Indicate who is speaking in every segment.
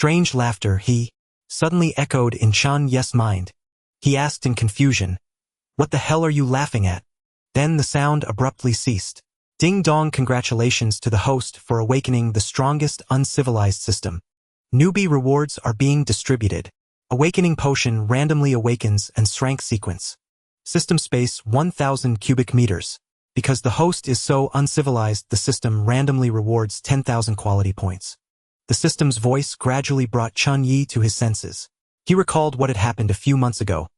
Speaker 1: Strange laughter, suddenly echoed in Chen Ye's mind. He asked in confusion, "What the hell are you laughing at?" Then the sound abruptly ceased. Ding-dong, congratulations to the host for awakening the strongest uncivilized system. Newbie rewards are being distributed. Awakening potion randomly awakens and S-Rank sequence. System space 1000 cubic meters. Because the host is so uncivilized, the system randomly rewards 10,000 quality points. The system's voice gradually brought Chen Ye to his senses. He recalled what had happened a few months ago.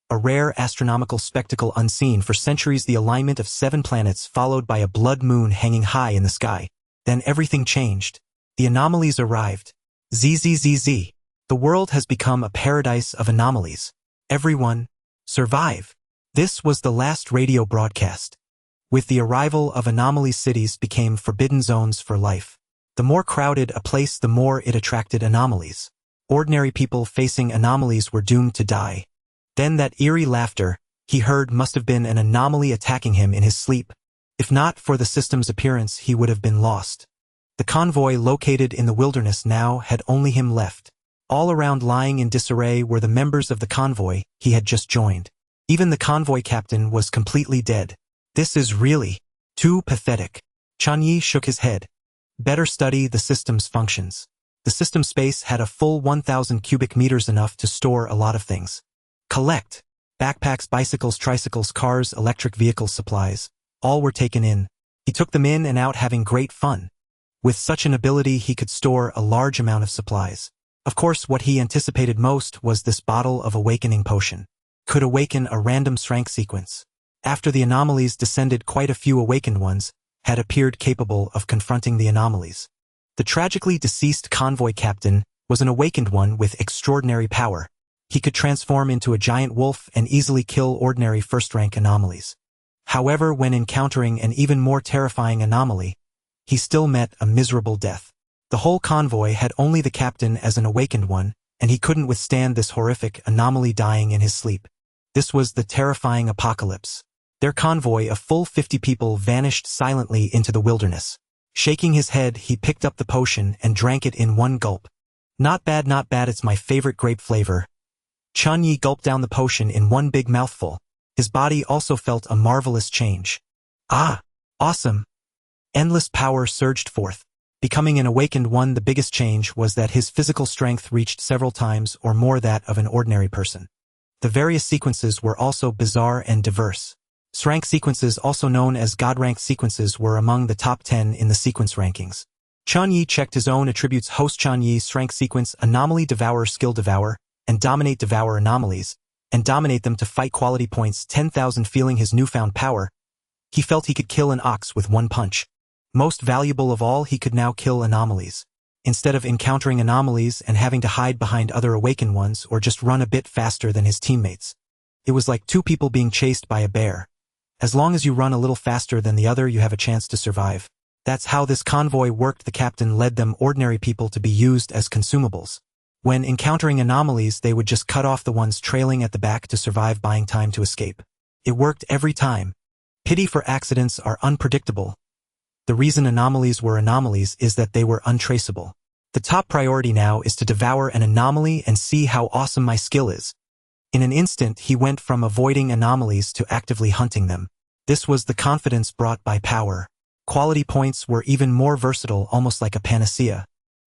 Speaker 1: A rare astronomical spectacle unseen for centuries, the alignment of 7 planets followed by a blood moon hanging high in the sky. Then everything changed. The anomalies arrived. ZZZZ. The world has become a paradise of anomalies. Everyone, survive. This was the last radio broadcast. With the arrival of anomalies, cities became forbidden zones for life. The more crowded a place, the more it attracted anomalies. Ordinary people facing anomalies were doomed to die. Then that eerie laughter he heard must have been an anomaly attacking him in his sleep. If not for the system's appearance, he would have been lost. The convoy located in the wilderness now had only him left. All around, lying in disarray, were the members of the convoy he had just joined. Even the convoy captain was completely dead. This is really too pathetic. Chen Ye shook his head. Better study the system's functions. The system space had a full 1000 cubic meters, enough to store a lot of things. Collect. Backpacks, bicycles, tricycles, cars, electric vehicles, supplies. All were taken in. He took them in and out, having great fun. With such an ability, he could store a large amount of supplies. Of course, what he anticipated most was this bottle of awakening potion. Could awaken a random S-Rank sequence. After the anomalies descended, quite a few awakened ones had appeared capable of confronting the anomalies. The tragically deceased convoy captain was an awakened one with extraordinary power. He could transform into a giant wolf and easily kill ordinary first-rank anomalies. However, when encountering an even more terrifying anomaly, he still met a miserable death. The whole convoy had only the captain as an awakened one, and he couldn't withstand this horrific anomaly, dying in his sleep. This was the terrifying apocalypse. Their convoy of full 50 people vanished silently into the wilderness. Shaking his head, he picked up the potion and drank it in one gulp. Not bad, not bad, it's my favorite grape flavor. Chen Ye gulped down the potion in one big mouthful. His body also felt a marvelous change. Ah, awesome. Endless power surged forth. Becoming an awakened one, the biggest change was that his physical strength reached several times or more that of an ordinary person. The various sequences were also bizarre and diverse. S-Rank sequences, also known as God-rank sequences, were among the top 10 in the sequence rankings. Chen Ye checked his own attributes. Host Chen Ye, S-Rank sequence, Anomaly Devourer, Skill Devour, and Dominate, Devour anomalies, and dominate them to fight. Quality points 10,000. Feeling his newfound power, he felt he could kill an ox with one punch. Most valuable of all, he could now kill anomalies. Instead of encountering anomalies and having to hide behind other awakened ones or just run a bit faster than his teammates. It was like two people being chased by a bear. As long as you run a little faster than the other, you have a chance to survive. That's how this convoy worked. The captain led them, ordinary people, to be used as consumables. When encountering anomalies, they would just cut off the ones trailing at the back to survive, buying time to escape. It worked every time. Pity for accidents are unpredictable. The reason anomalies were anomalies is that they were untraceable. The top priority now is to devour an anomaly and see how awesome my skill is. In an instant, he went from avoiding anomalies to actively hunting them. This was the confidence brought by power. Quality points were even more versatile, almost like a panacea.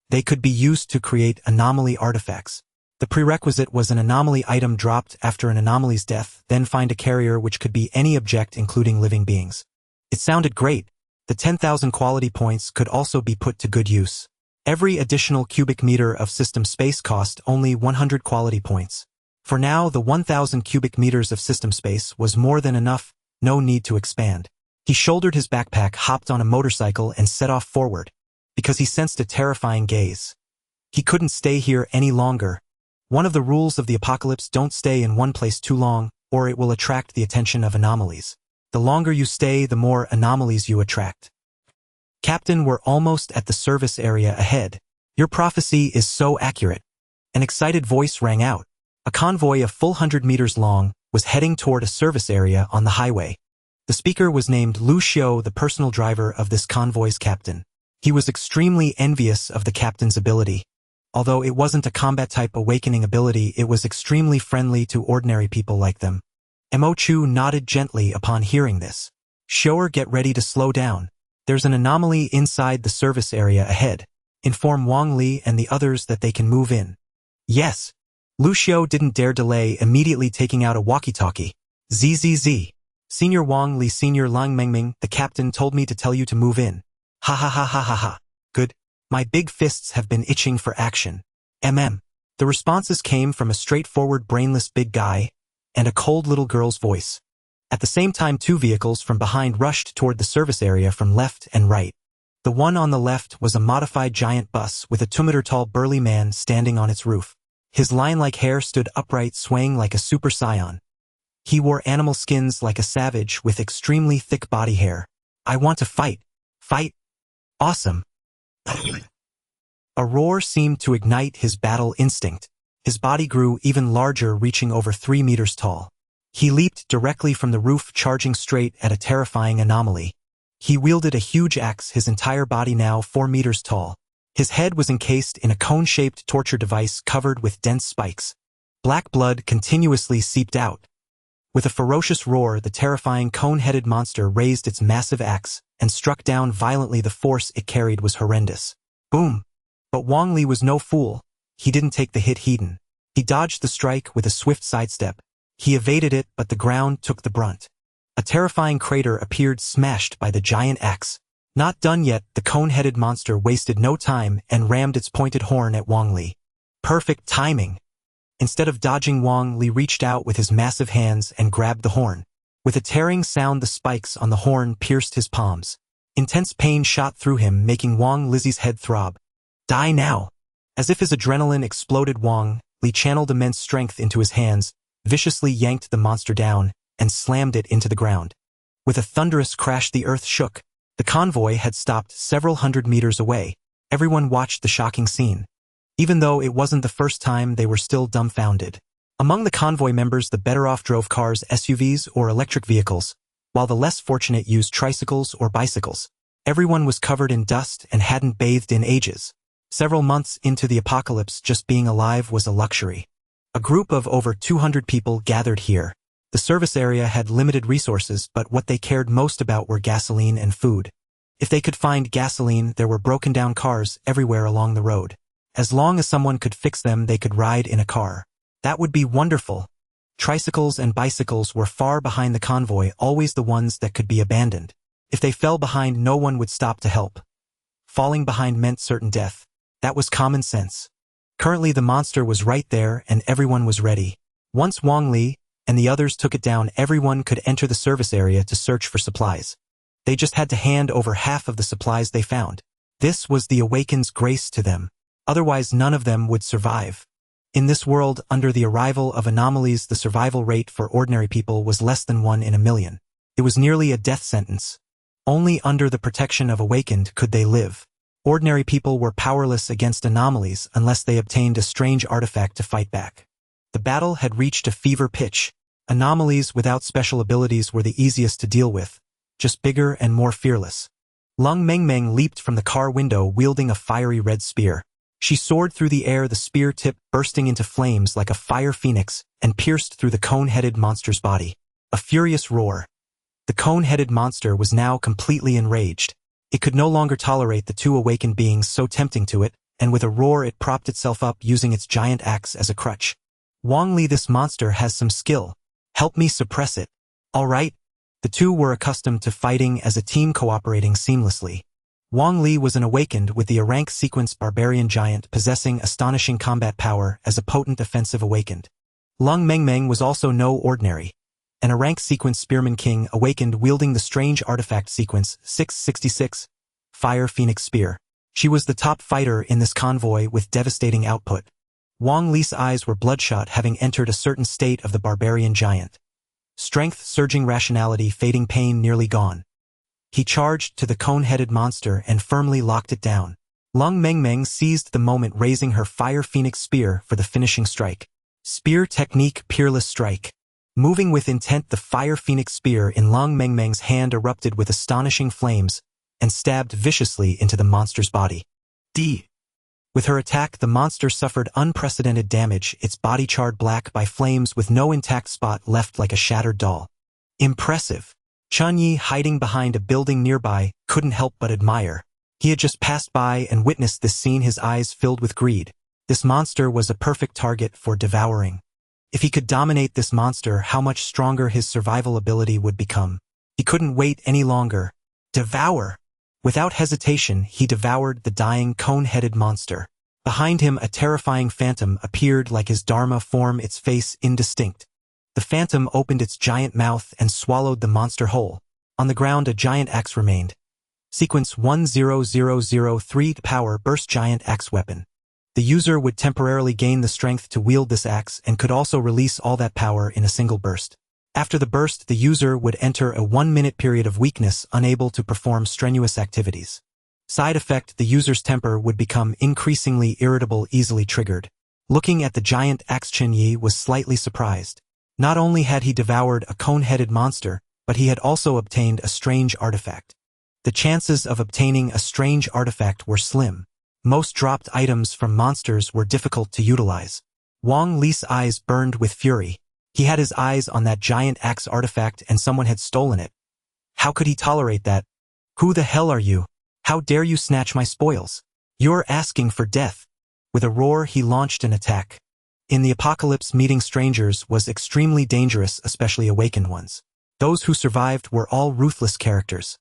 Speaker 1: They could be used to create anomaly artifacts. The prerequisite was an anomaly item dropped after an anomaly's death, then find a carrier, which could be any object including living beings. It sounded great. The 10,000 quality points could also be put to good use. Every additional cubic meter of system space cost only 100 quality points. For now, the 1,000 cubic meters of system space was more than enough, no need to expand. He shouldered his backpack, hopped on a motorcycle, and set off forward, because he sensed a terrifying gaze. He couldn't stay here any longer. One of the rules of the apocalypse: don't stay in one place too long, or it will attract the attention of anomalies. The longer you stay, the more anomalies you attract. Captain, we're almost at the service area ahead. Your prophecy is so accurate. An excited voice rang out. A convoy a full 100 meters long was heading toward a service area on the highway. The speaker was named Lu Xiu, the personal driver of this convoy's captain. He was extremely envious of the captain's ability. Although it wasn't a combat-type awakening ability, it was extremely friendly to ordinary people like them. Mo Chu nodded gently upon hearing this. Shower, get ready to slow down. There's an anomaly inside the service area ahead. Inform Wang Li and the others that they can move in. Yes. Lu Xiao didn't dare delay, immediately taking out a walkie-talkie. ZZZ. Senior Wang Li, Senior Lang Mengming, the captain told me to tell you to move in. Ha ha ha ha ha ha. Good. My big fists have been itching for action. The responses came from a straightforward brainless big guy and a cold little girl's voice. At the same time, two vehicles from behind rushed toward the service area from left and right. The one on the left was a modified giant bus with a 2-meter-tall burly man standing on its roof. His lion-like hair stood upright, swaying like a super scion. He wore animal skins like a savage with extremely thick body hair. I want to fight. Fight? Awesome. A roar seemed to ignite his battle instinct. His body grew even larger, reaching over 3 meters tall. He leaped directly from the roof, charging straight at a terrifying anomaly. He wielded a huge axe, his entire body now 4 meters tall. His head was encased in a cone-shaped torture device covered with dense spikes. Black blood continuously seeped out. With a ferocious roar, the terrifying cone-headed monster raised its massive axe and struck down violently. The force it carried was horrendous. Boom! But Wang Li was no fool. He didn't take the hit heeding. He dodged the strike with a swift sidestep. He evaded it, but the ground took the brunt. A terrifying crater appeared, smashed by the giant axe. Not done yet, the cone-headed monster wasted no time and rammed its pointed horn at Wang Li. Perfect timing! Instead of dodging, Wang Li reached out with his massive hands and grabbed the horn. With a tearing sound, the spikes on the horn pierced his palms. Intense pain shot through him, making Wang Li's head throb. Die now! As if his adrenaline exploded, Wang Li channeled immense strength into his hands, viciously yanked the monster down, and slammed it into the ground. With a thunderous crash, the earth shook. The convoy had stopped several hundred meters away. Everyone watched the shocking scene. Even though it wasn't the first time, they were still dumbfounded. Among the convoy members, the better-off drove cars, SUVs, or electric vehicles, while the less fortunate used tricycles or bicycles. Everyone was covered in dust and hadn't bathed in ages. Several months into the apocalypse, just being alive was a luxury. A group of over 200 people gathered here. The service area had limited resources, but what they cared most about were gasoline and food. If they could find gasoline, there were broken-down cars everywhere along the road. As long as someone could fix them, they could ride in a car. That would be wonderful. Tricycles and bicycles were far behind the convoy, always the ones that could be abandoned. If they fell behind, no one would stop to help. Falling behind meant certain death. That was common sense. Currently, the monster was right there, and everyone was ready. Once Wang Li and the others took it down, everyone could enter the service area to search for supplies. They just had to hand over half of the supplies they found. This was the Awakened's grace to them. Otherwise, none of them would survive. In this world, under the arrival of anomalies, the survival rate for ordinary people was less than 1 in a million. It was nearly a death sentence. Only under the protection of Awakened could they live. Ordinary people were powerless against anomalies unless they obtained a strange artifact to fight back. The battle had reached a fever pitch. Anomalies without special abilities were the easiest to deal with, just bigger and more fearless. Lung Mengmeng leaped from the car window, wielding a fiery red spear. She soared through the air, the spear tip bursting into flames like a fire phoenix, and pierced through the cone-headed monster's body. A furious roar. The cone-headed monster was now completely enraged. It could no longer tolerate the two awakened beings so tempting to it, and with a roar it propped itself up, using its giant axe as a crutch. Wang Li, this monster has some skill. Help me suppress it. All right. The two were accustomed to fighting as a team, cooperating seamlessly. Wang Li was an awakened with the S-Rank Sequence barbarian giant, possessing astonishing combat power as a potent offensive awakened. Lung Mengmeng was also no ordinary. An S-Rank Sequence spearman king, awakened, wielding the strange artifact Sequence 666, Fire Phoenix Spear. She was the top fighter in this convoy with devastating output. Wang Li's eyes were bloodshot, having entered a certain state of the barbarian giant. Strength surging, rationality fading, pain nearly gone. He charged to the cone-headed monster and firmly locked it down. Lung Mengmeng seized the moment, raising her Fire Phoenix Spear for the finishing strike. Spear technique, peerless strike. Moving with intent, the Fire Phoenix Spear in Lung Mengmeng's hand erupted with astonishing flames and stabbed viciously into the monster's body. With her attack, the monster suffered unprecedented damage, its body charred black by flames with no intact spot left like a shattered doll. Impressive. Chen Ye, hiding behind a building nearby, couldn't help but admire. He had just passed by and witnessed this scene, his eyes filled with greed. This monster was a perfect target for devouring. If he could dominate this monster, how much stronger his survival ability would become. He couldn't wait any longer. Devour! Without hesitation, he devoured the dying cone-headed monster. Behind him, a terrifying phantom appeared like his Dharma form, its face indistinct. The phantom opened its giant mouth and swallowed the monster whole. On the ground, a giant axe remained. Sequence 10003 Power Burst Giant Axe Weapon. The user would temporarily gain the strength to wield this axe and could also release all that power in a single burst. After the burst, the user would enter a 1-minute period of weakness, unable to perform strenuous activities. Side effect: the user's temper would become increasingly irritable, easily triggered. Looking at the giant axe, Chen Ye was slightly surprised. Not only had he devoured a cone-headed monster, but he had also obtained a strange artifact. The chances of obtaining a strange artifact were slim. Most dropped items from monsters were difficult to utilize. Wang Li's eyes burned with fury. He had his eyes on that giant axe artifact and someone had stolen it. How could he tolerate that? Who the hell are you? How dare you snatch my spoils? You're asking for death. With a roar, he launched an attack. In the apocalypse, meeting strangers was extremely dangerous, especially awakened ones. Those who survived were all ruthless characters.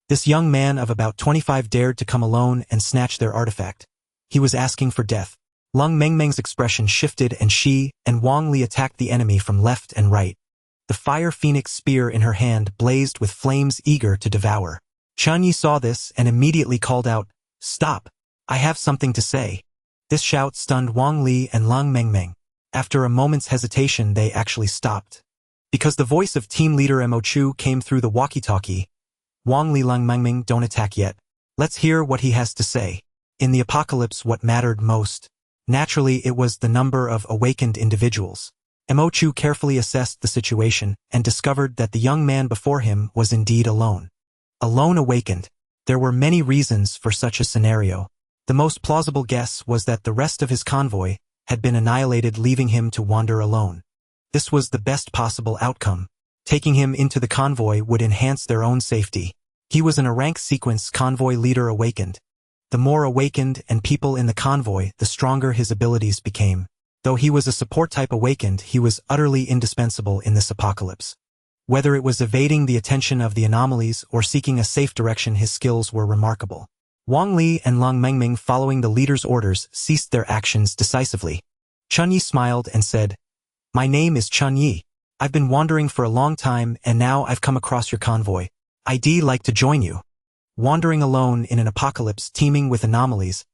Speaker 1: This young man of about 25 dared to come alone and snatch their artifact. He was asking for death. Lung Mengmeng's expression shifted and she and Wang Li attacked the enemy from left and right. The fire phoenix spear in her hand blazed with flames, eager to devour. Chen Ye saw this and immediately called out, "Stop! I have something to say." This shout stunned Wang Li and Lung Mengmeng. After a moment's hesitation, they actually stopped. Because the voice of team leader Mo Chu came through the walkie-talkie. Wang Li, Lung Mengmeng, don't attack yet. Let's hear what he has to say. In the apocalypse, what mattered most? Naturally, it was the number of awakened individuals. Mo Chu carefully assessed the situation and discovered that the young man before him was indeed alone. Alone awakened. There were many reasons for such a scenario. The most plausible guess was that the rest of his convoy had been annihilated, leaving him to wander alone. This was the best possible outcome. Taking him into the convoy would enhance their own safety. He was in a rank sequence convoy leader awakened. The more awakened and people in the convoy, the stronger his abilities became. Though he was a support type awakened, he was utterly indispensable in this apocalypse. Whether it was evading the attention of the anomalies or seeking a safe direction, his skills were remarkable. Wang Li and Lung Mengmeng, following the leader's orders, ceased their actions decisively. Chen Ye smiled and said, "My name is Chen Ye. I've been wandering for a long time and now I've come across your convoy. I'd like to join you." Wandering alone in an apocalypse teeming with anomalies,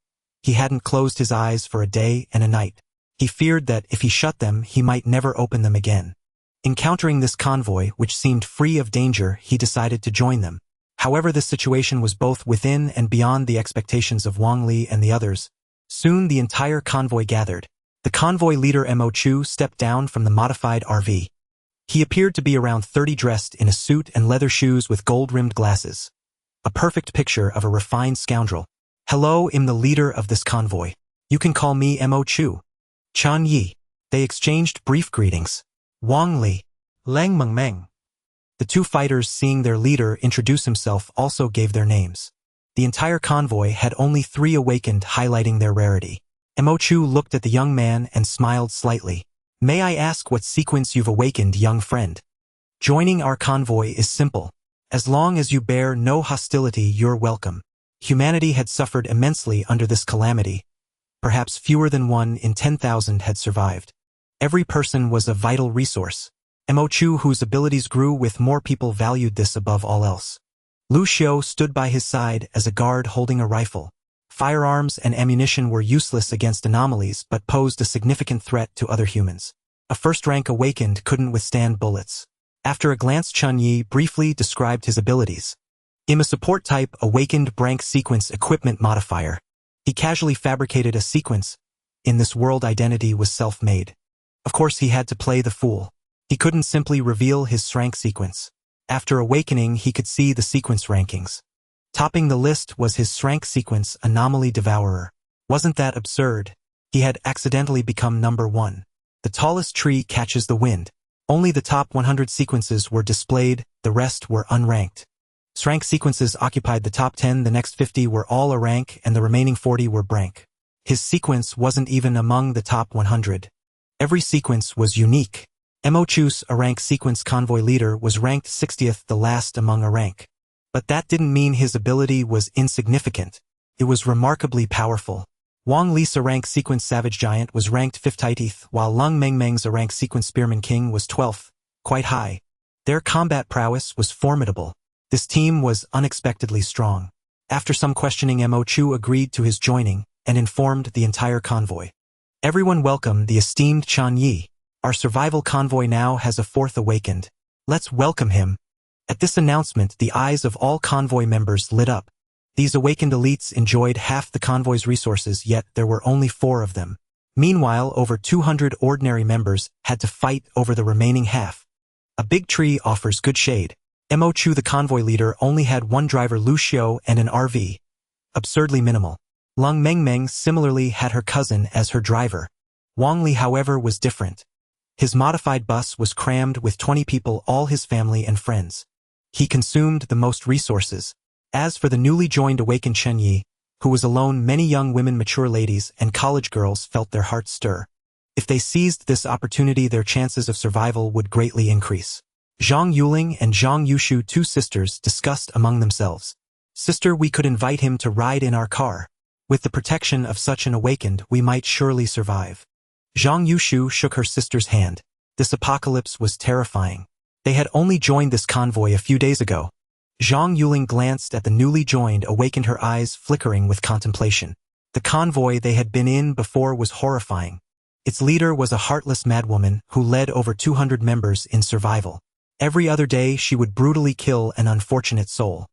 Speaker 1: he hadn't closed his eyes for a day and a night. He feared that if he shut them, he might never open them again. Encountering this convoy, which seemed free of danger, he decided to join them. However, this situation was both within and beyond the expectations of Wang Li and the others. Soon the entire convoy gathered. The convoy leader Mo Chu stepped down from the modified RV. He appeared to be around 30, dressed in a suit and leather shoes with gold-rimmed glasses. A perfect picture of a refined scoundrel. "Hello, I'm the leader of this convoy. You can call me Mo Chu." Chen Ye. They exchanged brief greetings. Wang Li. Lung Mengmeng. The two fighters, seeing their leader introduce himself, also gave their names. The entire convoy had only 3 awakened, highlighting their rarity. Mo Chu looked at the young man and smiled slightly. "May I ask what sequence you've awakened, young friend?" "Joining our convoy is simple. As long as you bear no hostility, you're welcome." Humanity had suffered immensely under this calamity. Perhaps fewer than 1 in 10,000 had survived. Every person was a vital resource. Mo Chu, whose abilities grew with more people, valued this above all else. Lu Xiu stood by his side as a guard holding a rifle. Firearms and ammunition were useless against anomalies but posed a significant threat to other humans. A first-rank awakened couldn't withstand bullets. After a glance, Chen Ye briefly described his abilities. I'm a support type awakened rank sequence equipment modifier. He casually fabricated a sequence. In this world, identity was self-made. Of course, he had to play the fool. He couldn't simply reveal his S-Rank sequence. After awakening, he could see the sequence rankings. Topping the list was his S-Rank sequence, Anomaly Devourer. Wasn't that absurd? He had accidentally become number 1. The tallest tree catches the wind. Only the top 100 sequences were displayed, the rest were unranked. S-Rank sequences occupied the top 10, the next 50 were all A rank and the remaining 40 were blank. His sequence wasn't even among the top 100. Every sequence was unique. Mochu's A rank sequence convoy leader was ranked 60th, the last among A rank. But that didn't mean his ability was insignificant. It was remarkably powerful. Wang Li's A rank sequence savage giant was ranked 50th, while Lung Mengmeng's A rank sequence spearman king was 12th, quite high. Their combat prowess was formidable. This team was unexpectedly strong. After some questioning, Mochu agreed to his joining and informed the entire convoy. Everyone welcomed the esteemed Chen Ye. Our survival convoy now has a 4th awakened. Let's welcome him. At this announcement, the eyes of all convoy members lit up. These awakened elites enjoyed half the convoy's resources, yet there were only 4 of them. Meanwhile, over 200 ordinary members had to fight over the remaining half. A big tree offers good shade. Mochu, the convoy leader, only had one driver, Lu Xiu, and an RV. Absurdly minimal. Lung Mengmeng similarly had her cousin as her driver. Wang Li, however, was different. His modified bus was crammed with 20 people, all his family and friends. He consumed the most resources. As for the newly joined awakened Chen Ye, who was alone, many young women, mature ladies, and college girls felt their hearts stir. If they seized this opportunity, their chances of survival would greatly increase. Zhang Yuling and Zhang Yushu, 2 sisters, discussed among themselves. Sister, we could invite him to ride in our car. With the protection of such an awakened, we might surely survive. Zhang Yushu shook her sister's hand. This apocalypse was terrifying. They had only joined this convoy a few days ago. Zhang Yuling glanced at the newly joined, awakened, her eyes flickering with contemplation. The convoy they had been in before was horrifying. Its leader was a heartless madwoman who led over 200 members in survival. Every other day she would brutally kill an unfortunate soul.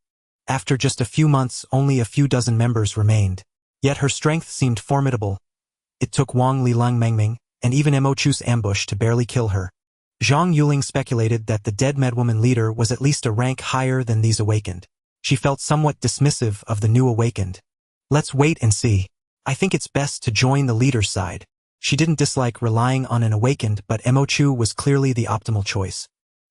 Speaker 1: After just a few months, only a few dozen members remained. Yet her strength seemed formidable. It took Wang Li, Lung Mengmeng, and even Mochu's ambush to barely kill her. Zhang Yuling speculated that the dead madwoman leader was at least a rank higher than these awakened. She felt somewhat dismissive of the new awakened. Let's wait and see. I think it's best to join the leader's side. She didn't dislike relying on an awakened, but Mochu was clearly the optimal choice.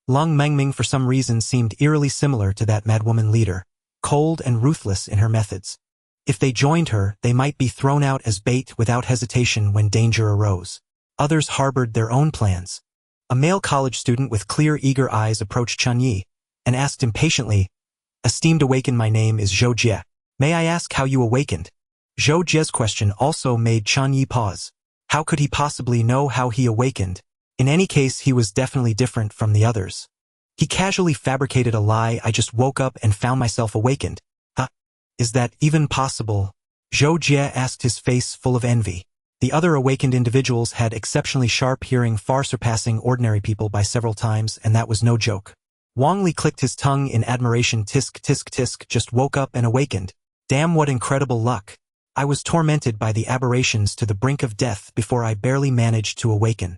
Speaker 1: Lung Mengmeng for some reason seemed eerily similar to that madwoman leader, cold and ruthless in her methods. If they joined her, they might be thrown out as bait without hesitation when danger arose. Others harbored their own plans. A male college student with clear, eager eyes approached Chen Ye and asked impatiently, "Esteemed awakened, my name is Zhou Jie. May I ask how you awakened?" Zhou Jie's question also made Chen Ye pause. How could he possibly know how he awakened? In any case, he was definitely different from the others. He casually fabricated a lie. "I just woke up and found myself awakened." Huh? Is that even possible? Zhou Jie asked, his face full of envy. The other awakened individuals had exceptionally sharp hearing, far surpassing ordinary people by several times, and that was no joke. Wang Li clicked his tongue in admiration. "Tisk, tisk, tisk, just woke up and awakened. Damn, what incredible luck. I was tormented by the aberrations to the brink of death before I barely managed to awaken."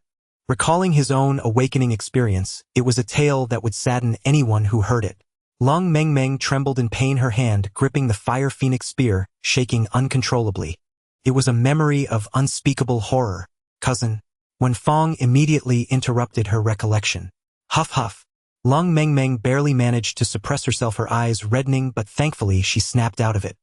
Speaker 1: Recalling his own awakening experience, it was a tale that would sadden anyone who heard it. Lung Mengmeng trembled in pain, her hand gripping the fire phoenix spear, shaking uncontrollably. It was a memory of unspeakable horror. "Cousin." When Fong immediately interrupted her recollection. "Huff huff." Lung Mengmeng barely managed to suppress herself, her eyes reddening, but thankfully she snapped out of it.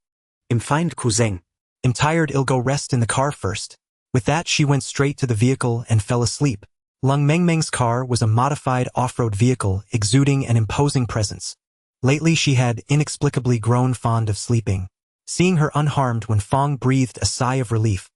Speaker 2: "I'm fine, cousin.
Speaker 1: I'm tired, I'll go rest in the car first." With that, she went straight to the vehicle and fell asleep. Lung Mengmeng's car was a modified off-road vehicle, exuding an imposing presence. Lately she had inexplicably grown fond of sleeping. Seeing her unharmed, when Fong breathed a sigh of relief.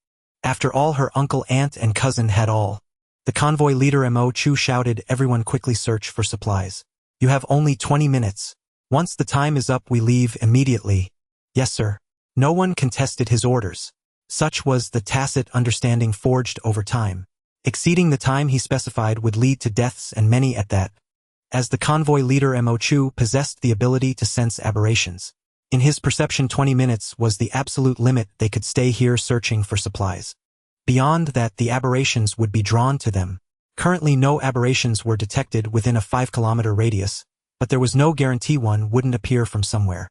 Speaker 1: After all, her uncle, aunt, and cousin had all. The convoy leader Mochu shouted, "Everyone quickly search for supplies. You have only 20 minutes. Once the time is up, we leave immediately." "Yes, sir." No one contested his orders. Such was the tacit understanding forged over time. Exceeding the time he specified would lead to deaths, and many at that. As the convoy leader, Mochu possessed the ability to sense aberrations. In his perception, 20 minutes was the absolute limit they could stay here searching for supplies. Beyond that, the aberrations would be drawn to them. Currently, no aberrations were detected within a 5-kilometer radius, but there was no guarantee one wouldn't appear from somewhere.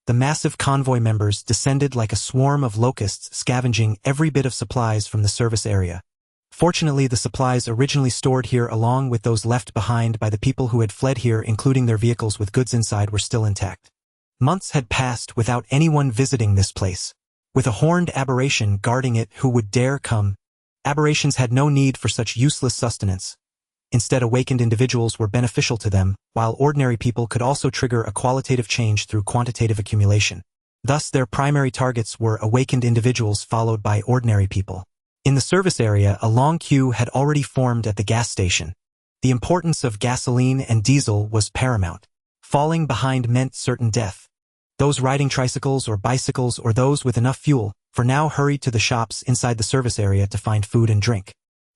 Speaker 1: The massive convoy members descended like a swarm of locusts, scavenging every bit of supplies from the service area. Fortunately, the supplies originally stored here along with those left behind by the people who had fled here, including their vehicles with goods inside, were still intact. Months had passed without anyone visiting this place. With a horned aberration guarding it, who would dare come? Aberrations had no need for such useless sustenance. Instead, awakened individuals were beneficial to them, while ordinary people could also trigger a qualitative change through quantitative accumulation. Thus, their primary targets were awakened individuals followed by ordinary people. In the service area, a long queue had already formed at the gas station. The importance of gasoline and diesel was paramount. Falling behind meant certain death. Those riding tricycles or bicycles, or those with enough fuel, for now hurried to the shops inside the service area to find food and drink.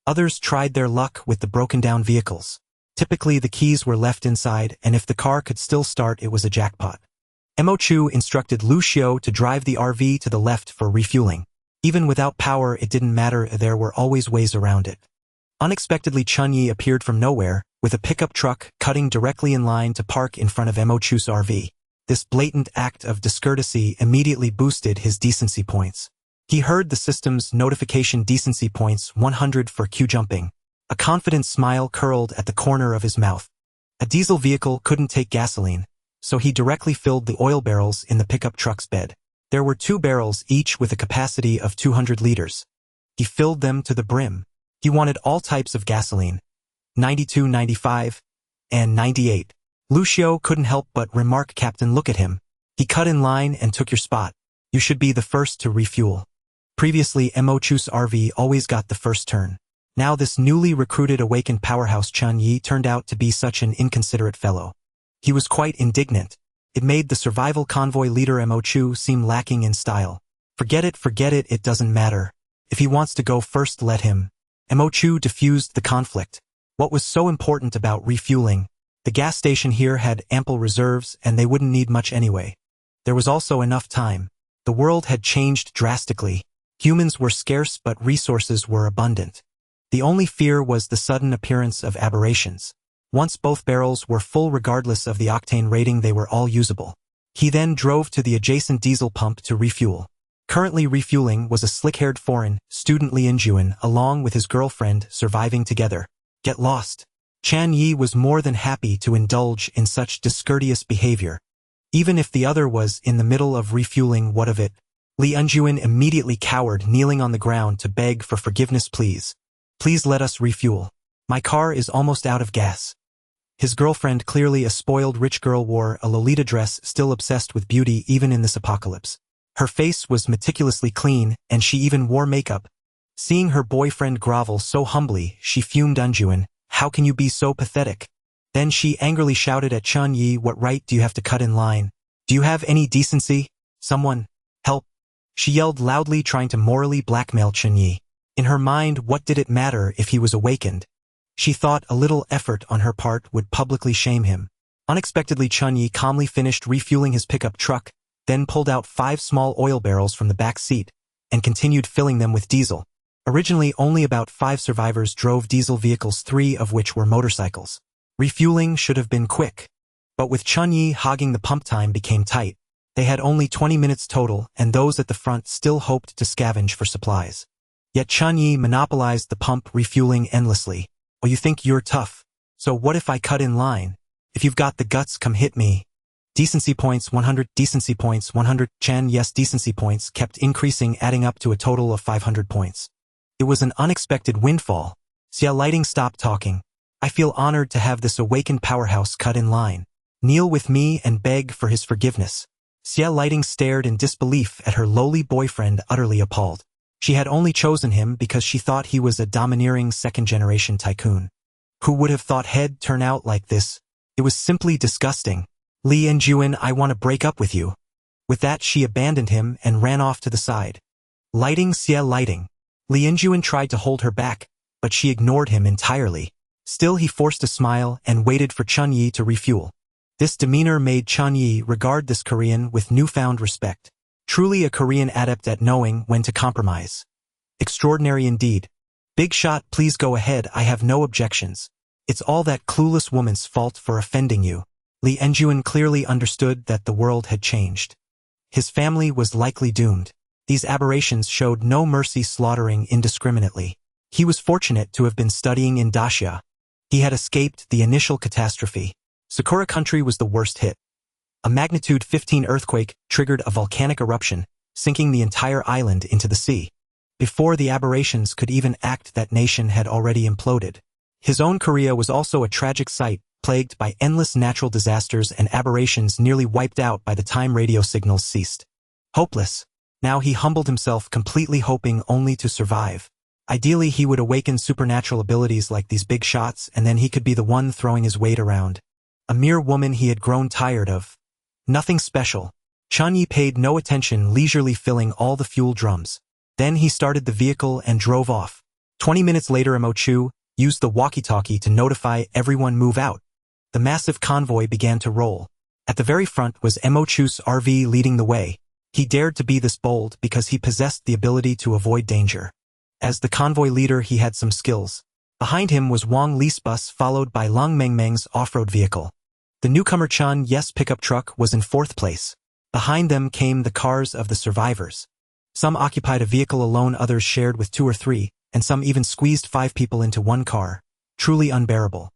Speaker 1: Others tried their luck with the broken-down vehicles. Typically, the keys were left inside, and if the car could still start, it was a jackpot. Mo Chu instructed Lu Xiao to drive the RV to the left for refueling. Even without power, it didn't matter, there were always ways around it. Unexpectedly, Chen Ye appeared from nowhere, with a pickup truck cutting directly in line to park in front of Mo Chu's RV. This blatant act of discourtesy immediately boosted his decency points. He heard the system's notification: decency points 100 for queue jumping. A confident smile curled at the corner of his mouth. A diesel vehicle couldn't take gasoline, so he directly filled the oil barrels in the pickup truck's bed. There were 2 barrels, each with a capacity of 200 liters. He filled them to the brim. He wanted all types of gasoline, 92, 95, and 98. Lu Xiao couldn't help but remark, "Captain, look at him. He cut in line and took your spot. You should be the first to refuel." Previously, Mo Chu's RV always got the first turn. Now this newly recruited awakened powerhouse Chen Ye turned out to be such an inconsiderate fellow. He was quite indignant. It made the survival convoy leader Mo Chu seem lacking in style. Forget it, it doesn't matter. If he wants to go first, let him. Mo Chu diffused the conflict. What was so important about refueling? The gas station here had ample reserves, and they wouldn't need much anyway. There was also enough time. The world had changed drastically. Humans were scarce, but resources were abundant. The only fear was the sudden appearance of aberrations. Once both barrels were full, regardless of the octane rating, they were all usable. He then drove to the adjacent diesel pump to refuel. Currently refueling was a slick-haired foreign student, Li Enjuan, along with his girlfriend, surviving together. Get lost. Chen Ye was more than happy to indulge in such discourteous behavior. Even if the other was in the middle of refueling, what of it? Li Enjuan immediately cowered, kneeling on the ground to beg for forgiveness. Please let us refuel. My car is almost out of gas. His girlfriend, clearly a spoiled rich girl, wore a Lolita dress, still obsessed with beauty even in this apocalypse. Her face was meticulously clean, and she even wore makeup. Seeing her boyfriend grovel so humbly, she fumed. Enjuan, how can you be so pathetic? Then she angrily shouted at Chen Ye, what right do you have to cut in line? Do you have any decency? Someone help. She yelled loudly, trying to morally blackmail Chen Ye. In her mind, what did it matter if he was awakened? She thought a little effort on her part would publicly shame him. Unexpectedly, Chen Ye calmly finished refueling his pickup truck, then pulled out 5 small oil barrels from the back seat, and continued filling them with diesel. Originally, only about 5 survivors drove diesel vehicles, 3 of which were motorcycles. Refueling should have been quick. But with Chen Ye hogging the pump, time became tight. They had only 20 minutes total, and those at the front still hoped to scavenge for supplies. Yet Chen Ye monopolized the pump, refueling endlessly. Oh, you think you're tough? So what if I cut in line? If you've got the guts, come hit me. Decency points 100, decency points 100. Chen Ye's decency points kept increasing, adding up to a total of 500 points. It was an unexpected windfall. Xia Lighting stopped talking. I feel honored to have this awakened powerhouse cut in line. Kneel with me and beg for his forgiveness. Xia Lighting stared in disbelief at her lowly boyfriend, utterly appalled. She had only chosen him because she thought he was a domineering second-generation tycoon. Who would have thought he'd turn out like this? It was simply disgusting. Li Enjuan, I want to break up with you. With that, she abandoned him and ran off to the side. Lighting, Xia Lighting. Li Enjuan tried to hold her back, but she ignored him entirely. Still, he forced a smile and waited for Chen Ye to refuel. This demeanor made Chen Ye regard this Korean with newfound respect. Truly a Korean adept at knowing when to compromise. Extraordinary indeed. Big shot, please go ahead, I have no objections. It's all that clueless woman's fault for offending you. Li Enjuan clearly understood that the world had changed. His family was likely doomed. These aberrations showed no mercy, slaughtering indiscriminately. He was fortunate to have been studying in Dacia. He had escaped the initial catastrophe. Sakura country was the worst hit. A magnitude 15 earthquake triggered a volcanic eruption, sinking the entire island into the sea. Before the aberrations could even act, that nation had already imploded. His own Korea was also a tragic sight, plagued by endless natural disasters and aberrations nearly wiped out by the time radio signals ceased. Hopeless. Now he humbled himself, completely hoping only to survive. Ideally, he would awaken supernatural abilities like these big shots, and then he could be the one throwing his weight around. A mere woman he had grown tired of. Nothing special. Chen Ye paid no attention, leisurely filling all the fuel drums. Then he started the vehicle and drove off. 20 minutes later, Mo Chu used the walkie-talkie to notify everyone move out. The massive convoy began to roll. At the very front was Mo Chu's RV leading the way. He dared to be this bold because he possessed the ability to avoid danger. As the convoy leader, he had some skills. Behind him was Wang Li's bus, followed by Lang Mengmeng's off-road vehicle. The newcomer Chen Ye's pickup truck was in fourth place. Behind them came the cars of the survivors. Some occupied a vehicle alone, others shared with 2 or 3, and some even squeezed 5 people into one car. Truly unbearable.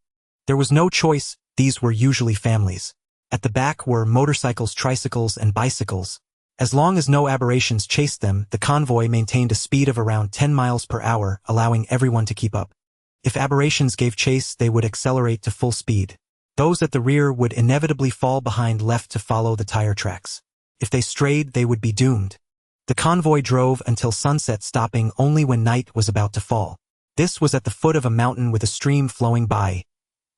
Speaker 1: There was no choice, these were usually families. At the back were motorcycles, tricycles, and bicycles. As long as no aberrations chased them, the convoy maintained a speed of around 10 miles per hour, allowing everyone to keep up. If aberrations gave chase, they would accelerate to full speed. Those at the rear would inevitably fall behind, left to follow the tire tracks. If they strayed, they would be doomed. The convoy drove until sunset, stopping only when night was about to fall. This was at the foot of a mountain with a stream flowing by.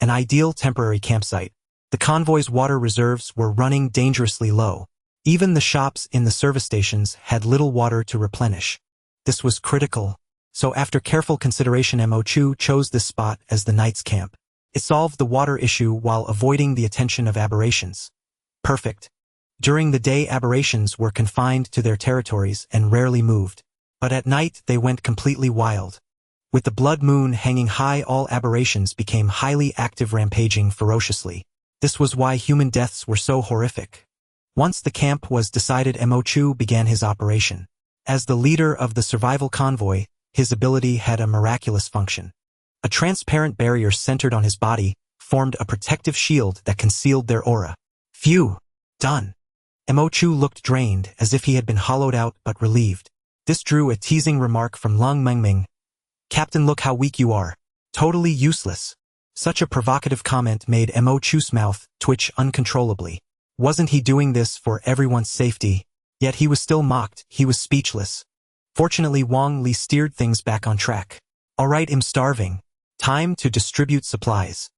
Speaker 1: An ideal temporary campsite. The convoy's water reserves were running dangerously low. Even the shops in the service stations had little water to replenish. This was critical. So after careful consideration, Mo Chu chose this spot as the night's camp. It solved the water issue while avoiding the attention of aberrations. Perfect. During the day, aberrations were confined to their territories and rarely moved. But at night, they went completely wild. With the blood moon hanging high, all aberrations became highly active, rampaging ferociously. This was why human deaths were so horrific. Once the camp was decided, Mo Chu began his operation. As the leader of the survival convoy, his ability had a miraculous function. A transparent barrier centered on his body formed a protective shield that concealed their aura. Phew! Done. Mo Chu looked drained, as if he had been hollowed out, but relieved. This drew a teasing remark from Lang Mengmeng. Captain, look how weak you are. Totally useless. Such a provocative comment made Mo Chu's mouth twitch uncontrollably. Wasn't he doing this for everyone's safety? Yet he was still mocked, he was speechless. Fortunately, Wang Li steered things back on track. Alright, I'm starving. Time to distribute supplies.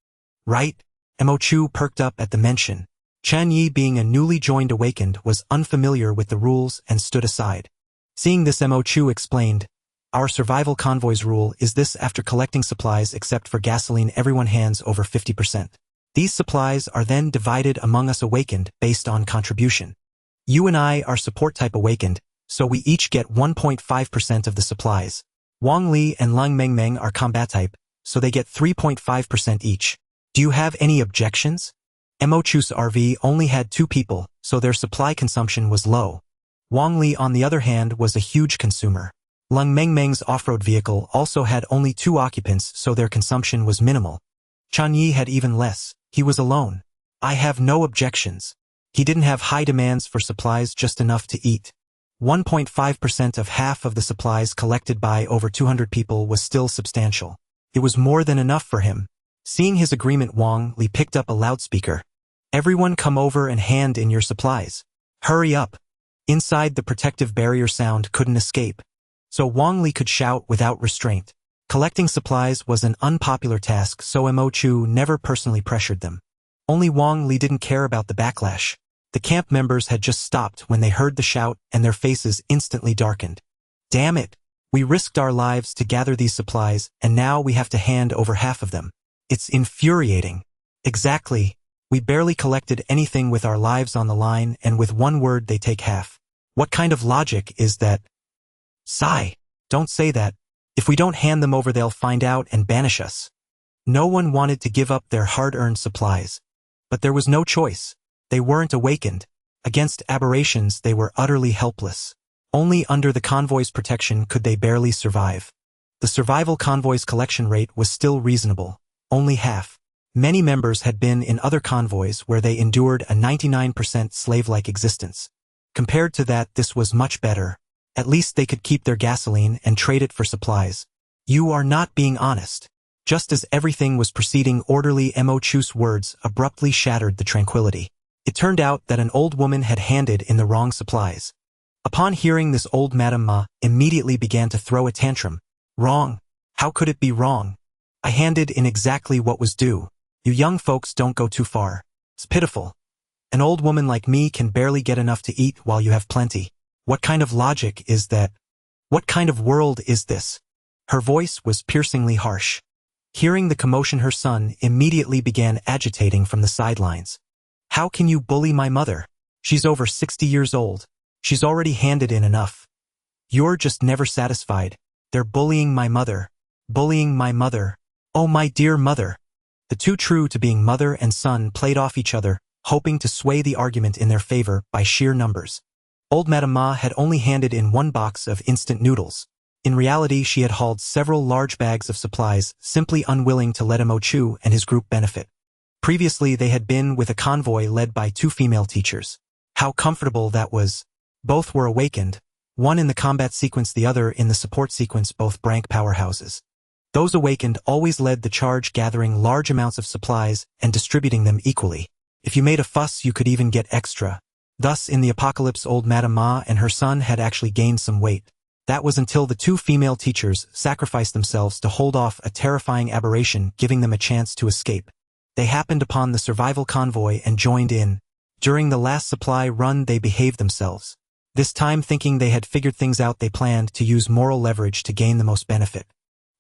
Speaker 1: Right? Mo Chu perked up at the mention. Chen Ye, being a newly joined awakened, was unfamiliar with the rules and stood aside. Seeing this, Mo Chu explained, "Our survival convoy's rule is this: after collecting supplies except for gasoline, everyone hands over 50%. These supplies are then divided among us awakened based on contribution. You and I are support type awakened, so we each get 1.5% of the supplies. Wang Li and Lang Mengmeng are combat type, so they get 3.5% each. Do you have any objections?" Mo Chu's RV only had 2 people, so their supply consumption was low. Wang Li, on the other hand, was a huge consumer. Lang Mengmeng's off-road vehicle also had only 2 occupants, so their consumption was minimal. Chen Ye had even less. He was alone. I have no objections. He didn't have high demands for supplies, just enough to eat. 1.5% of half of the supplies collected by over 200 people was still substantial. It was more than enough for him. Seeing his agreement, Wang Li picked up a loudspeaker. "Everyone come over and hand in your supplies. Hurry up." Inside, the protective barrier sound couldn't escape, so Wang Li could shout without restraint. Collecting supplies was an unpopular task, so Mo Chu never personally pressured them. Only Wang Li didn't care about the backlash. The camp members had just stopped when they heard the shout, and their faces instantly darkened. Damn it! We risked our lives to gather these supplies, and now we have to hand over half of them. It's infuriating. Exactly. We barely collected anything with our lives on the line, and with one word they take half. What kind of logic is that? Sigh. Don't say that. If we don't hand them over, they'll find out and banish us. No one wanted to give up their hard-earned supplies. But there was no choice. They weren't awakened. Against aberrations they were utterly helpless. Only under the convoy's protection could they barely survive. The survival convoy's collection rate was still reasonable, only half. Many members had been in other convoys where they endured a 99% slave-like existence. Compared to that, this was much better. At least they could keep their gasoline and trade it for supplies. You are not being honest. Just as everything was proceeding orderly, Mo Chu's words abruptly shattered the tranquility. It turned out that an old woman had handed in the wrong supplies. Upon hearing this, old Madame Ma immediately began to throw a tantrum. Wrong? How could it be wrong? I handed in exactly what was due. You young folks don't go too far. It's pitiful. An old woman like me can barely get enough to eat while you have plenty. What kind of logic is that? What kind of world is this? Her voice was piercingly harsh. Hearing the commotion, her son immediately began agitating from the sidelines. How can you bully my mother? She's over 60 years old. She's already handed in enough. You're just never satisfied. They're bullying my mother. Bullying my mother. Oh, my dear mother. The two, true to being mother and son, played off each other, hoping to sway the argument in their favor by sheer numbers. Old Madame Ma had only handed in one box of instant noodles. In reality, she had hauled several large bags of supplies, simply unwilling to let Mo Chu and his group benefit. Previously, they had been with a convoy led by 2 female teachers. How comfortable that was. Both were awakened, one in the combat sequence, the other in the support sequence, both rank powerhouses. Those awakened always led the charge, gathering large amounts of supplies and distributing them equally. If you made a fuss, you could even get extra. Thus, in the apocalypse, old Madame Ma and her son had actually gained some weight. That was until the 2 female teachers sacrificed themselves to hold off a terrifying aberration, giving them a chance to escape. They happened upon the survival convoy and joined in. During the last supply run, they behaved themselves. This time, thinking they had figured things out, they planned to use moral leverage to gain the most benefit.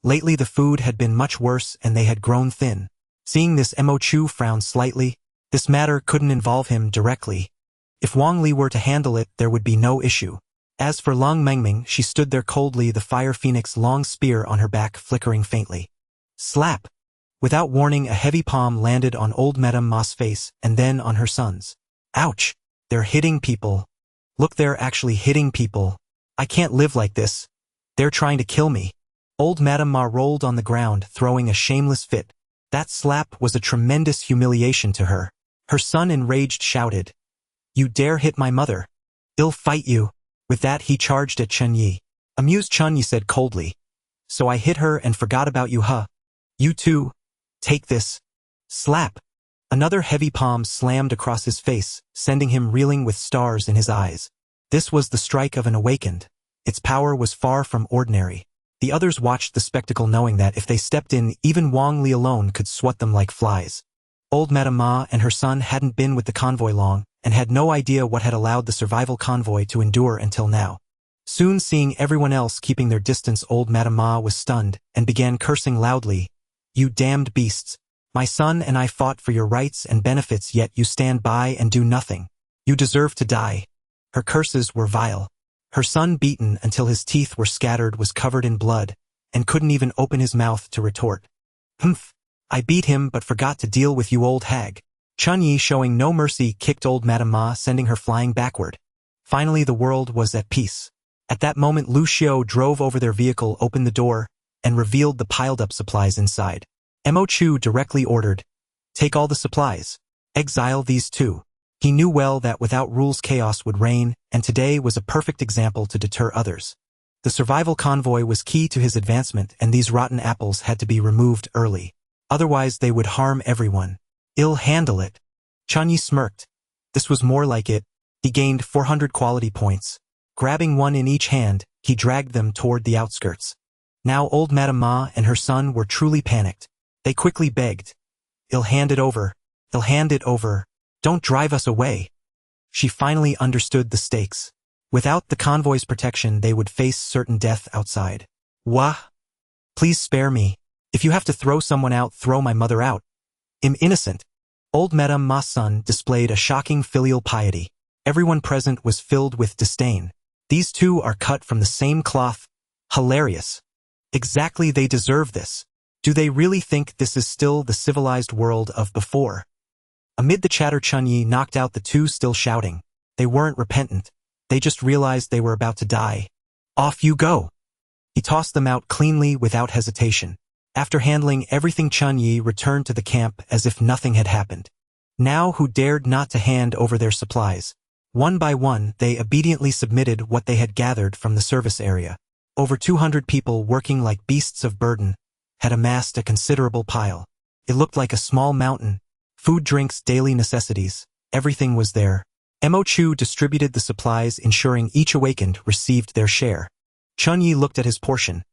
Speaker 1: Lately, the food had been much worse and they had grown thin. Seeing this, Mo Chu frowned slightly. This matter couldn't involve him directly. If Wang Li were to handle it, there would be no issue. As for Long Mengming, she stood there coldly, the fire phoenix long spear on her back flickering faintly. Slap! Without warning, a heavy palm landed on old Madame Ma's face and then on her son's. Ouch! They're hitting people. Look, they're actually hitting people. I can't live like this. They're trying to kill me. Old Madame Ma rolled on the ground, throwing a shameless fit. That slap was a tremendous humiliation to her. Her son, enraged, shouted, You dare hit my mother? I'll fight you. With that, he charged at Chen Ye. Amused, Chen Ye said coldly, So I hit her and forgot about you, huh? You too. Take this. Slap. Another heavy palm slammed across his face, sending him reeling with stars in his eyes. This was the strike of an awakened. Its power was far from ordinary. The others watched the spectacle, knowing that if they stepped in, even Wang Li alone could swat them like flies. Old Madame Ma and her son hadn't been with the convoy long, and had no idea what had allowed the survival convoy to endure until now. Soon, seeing everyone else keeping their distance, old Madame Ma was stunned, and began cursing loudly. You damned beasts! My son and I fought for your rights and benefits, yet you stand by and do nothing. You deserve to die. Her curses were vile. Her son, beaten until his teeth were scattered, was covered in blood, and couldn't even open his mouth to retort. Humph! I beat him but forgot to deal with you, old hag. Chen Ye, showing no mercy, kicked old Madame Ma, sending her flying backward. Finally, the world was at peace. At that moment, Lu Xiao drove over their vehicle, opened the door, and revealed the piled-up supplies inside. Mo Chu directly ordered, Take all the supplies. Exile these 2. He knew well that without rules chaos would reign, and today was a perfect example to deter others. The survival convoy was key to his advancement, and these rotten apples had to be removed early. Otherwise they would harm everyone. I'll handle it. Chen Ye smirked. This was more like it. He gained 400 quality points. Grabbing one in each hand, he dragged them toward the outskirts. Now old Madame Ma and her son were truly panicked. They quickly begged, I'll hand it over. I'll hand it over. Don't drive us away. She finally understood the stakes. Without the convoy's protection, they would face certain death outside. Wah! Please spare me. If you have to throw someone out, throw my mother out. I'm innocent. Old Madame Ma's son displayed a shocking filial piety. Everyone present was filled with disdain. These 2 are cut from the same cloth. Hilarious. Exactly, they deserve this. Do they really think this is still the civilized world of before? Amid the chatter, Chen Ye knocked out the 2 still shouting. They weren't repentant. They just realized they were about to die. Off you go. He tossed them out cleanly without hesitation. After handling everything, Chen Ye returned to the camp as if nothing had happened. Now who dared not to hand over their supplies? One by one, they obediently submitted what they had gathered from the service area. Over 200 people working like beasts of burden had amassed a considerable pile. It looked like a small mountain. Food, drinks, daily necessities, everything was there. Mo Chu distributed the supplies, ensuring each awakened received their share. Chen Ye looked at his portion.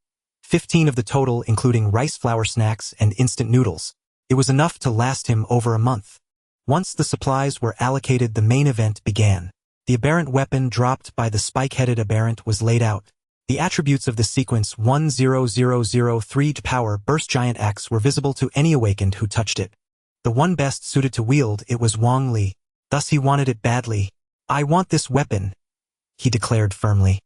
Speaker 1: 15 of the total, including rice flour snacks and instant noodles. It was enough to last him over a month. Once the supplies were allocated, the main event began. The aberrant weapon dropped by the spike-headed aberrant was laid out. The attributes of the sequence 10003 power burst giant axe were visible to any awakened who touched it. The one best suited to wield it was Wang Li. Thus he wanted it badly. I want this weapon, he declared firmly.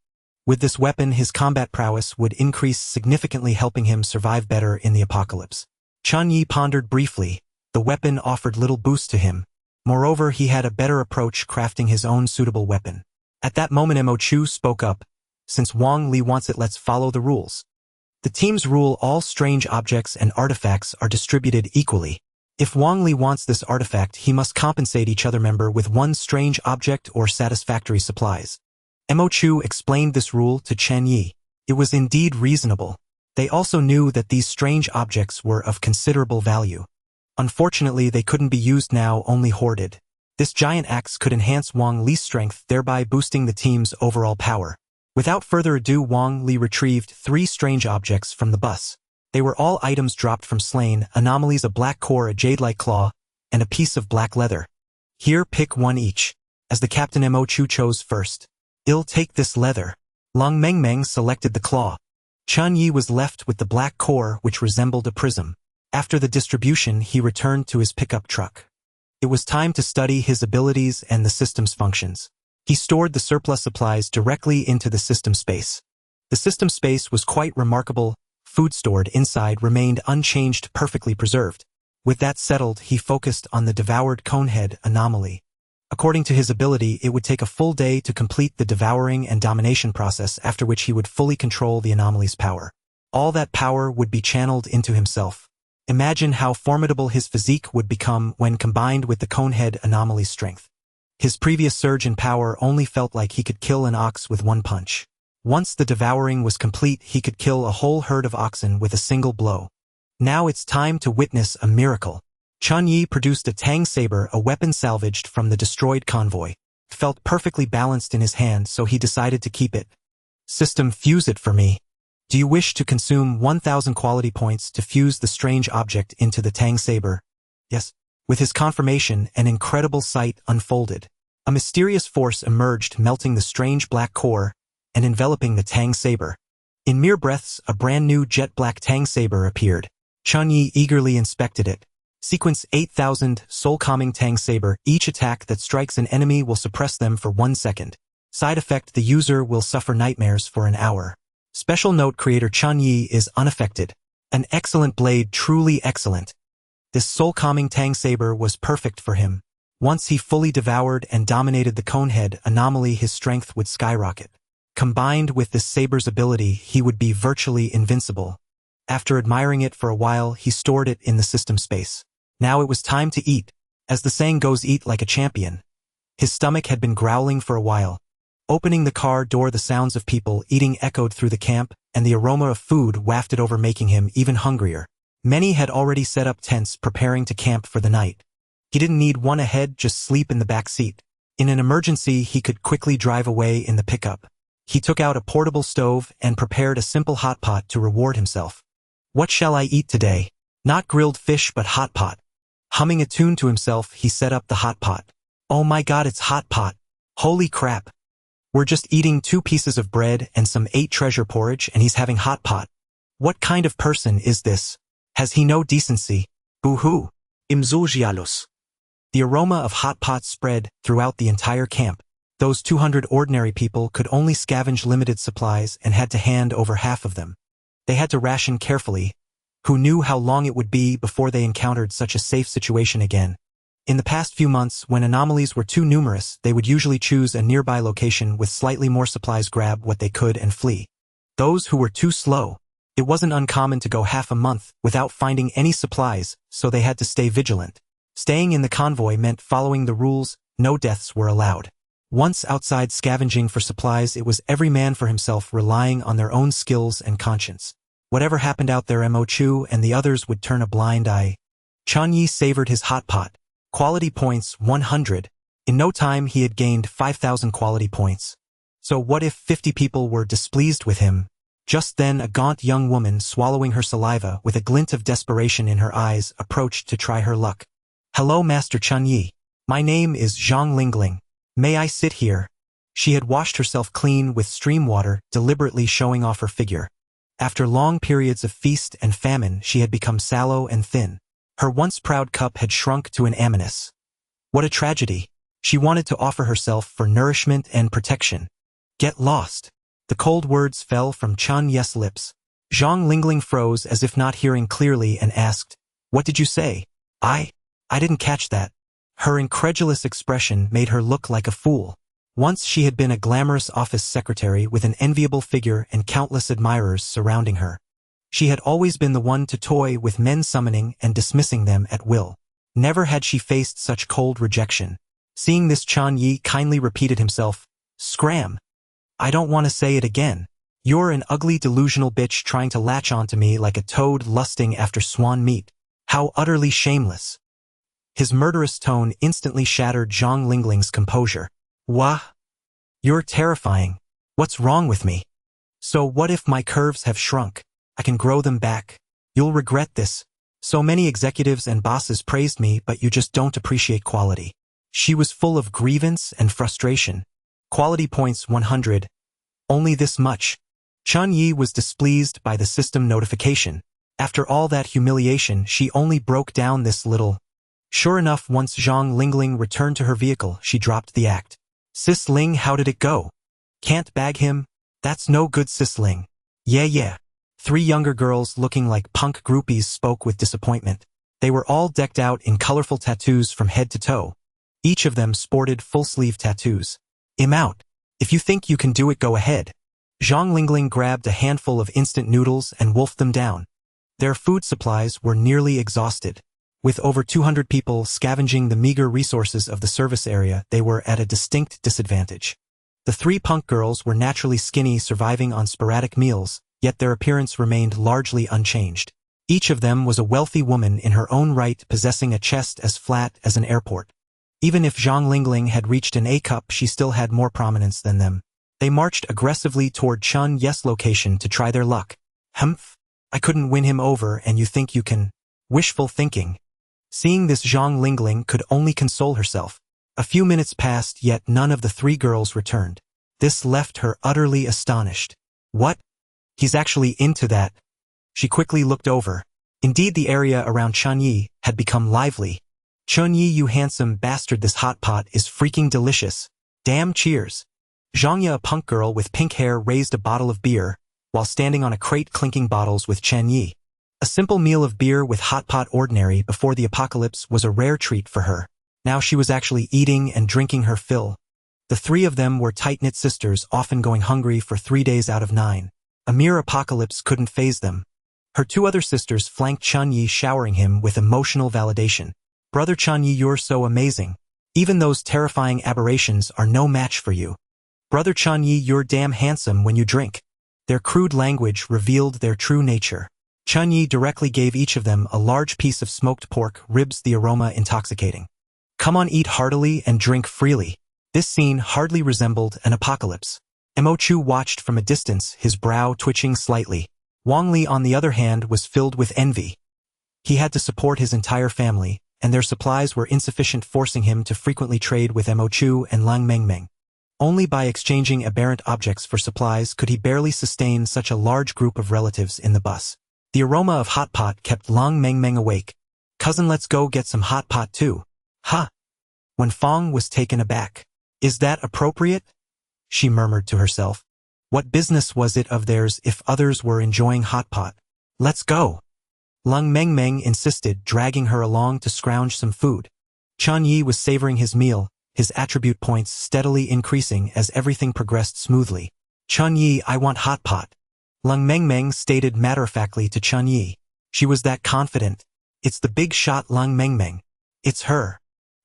Speaker 1: With this weapon, his combat prowess would increase significantly, helping him survive better in the apocalypse. Chen Ye pondered briefly. The weapon offered little boost to him. Moreover, he had a better approach crafting his own suitable weapon. At that moment, Mo Chu spoke up. Since Wang Li wants it, let's follow the rules. The team's rule: all strange objects and artifacts are distributed equally. If Wang Li wants this artifact, he must compensate each other member with one strange object or satisfactory supplies. Mo Chu explained this rule to Chen Ye. It was indeed reasonable. They also knew that these strange objects were of considerable value. Unfortunately, they couldn't be used now, only hoarded. This giant axe could enhance Wang Li's strength, thereby boosting the team's overall power. Without further ado, Wang Li retrieved 3 strange objects from the bus. They were all items dropped from slain anomalies: a black core, a jade-like claw, and a piece of black leather. Here, pick one each. As the captain, Mo Chu chose first. I'll take this leather. Long Meng Meng selected the claw. Chen Ye was left with the black core, which resembled a prism. After the distribution, he returned to his pickup truck. It was time to study his abilities and the system's functions. He stored the surplus supplies directly into the system space. The system space was quite remarkable. Food stored inside remained unchanged, perfectly preserved. With that settled, he focused on the devoured conehead anomaly. According to his ability, it would take a full day to complete the devouring and domination process, after which he would fully control the anomaly's power. All that power would be channeled into himself. Imagine how formidable his physique would become when combined with the conehead anomaly's strength. His previous surge in power only felt like he could kill an ox with one punch. Once the devouring was complete, he could kill a whole herd of oxen with a single blow. Now it's time to witness a miracle. Chen Ye produced a tang saber, a weapon salvaged from the destroyed convoy. It felt perfectly balanced in his hand, so he decided to keep it. System, fuse it for me. Do you wish to consume 1,000 quality points to fuse the strange object into the tang saber? Yes. With his confirmation, an incredible sight unfolded. A mysterious force emerged, melting the strange black core and enveloping the tang saber. In mere breaths, a brand new jet black tang saber appeared. Chen Ye eagerly inspected it. Sequence 8000, Soul Calming Tang Saber. Each attack that strikes an enemy will suppress them for 1 second. Side effect: the user will suffer nightmares for an hour. Special note: creator Chen Ye is unaffected. An excellent blade, truly excellent. This Soul Calming Tang Saber was perfect for him. Once he fully devoured and dominated the conehead anomaly, his strength would skyrocket. Combined with this saber's ability, he would be virtually invincible. After admiring it for a while, he stored it in the system space. Now it was time to eat. As the saying goes, eat like a champion. His stomach had been growling for a while. Opening the car door, the sounds of people eating echoed through the camp, and the aroma of food wafted over, making him even hungrier. Many had already set up tents, preparing to camp for the night. He didn't need one ahead, just sleep in the back seat. In an emergency, he could quickly drive away in the pickup. He took out a portable stove and prepared a simple hot pot to reward himself. What shall I eat today? Not grilled fish, but hot pot. Humming a tune to himself, he set up the hot pot. Oh my god, it's hot pot. Holy crap. We're just eating 2 pieces of bread and some 8 treasure porridge, and he's having hot pot. What kind of person is this? Has he no decency? Boo-hoo. Imzogialos. The aroma of hot pot spread throughout the entire camp. Those 200 ordinary people could only scavenge limited supplies and had to hand over half of them. They had to ration carefully. Who knew how long it would be before they encountered such a safe situation again? In the past few months, when anomalies were too numerous, they would usually choose a nearby location with slightly more supplies, grab what they could and flee. Those who were too slow, it wasn't uncommon to go half a month without finding any supplies, so they had to stay vigilant. Staying in the convoy meant following the rules. No deaths were allowed. Once outside scavenging for supplies, it was every man for himself, relying on their own skills and conscience. Whatever happened out there, Mo Chu and the others would turn a blind eye. Chen Ye savored his hot pot. Quality points 100. In no time he had gained 5,000 quality points. So what if 50 people were displeased with him? Just then a gaunt young woman, swallowing her saliva with a glint of desperation in her eyes, approached to try her luck. "Hello, Master Chen Ye. My name is Zhang Lingling. May I sit here?" She had washed herself clean with stream water, deliberately showing off her figure. After long periods of feast and famine, she had become sallow and thin. Her once proud cup had shrunk to an aminus. What a tragedy. She wanted to offer herself for nourishment and protection. "Get lost." The cold words fell from Chen Ye's lips. Zhang Lingling froze as if not hearing clearly and asked, "What did you say?" I didn't catch that." Her incredulous expression made her look like a fool. Once she had been a glamorous office secretary with an enviable figure and countless admirers surrounding her. She had always been the one to toy with men, summoning and dismissing them at will. Never had she faced such cold rejection. Seeing this, Chen Ye kindly repeated himself, "Scram. I don't want to say it again. You're an ugly, delusional bitch trying to latch onto me like a toad lusting after swan meat. How utterly shameless." His murderous tone instantly shattered Zhang Lingling's composure. "Wah? You're terrifying. What's wrong with me? So what if my curves have shrunk? I can grow them back. You'll regret this. So many executives and bosses praised me, but you just don't appreciate quality." She was full of grievance and frustration. Quality points 100. Only this much. Chen Ye was displeased by the system notification. After all that humiliation, she only broke down this little. Sure enough, once Zhang Lingling returned to her vehicle, she dropped the act. "Sis Ling, how did it go? Can't bag him? That's no good, Sis Ling." Yeah. 3 younger girls looking like punk groupies spoke with disappointment. They were all decked out in colorful tattoos from head to toe. Each of them sported full-sleeve tattoos. "I'm out. If you think you can do it, go ahead." Zhang Lingling grabbed a handful of instant noodles and wolfed them down. Their food supplies were nearly exhausted. With over 200 people scavenging the meager resources of the service area, they were at a distinct disadvantage. The 3 punk girls were naturally skinny, surviving on sporadic meals, yet their appearance remained largely unchanged. Each of them was a wealthy woman in her own right, possessing a chest as flat as an airport. Even if Zhang Lingling had reached an A cup, she still had more prominence than them. They marched aggressively toward Chen Ye's location to try their luck. "Humph, I couldn't win him over and you think you can?" Wishful thinking. Seeing this, Zhang Lingling could only console herself. A few minutes passed, yet none of the 3 girls returned. This left her utterly astonished. What? He's actually into that. She quickly looked over. Indeed, the area around Chen Ye had become lively. "Chen Ye, you handsome bastard, this hot pot is freaking delicious. Damn, cheers." Zhang Ye, a punk girl with pink hair, raised a bottle of beer, while standing on a crate clinking bottles with Chen Ye. A simple meal of beer with hot pot ordinary before the apocalypse was a rare treat for her. Now she was actually eating and drinking her fill. The 3 of them were tight-knit sisters, often going hungry for 3 days out of 9. A mere apocalypse couldn't faze them. Her 2 other sisters flanked Chen Ye, showering him with emotional validation. "Brother Chen Ye, you're so amazing. Even those terrifying aberrations are no match for you. Brother Chen Ye, you're damn handsome when you drink." Their crude language revealed their true nature. Chen Ye directly gave each of them a large piece of smoked pork ribs, the aroma intoxicating. "Come on, eat heartily and drink freely." This scene hardly resembled an apocalypse. Mo Chu watched from a distance, his brow twitching slightly. Wang Li, on the other hand, was filled with envy. He had to support his entire family, and their supplies were insufficient, forcing him to frequently trade with Mo Chu and Lang Mengmeng. Only by exchanging aberrant objects for supplies could he barely sustain such a large group of relatives in the bus. The aroma of hot pot kept Lang Mengmeng awake. "Cousin, let's go get some hot pot too." "Huh?" When Fong was taken aback. "Is that appropriate?" she murmured to herself. What business was it of theirs if others were enjoying hot pot? "Let's go." Lang Mengmeng insisted, dragging her along to scrounge some food. Chen Ye was savoring his meal, his attribute points steadily increasing as everything progressed smoothly. Chen Ye, I want hot pot. Lung Mengmeng stated matter-of-factly to Chen Ye. She was that confident. It's the big shot Lung Mengmeng. It's her.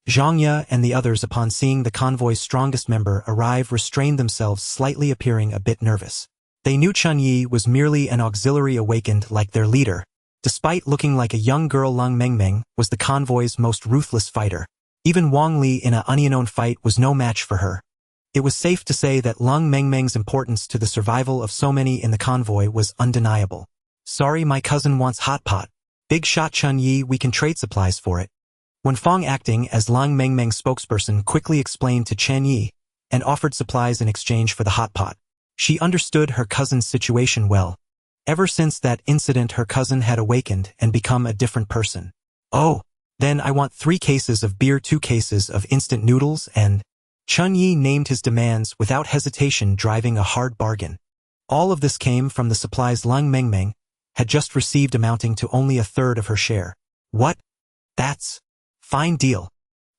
Speaker 1: Zhang Ye and the others, upon seeing the convoy's strongest member arrive, restrained themselves, slightly appearing a bit nervous. They knew Chen Ye was merely an auxiliary awakened like their leader. Despite looking like a young girl, Lung Mengmeng was the convoy's most ruthless fighter. Even Wang Li in a unknown fight was no match for her. It was safe to say that Lung Mengmeng's importance to the survival of so many in the convoy was undeniable. Sorry, my cousin wants hot pot. Big shot Chen Ye, we can trade supplies for it. Wenfeng, acting as Lung Mengmeng's spokesperson, quickly explained to Chen Ye and offered supplies in exchange for the hot pot. She understood her cousin's situation well. Ever since that incident, her cousin had awakened and become a different person. Oh, then I want 3 cases of beer, 2 cases of instant noodles, and... Chen Ye named his demands without hesitation, driving a hard bargain. All of this came from the supplies Lung Mengmeng had just received, amounting to only 1/3 of her share. What? That's... fine deal.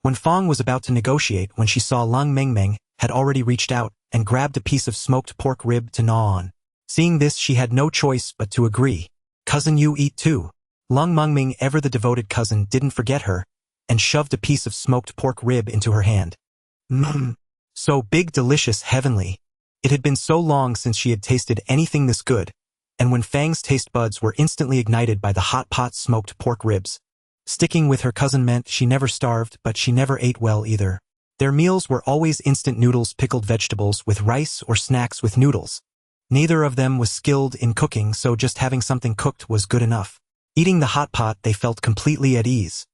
Speaker 1: Wenfeng was about to negotiate when she saw Lung Mengmeng had already reached out and grabbed a piece of smoked pork rib to gnaw on. Seeing this, she had no choice but to agree. Cousin, you eat too. Lung Mengmeng, ever the devoted cousin, didn't forget her and shoved a piece of smoked pork rib into her hand. So big, delicious, heavenly. It had been so long since she had tasted anything this good, and Wenfeng's taste buds were instantly ignited by the hot pot smoked pork ribs. Sticking with her cousin meant she never starved, but she never ate well either. Their meals were always instant noodles, pickled vegetables with rice, or snacks with noodles. Neither of them was skilled in cooking, so just having something cooked was good enough. Eating the hot pot, they felt completely at ease.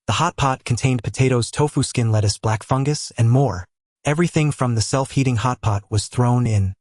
Speaker 1: The hot pot contained potatoes, tofu, skin, lettuce, black fungus, and more. Everything from the self-heating hot pot was thrown in.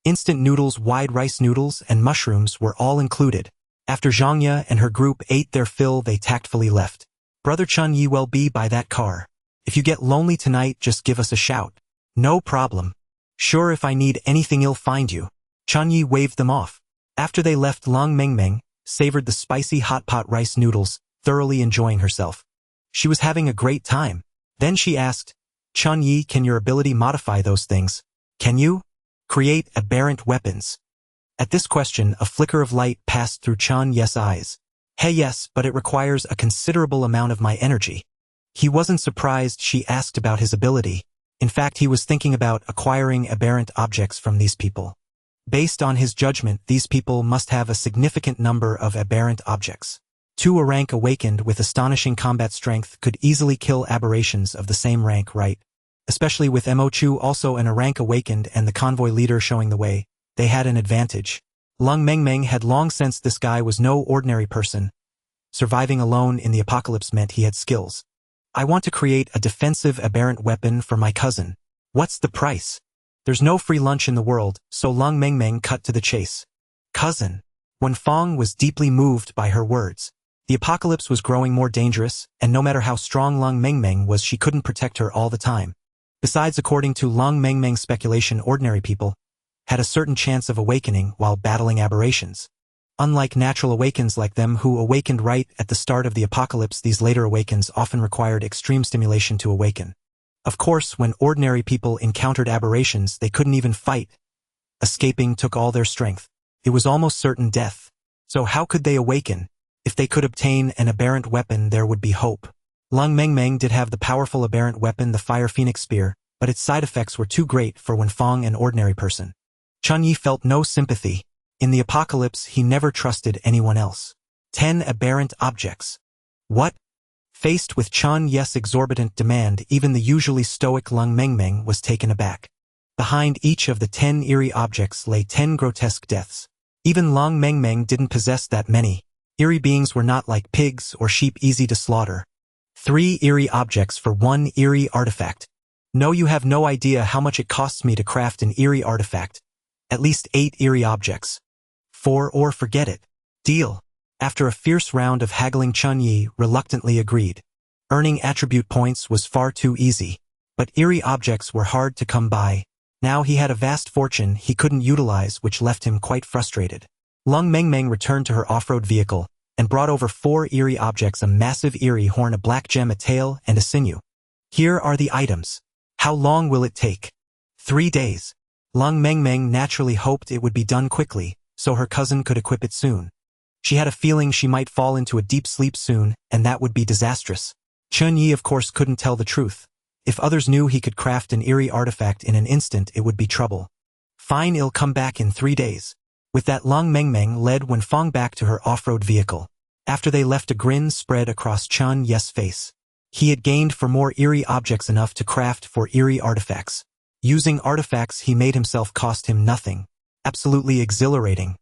Speaker 1: Instant noodles, wide rice noodles, and mushrooms were all included. After Zhang Ye and her group ate their fill, they tactfully left. Brother Chen Ye will be by that car. If you get lonely tonight, just give us a shout. No problem. Sure, if I need anything, I'll find you. Chen Ye waved them off. After they left, Lung Mengmeng savored the spicy hot pot rice noodles, thoroughly enjoying herself. She was having a great time. Then she asked, Chen Ye, can your ability modify those things? Can you create aberrant weapons? At this question, a flicker of light passed through Chen Ye's eyes. Hey, yes, but it requires a considerable amount of my energy. He wasn't surprised she asked about his ability. In fact, he was thinking about acquiring aberrant objects from these people. Based on his judgment, these people must have a significant number of aberrant objects. 2 a rank awakened with astonishing combat strength could easily kill aberrations of the same rank, right? Especially with Mo Chu also an a rank awakened and the convoy leader showing the way, they had an advantage. Lung Mengmeng had long sensed this guy was no ordinary person. Surviving alone in the apocalypse meant he had skills. I want to create a defensive aberrant weapon for my cousin. What's the price? There's no free lunch in the world, so Lung Mengmeng cut to the chase. Cousin. Wenfeng was deeply moved by her words. The apocalypse was growing more dangerous, and no matter how strong Lung Mengmeng was, she couldn't protect her all the time. Besides, according to Lung Mengmeng's speculation, ordinary people had a certain chance of awakening while battling aberrations. Unlike natural awakens like them who awakened right at the start of the apocalypse, these later awakens often required extreme stimulation to awaken. Of course, when ordinary people encountered aberrations, they couldn't even fight. Escaping took all their strength. It was almost certain death. So how could they awaken? If they could obtain an aberrant weapon, there would be hope. Lung Mengmeng did have the powerful aberrant weapon, the Fire Phoenix Spear, but its side effects were too great for Wenfeng, an ordinary person. Chen Ye felt no sympathy. In the apocalypse, he never trusted anyone else. 10 aberrant objects. What? Faced with Chen Ye's exorbitant demand, even the usually stoic Lung Mengmeng was taken aback. Behind each of the 10 eerie objects lay 10 grotesque deaths. Even Lung Mengmeng didn't possess that many. Eerie beings were not like pigs or sheep, easy to slaughter. 3 eerie objects for 1 eerie artifact. No, you have no idea how much it costs me to craft an eerie artifact. At least 8 eerie objects. 4 or forget it. Deal. After a fierce round of haggling, Chen Ye reluctantly agreed. Earning attribute points was far too easy. But eerie objects were hard to come by. Now he had a vast fortune he couldn't utilize, which left him quite frustrated. Lung Mengmeng returned to her off-road vehicle and brought over 4 eerie objects: a massive eerie horn, a black gem, a tail, and a sinew. Here are the items. How long will it take? 3 days. Lung Mengmeng naturally hoped it would be done quickly, so her cousin could equip it soon. She had a feeling she might fall into a deep sleep soon, and that would be disastrous. Chen Ye of course couldn't tell the truth. If others knew he could craft an eerie artifact in an instant, it would be trouble. Fine, it'll come back in 3 days. With that, Lung Mengmeng led Wenfeng back to her off-road vehicle. After they left, a grin spread across Chen Ye's face. He had gained for more eerie objects enough to craft 4 eerie artifacts. Using artifacts he made himself cost him nothing. Absolutely exhilarating.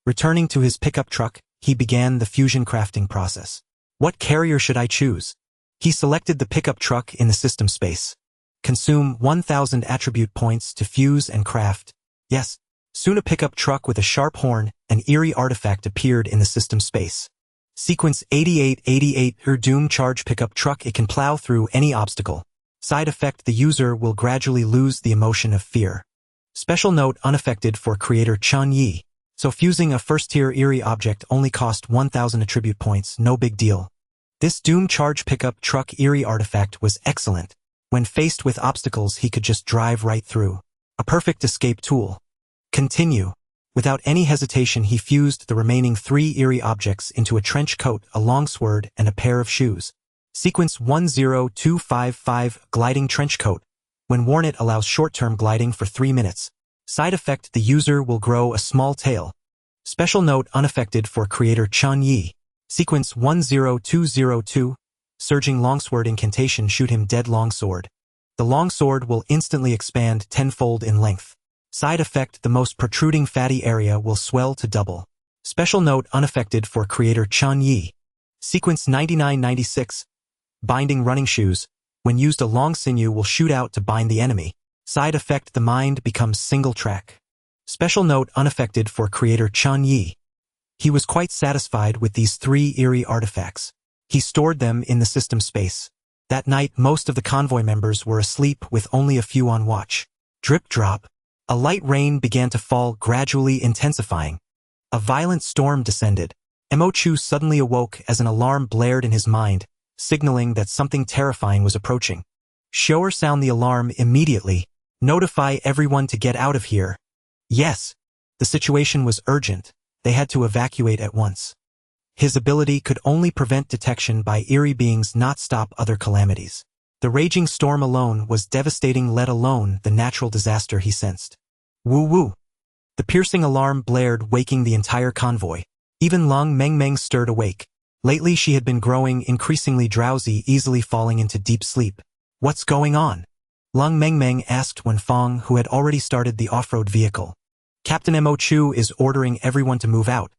Speaker 1: Returning to his pickup truck, he began the fusion crafting process. What carrier should I choose? He selected the pickup truck in the system space. Consume 1,000 attribute points to fuse and craft. Yes. Soon a pickup truck with a sharp horn, an eerie artifact appeared in the system space. Sequence 8888 Her Doom Charge Pickup Truck. It can plow through any obstacle. Side effect: the user will gradually lose the emotion of fear. Special note: unaffected for creator Chen Ye. So fusing a first-tier eerie object only cost 1,000 attribute points, no big deal. This Doom Charge Pickup Truck eerie artifact was excellent. When faced with obstacles, he could just drive right through. A perfect escape tool. Continue. Without any hesitation, he fused the remaining 3 eerie objects into a trench coat, a longsword, and a pair of shoes. Sequence 10255 Gliding Trench Coat. When worn, it allows short-term gliding for 3 minutes. Side effect: the user will grow a small tail. Special note: unaffected for creator Chen Ye. Sequence 10202 Surging Longsword Incantation. Shoot him dead. Longsword. The longsword will instantly expand tenfold in length. Side effect: the most protruding fatty area will swell to double. Special note: unaffected for creator Chen Ye. Sequence 9996 Binding Running Shoes. When used, a long sinew will shoot out to bind the enemy. Side effect: the mind becomes single track. Special note: unaffected for creator Chen Ye. He was quite satisfied with these 3 eerie artifacts. He stored them in the system space. That night, most of the convoy members were asleep, with only a few on watch. Drip drop. A light rain began to fall, gradually intensifying. A violent storm descended. Chu suddenly awoke as an alarm blared in his mind, signaling that something terrifying was approaching. Shower, sound the alarm immediately. Notify everyone to get out of here. Yes. The situation was urgent. They had to evacuate at once. His ability could only prevent detection by eerie beings, not stop other calamities. The raging storm alone was devastating, let alone the natural disaster he sensed. Woo woo. The piercing alarm blared, waking the entire convoy. Even Lung Mengmeng stirred awake. Lately she had been growing increasingly drowsy, easily falling into deep sleep. What's going on? Lung Mengmeng asked Wenfeng, who had already started the off-road vehicle. Captain Chu is ordering everyone to move out.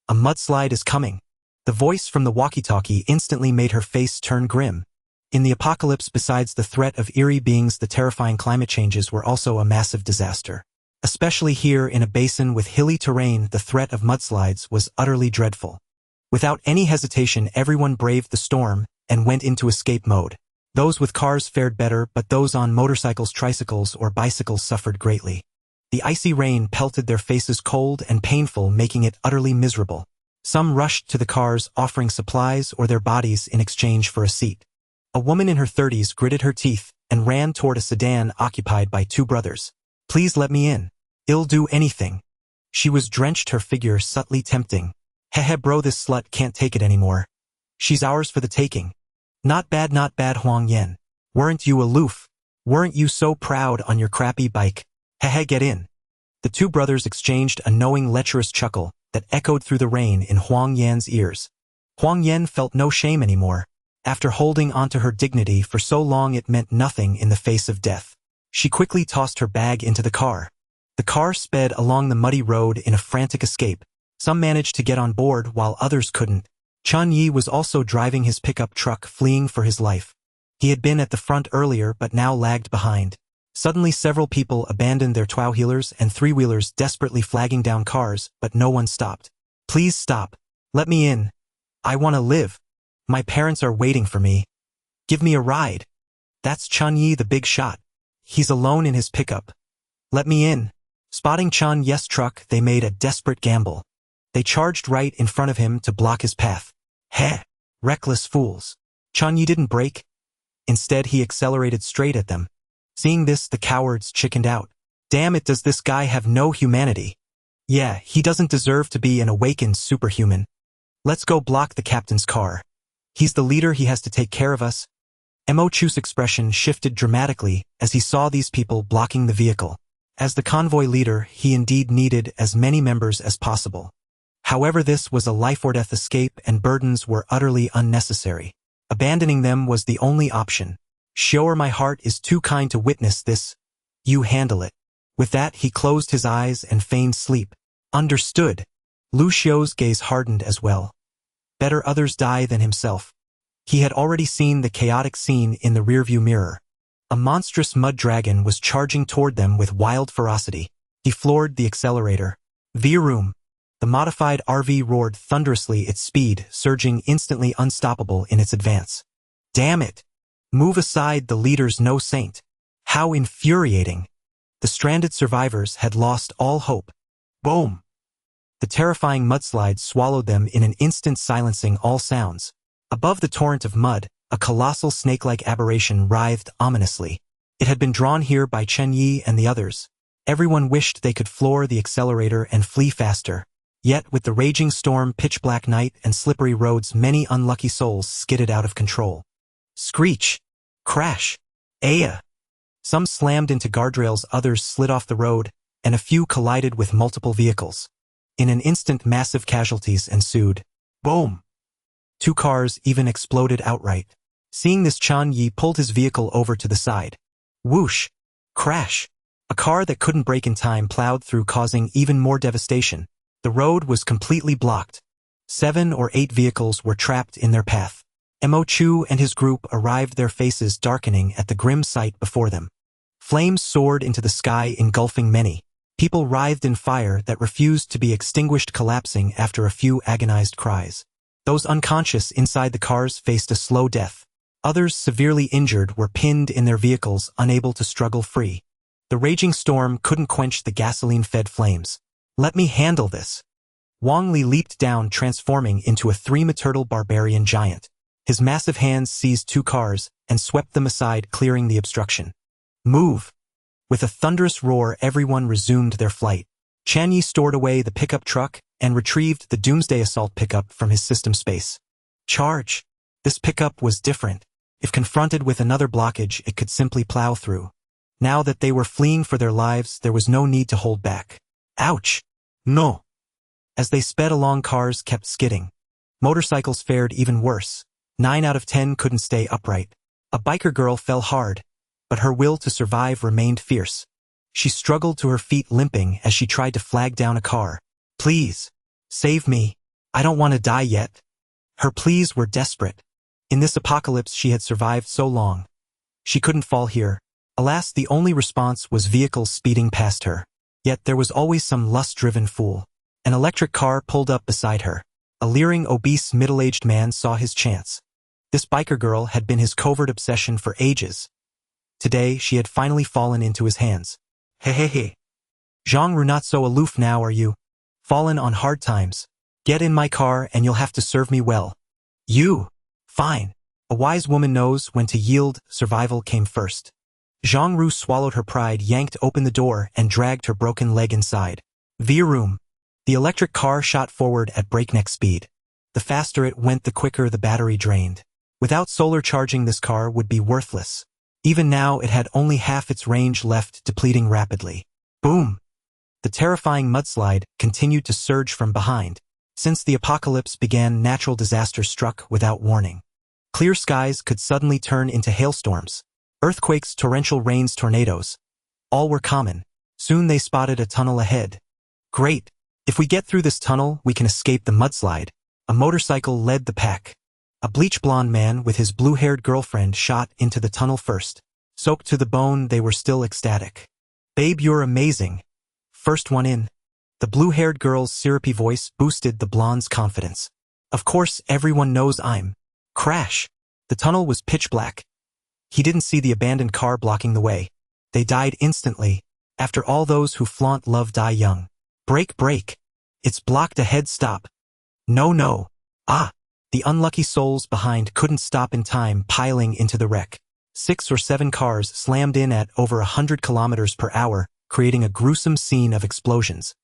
Speaker 1: A mudslide is coming. The voice from the walkie-talkie instantly made her face turn grim. In the apocalypse, besides the threat of eerie beings, the terrifying climate changes were also a massive disaster. Especially here in a basin with hilly terrain, the threat of mudslides was utterly dreadful. Without any hesitation, everyone braved the storm and went into escape mode. Those with cars fared better, but those on motorcycles, tricycles, or bicycles suffered greatly. The icy rain pelted their faces, cold and painful, making it utterly miserable. Some rushed to the cars, offering supplies or their bodies in exchange for a seat. A woman in her 30s gritted her teeth and ran toward a sedan occupied by 2 brothers. Please let me in. I'll do anything. She was drenched, her figure subtly tempting. Hehe bro, this slut can't take it anymore. She's ours for the taking. Not bad, Huang Yan. Weren't you aloof? Weren't you so proud on your crappy bike? Hehe, get in. The 2 brothers exchanged a knowing, lecherous chuckle that echoed through the rain in Huang Yan's ears. Huang Yan felt no shame anymore. After holding onto her dignity for so long, it meant nothing in the face of death. She quickly tossed her bag into the car. The car sped along the muddy road in a frantic escape. Some managed to get on board while others couldn't. Chen Ye was also driving his pickup truck, fleeing for his life. He had been at the front earlier but now lagged behind. Suddenly several people abandoned their two-wheelers and three-wheelers, desperately flagging down cars, but no one stopped. Please stop. Let me in. I want to live. My parents are waiting for me. Give me a ride. That's Chen Ye, the big shot. He's alone in his pickup. Let me in. Spotting Chen Ye's truck, they made a desperate gamble. They charged right in front of him to block his path. Heh! Reckless fools. Chen Ye didn't brake. Instead, he accelerated straight at them. Seeing this, the cowards chickened out. Damn it, does this guy have no humanity? Yeah, he doesn't deserve to be an awakened superhuman. Let's go block the captain's car. He's the leader, he has to take care of us. Mo Chu's expression shifted dramatically as he saw these people blocking the vehicle. As the convoy leader, he indeed needed as many members as possible. However, this was a life-or-death escape and burdens were utterly unnecessary. Abandoning them was the only option. Sure, my heart is too kind to witness this. You handle it. With that, he closed his eyes and feigned sleep. Understood. Lu Xiu's gaze hardened as well. Better others die than himself. He had already seen the chaotic scene in the rearview mirror. A monstrous mud dragon was charging toward them with wild ferocity. He floored the accelerator. Vroom. The modified RV roared thunderously, its speed surging instantly unstoppable in its advance. Damn it! Move aside, the leader's no saint. How infuriating! The stranded survivors had lost all hope. Boom! The terrifying mudslide swallowed them in an instant, silencing all sounds. Above the torrent of mud, a colossal snake-like aberration writhed ominously. It had been drawn here by Chen Ye and the others. Everyone wished they could floor the accelerator and flee faster. Yet, with the raging storm, pitch-black night, and slippery roads, many unlucky souls skidded out of control. Screech! Crash! Aya! Some slammed into guardrails, others slid off the road, and a few collided with multiple vehicles. In an instant, massive casualties ensued. Boom! 2 cars even exploded outright. Seeing this, Chen Ye pulled his vehicle over to the side. Whoosh! Crash! A car that couldn't brake in time plowed through, causing even more devastation. The road was completely blocked. 7 or 8 vehicles were trapped in their path. Mo Chu and his group arrived, their faces darkening at the grim sight before them. Flames soared into the sky, engulfing many. People writhed in fire that refused to be extinguished, collapsing after a few agonized cries. Those unconscious inside the cars faced a slow death. Others, severely injured, were pinned in their vehicles, unable to struggle free. The raging storm couldn't quench the gasoline-fed flames. Let me handle this. Wang Li leaped down, transforming into a 3-meter barbarian giant. His massive hands seized 2 cars and swept them aside, clearing the obstruction. Move! With a thunderous roar, everyone resumed their flight. Chen Ye stored away the pickup truck and retrieved the Doomsday Assault pickup from his system space. Charge! This pickup was different. If confronted with another blockage, it could simply plow through. Now that they were fleeing for their lives, there was no need to hold back. Ouch! No! As they sped along, cars kept skidding. Motorcycles fared even worse. 9 out of 10 couldn't stay upright. A biker girl fell hard, but her will to survive remained fierce. She struggled to her feet, limping as she tried to flag down a car. Please, save me. I don't want to die yet. Her pleas were desperate. In this apocalypse she had survived so long. She couldn't fall here. Alas, the only response was vehicles speeding past her. Yet there was always some lust-driven fool. An electric car pulled up beside her. A leering, obese, middle-aged man saw his chance. This biker girl had been his covert obsession for ages. Today, she had finally fallen into his hands. HAHAHA. Zhang Ru, not so aloof now, are you? Fallen on hard times. Get in my car and you'll have to serve me well. You. Fine. A wise woman knows when to yield. Survival came first. Zhang Ru swallowed her pride, yanked open the door, and dragged her broken leg inside. Vroom. The electric car shot forward at breakneck speed. The faster it went, the quicker the battery drained. Without solar charging, this car would be worthless. Even now, it had only half its range left, depleting rapidly. Boom! The terrifying mudslide continued to surge from behind. Since the apocalypse began, natural disasters struck without warning. Clear skies could suddenly turn into hailstorms. Earthquakes, torrential rains, tornadoes. All were common. Soon they spotted a tunnel ahead. Great! If we get through this tunnel, we can escape the mudslide. A motorcycle led the pack. A bleach-blonde man with his blue-haired girlfriend shot into the tunnel first. Soaked to the bone, they were still ecstatic. Babe, you're amazing. First one in. The blue-haired girl's syrupy voice boosted the blonde's confidence. Of course, everyone knows I'm. Crash. The tunnel was pitch black. He didn't see the abandoned car blocking the way. They died instantly. After all, those who flaunt love die young. Brake, brake. It's blocked ahead, stop. No, no. Ah. The unlucky souls behind couldn't stop in time, piling into the wreck. 6 or 7 cars slammed in at over 100 kilometers per hour, creating a gruesome scene of explosions.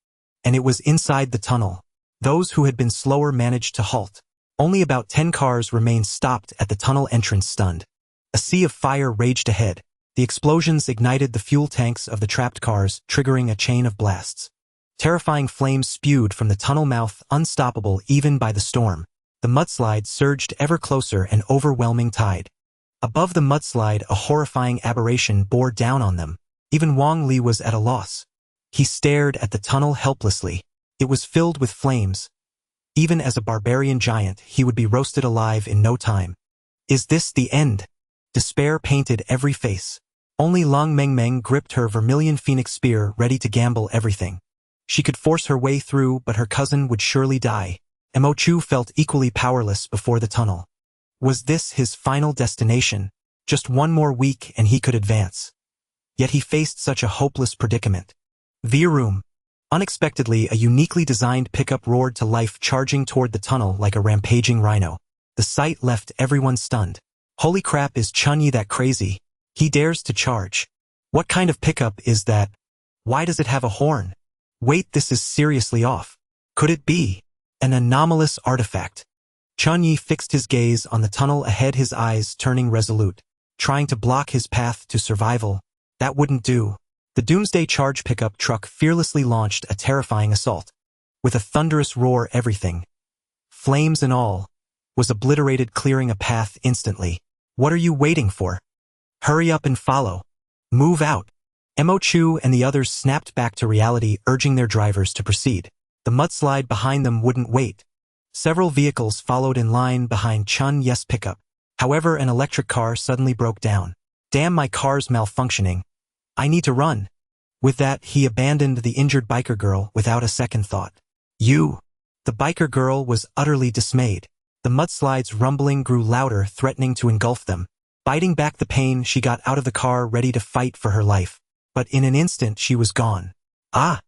Speaker 1: And it was inside the tunnel. Those who had been slower managed to halt. Only about 10 cars remained stopped at the tunnel entrance stunned. A sea of fire raged ahead. The explosions ignited the fuel tanks of the trapped cars, triggering a chain of blasts. Terrifying flames spewed from the tunnel mouth, unstoppable even by the storm. The mudslide surged ever closer, an overwhelming tide. Above the mudslide, a horrifying aberration bore down on them. Even Wang Li was at a loss. He stared at the tunnel helplessly. It was filled with flames. Even as a barbarian giant, he would be roasted alive in no time. Is this the end? Despair painted every face. Only Long Mengmeng gripped her vermilion phoenix spear, ready to gamble everything. She could force her way through, but her cousin would surely die. Mo Chu felt equally powerless before the tunnel. Was this his final destination? Just one more week and he could advance. Yet he faced such a hopeless predicament. Vroom. Unexpectedly, a uniquely designed pickup roared to life, charging toward the tunnel like a rampaging rhino. The sight left everyone stunned. Holy crap, is Chen Ye that crazy? He dares to charge. What kind of pickup is that? Why does it have a horn? Wait, this is seriously off. Could it be an anomalous artifact? Chen Ye fixed his gaze on the tunnel ahead, his eyes turning resolute, trying to block his path to survival. That wouldn't do. The Doomsday Charge pickup truck fearlessly launched a terrifying assault. With a thunderous roar, everything, flames and all, was obliterated, clearing a path instantly. What are you waiting for? Hurry up and follow. Move out. Mo Chu and the others snapped back to reality, urging their drivers to proceed. The mudslide behind them wouldn't wait. Several vehicles followed in line behind Chen Ye's pickup. However, an electric car suddenly broke down. Damn, my car's malfunctioning. I need to run. With that, he abandoned the injured biker girl without a second thought. You! The biker girl was utterly dismayed. The mudslide's rumbling grew louder, threatening to engulf them. Biting back the pain, she got out of the car, ready to fight for her life. But in an instant, she was gone. Ah!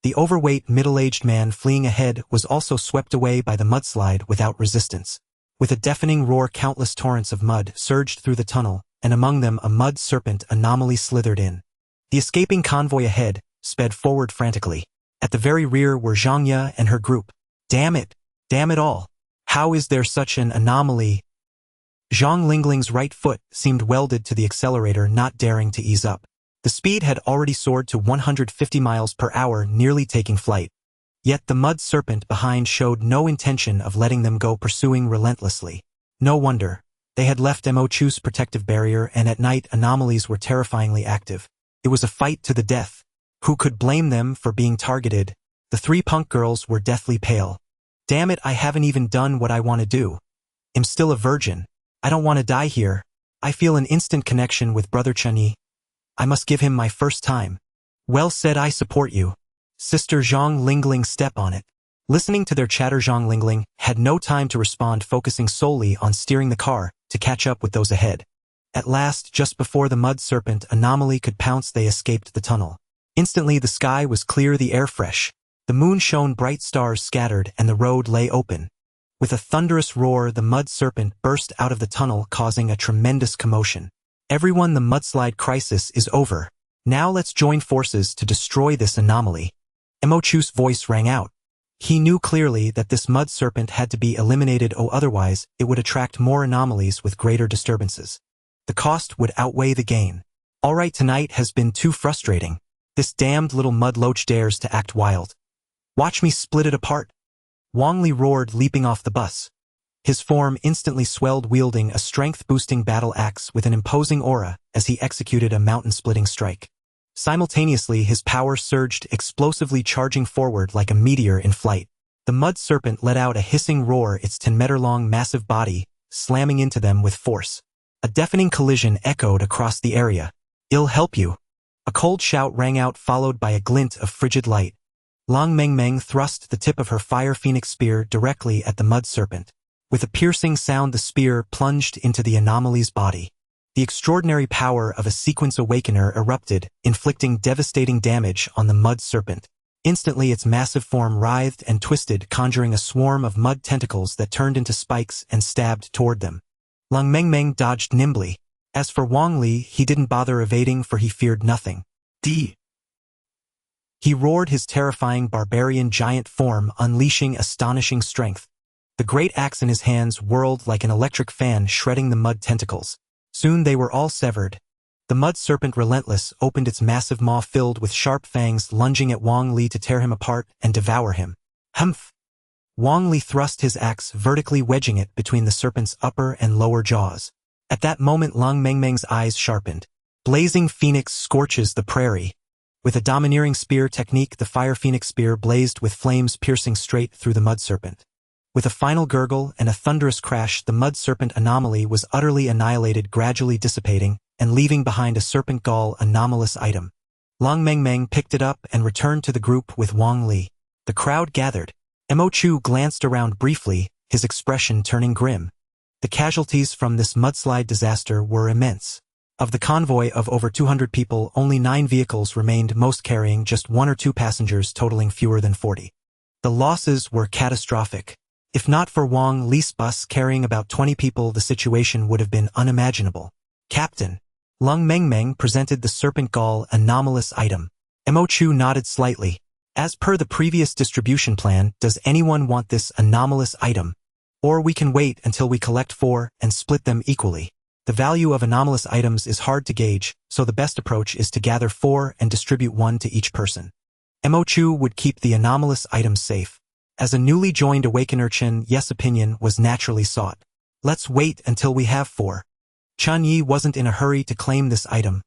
Speaker 1: The overweight, middle-aged man fleeing ahead was also swept away by the mudslide without resistance. With a deafening roar, countless torrents of mud surged through the tunnel, and among them a mud serpent anomaly slithered in. The escaping convoy ahead sped forward frantically. At the very rear were Chen Ye and her group. Damn it! Damn it all! How is there such an anomaly? Zhang Lingling's right foot seemed welded to the accelerator, not daring to ease up. The speed had already soared to 150 miles per hour, nearly taking flight. Yet the mud serpent behind showed no intention of letting them go, pursuing relentlessly. No wonder. They had left Mo Chu's protective barrier, and at night anomalies were terrifyingly active. It was a fight to the death. Who could blame them for being targeted? The 3 punk girls were deathly pale. Damn it, I haven't even done what I want to do. I'm still a virgin. I don't want to die here. I feel an instant connection with Brother Chen Ye. I must give him my first time. Well said, I support you. Sister Zhang Lingling, step on it. Listening to their chatter, Zhang Lingling had no time to respond, focusing solely on steering the car to catch up with those ahead. At last, just before the mud serpent anomaly could pounce, they escaped the tunnel. Instantly, the sky was clear, the air fresh. The moon shone bright, stars scattered, and the road lay open. With a thunderous roar, the mud serpent burst out of the tunnel, causing a tremendous commotion. Everyone, the mudslide crisis is over. Now let's join forces to destroy this anomaly. Mo Chu's voice rang out. He knew clearly that this mud serpent had to be eliminated, or otherwise it would attract more anomalies with greater disturbances. The cost would outweigh the gain. All right, tonight has been too frustrating. This damned little mud loach dares to act wild. Watch me split it apart. Wang Li roared, leaping off the bus. His form instantly swelled, wielding a strength-boosting battle axe with an imposing aura as he executed a mountain-splitting strike. Simultaneously, his power surged, explosively charging forward like a meteor in flight. The mud serpent let out a hissing roar, its 10-meter-long massive body slamming into them with force. A deafening collision echoed across the area. "I'll help you." A cold shout rang out, followed by a glint of frigid light. Long Mengmeng thrust the tip of her fire phoenix spear directly at the mud serpent. With a piercing sound, the spear plunged into the anomaly's body. The extraordinary power of a sequence awakener erupted, inflicting devastating damage on the mud serpent. Instantly, its massive form writhed and twisted, conjuring a swarm of mud tentacles that turned into spikes and stabbed toward them. Long Mengmeng dodged nimbly. As for Wang Li, he didn't bother evading for he feared nothing. He roared his terrifying barbarian giant form, unleashing astonishing strength. The great axe in his hands whirled like an electric fan, shredding the mud tentacles. Soon they were all severed. The mud serpent, relentless, opened its massive maw filled with sharp fangs, lunging at Wang Li to tear him apart and devour him. Humph! Wang Li thrust his axe, vertically wedging it between the serpent's upper and lower jaws. At that moment Lang Mengmeng's eyes sharpened. Blazing Phoenix scorches the prairie. With a domineering spear technique, the Fire Phoenix spear blazed with flames piercing straight through the mud serpent. With a final gurgle and a thunderous crash, the mud serpent anomaly was utterly annihilated, gradually dissipating and leaving behind a serpent gall anomalous item. Lang Mengmeng picked it up and returned to the group with Wang Li. The crowd gathered. Mo Chu glanced around briefly, his expression turning grim. The casualties from this mudslide disaster were immense. Of the convoy of over 200 people, only 9 vehicles remained, most carrying just 1 or 2 passengers, totaling fewer than 40. The losses were catastrophic. If not for Wang Li's bus carrying about 20 people, the situation would have been unimaginable. Captain, Lang Mengmeng presented the serpent gall anomalous item. Mo Chu nodded slightly. As per the previous distribution plan, does anyone want this anomalous item? Or we can wait until we collect 4 and split them equally. The value of anomalous items is hard to gauge, so the best approach is to gather 4 and distribute 1 to each person. Mo Chu would keep the anomalous items safe. As a newly joined Awakener, Chen Ye's opinion was naturally sought. Let's wait until we have 4. Chen Ye wasn't in a hurry to claim this item.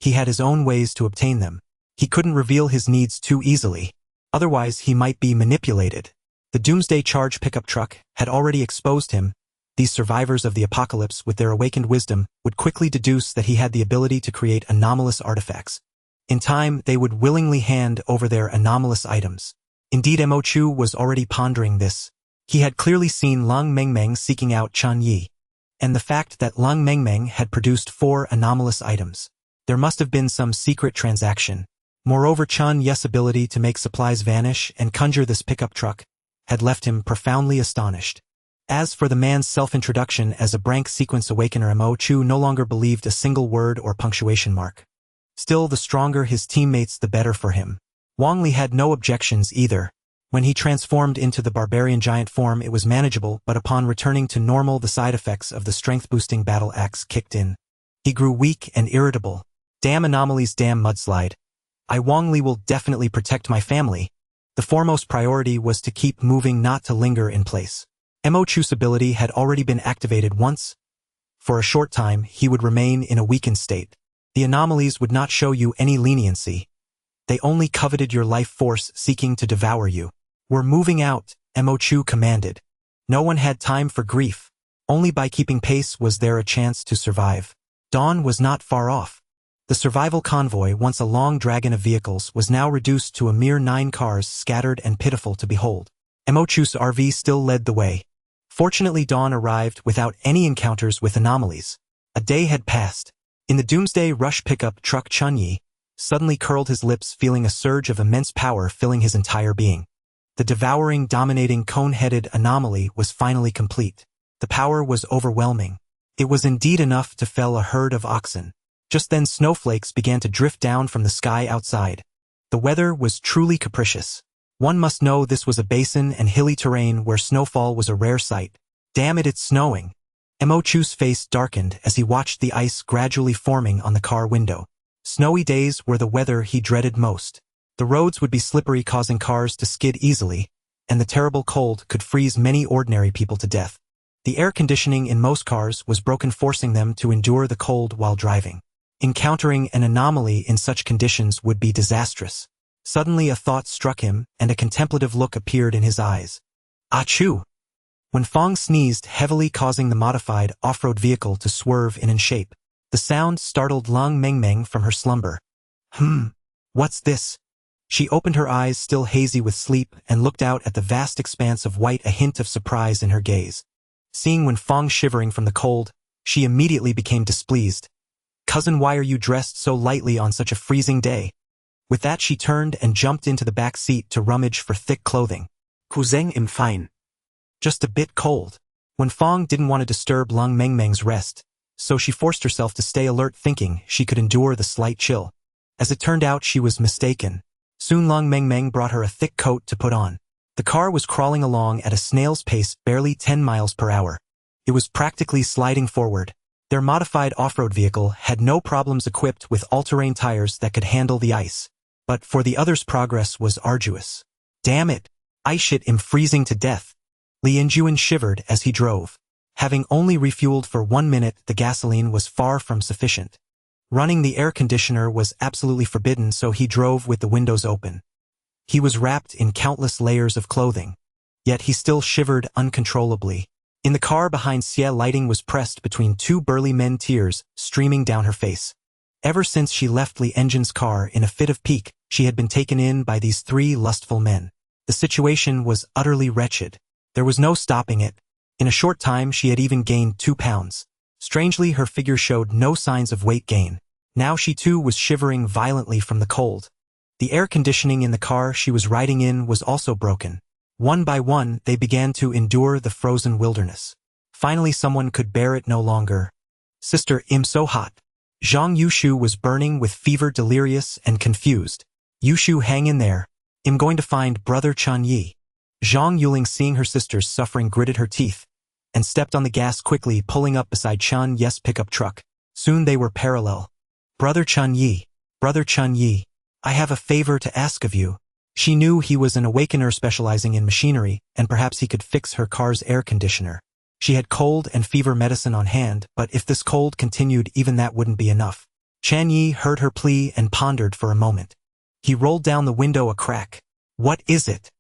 Speaker 1: He had his own ways to obtain them. He couldn't reveal his needs too easily. Otherwise he might be manipulated. The Doomsday Charge pickup truck had already exposed him. These survivors of the apocalypse, with their awakened wisdom, would quickly deduce that he had the ability to create anomalous artifacts. In time, they would willingly hand over their anomalous items. Indeed, Mo Chu was already pondering this. He had clearly seen Lang Mengmeng seeking out Chen Ye, and the fact that Lang Mengmeng had produced 4 anomalous items. There must have been some secret transaction. Moreover, Chen Ye's ability to make supplies vanish and conjure this pickup truck had left him profoundly astonished. As for the man's self-introduction as a Brank Sequence Awakener, Mo Chu no longer believed a single word or punctuation mark. Still, the stronger his teammates, the better for him. Wang Li had no objections either. When he transformed into the barbarian giant form, it was manageable, but upon returning to normal, the side effects of the strength-boosting battle axe kicked in. He grew weak and irritable. Damn anomalies, damn mudslide. Wang Li will definitely protect my family. The foremost priority was to keep moving, not to linger in place. Mo Chu's ability had already been activated once. For a short time, he would remain in a weakened state. The anomalies would not show you any leniency. They only coveted your life force, seeking to devour you. We're moving out, Mo Chu commanded. No one had time for grief. Only by keeping pace was there a chance to survive. Dawn was not far off. The survival convoy, once a long dragon of vehicles, was now reduced to a mere 9 cars, scattered and pitiful to behold. Mo Chu's RV still led the way. Fortunately, dawn arrived without any encounters with anomalies. A day had passed. In the Doomsday Rush pickup truck, Chen Ye suddenly curled his lips, feeling a surge of immense power filling his entire being. The devouring, dominating, cone-headed anomaly was finally complete. The power was overwhelming. It was indeed enough to fell a herd of oxen. Just then snowflakes began to drift down from the sky outside. The weather was truly capricious. One must know this was a basin and hilly terrain where snowfall was a rare sight. Damn it, it's snowing. Mo Chu's face darkened as he watched the ice gradually forming on the car window. Snowy days were the weather he dreaded most. The roads would be slippery, causing cars to skid easily, and the terrible cold could freeze many ordinary people to death. The air conditioning in most cars was broken, forcing them to endure the cold while driving. Encountering an anomaly in such conditions would be disastrous. Suddenly a thought struck him, and a contemplative look appeared in his eyes. Achoo! When Fong sneezed heavily, causing the modified off-road vehicle to swerve in shape. The sound startled Lang Mengmeng from her slumber. What's this? She opened her eyes, still hazy with sleep, and looked out at the vast expanse of white, a hint of surprise in her gaze. Seeing Wen Fong shivering from the cold, she immediately became displeased. Cousin, why are you dressed so lightly on such a freezing day? With that, she turned and jumped into the back seat to rummage for thick clothing. Cousin, I'm fine. Just a bit cold. Wen Fong didn't want to disturb Lang Mengmeng's rest. so she forced herself to stay alert, thinking she could endure the slight chill. As it turned out, she was mistaken. Soon Long Meng brought her a thick coat to put on. The car was crawling along at a snail's pace, barely 10 miles per hour. It was practically sliding forward. Their modified off-road vehicle had no problems, equipped with all-terrain tires that could handle the ice. But for the others, progress was arduous. Damn it! Ice shit, I'm freezing to death. Li Injuan shivered as he drove. Having only refueled for 1 minute, the gasoline was far from sufficient. Running the air conditioner was absolutely forbidden, so he drove with the windows open. He was wrapped in countless layers of clothing. Yet he still shivered uncontrollably. In the car behind Xie, lighting was pressed between two burly men, tears streaming down her face. Ever since she left Li Engine's car in a fit of pique, she had been taken in by these 3 lustful men. The situation was utterly wretched. There was no stopping it. In a short time she had even gained 2 pounds. Strangely, her figure showed no signs of weight gain. Now she too was shivering violently from the cold. The air conditioning in the car she was riding in was also broken. One by one, they began to endure the frozen wilderness. Finally, someone could bear it no longer. Sister, I'm so hot. Zhang Yushu was burning with fever, delirious and confused. Yushu, hang in there. I'm going to find brother Chen Ye. Zhang Yuling, seeing her sister's suffering, gritted her teeth and stepped on the gas quickly, pulling up beside Chen Ye's pickup truck. Soon they were parallel. Brother Chen Ye, I have a favor to ask of you. She knew he was an awakener specializing in machinery, and perhaps he could fix her car's air conditioner. She had cold and fever medicine on hand, but if this cold continued, even that wouldn't be enough. Chen Ye heard her plea and pondered for a moment. He rolled down the window a crack. What is it?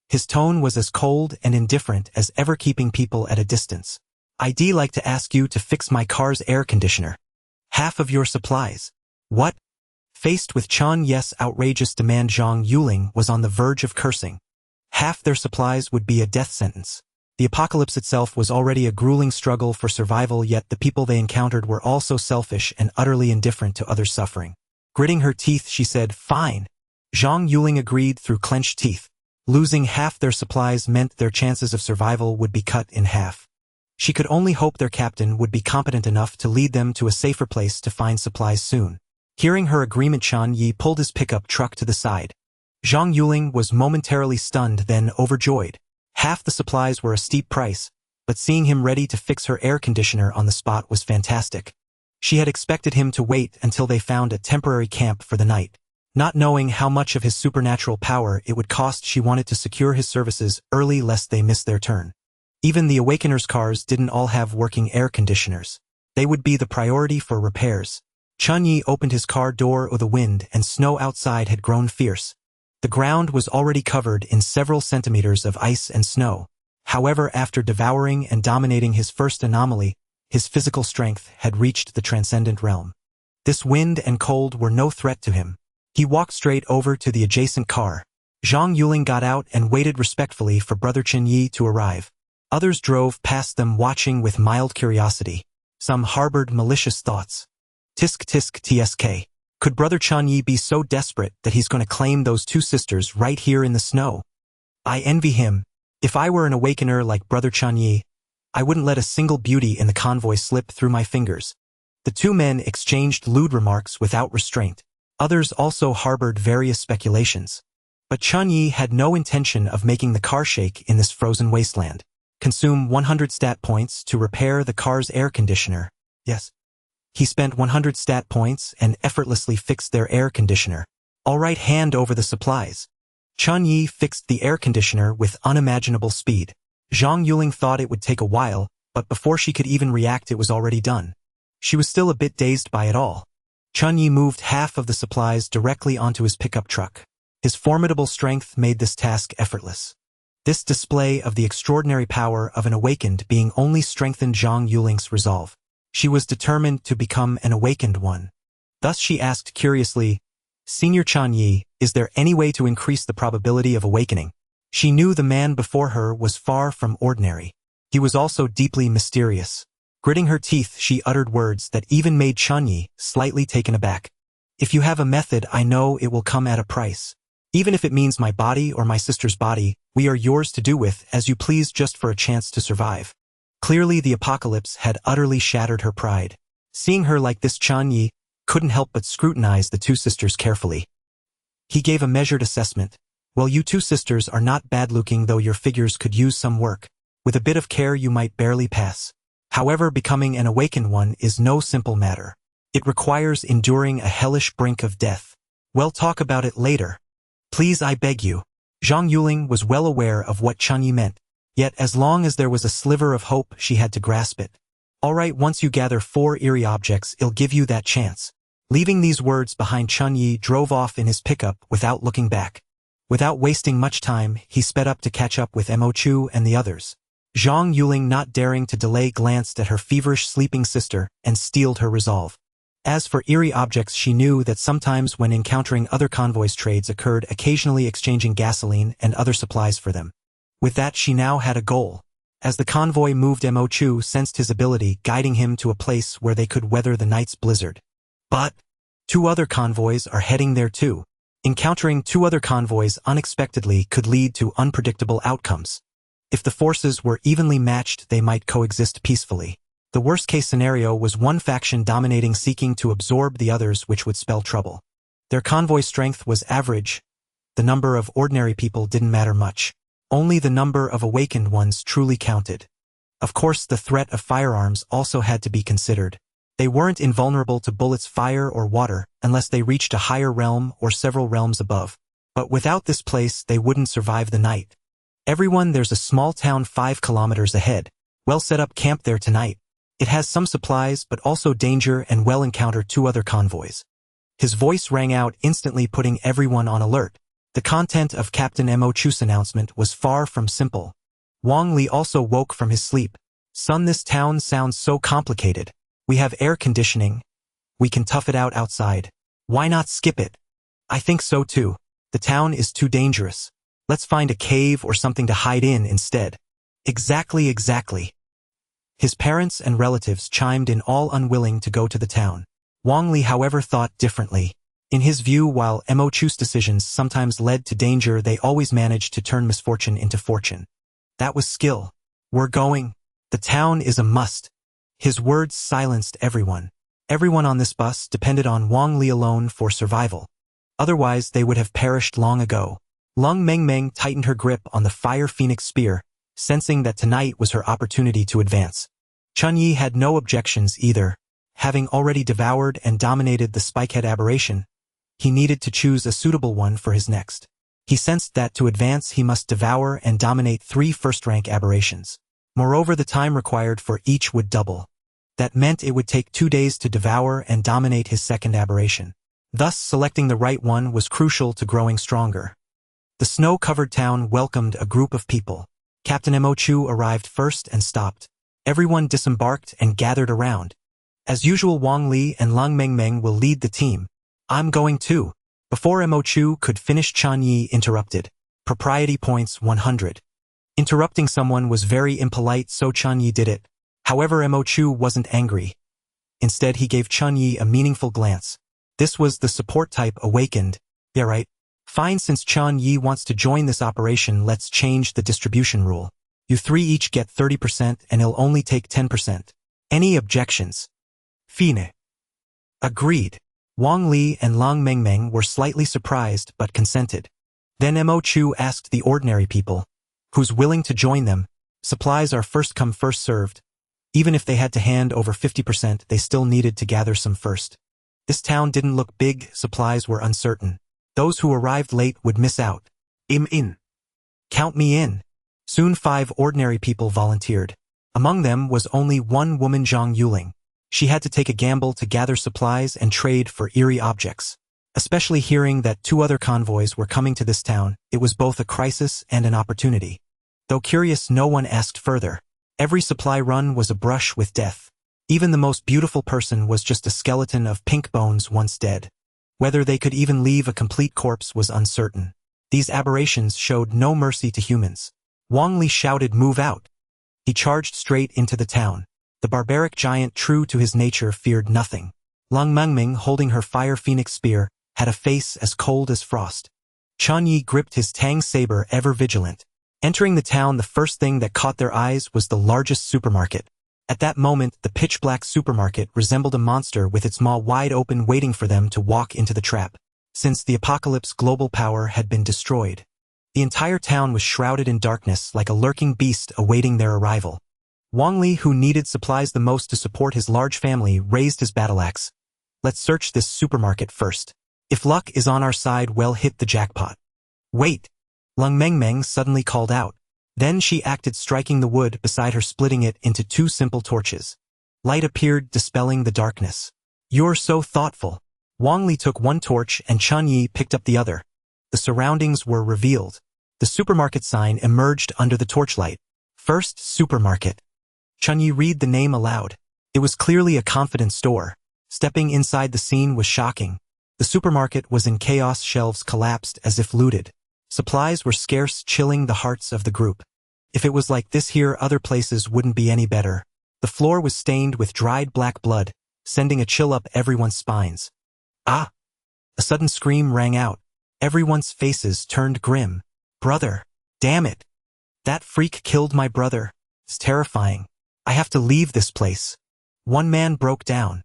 Speaker 1: His tone was as cold and indifferent as ever, keeping people at a distance. I'd like to ask you to fix my car's air conditioner. Half of your supplies. What? Faced with Chen Ye's outrageous demand, Zhang Yuling was on the verge of cursing. Half their supplies would be a death sentence. The apocalypse itself was already a grueling struggle for survival, yet the people they encountered were also selfish and utterly indifferent to others' suffering. Gritting her teeth, she said, "Fine." Zhang Yuling agreed through clenched teeth. Losing half their supplies meant their chances of survival would be cut in half. She could only hope their captain would be competent enough to lead them to a safer place to find supplies soon. Hearing her agreement, Chen Ye pulled his pickup truck to the side. Zhang Yuling was momentarily stunned, then overjoyed. Half the supplies were a steep price, but seeing him ready to fix her air conditioner on the spot was fantastic. She had expected him to wait until they found a temporary camp for the night. Not knowing how much of his supernatural power it would cost, she wanted to secure his services early lest they miss their turn. Even the Awakeners' cars didn't all have working air conditioners. They would be the priority for repairs. Chen Ye opened his car door. The wind and snow outside had grown fierce. The ground was already covered in several centimeters of ice and snow. However, after devouring and dominating his first anomaly, his physical strength had reached the transcendent realm. This wind and cold were no threat to him. He walked straight over to the adjacent car. Zhang Yuling got out and waited respectfully for brother Chen Ye to arrive. Others drove past them, watching with mild curiosity. Some harbored malicious thoughts. Tisk tisk tsk. Could brother Chen Ye be so desperate that he's going to claim those 2 sisters right here in the snow? I envy him. If I were an awakener like brother Chen Ye, I wouldn't let a single beauty in the convoy slip through my fingers. The 2 men exchanged lewd remarks without restraint. Others also harbored various speculations. But Chen Ye had no intention of making the car shake in this frozen wasteland. Consume 100 stat points to repair the car's air conditioner. Yes. He spent 100 stat points and effortlessly fixed their air conditioner. All right, hand over the supplies. Chen Ye fixed the air conditioner with unimaginable speed. Zhang Yuling thought it would take a while, but before she could even react, it was already done. She was still a bit dazed by it all. Chen Ye moved half of the supplies directly onto his pickup truck. His formidable strength made this task effortless. This display of the extraordinary power of an awakened being only strengthened Zhang Yuling's resolve. She was determined to become an awakened one. Thus she asked curiously, "Senior Chen Ye, is there any way to increase the probability of awakening?" She knew the man before her was far from ordinary. He was also deeply mysterious. Gritting her teeth, she uttered words that even made Chen Ye slightly taken aback. "If you have a method, I know it will come at a price. Even if it means my body or my sister's body, we are yours to do with as you please, just for a chance to survive." Clearly the apocalypse had utterly shattered her pride. Seeing her like this, Chen Ye couldn't help but scrutinize the two sisters carefully. He gave a measured assessment. Well, you two sisters are not bad-looking, though your figures could use some work. With a bit of care you might barely pass. However, becoming an awakened one is no simple matter. It requires enduring a hellish brink of death. We'll talk about it later. Please, I beg you. Zhang Yuling was well aware of what Chen Ye meant. Yet as long as there was a sliver of hope, she had to grasp it. All right, once you gather 4 eerie objects, I'll give you that chance. Leaving these words behind, Chen Ye drove off in his pickup without looking back. Without wasting much time, he sped up to catch up with Mo Chu and the others. Zhang Yuling, not daring to delay, glanced at her feverish sleeping sister and steeled her resolve. As for eerie objects, she knew that sometimes when encountering other convoys, trades occurred, occasionally exchanging gasoline and other supplies for them. With that, she now had a goal. As the convoy moved, Mo Chu sensed his ability, guiding him to a place where they could weather the night's blizzard. But 2 other convoys are heading there too. Encountering 2 other convoys unexpectedly could lead to unpredictable outcomes. If the forces were evenly matched, they might coexist peacefully. The worst-case scenario was one faction dominating, seeking to absorb the others, which would spell trouble. Their convoy strength was average. The number of ordinary people didn't matter much. Only the number of awakened ones truly counted. Of course, the threat of firearms also had to be considered. They weren't invulnerable to bullets, fire, or water, unless they reached a higher realm or several realms above. But without this place, they wouldn't survive the night. Everyone, there's a small town 5 kilometers ahead. Well set up camp there tonight. It has some supplies, but also danger, and will encounter 2 other convoys. His voice rang out instantly, putting everyone on alert. The content of Captain Mo Chu's announcement was far from simple. Wang Li also woke from his sleep. Son, this town sounds so complicated. We have air conditioning. We can tough it out outside. Why not skip it? I think so too. The town is too dangerous. Let's find a cave or something to hide in instead. Exactly. His parents and relatives chimed in, all unwilling to go to the town. Wang Li, however, thought differently. In his view, while Mo Chu's decisions sometimes led to danger, they always managed to turn misfortune into fortune. That was skill. We're going. The town is a must. His words silenced everyone. Everyone on this bus depended on Wang Li alone for survival. Otherwise, they would have perished long ago. Lung Mengmeng tightened her grip on the Fire Phoenix spear, sensing that tonight was her opportunity to advance. Chen Ye had no objections either. Having already devoured and dominated the Spikehead aberration, he needed to choose a suitable one for his next. He sensed that to advance he must devour and dominate 3 first-rank aberrations. Moreover, the time required for each would double. That meant it would take 2 days to devour and dominate his second aberration. Thus, selecting the right one was crucial to growing stronger. The snow-covered town welcomed a group of people. Captain Mo Chu arrived first and stopped. Everyone disembarked and gathered around. As usual, Wang Li and Lung Mengmeng will lead the team. I'm going too. Before Mo Chu could finish, Chen Ye interrupted. Propriety points 100. Interrupting someone was very impolite, so Chen Ye did it. However, Mo Chu wasn't angry. Instead, he gave Chen Ye a meaningful glance. This was the support type awakened. Yeah, right. Fine, since Chen Ye wants to join this operation, let's change the distribution rule. You 3 each get 30% and he'll only take 10%. Any objections? Fine. Agreed. Wang Li and Lung Mengmeng were slightly surprised but consented. Then Mo Chu asked the ordinary people, who's willing to join them? Supplies are first come first served. Even if they had to hand over 50%, they still needed to gather some first. This town didn't look big, supplies were uncertain. Those who arrived late would miss out. I'm in. Count me in. Soon 5 ordinary people volunteered. Among them was only one woman, Zhang Yuling. She had to take a gamble to gather supplies and trade for eerie objects. Especially hearing that 2 other convoys were coming to this town, it was both a crisis and an opportunity. Though curious, no one asked further. Every supply run was a brush with death. Even the most beautiful person was just a skeleton of pink bones once dead. Whether they could even leave a complete corpse was uncertain. These aberrations showed no mercy to humans. Wang Li shouted, "Move out!" He charged straight into the town. The barbaric giant, true to his nature, feared nothing. Lung Mengming, holding her Fire Phoenix spear, had a face as cold as frost. Chen Ye gripped his Tang saber, ever vigilant. Entering the town, the first thing that caught their eyes was the largest supermarket. At that moment, the pitch-black supermarket resembled a monster with its maw wide open waiting for them to walk into the trap. Since the apocalypse, global power had been destroyed. The entire town was shrouded in darkness like a lurking beast awaiting their arrival. Wang Li, who needed supplies the most to support his large family, raised his battle axe. Let's search this supermarket first. If luck is on our side, we'll hit the jackpot. Wait! Lung Mengmeng suddenly called out. Then she acted, striking the wood beside her, splitting it into 2 simple torches. Light appeared, dispelling the darkness. You're so thoughtful. Wang Li took one torch and Chen Ye picked up the other. The surroundings were revealed. The supermarket sign emerged under the torchlight. First Supermarket. Chen Ye read the name aloud. It was clearly a confidence store. Stepping inside, the scene was shocking. The supermarket was in chaos, shelves collapsed as if looted. Supplies were scarce, chilling the hearts of the group. If it was like this here, other places wouldn't be any better. The floor was stained with dried black blood, sending a chill up everyone's spines. Ah! A sudden scream rang out. Everyone's faces turned grim. Brother! Damn it! That freak killed my brother. It's terrifying. I have to leave this place. One man broke down.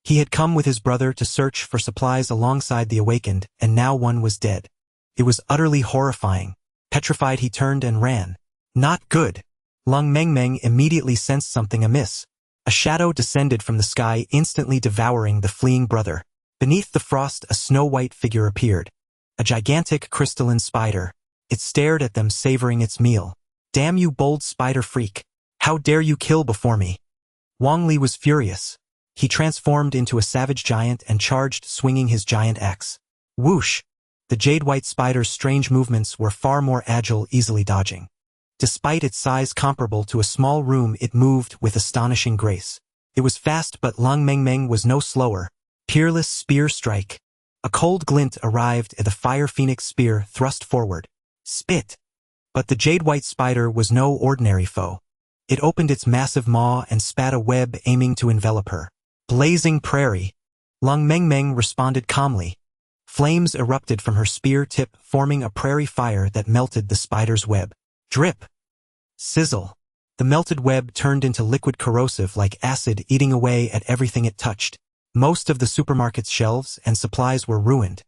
Speaker 1: He had come with his brother to search for supplies alongside the awakened, and now one was dead. It was utterly horrifying. Petrified, he turned and ran. Not good. Lung Mengmeng immediately sensed something amiss. A shadow descended from the sky, instantly devouring the fleeing brother. Beneath the frost, a snow-white figure appeared. A gigantic crystalline spider. It stared at them, savoring its meal. Damn you, bold spider freak. How dare you kill before me? Wang Li was furious. He transformed into a savage giant and charged, swinging his giant axe. Whoosh! The jade-white spider's strange movements were far more agile, easily dodging. Despite its size comparable to a small room, it moved with astonishing grace. It was fast, but Lung Mengmeng was no slower. Peerless spear strike. A cold glint arrived at the fire phoenix spear thrust forward. Spit! But the jade-white spider was no ordinary foe. It opened its massive maw and spat a web, aiming to envelop her. Blazing prairie. Lung Mengmeng responded calmly. Flames erupted from her spear tip, forming a prairie fire that melted the spider's web. Drip! Sizzle! The melted web turned into liquid, corrosive like acid, eating away at everything it touched. Most of the supermarket's shelves and supplies were ruined.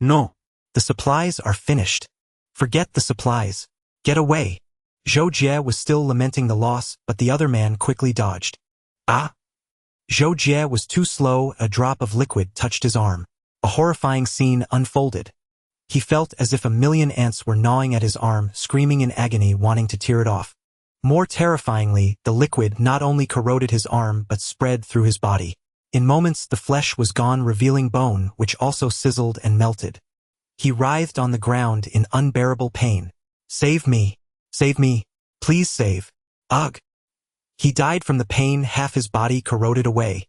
Speaker 1: No! The supplies are finished. Forget the supplies. Get away! Zhou Jie was still lamenting the loss, but the other man quickly dodged. Ah! Zhou Jie was too slow. A drop of liquid touched his arm. A horrifying scene unfolded. He felt as if a million ants were gnawing at his arm, screaming in agony, wanting to tear it off. More terrifyingly, the liquid not only corroded his arm but spread through his body. In moments, the flesh was gone, revealing bone, which also sizzled and melted. He writhed on the ground in unbearable pain. Save me! Save me! Please save! Ugh! He died from the pain, half his body corroded away.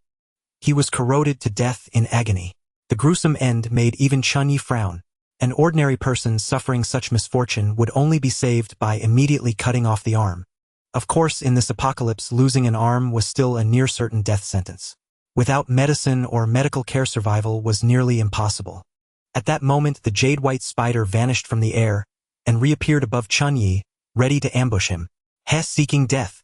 Speaker 1: He was corroded to death in agony. The gruesome end made even Chen Ye frown. An ordinary person suffering such misfortune would only be saved by immediately cutting off the arm. Of course, in this apocalypse, losing an arm was still a near-certain death sentence. Without medicine or medical care, survival was nearly impossible. At that moment, the jade-white spider vanished from the air and reappeared above Chen Ye, ready to ambush him. Hess, seeking death.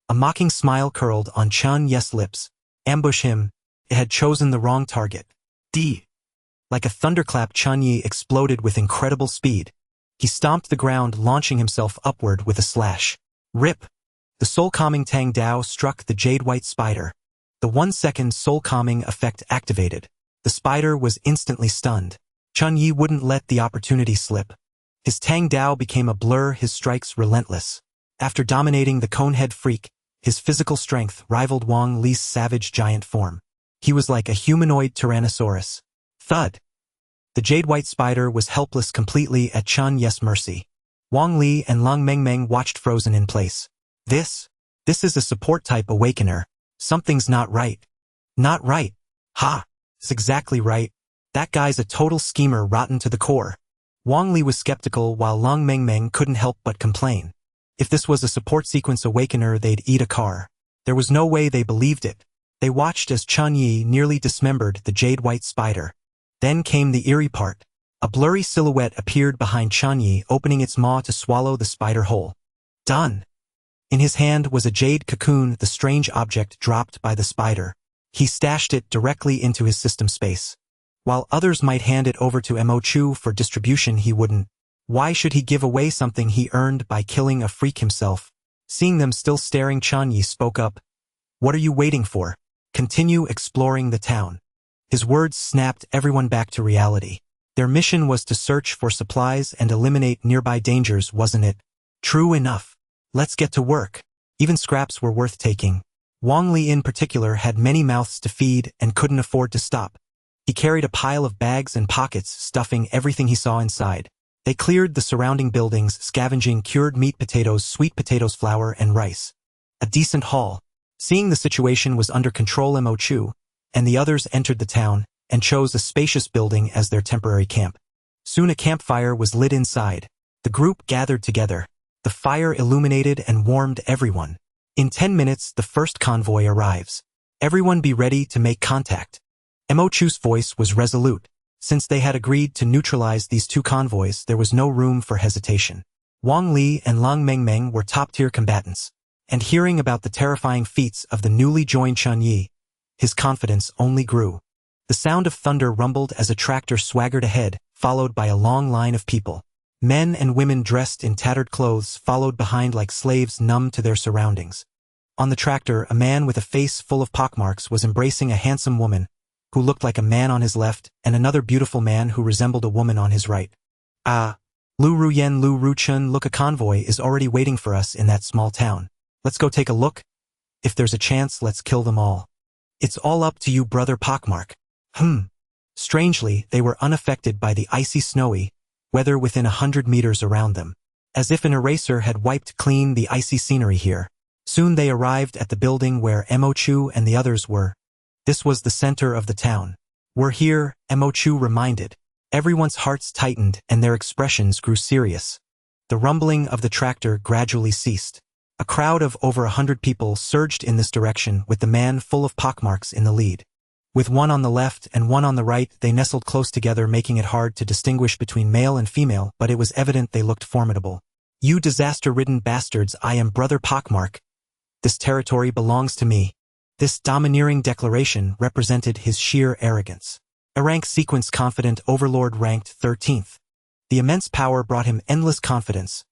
Speaker 1: A mocking smile curled on Chen Ye's lips. Ambush him. It had chosen the wrong target. D. Like a thunderclap, Chen Ye exploded with incredible speed. He stomped the ground, launching himself upward with a slash. Rip! The soul-calming Tang Dao struck the jade-white spider. The 1-second soul-calming effect activated. The spider was instantly stunned. Chen Ye wouldn't let the opportunity slip. His Tang Dao became a blur, his strikes relentless. After dominating the conehead freak, his physical strength rivaled Wang Li's savage giant form. He was like a humanoid tyrannosaurus. Thud! The jade-white spider was helpless, completely at Chen Ye's mercy. Wang Li and Lung Mengmeng watched frozen in place. This is a support-type awakener. Something's not right. Not right. Ha! It's exactly right. That guy's a total schemer, rotten to the core. Wang Li was skeptical while Lung Mengmeng couldn't help but complain. If this was a support sequence awakener, they'd eat a car. There was no way they believed it. They watched as Chen Ye nearly dismembered the jade-white spider. Then came the eerie part. A blurry silhouette appeared behind Chen Ye, opening its maw to swallow the spider whole. Done! In his hand was a jade cocoon, the strange object dropped by the spider. He stashed it directly into his system space. While others might hand it over to Mo Chu for distribution, he wouldn't. Why should he give away something he earned by killing a freak himself? Seeing them still staring, Chen Ye spoke up. What are you waiting for? Continue exploring the town. His words snapped everyone back to reality. Their mission was to search for supplies and eliminate nearby dangers, wasn't it? True enough. Let's get to work. Even scraps were worth taking. Wang Li in particular had many mouths to feed and couldn't afford to stop. He carried a pile of bags and pockets, stuffing everything he saw inside. They cleared the surrounding buildings, scavenging cured meat, potatoes, sweet potatoes, flour, and rice. A decent haul. Seeing the situation was under control, Mo Chu and the others entered the town and chose a spacious building as their temporary camp. Soon a campfire was lit inside. The group gathered together. The fire illuminated and warmed everyone. In 10 minutes, the first convoy arrives. Everyone be ready to make contact. Mo Chu's voice was resolute. Since they had agreed to neutralize these two convoys, there was no room for hesitation. Wang Li and Lang Mengmeng were top-tier combatants. And hearing about the terrifying feats of the newly joined Chen Ye, his confidence only grew. The sound of thunder rumbled as a tractor swaggered ahead, followed by a long line of people. Men and women dressed in tattered clothes followed behind like slaves, numb to their surroundings. On the tractor, a man with a face full of pockmarks was embracing a handsome woman who looked like a man on his left and another beautiful man who resembled a woman on his right. Ah, Lu Ruyen, Lu Ruchun, look, a convoy is already waiting for us in that small town. Let's go take a look. If there's a chance, let's kill them all. It's all up to you, brother Pockmark. Strangely, they were unaffected by the icy snowy weather within 100 meters around them. As if an eraser had wiped clean the icy scenery here. Soon they arrived at the building where Mo Chu and the others were. This was the center of the town. We're here, Mo Chu reminded. Everyone's hearts tightened and their expressions grew serious. The rumbling of the tractor gradually ceased. A crowd of over 100 people surged in this direction with the man full of pockmarks in the lead. With one on the left and one on the right, they nestled close together, making it hard to distinguish between male and female, but it was evident they looked formidable. You disaster-ridden bastards, I am Brother Pockmark. This territory belongs to me. This domineering declaration represented his sheer arrogance. S-Rank Sequence Confident Overlord ranked 13th. The immense power brought him endless confidence.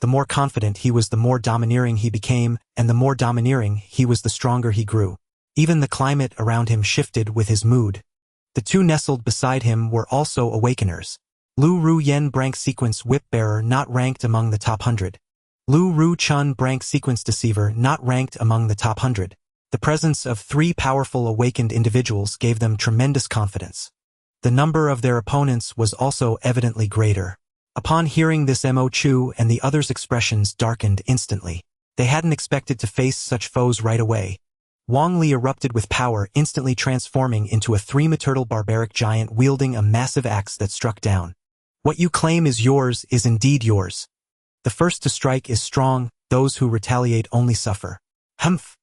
Speaker 1: The more confident he was, the more domineering he became, and the more domineering he was, the stronger he grew. Even the climate around him shifted with his mood. The two nestled beside him were also awakeners. Lu Ru Yen Brank Sequence Whip Bearer, not ranked among the top 100. Lu Ru Chun Brank Sequence Deceiver, not ranked among the top 100. The presence of three powerful awakened individuals gave them tremendous confidence. The number of their opponents was also evidently greater. Upon hearing this, Mo Chu and the others' expressions darkened instantly. They hadn't expected to face such foes right away. Wang Li erupted with power, instantly transforming into a three-meter barbaric giant wielding a massive axe that struck down. What you claim is yours is indeed yours. The first to strike is strong, those who retaliate only suffer. Humph!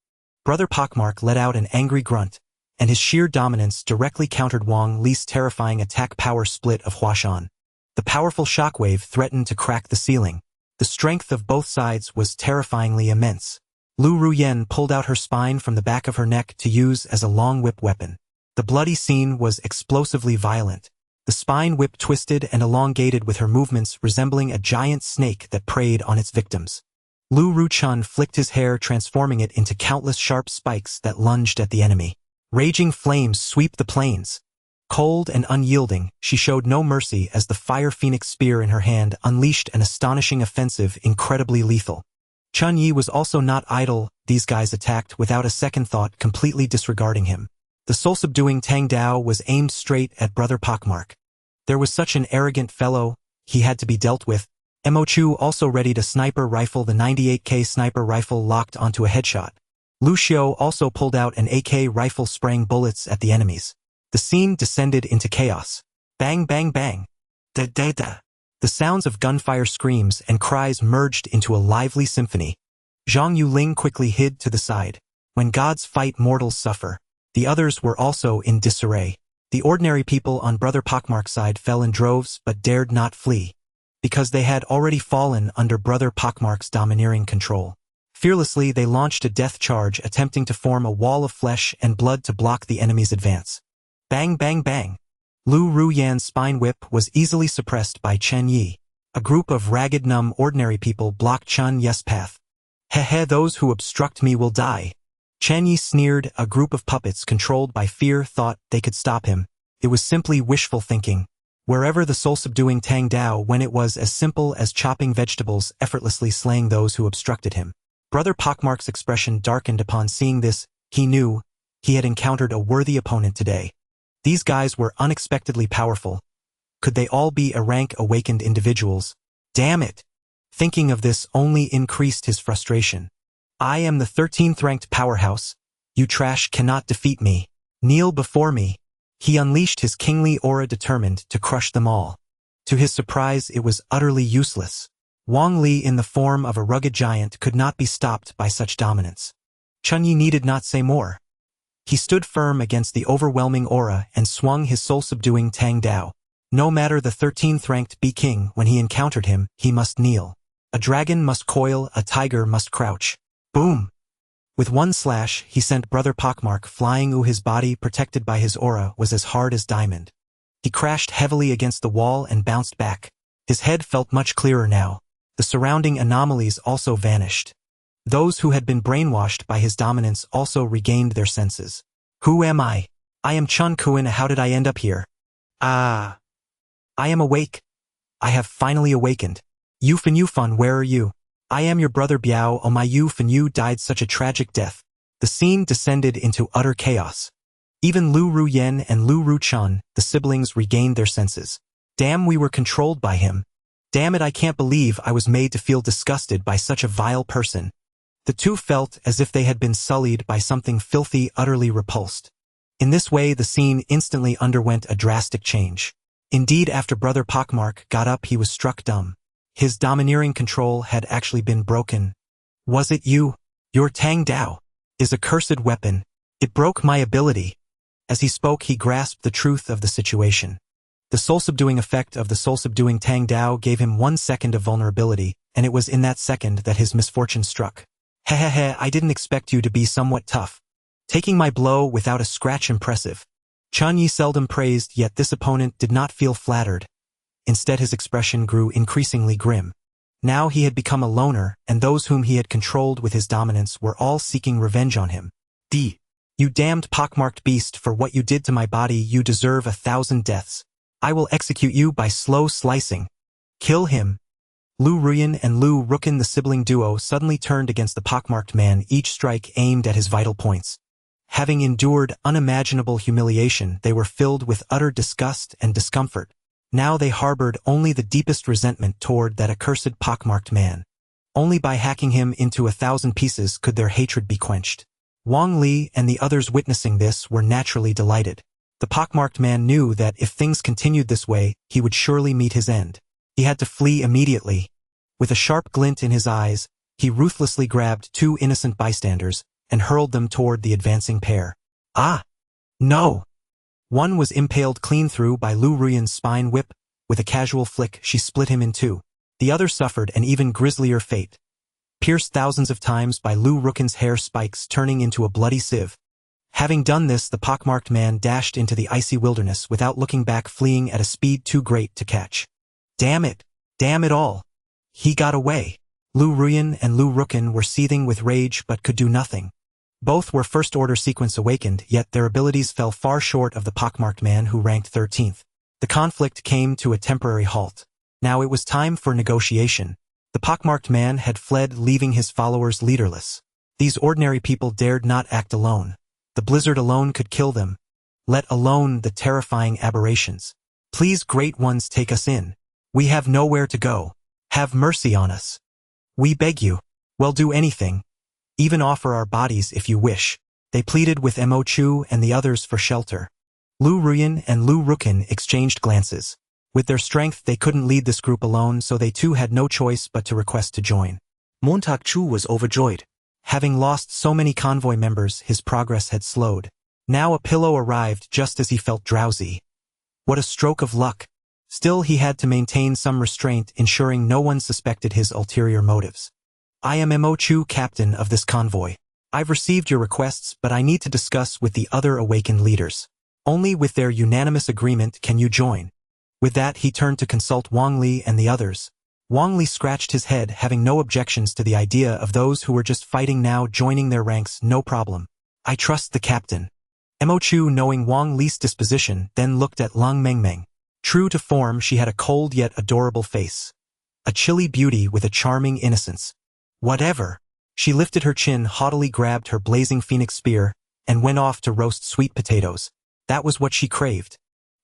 Speaker 1: Brother Pockmark let out an angry grunt, and his sheer dominance directly countered Wang Li's terrifying attack power split of Huashan. The powerful shockwave threatened to crack the ceiling. The strength of both sides was terrifyingly immense. Lu Ruyen pulled out her spine from the back of her neck to use as a long whip weapon. The bloody scene was explosively violent. The spine whip twisted and elongated with her movements, resembling a giant snake that preyed on its victims. Lu Ruchun flicked his hair, transforming it into countless sharp spikes that lunged at the enemy. Raging flames swept the plains. Cold and unyielding, she showed no mercy as the Fire Phoenix spear in her hand unleashed an astonishing offensive, incredibly lethal. Chen Ye was also not idle. These guys attacked without a second thought, completely disregarding him. The soul-subduing Tang Dao was aimed straight at Brother Pockmark. There was such an arrogant fellow, he had to be dealt with. Mo Chu also readied a sniper rifle, the 98K sniper rifle locked onto a headshot. Lu Xiu also pulled out an AK rifle, spraying bullets at the enemies. The scene descended into chaos. Bang, bang, bang. Da, da, da. The sounds of gunfire, screams, and cries merged into a lively symphony. Zhang Yuling quickly hid to the side. When gods fight, mortals suffer. The others were also in disarray. The ordinary people on Brother Pockmark's side fell in droves but dared not flee, because they had already fallen under Brother Pockmark's domineering control. Fearlessly they launched a death charge, attempting to form a wall of flesh and blood to block the enemy's advance. Bang bang bang! Lu Ruyan's spine whip was easily suppressed by Chen Ye. A group of ragged numb ordinary people blocked Chen Ye's path. Hehe, those who obstruct me will die. Chen Ye sneered. A group of puppets controlled by fear thought they could stop him. It was simply wishful thinking. Wherever the soul-subduing Tang Dao when it was as simple as chopping vegetables, effortlessly slaying those who obstructed him. Brother Pockmark's expression darkened upon seeing this. He knew he had encountered a worthy opponent today. These guys were unexpectedly powerful. Could they all be A-rank awakened individuals? Damn it! Thinking of this only increased his frustration. I am the 13th ranked powerhouse. You trash cannot defeat me. Kneel before me. He unleashed his kingly aura, determined to crush them all. To his surprise, it was utterly useless. Wang Li, in the form of a rugged giant, could not be stopped by such dominance. Chen Ye needed not say more. He stood firm against the overwhelming aura and swung his soul-subduing Tang Dao. No matter the 13th ranked be king, when he encountered him, he must kneel. A dragon must coil, a tiger must crouch. Boom! With one slash, he sent Brother Pockmark flying. His body, protected by his aura, was as hard as diamond. He crashed heavily against the wall and bounced back. His head felt much clearer now. The surrounding anomalies also vanished. Those who had been brainwashed by his dominance also regained their senses. Who am I? I am Chun Kuan. How did I end up here? Ah! I am awake. I have finally awakened. Yufan, where are you? I am your brother Biao. Oh my, Yufan, you died such a tragic death. The scene descended into utter chaos. Even Lu Ruyan and Lu Ruchan, the siblings, regained their senses. Damn, we were controlled by him. Damn it, I can't believe I was made to feel disgusted by such a vile person. The two felt as if they had been sullied by something filthy, utterly repulsed. In this way, the scene instantly underwent a drastic change. Indeed, after Brother Pockmark got up, he was struck dumb. His domineering control had actually been broken. Was it you? Your Tang Dao is a cursed weapon. It broke my ability. As he spoke, he grasped the truth of the situation. The soul-subduing effect of the soul-subduing Tang Dao gave him 1 second of vulnerability, and it was in that second that his misfortune struck. Hehehe, I didn't expect you to be somewhat tough. Taking my blow without a scratch, impressive. Chen Ye seldom praised, yet this opponent did not feel flattered. Instead, his expression grew increasingly grim. Now he had become a loner, and those whom he had controlled with his dominance were all seeking revenge on him. You damned pockmarked beast, for what you did to my body you deserve 1,000 deaths. I will execute you by slow slicing. Kill him. Lu Ruyan and Lu Rukin, the sibling duo, suddenly turned against the pockmarked man, each strike aimed at his vital points. Having endured unimaginable humiliation, they were filled with utter disgust and discomfort. Now they harbored only the deepest resentment toward that accursed pockmarked man. Only by hacking him into 1,000 pieces could their hatred be quenched. Wang Li and the others witnessing this were naturally delighted. The pockmarked man knew that if things continued this way, he would surely meet his end. He had to flee immediately. With a sharp glint in his eyes, he ruthlessly grabbed 2 innocent bystanders and hurled them toward the advancing pair. Ah! No! One was impaled clean through by Lu Ruyan's spine whip. With a casual flick, she split him in 2. The other suffered an even grislier fate. Pierced thousands of times by Lu Rukin's hair spikes, turning into a bloody sieve. Having done this, the pockmarked man dashed into the icy wilderness without looking back, fleeing at a speed too great to catch. Damn it! Damn it all! He got away. Lu Ruyan and Lu Rukin were seething with rage but could do nothing. Both were first-order sequence awakened, yet their abilities fell far short of the pockmarked man who ranked 13th. The conflict came to a temporary halt. Now it was time for negotiation. The pockmarked man had fled, leaving his followers leaderless. These ordinary people dared not act alone. The blizzard alone could kill them, let alone the terrifying aberrations. Please, great ones, take us in. We have nowhere to go. Have mercy on us. We beg you. We'll do anything. Even offer our bodies if you wish. They pleaded with Mo Chu and the others for shelter. Lu Ruyan and Lu Rukin exchanged glances. With their strength, they couldn't lead this group alone, so they too had no choice but to request to join. Montauk Chu was overjoyed. Having lost so many convoy members, his progress had slowed. Now a pillow arrived just as he felt drowsy. What a stroke of luck. Still, he had to maintain some restraint, ensuring no one suspected his ulterior motives. I am Mo Chu, captain of this convoy. I've received your requests, but I need to discuss with the other awakened leaders. Only with their unanimous agreement can you join. With that, he turned to consult Wang Li and the others. Wang Li scratched his head, having no objections to the idea of those who were just fighting now joining their ranks. No problem. I trust the captain. Mo Chu, knowing Wang Li's disposition, then looked at Lang Mengmeng. True to form, she had a cold yet adorable face. A chilly beauty with a charming innocence. Whatever. She lifted her chin, haughtily grabbed her blazing phoenix spear, and went off to roast sweet potatoes. That was what she craved.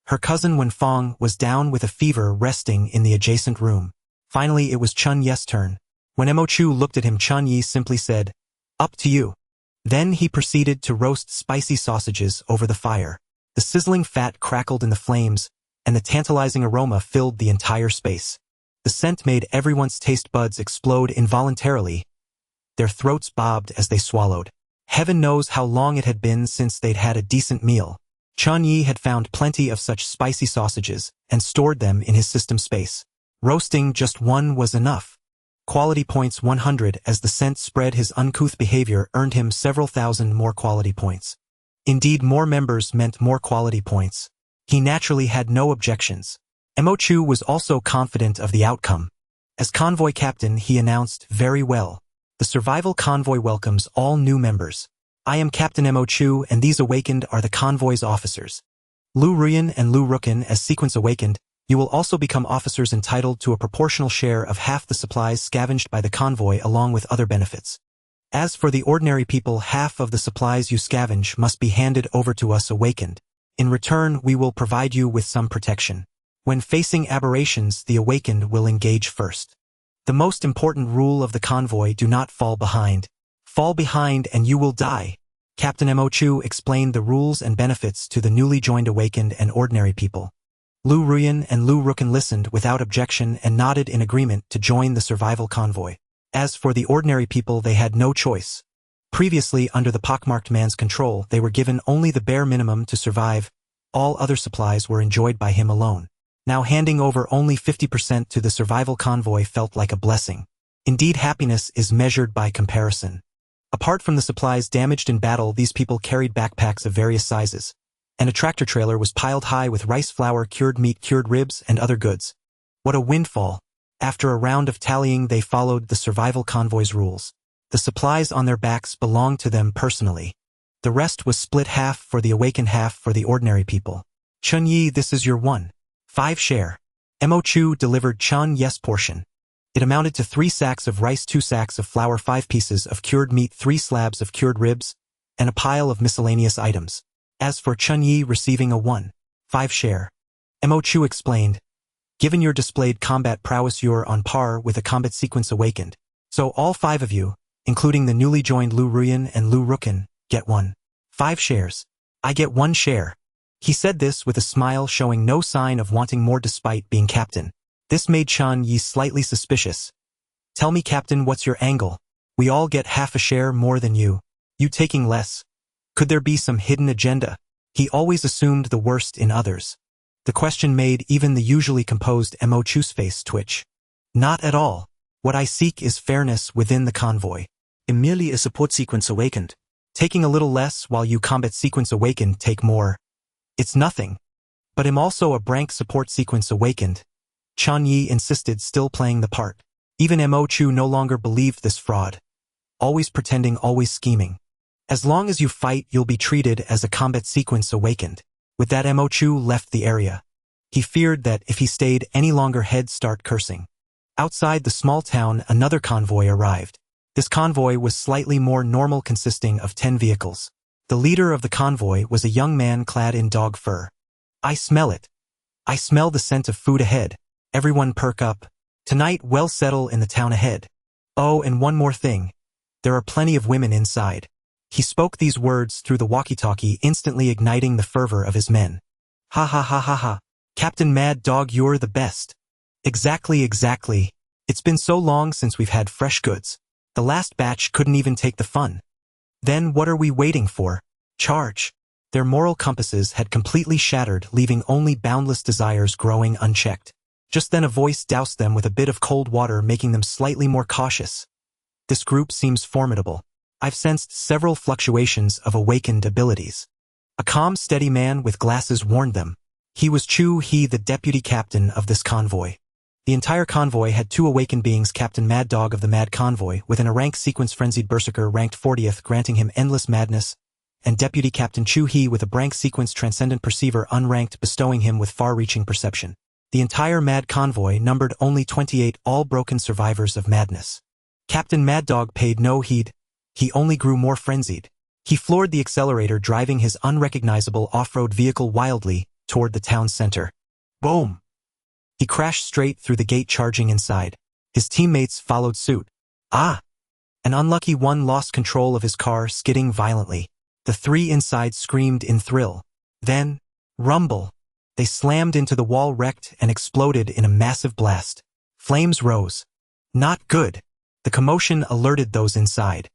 Speaker 1: Her cousin Wenfang was down with a fever, resting in the adjacent room. Finally, it was Chen Ye's turn. When Mo Chu looked at him, Chen Ye simply said, "Up to you." Then he proceeded to roast spicy sausages over the fire. The sizzling fat crackled in the flames, and the tantalizing aroma filled the entire space. The scent made everyone's taste buds explode involuntarily. Their throats bobbed as they swallowed. Heaven knows how long it had been since they'd had a decent meal. Chen Ye had found plenty of such spicy sausages and stored them in his system space. Roasting just one was enough. Quality points 100 as the scent spread. His uncouth behavior earned him several thousand more quality points. Indeed, more members meant more quality points. He naturally had no objections. Mo Chu was also confident of the outcome. As convoy captain, he announced, "Very well. The survival convoy welcomes all new members. I am Captain Mo Chu, and these awakened are the convoy's officers. Lu Ruyan and Lu Rukin. As sequence awakened, you will also become officers entitled to a proportional share of half the supplies scavenged by the convoy along with other benefits. As for the ordinary people, half of the supplies you scavenge must be handed over to us awakened. In return, we will provide you with some protection. When facing aberrations, the awakened will engage first. The most important rule of the convoy: do not fall behind. Fall behind and you will die." Captain Mo Chu explained the rules and benefits to the newly joined awakened and ordinary people. Lu Ruyan and Lu Rukin listened without objection and nodded in agreement to join the survival convoy. As for the ordinary people, they had no choice. Previously, under the pockmarked man's control, they were given only the bare minimum to survive. All other supplies were enjoyed by him alone. Now handing over only 50% to the survival convoy felt like a blessing. Indeed, happiness is measured by comparison. Apart from the supplies damaged in battle, these people carried backpacks of various sizes, and a tractor trailer was piled high with rice flour, cured meat, cured ribs, and other goods. What a windfall! After a round of tallying, they followed the survival convoy's rules. The supplies on their backs belonged to them personally. The rest was split, half for the awakened, half for the ordinary people. Chen Ye, this is your 1/5 share. Mo Chu delivered Chen Ye's portion. It amounted to 3 sacks of rice, 2 sacks of flour, 5 pieces of cured meat, 3 slabs of cured ribs, and a pile of miscellaneous items. As for Chen Ye receiving a 1/5 share, Mo Chu explained, "Given your displayed combat prowess, you're on par with a combat sequence awakened. So all 5 of you, including the newly joined Lu Ruyan and Lu Rukin, get 1/5 shares. I get 1 share." He said this with a smile, showing no sign of wanting more despite being captain. This made Chen Ye slightly suspicious. "Tell me, Captain, what's your angle? We all get half a share more than you. You taking less? Could there be some hidden agenda?" He always assumed the worst in others. The question made even the usually composed Mo Chu's face twitch. "Not at all. What I seek is fairness within the convoy. I'm merely a support sequence awakened. Taking a little less while you combat sequence awakened take more. It's nothing. But I'm also a brank support sequence awakened." Chen Ye insisted, still playing the part. Even Mo Chu no longer believed this fraud. Always pretending, always scheming. As long as you fight, you'll be treated as a combat sequence awakened. With that, Mo Chu left the area. He feared that if he stayed any longer, he'd start cursing. Outside the small town, another convoy arrived. This convoy was slightly more normal, consisting of 10 vehicles. The leader of the convoy was a young man clad in dog fur. "I smell it. I smell the scent of food ahead. Everyone perk up. Tonight we'll settle in the town ahead. Oh, and one more thing. There are plenty of women inside." He spoke these words through the walkie-talkie, instantly igniting the fervor of his men. "Ha ha ha ha ha. Captain Mad Dog, you're the best." Exactly. It's been so long since we've had fresh goods. The last batch couldn't even take the fun. Then what are we waiting for? Charge." Their moral compasses had completely shattered, leaving only boundless desires growing unchecked. Just then a voice doused them with a bit of cold water, making them slightly more cautious. This group seems formidable. I've sensed several fluctuations of awakened abilities. A calm, steady man with glasses warned them. He was Chen Ye, the deputy captain of this convoy. The entire convoy had 2 awakened beings: Captain Mad Dog of the Mad Convoy, with an S-Rank Sequence Frenzied Berserker ranked 40th, granting him endless madness, and Deputy Captain Chen Ye with a Brank Sequence Transcendent Perceiver unranked, bestowing him with far-reaching perception. The entire Mad Convoy numbered only 28, all broken survivors of madness. Captain Mad Dog paid no heed. He only grew more frenzied. He floored the accelerator, driving his unrecognizable off-road vehicle wildly toward the town center. Boom! He crashed straight through the gate, charging inside. His teammates followed suit. Ah! An unlucky one lost control of his car, skidding violently. The 3 inside screamed in thrill. Then, rumble! They slammed into the wall, wrecked, and exploded in a massive blast. Flames rose. Not good. The commotion alerted those inside.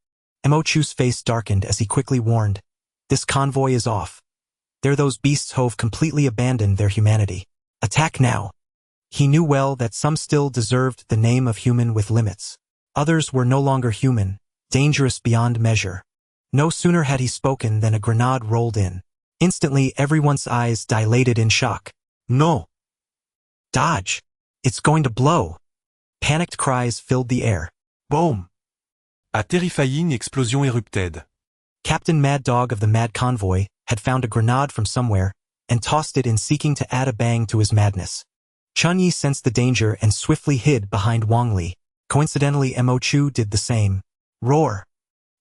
Speaker 1: Mo Chu's face darkened as he quickly warned, "This convoy is off. They're those beasts who've completely abandoned their humanity. Attack now." He knew well that some still deserved the name of human with limits. Others were no longer human, dangerous beyond measure. No sooner had he spoken than a grenade rolled in. Instantly, everyone's eyes dilated in shock. No! Dodge! It's going to blow! Panicked cries filled the air. Boom!
Speaker 2: A terrifying explosion erupted.
Speaker 1: Captain Mad Dog of the Mad Convoy had found a grenade from somewhere and tossed it in, seeking to add a bang to his madness. Chen Ye sensed the danger and swiftly hid behind Wang Li. Coincidentally, Mo Chu did the same. Roar!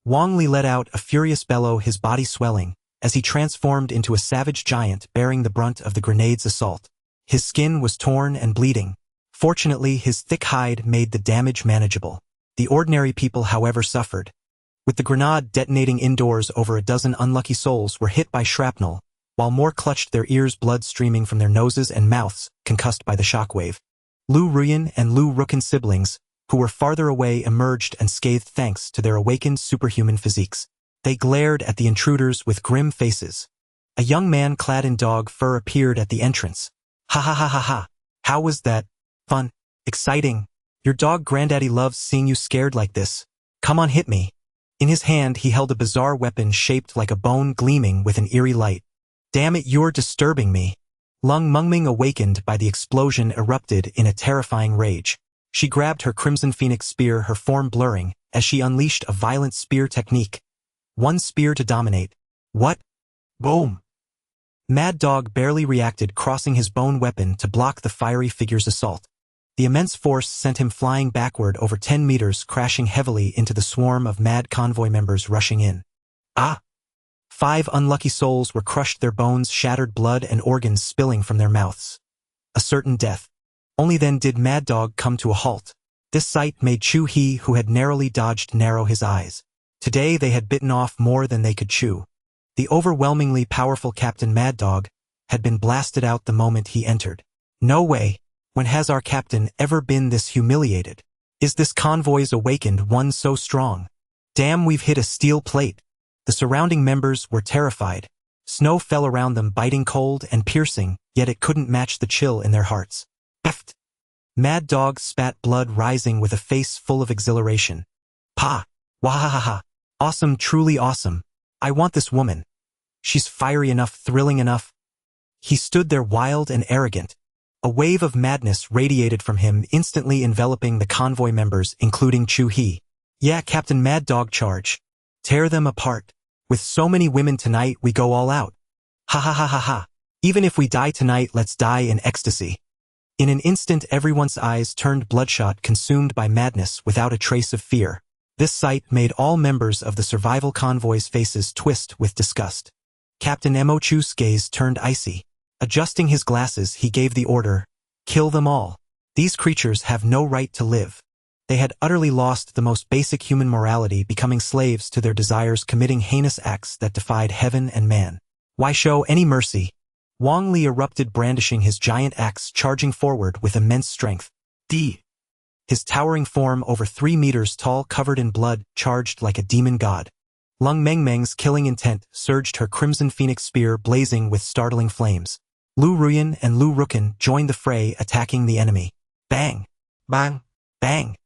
Speaker 1: Wang Li let out a furious bellow, his body swelling, as he transformed into a savage giant bearing the brunt of the grenade's assault. His skin was torn and bleeding. Fortunately, his thick hide made the damage manageable. The ordinary people, however, suffered. With the grenade detonating indoors, over a dozen unlucky souls were hit by shrapnel, while more clutched their ears, blood streaming from their noses and mouths, concussed by the shockwave. Lu Ruyan and Lu Rukan's siblings, who were farther away, emerged unscathed thanks to their awakened superhuman physiques. They glared at the intruders with grim faces. A young man clad in dog fur appeared at the entrance. Ha ha ha ha ha. How was that? Fun. Exciting. Your dog granddaddy loves seeing you scared like this. Come on, hit me. In his hand he held a bizarre weapon shaped like a bone, gleaming with an eerie light. Damn it, you're disturbing me. Lung Mengming, awakened by the explosion, erupted in a terrifying rage. She grabbed her crimson phoenix spear, her form blurring, as she unleashed a violent spear technique. One spear to dominate. What? Boom! Mad Dog barely reacted, crossing his bone weapon to block the fiery figure's assault. The immense force sent him flying backward over 10 meters, crashing heavily into the swarm of Mad Convoy members rushing in. Ah! 5 unlucky souls were crushed, their bones shattered, blood and organs spilling from their mouths. A certain death. Only then did Mad Dog come to a halt. This sight made Chen Ye, who had narrowly dodged, narrow his eyes. Today they had bitten off more than they could chew. The overwhelmingly powerful Captain Mad Dog had been blasted out the moment he entered. No way. When has our captain ever been this humiliated? Is this convoy's awakened one so strong? Damn, we've hit a steel plate. The surrounding members were terrified. Snow fell around them, biting cold and piercing, yet it couldn't match the chill in their hearts. Eft! Mad Dog spat blood, rising with a face full of exhilaration. Pa! Wahahaha! Awesome, truly awesome. I want this woman. She's fiery enough, thrilling enough. He stood there, wild and arrogant. A wave of madness radiated from him, instantly enveloping the convoy members, including Chen Ye. Yeah, Captain Mad Dog, charge. Tear them apart. With so many women tonight, we go all out. Ha ha ha ha ha. Even if we die tonight, let's die in ecstasy. In an instant, everyone's eyes turned bloodshot, consumed by madness without a trace of fear. This sight made all members of the survival convoy's faces twist with disgust. Captain Mo Chu's gaze turned icy. Adjusting his glasses, he gave the order, "Kill them all. These creatures have no right to live." They had utterly lost the most basic human morality, becoming slaves to their desires, committing heinous acts that defied heaven and man. Why show any mercy? Wang Li erupted, brandishing his giant axe, charging forward with immense strength. His towering form, over 3 meters tall, covered in blood, charged like a demon god. Lung Mengmeng's killing intent surged, her crimson phoenix spear blazing with startling flames. Lu Ruyan and Lu Rukin joined the fray, attacking the enemy. Bang! Bang! Bang!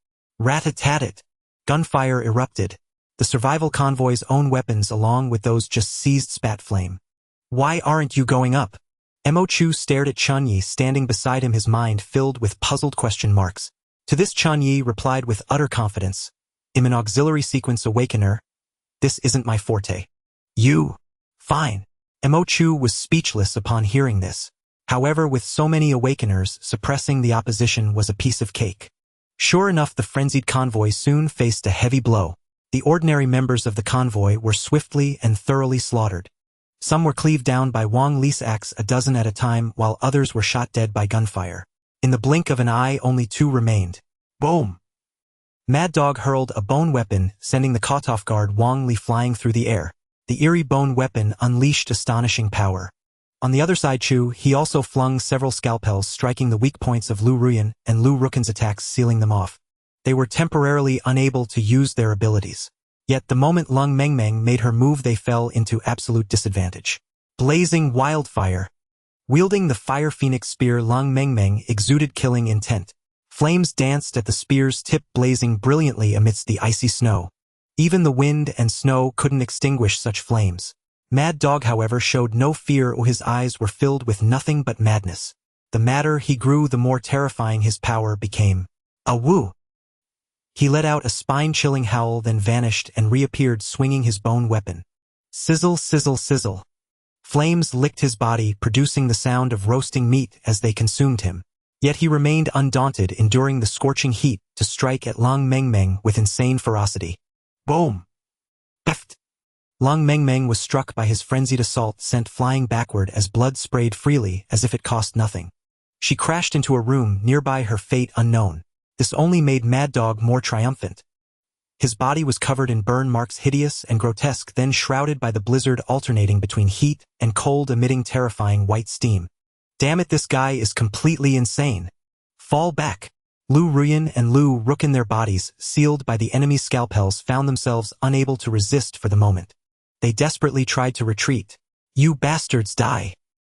Speaker 1: Rat-a-tat-tat! Gunfire erupted. The survival convoy's own weapons along with those just seized spat flame. Why aren't you going up? Mo Chu stared at Chen Ye standing beside him, his mind filled with puzzled question marks. To this Chen Ye replied with utter confidence. I'm an auxiliary sequence awakener. This isn't my forte. You. Fine. Mo Chu was speechless upon hearing this. However, with so many awakeners, suppressing the opposition was a piece of cake. Sure enough, the frenzied convoy soon faced a heavy blow. The ordinary members of the convoy were swiftly and thoroughly slaughtered. Some were cleaved down by Wang Li's axe a dozen at a time, while others were shot dead by gunfire. In the blink of an eye, only 2 remained. Boom! Mad Dog hurled a bone weapon, sending the caught-off guard Wang Li flying through the air. The eerie bone weapon unleashed astonishing power. On the other side, he also flung several scalpels, striking the weak points of Lu Ruyan and Lu Rukin's attacks, sealing them off. They were temporarily unable to use their abilities. Yet the moment Lung Mengmeng made her move, they fell into absolute disadvantage. Blazing wildfire. Wielding the Fire Phoenix spear, Lung Mengmeng exuded killing intent. Flames danced at the spear's tip, blazing brilliantly amidst the icy snow. Even the wind and snow couldn't extinguish such flames. Mad Dog, however, showed no fear, or his eyes were filled with nothing but madness. The madder he grew, the more terrifying his power became. A woo! He let out a spine-chilling howl, then vanished and reappeared swinging his bone weapon. Sizzle, sizzle, sizzle. Flames licked his body, producing the sound of roasting meat as they consumed him. Yet he remained undaunted, enduring the scorching heat to strike at Lung Mengmeng with insane ferocity. Boom! Beft! Lung Mengmeng was struck by his frenzied assault, sent flying backward as blood sprayed freely as if it cost nothing. She crashed into a room nearby, her fate unknown. This only made Mad Dog more triumphant. His body was covered in burn marks, hideous and grotesque, then shrouded by the blizzard alternating between heat and cold, emitting terrifying white steam. Damn it, this guy is completely insane. Fall back. Lu Ruyan and Lu Rukin, their bodies, sealed by the enemy's scalpels, found themselves unable to resist for the moment. They desperately tried to retreat. You bastards, die.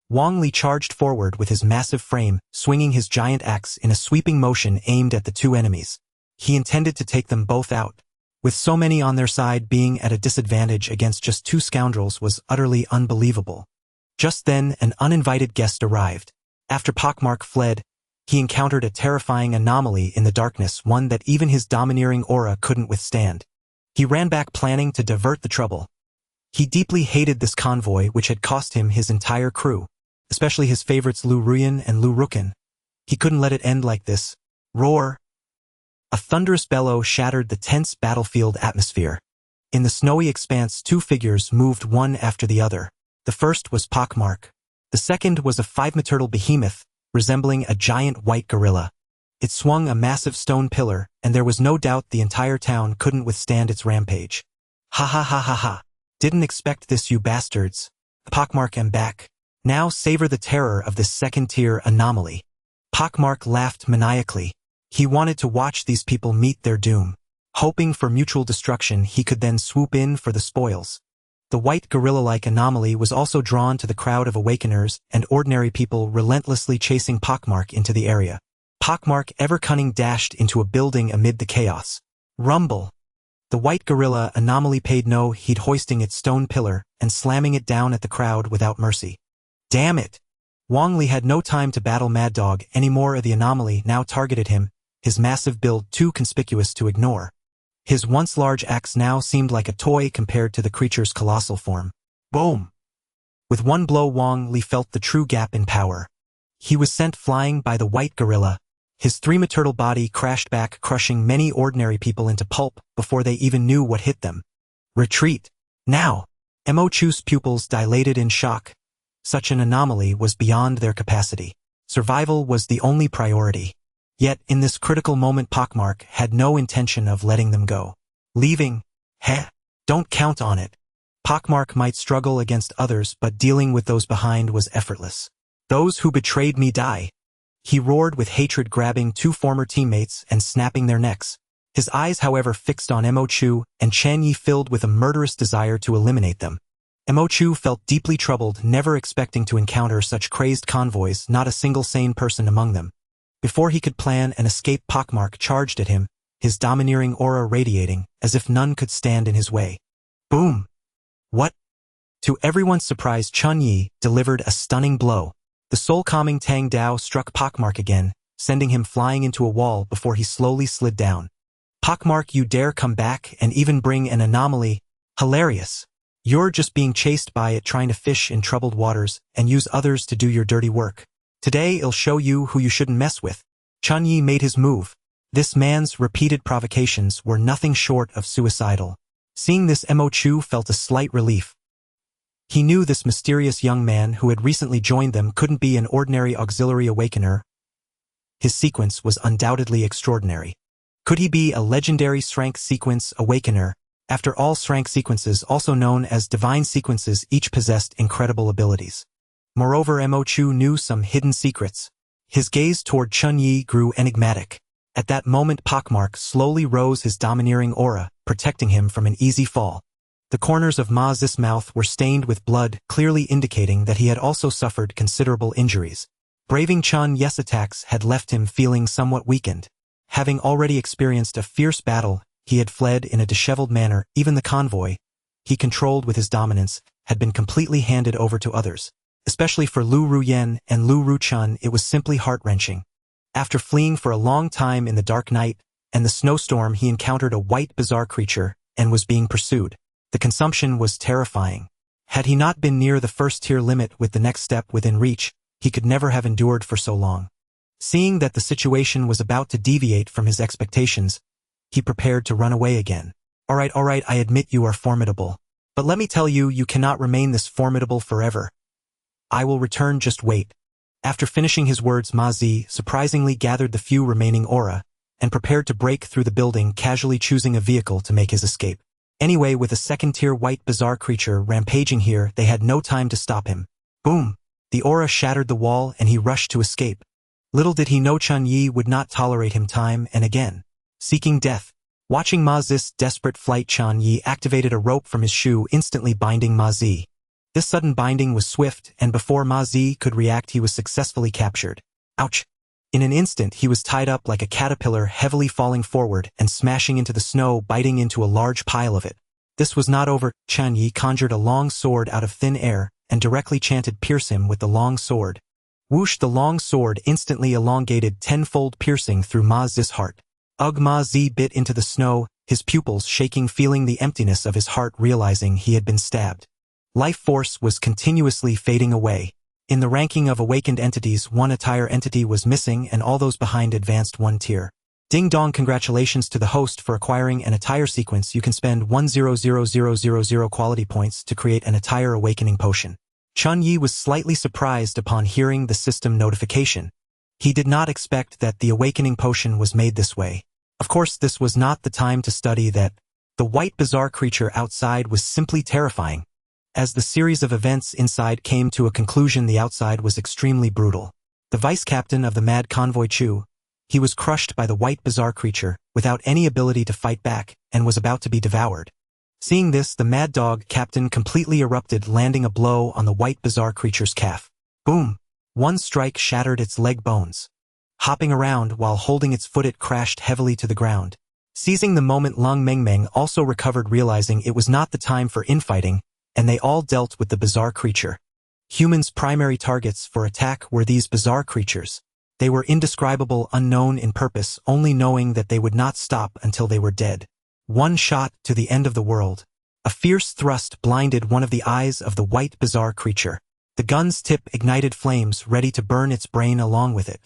Speaker 1: Wang Li charged forward with his massive frame, swinging his giant axe in a sweeping motion aimed at the 2 enemies. He intended to take them both out. With so many on their side, being at a disadvantage against just 2 scoundrels was utterly unbelievable. Just then, an uninvited guest arrived. After Pockmark fled, he encountered a terrifying anomaly in the darkness, one that even his domineering aura couldn't withstand. He ran back, planning to divert the trouble. He deeply hated this convoy, which had cost him his entire crew, especially his favorites Lu Ruyan and Lu Rukin. He couldn't let it end like this. Roar! A thunderous bellow shattered the tense battlefield atmosphere. In the snowy expanse, 2 figures moved one after the other. The first was Pockmark. The second was a 5-meter behemoth, resembling a giant white gorilla. It swung a massive stone pillar, and there was no doubt the entire town couldn't withstand its rampage. Ha ha ha ha ha. Didn't expect this, you bastards. Pockmark, am back. Now savor the terror of this second-tier anomaly. Pockmark laughed maniacally. He wanted to watch these people meet their doom. Hoping for mutual destruction, he could then swoop in for the spoils. The white gorilla-like anomaly was also drawn to the crowd of awakeners and ordinary people relentlessly chasing Pockmark into the area. Pockmark, ever cunning, dashed into a building amid the chaos. Rumble! The white gorilla anomaly paid no heed, hoisting its stone pillar and slamming it down at the crowd without mercy. Damn it! Wang Li had no time to battle Mad Dog anymore. The anomaly now targeted him, his massive build too conspicuous to ignore. His once large axe now seemed like a toy compared to the creature's colossal form. Boom! With one blow, Wang Li felt the true gap in power. He was sent flying by the white gorilla. His 3-meter body crashed back, crushing many ordinary people into pulp before they even knew what hit them. Retreat! Now! Mo Chu's pupils dilated in shock. Such an anomaly was beyond their capacity. Survival was the only priority. Yet, in this critical moment, Pockmark had no intention of letting them go. Leaving? Heh! Don't count on it. Pockmark might struggle against others, but dealing with those behind was effortless. Those who betrayed me die. He roared with hatred, grabbing 2 former teammates and snapping their necks. His eyes, however, fixed on Mo Chu and Chen Ye, filled with a murderous desire to eliminate them. Mo Chu felt deeply troubled, never expecting to encounter such crazed convoys, not a single sane person among them. Before he could plan an escape, Pockmark charged at him, his domineering aura radiating, as if none could stand in his way. Boom! What? To everyone's surprise, Chen Ye delivered a stunning blow. The soul-calming Tang Dao struck Pockmark again, sending him flying into a wall before he slowly slid down. Pockmark, you dare come back and even bring an anomaly? Hilarious. You're just being chased by it, trying to fish in troubled waters and use others to do your dirty work. Today I'll show you who you shouldn't mess with. Chen Ye made his move. This man's repeated provocations were nothing short of suicidal. Seeing this, Mo Chu felt a slight relief. He knew this mysterious young man who had recently joined them couldn't be an ordinary auxiliary awakener. His sequence was undoubtedly extraordinary. Could he be a legendary S-Rank sequence awakener? After all, S-Rank sequences, also known as divine sequences, each possessed incredible abilities. Moreover, Mo Chu knew some hidden secrets. His gaze toward Chen Ye grew enigmatic. At that moment, Pockmark slowly rose his domineering aura, protecting him from an easy fall. The corners of Ma Zi's mouth were stained with blood, clearly indicating that he had also suffered considerable injuries. Braving Chen Ye's attacks had left him feeling somewhat weakened. Having already experienced a fierce battle, he had fled in a disheveled manner. Even the convoy he controlled with his dominance had been completely handed over to others. Especially for Lu Ruyen and Lu Ruchun, it was simply heart-wrenching. After fleeing for a long time in the dark night and the snowstorm, he encountered a white bizarre creature and was being pursued. The consumption was terrifying. Had he not been near the first-tier limit with the next step within reach, he could never have endured for so long. Seeing that the situation was about to deviate from his expectations, he prepared to run away again. All right, I admit you are formidable. But let me tell you, you cannot remain this formidable forever. I will return, just wait. After finishing his words, Ma Zi surprisingly gathered the few remaining aura and prepared to break through the building, casually choosing a vehicle to make his escape. Anyway, with a second-tier white bizarre creature rampaging here, they had no time to stop him. Boom! The aura shattered the wall and he rushed to escape. Little did he know Chen Ye would not tolerate him time and again. Seeking death. Watching Ma Zi's desperate flight, Chen Ye activated a rope from his shoe, instantly binding Ma Zi. This sudden binding was swift, and before Ma Zi could react, he was successfully captured. Ouch! In an instant, he was tied up like a caterpillar, heavily falling forward and smashing into the snow, biting into a large pile of it. This was not over. Chen Ye conjured a long sword out of thin air and directly chanted, "Pierce him with the long sword." Whoosh! The long sword instantly elongated, tenfold, piercing through Ma Zi's heart. Ugh! Ma Zi bit into the snow, his pupils shaking, feeling the emptiness of his heart, realizing he had been stabbed. Life force was continuously fading away. In the ranking of awakened entities, one attire entity was missing and all those behind advanced one tier. Ding dong! Congratulations to the host for acquiring an attire sequence. You can spend 100,000 quality points to create an attire awakening potion. Chen Ye was slightly surprised upon hearing the system notification. He did not expect that the awakening potion was made this way. Of course, this was not the time to study that. The white bizarre creature outside was simply terrifying. As the series of events inside came to a conclusion, the outside was extremely brutal. The vice-captain of the mad convoy, Chu, he was crushed by the white bizarre creature, without any ability to fight back, and was about to be devoured. Seeing this, the mad dog captain completely erupted, landing a blow on the white bizarre creature's calf. Boom! One strike shattered its leg bones. Hopping around while holding its foot, it crashed heavily to the ground. Seizing the moment, Lung Mengmeng also recovered, realizing it was not the time for infighting, and they all dealt with the bizarre creature. Humans' primary targets for attack were these bizarre creatures. They were indescribable, unknown in purpose, only knowing that they would not stop until they were dead. One shot to the end of the world. A fierce thrust blinded one of the eyes of the white bizarre creature. The gun's tip ignited flames, ready to burn its brain along with it.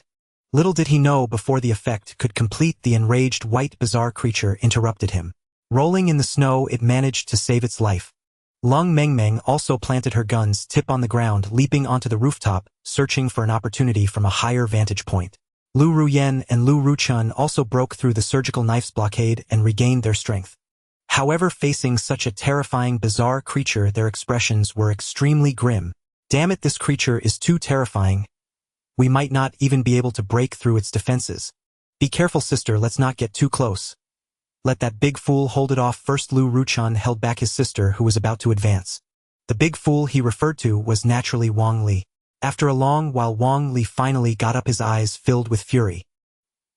Speaker 1: Little did he know, before the effect could complete, the enraged white bizarre creature interrupted him. Rolling in the snow, it managed to save its life. Lung Mengmeng also planted her gun's tip on the ground, leaping onto the rooftop, searching for an opportunity from a higher vantage point. Lu Ruyen and Lu Ruchun also broke through the surgical knife's blockade and regained their strength. However, facing such a terrifying bizarre creature, their expressions were extremely grim. Damn it, this creature is too terrifying. We might not even be able to break through its defenses. Be careful, sister, let's not get too close. Let that big fool hold it off first. Lu Ruchun held back his sister who was about to advance. The big fool he referred to was naturally Wang Li. After a long while Wang Li finally got up, his eyes filled with fury.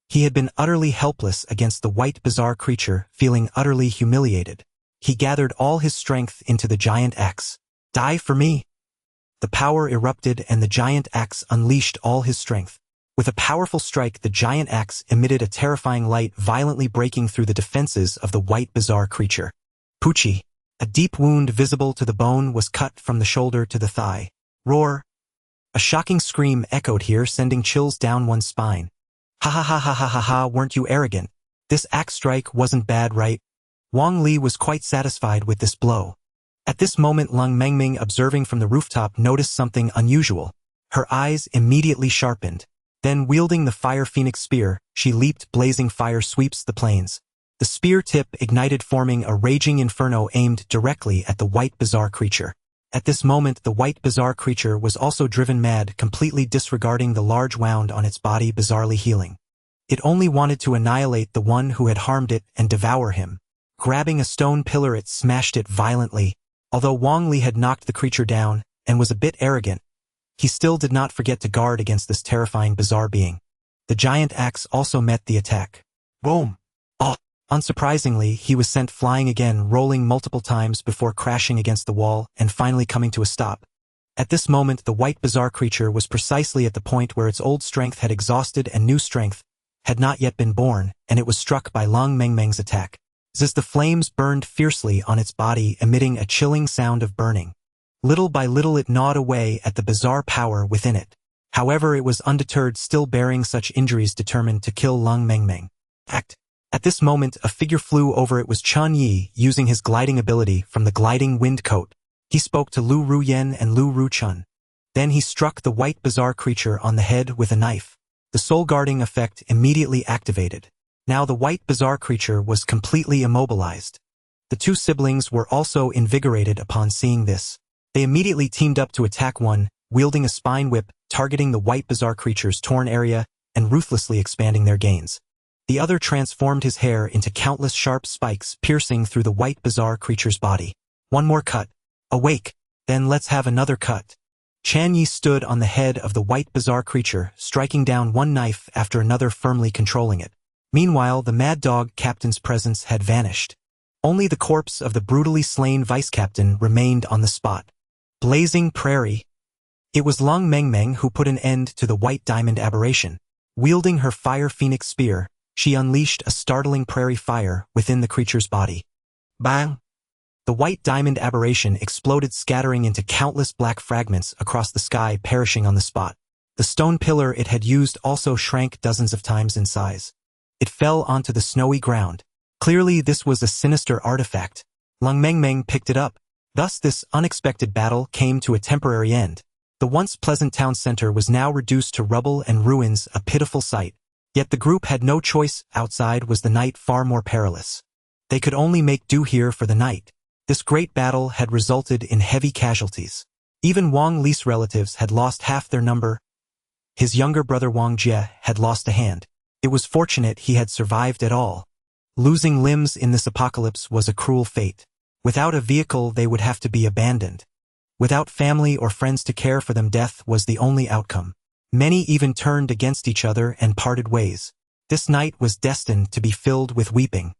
Speaker 1: He had been utterly helpless against the white bizarre creature, feeling utterly humiliated. He gathered all his strength into the giant axe. Die for me! The power erupted and the giant axe unleashed all his strength. With a powerful strike, the giant axe emitted a terrifying light, violently breaking through the defenses of the white bizarre creature. Poochie! A deep wound visible to the bone was cut from the shoulder to the thigh. Roar! A shocking scream echoed here, sending chills down one's spine. Ha ha ha ha ha ha ha, weren't you arrogant? This axe strike wasn't bad, right? Wang Li was quite satisfied with this blow. At this moment, Lung Mengming, observing from the rooftop, noticed something unusual. Her eyes immediately sharpened. Then, wielding the Fire Phoenix spear, she leaped. Blazing fire sweeps the plains. The spear tip ignited, forming a raging inferno aimed directly at the white bizarre creature. At this moment, the white bizarre creature was also driven mad, completely disregarding the large wound on its body, bizarrely healing. It only wanted to annihilate the one who had harmed it and devour him. Grabbing a stone pillar, it smashed it violently. Although Wang Li had knocked the creature down and was a bit arrogant, he still did not forget to guard against this terrifying bizarre being. The giant axe also met the attack. Boom! Oh! Unsurprisingly, he was sent flying again, rolling multiple times before crashing against the wall and finally coming to a stop. At this moment, the white bizarre creature was precisely at the point where its old strength had exhausted and new strength had not yet been born, and it was struck by Lung Mengmeng's attack. As the flames burned fiercely on its body, emitting a chilling sound of burning. Little by little it gnawed away at the bizarre power within it. However, it was undeterred, still bearing such injuries, determined to kill Lung Mengmeng. At this moment, a figure flew over. It was Chen Ye, using his gliding ability from the gliding wind coat. He spoke to Lu Ruyen and Lu Ruchun. Then he struck the white bizarre creature on the head with a knife. The soul guarding effect immediately activated. Now the white bizarre creature was completely immobilized. The two siblings were also invigorated upon seeing this. They immediately teamed up to attack, one wielding a spine whip, targeting the white bizarre creature's torn area and ruthlessly expanding their gains. The other transformed his hair into countless sharp spikes, piercing through the white bizarre creature's body. One more cut. Awake. Then let's have another cut. Chen Ye stood on the head of the white bizarre creature, striking down one knife after another, firmly controlling it. Meanwhile, the mad dog captain's presence had vanished. Only the corpse of the brutally slain vice-captain remained on the spot. Blazing prairie. It was Lung Mengmeng who put an end to the white diamond aberration. Wielding her Fire Phoenix spear, she unleashed a startling prairie fire within the creature's body. Bang! The white diamond aberration exploded, scattering into countless black fragments across the sky, perishing on the spot. The stone pillar it had used also shrank dozens of times in size. It fell onto the snowy ground. Clearly this was a sinister artifact. Lung Mengmeng picked it up. Thus this unexpected battle came to a temporary end. The once pleasant town center was now reduced to rubble and ruins, a pitiful sight. Yet the group had no choice. Outside was the night, far more perilous. They could only make do here for the night. This great battle had resulted in heavy casualties. Even Wang Li's relatives had lost half their number. His younger brother Wang Jie had lost a hand. It was fortunate he had survived at all. Losing limbs in this apocalypse was a cruel fate. Without a vehicle, they would have to be abandoned. Without family or friends to care for them, death was the only outcome. Many even turned against each other and parted ways. This night was destined to be filled with weeping.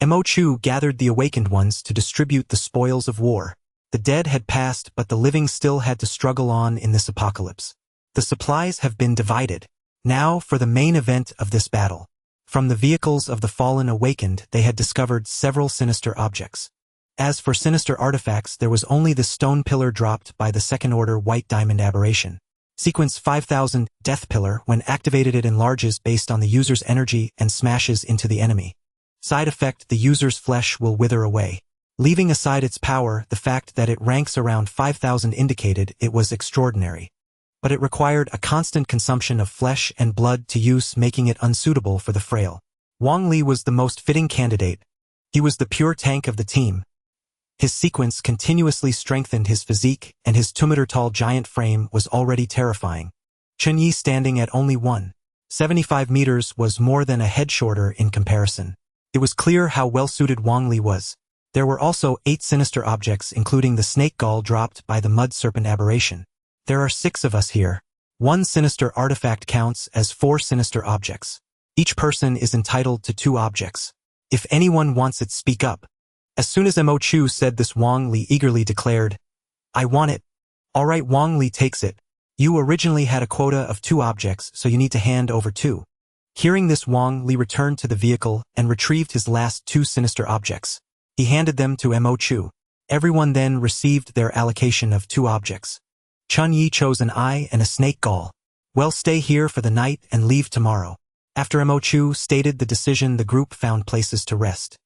Speaker 1: Mo Chu gathered the awakened ones to distribute the spoils of war. The dead had passed, but the living still had to struggle on in this apocalypse. The supplies have been divided. Now for the main event of this battle. From the vehicles of the fallen awakened, they had discovered several sinister objects. As for sinister artifacts, there was only the stone pillar dropped by the second-order white diamond aberration. Sequence 5000, Death Pillar, when activated it enlarges based on the user's energy and smashes into the enemy. Side effect, the user's flesh will wither away. Leaving aside its power, the fact that it ranks around 5000 indicated it was extraordinary. But it required a constant consumption of flesh and blood to use, making it unsuitable for the frail. Wang Li was the most fitting candidate. He was the pure tank of the team. His sequence continuously strengthened his physique, and his 2-meter-tall giant frame was already terrifying. Chen Ye, standing at only 1.75 meters, was more than a head shorter in comparison. It was clear how well-suited Wang Li was. There were also 8 sinister objects including the snake gall dropped by the mud serpent aberration. There are 6 of us here. 1 sinister artifact counts as 4 sinister objects. Each person is entitled to 2 objects. If anyone wants it, speak up. As soon as Mo Chu said this, Wang Li eagerly declared, I want it. All right, Wang Li takes it. You originally had a quota of 2 objects, so you need to hand over 2. Hearing this, Wang Li returned to the vehicle and retrieved his last 2 sinister objects. He handed them to Mo Chu. Everyone then received their allocation of 2 objects. Chen Ye chose an eye and a snake gall. Well, stay here for the night and leave tomorrow. After Mo Chu stated the decision, the group found places to rest.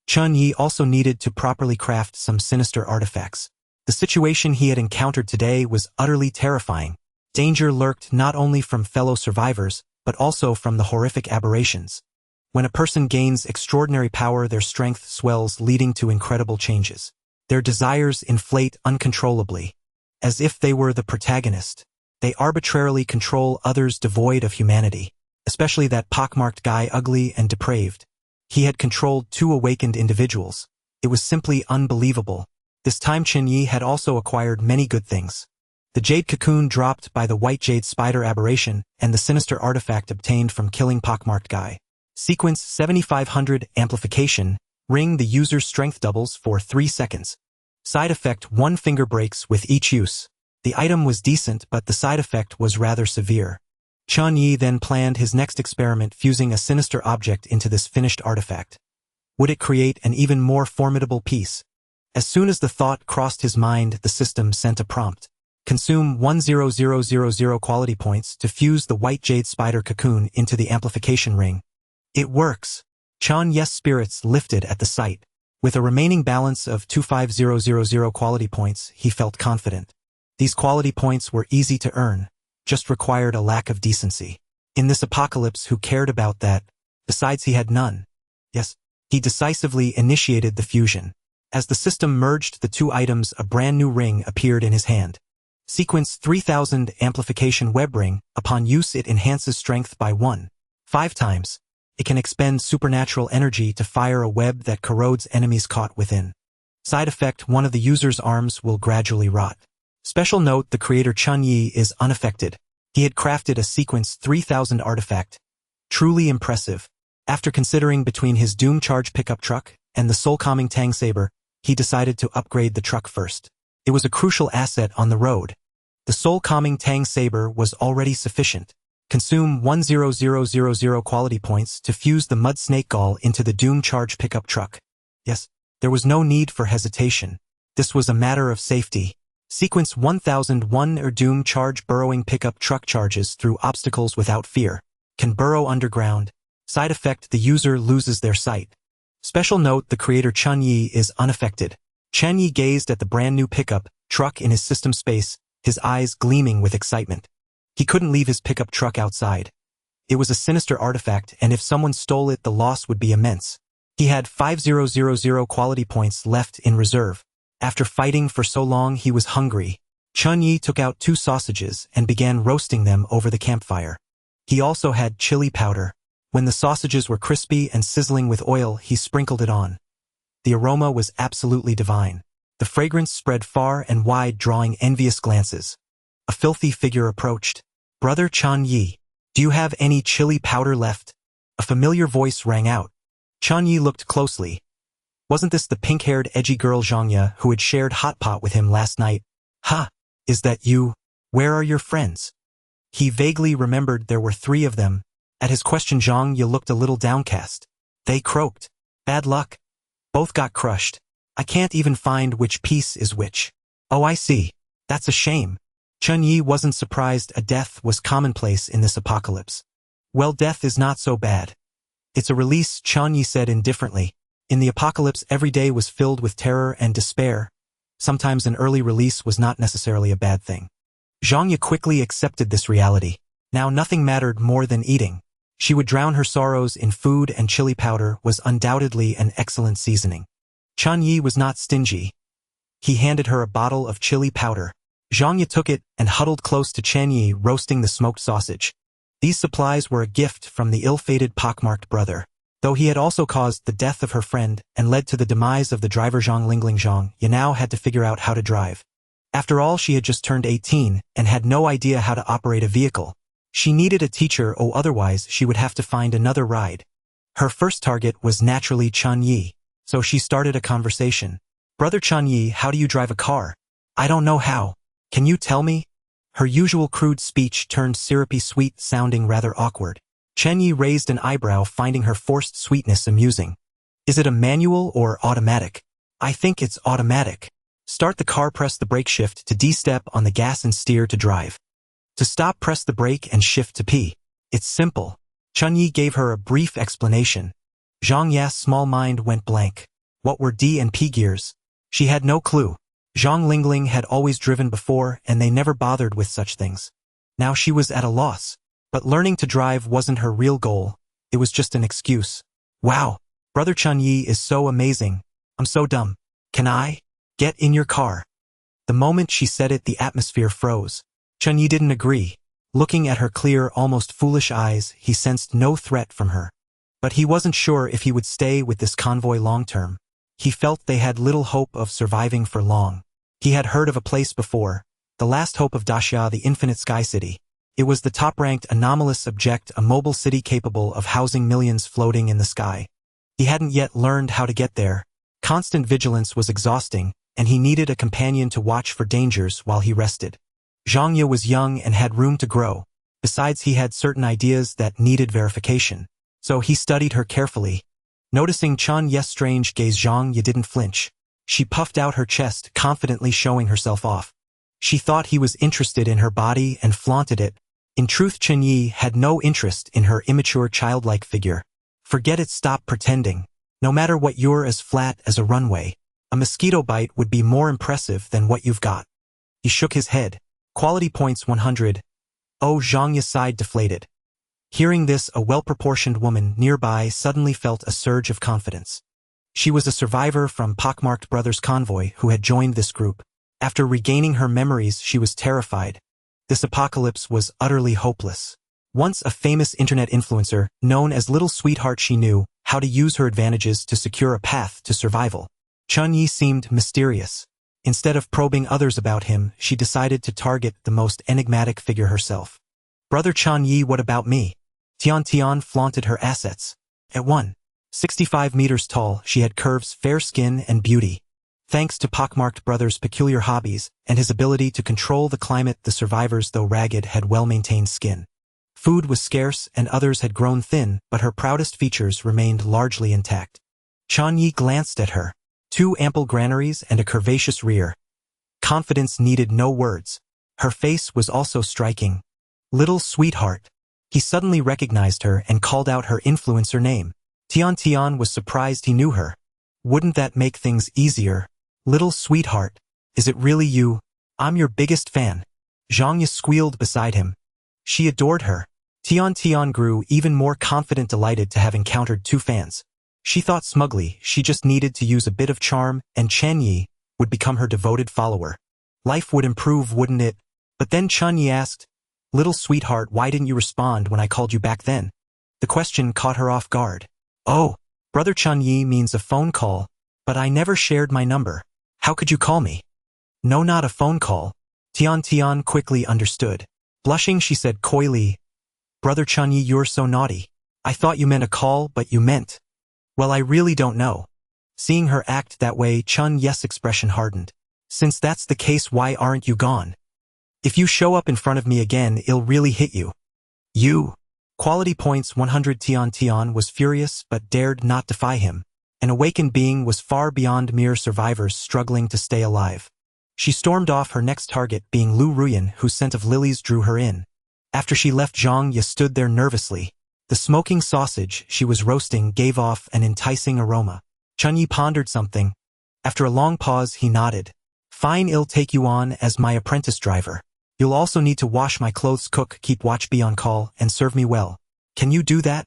Speaker 1: Chen Ye also needed to properly craft some sinister artifacts. The situation he had encountered today was utterly terrifying. Danger lurked not only from fellow survivors, but also from the horrific aberrations. When a person gains extraordinary power, their strength swells, leading to incredible changes. Their desires inflate uncontrollably. As if they were the protagonist, they arbitrarily control others devoid of humanity, especially that pockmarked guy, ugly and depraved. He had controlled 2 awakened individuals. It was simply unbelievable. This time Chen Ye had also acquired many good things. The jade cocoon dropped by the white jade spider aberration and the sinister artifact obtained from killing pockmarked guy. Sequence 7500 amplification, ring the user's strength doubles for 3 seconds. Side effect: 1 finger breaks with each use. The item was decent, but the side effect was rather severe. Chen Ye then planned his next experiment, fusing a sinister object into this finished artifact. Would it create an even more formidable piece? As soon as the thought crossed his mind, the system sent a prompt. Consume 10000 quality points to fuse the white jade spider cocoon into the amplification ring. It works. Chen Ye's spirits lifted at the sight. With a remaining balance of 25000 quality points, he felt confident. These quality points were easy to earn, just required a lack of decency. In this apocalypse, who cared about that? Besides, he had none. Yes, he decisively initiated the fusion. As the system merged the 2 items, a brand new ring appeared in his hand. Sequence 3000 amplification web ring. Upon use, it enhances strength by 1.5 times. It can expend supernatural energy to fire a web that corrodes enemies caught within. Side effect: 1 of the user's arms will gradually rot. Special note: the creator Chen Ye is unaffected. He had crafted a Sequence 3000 artifact. Truly impressive. After considering between his Doom Charge pickup truck and the soul-calming Tang Saber, he decided to upgrade the truck first. It was a crucial asset on the road. The soul-calming Tang Saber was already sufficient. Consume 10000 quality points to fuse the mud snake gall into the Doom Charge pickup truck. Yes, there was no need for hesitation. This was a matter of safety. Sequence 1001 Doom Charge burrowing pickup truck charges through obstacles without fear. Can burrow underground. Side effect: the user loses their sight. Special note: the creator Chen Ye is unaffected. Chen Ye gazed at the brand new pickup truck in his system space, his eyes gleaming with excitement. He couldn't leave his pickup truck outside. It was a sinister artifact, and if someone stole it, the loss would be immense. He had 5000 quality points left in reserve. After fighting for so long, he was hungry. Chen Ye took out 2 sausages and began roasting them over the campfire. He also had chili powder. When the sausages were crispy and sizzling with oil, he sprinkled it on. The aroma was absolutely divine. The fragrance spread far and wide, drawing envious glances. A filthy figure approached. Brother Chen Ye, do you have any chili powder left? A familiar voice rang out. Chen Ye looked closely. Wasn't this the pink-haired edgy girl Zhang Ye who had shared hot pot with him last night? Ha! Is that you? Where are your friends? He vaguely remembered there were 3 of them. At his question, Zhang Ye looked a little downcast. They croaked. Bad luck. Both got crushed. I can't even find which piece is which. Oh, I see. That's a shame. Chen Ye wasn't surprised. A death was commonplace in this apocalypse. Well, death is not so bad. It's a release, Chen Ye said indifferently. In the apocalypse, every day was filled with terror and despair. Sometimes an early release was not necessarily a bad thing. Zhang Ye quickly accepted this reality. Now nothing mattered more than eating. She would drown her sorrows in food, and chili powder was undoubtedly an excellent seasoning. Chen Ye was not stingy. He handed her a bottle of chili powder. Zhang Ye took it and huddled close to Chen Ye, roasting the smoked sausage. These supplies were a gift from the ill-fated pockmarked brother. Though he had also caused the death of her friend and led to the demise of the driver Zhang Lingling Zhang, Ye now had to figure out how to drive. After all, she had just turned 18 and had no idea how to operate a vehicle. She needed a teacher, or otherwise she would have to find another ride. Her first target was naturally Chen Ye, so she started a conversation. "Brother Chen Ye, how do you drive a car?" "I don't know how. Can you tell me?" Her usual crude speech turned syrupy sweet, sounding rather awkward. Chen Ye raised an eyebrow, finding her forced sweetness amusing. "Is it a manual or automatic?" "I think it's automatic. Start the car, press the brake, shift to D, step on the gas and steer to drive. To stop, press the brake and shift to P. It's simple." Chen Ye gave her a brief explanation. Zhang Ya's small mind went blank. What were D and P gears? She had no clue. Zhang Lingling had always driven before and they never bothered with such things. Now she was at a loss. But learning to drive wasn't her real goal, it was just an excuse. "Wow, Brother Chen Ye is so amazing. I'm so dumb. Can I get in your car?" The moment she said it, the atmosphere froze. Chen Ye didn't agree. Looking at her clear, almost foolish eyes, he sensed no threat from her. But he wasn't sure if he would stay with this convoy long term. He felt they had little hope of surviving for long. He had heard of a place before, the last hope of Daxia, the infinite sky city. It was the top-ranked anomalous object, a mobile city capable of housing millions floating in the sky. He hadn't yet learned how to get there. Constant vigilance was exhausting, and he needed a companion to watch for dangers while he rested. Zhang Ye was young and had room to grow. Besides, he had certain ideas that needed verification. So he studied her carefully. Noticing Chen Ye's strange gaze, Zhang Ye didn't flinch. She puffed out her chest, confidently showing herself off. She thought he was interested in her body and flaunted it. In truth, Chen Ye had no interest in her immature, childlike figure. "Forget it, stop pretending. No matter what, you're as flat as a runway. A mosquito bite would be more impressive than what you've got." He shook his head. "Quality points 100. Oh, Zhang Ye sighed, deflated. Hearing this, a well-proportioned woman nearby suddenly felt a surge of confidence. She was a survivor from pockmarked brothers Convoy who had joined this group. After regaining her memories, she was terrified. This apocalypse was utterly hopeless. Once a famous internet influencer, known as Little Sweetheart, she knew how to use her advantages to secure a path to survival. Chen Ye seemed mysterious. Instead of probing others about him, she decided to target the most enigmatic figure herself. "Brother Chen Ye, what about me?" Tian flaunted her assets. At 165 meters tall, she had curves, fair skin, and beauty. Thanks to pockmarked brother's peculiar hobbies and his ability to control the climate, the survivors, though ragged, had well-maintained skin. Food was scarce and others had grown thin, but her proudest features remained largely intact. Chen Ye glanced at her. 2 ample granaries and a curvaceous rear. Confidence needed no words. Her face was also striking. Little Sweetheart. He suddenly recognized her and called out her influencer name. Tian was surprised he knew her. "Wouldn't that make things easier? Little Sweetheart, is it really you? I'm your biggest fan." Zhang Ye squealed beside him. She adored her. Tian grew even more confident, delighted to have encountered 2 fans. She thought smugly she just needed to use a bit of charm and Chen Ye would become her devoted follower. Life would improve, wouldn't it? But then Chen Ye asked, "Little Sweetheart, why didn't you respond when I called you back then?" The question caught her off guard. "Oh, Brother Chen Ye means a phone call, but I never shared my number. How could you call me?" "No, not a phone call." Tian quickly understood. Blushing, she said coyly, "Brother Chen Ye, you're so naughty. I thought you meant a call, but you meant... Well, I really don't know." Seeing her act that way, Chen Ye's expression hardened. "Since that's the case, why aren't you gone? If you show up in front of me again, it'll really hit you." "You." Quality points 100. Tian was furious but dared not defy him. An awakened being was far beyond mere survivors struggling to stay alive. She stormed off, her next target being Lu Ruyan, whose scent of lilies drew her in. After she left, Zhang Ye stood there nervously. The smoking sausage she was roasting gave off an enticing aroma. Chen Ye pondered something. After a long pause, he nodded. "Fine, I'll take you on as my apprentice driver. You'll also need to wash my clothes, cook, keep watch, be on call, and serve me well. Can you do that?"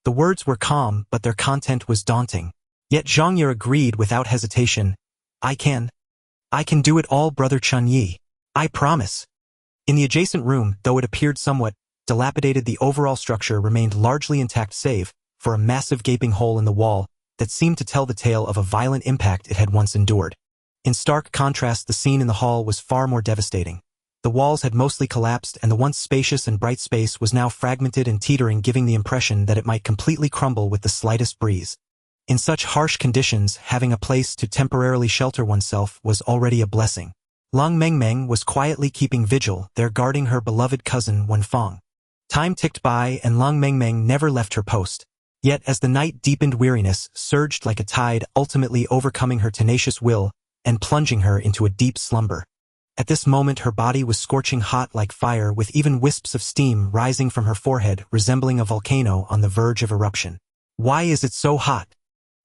Speaker 1: The words were calm, but their content was daunting. Yet Zhang Ye agreed without hesitation. I can do it all, Brother Chen Ye. I promise." In the adjacent room, though it appeared somewhat dilapidated, the overall structure remained largely intact save for a massive gaping hole in the wall that seemed to tell the tale of a violent impact it had once endured. In stark contrast, the scene in the hall was far more devastating. The walls had mostly collapsed, and the once spacious and bright space was now fragmented and teetering, giving the impression that it might completely crumble with the slightest breeze. In such harsh conditions, having a place to temporarily shelter oneself was already a blessing. Lang Mengmeng was quietly keeping vigil there, guarding her beloved cousin Wenfeng. Time ticked by, and Lang Mengmeng never left her post. Yet as the night deepened, weariness surged like a tide, ultimately overcoming her tenacious will and plunging her into a deep slumber. At this moment her body was scorching hot like fire, with even wisps of steam rising from her forehead, resembling a volcano on the verge of eruption. "Why is it so hot?"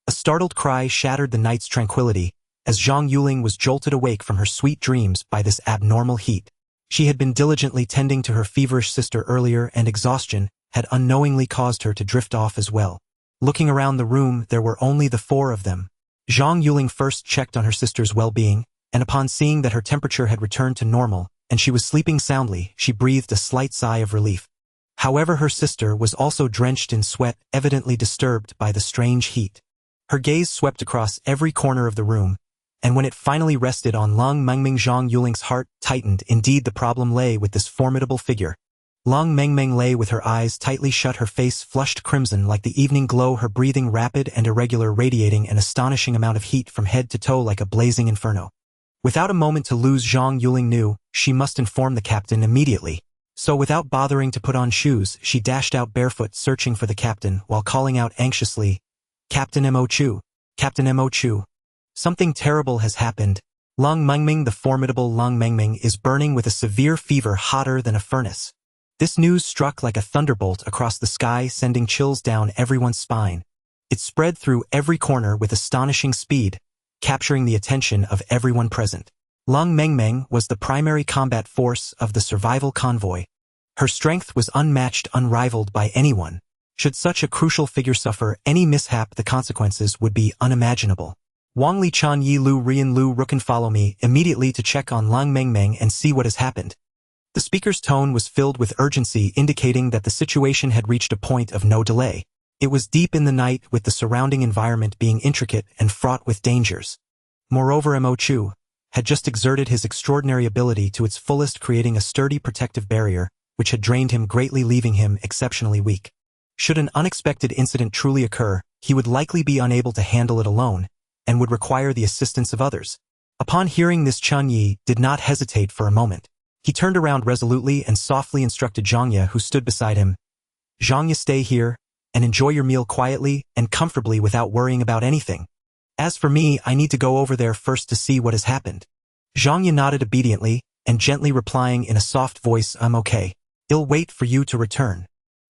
Speaker 1: A startled cry shattered the night's tranquility, as Zhang Yuling was jolted awake from her sweet dreams by this abnormal heat. She had been diligently tending to her feverish sister earlier, and exhaustion had unknowingly caused her to drift off as well. Looking around the room, there were only the four of them. Zhang Yuling first checked on her sister's well-being, and upon seeing that her temperature had returned to normal and she was sleeping soundly, she breathed a slight sigh of relief. However, her sister was also drenched in sweat, evidently disturbed by the strange heat. Her gaze swept across every corner of the room, and when it finally rested on Lang Mengmeng, Zhang Yuling's heart tightened. Indeed, the problem lay with this formidable figure. Lang Mengmeng lay with her eyes tightly shut, her face flushed crimson like the evening glow, her breathing rapid and irregular, radiating an astonishing amount of heat from head to toe like a blazing inferno. Without a moment to lose, Zhang Yuling knew she must inform the captain immediately. So without bothering to put on shoes, she dashed out barefoot, searching for the captain while calling out anxiously, "Captain Mo Chu! Captain Mo Chu! Something terrible has happened. Lang Mengmeng, the formidable Lang Mengmeng, is burning with a severe fever hotter than a furnace." This news struck like a thunderbolt across the sky, sending chills down everyone's spine. It spread through every corner with astonishing speed, capturing the attention of everyone present. Lang Mengmeng was the primary combat force of the survival convoy. Her strength was unmatched, unrivaled by anyone. Should such a crucial figure suffer any mishap, the consequences would be unimaginable. "Wang Li, Chen Ye, Lu Rian, Lu Rukan, follow me immediately to check on Lang Mengmeng and see what has happened." The speaker's tone was filled with urgency, indicating that the situation had reached a point of no delay. It was deep in the night, with the surrounding environment being intricate and fraught with dangers. Moreover, Mo Chu had just exerted his extraordinary ability to its fullest, creating a sturdy protective barrier, which had drained him greatly, leaving him exceptionally weak. Should an unexpected incident truly occur, he would likely be unable to handle it alone, and would require the assistance of others. Upon hearing this, Chen Ye did not hesitate for a moment. He turned around resolutely and softly instructed Zhang Ye, who stood beside him, "Zhang Ye, stay here and enjoy your meal quietly and comfortably without worrying about anything. As for me, I need to go over there first to see what has happened." Zhang Ye nodded obediently and gently replying in a soft voice, "I'm okay. I'll wait for you to return."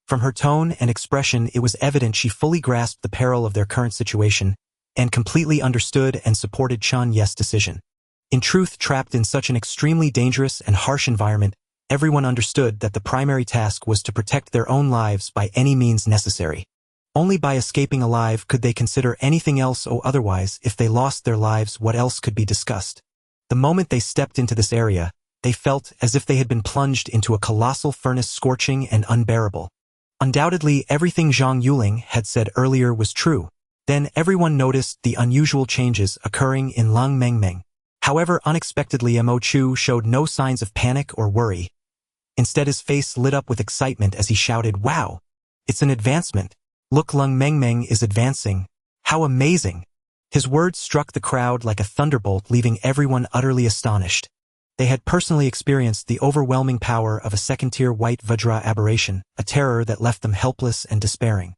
Speaker 1: From her tone and expression, it was evident she fully grasped the peril of their current situation and completely understood and supported Chen Ye's decision. In truth, trapped in such an extremely dangerous and harsh environment, everyone understood that the primary task was to protect their own lives by any means necessary. Only by escaping alive could they consider anything else, or otherwise, if they lost their lives, what else could be discussed? The moment they stepped into this area, they felt as if they had been plunged into a colossal furnace, scorching and unbearable. Undoubtedly, everything Zhang Yuling had said earlier was true. Then everyone noticed the unusual changes occurring in Lang Mengmeng. However, unexpectedly, Mo Chu showed no signs of panic or worry. Instead, his face lit up with excitement as he shouted, "Wow! It's an advancement! Look, Lang Mengmeng is advancing! How amazing!" His words struck the crowd like a thunderbolt, leaving everyone utterly astonished. They had personally experienced the overwhelming power of a second-tier white Vajra aberration, a terror that left them helpless and despairing.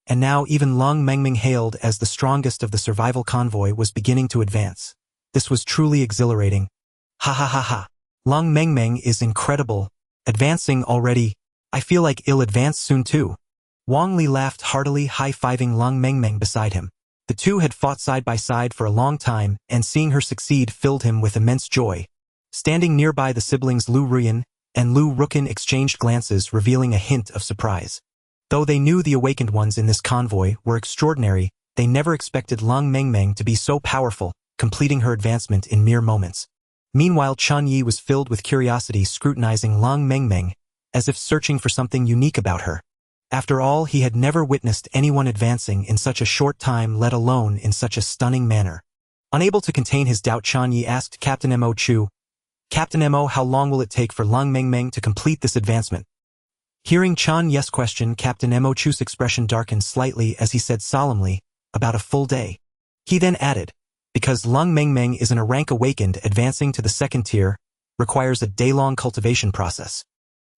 Speaker 1: And now even Lang Mengmeng, hailed as the strongest of the survival convoy, was beginning to advance. This was truly exhilarating. "HAHAHA! Lang Mengmeng is incredible. Advancing already. I feel like I'll advance soon too." Wang Li laughed heartily, high-fiving Lang Mengmeng beside him. The two had fought side by side for a long time, and seeing her succeed filled him with immense joy. Standing nearby, the siblings Lu Ruyan and Lu Rukan exchanged glances, revealing a hint of surprise. Though they knew the awakened ones in this convoy were extraordinary, they never expected Lang Mengmeng to be so powerful, completing her advancement in mere moments. Meanwhile, Chen Ye was filled with curiosity, scrutinizing Lang Mengmeng, as if searching for something unique about her. After all, he had never witnessed anyone advancing in such a short time, let alone in such a stunning manner. Unable to contain his doubt, Chen Ye asked Captain Mo Chu, "Captain Mo, how long will it take for Lung Mengmeng to complete this advancement?" Hearing Chen Ye's question, Captain Mo Chu's expression darkened slightly as he said solemnly, "About a full day." He then added, "Because Lung Mengmeng is in a rank awakened, advancing to the second tier requires a day-long cultivation process.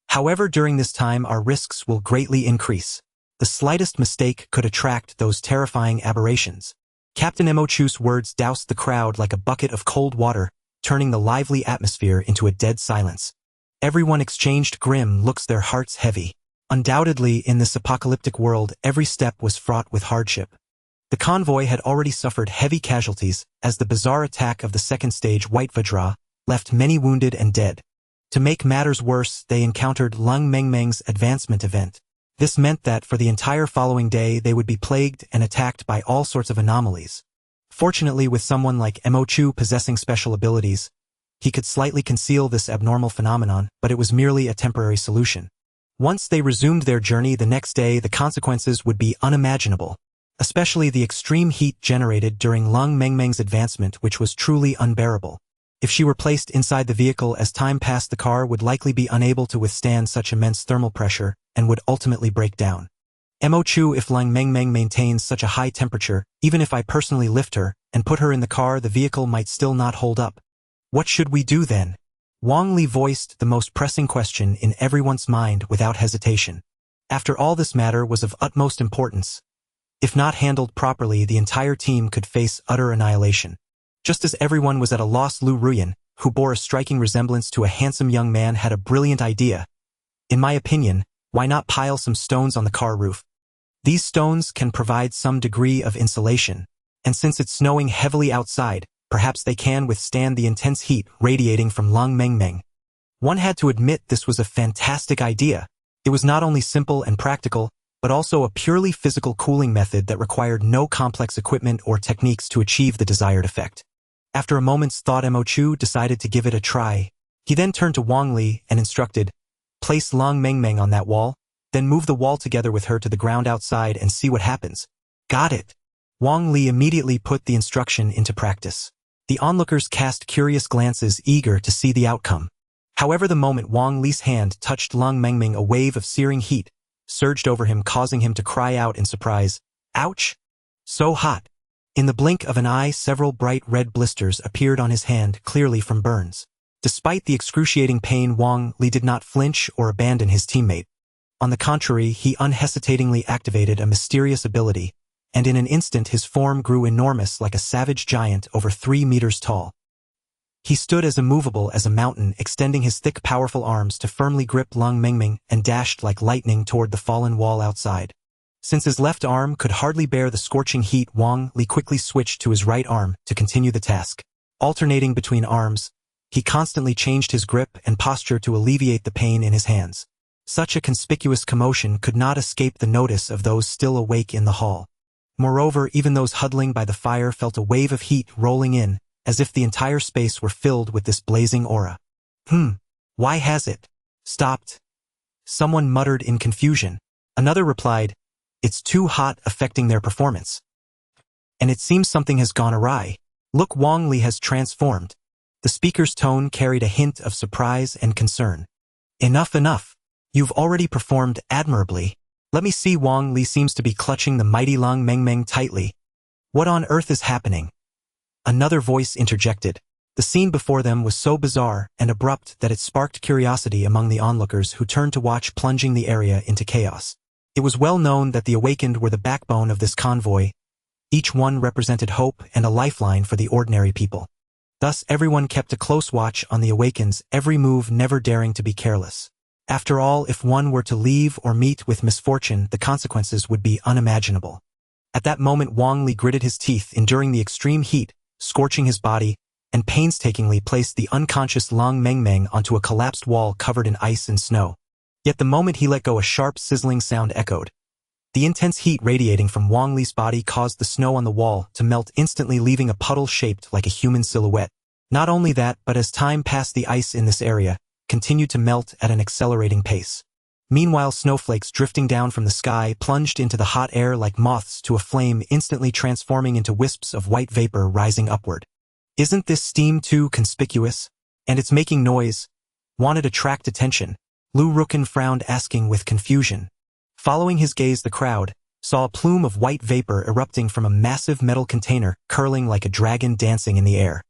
Speaker 1: However, during this time our risks will greatly increase. The slightest mistake could attract those terrifying aberrations." Captain Mo Chu's words doused the crowd like a bucket of cold water, turning the lively atmosphere into a dead silence. Everyone exchanged grim looks, their hearts heavy. Undoubtedly, in this apocalyptic world, every step was fraught with hardship. The convoy had already suffered heavy casualties, as the bizarre attack of the second stage White Vajra left many wounded and dead. To make matters worse, they encountered Lung Mengmeng's advancement event. This meant that for the entire following day they would be plagued and attacked by all sorts of anomalies. Fortunately, with someone like Mo Chu possessing special abilities, he could slightly conceal this abnormal phenomenon, but it was merely a temporary solution. Once they resumed their journey the next day, the consequences would be unimaginable, especially the extreme heat generated during Lung Mengmeng's advancement, which was truly unbearable. If she were placed inside the vehicle as time passed, the car would likely be unable to withstand such immense thermal pressure and would ultimately break down. Mo Chu, if Lung Mengmeng maintains such a high temperature, even if I personally lift her and put her in the car, the vehicle might still not hold up. What should we do then? Wang Li voiced the most pressing question in everyone's mind without hesitation. After all, this matter was of utmost importance. If not handled properly, the entire team could face utter annihilation. Just as everyone was at a loss, Lu Ruyan, who bore a striking resemblance to a handsome young man, had a brilliant idea. "In my opinion, why not pile some stones on the car roof? These stones can provide some degree of insulation, and since it's snowing heavily outside, perhaps they can withstand the intense heat radiating from Lung Mengmeng." One had to admit this was a fantastic idea. It was not only simple and practical, but also a purely physical cooling method that required no complex equipment or techniques to achieve the desired effect. After a moment's thought, Mo Chu decided to give it a try. He then turned to Wang Li and instructed, "Place Lung Mengmeng on that wall, then move the wall together with her to the ground outside and see what happens." "Got it." Wang Li immediately put the instruction into practice. The onlookers cast curious glances, eager to see the outcome. However, the moment Wang Li's hand touched Lung Mengmeng, a wave of searing heat surged over him, causing him to cry out in surprise, "Ouch! So hot!" In the blink of an eye, several bright red blisters appeared on his hand, clearly from burns. Despite the excruciating pain, Wang Li did not flinch or abandon his teammate. On the contrary, he unhesitatingly activated a mysterious ability, and in an instant his form grew enormous, like a savage giant over 3 meters tall. He stood as immovable as a mountain, extending his thick, powerful arms to firmly grip Lung Mengmeng, and dashed like lightning toward the fallen wall outside. Since his left arm could hardly bear the scorching heat, Wang Li quickly switched to his right arm to continue the task. Alternating between arms, he constantly changed his grip and posture to alleviate the pain in his hands. Such a conspicuous commotion could not escape the notice of those still awake in the hall. Moreover, even those huddling by the fire felt a wave of heat rolling in, as if the entire space were filled with this blazing aura. Why has it stopped?" Someone muttered in confusion. Another replied, "It's too hot, affecting their performance. And it seems something has gone awry. Look, Wang Li has transformed." The speaker's tone carried a hint of surprise and concern. "Enough, enough. You've already performed admirably. Let me see." Wang Li seems to be clutching the mighty Lung Mengmeng tightly. "What on earth is happening?" Another voice interjected. The scene before them was so bizarre and abrupt that it sparked curiosity among the onlookers, who turned to watch, plunging the area into chaos. It was well known that the awakened were the backbone of this convoy. Each one represented hope and a lifeline for the ordinary people. Thus, everyone kept a close watch on the awakens, every move never daring to be careless. After all, if one were to leave or meet with misfortune, the consequences would be unimaginable. At that moment, Wang Li gritted his teeth, enduring the extreme heat scorching his body, and painstakingly placed the unconscious Lung Mengmeng onto a collapsed wall covered in ice and snow. Yet the moment he let go, a sharp, sizzling sound echoed. The intense heat radiating from Wang Li's body caused the snow on the wall to melt instantly, leaving a puddle shaped like a human silhouette. Not only that, but as time passed, the ice in this area continued to melt at an accelerating pace. Meanwhile, snowflakes drifting down from the sky plunged into the hot air like moths to a flame, instantly transforming into wisps of white vapor rising upward. Isn't this steam too conspicuous? And it's making noise. Want to attract attention? Lu Rukin frowned, asking with confusion. Following his gaze, the crowd saw a plume of white vapor erupting from a massive metal container, curling like a dragon dancing in the air.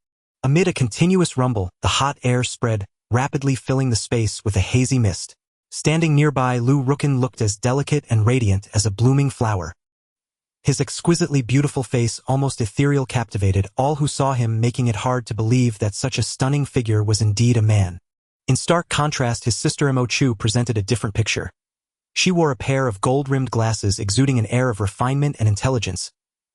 Speaker 1: Amid a continuous rumble, the hot air spread, rapidly filling the space with a hazy mist. Standing nearby, Lu Rukin looked as delicate and radiant as a blooming flower. His exquisitely beautiful face, almost ethereal, captivated all who saw him, making it hard to believe that such a stunning figure was indeed a man. In stark contrast, his sister Mo Chu presented a different picture. She wore a pair of gold-rimmed glasses exuding an air of refinement and intelligence.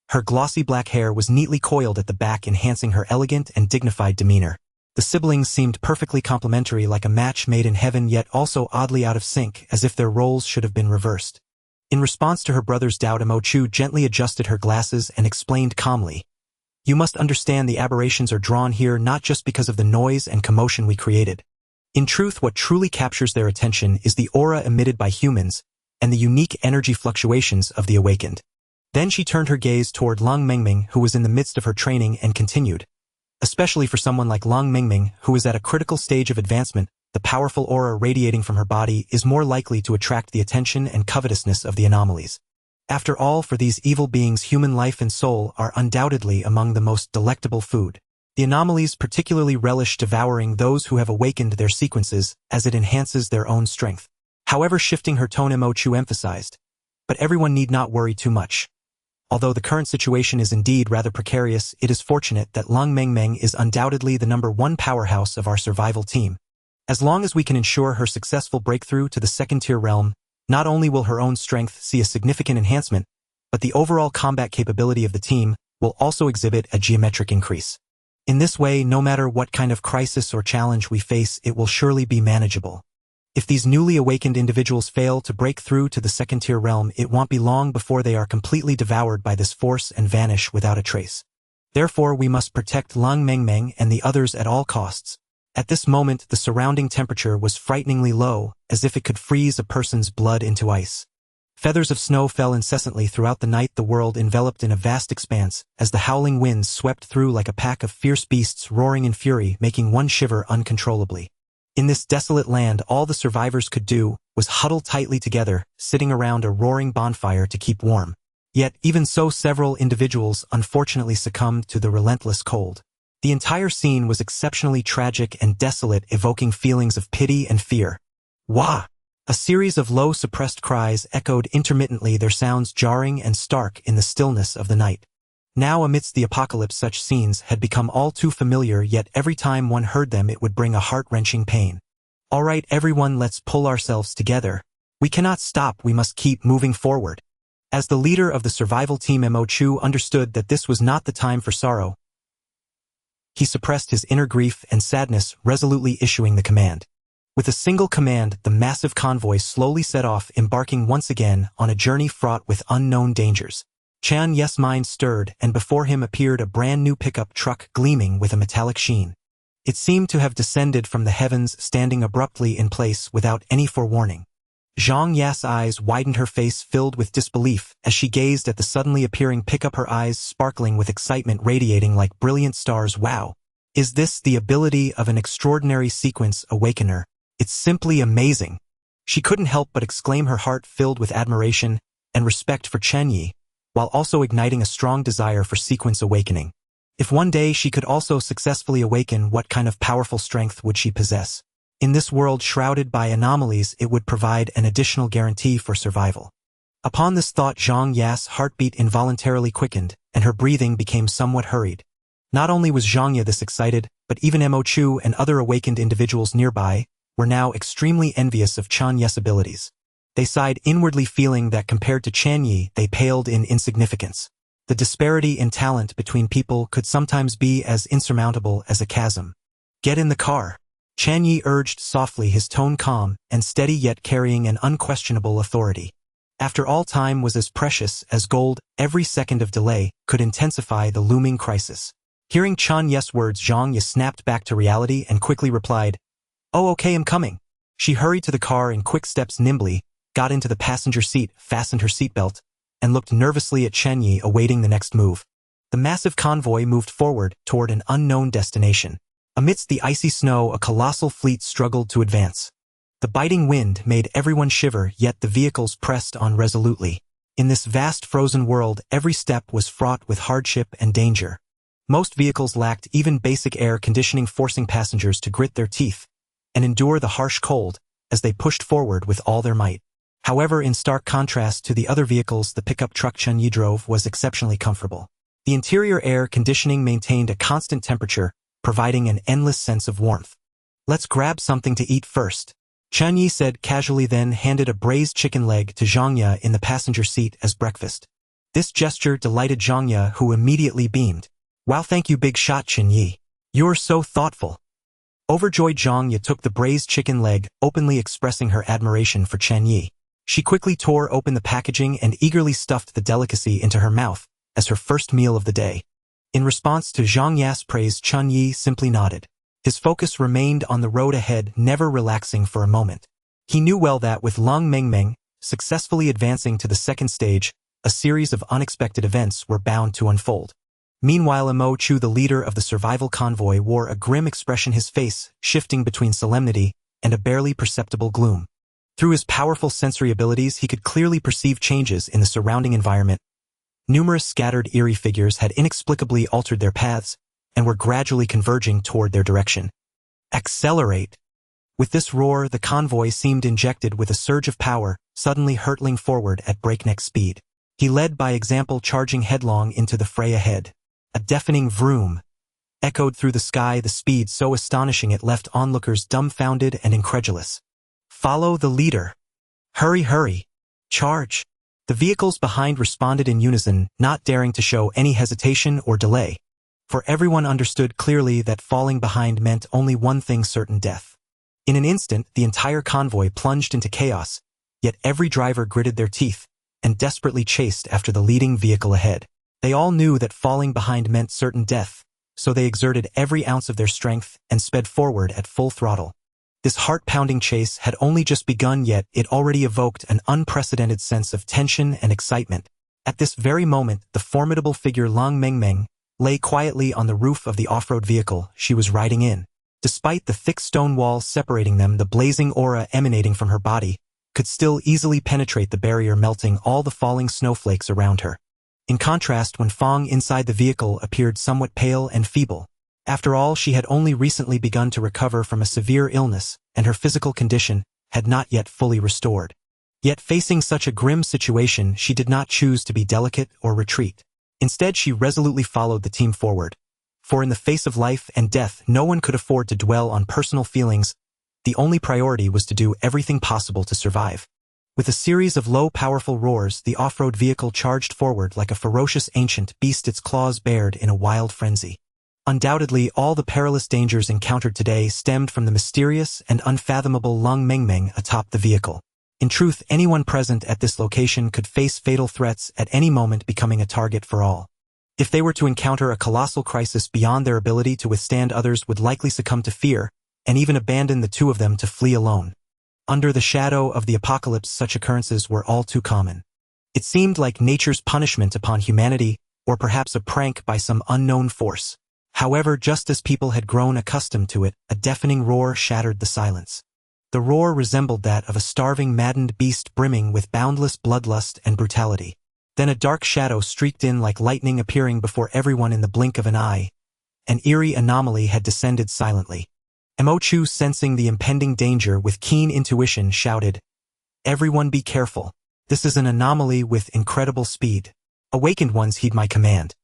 Speaker 1: Her glossy black hair was neatly coiled at the back, enhancing her elegant and dignified demeanor. The siblings seemed perfectly complementary, like a match made in heaven, yet also oddly out of sync, as if their roles should have been reversed. In response to her brother's doubt, Mo Chu gently adjusted her glasses and explained calmly, "You must understand, the aberrations are drawn here not just because of the noise and commotion we created. In truth, what truly captures their attention is the aura emitted by humans and the unique energy fluctuations of the awakened." Then she turned her gaze toward Lang Mengming, who was in the midst of her training, and continued, "Especially for someone like Lang Mengming, who is at a critical stage of advancement, the powerful aura radiating from her body is more likely to attract the attention and covetousness of the anomalies. After all, for these evil beings, human life and soul are undoubtedly among the most delectable food. The anomalies particularly relish devouring those who have awakened their sequences, as it enhances their own strength." However, shifting her tone, Mo Chu emphasized, "But everyone need not worry too much. Although the current situation is indeed rather precarious, it is fortunate that Lang Mengmeng is undoubtedly the #1 powerhouse of our survival team. As long as we can ensure her successful breakthrough to the second-tier realm, not only will her own strength see a significant enhancement, but the overall combat capability of the team will also exhibit a geometric increase. In this way, no matter what kind of crisis or challenge we face, it will surely be manageable. If these newly awakened individuals fail to break through to the second-tier realm, it won't be long before they are completely devoured by this force and vanish without a trace. Therefore, we must protect Lang Mengmeng and the others at all costs." At this moment, the surrounding temperature was frighteningly low, as if it could freeze a person's blood into ice. Feathers of snow fell incessantly throughout the night, the world enveloped in a vast expanse, as the howling winds swept through like a pack of fierce beasts roaring in fury, making one shiver uncontrollably. In this desolate land, all the survivors could do was huddle tightly together, sitting around a roaring bonfire to keep warm. Yet, even so, several individuals unfortunately succumbed to the relentless cold. The entire scene was exceptionally tragic and desolate, evoking feelings of pity and fear. Wah! A series of low, suppressed cries echoed intermittently, their sounds jarring and stark in the stillness of the night. Now, amidst the apocalypse, such scenes had become all too familiar, yet every time one heard them it would bring a heart-wrenching pain. "All right, everyone, let's pull ourselves together. We cannot stop, we must keep moving forward." As the leader of the survival team, Mo Chu understood that this was not the time for sorrow. He suppressed his inner grief and sadness, resolutely issuing the command. With a single command, the massive convoy slowly set off, embarking once again on a journey fraught with unknown dangers. Chen Ye's mind stirred, and before him appeared a brand new pickup truck gleaming with a metallic sheen. It seemed to have descended from the heavens, standing abruptly in place without any forewarning. Zhang Ya's eyes widened, her face filled with disbelief as she gazed at the suddenly appearing pickup, her eyes sparkling with excitement, radiating like brilliant stars. "Wow! Is this the ability of an extraordinary sequence awakener? It's simply amazing." She couldn't help but exclaim, her heart filled with admiration and respect for Chen Ye, while also igniting a strong desire for sequence awakening. If one day she could also successfully awaken, what kind of powerful strength would she possess? In this world shrouded by anomalies, it would provide an additional guarantee for survival. Upon this thought, Zhang Ya's heartbeat involuntarily quickened, and her breathing became somewhat hurried. Not only was Zhang Ya this excited, but even Mo Chu and other awakened individuals nearby were now extremely envious of Chen Ye's abilities. They sighed inwardly, feeling that compared to Chen Ye, they paled in insignificance. The disparity in talent between people could sometimes be as insurmountable as a chasm. "Get in the car," Chen Ye urged softly, his tone calm and steady, yet carrying an unquestionable authority. After all, time was as precious as gold. Every second of delay could intensify the looming crisis. Hearing Chen Ye's words, Zhang Ye snapped back to reality and quickly replied, "Oh, okay, I'm coming." She hurried to the car in quick steps nimbly, got into the passenger seat, fastened her seatbelt, and looked nervously at Chen Ye awaiting the next move. The massive convoy moved forward toward an unknown destination. Amidst the icy snow, a colossal fleet struggled to advance. The biting wind made everyone shiver, yet the vehicles pressed on resolutely. In this vast frozen world, every step was fraught with hardship and danger. Most vehicles lacked even basic air conditioning, forcing passengers to grit their teeth and endure the harsh cold as they pushed forward with all their might. However, in stark contrast to the other vehicles, the pickup truck Chen Ye drove was exceptionally comfortable. The interior air conditioning maintained a constant temperature, providing an endless sense of warmth. "Let's grab something to eat first," Chen Ye said casually, then handed a braised chicken leg to Zhang Ye in the passenger seat as breakfast. This gesture delighted Zhang Ye, who immediately beamed. "Wow, thank you, big shot Chen Ye. You're so thoughtful." Overjoyed, Zhang Ye took the braised chicken leg, openly expressing her admiration for Chen Ye. She quickly tore open the packaging and eagerly stuffed the delicacy into her mouth as her first meal of the day. In response to Zhang Ye's praise, Chen Ye simply nodded. His focus remained on the road ahead, never relaxing for a moment. He knew well that with Long Mengmeng successfully advancing to the second stage, a series of unexpected events were bound to unfold. Meanwhile, Mo Chu, the leader of the survival convoy, wore a grim expression, his face shifting between solemnity and a barely perceptible gloom. Through his powerful sensory abilities, he could clearly perceive changes in the surrounding environment. Numerous scattered eerie figures had inexplicably altered their paths and were gradually converging toward their direction. "Accelerate!" With this roar, the convoy seemed injected with a surge of power, suddenly hurtling forward at breakneck speed. He led by example, charging headlong into the fray ahead. A deafening vroom echoed through the sky, the speed so astonishing it left onlookers dumbfounded and incredulous. "Follow the leader! Hurry, hurry! Charge!" The vehicles behind responded in unison, not daring to show any hesitation or delay. For everyone understood clearly that falling behind meant only one thing: certain death. In an instant, the entire convoy plunged into chaos, yet every driver gritted their teeth and desperately chased after the leading vehicle ahead. They all knew that falling behind meant certain death, so they exerted every ounce of their strength and sped forward at full throttle. This heart-pounding chase had only just begun, yet it already evoked an unprecedented sense of tension and excitement. At this very moment, the formidable figure Long Mengmeng lay quietly on the roof of the off-road vehicle she was riding in. Despite the thick stone walls separating them, the blazing aura emanating from her body could still easily penetrate the barrier, melting all the falling snowflakes around her. In contrast, when Fong inside the vehicle appeared somewhat pale and feeble. After all, she had only recently begun to recover from a severe illness, and her physical condition had not yet fully restored. Yet facing such a grim situation, she did not choose to be delicate or retreat. Instead, she resolutely followed the team forward. For in the face of life and death, no one could afford to dwell on personal feelings. The only priority was to do everything possible to survive. With a series of low, powerful roars, the off-road vehicle charged forward like a ferocious ancient beast, its claws bared in a wild frenzy. Undoubtedly, all the perilous dangers encountered today stemmed from the mysterious and unfathomable Long Mengmeng atop the vehicle. In truth, anyone present at this location could face fatal threats at any moment, becoming a target for all. If they were to encounter a colossal crisis beyond their ability to withstand, others would likely succumb to fear and even abandon the two of them to flee alone. Under the shadow of the apocalypse, such occurrences were all too common. It seemed like nature's punishment upon humanity, or perhaps a prank by some unknown force. However, just as people had grown accustomed to it, a deafening roar shattered the silence. The roar resembled that of a starving, maddened beast brimming with boundless bloodlust and brutality. Then a dark shadow streaked in like lightning, appearing before everyone in the blink of an eye. An eerie anomaly had descended silently. Mo Chu, sensing the impending danger with keen intuition, shouted, "Everyone be careful. This is an anomaly with incredible speed. Awakened ones, heed my command.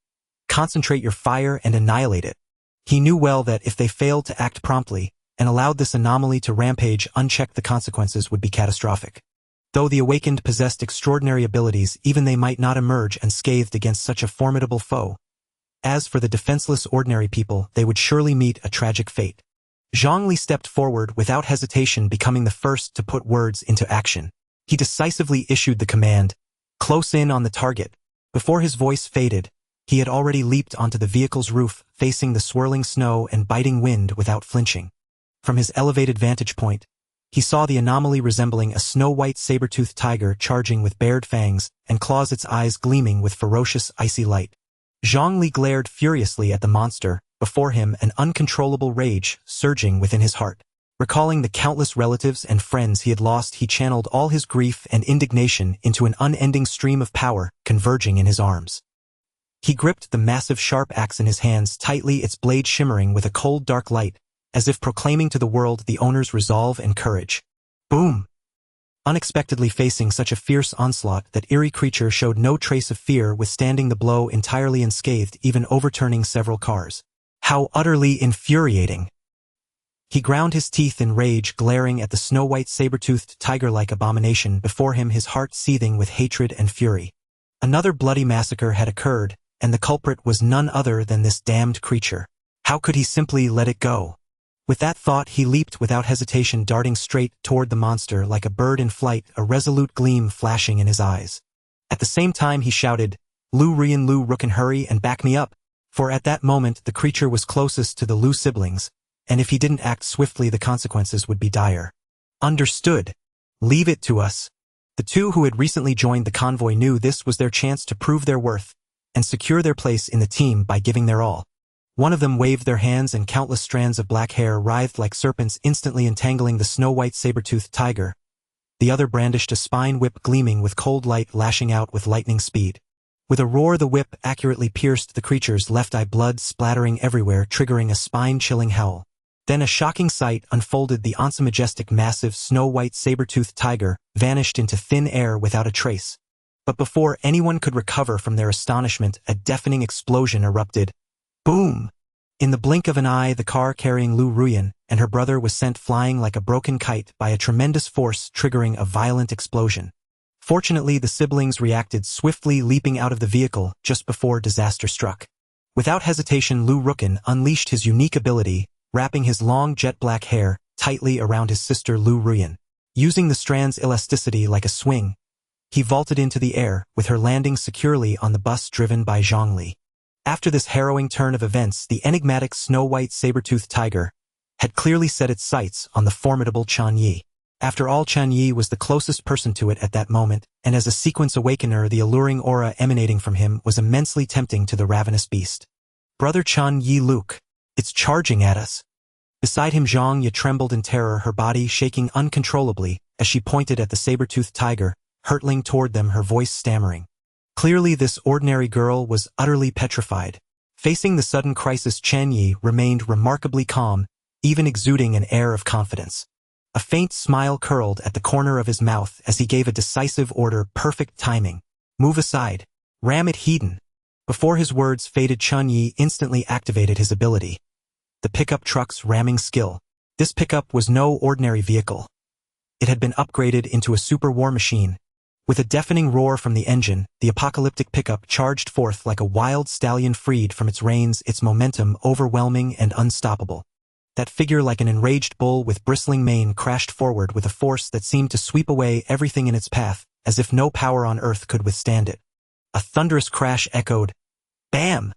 Speaker 1: Concentrate your fire and annihilate it." He knew well that if they failed to act promptly and allowed this anomaly to rampage unchecked, the consequences would be catastrophic. Though the awakened possessed extraordinary abilities, even they might not emerge unscathed against such a formidable foe. As for the defenseless ordinary people, they would surely meet a tragic fate. Zhang Li stepped forward without hesitation, becoming the first to put words into action. He decisively issued the command, "Close in on the target." Before his voice faded, he had already leaped onto the vehicle's roof, facing the swirling snow and biting wind without flinching. From his elevated vantage point, He saw the anomaly resembling a snow-white saber-toothed tiger charging with bared fangs and claws, its eyes gleaming with ferocious icy light. Zhongli glared furiously at the monster, before him an uncontrollable rage surging within his heart. Recalling the countless relatives and friends he had lost, he channeled all his grief and indignation into an unending stream of power converging in his arms. He gripped the massive sharp axe in his hands tightly, its blade shimmering with a cold dark light, as if proclaiming to the world the owner's resolve and courage. Boom! Unexpectedly facing such a fierce onslaught, that eerie creature showed no trace of fear, withstanding the blow entirely unscathed, even overturning several cars. How utterly infuriating! He ground his teeth in rage, glaring at the snow-white saber-toothed tiger-like abomination before him, his heart seething with hatred and fury. Another bloody massacre had occurred, and the culprit was none other than this damned creature. How could he simply let it go? With that thought, he leaped without hesitation, darting straight toward the monster like a bird in flight, a resolute gleam flashing in his eyes. At the same time he shouted, "Lu Rukin, hurry and back me up," for at that moment the creature was closest to the Lu siblings, and if he didn't act swiftly the consequences would be dire. Understood. Leave it to us. The two who had recently joined the convoy knew this was their chance to prove their worth and secure their place in the team by giving their all. One of them waved their hands, and countless strands of black hair writhed like serpents, instantly entangling the snow-white saber-toothed tiger. The other brandished a spine whip gleaming with cold light, lashing out with lightning speed. With a roar, the whip accurately pierced the creature's left eye, blood splattering everywhere, triggering a spine-chilling howl. Then a shocking sight unfolded. The once majestic, massive, snow-white saber-toothed tiger vanished into thin air without a trace. But before anyone could recover from their astonishment, a deafening explosion erupted. Boom! In the blink of an eye, the car carrying Lu Ruyan and her brother was sent flying like a broken kite by a tremendous force, triggering a violent explosion. Fortunately, the siblings reacted swiftly, leaping out of the vehicle just before disaster struck. Without hesitation, Lu Ruyan unleashed his unique ability, wrapping his long jet-black hair tightly around his sister Lu Ruyan. Using the strand's elasticity like a swing, he vaulted into the air, with her landing securely on the bus driven by Zhongli. After this harrowing turn of events, the enigmatic snow-white saber-toothed tiger had clearly set its sights on the formidable Chen Ye. After all, Chen Ye was the closest person to it at that moment, and as a sequence awakener, the alluring aura emanating from him was immensely tempting to the ravenous beast. Brother Chen Ye, Luke, it's charging at us. Beside him, Zhang Ye trembled in terror, her body shaking uncontrollably as she pointed at the saber-toothed tiger, hurtling toward them, her voice stammering. Clearly, this ordinary girl was utterly petrified. Facing the sudden crisis, Chen Ye remained remarkably calm, even exuding an air of confidence. A faint smile curled at the corner of his mouth as he gave a decisive order. Perfect timing. Move aside. Ram it, Heaton. Before his words faded, Chen Ye instantly activated his ability. The pickup truck's ramming skill. This pickup was no ordinary vehicle. It had been upgraded into a super war machine. With a deafening roar from the engine, the apocalyptic pickup charged forth like a wild stallion freed from its reins, its momentum overwhelming and unstoppable. That figure, like an enraged bull with bristling mane, crashed forward with a force that seemed to sweep away everything in its path, as if no power on earth could withstand it. A thunderous crash echoed. Bam!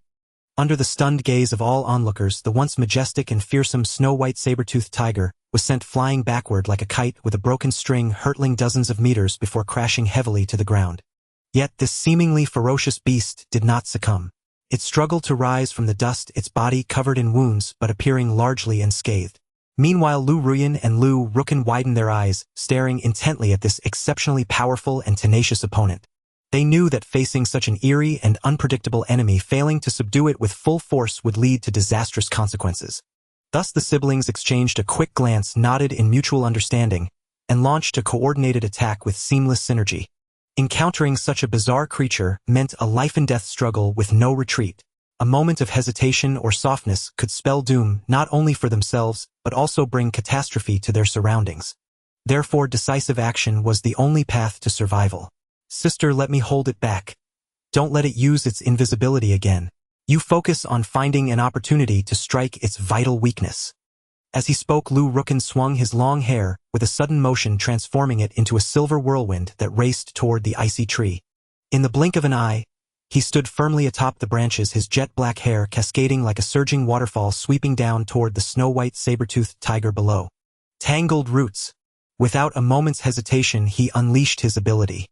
Speaker 1: Under the stunned gaze of all onlookers, the once majestic and fearsome snow-white saber-toothed tiger was sent flying backward like a kite, with a broken string hurtling dozens of meters before crashing heavily to the ground. Yet this seemingly ferocious beast did not succumb. It struggled to rise from the dust, its body covered in wounds but appearing largely unscathed. Meanwhile, Lu Ruyan and Lu Rukin widened their eyes, staring intently at this exceptionally powerful and tenacious opponent. They knew that facing such an eerie and unpredictable enemy, failing to subdue it with full force would lead to disastrous consequences. Thus the siblings exchanged a quick glance, nodded in mutual understanding, and launched a coordinated attack with seamless synergy. Encountering such a bizarre creature meant a life-and-death struggle with no retreat. A moment of hesitation or softness could spell doom not only for themselves, but also bring catastrophe to their surroundings. Therefore, decisive action was the only path to survival. Sister, let me hold it back. Don't let it use its invisibility again. You focus on finding an opportunity to strike its vital weakness. As he spoke, Lu Rukin swung his long hair, with a sudden motion transforming it into a silver whirlwind that raced toward the icy tree. In the blink of an eye, he stood firmly atop the branches, his jet-black hair cascading like a surging waterfall, sweeping down toward the snow-white saber-toothed tiger below. Tangled roots. Without a moment's hesitation, he unleashed his ability.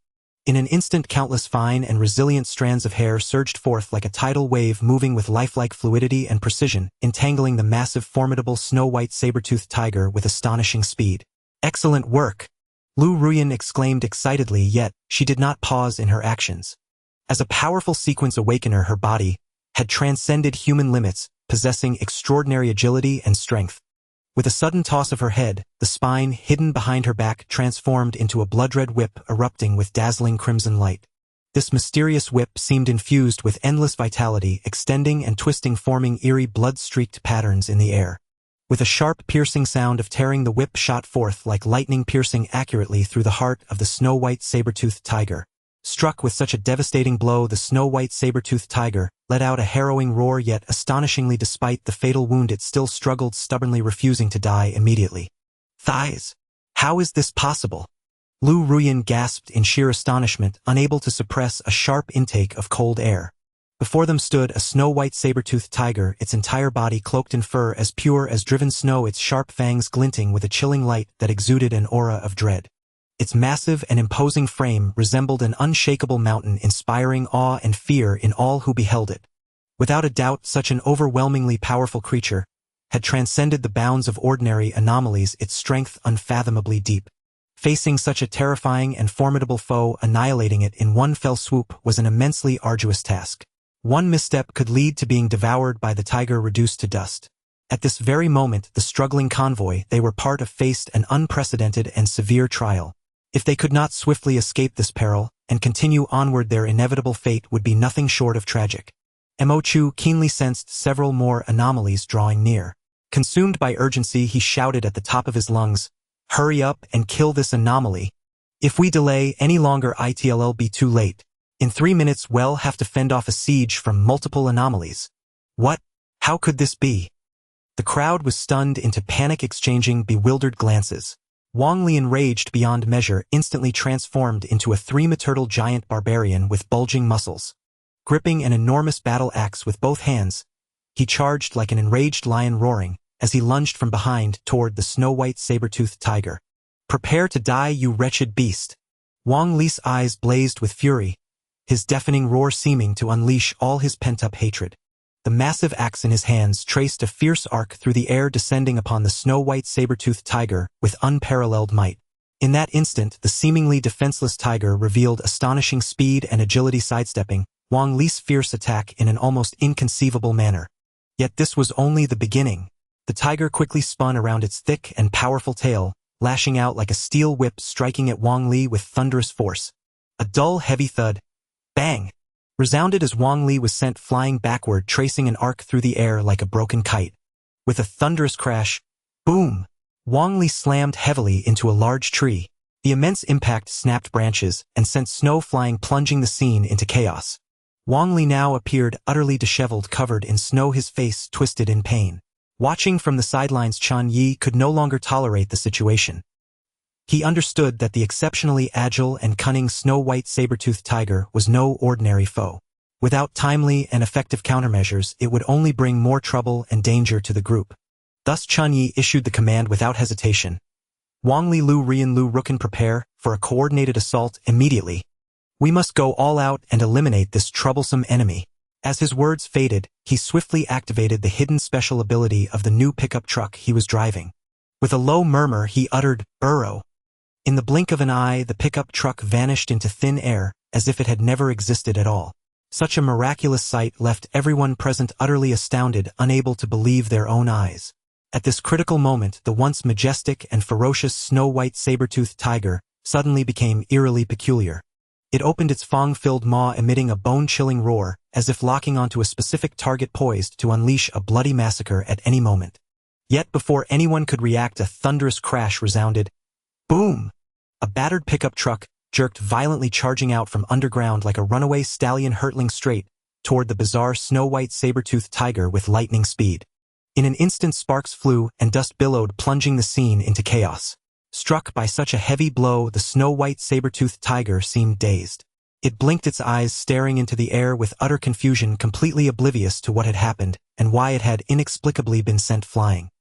Speaker 1: In an instant, countless fine and resilient strands of hair surged forth like a tidal wave, moving with lifelike fluidity and precision, entangling the massive, formidable snow-white saber-toothed tiger with astonishing speed. "Excellent work!" Lu Ruyan exclaimed excitedly, yet she did not pause in her actions. As a powerful sequence awakener, her body had transcended human limits, possessing extraordinary agility and strength. With a sudden toss of her head, the spine hidden behind her back transformed into a blood-red whip erupting with dazzling crimson light. This mysterious whip seemed infused with endless vitality, extending and twisting, forming eerie blood-streaked patterns in the air. With a sharp, piercing sound of tearing, the whip shot forth like lightning, piercing accurately through the heart of the snow-white saber-toothed tiger. Struck with such a devastating blow, the snow-white saber-toothed tiger let out a harrowing roar, yet astonishingly, despite the fatal wound, it still struggled, stubbornly refusing to die immediately. "Thighs! How is this possible?" Lu Ruyan gasped in sheer astonishment, unable to suppress a sharp intake of cold air. Before them stood a snow-white saber-toothed tiger, its entire body cloaked in fur as pure as driven snow, its sharp fangs glinting with a chilling light that exuded an aura of dread. Its massive and imposing frame resembled an unshakable mountain, inspiring awe and fear in all who beheld it. Without a doubt, such an overwhelmingly powerful creature had transcended the bounds of ordinary anomalies, its strength unfathomably deep. Facing such a terrifying and formidable foe, annihilating it in one fell swoop was an immensely arduous task. One misstep could lead to being devoured by the tiger, reduced to dust. At this very moment, the struggling convoy they were part of faced an unprecedented and severe trial. If they could not swiftly escape this peril and continue onward, their inevitable fate would be nothing short of tragic. Mo Chu keenly sensed several more anomalies drawing near. Consumed by urgency, he shouted at the top of his lungs, "Hurry up and kill this anomaly. If we delay any longer, it'll be too late. In 3 minutes we'll have to fend off a siege from multiple anomalies." "What? How could this be?" The crowd was stunned into panic, exchanging bewildered glances. Wang Li, enraged beyond measure, instantly transformed into a three-meter giant barbarian with bulging muscles. Gripping an enormous battle axe with both hands, he charged like an enraged lion, roaring as he lunged from behind toward the snow-white saber-toothed tiger. "Prepare to die, you wretched beast!" Wang Li's eyes blazed with fury, his deafening roar seeming to unleash all his pent-up hatred. The massive axe in his hands traced a fierce arc through the air, descending upon the snow-white saber-toothed tiger with unparalleled might. In that instant, the seemingly defenseless tiger revealed astonishing speed and agility, sidestepping Wang Li's fierce attack in an almost inconceivable manner. Yet this was only the beginning. The tiger quickly spun around, its thick and powerful tail lashing out like a steel whip, striking at Wang Li with thunderous force. A dull, heavy thud, bang, resounded as Wang Li was sent flying backward, tracing an arc through the air like a broken kite. With a thunderous crash, boom, Wang Li slammed heavily into a large tree. The immense impact snapped branches and sent snow flying, plunging the scene into chaos. Wang Li now appeared utterly disheveled, covered in snow, his face twisted in pain. Watching from the sidelines, Chen Ye could no longer tolerate the situation. He understood that the exceptionally agile and cunning snow-white saber-toothed tiger was no ordinary foe. Without timely and effective countermeasures, it would only bring more trouble and danger to the group. Thus Chen Ye issued the command without hesitation. "Wang Li, Lu Ruyan, Lu Rukan, prepare for a coordinated assault immediately. We must go all out and eliminate this troublesome enemy." As his words faded, he swiftly activated the hidden special ability of the new pickup truck he was driving. With a low murmur, he uttered, "Burrow." In the blink of an eye, the pickup truck vanished into thin air, as if it had never existed at all. Such a miraculous sight left everyone present utterly astounded, unable to believe their own eyes. At this critical moment, the once majestic and ferocious snow-white saber-toothed tiger suddenly became eerily peculiar. It opened its fang-filled maw, emitting a bone-chilling roar, as if locking onto a specific target, poised to unleash a bloody massacre at any moment. Yet before anyone could react, a thunderous crash resounded. Boom! A battered pickup truck jerked violently, charging out from underground like a runaway stallion, hurtling straight toward the bizarre snow-white saber-toothed tiger with lightning speed. In an instant, sparks flew and dust billowed, plunging the scene into chaos. Struck by such a heavy blow, the snow-white saber-toothed tiger seemed dazed. It blinked its eyes, staring into the air with utter confusion, completely oblivious to what had happened and why it had inexplicably been sent flying.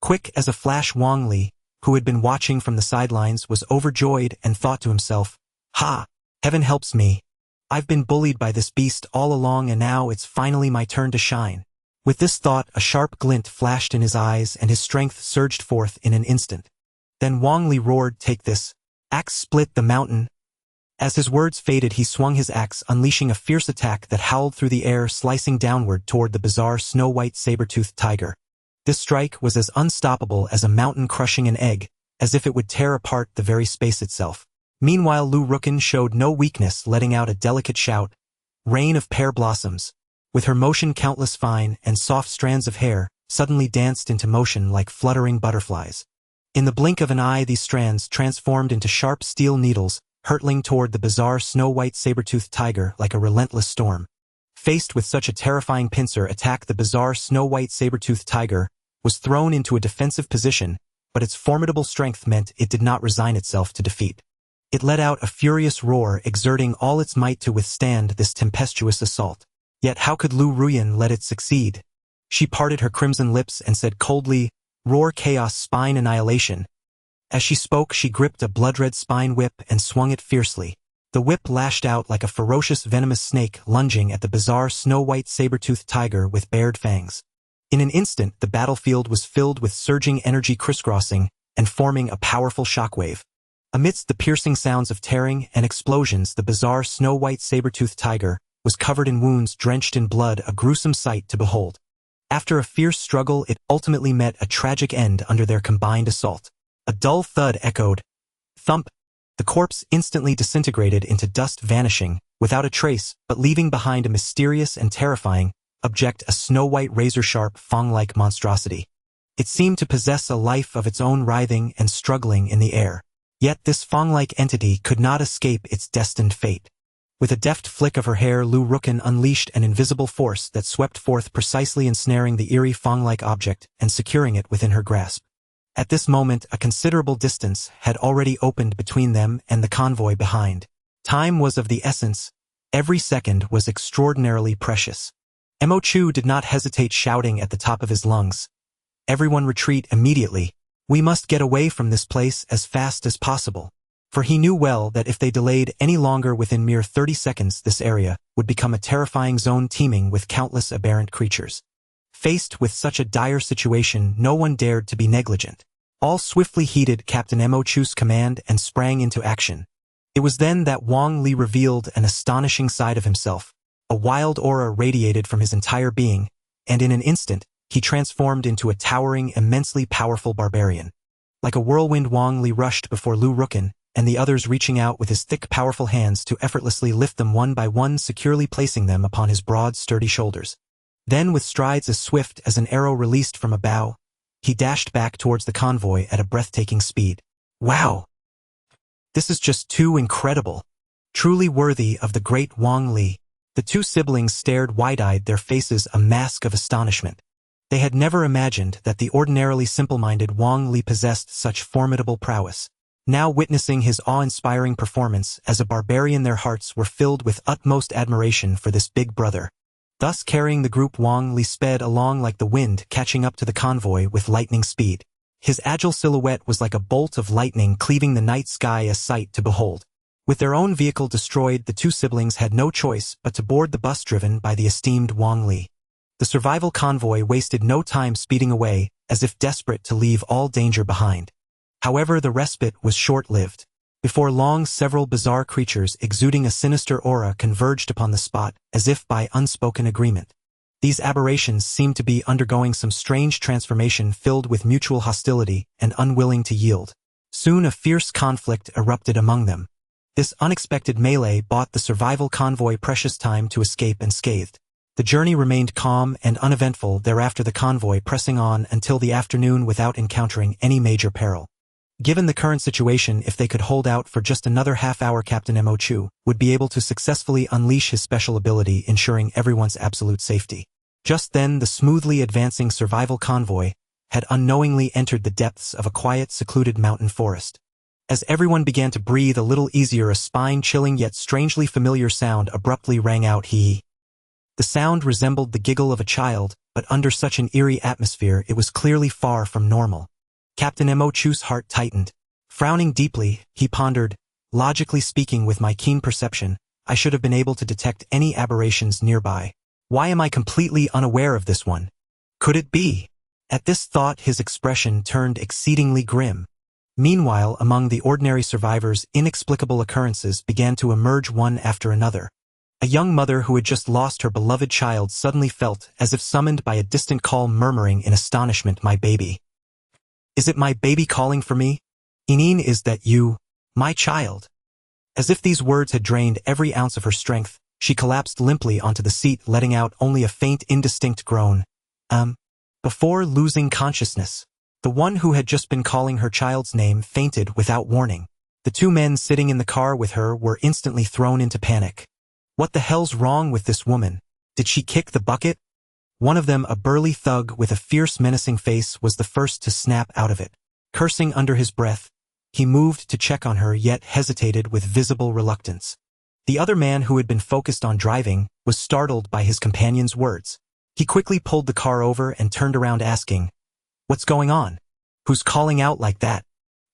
Speaker 1: Quick as a flash, Wang Li who had been watching from the sidelines, was overjoyed and thought to himself, "Ha! Heaven helps me. I've been bullied by this beast all along and now it's finally my turn to shine." With this thought, a sharp glint flashed in his eyes and his strength surged forth in an instant. Then Wang Li roared, "Take this! Axe split the mountain!" As his words faded, he swung his axe, unleashing a fierce attack that howled through the air, slicing downward toward the bizarre snow-white saber-toothed tiger. This strike was as unstoppable as a mountain crushing an egg, as if it would tear apart the very space itself. Meanwhile, Lu Rukin showed no weakness, letting out a delicate shout, "Rain of pear blossoms!" With her motion, countless fine and soft strands of hair suddenly danced into motion like fluttering butterflies. In the blink of an eye, these strands transformed into sharp steel needles, hurtling toward the bizarre snow-white saber-toothed tiger like a relentless storm. Faced with such a terrifying pincer attack, the bizarre snow-white saber-toothed tiger was thrown into a defensive position, but its formidable strength meant it did not resign itself to defeat. It let out a furious roar, exerting all its might to withstand this tempestuous assault. Yet how could Lu Ruyin let it succeed? She parted her crimson lips and said coldly, "Roar chaos, spine annihilation." As she spoke, she gripped a blood-red spine whip and swung it fiercely. The whip lashed out like a ferocious venomous snake, lunging at the bizarre snow-white saber-toothed tiger with bared fangs. In an instant, the battlefield was filled with surging energy crisscrossing and forming a powerful shockwave. Amidst the piercing sounds of tearing and explosions, the bizarre snow-white saber-toothed tiger was covered in wounds, drenched in blood, a gruesome sight to behold. After a fierce struggle, it ultimately met a tragic end under their combined assault. A dull thud echoed. Thump! The corpse instantly disintegrated into dust, vanishing without a trace, but leaving behind a mysterious and terrifying object, a snow-white razor-sharp fang-like monstrosity. It seemed to possess a life of its own, writhing and struggling in the air. Yet this fang-like entity could not escape its destined fate. With a deft flick of her hair, Lu Rukin unleashed an invisible force that swept forth, precisely ensnaring the eerie fang-like object and securing it within her grasp. At this moment, a considerable distance had already opened between them and the convoy behind. Time was of the essence. Every second was extraordinarily precious. Mo Chu did not hesitate, shouting at the top of his lungs, "Everyone retreat immediately. We must get away from this place as fast as possible." For he knew well that if they delayed any longer, within mere 30 seconds this area would become a terrifying zone teeming with countless aberrant creatures. Faced with such a dire situation, no one dared to be negligent. All swiftly heeded Captain Mo Chu's command and sprang into action. It was then that Wang Li revealed an astonishing side of himself. A wild aura radiated from his entire being, and in an instant, he transformed into a towering, immensely powerful barbarian. Like a whirlwind, Wang Li rushed before Lu Rukin and the others, reaching out with his thick, powerful hands to effortlessly lift them one by one, securely placing them upon his broad, sturdy shoulders. Then, with strides as swift as an arrow released from a bow, he dashed back towards the convoy at a breathtaking speed. Wow! This is just too incredible. Truly worthy of the great Wang Li. The two siblings stared wide-eyed, their faces a mask of astonishment. They had never imagined that the ordinarily simple-minded Wang Li possessed such formidable prowess. Now, witnessing his awe-inspiring performance as a barbarian, their hearts were filled with utmost admiration for this big brother. Thus, carrying the group, Wang Li sped along like the wind, catching up to the convoy with lightning speed. His agile silhouette was like a bolt of lightning, cleaving the night sky, a sight to behold. With their own vehicle destroyed, the two siblings had no choice but to board the bus driven by the esteemed Wang Li. The survival convoy wasted no time speeding away, as if desperate to leave all danger behind. However, the respite was short-lived. Before long, several bizarre creatures exuding a sinister aura converged upon the spot, as if by unspoken agreement. These aberrations seemed to be undergoing some strange transformation, filled with mutual hostility and unwilling to yield. Soon a fierce conflict erupted among them. This unexpected melee bought the survival convoy precious time to escape unscathed. The journey remained calm and uneventful thereafter, the convoy pressing on until the afternoon without encountering any major peril. Given the current situation, if they could hold out for just another half-hour, Captain Mo Chu would be able to successfully unleash his special ability, ensuring everyone's absolute safety. Just then, the smoothly advancing survival convoy had unknowingly entered the depths of a quiet, secluded mountain forest. As everyone began to breathe a little easier, a spine-chilling yet strangely familiar sound abruptly rang out. Hee. The sound resembled the giggle of a child, but under such an eerie atmosphere, it was clearly far from normal. Captain Mo Chu's heart tightened. Frowning deeply, he pondered, logically speaking, with my keen perception, I should have been able to detect any aberrations nearby. Why am I completely unaware of this one? Could it be? At this thought his expression turned exceedingly grim. Meanwhile, among the ordinary survivors, inexplicable occurrences began to emerge one after another. A young mother who had just lost her beloved child suddenly felt as if summoned by a distant call, murmuring in astonishment, "My baby. Is it my baby calling for me? Ineen, is that you? My child?" As if these words had drained every ounce of her strength, she collapsed limply onto the seat, letting out only a faint, indistinct groan. Before losing consciousness, the one who had just been calling her child's name fainted without warning. The two men sitting in the car with her were instantly thrown into panic. What the hell's wrong with this woman? Did she kick the bucket? One of them, a burly thug with a fierce, menacing face, was the first to snap out of it. Cursing under his breath, he moved to check on her, yet hesitated with visible reluctance. The other man, who had been focused on driving, was startled by his companion's words. He quickly pulled the car over and turned around, asking, "What's going on? Who's calling out like that?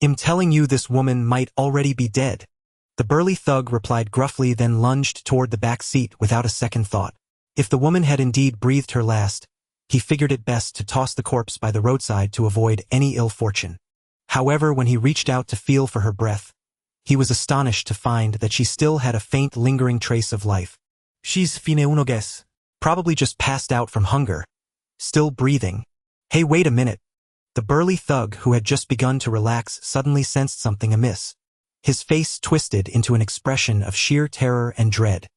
Speaker 1: I'm telling you, this woman might already be dead." The burly thug replied gruffly, then lunged toward the back seat without a second thought. If the woman had indeed breathed her last, he figured it best to toss the corpse by the roadside to avoid any ill fortune. However, when he reached out to feel for her breath, he was astonished to find that she still had a faint, lingering trace of life. "She's fine uno guess. Probably just passed out from hunger. Still breathing." "Hey, wait a minute." The burly thug, who had just begun to relax, suddenly sensed something amiss. His face twisted into an expression of sheer terror and dread.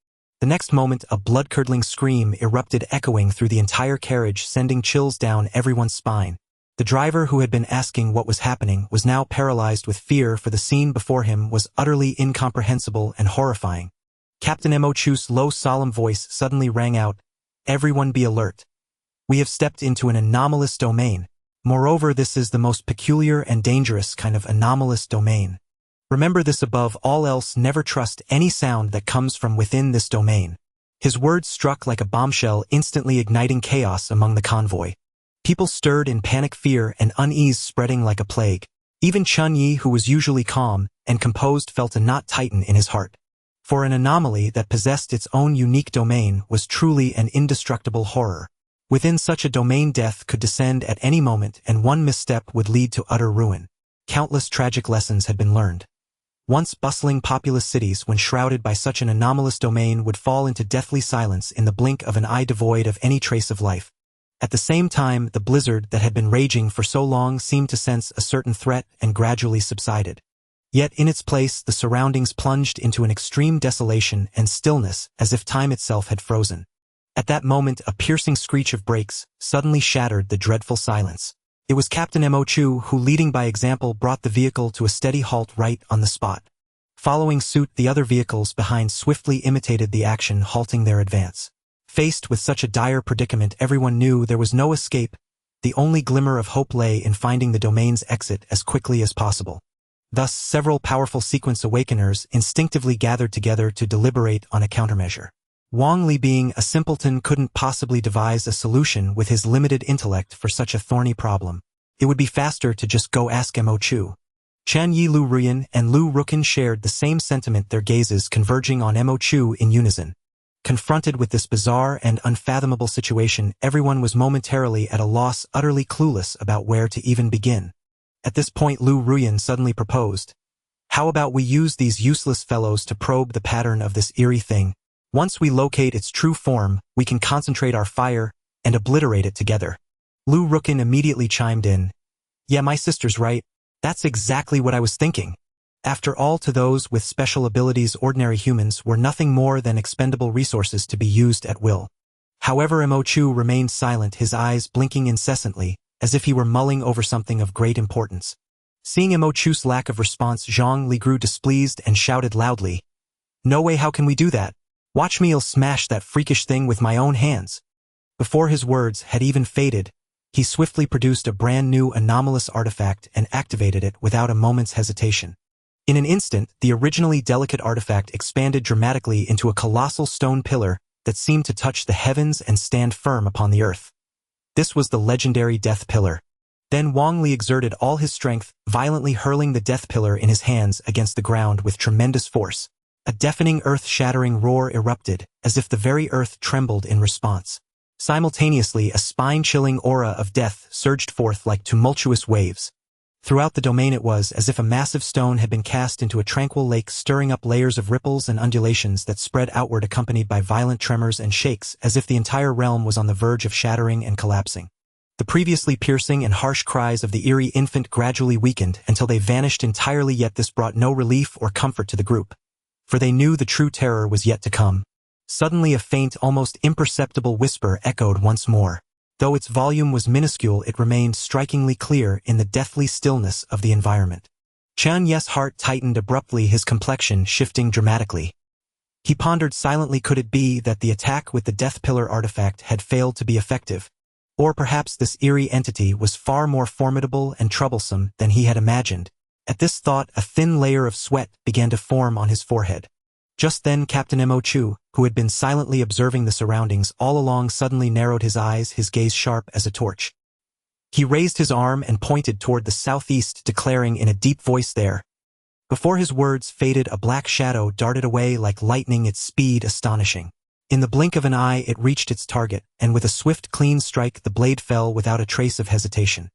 Speaker 1: The next moment, a blood-curdling scream erupted, echoing through the entire carriage, sending chills down everyone's spine. The driver, who had been asking what was happening, was now paralyzed with fear, for the scene before him was utterly incomprehensible and horrifying. Captain Mo Chu's low, solemn voice suddenly rang out, "Everyone be alert. We have stepped into an anomalous domain. Moreover, this is the most peculiar and dangerous kind of anomalous domain. Remember this above all else, never trust any sound that comes from within this domain." His words struck like a bombshell, instantly igniting chaos among the convoy. People stirred in panic, fear and unease spreading like a plague. Even Chen Ye, who was usually calm and composed, felt a knot tighten in his heart. For an anomaly that possessed its own unique domain was truly an indestructible horror. Within such a domain, death could descend at any moment, and one misstep would lead to utter ruin. Countless tragic lessons had been learned. Once bustling populous cities, when shrouded by such an anomalous domain, would fall into deathly silence in the blink of an eye, devoid of any trace of life. At the same time, the blizzard that had been raging for so long seemed to sense a certain threat and gradually subsided. Yet in its place, the surroundings plunged into an extreme desolation and stillness, as if time itself had frozen. At that moment, a piercing screech of brakes suddenly shattered the dreadful silence. It was Captain Mo Chu who, leading by example, brought the vehicle to a steady halt right on the spot. Following suit, the other vehicles behind swiftly imitated the action, halting their advance. Faced with such a dire predicament, everyone knew there was no escape. The only glimmer of hope lay in finding the domain's exit as quickly as possible. Thus, several powerful sequence awakeners instinctively gathered together to deliberate on a countermeasure. Wang Li, being a simpleton, couldn't possibly devise a solution with his limited intellect for such a thorny problem. It would be faster to just go ask Mo Chu. Chen Ye, Lu Ruyan, and Lu Rukin shared the same sentiment, their gazes converging on Mo Chu in unison. Confronted with this bizarre and unfathomable situation, everyone was momentarily at a loss, utterly clueless about where to even begin. At this point, Lu Ruyan suddenly proposed, "How about we use these useless fellows to probe the pattern of this eerie thing? Once we locate its true form, we can concentrate our fire and obliterate it together." Lu Rukin immediately chimed in, "Yeah, my sister's right. That's exactly what I was thinking." After all, to those with special abilities, ordinary humans were nothing more than expendable resources to be used at will. However, Mo Chu remained silent, his eyes blinking incessantly, as if he were mulling over something of great importance. Seeing Mo Chu's lack of response, Zhang Li grew displeased and shouted loudly, "No way, how can we do that? Watch me, I'll smash that freakish thing with my own hands." Before his words had even faded, he swiftly produced a brand new anomalous artifact and activated it without a moment's hesitation. In an instant, the originally delicate artifact expanded dramatically into a colossal stone pillar that seemed to touch the heavens and stand firm upon the earth. This was the legendary Death Pillar. Then Wang Li exerted all his strength, violently hurling the death pillar in his hands against the ground with tremendous force. A deafening earth-shattering roar erupted, as if the very earth trembled in response. Simultaneously, a spine-chilling aura of death surged forth like tumultuous waves. Throughout the domain it was as if a massive stone had been cast into a tranquil lake, stirring up layers of ripples and undulations that spread outward, accompanied by violent tremors and shakes, as if the entire realm was on the verge of shattering and collapsing. The previously piercing and harsh cries of the eerie infant gradually weakened until they vanished entirely, yet this brought no relief or comfort to the group, for they knew the true terror was yet to come. Suddenly a faint, almost imperceptible whisper echoed once more. Though its volume was minuscule, it remained strikingly clear in the deathly stillness of the environment. Chen Ye's heart tightened abruptly, his complexion shifting dramatically. He pondered silently, could it be that the attack with the Death Pillar artifact had failed to be effective? Or perhaps this eerie entity was far more formidable and troublesome than he had imagined. At this thought, a thin layer of sweat began to form on his forehead. Just then Captain Mo Chu, who had been silently observing the surroundings all along, suddenly narrowed his eyes, his gaze sharp as a torch. He raised his arm and pointed toward the southeast, declaring in a deep voice, "There." Before his words faded, a black shadow darted away like lightning, its speed astonishing. In the blink of an eye it reached its target, and with a swift, clean strike the blade fell without a trace of hesitation.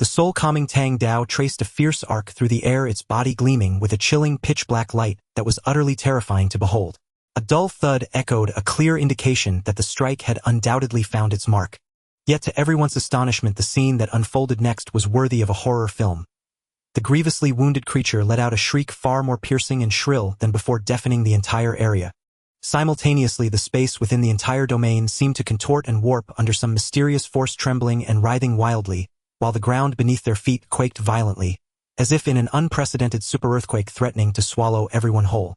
Speaker 1: The soul-calming Tang Dao traced a fierce arc through the air, its body gleaming with a chilling pitch-black light that was utterly terrifying to behold. A dull thud echoed, a clear indication that the strike had undoubtedly found its mark. Yet to everyone's astonishment, the scene that unfolded next was worthy of a horror film. The grievously wounded creature let out a shriek far more piercing and shrill than before, deafening the entire area. Simultaneously, the space within the entire domain seemed to contort and warp under some mysterious force, trembling and writhing wildly, while the ground beneath their feet quaked violently, as if in an unprecedented super-earthquake threatening to swallow everyone whole.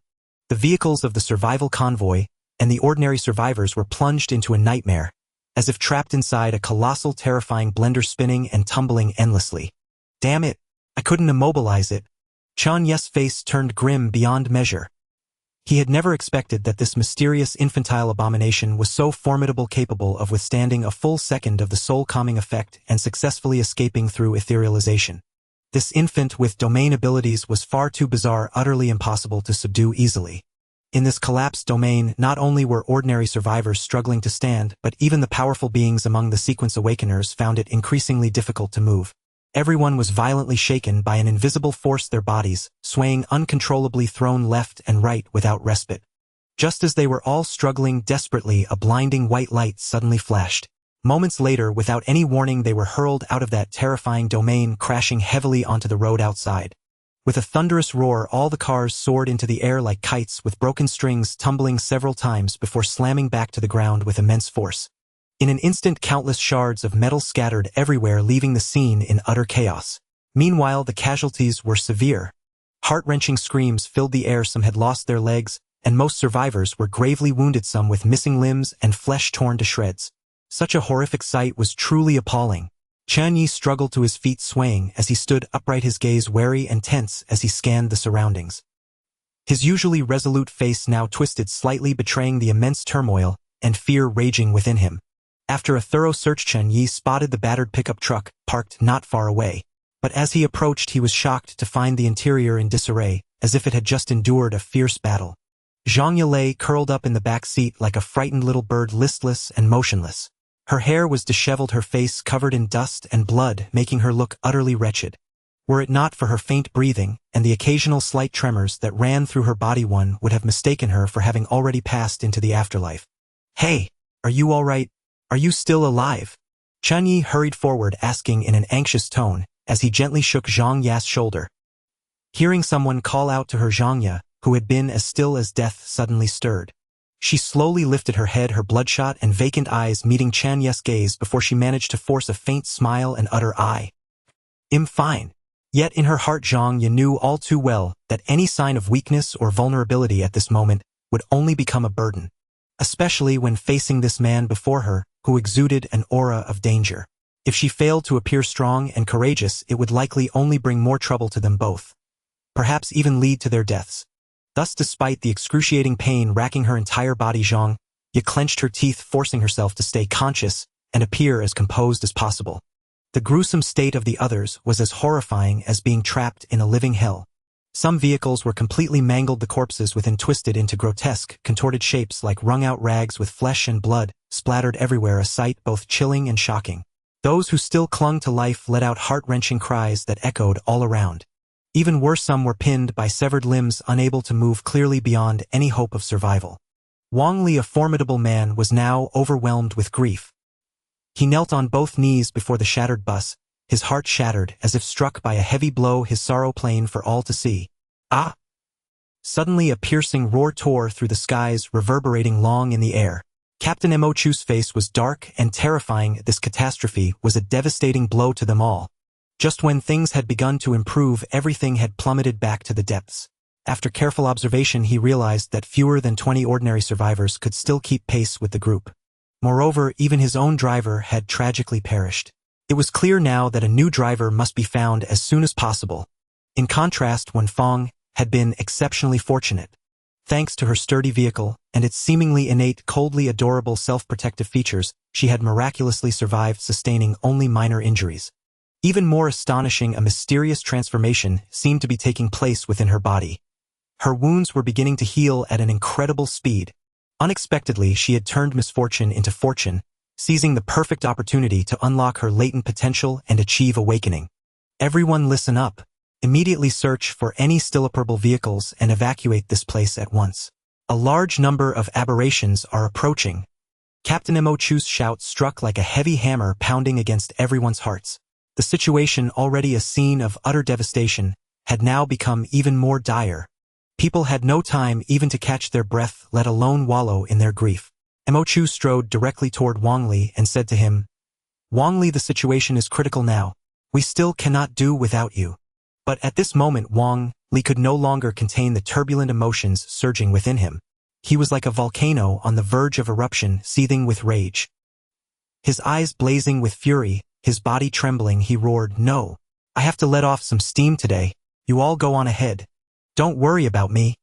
Speaker 1: The vehicles of the survival convoy and the ordinary survivors were plunged into a nightmare, as if trapped inside a colossal, terrifying blender, spinning and tumbling endlessly. Damn it! I couldn't immobilize it. Chen Ye's face turned grim beyond measure. He had never expected that this mysterious infantile abomination was so formidable, capable of withstanding a full second of the soul-calming effect and successfully escaping through etherealization. This infant with domain abilities was far too bizarre, utterly impossible to subdue easily. In this collapsed domain, not only were ordinary survivors struggling to stand, but even the powerful beings among the sequence awakeners found it increasingly difficult to move. Everyone was violently shaken by an invisible force, their bodies swaying uncontrollably, thrown left and right without respite. Just as they were all struggling desperately, a blinding white light suddenly flashed. Moments later, without any warning, they were hurled out of that terrifying domain, crashing heavily onto the road outside. With a thunderous roar, all the cars soared into the air like kites, with broken strings tumbling several times before slamming back to the ground with immense force. In an instant, countless shards of metal scattered everywhere, leaving the scene in utter chaos. Meanwhile, the casualties were severe. Heart-wrenching screams filled the air, some had lost their legs, and most survivors were gravely wounded, some with missing limbs and flesh torn to shreds. Such a horrific sight was truly appalling. Chen Ye struggled to his feet, swaying as he stood upright, his gaze wary and tense as he scanned the surroundings. His usually resolute face now twisted slightly, betraying the immense turmoil and fear raging within him. After a thorough search, Chen Ye spotted the battered pickup truck, parked not far away. But as he approached, he was shocked to find the interior in disarray, as if it had just endured a fierce battle. Zhang Ye lay curled up in the back seat like a frightened little bird, listless and motionless. Her hair was disheveled, her face covered in dust and blood, making her look utterly wretched. Were it not for her faint breathing and the occasional slight tremors that ran through her body, one would have mistaken her for having already passed into the afterlife. "Hey, are you all right? Are you still alive?" Chen Ye hurried forward, asking in an anxious tone, as he gently shook Zhang Ye's shoulder. Hearing someone call out to her, Zhang Ye, who had been as still as death, suddenly stirred. She slowly lifted her head, her bloodshot and vacant eyes meeting Chen Ye's gaze before she managed to force a faint smile and utter, "I'm fine." Yet in her heart, Zhang Ye knew all too well that any sign of weakness or vulnerability at this moment would only become a burden, especially when facing this man before her, who exuded an aura of danger. If she failed to appear strong and courageous, it would likely only bring more trouble to them both, perhaps even lead to their deaths. Thus, despite the excruciating pain racking her entire body, Zhang Ye clenched her teeth, forcing herself to stay conscious and appear as composed as possible. The gruesome state of the others was as horrifying as being trapped in a living hell. Some vehicles were completely mangled, the corpses within twisted into grotesque, contorted shapes like wrung-out rags with flesh and blood splattered everywhere, a sight both chilling and shocking. Those who still clung to life let out heart-wrenching cries that echoed all around. Even worse, some were pinned by severed limbs, unable to move clearly beyond any hope of survival. Wang Li, a formidable man, was now overwhelmed with grief. He knelt on both knees before the shattered bus, his heart shattered as if struck by a heavy blow, his sorrow plain for all to see. Ah! Suddenly a piercing roar tore through the skies, reverberating long in the air. Captain Mo Chu's face was dark and terrifying. This catastrophe was a devastating blow to them all. Just when things had begun to improve, everything had plummeted back to the depths. After careful observation, he realized that fewer than 20 ordinary survivors could still keep pace with the group. Moreover, even his own driver had tragically perished. It was clear now that a new driver must be found as soon as possible. In contrast, Wen Fong had been exceptionally fortunate. Thanks to her sturdy vehicle and its seemingly innate, coldly adorable self-protective features, she had miraculously survived, sustaining only minor injuries. Even more astonishing, a mysterious transformation seemed to be taking place within her body. Her wounds were beginning to heal at an incredible speed. Unexpectedly, she had turned misfortune into fortune, seizing the perfect opportunity to unlock her latent potential and achieve awakening. Everyone listen up. Immediately search for any still operable vehicles and evacuate this place at once. A large number of aberrations are approaching. Captain Mo Chu's shout struck like a heavy hammer, pounding against everyone's hearts. The situation, already a scene of utter devastation, had now become even more dire. People had no time even to catch their breath, let alone wallow in their grief. Mo Chu strode directly toward Wang Li and said to him, "Wang Li, the situation is critical now. We still cannot do without you." But at this moment, Wang Li could no longer contain the turbulent emotions surging within him. He was like a volcano on the verge of eruption, seething with rage. His eyes blazing with fury, his body trembling, he roared, "No! I have to let off some steam today. You all go on ahead. Don't worry about me."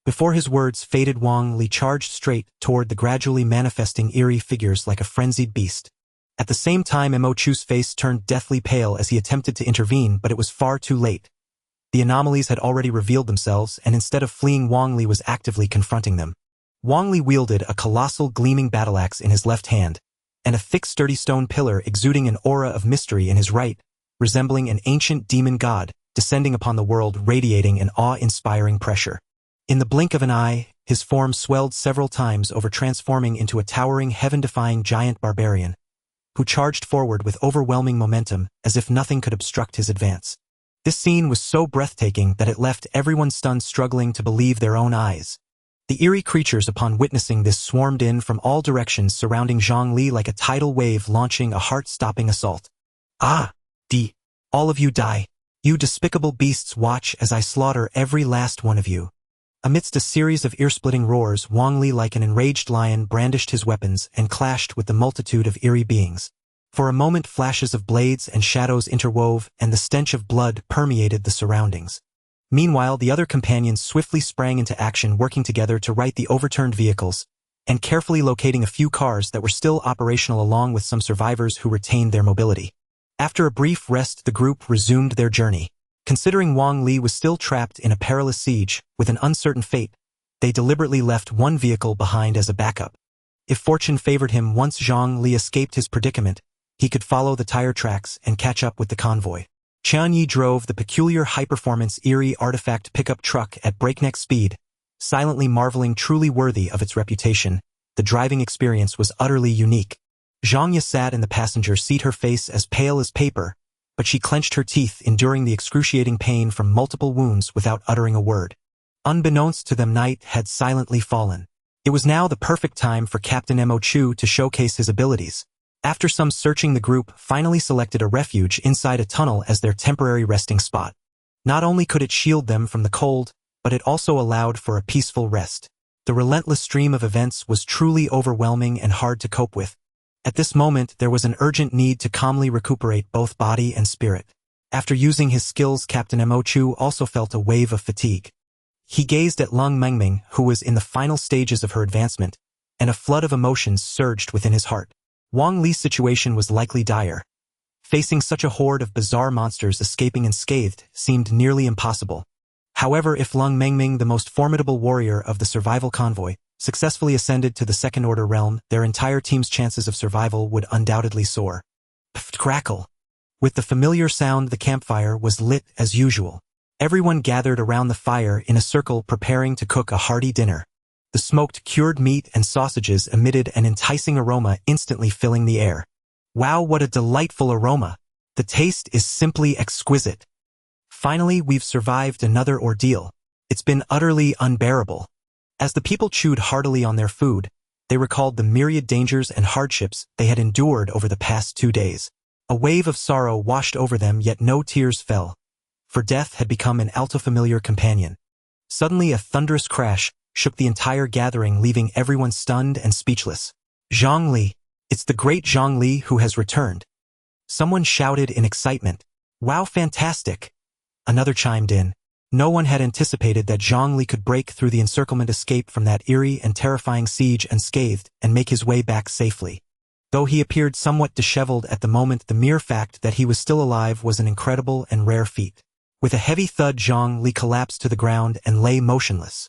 Speaker 1: Before his words faded, Wang Li charged straight toward the gradually manifesting eerie figures like a frenzied beast. At the same time, Mo Chu's face turned deathly pale as he attempted to intervene, but it was far too late. The anomalies had already revealed themselves, and instead of fleeing, Wang Li was actively confronting them. Wang Li wielded a colossal gleaming battle-axe in his left hand, and a thick sturdy stone pillar exuding an aura of mystery in his right, resembling an ancient demon god, descending upon the world, radiating an awe-inspiring pressure. In the blink of an eye, his form swelled several times over, transforming into a towering, heaven-defying giant barbarian, who charged forward with overwhelming momentum as if nothing could obstruct his advance. This scene was so breathtaking that it left everyone stunned, struggling to believe their own eyes. The eerie creatures, upon witnessing this, swarmed in from all directions, surrounding Zhang Li like a tidal wave launching a heart-stopping assault. "Ah! All of you die! You despicable beasts, watch as I slaughter every last one of you." Amidst a series of ear-splitting roars, Wang Li, like an enraged lion, brandished his weapons and clashed with the multitude of eerie beings. For a moment, flashes of blades and shadows interwove, and the stench of blood permeated the surroundings. Meanwhile, the other companions swiftly sprang into action, working together to right the overturned vehicles, and carefully locating a few cars that were still operational, along with some survivors who retained their mobility. After a brief rest, the group resumed their journey. Considering Wang Li was still trapped in a perilous siege, with an uncertain fate, they deliberately left one vehicle behind as a backup. If fortune favored him, once Zhang Li escaped his predicament, he could follow the tire tracks and catch up with the convoy. Chen Ye drove the peculiar high-performance eerie artifact pickup truck at breakneck speed, silently marveling, truly worthy of its reputation. The driving experience was utterly unique. Zhang Ye sat in the passenger seat, her face as pale as paper, but she clenched her teeth, enduring the excruciating pain from multiple wounds without uttering a word. Unbeknownst to them, night had silently fallen. It was now the perfect time for Captain Mo Chu to showcase his abilities. After some searching, the group finally selected a refuge inside a tunnel as their temporary resting spot. Not only could it shield them from the cold, but it also allowed for a peaceful rest. The relentless stream of events was truly overwhelming and hard to cope with. At this moment, there was an urgent need to calmly recuperate both body and spirit. After using his skills, Captain Mo Chu also felt a wave of fatigue. He gazed at Lung Mengming, who was in the final stages of her advancement, and a flood of emotions surged within his heart. Wang Li's situation was likely dire. Facing such a horde of bizarre monsters escaping unscathed seemed nearly impossible. However, if Lung Mengming, the most formidable warrior of the survival convoy, successfully ascended to the second-order realm, their entire team's chances of survival would undoubtedly soar. Pft, crackle. With the familiar sound, the campfire was lit as usual. Everyone gathered around the fire in a circle preparing to cook a hearty dinner. The smoked cured meat and sausages emitted an enticing aroma, instantly filling the air. Wow, what a delightful aroma! The taste is simply exquisite. Finally, we've survived another ordeal. It's been utterly unbearable. As the people chewed heartily on their food, they recalled the myriad dangers and hardships they had endured over the past 2 days. A wave of sorrow washed over them, yet no tears fell, for death had become an altofamiliar companion. Suddenly, a thunderous crash shook the entire gathering, leaving everyone stunned and speechless. Zhang Li! It's the great Zhang Li who has returned. Someone shouted in excitement. Wow, fantastic! Another chimed in. No one had anticipated that Zhang Li could break through the encirclement, escape from that eerie and terrifying siege unscathed, and make his way back safely. Though he appeared somewhat disheveled at the moment, the mere fact that he was still alive was an incredible and rare feat. With a heavy thud, Zhang Li collapsed to the ground and lay motionless.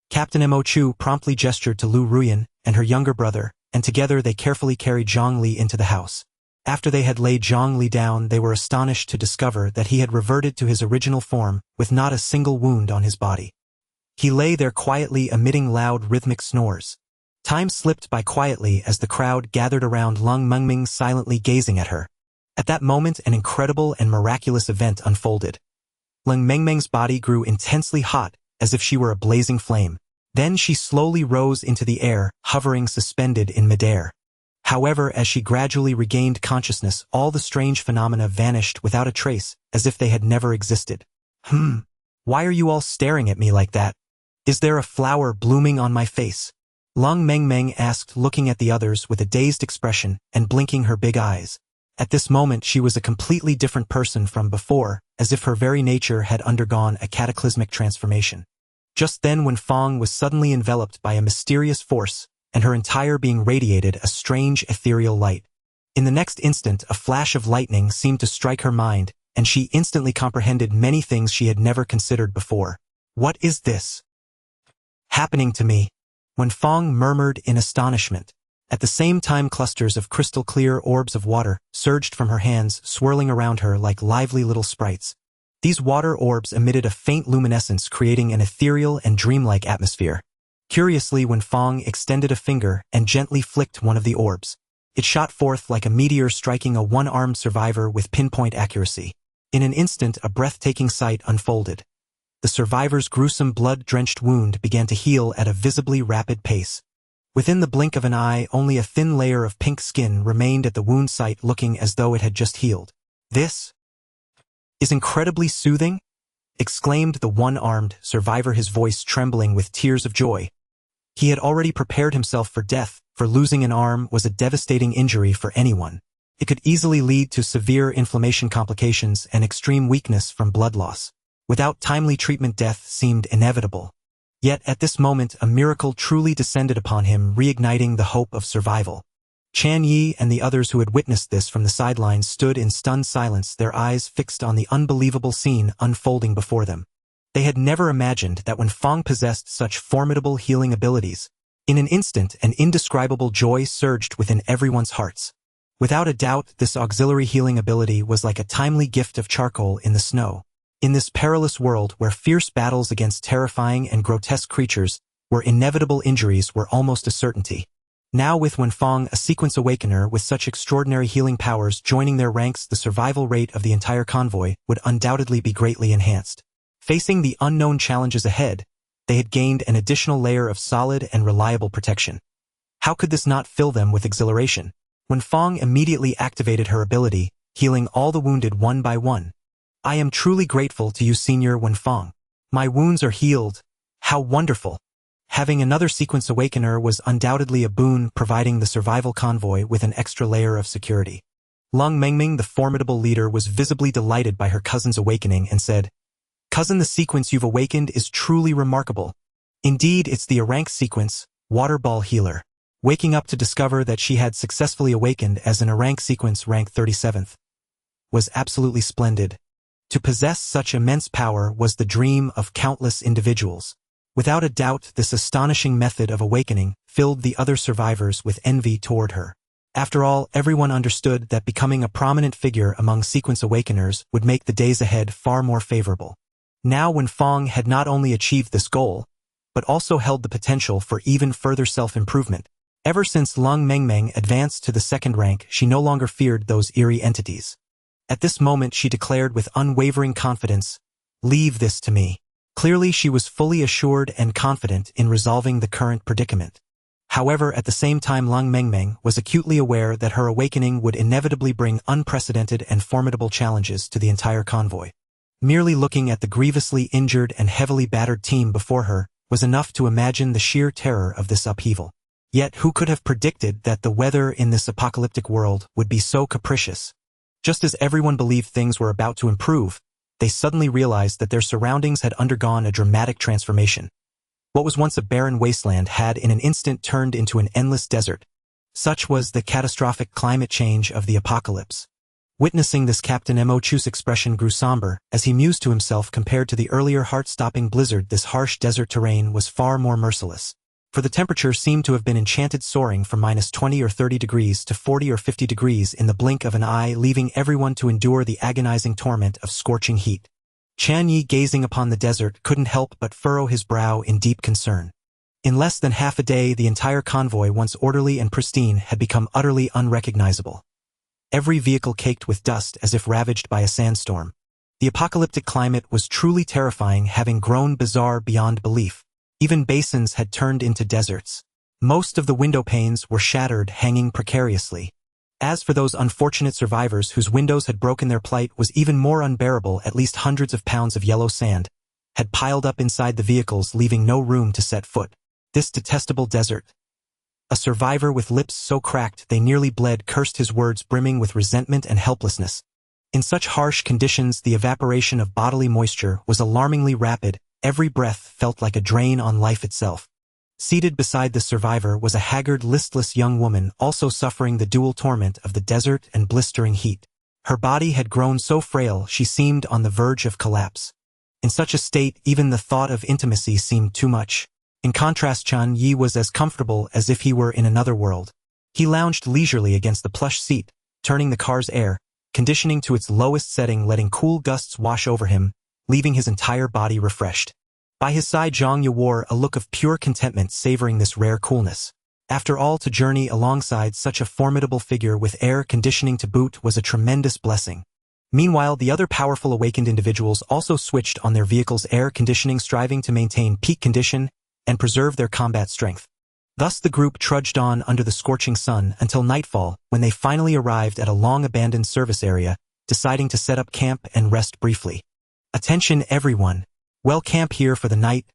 Speaker 1: Captain Mo Chu promptly gestured to Lu Ruyan and her younger brother, and together they carefully carried Zhang Li into the house. After they had laid Zhang Li down, they were astonished to discover that he had reverted to his original form, with not a single wound on his body. He lay there quietly, emitting loud rhythmic snores. Time slipped by quietly as the crowd gathered around Lung Mengming, silently gazing at her. At that moment, an incredible and miraculous event unfolded. Lung Mengming's body grew intensely hot, as if she were a blazing flame. Then she slowly rose into the air, hovering suspended in midair. However, as she gradually regained consciousness, all the strange phenomena vanished without a trace, as if they had never existed. Why are you all staring at me like that? Is there a flower blooming on my face? Lung Mengming asked, looking at the others with a dazed expression and blinking her big eyes. At this moment she was a completely different person from before, as if her very nature had undergone a cataclysmic transformation. Just then, Wen Fong was suddenly enveloped by a mysterious force, and her entire being radiated a strange ethereal light. In the next instant, a flash of lightning seemed to strike her mind, and she instantly comprehended many things she had never considered before. What is this happening to me? Wen Fong murmured in astonishment. At the same time, clusters of crystal-clear orbs of water surged from her hands, swirling around her like lively little sprites. These water orbs emitted a faint luminescence, creating an ethereal and dreamlike atmosphere. Curiously, Wen Fong extended a finger and gently flicked one of the orbs. It shot forth like a meteor, striking a one-armed survivor with pinpoint accuracy. In an instant, a breathtaking sight unfolded. The survivor's gruesome blood-drenched wound began to heal at a visibly rapid pace. Within the blink of an eye, only a thin layer of pink skin remained at the wound site, looking as though it had just healed. This is incredibly soothing, exclaimed the one-armed survivor, his voice trembling with tears of joy. He had already prepared himself for death, for losing an arm was a devastating injury for anyone. It could easily lead to severe inflammation complications and extreme weakness from blood loss. Without timely treatment, death seemed inevitable. Yet at this moment, a miracle truly descended upon him, reigniting the hope of survival. Chen Ye and the others who had witnessed this from the sidelines stood in stunned silence, their eyes fixed on the unbelievable scene unfolding before them. They had never imagined that Wen Fong possessed such formidable healing abilities. In an instant, an indescribable joy surged within everyone's hearts. Without a doubt, this auxiliary healing ability was like a timely gift of charcoal in the snow. In this perilous world, where fierce battles against terrifying and grotesque creatures were inevitable, injuries were almost a certainty. Now, with Wen Fong, a sequence awakener with such extraordinary healing powers, joining their ranks, the survival rate of the entire convoy would undoubtedly be greatly enhanced. Facing the unknown challenges ahead, they had gained an additional layer of solid and reliable protection. How could this not fill them with exhilaration? Wen Fong immediately activated her ability, healing all the wounded one by one. I am truly grateful to you, Senior Wen Fong. My wounds are healed. How wonderful! Having another sequence awakener was undoubtedly a boon, providing the survival convoy with an extra layer of security. Lung Mengming, the formidable leader, was visibly delighted by her cousin's awakening and said, "Cousin, the sequence you've awakened is truly remarkable. Indeed, it's the S-Rank sequence, Water Ball Healer." Waking up to discover that she had successfully awakened as an S-Rank sequence rank 37th. was absolutely splendid. To possess such immense power was the dream of countless individuals. Without a doubt, this astonishing method of awakening filled the other survivors with envy toward her. After all, everyone understood that becoming a prominent figure among sequence awakeners would make the days ahead far more favorable. Now when Fong had not only achieved this goal, but also held the potential for even further self-improvement. Ever since Lung Mengmeng advanced to the second rank, she no longer feared those eerie entities. At this moment she declared with unwavering confidence, "Leave this to me." Clearly she was fully assured and confident in resolving the current predicament. However, at the same time Lung Mengmeng was acutely aware that her awakening would inevitably bring unprecedented and formidable challenges to the entire convoy. Merely looking at the grievously injured and heavily battered team before her was enough to imagine the sheer terror of this upheaval. Yet who could have predicted that the weather in this apocalyptic world would be so capricious? Just as everyone believed things were about to improve, they suddenly realized that their surroundings had undergone a dramatic transformation. What was once a barren wasteland had in an instant turned into an endless desert. Such was the catastrophic climate change of the apocalypse. Witnessing this, Captain Mo Chu's expression grew somber as he mused to himself. Compared to the earlier heart-stopping blizzard, this harsh desert terrain was far more merciless. For the temperature seemed to have been enchanted, soaring from -20 or 30 degrees to 40 or 50 degrees in the blink of an eye, leaving everyone to endure the agonizing torment of scorching heat. Chen Ye, gazing upon the desert, couldn't help but furrow his brow in deep concern. In less than half a day, the entire convoy, once orderly and pristine, had become utterly unrecognizable. Every vehicle caked with dust as if ravaged by a sandstorm. The apocalyptic climate was truly terrifying, having grown bizarre beyond belief. Even basins had turned into deserts. Most of the window panes were shattered, hanging precariously. As for those unfortunate survivors whose windows had broken, their plight was even more unbearable. At least hundreds of pounds of yellow sand had piled up inside the vehicles, leaving no room to set foot. This detestable desert. A survivor with lips so cracked they nearly bled cursed his words, brimming with resentment and helplessness. In such harsh conditions, the evaporation of bodily moisture was alarmingly rapid. Every breath felt like a drain on life itself. Seated beside the survivor was a haggard, listless young woman, also suffering the dual torment of the desert and blistering heat. Her body had grown so frail she seemed on the verge of collapse. In such a state, even the thought of intimacy seemed too much. In contrast, Chen Ye was as comfortable as if he were in another world. He lounged leisurely against the plush seat, turning the car's air conditioning to its lowest setting, letting cool gusts wash over him, leaving his entire body refreshed. By his side, Zhang Ye wore a look of pure contentment, savoring this rare coolness. After all, to journey alongside such a formidable figure with air conditioning to boot was a tremendous blessing. Meanwhile, the other powerful awakened individuals also switched on their vehicle's air conditioning, striving to maintain peak condition and preserve their combat strength. Thus the group trudged on under the scorching sun until nightfall, when they finally arrived at a long-abandoned service area, deciding to set up camp and rest briefly. "Attention everyone. Well, camp here for the night."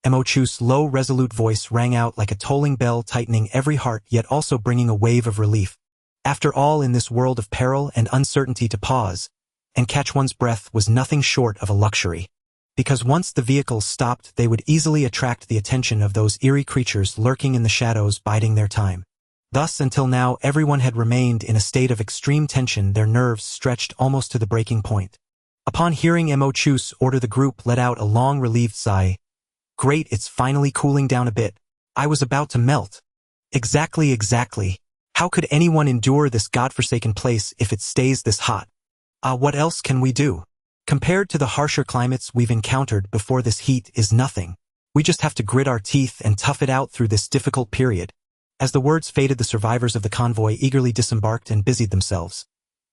Speaker 1: Mo Chu's low, resolute voice rang out like a tolling bell, tightening every heart yet also bringing a wave of relief. After all, in this world of peril and uncertainty, to pause and catch one's breath was nothing short of a luxury. Because once the vehicles stopped, they would easily attract the attention of those eerie creatures lurking in the shadows, biding their time. Thus, until now, everyone had remained in a state of extreme tension, their nerves stretched almost to the breaking point. Upon hearing Mo Chu's order, the group let out a long, relieved sigh. "Great, it's finally cooling down a bit. I was about to melt." Exactly. How could anyone endure this godforsaken place if it stays this hot? What else can we do? Compared to the harsher climates we've encountered before, this heat is nothing. We just have to grit our teeth and tough it out through this difficult period. As the words faded, the survivors of the convoy eagerly disembarked and busied themselves.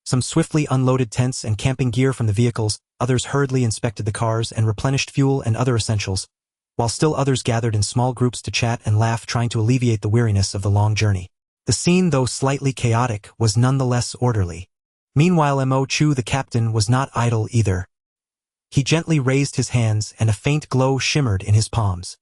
Speaker 1: Some swiftly unloaded tents and camping gear from the vehicles, others hurriedly inspected the cars and replenished fuel and other essentials, while still others gathered in small groups to chat and laugh, trying to alleviate the weariness of the long journey. The scene, though slightly chaotic, was nonetheless orderly. Meanwhile, Mo Chu, the captain, was not idle either. He gently raised his hands and a faint glow shimmered in his palms.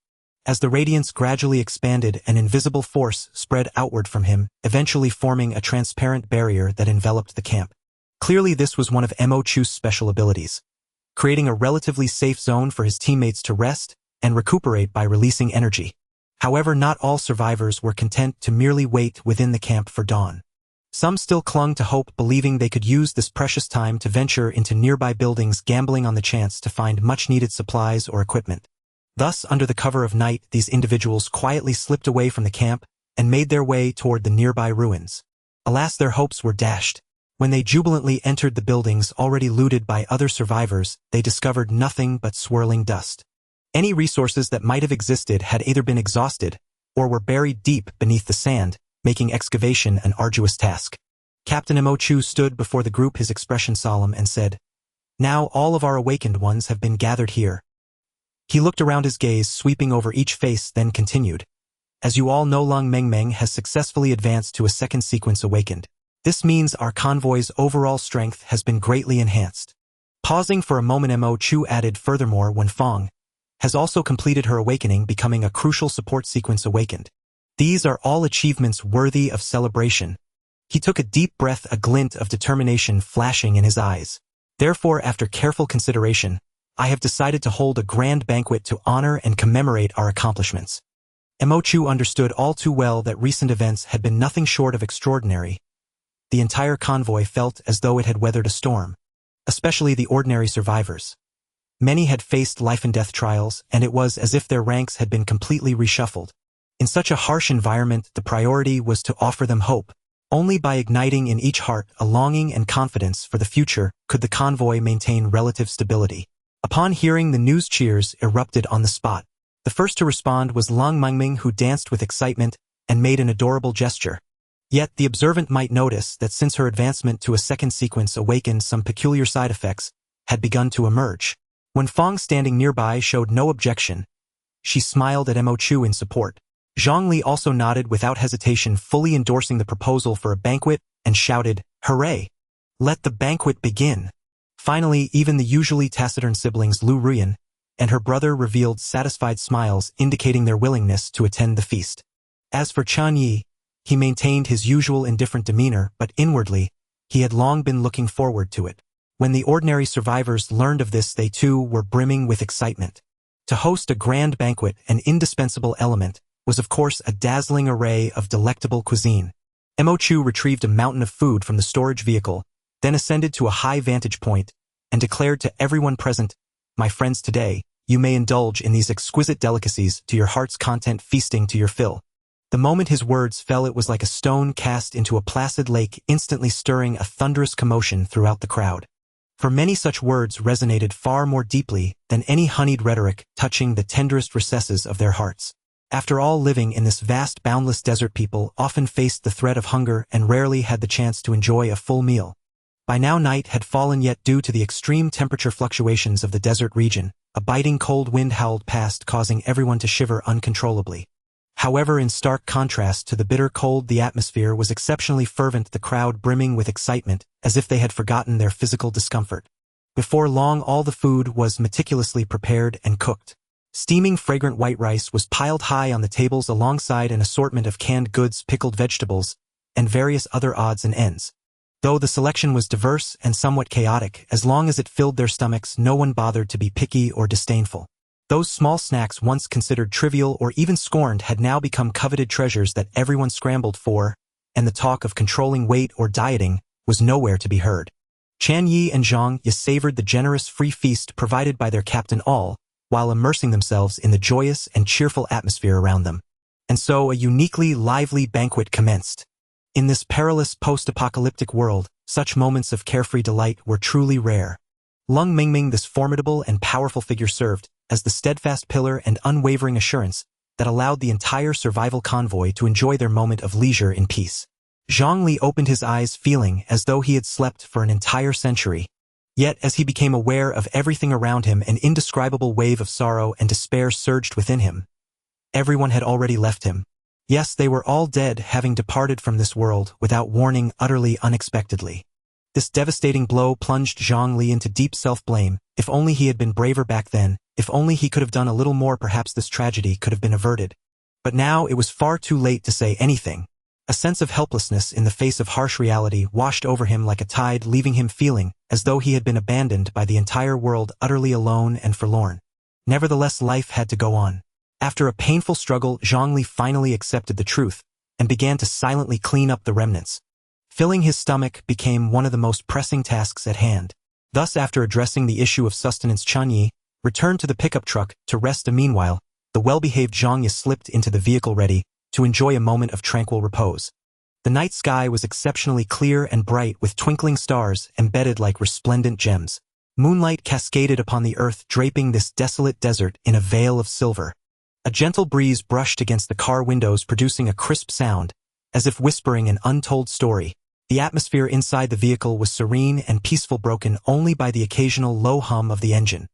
Speaker 1: As the radiance gradually expanded, an invisible force spread outward from him, eventually forming a transparent barrier that enveloped the camp. Clearly this was one of Mo Chu's special abilities, creating a relatively safe zone for his teammates to rest and recuperate by releasing energy. However, not all survivors were content to merely wait within the camp for dawn. Some still clung to hope, believing they could use this precious time to venture into nearby buildings, gambling on the chance to find much-needed supplies or equipment. Thus, under the cover of night, these individuals quietly slipped away from the camp and made their way toward the nearby ruins. Alas, their hopes were dashed. When they jubilantly entered the buildings already looted by other survivors, they discovered nothing but swirling dust. Any resources that might have existed had either been exhausted or were buried deep beneath the sand, making excavation an arduous task. Captain Mo Chu stood before the group, his expression solemn, and said, "Now all of our awakened ones have been gathered here." He looked around, his gaze sweeping over each face, then continued, "As you all know, Lung Mengmeng has successfully advanced to a second sequence awakened. This means our convoy's overall strength has been greatly enhanced." Pausing for a moment, Mo Chu added, "Furthermore, Wen Fong has also completed her awakening, becoming a crucial support sequence awakened. These are all achievements worthy of celebration." He took a deep breath, a glint of determination flashing in his eyes. "Therefore, after careful consideration, I have decided to hold a grand banquet to honor and commemorate our accomplishments." Mo Chu understood all too well that recent events had been nothing short of extraordinary. The entire convoy felt as though it had weathered a storm, especially the ordinary survivors. Many had faced life-and-death trials, and it was as if their ranks had been completely reshuffled. In such a harsh environment, the priority was to offer them hope. Only by igniting in each heart a longing and confidence for the future could the convoy maintain relative stability. Upon hearing the news, cheers erupted on the spot. The first to respond was Lung Mengmeng, who danced with excitement and made an adorable gesture. Yet the observant might notice that since her advancement to a second sequence awakened, some peculiar side effects had begun to emerge. When Fong, standing nearby, showed no objection, she smiled at Mo Chu in support. Zhongli also nodded without hesitation, fully endorsing the proposal for a banquet, and shouted, "Hooray! Let the banquet begin." Finally, even the usually taciturn siblings Lu Ruyan and her brother revealed satisfied smiles, indicating their willingness to attend the feast. As for Chen Ye, he maintained his usual indifferent demeanor, but inwardly, he had long been looking forward to it. When the ordinary survivors learned of this, they too were brimming with excitement. To host a grand banquet, an indispensable element was of course a dazzling array of delectable cuisine. Mo Chu retrieved a mountain of food from the storage vehicle, then ascended to a high vantage point, and declared to everyone present, "My friends, today, you may indulge in these exquisite delicacies to your heart's content, feasting to your fill." The moment his words fell, it was like a stone cast into a placid lake, instantly stirring a thunderous commotion throughout the crowd. For many such words resonated far more deeply than any honeyed rhetoric, touching the tenderest recesses of their hearts. After all, living in this vast, boundless desert, people often faced the threat of hunger and rarely had the chance to enjoy a full meal. By now night had fallen, yet due to the extreme temperature fluctuations of the desert region, a biting cold wind howled past, causing everyone to shiver uncontrollably. However, in stark contrast to the bitter cold, the atmosphere was exceptionally fervent, the crowd brimming with excitement, as if they had forgotten their physical discomfort. Before long, all the food was meticulously prepared and cooked. Steaming, fragrant white rice was piled high on the tables alongside an assortment of canned goods, pickled vegetables, and various other odds and ends. Though the selection was diverse and somewhat chaotic, as long as it filled their stomachs, no one bothered to be picky or disdainful. Those small snacks, once considered trivial or even scorned, had now become coveted treasures that everyone scrambled for, and the talk of controlling weight or dieting was nowhere to be heard. Chen Ye and Zhang Ye savored the generous free feast provided by their captain, all while immersing themselves in the joyous and cheerful atmosphere around them. And so a uniquely lively banquet commenced. In this perilous post-apocalyptic world, such moments of carefree delight were truly rare. Lung Mengmeng, this formidable and powerful figure, served as the steadfast pillar and unwavering assurance that allowed the entire survival convoy to enjoy their moment of leisure in peace. Zhongli opened his eyes, feeling as though he had slept for an entire century. Yet, as he became aware of everything around him, an indescribable wave of sorrow and despair surged within him. Everyone had already left him. Yes, they were all dead, having departed from this world without warning, utterly unexpectedly. This devastating blow plunged Zhongli into deep self-blame. If only he had been braver back then, if only he could have done a little more, perhaps this tragedy could have been averted. But now it was far too late to say anything. A sense of helplessness in the face of harsh reality washed over him like a tide, leaving him feeling as though he had been abandoned by the entire world, utterly alone and forlorn. Nevertheless, life had to go on. After a painful struggle, Zhongli finally accepted the truth and began to silently clean up the remnants. Filling his stomach became one of the most pressing tasks at hand. Thus, after addressing the issue of sustenance, Chen Ye returned to the pickup truck to rest. Meanwhile, the well-behaved Zhang Ye slipped into the vehicle ready to enjoy a moment of tranquil repose. The night sky was exceptionally clear and bright with twinkling stars embedded like resplendent gems. Moonlight cascaded upon the earth, draping this desolate desert in a veil of silver. A gentle breeze brushed against the car windows, producing a crisp sound, as if whispering an untold story. The atmosphere inside the vehicle was serene and peaceful, broken only by the occasional low hum of the engine.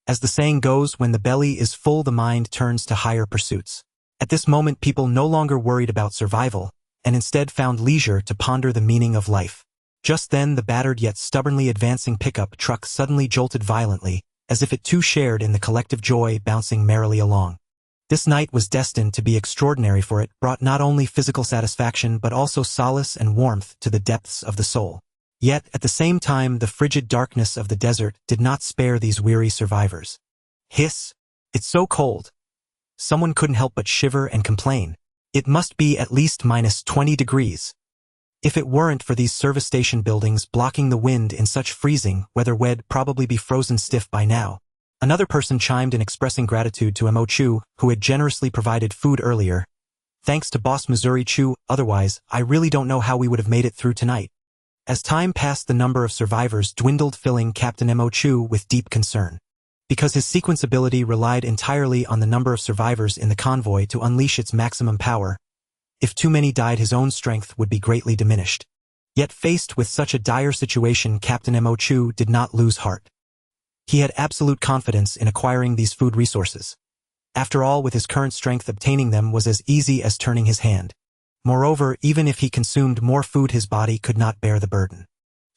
Speaker 1: As the saying goes, when the belly is full, the mind turns to higher pursuits. At this moment, people no longer worried about survival, and instead found leisure to ponder the meaning of life. Just then, the battered yet stubbornly advancing pickup truck suddenly jolted violently, as if it too shared in the collective joy, bouncing merrily along. This night was destined to be extraordinary, for it brought not only physical satisfaction but also solace and warmth to the depths of the soul. Yet, at the same time, the frigid darkness of the desert did not spare these weary survivors. Hiss! It's so cold. Someone couldn't help but shiver and complain. It must be at least -20 degrees. If it weren't for these service station buildings blocking the wind in such freezing weather, we'd probably be frozen stiff by now. Another person chimed in, expressing gratitude to Mo Chu, who had generously provided food earlier. Thanks to Boss Missouri Chu, otherwise, I really don't know how we would have made it through tonight. As time passed, the number of survivors dwindled, filling Captain Mo Chu with deep concern. Because his sequence ability relied entirely on the number of survivors in the convoy to unleash its maximum power, if too many died, his own strength would be greatly diminished. Yet faced with such a dire situation, Captain Mo Chu did not lose heart. He had absolute confidence in acquiring these food resources. After all, with his current strength, obtaining them was as easy as turning his hand. Moreover, even if he consumed more food, his body could not bear the burden.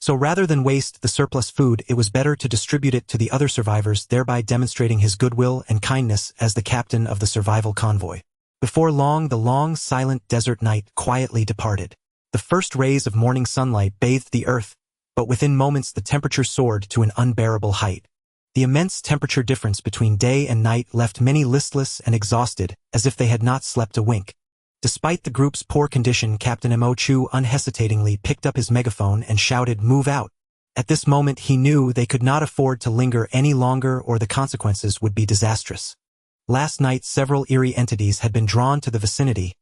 Speaker 1: So rather than waste the surplus food, it was better to distribute it to the other survivors, thereby demonstrating his goodwill and kindness as the captain of the survival convoy. Before long, the long, silent desert night quietly departed. The first rays of morning sunlight bathed the earth, but within moments the temperature soared to an unbearable height. The immense temperature difference between day and night left many listless and exhausted, as if they had not slept a wink. Despite the group's poor condition, Captain Mo Chu unhesitatingly picked up his megaphone and shouted, "Move out." At this moment he knew they could not afford to linger any longer, or the consequences would be disastrous. Last night several eerie entities had been drawn to the vicinity.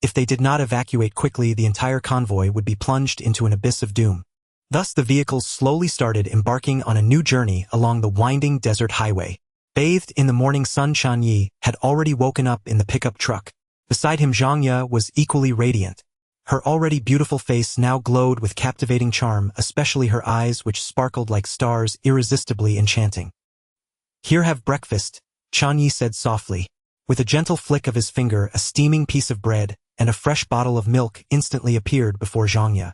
Speaker 1: If they did not evacuate quickly, the entire convoy would be plunged into an abyss of doom. Thus the vehicles slowly started embarking on a new journey along the winding desert highway. Bathed in the morning sun, Chen Ye had already woken up in the pickup truck. Beside him, Zhang Ye was equally radiant. Her already beautiful face now glowed with captivating charm, especially her eyes, which sparkled like stars, irresistibly enchanting. "Here, have breakfast," Chen Ye said softly. With a gentle flick of his finger, a steaming piece of bread and a fresh bottle of milk instantly appeared before Zhang Ye.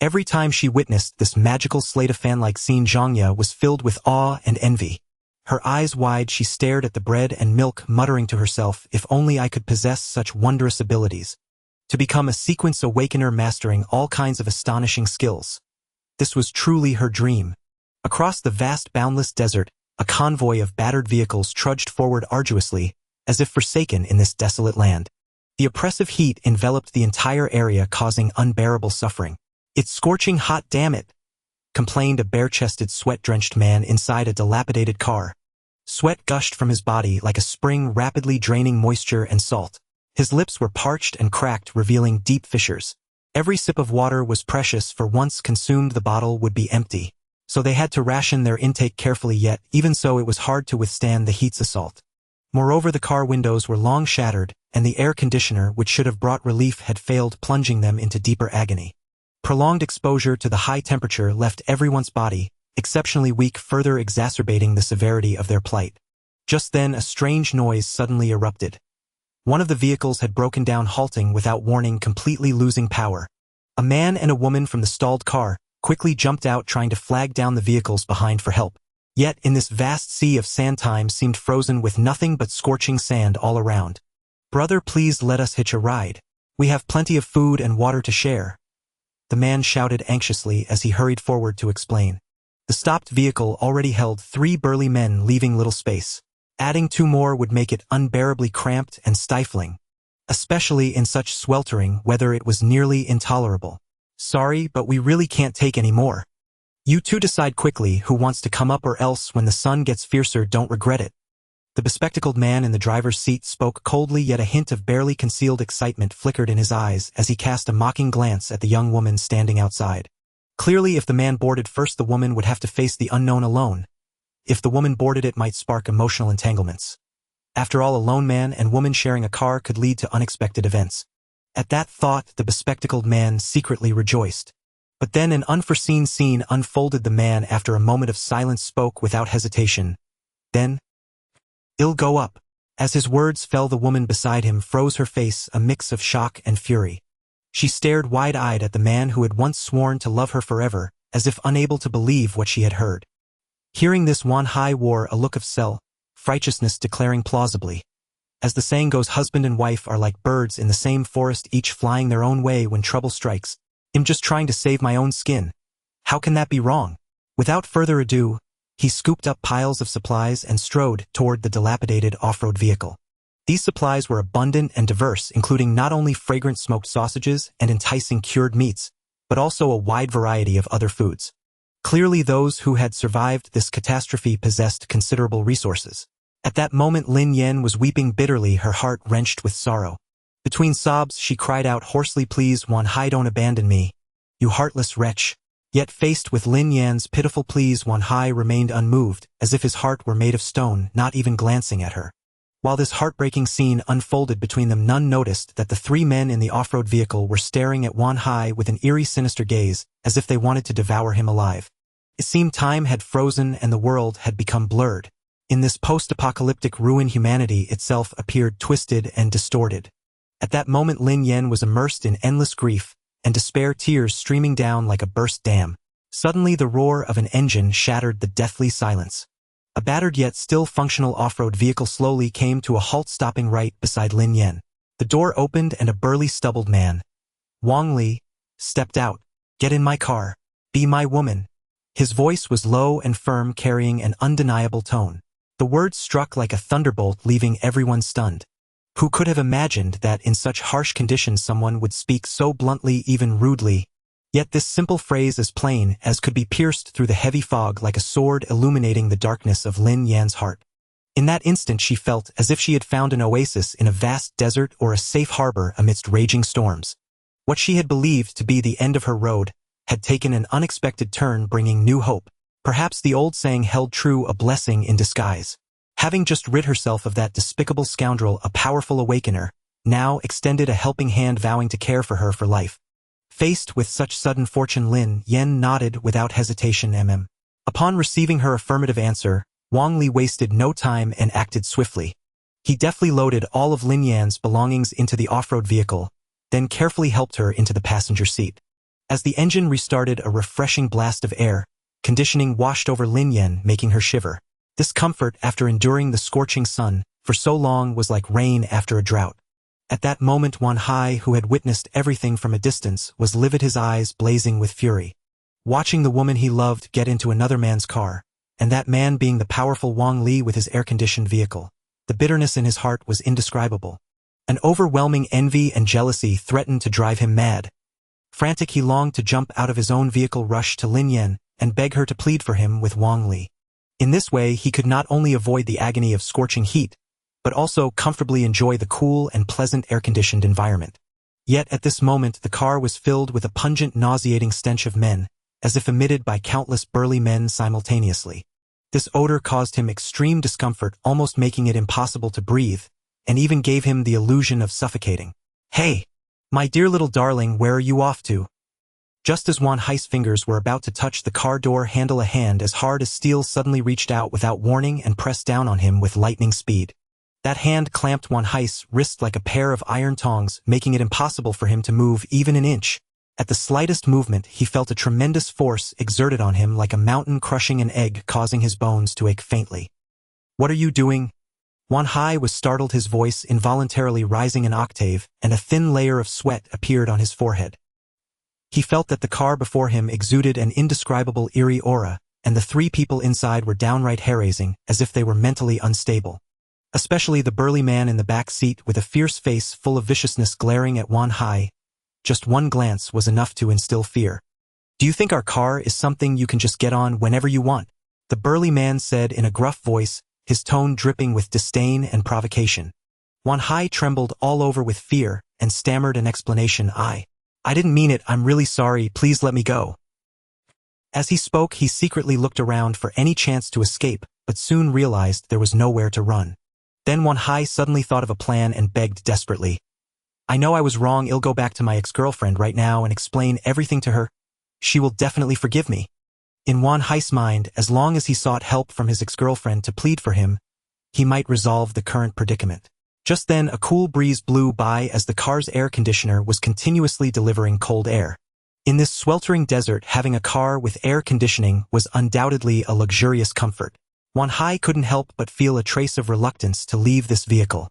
Speaker 1: Every time she witnessed this magical sleight-of-hand-like scene, Zhang Ye was filled with awe and envy. Her eyes wide, she stared at the bread and milk, muttering to herself, "If only I could possess such wondrous abilities. To become a sequence awakener, mastering all kinds of astonishing skills." This was truly her dream. Across the vast, boundless desert, a convoy of battered vehicles trudged forward arduously, as if forsaken in this desolate land. The oppressive heat enveloped the entire area, causing unbearable suffering. "It's scorching hot, damn it," complained a bare-chested, sweat-drenched man inside a dilapidated car. Sweat gushed from his body like a spring, rapidly draining moisture and salt. His lips were parched and cracked, revealing deep fissures. Every sip of water was precious, for once consumed the bottle would be empty. So they had to ration their intake carefully, yet even so it was hard to withstand the heat's assault. Moreover, the car windows were long shattered, and the air conditioner, which should have brought relief, had failed, plunging them into deeper agony. Prolonged exposure to the high temperature left everyone's body exceptionally weak, further exacerbating the severity of their plight. Just then, a strange noise suddenly erupted. One of the vehicles had broken down, halting without warning, completely losing power. A man and a woman from the stalled car quickly jumped out, trying to flag down the vehicles behind for help. Yet, in this vast sea of sand, time seemed frozen, with nothing but scorching sand all around. "Brother, please let us hitch a ride. We have plenty of food and water to share," the man shouted anxiously as he hurried forward to explain. The stopped vehicle already held 3 burly men, leaving little space. Adding 2 more would make it unbearably cramped and stifling. Especially in such sweltering weather, it was nearly intolerable. Sorry, but we really can't take any more. You two decide quickly who wants to come up, or else when the sun gets fiercer, don't regret it. The bespectacled man in the driver's seat spoke coldly, yet a hint of barely concealed excitement flickered in his eyes as he cast a mocking glance at the young woman standing outside. Clearly, if the man boarded first, the woman would have to face the unknown alone. If the woman boarded, it might spark emotional entanglements. After all, a lone man and woman sharing a car could lead to unexpected events. At that thought, the bespectacled man secretly rejoiced. But then an unforeseen scene unfolded. The man, after a moment of silence, spoke without hesitation. Then, "I'll go up." As his words fell, the woman beside him froze, her face a mix of shock and fury. She stared wide-eyed at the man who had once sworn to love her forever, as if unable to believe what she had heard. Hearing this, Wan Hai wore a look of self-righteousness, declaring plausibly, "As the saying goes, husband and wife are like birds in the same forest, each flying their own way when trouble strikes. I'm just trying to save my own skin. How can that be wrong?" Without further ado, he scooped up piles of supplies and strode toward the dilapidated off-road vehicle. These supplies were abundant and diverse, including not only fragrant smoked sausages and enticing cured meats, but also a wide variety of other foods. Clearly, those who had survived this catastrophe possessed considerable resources. At that moment, Lin Yan was weeping bitterly, her heart wrenched with sorrow. Between sobs, she cried out hoarsely, "Please, Wan Hai, don't abandon me, you heartless wretch." Yet faced with Lin Yan's pitiful pleas, Wan Hai remained unmoved, as if his heart were made of stone, not even glancing at her. While this heartbreaking scene unfolded between them, none noticed that the three men in the off-road vehicle were staring at Wan Hai with an eerie, sinister gaze, as if they wanted to devour him alive. It seemed time had frozen and the world had become blurred. In this post-apocalyptic ruin, humanity itself appeared twisted and distorted. At that moment, Lin Yan was immersed in endless grief and despair, tears streaming down like a burst dam. Suddenly, the roar of an engine shattered the deathly silence. A battered yet still functional off-road vehicle slowly came to a halt, stopping right beside Lin Yan. The door opened and a burly, stubbled man, Wang Li, stepped out. "Get in my car. Be my woman." His voice was low and firm, carrying an undeniable tone. The words struck like a thunderbolt, leaving everyone stunned. Who could have imagined that in such harsh conditions someone would speak so bluntly, even rudely? Yet this simple phrase, as plain as could be, pierced through the heavy fog like a sword, illuminating the darkness of Lin Yan's heart. In that instant, she felt as if she had found an oasis in a vast desert or a safe harbor amidst raging storms. What she had believed to be the end of her road had taken an unexpected turn, bringing new hope. Perhaps the old saying held true, a blessing in disguise. Having just rid herself of that despicable scoundrel, a powerful awakener now extended a helping hand, vowing to care for her for life. Faced with such sudden fortune, Lin Yan nodded without hesitation. Upon receiving her affirmative answer, Wang Li wasted no time and acted swiftly. He deftly loaded all of Lin Yan's belongings into the off-road vehicle, then carefully helped her into the passenger seat. As the engine restarted, a refreshing blast of air conditioning washed over Lin Yan, making her shiver. This comfort, after enduring the scorching sun for so long, was like rain after a drought. At that moment, Wan Hai, who had witnessed everything from a distance, was livid, his eyes blazing with fury. Watching the woman he loved get into another man's car, and that man being the powerful Wang Li with his air-conditioned vehicle, the bitterness in his heart was indescribable. An overwhelming envy and jealousy threatened to drive him mad. Frantic, he longed to jump out of his own vehicle, rush to Lin Yan, and beg her to plead for him with Wang Li. In this way, he could not only avoid the agony of scorching heat, but also comfortably enjoy the cool and pleasant air-conditioned environment. Yet at this moment, the car was filled with a pungent, nauseating stench of men, as if emitted by countless burly men simultaneously. This odor caused him extreme discomfort, almost making it impossible to breathe, and even gave him the illusion of suffocating. "Hey, my dear little darling, where are you off to?" Just as Wan Hai's fingers were about to touch the car door handle, a hand as hard as steel suddenly reached out without warning and pressed down on him with lightning speed. That hand clamped Wan Hai's wrist like a pair of iron tongs, making it impossible for him to move even an inch. At the slightest movement, he felt a tremendous force exerted on him, like a mountain crushing an egg, causing his bones to ache faintly. "What are you doing?" Wan Hai was startled, his voice involuntarily rising an octave, and a thin layer of sweat appeared on his forehead. He felt that the car before him exuded an indescribable eerie aura, and the three people inside were downright hair-raising, as if they were mentally unstable. Especially the burly man in the back seat with a fierce face full of viciousness glaring at Wan Hai. Just one glance was enough to instill fear. Do you think our car is something you can just get on whenever you want? The burly man said in a gruff voice, his tone dripping with disdain and provocation. Wan Hai trembled all over with fear and stammered an explanation. I didn't mean it, I'm really sorry, please let me go. As he spoke, he secretly looked around for any chance to escape, but soon realized there was nowhere to run. Then Wan Hai suddenly thought of a plan and begged desperately. I know I was wrong, I'll go back to my ex-girlfriend right now and explain everything to her. She will definitely forgive me. In Wan Hai's mind, as long as he sought help from his ex-girlfriend to plead for him, he might resolve the current predicament. Just then, a cool breeze blew by as the car's air conditioner was continuously delivering cold air. In this sweltering desert, having a car with air conditioning was undoubtedly a luxurious comfort. Wan Hai couldn't help but feel a trace of reluctance to leave this vehicle.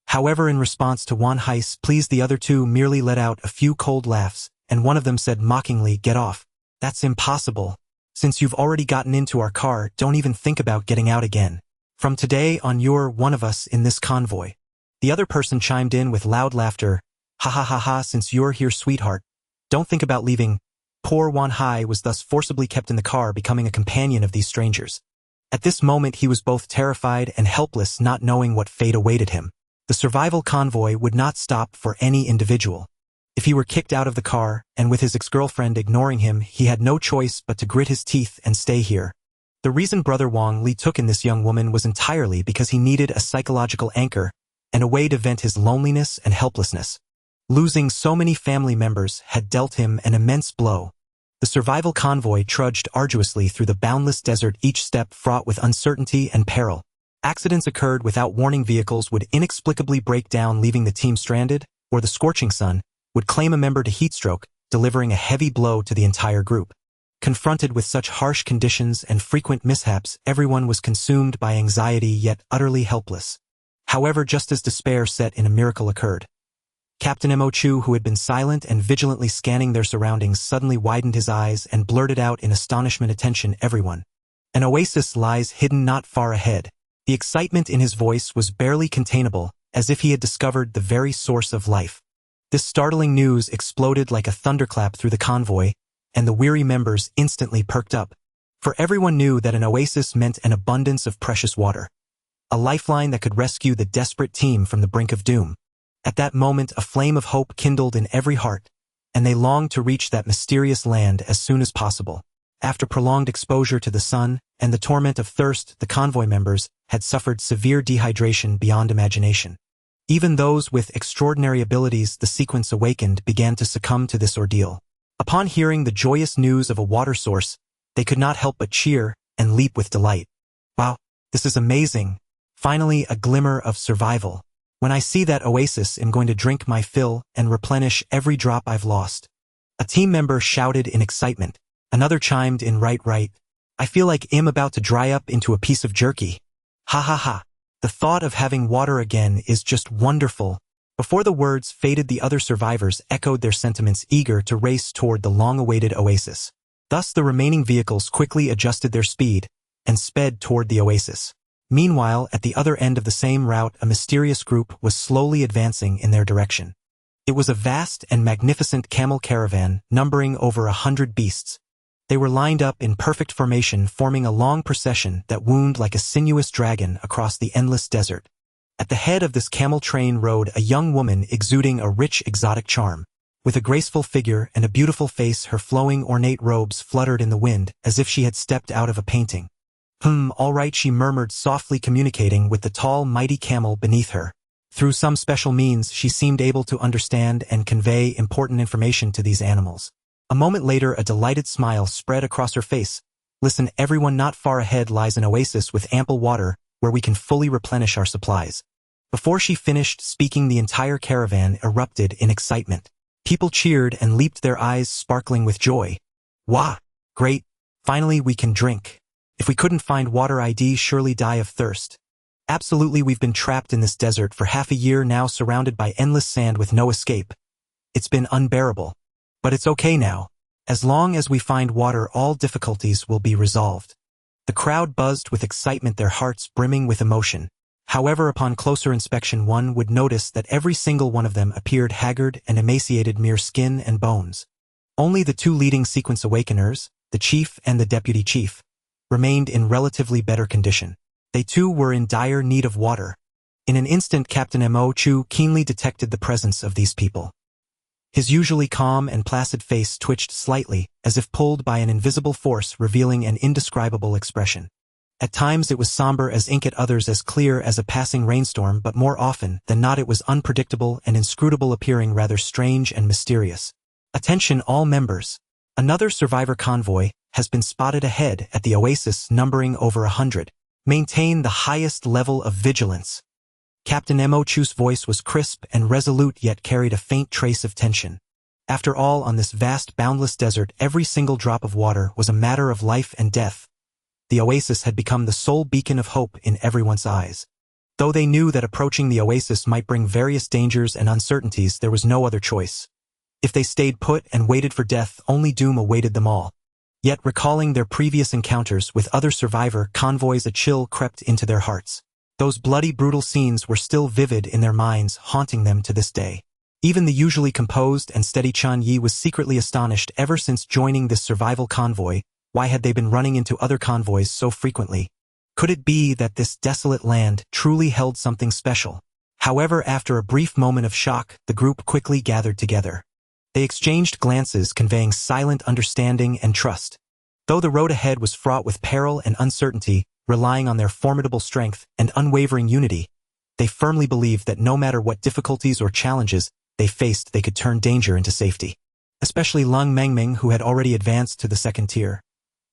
Speaker 1: However, in response to Wan Hai's pleas, the other two merely let out a few cold laughs, and one of them said mockingly, "Get off. That's impossible. Since you've already gotten into our car, don't even think about getting out again. From today on, you're one of us in this convoy." The other person chimed in with loud laughter. "Ha ha ha ha, since you're here, sweetheart, don't think about leaving." Poor Wan Hai was thus forcibly kept in the car, becoming a companion of these strangers. At this moment he was both terrified and helpless, not knowing what fate awaited him. The survival convoy would not stop for any individual. If he were kicked out of the car, and with his ex-girlfriend ignoring him, he had no choice but to grit his teeth and stay here. The reason Brother Wang Li took in this young woman was entirely because he needed a psychological anchor and a way to vent his loneliness and helplessness. Losing so many family members had dealt him an immense blow. The survival convoy trudged arduously through the boundless desert, each step fraught with uncertainty and peril. Accidents occurred without warning. Vehicles would inexplicably break down, leaving the team stranded, or the scorching sun would claim a member to heatstroke, delivering a heavy blow to the entire group. Confronted with such harsh conditions and frequent mishaps, everyone was consumed by anxiety yet utterly helpless. However, just as despair set in, a miracle occurred. Captain Mo Chu, who had been silent and vigilantly scanning their surroundings, suddenly widened his eyes and blurted out in astonishment, "Attention, everyone. An oasis lies hidden not far ahead." The excitement in his voice was barely containable, as if he had discovered the very source of life. This startling news exploded like a thunderclap through the convoy, and the weary members instantly perked up. For everyone knew that an oasis meant an abundance of precious water, a lifeline that could rescue the desperate team from the brink of doom. At that moment, a flame of hope kindled in every heart, and they longed to reach that mysterious land as soon as possible. After prolonged exposure to the sun and the torment of thirst, the convoy members had suffered severe dehydration beyond imagination. Even those with extraordinary abilities the sequence awakened began to succumb to this ordeal. Upon hearing the joyous news of a water source, they could not help but cheer and leap with delight. "Wow, this is amazing. Finally, a glimmer of survival. When I see that oasis, I'm going to drink my fill and replenish every drop I've lost." A team member shouted in excitement. Another chimed in, right. I feel like I'm about to dry up into a piece of jerky. Ha ha ha. The thought of having water again is just wonderful. Before the words faded, the other survivors echoed their sentiments, eager to race toward the long-awaited oasis. Thus the remaining vehicles quickly adjusted their speed and sped toward the oasis. Meanwhile, at the other end of the same route, a mysterious group was slowly advancing in their direction. It was a vast and magnificent camel caravan, numbering over 100 beasts. They were lined up in perfect formation, forming a long procession that wound like a sinuous dragon across the endless desert. At the head of this camel train rode a young woman exuding a rich, exotic charm. With a graceful figure and a beautiful face, her flowing, ornate robes fluttered in the wind as if she had stepped out of a painting. All right, she murmured softly, communicating with the tall, mighty camel beneath her. Through some special means, she seemed able to understand and convey important information to these animals. A moment later, a delighted smile spread across her face. "Listen, everyone, not far ahead lies an oasis with ample water where we can fully replenish our supplies." Before she finished speaking, the entire caravan erupted in excitement. People cheered and leaped, their eyes sparkling with joy. "Wow, great! Finally we can drink. If we couldn't find water, I'd surely die of thirst. Absolutely, we've been trapped in this desert for half a year now, surrounded by endless sand with no escape. It's been unbearable. But it's okay now. As long as we find water, all difficulties will be resolved." The crowd buzzed with excitement, their hearts brimming with emotion. However, upon closer inspection one would notice that every single one of them appeared haggard and emaciated, mere skin and bones. Only the two leading sequence awakeners, the chief and the deputy chief, remained in relatively better condition. They too were in dire need of water. In an instant Captain Mo Chu keenly detected the presence of these people. His usually calm and placid face twitched slightly, as if pulled by an invisible force, revealing an indescribable expression. At times it was somber as ink, at others as clear as a passing rainstorm, but more often than not it was unpredictable and inscrutable, appearing rather strange and mysterious. Attention all members. Another survivor convoy has been spotted ahead at the oasis, numbering over 100. Maintain the highest level of vigilance. Captain Mo Chu's voice was crisp and resolute, yet carried a faint trace of tension. After all, on this vast, boundless desert, every single drop of water was a matter of life and death. The oasis had become the sole beacon of hope in everyone's eyes. Though they knew that approaching the oasis might bring various dangers and uncertainties, there was no other choice. If they stayed put and waited for death, only doom awaited them all. Yet, recalling their previous encounters with other survivor convoys, a chill crept into their hearts. Those bloody, brutal scenes were still vivid in their minds, haunting them to this day. Even the usually composed and steady Chen Ye was secretly astonished. Ever since joining this survival convoy, why had they been running into other convoys so frequently? Could it be that this desolate land truly held something special? However, after a brief moment of shock, the group quickly gathered together. They exchanged glances, conveying silent understanding and trust. Though the road ahead was fraught with peril and uncertainty, relying on their formidable strength and unwavering unity, they firmly believed that no matter what difficulties or challenges they faced, they could turn danger into safety. Especially Lung Mengming, who had already advanced to the second tier.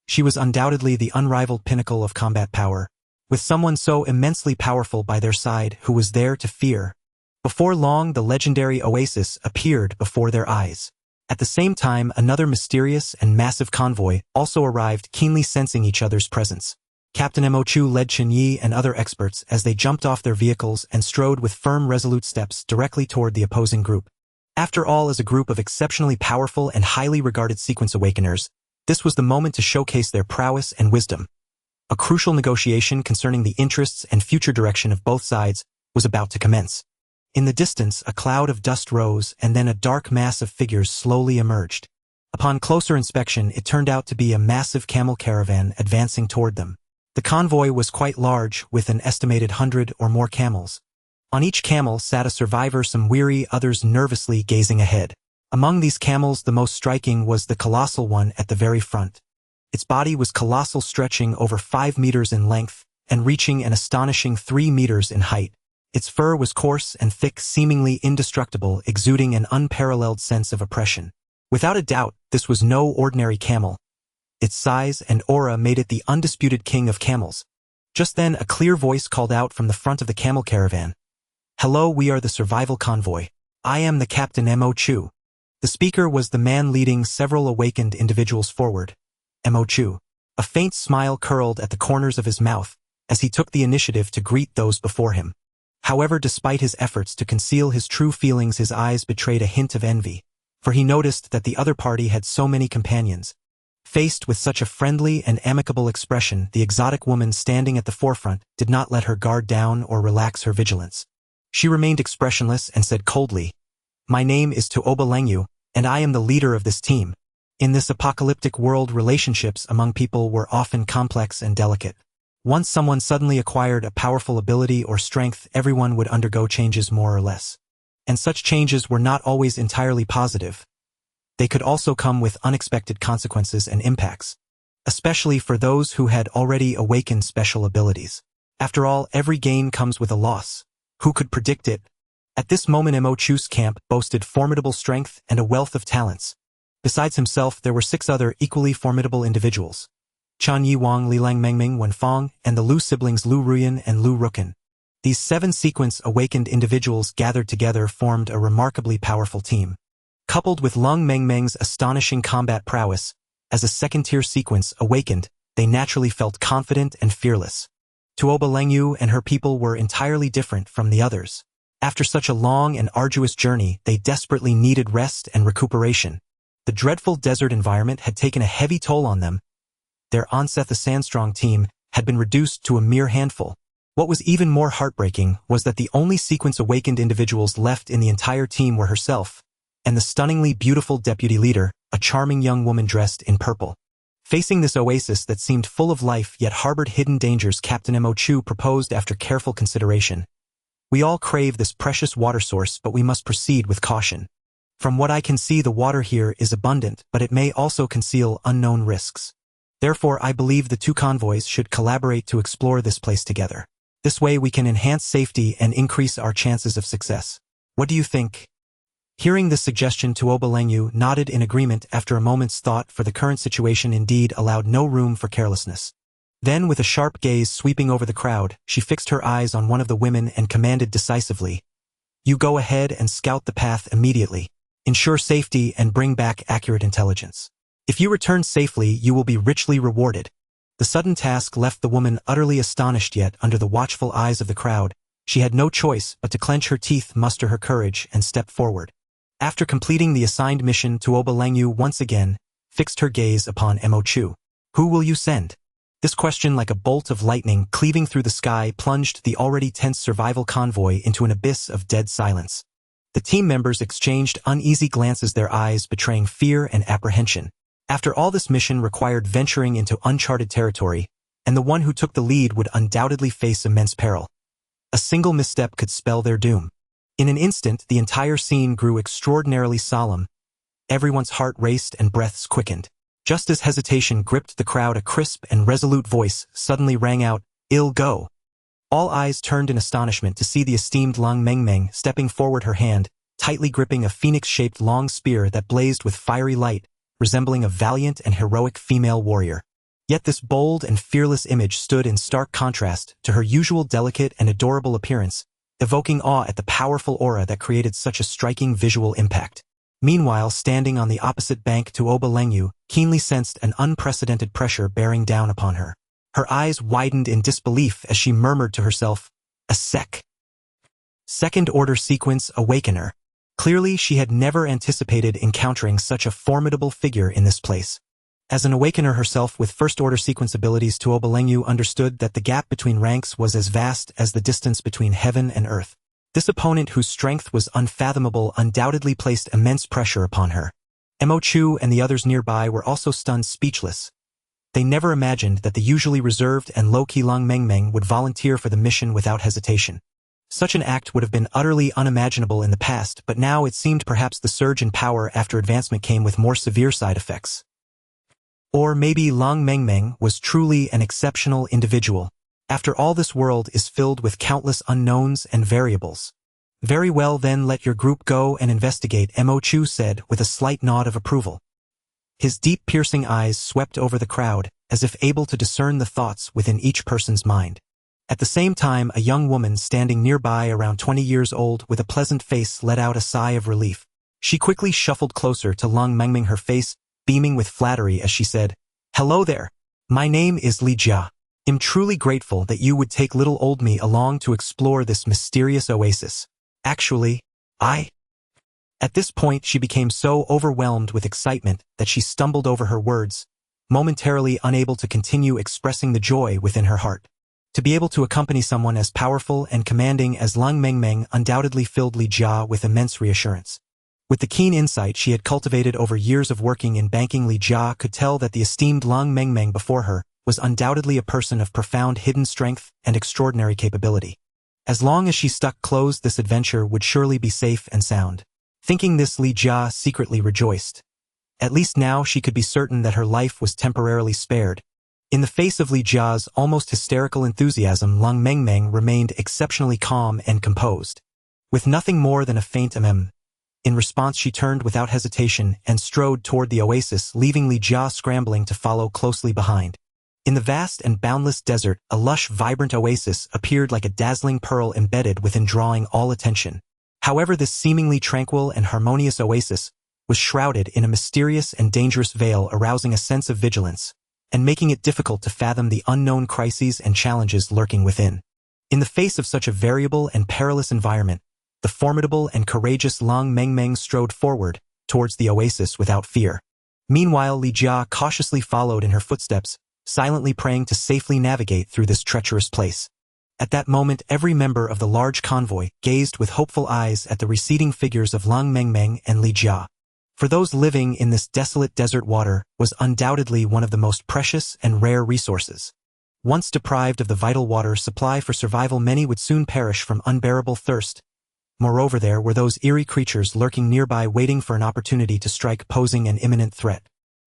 Speaker 1: She was undoubtedly the unrivaled pinnacle of combat power, with someone so immensely powerful by their side who was there to fear. Before long, the legendary oasis appeared before their eyes. At the same time, another mysterious and massive convoy also arrived, keenly sensing each other's presence. Captain Mo Chu led Chen Ye and other experts as they jumped off their vehicles and strode with firm, resolute steps directly toward the opposing group. After all, as a group of exceptionally powerful and highly regarded sequence awakeners, this was the moment to showcase their prowess and wisdom. A crucial negotiation concerning the interests and future direction of both sides was about to commence. In the distance, a cloud of dust rose, and then a dark mass of figures slowly emerged. Upon closer inspection, it turned out to be a massive camel caravan advancing toward them. The convoy was quite large, with an estimated 100 or more camels. On each camel sat a survivor, some weary, others nervously gazing ahead. Among these camels, the most striking was the colossal one at the very front. Its body was colossal, stretching over 5 meters in length and reaching an astonishing 3 meters in height. Its fur was coarse and thick, seemingly indestructible, exuding an unparalleled sense of oppression. Without a doubt, this was no ordinary camel. Its size and aura made it the undisputed king of camels. Just then, a clear voice called out from the front of the camel caravan. "Hello, we are the survival convoy. I am the Captain Mo Chu." The speaker was the man leading several awakened individuals forward, Mo Chu. A faint smile curled at the corners of his mouth as he took the initiative to greet those before him. However, despite his efforts to conceal his true feelings, his eyes betrayed a hint of envy, for he noticed that the other party had so many companions. Faced with such a friendly and amicable expression, the exotic woman standing at the forefront did not let her guard down or relax her vigilance. She remained expressionless and said coldly, "My name is Tuoba Lengyu, and I am the leader of this team." In this apocalyptic world, relationships among people were often complex and delicate. Once someone suddenly acquired a powerful ability or strength, everyone would undergo changes more or less. And such changes were not always entirely positive. They could also come with unexpected consequences and impacts, especially for those who had already awakened special abilities. After all, every gain comes with a loss. Who could predict it? At this moment, Mo Chu's camp boasted formidable strength and a wealth of talents. Besides himself, there were 6 other equally formidable individuals: Chen Ye, Wang, Lilang Mengming, Wenfang, and the Lu siblings Lu Ruyan and Lu Rukan. These 7 sequence awakened individuals gathered together formed a remarkably powerful team. Coupled with Lung Mengmeng's astonishing combat prowess, as a second-tier sequence awakened, they naturally felt confident and fearless. Tuoba Lengyu and her people were entirely different from the others. After such a long and arduous journey, they desperately needed rest and recuperation. The dreadful desert environment had taken a heavy toll on them. Their Onseth the Sandstrong team had been reduced to a mere handful. What was even more heartbreaking was that the only sequence-awakened individuals left in the entire team were herself, and the stunningly beautiful deputy leader, a charming young woman dressed in purple. Facing this oasis that seemed full of life yet harbored hidden dangers, Captain Mo Chu proposed after careful consideration. We all crave this precious water source, but we must proceed with caution. From what I can see, the water here is abundant, but it may also conceal unknown risks. Therefore, I believe the two convoys should collaborate to explore this place together. This way we can enhance safety and increase our chances of success. What do you think? Hearing this suggestion, Tuoba Lengyu nodded in agreement after a moment's thought, for the current situation indeed allowed no room for carelessness. Then, with a sharp gaze sweeping over the crowd, she fixed her eyes on one of the women and commanded decisively, "You go ahead and scout the path immediately. Ensure safety and bring back accurate intelligence. If you return safely, you will be richly rewarded." The sudden task left the woman utterly astonished, yet under the watchful eyes of the crowd, she had no choice but to clench her teeth, muster her courage, and step forward. After completing the assigned mission, Tuoba Lengyu once again fixed her gaze upon Mo Chu. "Who will you send?" This question, like a bolt of lightning cleaving through the sky, plunged the already tense survival convoy into an abyss of dead silence. The team members exchanged uneasy glances, their eyes betraying fear and apprehension. After all, this mission required venturing into uncharted territory, and the one who took the lead would undoubtedly face immense peril. A single misstep could spell their doom. In an instant, the entire scene grew extraordinarily solemn. Everyone's heart raced and breaths quickened. Just as hesitation gripped the crowd, a crisp and resolute voice suddenly rang out, "Il go." All eyes turned in astonishment to see the esteemed Lang Mengmeng stepping forward, her hand tightly gripping a phoenix-shaped long spear that blazed with fiery light, resembling a valiant and heroic female warrior. Yet this bold and fearless image stood in stark contrast to her usual delicate and adorable appearance, evoking awe at the powerful aura that created such a striking visual impact. Meanwhile, standing on the opposite bank, Tuoba Lengyu keenly sensed an unprecedented pressure bearing down upon her. Her eyes widened in disbelief as she murmured to herself, "A second-order sequence awakener." Clearly, she had never anticipated encountering such a formidable figure in this place. As an awakener herself with first-order sequence abilities, Tuoba Lengyu understood that the gap between ranks was as vast as the distance between heaven and earth. This opponent, whose strength was unfathomable, undoubtedly placed immense pressure upon her. Mo Chu and the others nearby were also stunned speechless. They never imagined that the usually reserved and low-key Lang Mengmeng would volunteer for the mission without hesitation. Such an act would have been utterly unimaginable in the past, but now it seemed perhaps the surge in power after advancement came with more severe side effects. Or maybe Lang Mengmeng was truly an exceptional individual. After all, this world is filled with countless unknowns and variables. "Very well, then let your group go and investigate," Mo Chu said with a slight nod of approval. His deep, piercing eyes swept over the crowd, as if able to discern the thoughts within each person's mind. At the same time, a young woman standing nearby, around 20 years old, with a pleasant face, let out a sigh of relief. She quickly shuffled closer to Lang Mengmeng, her face beaming with flattery as she said, "Hello there. My name is Li Jia. I'm truly grateful that you would take little old me along to explore this mysterious oasis. Actually, At this point, she became so overwhelmed with excitement that she stumbled over her words, momentarily unable to continue expressing the joy within her heart. To be able to accompany someone as powerful and commanding as Lang Mengmeng undoubtedly filled Li Jia with immense reassurance. With the keen insight she had cultivated over years of working in banking, Li Jia could tell that the esteemed Lang Mengmeng before her was undoubtedly a person of profound hidden strength and extraordinary capability. As long as she stuck close, this adventure would surely be safe and sound. Thinking this, Li Jia secretly rejoiced. At least now she could be certain that her life was temporarily spared. In the face of Li Jia's almost hysterical enthusiasm, Lang Mengmeng remained exceptionally calm and composed. With nothing more than a faint in response, she turned without hesitation and strode toward the oasis, leaving Li Jia scrambling to follow closely behind. In the vast and boundless desert, a lush, vibrant oasis appeared like a dazzling pearl embedded within, drawing all attention. However, this seemingly tranquil and harmonious oasis was shrouded in a mysterious and dangerous veil, arousing a sense of vigilance and making it difficult to fathom the unknown crises and challenges lurking within. In the face of such a variable and perilous environment, the formidable and courageous Lang Mengmeng strode forward towards the oasis without fear. Meanwhile, Li Jia cautiously followed in her footsteps, silently praying to safely navigate through this treacherous place. At that moment every member of the large convoy gazed with hopeful eyes at the receding figures of Lang Mengmeng and Li Jia. For those living in this desolate desert water was undoubtedly one of the most precious and rare resources. Once deprived of the vital water supply for survival, many would soon perish from unbearable thirst. Moreover, there were those eerie creatures lurking nearby waiting for an opportunity to strike, posing an imminent threat.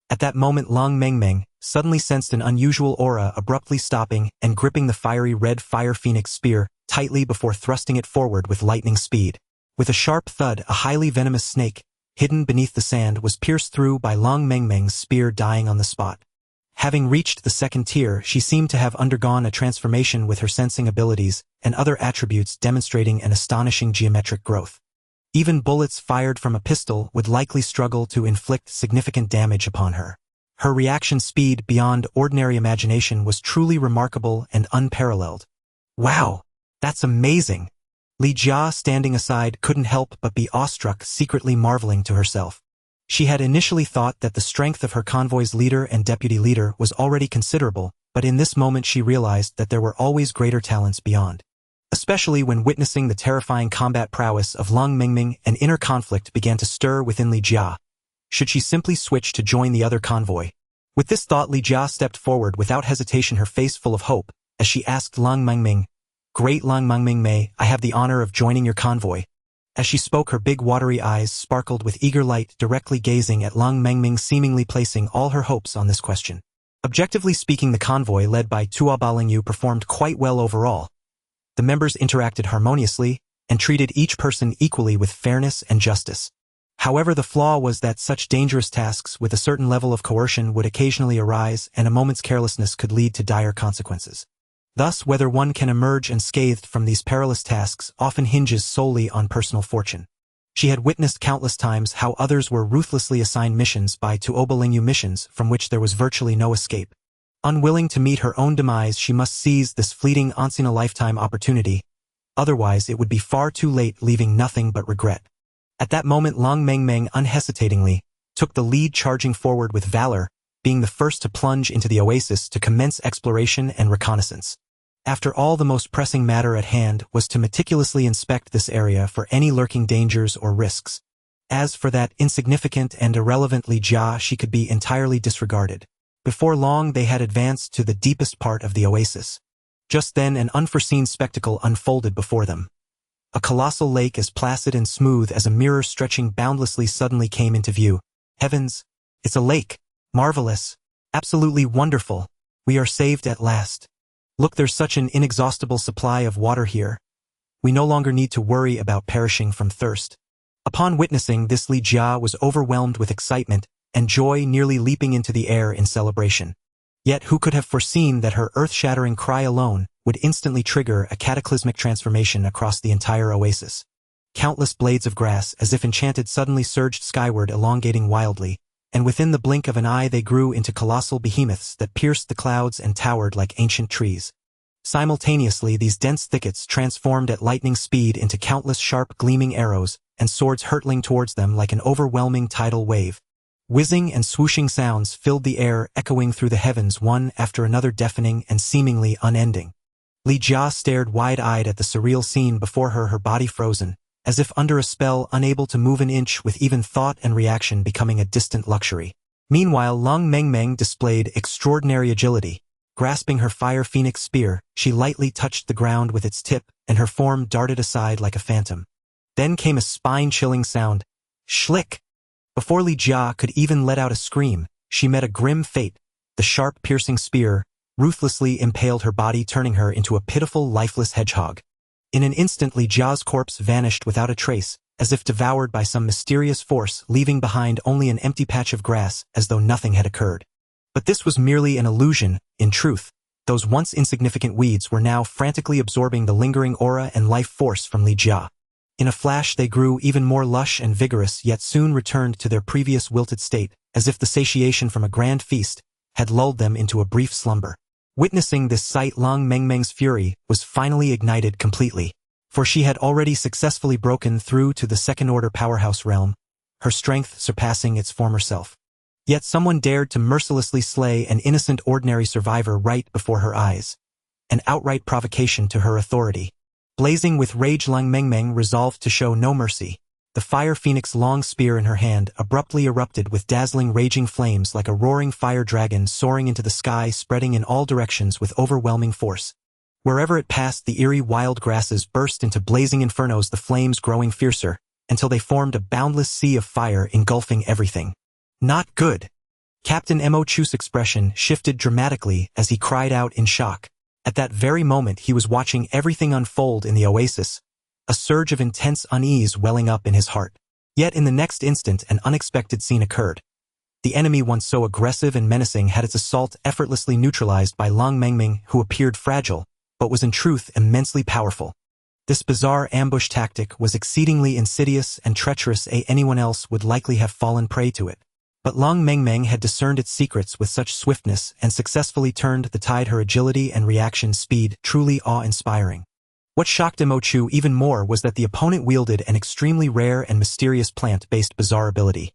Speaker 1: At that moment Lang Mengmeng suddenly sensed an unusual aura, abruptly stopping and gripping the fiery red fire phoenix spear tightly before thrusting it forward with lightning speed. With a sharp thud, a highly venomous snake, hidden beneath the sand, was pierced through by Lang Mengmeng's spear, dying on the spot. Having reached the second tier, she seemed to have undergone a transformation, with her sensing abilities and other attributes demonstrating an astonishing geometric growth. Even bullets fired from a pistol would likely struggle to inflict significant damage upon her. Her reaction speed, beyond ordinary imagination, was truly remarkable and unparalleled. Wow, that's amazing! Li Jia, standing aside, couldn't help but be awestruck, secretly marveling to herself. She had initially thought that the strength of her convoy's leader and deputy leader was already considerable, but in this moment she realized that there were always greater talents beyond. Especially when witnessing the terrifying combat prowess of Lang Mengmeng, an inner conflict began to stir within Li Jia. Should she simply switch to join the other convoy? With this thought, Li Jia stepped forward without hesitation, her face full of hope, as she asked Lang Mengmeng, "Great Lang Mengmeng, may I have the honor of joining your convoy?" As she spoke, her big watery eyes sparkled with eager light, directly gazing at Lang Mengmeng, seemingly placing all her hopes on this question. Objectively speaking, the convoy led by Tua Balingyu performed quite well overall. The members interacted harmoniously and treated each person equally with fairness and justice. However, the flaw was that such dangerous tasks with a certain level of coercion would occasionally arise, and a moment's carelessness could lead to dire consequences. Thus, whether one can emerge unscathed from these perilous tasks often hinges solely on personal fortune. She had witnessed countless times how others were ruthlessly assigned missions by Tua Balingyu, missions from which there was virtually no escape. Unwilling to meet her own demise, she must seize this fleeting once-in-a-lifetime opportunity. Otherwise, it would be far too late, leaving nothing but regret. At that moment, Lang Mengmeng unhesitatingly took the lead, charging forward with valor, being the first to plunge into the oasis to commence exploration and reconnaissance. After all, the most pressing matter at hand was to meticulously inspect this area for any lurking dangers or risks. As for that insignificant and irrelevant Li Jia, she could be entirely disregarded. Before long, they had advanced to the deepest part of the oasis. Just then, an unforeseen spectacle unfolded before them. A colossal lake, as placid and smooth as a mirror stretching boundlessly, suddenly came into view. Heavens! It's a lake! Marvelous! Absolutely wonderful! We are saved at last! Look, there's such an inexhaustible supply of water here. We no longer need to worry about perishing from thirst. Upon witnessing this, Li Jia was overwhelmed with excitement and joy, nearly leaping into the air in celebration. Yet who could have foreseen that her earth-shattering cry alone would instantly trigger a cataclysmic transformation across the entire oasis? Countless blades of grass, as if enchanted, suddenly surged skyward, elongating wildly, and within the blink of an eye they grew into colossal behemoths that pierced the clouds and towered like ancient trees. Simultaneously, these dense thickets transformed at lightning speed into countless sharp, gleaming arrows, and swords hurtling towards them like an overwhelming tidal wave. Whizzing and swooshing sounds filled the air, echoing through the heavens, one after another, deafening and seemingly unending. Li Jia stared wide-eyed at the surreal scene before her, her body frozen, as if under a spell, unable to move an inch, with even thought and reaction becoming a distant luxury. Meanwhile, Lang Mengmeng displayed extraordinary agility. Grasping her fire phoenix spear, she lightly touched the ground with its tip, and her form darted aside like a phantom. Then came a spine-chilling sound. Schlick! Before Li Jia could even let out a scream, she met a grim fate. The sharp, piercing spear ruthlessly impaled her body, turning her into a pitiful, lifeless hedgehog. In an instant, Li Jia's corpse vanished without a trace, as if devoured by some mysterious force, leaving behind only an empty patch of grass, as though nothing had occurred. But this was merely an illusion. In truth, those once insignificant weeds were now frantically absorbing the lingering aura and life force from Li Jia. In a flash they grew even more lush and vigorous, yet soon returned to their previous wilted state, as if the satiation from a grand feast had lulled them into a brief slumber. Witnessing this sight, Lang Mengmeng's fury was finally ignited completely, for she had already successfully broken through to the second-order powerhouse realm, her strength surpassing its former self. Yet someone dared to mercilessly slay an innocent ordinary survivor right before her eyes. an outright provocation to her authority. Blazing with rage, Lang Mengmeng resolved to show no mercy. The fire phoenix long spear in her hand abruptly erupted with dazzling raging flames like a roaring fire dragon soaring into the sky, spreading in all directions with overwhelming force. Wherever it passed, the eerie wild grasses burst into blazing infernos, the flames growing fiercer, until they formed a boundless sea of fire engulfing everything. Not good. Captain Mo Chu's expression shifted dramatically as he cried out in shock. At that very moment he was watching everything unfold in the oasis, a surge of intense unease welling up in his heart. Yet in the next instant an unexpected scene occurred. The enemy, once so aggressive and menacing, had its assault effortlessly neutralized by Lang Mengmeng, who appeared fragile, but was in truth immensely powerful. This bizarre ambush tactic was exceedingly insidious and treacherous. Anyone else would likely have fallen prey to it. But Lang Mengmeng had discerned its secrets with such swiftness and successfully turned the tide. Her agility and reaction speed truly awe-inspiring. What shocked Mo Chu even more was that the opponent wielded an extremely rare and mysterious plant-based bizarre ability.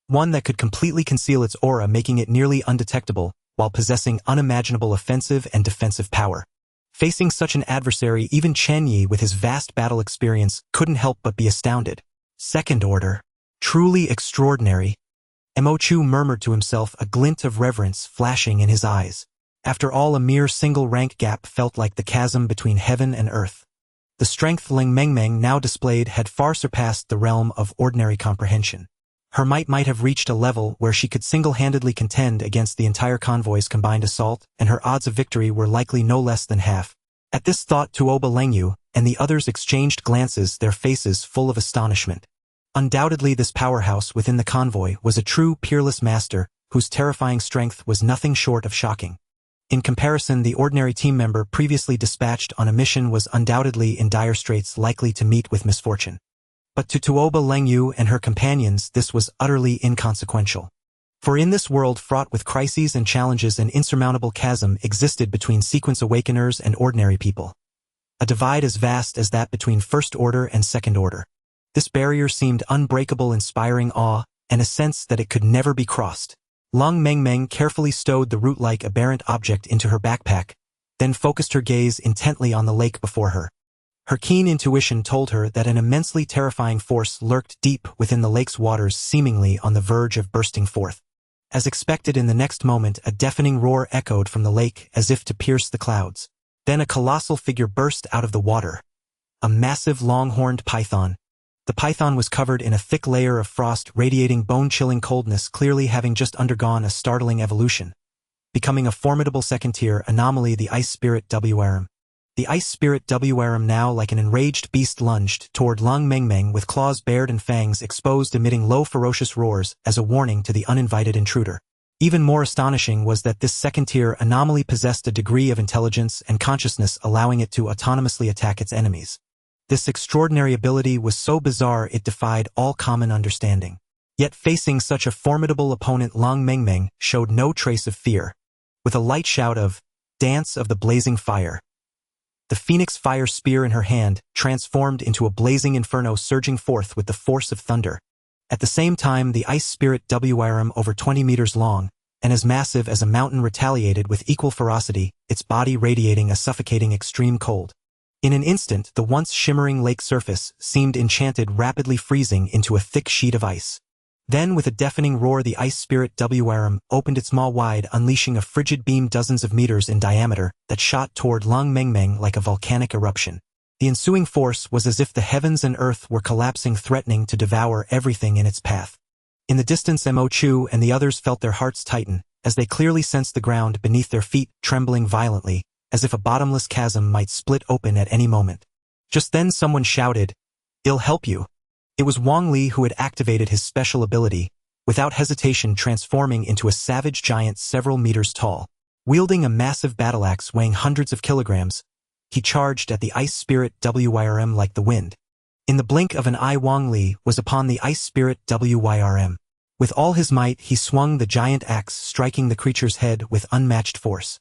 Speaker 1: One that could completely conceal its aura, making it nearly undetectable, while possessing unimaginable offensive and defensive power. Facing such an adversary, even Chen Ye, with his vast battle experience, couldn't help but be astounded. Second order. Truly extraordinary. Mo Chu murmured to himself, a glint of reverence flashing in his eyes. After all, a mere single rank gap felt like the chasm between heaven and earth. The strength Lang Mengmeng now displayed had far surpassed the realm of ordinary comprehension. Her might have reached a level where she could single-handedly contend against the entire convoy's combined assault, and her odds of victory were likely no less than half. At this thought, Tuoba Lengyu and the others exchanged glances, their faces full of astonishment. Undoubtedly this powerhouse within the convoy was a true peerless master, whose terrifying strength was nothing short of shocking. In comparison, the ordinary team member previously dispatched on a mission was undoubtedly in dire straits, likely to meet with misfortune. But to Tuoba Lengyu and her companions this was utterly inconsequential. For in this world fraught with crises and challenges, an insurmountable chasm existed between sequence awakeners and ordinary people. A divide as vast as that between first order and second order. This barrier seemed unbreakable, inspiring awe, and a sense that it could never be crossed. Lang Mengmeng carefully stowed the root-like aberrant object into her backpack, then focused her gaze intently on the lake before her. Her keen intuition told her that an immensely terrifying force lurked deep within the lake's waters, seemingly on the verge of bursting forth. As expected, in the next moment, a deafening roar echoed from the lake as if to pierce the clouds. Then a colossal figure burst out of the water. A massive long-horned python. The python was covered in a thick layer of frost, radiating bone-chilling coldness, clearly having just undergone a startling evolution, becoming a formidable second-tier anomaly, the ice spirit Wrm. The ice spirit Wrm, now like an enraged beast, lunged toward Lang Mengmeng with claws bared and fangs exposed, emitting low ferocious roars as a warning to the uninvited intruder. Even more astonishing was that this second-tier anomaly possessed a degree of intelligence and consciousness, allowing it to autonomously attack its enemies. This extraordinary ability was so bizarre it defied all common understanding. Yet facing such a formidable opponent, Lang Mengmeng showed no trace of fear. With a light shout of "Dance of the Blazing Fire," the phoenix fire spear in her hand transformed into a blazing inferno, surging forth with the force of thunder. At the same time, the ice spirit Wrm, over 20 meters long, and as massive as a mountain, retaliated with equal ferocity, its body radiating a suffocating extreme cold. In an instant, the once shimmering lake surface seemed enchanted, rapidly freezing into a thick sheet of ice. Then, with a deafening roar, the ice spirit Wrm opened its maw wide, unleashing a frigid beam dozens of meters in diameter that shot toward Lang Mengmeng like a volcanic eruption. The ensuing force was as if the heavens and earth were collapsing, threatening to devour everything in its path. In the distance, Mo Chu and the others felt their hearts tighten, as they clearly sensed the ground beneath their feet trembling violently, as if a bottomless chasm might split open at any moment. Just then someone shouted, "I'll help you." It was Wang Li, who had activated his special ability, without hesitation transforming into a savage giant several meters tall. Wielding a massive battle axe weighing hundreds of kilograms, he charged at the ice spirit Wrm like the wind. In the blink of an eye, Wang Li was upon the ice spirit Wrm. With all his might, he swung the giant axe, striking the creature's head with unmatched force.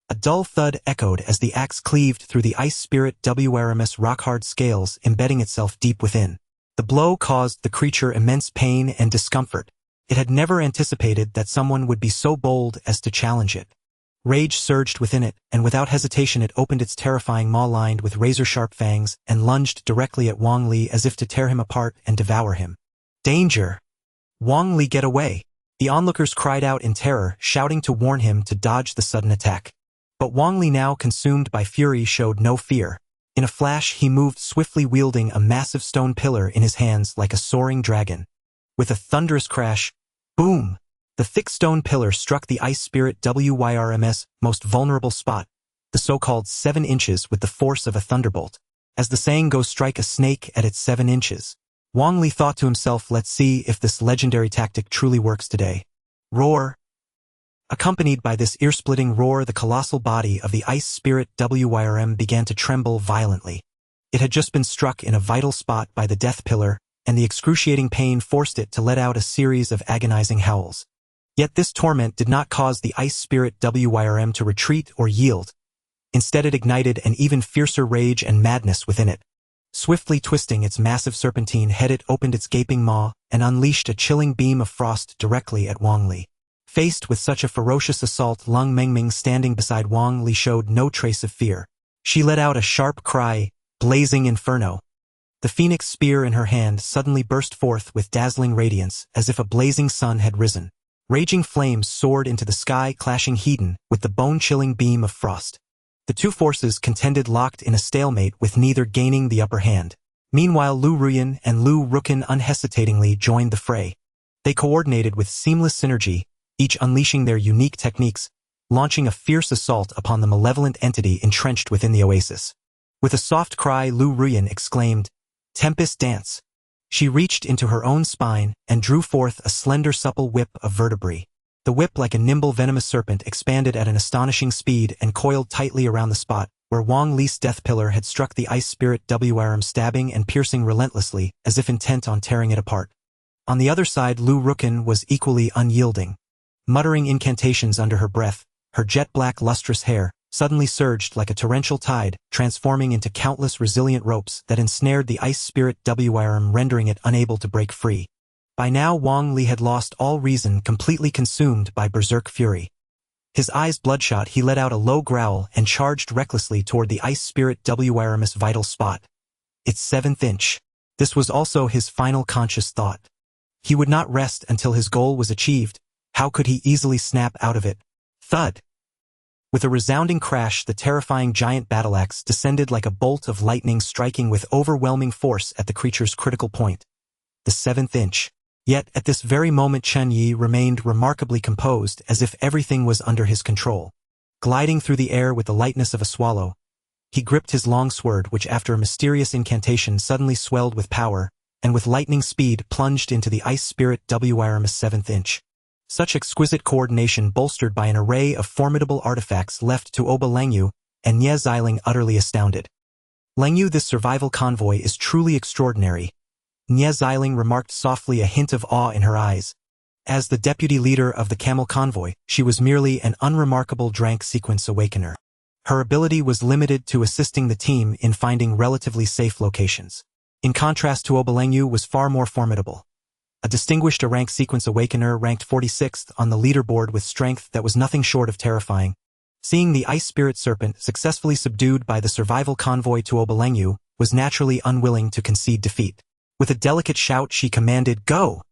Speaker 1: A dull thud echoed as the axe cleaved through the ice spirit Wrm's rock-hard scales, embedding itself deep within. The blow caused the creature immense pain and discomfort. It had never anticipated that someone would be so bold as to challenge it. Rage surged within it, and without hesitation it opened its terrifying maw lined with razor-sharp fangs and lunged directly at Wang Li as if to tear him apart and devour him. Danger! Wang Li, get away! The onlookers cried out in terror, shouting to warn him to dodge the sudden attack. But Wang Li, now consumed by fury, showed no fear. In a flash he moved swiftly, wielding a massive stone pillar in his hands like a soaring dragon. With a thunderous crash, boom! The thick stone pillar struck the ice spirit WYRM's most vulnerable spot, the so-called 7 inches, with the force of a thunderbolt. As the saying goes, strike a snake at its 7 inches. Wang Li thought to himself, let's see if this legendary tactic truly works today. Roar! Accompanied by this ear-splitting roar, the colossal body of the ice spirit WYRM began to tremble violently. It had just been struck in a vital spot by the death pillar, and the excruciating pain forced it to let out a series of agonizing howls. Yet this torment did not cause the ice spirit WYRM to retreat or yield. Instead it ignited an even fiercer rage and madness within it. Swiftly twisting its massive serpentine head, it opened its gaping maw and unleashed a chilling beam of frost directly at Wang Li. Faced with such a ferocious assault, Lung Mengmeng, standing beside Wang Li, showed no trace of fear. She let out a sharp cry, blazing inferno. The phoenix spear in her hand suddenly burst forth with dazzling radiance, as if a blazing sun had risen. Raging flames soared into the sky, clashing heat with the bone-chilling beam of frost. The two forces contended, locked in a stalemate, with neither gaining the upper hand. Meanwhile, Lu Ruyan and Lu Rukin unhesitatingly joined the fray. They coordinated with seamless synergy, each unleashing their unique techniques, launching a fierce assault upon the malevolent entity entrenched within the oasis. With a soft cry, Lu Ruyan exclaimed, "Tempest dance!" She reached into her own spine and drew forth a slender, supple whip of vertebrae. The whip, like a nimble, venomous serpent, expanded at an astonishing speed and coiled tightly around the spot where Wang Li's death pillar had struck the ice spirit WRM, stabbing and piercing relentlessly, as if intent on tearing it apart. On the other side, Lu Rukin was equally unyielding. Muttering incantations under her breath, her jet-black, lustrous hair suddenly surged like a torrential tide, transforming into countless resilient ropes that ensnared the ice spirit WRM, rendering it unable to break free. By now Wang Li had lost all reason, completely consumed by berserk fury. His eyes bloodshot, he let out a low growl and charged recklessly toward the ice spirit WRM's vital spot. Its 7th inch. This was also his final conscious thought. He would not rest until his goal was achieved. How could he easily snap out of it? Thud! With a resounding crash, the terrifying giant battleaxe descended like a bolt of lightning, striking with overwhelming force at the creature's critical point. The 7th inch. Yet, at this very moment, Chen Ye remained remarkably composed, as if everything was under his control. Gliding through the air with the lightness of a swallow, he gripped his long sword, which after a mysterious incantation suddenly swelled with power, and with lightning speed plunged into the ice spirit WRM's 7th inch. Such exquisite coordination, bolstered by an array of formidable artifacts, left to Oba Langyu and Nie Xiling utterly astounded. "Langyu, this survival convoy is truly extraordinary," Nie Xiling remarked softly, a hint of awe in her eyes. As the deputy leader of the camel convoy, she was merely an unremarkable drank sequence awakener. Her ability was limited to assisting the team in finding relatively safe locations. In contrast to Oba Langyu was far more formidable. A distinguished rank sequence awakener, ranked 46th on the leaderboard with strength that was nothing short of terrifying. Seeing the ice spirit serpent successfully subdued by the survival convoy to Oba Langyu, was naturally unwilling to concede defeat. With a delicate shout she commanded, "Go!"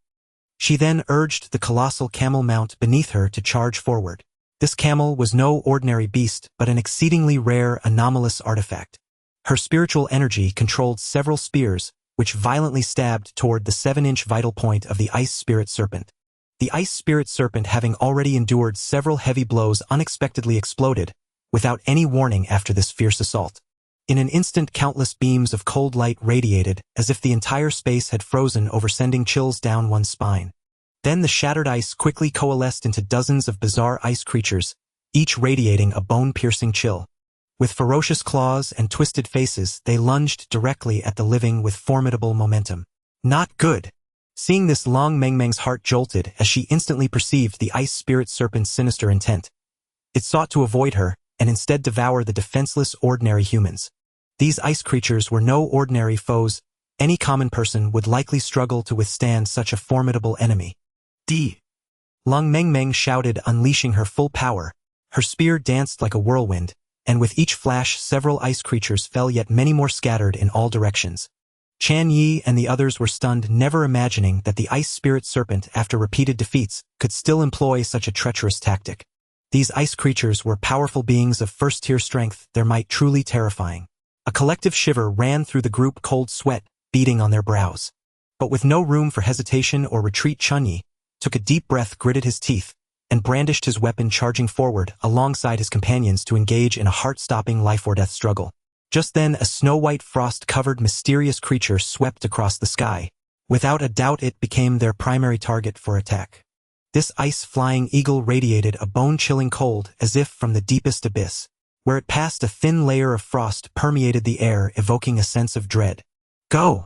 Speaker 1: She then urged the colossal camel mount beneath her to charge forward. This camel was no ordinary beast, but an exceedingly rare, anomalous artifact. Her spiritual energy controlled several spears, which violently stabbed toward the 7-inch vital point of the ice spirit serpent. The ice spirit serpent, having already endured several heavy blows, unexpectedly exploded, without any warning after this fierce assault. In an instant, countless beams of cold light radiated, as if the entire space had frozen over, sending chills down one's spine. Then the shattered ice quickly coalesced into dozens of bizarre ice creatures, each radiating a bone-piercing chill. With ferocious claws and twisted faces, they lunged directly at the living with formidable momentum. Not good! Seeing this, Long Mengmeng's heart jolted as she instantly perceived the ice spirit serpent's sinister intent. It sought to avoid her, and instead devour the defenseless ordinary humans. These ice creatures were no ordinary foes. Any common person would likely struggle to withstand such a formidable enemy. D. Long Mengmeng shouted, unleashing her full power. Her spear danced like a whirlwind, and with each flash several ice creatures fell, yet many more scattered in all directions. Chen Ye and the others were stunned, never imagining that the ice spirit serpent, after repeated defeats, could still employ such a treacherous tactic. These ice creatures were powerful beings of first-tier strength, their might truly terrifying. A collective shiver ran through the group, cold sweat beating on their brows. But with no room for hesitation or retreat, Chen Ye took a deep breath, gritted his teeth, and brandished his weapon, charging forward alongside his companions to engage in a heart-stopping life-or-death struggle. Just then, a snow-white frost-covered mysterious creature swept across the sky. Without a doubt, it became their primary target for attack. This ice-flying eagle radiated a bone-chilling cold, as if from the deepest abyss. Where it passed, a thin layer of frost permeated the air, evoking a sense of dread. Go!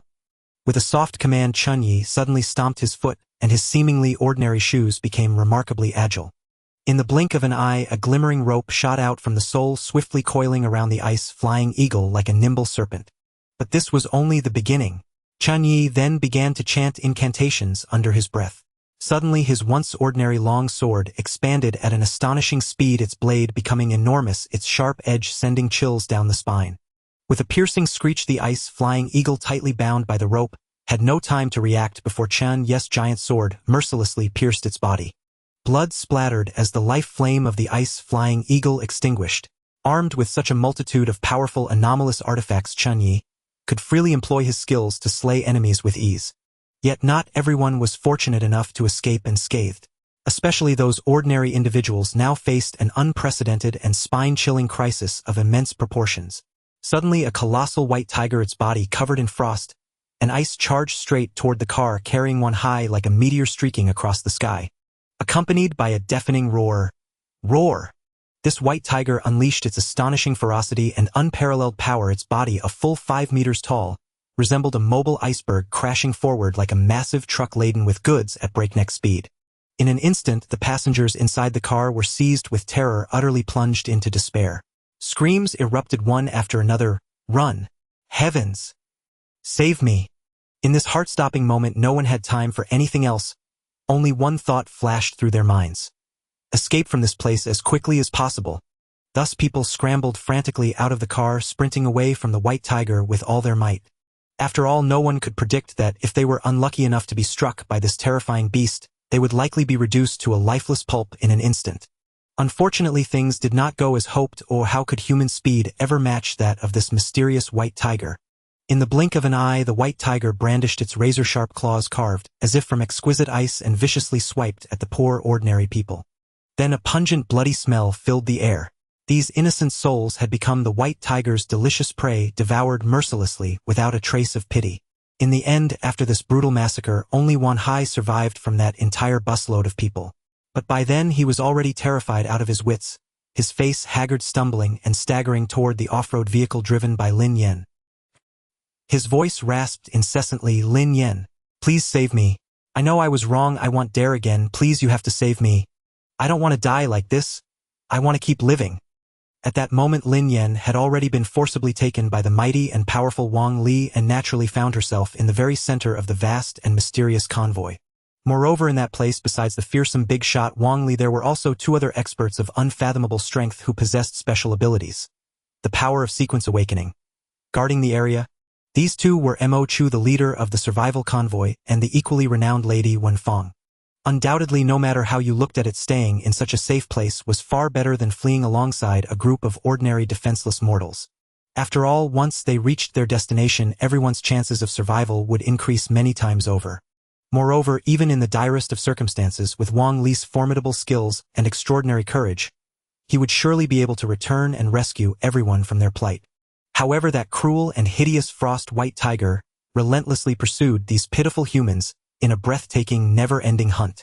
Speaker 1: With a soft command, Chen Ye suddenly stomped his foot, and his seemingly ordinary shoes became remarkably agile. In the blink of an eye, a glimmering rope shot out from the sole, swiftly coiling around the ice-flying eagle like a nimble serpent. But this was only the beginning. Chen Ye then began to chant incantations under his breath. Suddenly, his once ordinary long sword expanded at an astonishing speed, its blade becoming enormous, its sharp edge sending chills down the spine. With a piercing screech, the ice-flying eagle, tightly bound by the rope, had no time to react before Chen Ye's giant sword mercilessly pierced its body. Blood splattered as the life flame of the ice-flying eagle extinguished. Armed with such a multitude of powerful, anomalous artifacts, Chen Ye could freely employ his skills to slay enemies with ease. Yet not everyone was fortunate enough to escape unscathed. Especially those ordinary individuals now faced an unprecedented and spine-chilling crisis of immense proportions. Suddenly, a colossal white tiger, its body covered in frost, and ice, charged straight toward the car, carrying one high like a meteor streaking across the sky. Accompanied by a deafening roar. Roar! This white tiger unleashed its astonishing ferocity and unparalleled power. Its body, a full 5 meters tall, resembled a mobile iceberg crashing forward like a massive truck laden with goods at breakneck speed. In an instant, the passengers inside the car were seized with terror, utterly plunged into despair. Screams erupted one after another. Run! Heavens! Save me! In this heart-stopping moment, no one had time for anything else. Only one thought flashed through their minds. Escape from this place as quickly as possible. Thus people scrambled frantically out of the car, sprinting away from the white tiger with all their might. After all, no one could predict that if they were unlucky enough to be struck by this terrifying beast, they would likely be reduced to a lifeless pulp in an instant. Unfortunately, things did not go as hoped, or how could human speed ever match that of this mysterious white tiger? In the blink of an eye, the white tiger brandished its razor-sharp claws, carved as if from exquisite ice, and viciously swiped at the poor ordinary people. Then a pungent, bloody smell filled the air. These innocent souls had become the white tiger's delicious prey, devoured mercilessly without a trace of pity. In the end, after this brutal massacre, only HAHAHA survived from that entire busload of people. But by then he was already terrified out of his wits, his face haggard, stumbling and staggering toward the off-road vehicle driven by Lin Yan. His voice rasped incessantly, "Lin Yan, please save me. I know I was wrong, I won't dare again, please you have to save me. I don't want to die like this. I want to keep living." At that moment, Lin Yan had already been forcibly taken by the mighty and powerful Wang Li and naturally found herself in the very center of the vast and mysterious convoy. Moreover, in that place, besides the fearsome big shot Wang Li, there were also 2 other experts of unfathomable strength who possessed special abilities. The power of sequence awakening. Guarding the area, these 2 were Mo Chu, the leader of the survival convoy, and the equally renowned Lady Wen Fong. Undoubtedly, no matter how you looked at it, staying in such a safe place was far better than fleeing alongside a group of ordinary defenseless mortals. After all, once they reached their destination, everyone's chances of survival would increase many times over. Moreover, even in the direst of circumstances, with Wang Li's formidable skills and extraordinary courage, he would surely be able to return and rescue everyone from their plight. However, that cruel and hideous frost-white tiger relentlessly pursued these pitiful humans in a breathtaking, never-ending hunt.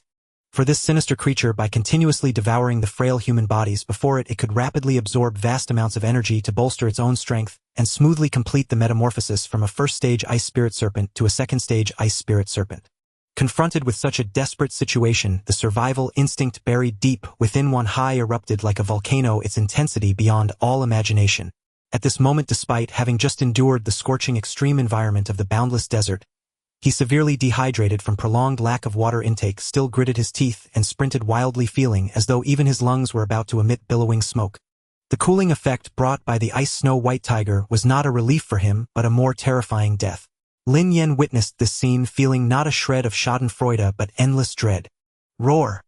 Speaker 1: For this sinister creature, by continuously devouring the frail human bodies before it, it could rapidly absorb vast amounts of energy to bolster its own strength and smoothly complete the metamorphosis from a first-stage ice spirit serpent to a second-stage ice spirit serpent. Confronted with such a desperate situation, the survival instinct buried deep within HAHAHA erupted like a volcano, its intensity beyond all imagination. At this moment, despite having just endured the scorching extreme environment of the boundless desert, He, severely dehydrated from prolonged lack of water intake, still gritted his teeth and sprinted wildly, feeling as though even his lungs were about to emit billowing smoke. The cooling effect brought by the ice snow white tiger was not a relief for him, but a more terrifying death. Lin Yen witnessed this scene, feeling not a shred of schadenfreude but endless dread. Roar!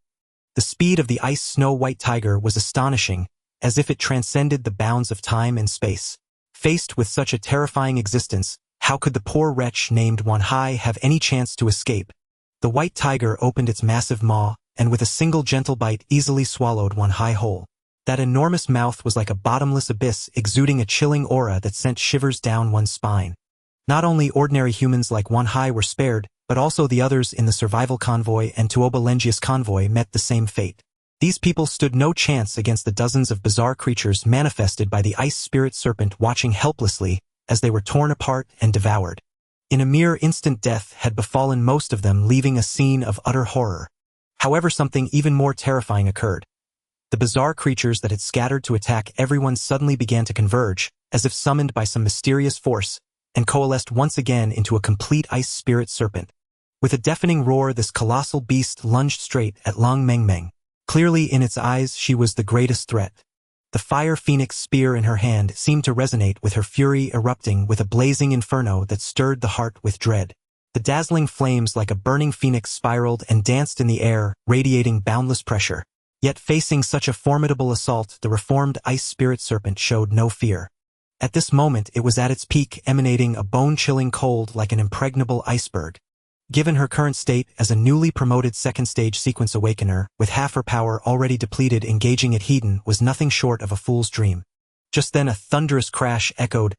Speaker 1: The speed of the ice snow white tiger was astonishing, as if it transcended the bounds of time and space. Faced with such a terrifying existence, how could the poor wretch named HAHAHA have any chance to escape? The white tiger opened its massive maw, and with a single gentle bite easily swallowed HAHAHA whole. That enormous mouth was like a bottomless abyss, exuding a chilling aura that sent shivers down one's spine. Not only ordinary humans like HAHAHA were spared, but also the others in the survival convoy and Tuoba Lengius convoy met the same fate. These people stood no chance against the dozens of bizarre creatures manifested by the ice spirit serpent, watching helplessly as they were torn apart and devoured. In a mere instant, death had befallen most of them, leaving a scene of utter horror. However, something even more terrifying occurred. The bizarre creatures that had scattered to attack everyone suddenly began to converge, as if summoned by some mysterious force, and coalesced once again into a complete ice spirit serpent. With a deafening roar, this colossal beast lunged straight at Long Meng Meng. Clearly, in its eyes, she was the greatest threat. The fire phoenix spear in her hand seemed to resonate with her fury, erupting with a blazing inferno that stirred the heart with dread. The dazzling flames like a burning phoenix spiraled and danced in the air, radiating boundless pressure. Yet facing such a formidable assault, the reformed ice spirit serpent showed no fear. At this moment it was at its peak, emanating a bone-chilling cold like an impregnable iceberg. Given her current state as a newly promoted second-stage sequence awakener, with half her power already depleted, engaging at Hedon was nothing short of a fool's dream. Just then a thunderous crash echoed.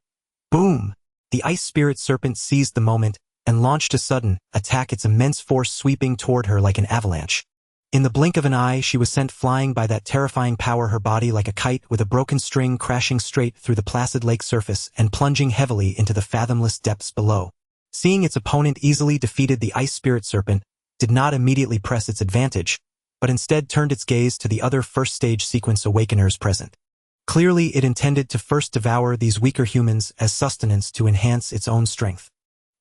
Speaker 1: Boom! The ice spirit serpent seized the moment and launched a sudden attack, its immense force sweeping toward her like an avalanche. In the blink of an eye, she was sent flying by that terrifying power, her body like a kite with a broken string, crashing straight through the placid lake surface and plunging heavily into the fathomless depths below. Seeing its opponent easily defeated, the ice spirit serpent did not immediately press its advantage, but instead turned its gaze to the other first-stage sequence awakeners present. Clearly, it intended to first devour these weaker humans as sustenance to enhance its own strength.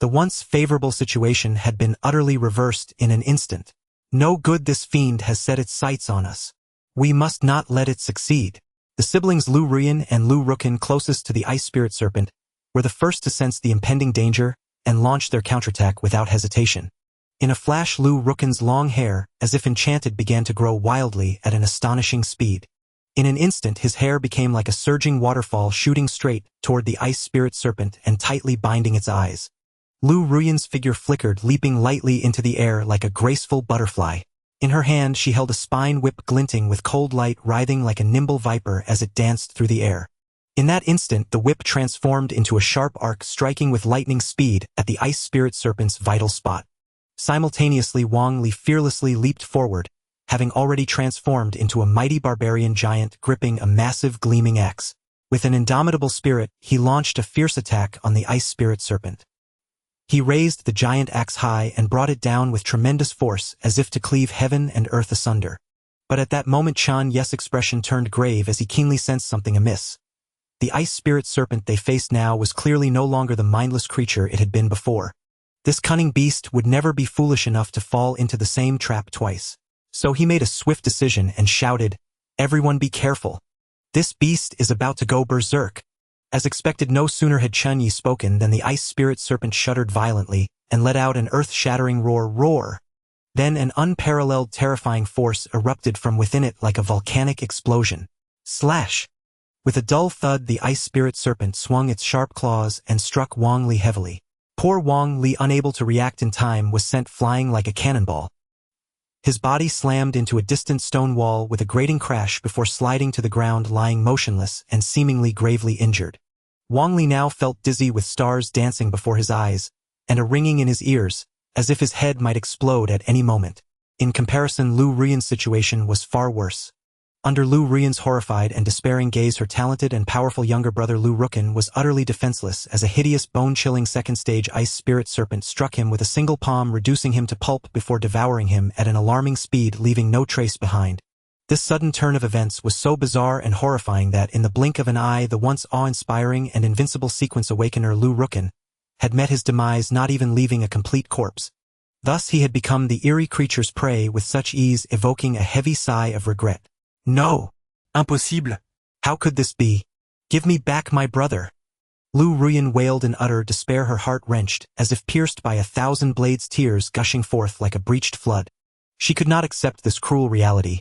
Speaker 1: The once favorable situation had been utterly reversed in an instant. No good, this fiend has set its sights on us. We must not let it succeed. The siblings Lu Ruyan and Lu Rukin, closest to the ice spirit serpent, were the first to sense the impending danger and launched their counterattack without hesitation. In a flash, Lu Rukin's long hair, as if enchanted, began to grow wildly at an astonishing speed. In an instant his hair became like a surging waterfall, shooting straight toward the ice spirit serpent and tightly binding its eyes. Lu Ruyan's figure flickered, leaping lightly into the air like a graceful butterfly. In her hand she held a spine whip, glinting with cold light, writhing like a nimble viper as it danced through the air. In that instant the whip transformed into a sharp arc, striking with lightning speed at the ice spirit serpent's vital spot. Simultaneously, Wang Li fearlessly leaped forward, having already transformed into a mighty barbarian giant gripping a massive gleaming axe. With an indomitable spirit, he launched a fierce attack on the ice spirit serpent. He raised the giant axe high and brought it down with tremendous force, as if to cleave heaven and earth asunder. But at that moment Chen Ye's expression turned grave as he keenly sensed something amiss. The ice spirit serpent they faced now was clearly no longer the mindless creature it had been before. This cunning beast would never be foolish enough to fall into the same trap twice. So he made a swift decision and shouted, "Everyone be careful. This beast is about to go berserk." As expected, no sooner had Chen Ye spoken than the ice spirit serpent shuddered violently and let out an earth-shattering roar. Then an unparalleled terrifying force erupted from within it like a volcanic explosion. Slash! With a dull thud, the ice spirit serpent swung its sharp claws and struck Wang Li heavily. Poor Wang Li, unable to react in time, was sent flying like a cannonball. His body slammed into a distant stone wall with a grating crash before sliding to the ground, lying motionless and seemingly gravely injured. Wang Li now felt dizzy, with stars dancing before his eyes and a ringing in his ears, as if his head might explode at any moment. In comparison, Lu Ruyan's situation was far worse. Under Lu Ruyan's horrified and despairing gaze, her talented and powerful younger brother Lu Rukin was utterly defenseless as a hideous, bone-chilling second-stage ice spirit serpent struck him with a single palm, reducing him to pulp before devouring him at an alarming speed, leaving no trace behind. This sudden turn of events was so bizarre and horrifying that in the blink of an eye the once awe-inspiring and invincible sequence awakener Lu Rukin had met his demise not even leaving a complete corpse. Thus he had become the eerie creature's prey with such ease, evoking a heavy sigh of regret. No!
Speaker 2: Impossible.
Speaker 1: How could this be? Give me back my brother! Lu Ruyan wailed in utter despair, her heart wrenched, as if pierced by 1,000 blades, tears gushing forth like a breached flood. She could not accept this cruel reality,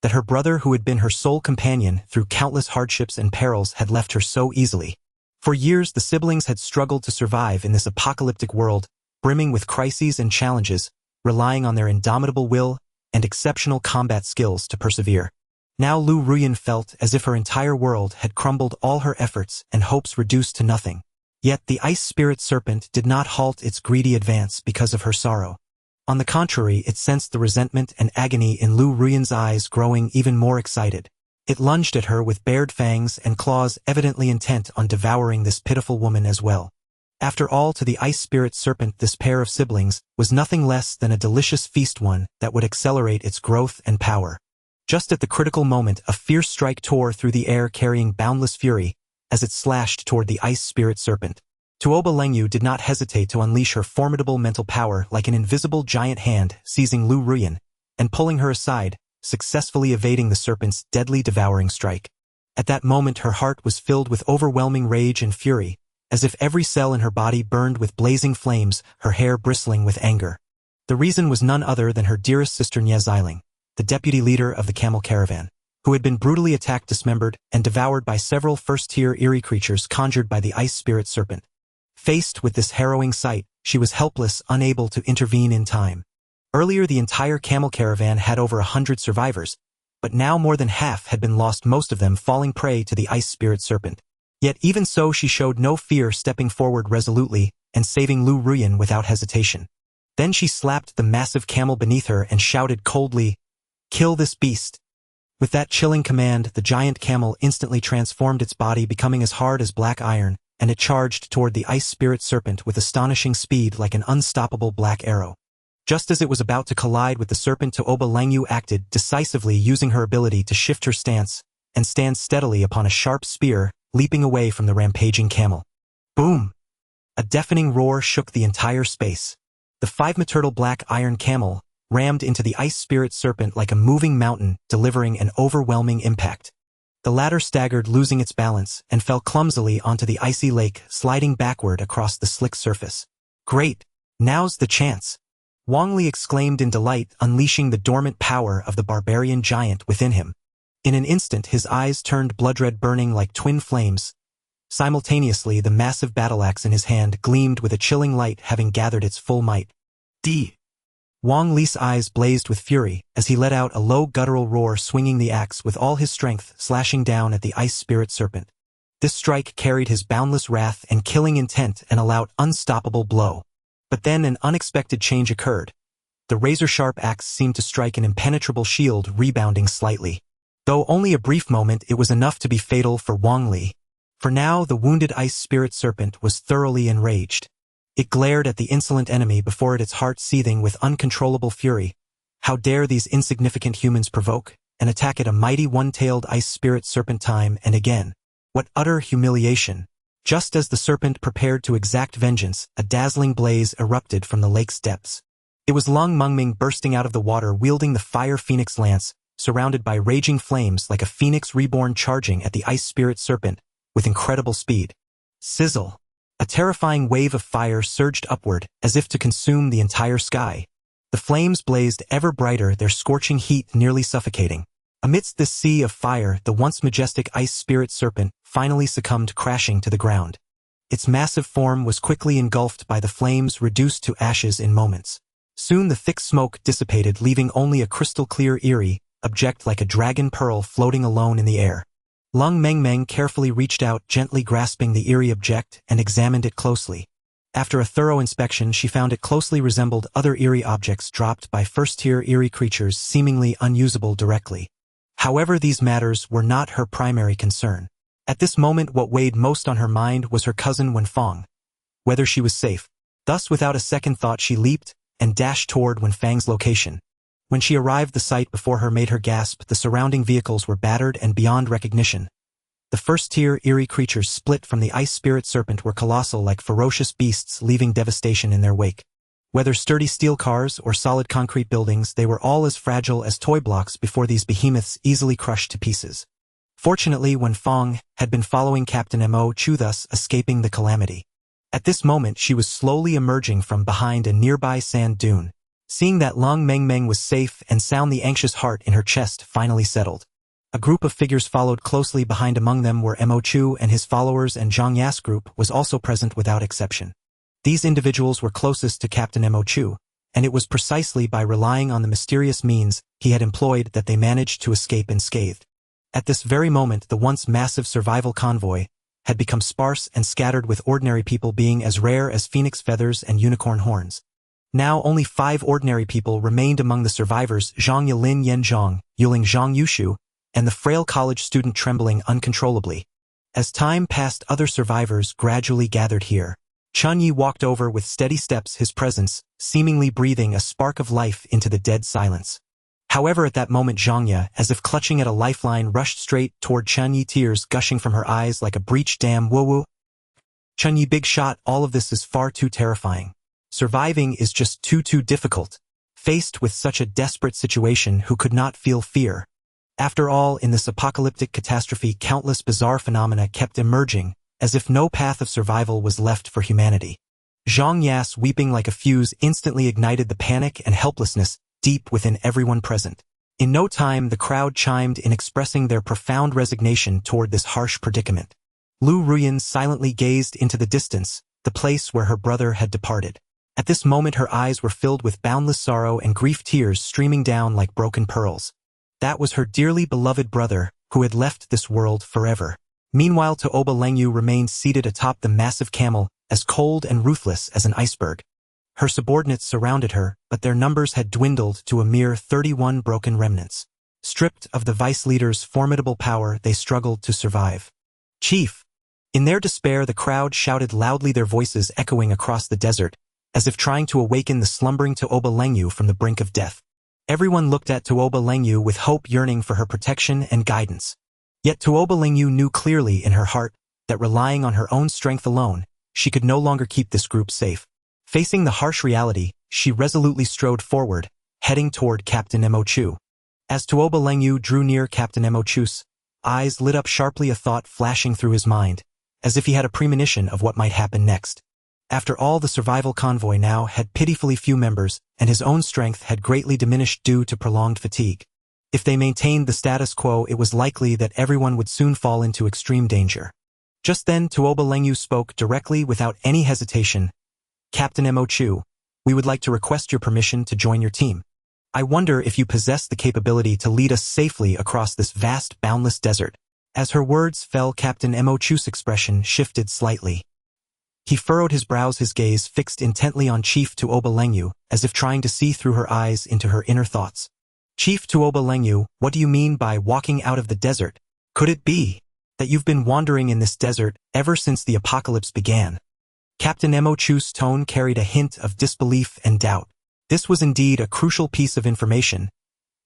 Speaker 1: that her brother, who had been her sole companion through countless hardships and perils, had left her so easily. For years the siblings had struggled to survive in this apocalyptic world, brimming with crises and challenges, relying on their indomitable will and exceptional combat skills to persevere. Now Lu Ruyan felt as if her entire world had crumbled, all her efforts and hopes reduced to nothing. Yet the ice spirit serpent did not halt its greedy advance because of her sorrow. On the contrary, it sensed the resentment and agony in Lu Ruyan's eyes, growing even more excited. It lunged at her with bared fangs and claws, evidently intent on devouring this pitiful woman as well. After all, to the ice spirit serpent this pair of siblings was nothing less than a delicious feast, one that would accelerate its growth and power. Just at the critical moment, a fierce strike tore through the air, carrying boundless fury as it slashed toward the ice spirit serpent. Tuoba Lengyu did not hesitate to unleash her formidable mental power, like an invisible giant hand seizing Lu Ruyan and pulling her aside, successfully evading the serpent's deadly devouring strike. At that moment her heart was filled with overwhelming rage and fury, as if every cell in her body burned with blazing flames, her hair bristling with anger. The reason was none other than her dearest sister Nye Xiling, the deputy leader of the camel caravan, who had been brutally attacked, dismembered, and devoured by several first-tier eerie creatures conjured by the ice spirit serpent. Faced with this harrowing sight, she was helpless, unable to intervene in time. Earlier the entire camel caravan had over 100 survivors, but now more than half had been lost, most of them falling prey to the ice spirit serpent. Yet even so she showed no fear, stepping forward resolutely and saving Lu Ruyan without hesitation. Then she slapped the massive camel beneath her and shouted coldly, "Kill this beast!" With that chilling command, the giant camel instantly transformed its body, becoming as hard as black iron, and it charged toward the ice spirit serpent with astonishing speed, like an unstoppable black arrow. Just as it was about to collide with the serpent, Tuoba Lengyu acted decisively, using her ability to shift her stance and stand steadily upon a sharp spear, leaping away from the rampaging camel. Boom! A deafening roar shook the entire space. The 5-meter black iron camel rammed into the ice spirit serpent like a moving mountain, delivering an overwhelming impact. The latter staggered, losing its balance, and fell clumsily onto the icy lake, sliding backward across the slick surface. Great! Now's the chance! Wang Li exclaimed in delight, unleashing the dormant power of the barbarian giant within him. In an instant his eyes turned blood-red, burning like twin flames. Simultaneously the massive battle-axe in his hand gleamed with a chilling light, having gathered its full might. D. Wang Li's eyes blazed with fury as he let out a low guttural roar, swinging the axe with all his strength, slashing down at the ice spirit serpent. This strike carried his boundless wrath and killing intent, and a loud, unstoppable blow. But then an unexpected change occurred. The razor-sharp axe seemed to strike an impenetrable shield, rebounding slightly. Though only a brief moment, it was enough to be fatal for Wang Li. For now the wounded ice spirit serpent was thoroughly enraged. It glared at the insolent enemy before it, its heart seething with uncontrollable fury. How dare these insignificant humans provoke and attack at a mighty one-tailed ice spirit serpent time and again? What utter humiliation! Just as the serpent prepared to exact vengeance, a dazzling blaze erupted from the lake's depths. It was Lung Mengming bursting out of the water, wielding the fire phoenix lance, surrounded by raging flames, like a phoenix reborn, charging at the ice spirit serpent with incredible speed. Sizzle! A terrifying wave of fire surged upward, as if to consume the entire sky. The flames blazed ever brighter, their scorching heat nearly suffocating. Amidst this sea of fire, the once majestic ice spirit serpent finally succumbed, crashing to the ground. Its massive form was quickly engulfed by the flames, reduced to ashes in moments. Soon the thick smoke dissipated, leaving only a crystal-clear, eerie object like a dragon pearl floating alone in the air. Lung Mengmeng carefully reached out, gently grasping the eerie object, and examined it closely. After a thorough inspection, she found it closely resembled other eerie objects dropped by first-tier eerie creatures, seemingly unusable directly. However, these matters were not her primary concern. At this moment, what weighed most on her mind was her cousin Wenfang, whether she was safe. Thus, without a second thought, she leaped and dashed toward Wenfang's location. When she arrived, the sight before her made her gasp. The surrounding vehicles were battered and beyond recognition, The first-tier eerie creatures split from the ice spirit serpent were colossal like ferocious beasts leaving devastation in their wake. Whether sturdy steel cars or solid concrete buildings, they were all as fragile as toy blocks before these behemoths easily crushed to pieces. Fortunately, Wen Fong had been following Captain Mo Chu, thus escaping the calamity. At this moment she was slowly emerging from behind a nearby sand dune. Seeing that Lung Mengmeng was safe and sound, the anxious heart in her chest finally settled. A group of figures followed closely behind. Among them were Mo Chu and his followers, and Zhang Ya's group was also present without exception. These individuals were closest to Captain Mo Chu, and it was precisely by relying on the mysterious means he had employed that they managed to escape unscathed. At this very moment the once massive survival convoy had become sparse and scattered, with ordinary people being as rare as phoenix feathers and unicorn horns. Now only 5 ordinary people remained among the survivors: Zhang Yilin Yanzhong, Yuling Zhang Yushu, and the frail college student trembling uncontrollably. As time passed, other survivors gradually gathered here. Chen Ye walked over with steady steps, his presence seemingly breathing a spark of life into the dead silence. However, at that moment Zhang Ye, as if clutching at a lifeline, rushed straight toward Chen Ye, tears gushing from her eyes like a breached dam. Woo-woo. Chen Ye, big shot, all of this is far too terrifying. Surviving is just too difficult. Faced with such a desperate situation, who could not feel fear? After all, in this apocalyptic catastrophe, countless bizarre phenomena kept emerging, as if no path of survival was left for humanity. Zhang Yas, weeping like a fuse, instantly ignited the panic and helplessness deep within everyone present. In no time the crowd chimed in, expressing their profound resignation toward this harsh predicament. Lu Ruyan silently gazed into the distance, the place where her brother had departed. At this moment her eyes were filled with boundless sorrow and grief, tears streaming down like broken pearls. That was her dearly beloved brother, who had left this world forever. Meanwhile, Tooba Lengyu remained seated atop the massive camel, as cold and ruthless as an iceberg. Her subordinates surrounded her, but their numbers had dwindled to a mere 31 broken remnants. Stripped of the vice leader's formidable power, they struggled to survive. "Chief!" In their despair the crowd shouted loudly, their voices echoing across the desert, as if trying to awaken the slumbering Tooba Lengyu from the brink of death. Everyone looked at Tooba Lengyu with hope, yearning for her protection and guidance. Yet Tooba Lengyu knew clearly in her heart that relying on her own strength alone, she could no longer keep this group safe. Facing the harsh reality, she resolutely strode forward, heading toward Captain Mo Chu. As Tooba Lengyu drew near, Captain Mo Chu's eyes lit up sharply, a thought flashing through his mind, as if he had a premonition of what might happen next. After all, the survival convoy now had pitifully few members, and his own strength had greatly diminished due to prolonged fatigue. If they maintained the status quo, it was likely that everyone would soon fall into extreme danger. Just then Tooba Lengyu spoke directly, without any hesitation. "Captain Mo Chu, we would like to request your permission to join your team. I wonder if you possess the capability to lead us safely across this vast, boundless desert." As her words fell, Captain Mo Chu's expression shifted slightly. He furrowed his brows, his gaze fixed intently on Chief Tooba Lengyu, as if trying to see through her eyes into her inner thoughts. "Chief Tooba Lengyu, what do you mean by walking out of the desert? Could it be that you've been wandering in this desert ever since the apocalypse began?" Captain Mo Chu's tone carried a hint of disbelief and doubt. This was indeed a crucial piece of information.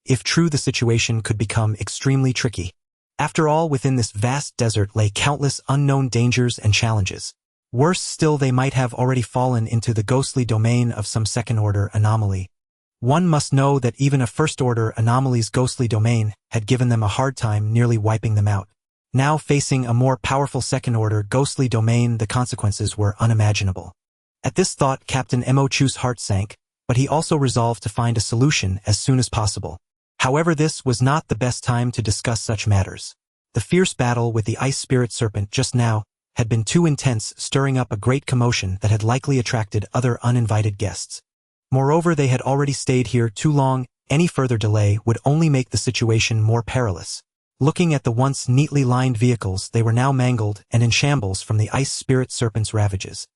Speaker 1: If true, the situation could become extremely tricky. After all, within this vast desert lay countless unknown dangers and challenges. Worse still, they might have already fallen into the ghostly domain of some second-order anomaly. One must know that even a first-order anomaly's ghostly domain had given them a hard time, nearly wiping them out. Now facing a more powerful second-order ghostly domain, the consequences were unimaginable. At this thought, Captain Mo Chu's heart sank, but he also resolved to find a solution as soon as possible. However, this was not the best time to discuss such matters. The fierce battle with the ice spirit serpent just now had been too intense, stirring up a great commotion that had likely attracted other uninvited guests. Moreover, they had already stayed here too long. Any further delay would only make the situation more perilous. Looking at the once neatly lined vehicles, they were now mangled and in shambles from the ice spirit serpent's ravages.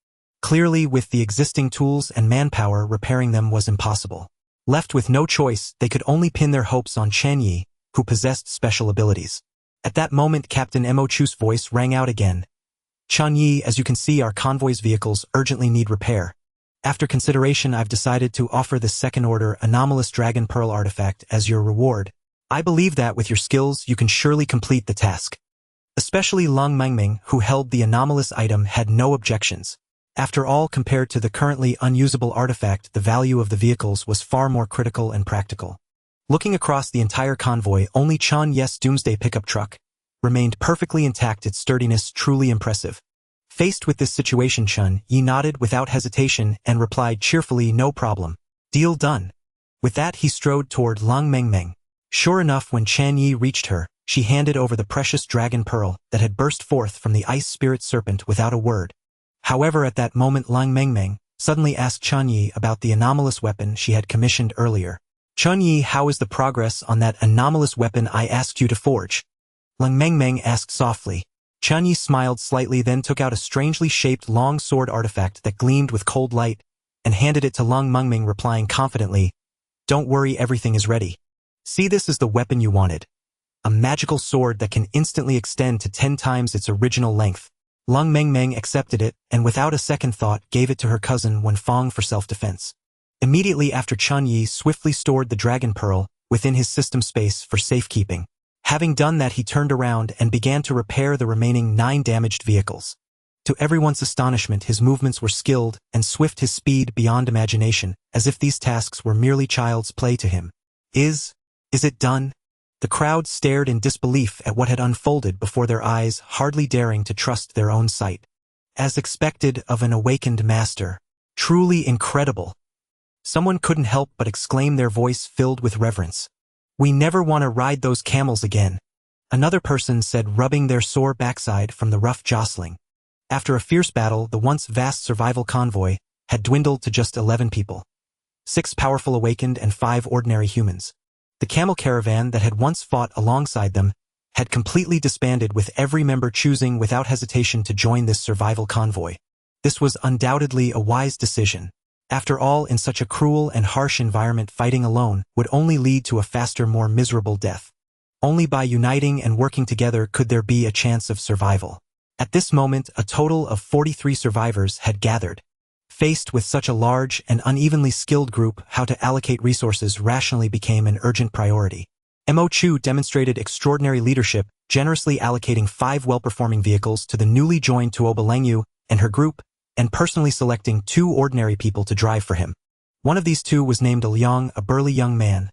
Speaker 1: Clearly, with the existing tools and manpower, repairing them was impossible. Left with no choice, they could only pin their hopes on Chen Ye, who possessed special abilities. At that moment, Captain Mo Chu's voice rang out again. "Chen Ye, as you can see, our convoy's vehicles urgently need repair. After consideration, I've decided to offer this second-order anomalous Dragon Pearl artifact as your reward. I believe that with your skills, you can surely complete the task." Especially Lung Mengming, who held the anomalous item, had no objections. After all, compared to the currently unusable artifact, the value of the vehicles was far more critical and practical. Looking across the entire convoy, only Chen Ye's doomsday pickup truck remained perfectly intact, its sturdiness truly impressive. Faced with this situation, Chen Ye nodded without hesitation and replied cheerfully, "No problem. Deal done." With that, he strode toward Lung Mengmeng. Sure enough, when Chen Ye reached her, she handed over the precious dragon pearl that had burst forth from the ice spirit serpent without a word. However, at that moment, Lung Mengmeng suddenly asked Chen Ye about the anomalous weapon she had commissioned earlier. "Chen Ye, how is the progress on that anomalous weapon I asked you to forge?" Lung Mengmeng asked softly. Chen Ye smiled slightly, then took out a strangely shaped long sword artifact that gleamed with cold light and handed it to Lung Mengmeng, replying confidently, "Don't worry, everything is ready. See, this is the weapon you wanted. A magical sword that can instantly extend to 10 times its original length." Lung Mengmeng accepted it and without a second thought gave it to her cousin Wenfeng for self-defense. Immediately after, Chen Ye swiftly stored the dragon pearl within his system space for safekeeping. Having done that, he turned around and began to repair the remaining 9 damaged vehicles. To everyone's astonishment, his movements were skilled and swift, his speed beyond imagination, as if these tasks were merely child's play to him. Is it done? The crowd stared in disbelief at what had unfolded before their eyes, hardly daring to trust their own sight. As expected of an awakened master. Truly incredible. Someone couldn't help but exclaim, their voice filled with reverence. "We never want to ride those camels again," another person said, rubbing their sore backside from the rough jostling. After a fierce battle, the once vast survival convoy had dwindled to just 11 people. 6 powerful awakened and 5 ordinary humans. The camel caravan that had once fought alongside them had completely disbanded, with every member choosing without hesitation to join this survival convoy. This was undoubtedly a wise decision. After all, in such a cruel and harsh environment, fighting alone would only lead to a faster, more miserable death. Only by uniting and working together could there be a chance of survival. At this moment, a total of 43 survivors had gathered. Faced with such a large and unevenly skilled group, how to allocate resources rationally became an urgent priority. Mo Chu demonstrated extraordinary leadership, generously allocating 5 well-performing vehicles to the newly joined Tuoba Lengyu and her group, and personally selecting 2 ordinary people to drive for him. One of these 2 was named Liang, a burly young man.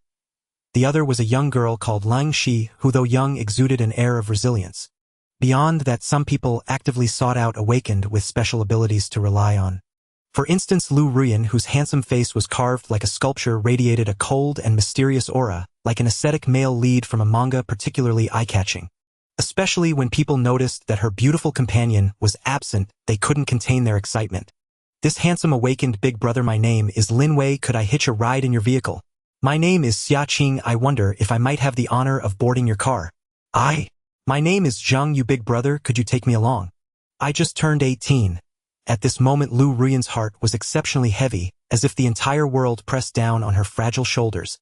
Speaker 1: The other was a young girl called Lang Shi, who, though young, exuded an air of resilience. Beyond that, some people actively sought out awakened with special abilities to rely on. For instance, Lu Ruyan, whose handsome face was carved like a sculpture, radiated a cold and mysterious aura, like an ascetic male lead from a manga, particularly eye-catching. Especially when people noticed that her beautiful companion was absent, they couldn't contain their excitement. "This handsome awakened big brother, my name is Lin Wei, could I hitch a ride in your vehicle? My name is Xia Qing, I wonder if I might have the honor of boarding your car. My name is Zhang Yu, big brother, could you take me along? I just turned 18. At this moment, Lu Ruyan's heart was exceptionally heavy, as if the entire world pressed down on her fragile shoulders.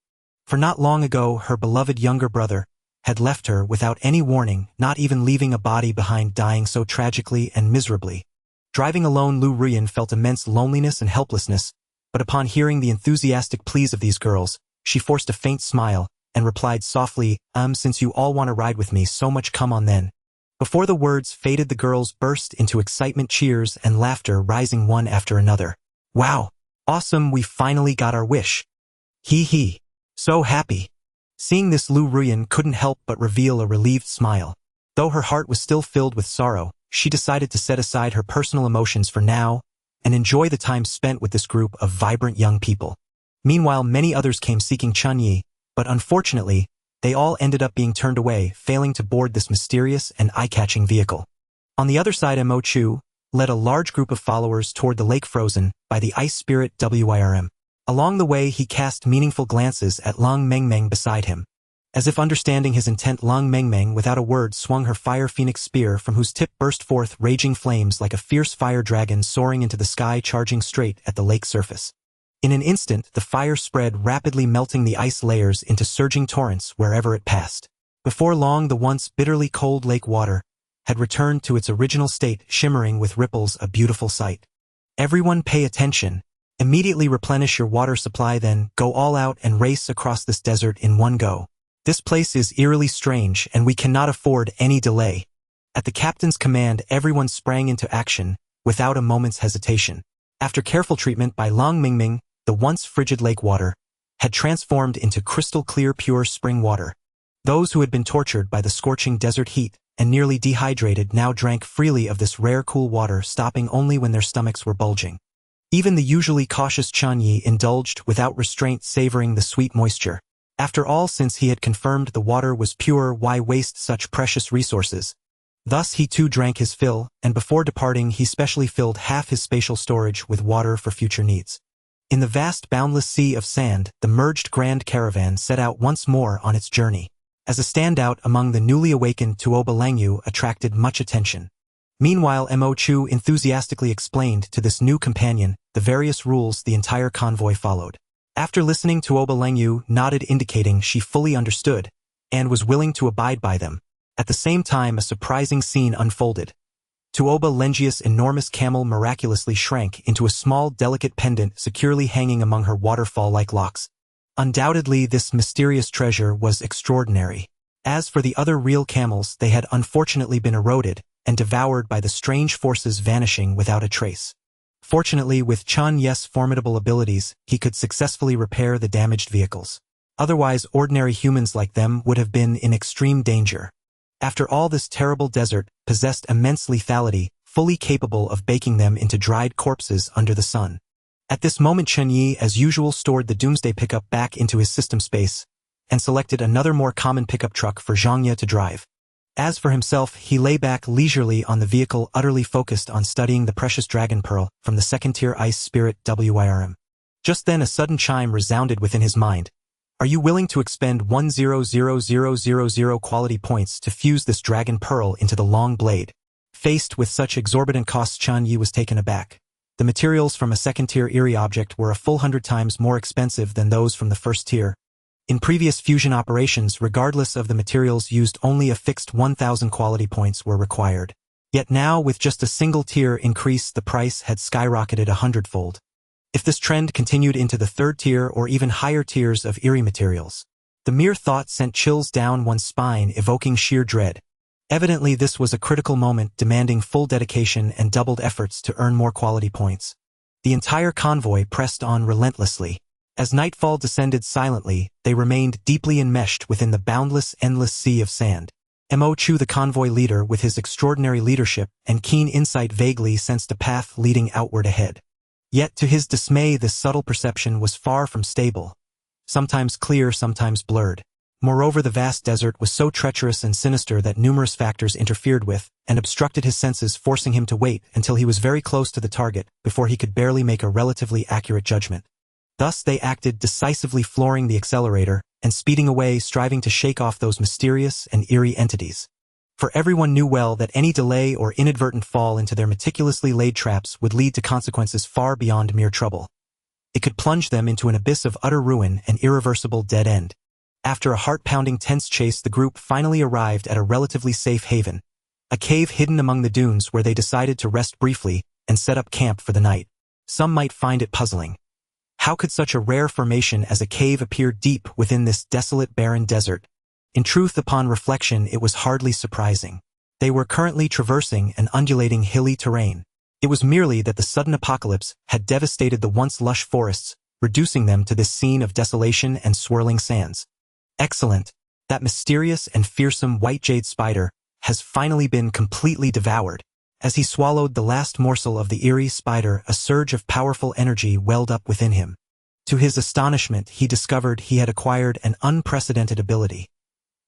Speaker 1: For not long ago, her beloved younger brother had left her without any warning, not even leaving a body behind, dying so tragically and miserably. Driving alone, Lu Ruyan felt immense loneliness and helplessness, but upon hearing the enthusiastic pleas of these girls, she forced a faint smile and replied softly, Since you all want to ride with me so much, come on then." Before the words faded, the girls burst into excitement, cheers and laughter rising one after another. "Wow! Awesome, we finally got our wish. Hee. So happy." Seeing this, Lu Ruyan couldn't help but reveal a relieved smile. Though her heart was still filled with sorrow, she decided to set aside her personal emotions for now and enjoy the time spent with this group of vibrant young people. Meanwhile, many others came seeking Chen Ye, but unfortunately, they all ended up being turned away, failing to board this mysterious and eye-catching vehicle. On the other side, Mo Chu led a large group of followers toward the lake frozen by the ice spirit Wirm. Along the way, he cast meaningful glances at Lung Mengmeng beside him. As if understanding his intent, Lung Mengmeng without a word swung her fire phoenix spear, from whose tip burst forth raging flames like a fierce fire dragon soaring into the sky, charging straight at the lake surface. In an instant, the fire spread rapidly, melting the ice layers into surging torrents wherever it passed. Before long, the once bitterly cold lake water had returned to its original state, shimmering with ripples, a beautiful sight. "Everyone pay attention. Immediately replenish your water supply, then go all out and race across this desert in one go. This place is eerily strange, and we cannot afford any delay." At the captain's command, everyone sprang into action, without a moment's hesitation. After careful treatment by Long Mingming, the once frigid lake water had transformed into crystal-clear pure spring water. Those who had been tortured by the scorching desert heat and nearly dehydrated now drank freely of this rare cool water, stopping only when their stomachs were bulging. Even the usually cautious Chen Ye indulged without restraint, savoring the sweet moisture. After all, since he had confirmed the water was pure, why waste such precious resources? Thus he too drank his fill, and before departing he specially filled half his spatial storage with water for future needs. In the vast boundless sea of sand, the merged grand caravan set out once more on its journey. As a standout among the newly awakened, Tuoba Langyu attracted much attention. Meanwhile, Mo Chu enthusiastically explained to this new companion the various rules the entire convoy followed. After listening, Tuoba Langyu nodded, indicating she fully understood and was willing to abide by them. At the same time, a surprising scene unfolded. Tuoba Lengia's enormous camel miraculously shrank into a small, delicate pendant securely hanging among her waterfall-like locks. Undoubtedly, this mysterious treasure was extraordinary. As for the other real camels, they had unfortunately been eroded and devoured by the strange forces, vanishing without a trace. Fortunately, with Chen Ye's formidable abilities, he could successfully repair the damaged vehicles. Otherwise, ordinary humans like them would have been in extreme danger. After all, this terrible desert possessed immense lethality, fully capable of baking them into dried corpses under the sun. At this moment, Chen Ye, as usual, stored the Doomsday pickup back into his system space and selected another more common pickup truck for Zhang Ye to drive. As for himself, he lay back leisurely on the vehicle, utterly focused on studying the precious dragon pearl from the second-tier ice spirit WIRM. Just then a sudden chime resounded within his mind. Are you willing to expend 100,000 quality points to fuse this dragon pearl into the long blade? Faced with such exorbitant costs, Chen Ye was taken aback. The materials from a second-tier eerie object were a full 100 times more expensive than those from the first tier. In previous fusion operations, regardless of the materials used, only a fixed 1,000 quality points were required. Yet now, with just a single tier increase, the price had skyrocketed 100-fold. If this trend continued into the third tier or even higher tiers of eerie materials, the mere thought sent chills down one's spine, evoking sheer dread. Evidently, this was a critical moment, demanding full dedication and doubled efforts to earn more quality points. The entire convoy pressed on relentlessly. As nightfall descended silently, they remained deeply enmeshed within the boundless, endless sea of sand. Mo Chu, the convoy leader, with his extraordinary leadership and keen insight, vaguely sensed a path leading outward ahead. Yet, to his dismay, this subtle perception was far from stable. Sometimes clear, sometimes blurred. Moreover, the vast desert was so treacherous and sinister that numerous factors interfered with and obstructed his senses, forcing him to wait until he was very close to the target before he could barely make a relatively accurate judgment. Thus they acted decisively, flooring the accelerator and speeding away, striving to shake off those mysterious and eerie entities. For everyone knew well that any delay or inadvertent fall into their meticulously laid traps would lead to consequences far beyond mere trouble. It could plunge them into an abyss of utter ruin and irreversible dead end. After a heart-pounding, tense chase, the group finally arrived at a relatively safe haven, a cave hidden among the dunes where they decided to rest briefly and set up camp for the night. Some might find it puzzling. How could such a rare formation as a cave appear deep within this desolate, barren desert? In truth, upon reflection, it was hardly surprising. They were currently traversing an undulating, hilly terrain. It was merely that the sudden apocalypse had devastated the once lush forests, reducing them to this scene of desolation and swirling sands. Excellent. That mysterious and fearsome white jade spider has finally been completely devoured. As he swallowed the last morsel of the eerie spider, a surge of powerful energy welled up within him. To his astonishment, he discovered he had acquired an unprecedented ability.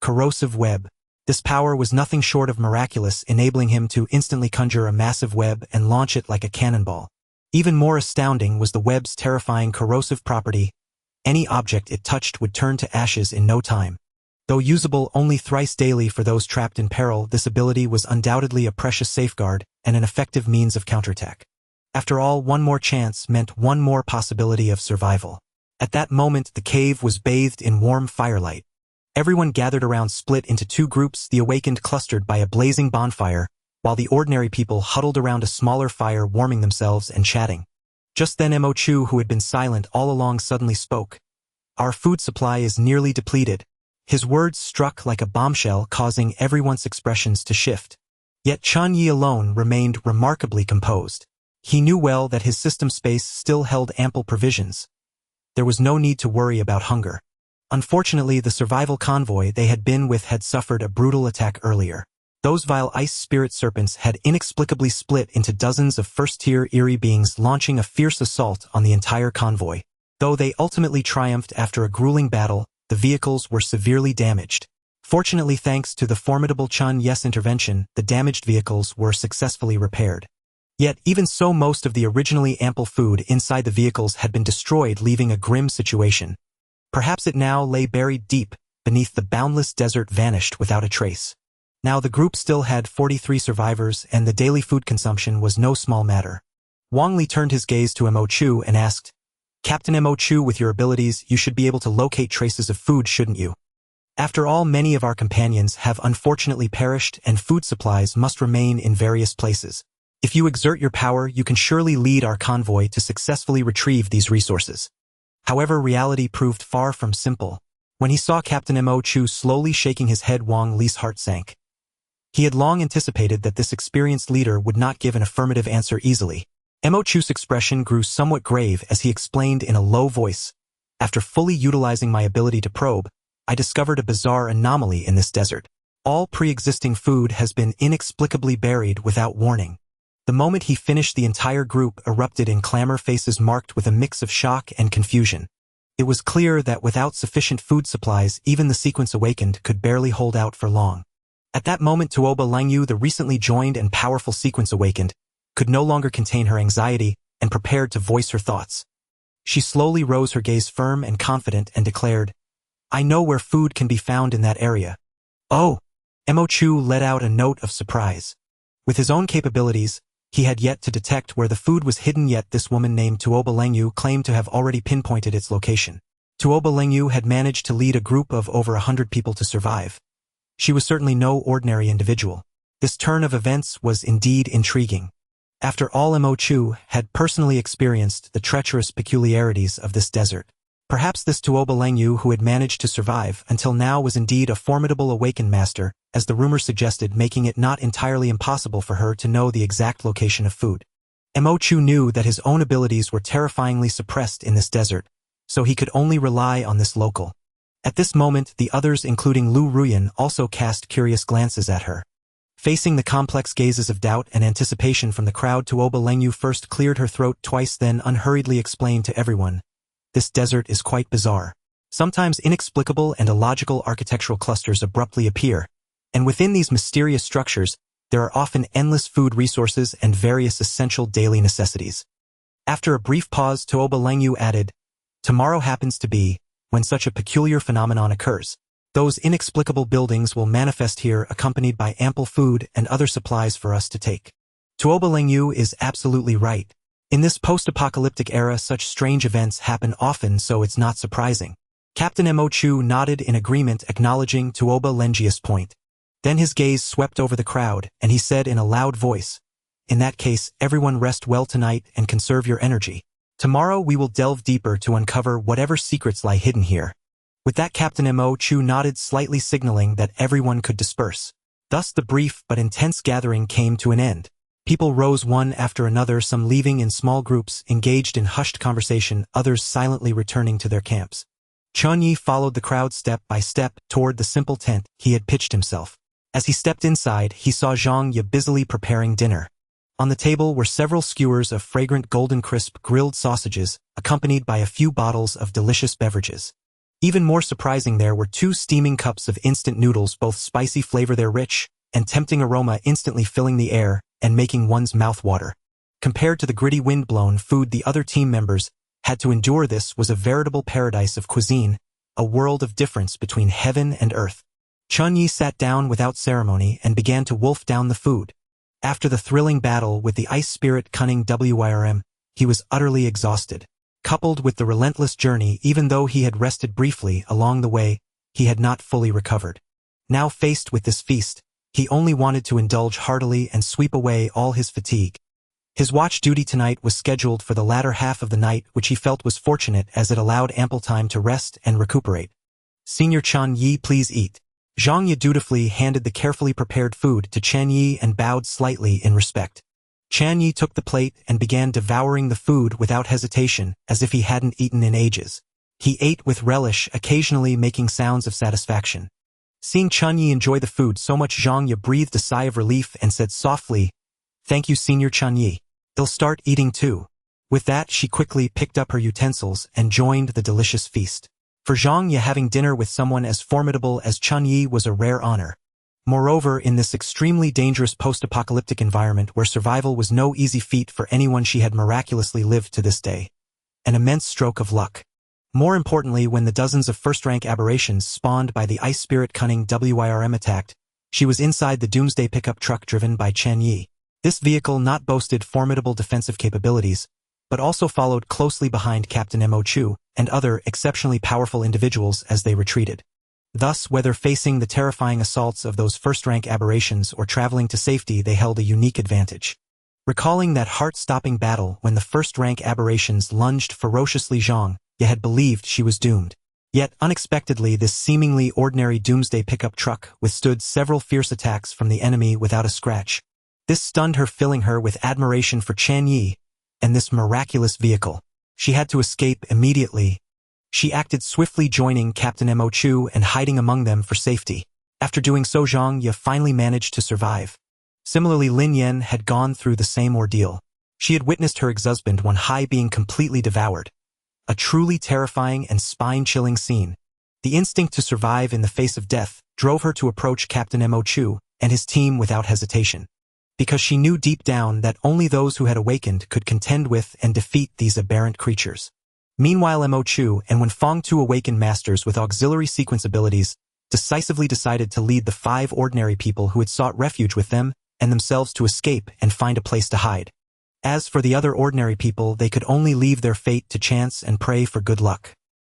Speaker 1: Corrosive web. This power was nothing short of miraculous, enabling him to instantly conjure a massive web and launch it like a cannonball. Even more astounding was the web's terrifying corrosive property. Any object it touched would turn to ashes in no time. Though usable only thrice daily for those trapped in peril, this ability was undoubtedly a precious safeguard and an effective means of counterattack. After all, one more chance meant one more possibility of survival. At that moment, the cave was bathed in warm firelight. Everyone gathered around, split into two groups, the awakened clustered by a blazing bonfire, while the ordinary people huddled around a smaller fire, warming themselves and chatting. Just then Mo Chu, who had been silent all along, suddenly spoke. Our food supply is nearly depleted. His words struck like a bombshell, causing everyone's expressions to shift. Yet Chen Ye alone remained remarkably composed. He knew well that his system space still held ample provisions. There was no need to worry about hunger. Unfortunately, the survival convoy they had been with had suffered a brutal attack earlier. Those vile ice spirit serpents had inexplicably split into dozens of first-tier eerie beings launching a fierce assault on the entire convoy. Though they ultimately triumphed after a grueling battle, the vehicles were severely damaged. Fortunately, thanks to the formidable Chen Ye's intervention, the damaged vehicles were successfully repaired. Yet, even so, most of the originally ample food inside the vehicles had been destroyed, leaving a grim situation. Perhaps it now lay buried deep beneath the boundless desert, vanished without a trace. Now the group still had 43 survivors, and the daily food consumption was no small matter. Wang Li turned his gaze to Mo Chu and asked, "Captain Mo Chu, with your abilities, you should be able to locate traces of food, shouldn't you? After all, many of our companions have unfortunately perished, and food supplies must remain in various places. If you exert your power, you can surely lead our convoy to successfully retrieve these resources." However, reality proved far from simple. When he saw Captain Mo Chu slowly shaking his head, Wang Li's heart sank. He had long anticipated that this experienced leader would not give an affirmative answer easily. Mo Chu's expression grew somewhat grave as he explained in a low voice, "After fully utilizing my ability to probe, I discovered a bizarre anomaly in this desert. All pre-existing food has been inexplicably buried without warning." The moment he finished, the entire group erupted in clamor, faces marked with a mix of shock and confusion. It was clear that without sufficient food supplies, even the sequence awakened could barely hold out for long. At that moment, Tuoba Langyu, the recently joined and powerful sequence awakened, could no longer contain her anxiety and prepared to voice her thoughts. She slowly rose, her gaze firm and confident, and declared, "I know where food can be found in that area." "Oh!" Mo Chu let out a note of surprise. With his own capabilities, he had yet to detect where the food was hidden, yet this woman named Tuoba Langyu claimed to have already pinpointed its location. Tuoba Langyu had managed to lead a group of over 100 people to survive. She was certainly no ordinary individual. This turn of events was indeed intriguing. After all, Mo Chu had personally experienced the treacherous peculiarities of this desert. Perhaps this Tuoba Langyu, who had managed to survive until now, was indeed a formidable awakened master, as the rumor suggested, making it not entirely impossible for her to know the exact location of food. Mo Chu knew that his own abilities were terrifyingly suppressed in this desert, so he could only rely on this local. At this moment, the others, including Lu Ruyan, also cast curious glances at her. Facing the complex gazes of doubt and anticipation from the crowd, Tuoba Langyu first cleared her throat twice, then unhurriedly explained to everyone, "This desert is quite bizarre. Sometimes inexplicable and illogical architectural clusters abruptly appear, and within these mysterious structures, there are often endless food resources and various essential daily necessities." After a brief pause, Tuoba Langyu added, "Tomorrow happens to be when such a peculiar phenomenon occurs. Those inexplicable buildings will manifest here, accompanied by ample food and other supplies for us to take." Tuoba Langyu is absolutely right. In this post-apocalyptic era, such strange events happen often, so it's not surprising. Captain Mo Chu nodded in agreement, acknowledging Tuoba Langyi's point. Then his gaze swept over the crowd, and he said in a loud voice, "In that case, everyone rest well tonight and conserve your energy. Tomorrow we will delve deeper to uncover whatever secrets lie hidden here." With that, Captain Mo Chu nodded slightly, signaling that everyone could disperse. Thus the brief but intense gathering came to an end. People rose one after another, some leaving in small groups, engaged in hushed conversation, others silently returning to their camps. Chen Ye followed the crowd step by step toward the simple tent he had pitched himself. As he stepped inside, he saw Zhang Ye busily preparing dinner. On the table were several skewers of fragrant golden crisp grilled sausages, accompanied by a few bottles of delicious beverages. Even more surprising, there were 2 steaming cups of instant noodles, both spicy flavor, their rich and tempting aroma instantly filling the air and making one's mouth water. Compared to the gritty wind-blown food the other team members had to endure, this was a veritable paradise of cuisine, a world of difference between heaven and earth. Chen Ye sat down without ceremony and began to wolf down the food. After the thrilling battle with the ice spirit cunning Wyrm, he was utterly exhausted. Coupled with the relentless journey, even though he had rested briefly along the way, he had not fully recovered. Now faced with this feast, he only wanted to indulge heartily and sweep away all his fatigue. His watch duty tonight was scheduled for the latter half of the night, which he felt was fortunate as it allowed ample time to rest and recuperate. "Senior Chen Ye, please eat." Zhang Ye dutifully handed the carefully prepared food to Chen Ye and bowed slightly in respect. Chen Ye took the plate and began devouring the food without hesitation, as if he hadn't eaten in ages. He ate with relish, occasionally making sounds of satisfaction. Seeing Chen Ye enjoy the food so much, Zhang Ye breathed a sigh of relief and said softly, "Thank you, Senior Chen Ye. He'll start eating too." With that, she quickly picked up her utensils and joined the delicious feast. For Zhang Ye, having dinner with someone as formidable as Chen Ye was a rare honor. Moreover, in this extremely dangerous post-apocalyptic environment where survival was no easy feat for anyone, she had miraculously lived to this day. An immense stroke of luck. More importantly, when the dozens of first-rank aberrations spawned by the Ice Spirit Cunning WIRM attacked, she was inside the Doomsday pickup truck driven by Chen Ye. This vehicle not boasted formidable defensive capabilities, but also followed closely behind Captain Mo Chu and other exceptionally powerful individuals as they retreated. Thus, whether facing the terrifying assaults of those first-rank aberrations or traveling to safety, they held a unique advantage. Recalling that heart-stopping battle when the first-rank aberrations lunged ferociously, Zhang Ye had believed she was doomed. Yet, unexpectedly, this seemingly ordinary Doomsday pickup truck withstood several fierce attacks from the enemy without a scratch. This stunned her, filling her with admiration for Chen Ye and this miraculous vehicle. She had to escape immediately. She acted swiftly, joining Captain Mo Chu and hiding among them for safety. After doing so, Zhang Ye finally managed to survive. Similarly, Lin Yan had gone through the same ordeal. She had witnessed her ex-husband Wan Hai being completely devoured. A truly terrifying and spine-chilling scene. The instinct to survive in the face of death drove her to approach Captain Mo Chu and his team without hesitation. Because she knew deep down that only those who had awakened could contend with and defeat these aberrant creatures. Meanwhile, Mo Chu and Wen Fong, two awakened masters with auxiliary sequence abilities, decisively decided to lead the 5 ordinary people who had sought refuge with them and themselves to escape and find a place to hide. As for the other ordinary people, they could only leave their fate to chance and pray for good luck.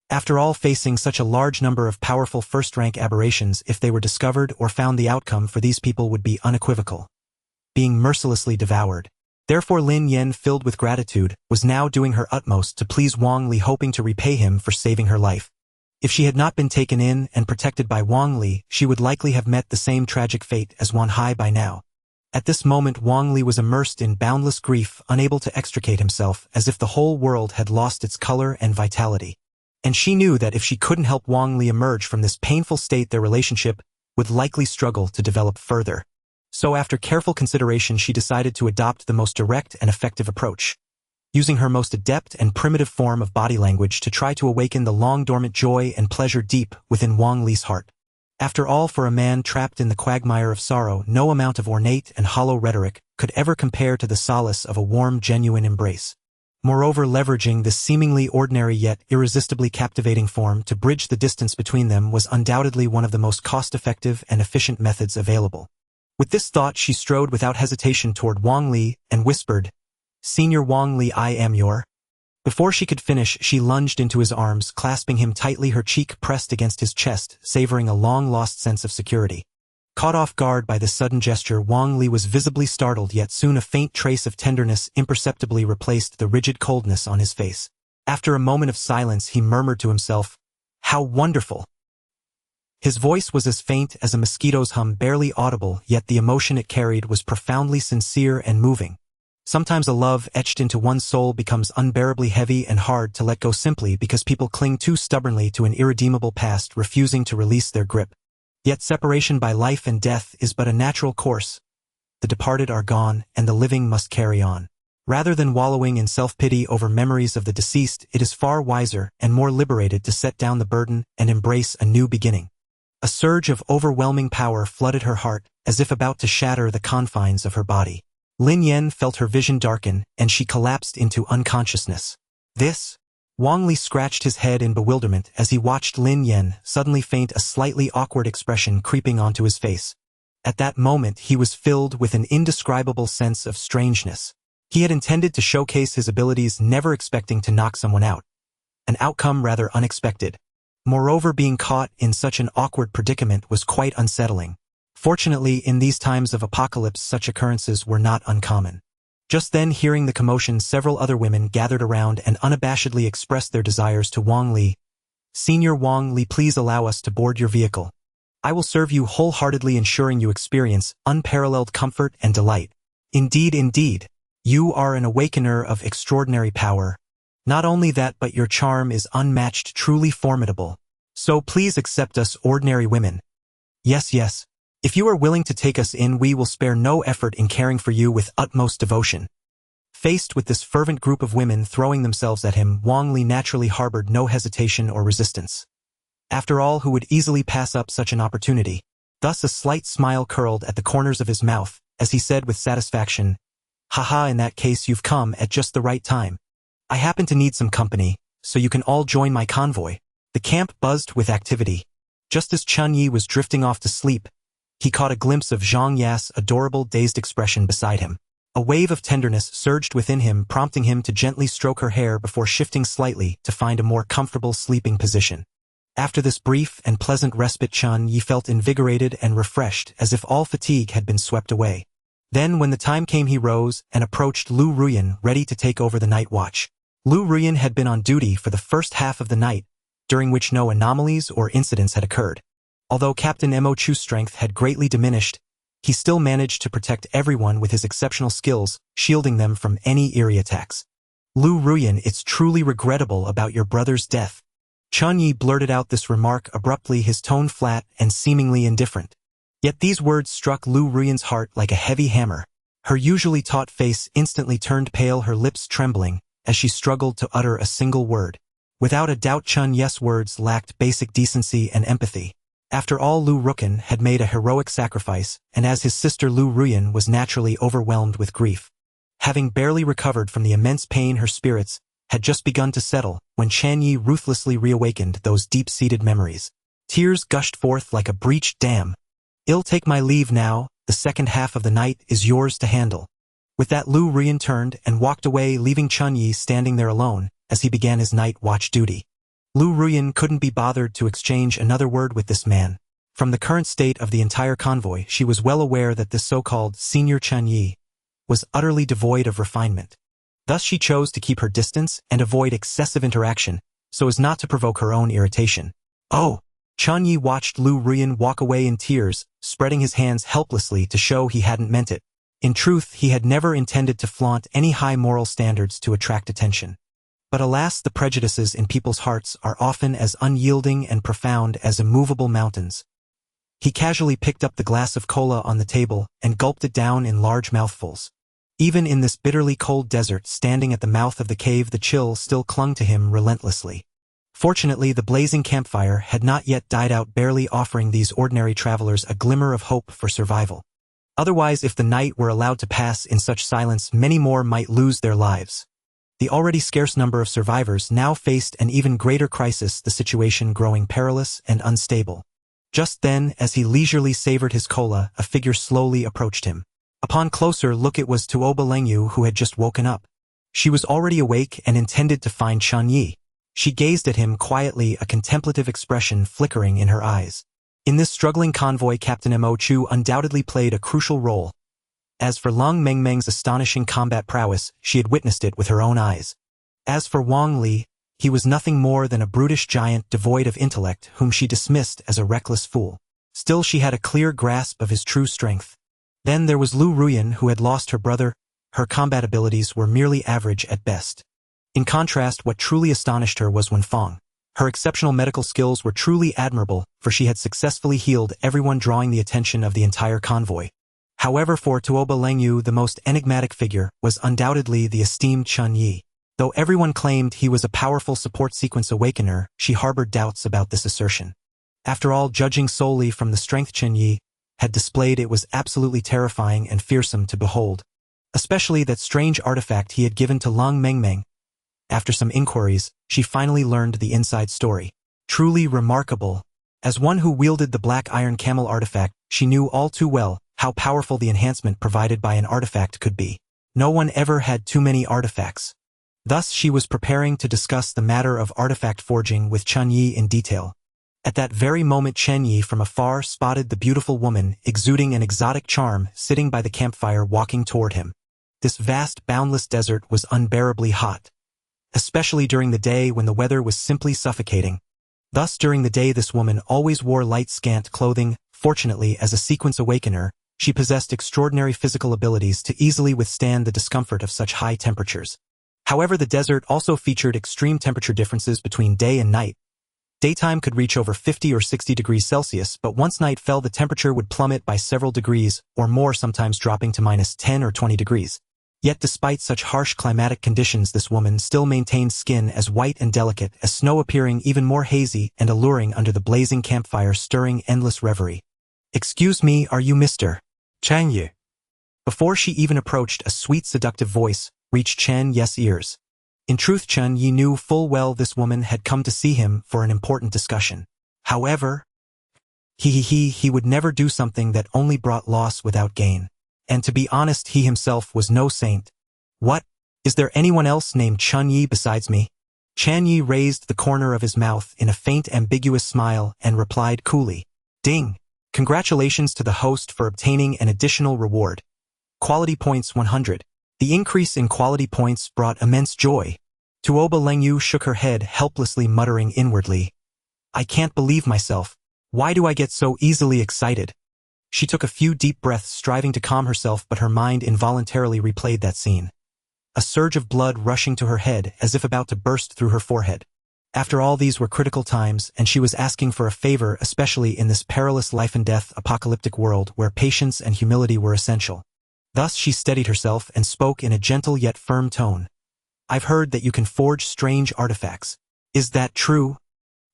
Speaker 1: After all, facing such a large number of powerful first-rank aberrations, if they were discovered or found, the outcome for these people would be unequivocal. Being mercilessly devoured. Therefore, Lin Yan, filled with gratitude, was now doing her utmost to please Wang Li, hoping to repay him for saving her life. If she had not been taken in and protected by Wang Li, she would likely have met the same tragic fate as Wan Hai by now. At this moment, Wang Li was immersed in boundless grief, unable to extricate himself, as if the whole world had lost its color and vitality. And she knew that if she couldn't help Wang Li emerge from this painful state, their relationship would likely struggle to develop further. So after careful consideration, she decided to adopt the most direct and effective approach, using her most adept and primitive form of body language to try to awaken the long-dormant joy and pleasure deep within Wang Li's heart. After all, for a man trapped in the quagmire of sorrow, no amount of ornate and hollow rhetoric could ever compare to the solace of a warm, genuine embrace. Moreover, leveraging this seemingly ordinary yet irresistibly captivating form to bridge the distance between them was undoubtedly one of the most cost-effective and efficient methods available. With this thought, she strode without hesitation toward Wang Li and whispered, "Senior Wang Li, I am your..." Before she could finish, she lunged into his arms, clasping him tightly, her cheek pressed against his chest, savoring a long-lost sense of security. Caught off guard by this sudden gesture, Wang Li was visibly startled, yet soon a faint trace of tenderness imperceptibly replaced the rigid coldness on his face. After a moment of silence, he murmured to himself, "How wonderful!" His voice was as faint as a mosquito's hum, barely audible, yet the emotion it carried was profoundly sincere and moving. Sometimes a love etched into one's soul becomes unbearably heavy and hard to let go, simply because people cling too stubbornly to an irredeemable past, refusing to release their grip. Yet separation by life and death is but a natural course. The departed are gone, and the living must carry on. Rather than wallowing in self-pity over memories of the deceased, it is far wiser and more liberated to set down the burden and embrace a new beginning. A surge of overwhelming power flooded her heart, as if about to shatter the confines of her body. Lin Yan felt her vision darken, and she collapsed into unconsciousness. This? Wang Li scratched his head in bewilderment as he watched Lin Yan suddenly faint, a slightly awkward expression creeping onto his face. At that moment, he was filled with an indescribable sense of strangeness. He had intended to showcase his abilities, never expecting to knock someone out. An outcome rather unexpected. Moreover, being caught in such an awkward predicament was quite unsettling. Fortunately, in these times of apocalypse, such occurrences were not uncommon. Just then, hearing the commotion, several other women gathered around and unabashedly expressed their desires to Wang Li. "Senior Wang Li, please allow us to board your vehicle." I will serve you wholeheartedly, ensuring you experience unparalleled comfort and delight. Indeed, indeed, you are an awakener of extraordinary power. Not only that, but your charm is unmatched, truly formidable. So please accept us ordinary women. Yes, yes. If you are willing to take us in, we will spare no effort in caring for you with utmost devotion. Faced with this fervent group of women throwing themselves at him, Wang Li naturally harbored no hesitation or resistance. After all, who would easily pass up such an opportunity? Thus a slight smile curled at the corners of his mouth, as he said with satisfaction, "Haha, in that case you've come at just the right time. I happen to need some company, so you can all join my convoy." The camp buzzed with activity. Just as Chen Ye was drifting off to sleep, he caught a glimpse of Zhang Ya's adorable, dazed expression beside him. A wave of tenderness surged within him, prompting him to gently stroke her hair before shifting slightly to find a more comfortable sleeping position. After this brief and pleasant respite, Chen Ye felt invigorated and refreshed, as if all fatigue had been swept away. Then, when the time came, he rose and approached Lu Ruyan, ready to take over the night watch. Lu Ruyan had been on duty for the first half of the night, during which no anomalies or incidents had occurred. Although Captain Mo Chu's strength had greatly diminished, he still managed to protect everyone with his exceptional skills, shielding them from any eerie attacks. "Lu Ruyan, it's truly regrettable about your brother's death." Chen Ye blurted out this remark abruptly, his tone flat and seemingly indifferent. Yet these words struck Lu Ruyan's heart like a heavy hammer. Her usually taut face instantly turned pale, her lips trembling, as she struggled to utter a single word. Without a doubt, Chen Ye's words lacked basic decency and empathy. After all, Lu Ruyan had made a heroic sacrifice, and as his sister Lu Ruyan was naturally overwhelmed with grief. Having barely recovered from the immense pain, her spirits had just begun to settle when Chen Ye ruthlessly reawakened those deep-seated memories. Tears gushed forth like a breached dam. "I'll take my leave now, the second half of the night is yours to handle." With that, Lu Ruyan turned and walked away, leaving Chen Ye standing there alone as he began his night watch duty. Lu Ruyan couldn't be bothered to exchange another word with this man. From the current state of the entire convoy, she was well aware that this so-called senior Chen Ye was utterly devoid of refinement. Thus she chose to keep her distance and avoid excessive interaction, so as not to provoke her own irritation. "Oh!" Chen Ye watched Lu Ruyan walk away in tears, spreading his hands helplessly to show he hadn't meant it. In truth, he had never intended to flaunt any high moral standards to attract attention. But alas, the prejudices in people's hearts are often as unyielding and profound as immovable mountains. He casually picked up the glass of cola on the table and gulped it down in large mouthfuls. Even in this bitterly cold desert, standing at the mouth of the cave, the chill still clung to him relentlessly. Fortunately, the blazing campfire had not yet died out, barely offering these ordinary travelers a glimmer of hope for survival. Otherwise, if the night were allowed to pass in such silence, many more might lose their lives. The already scarce number of survivors now faced an even greater crisis, the situation growing perilous and unstable. Just then, as he leisurely savored his cola, a figure slowly approached him. Upon closer look, it was Tuoba Lengyu, who had just woken up. She was already awake and intended to find Chen Ye. She gazed at him quietly, a contemplative expression flickering in her eyes. In this struggling convoy, Captain Mo Chu undoubtedly played a crucial role. As for Lung Mengmeng's astonishing combat prowess, she had witnessed it with her own eyes. As for Wang Li, he was nothing more than a brutish giant devoid of intellect whom she dismissed as a reckless fool. Still, she had a clear grasp of his true strength. Then there was Lu Ruyan, who had lost her brother. Her combat abilities were merely average at best. In contrast, what truly astonished her was Wenfeng. Her exceptional medical skills were truly admirable, for she had successfully healed everyone, drawing the attention of the entire convoy. However, for Tuoba Lengyu, the most enigmatic figure was undoubtedly the esteemed Chen Ye. Though everyone claimed he was a powerful support sequence awakener, she harbored doubts about this assertion. After all, judging solely from the strength Chen Ye had displayed, it was absolutely terrifying and fearsome to behold. Especially that strange artifact he had given to Lung Mengmeng. After some inquiries, she finally learned the inside story. Truly remarkable. As one who wielded the Black Iron Camel artifact, she knew all too well how powerful the enhancement provided by an artifact could be. No one ever had too many artifacts. Thus, she was preparing to discuss the matter of artifact forging with Chen Ye in detail. At that very moment, Chen Ye from afar spotted the beautiful woman, exuding an exotic charm, sitting by the campfire walking toward him. This vast, boundless desert was unbearably hot. Especially during the day when the weather was simply suffocating. Thus during the day this woman always wore light scant clothing. Fortunately, as a sequence awakener, she possessed extraordinary physical abilities to easily withstand the discomfort of such high temperatures. However, the desert also featured extreme temperature differences between day and night. Daytime could reach over 50 or 60 degrees Celsius, but once night fell the temperature would plummet by several degrees, or more, sometimes dropping to minus 10 or 20 degrees. Yet despite such harsh climatic conditions this woman still maintained skin as white and delicate as snow, appearing even more hazy and alluring under the blazing campfire, stirring endless reverie. "Excuse me, are you Mr.
Speaker 2: Chen Ye?"
Speaker 1: Before she even approached, a sweet seductive voice reached Chen Ye's ears. In truth, Chen Ye knew full well this woman had come to see him for an important discussion. However, he would never do something that only brought loss without gain. And to be honest, he himself was no saint. "What? Is there anyone else named Chen Ye besides me?" Chen Ye raised the corner of his mouth in a faint, ambiguous smile and replied coolly, "Ding! Congratulations to the host for obtaining an additional reward. Quality points 100. The increase in quality points brought immense joy." Tuoba Lengyu shook her head helplessly, muttering inwardly, "I can't believe myself. Why do I get so easily excited?" She took a few deep breaths, striving to calm herself, but her mind involuntarily replayed that scene. A surge of blood rushing to her head as if about to burst through her forehead. After all, these were critical times, and she was asking for a favor, especially in this perilous life-and-death apocalyptic world where patience and humility were essential. Thus she steadied herself and spoke in a gentle yet firm tone. "I've heard that you can forge strange artifacts. Is that true?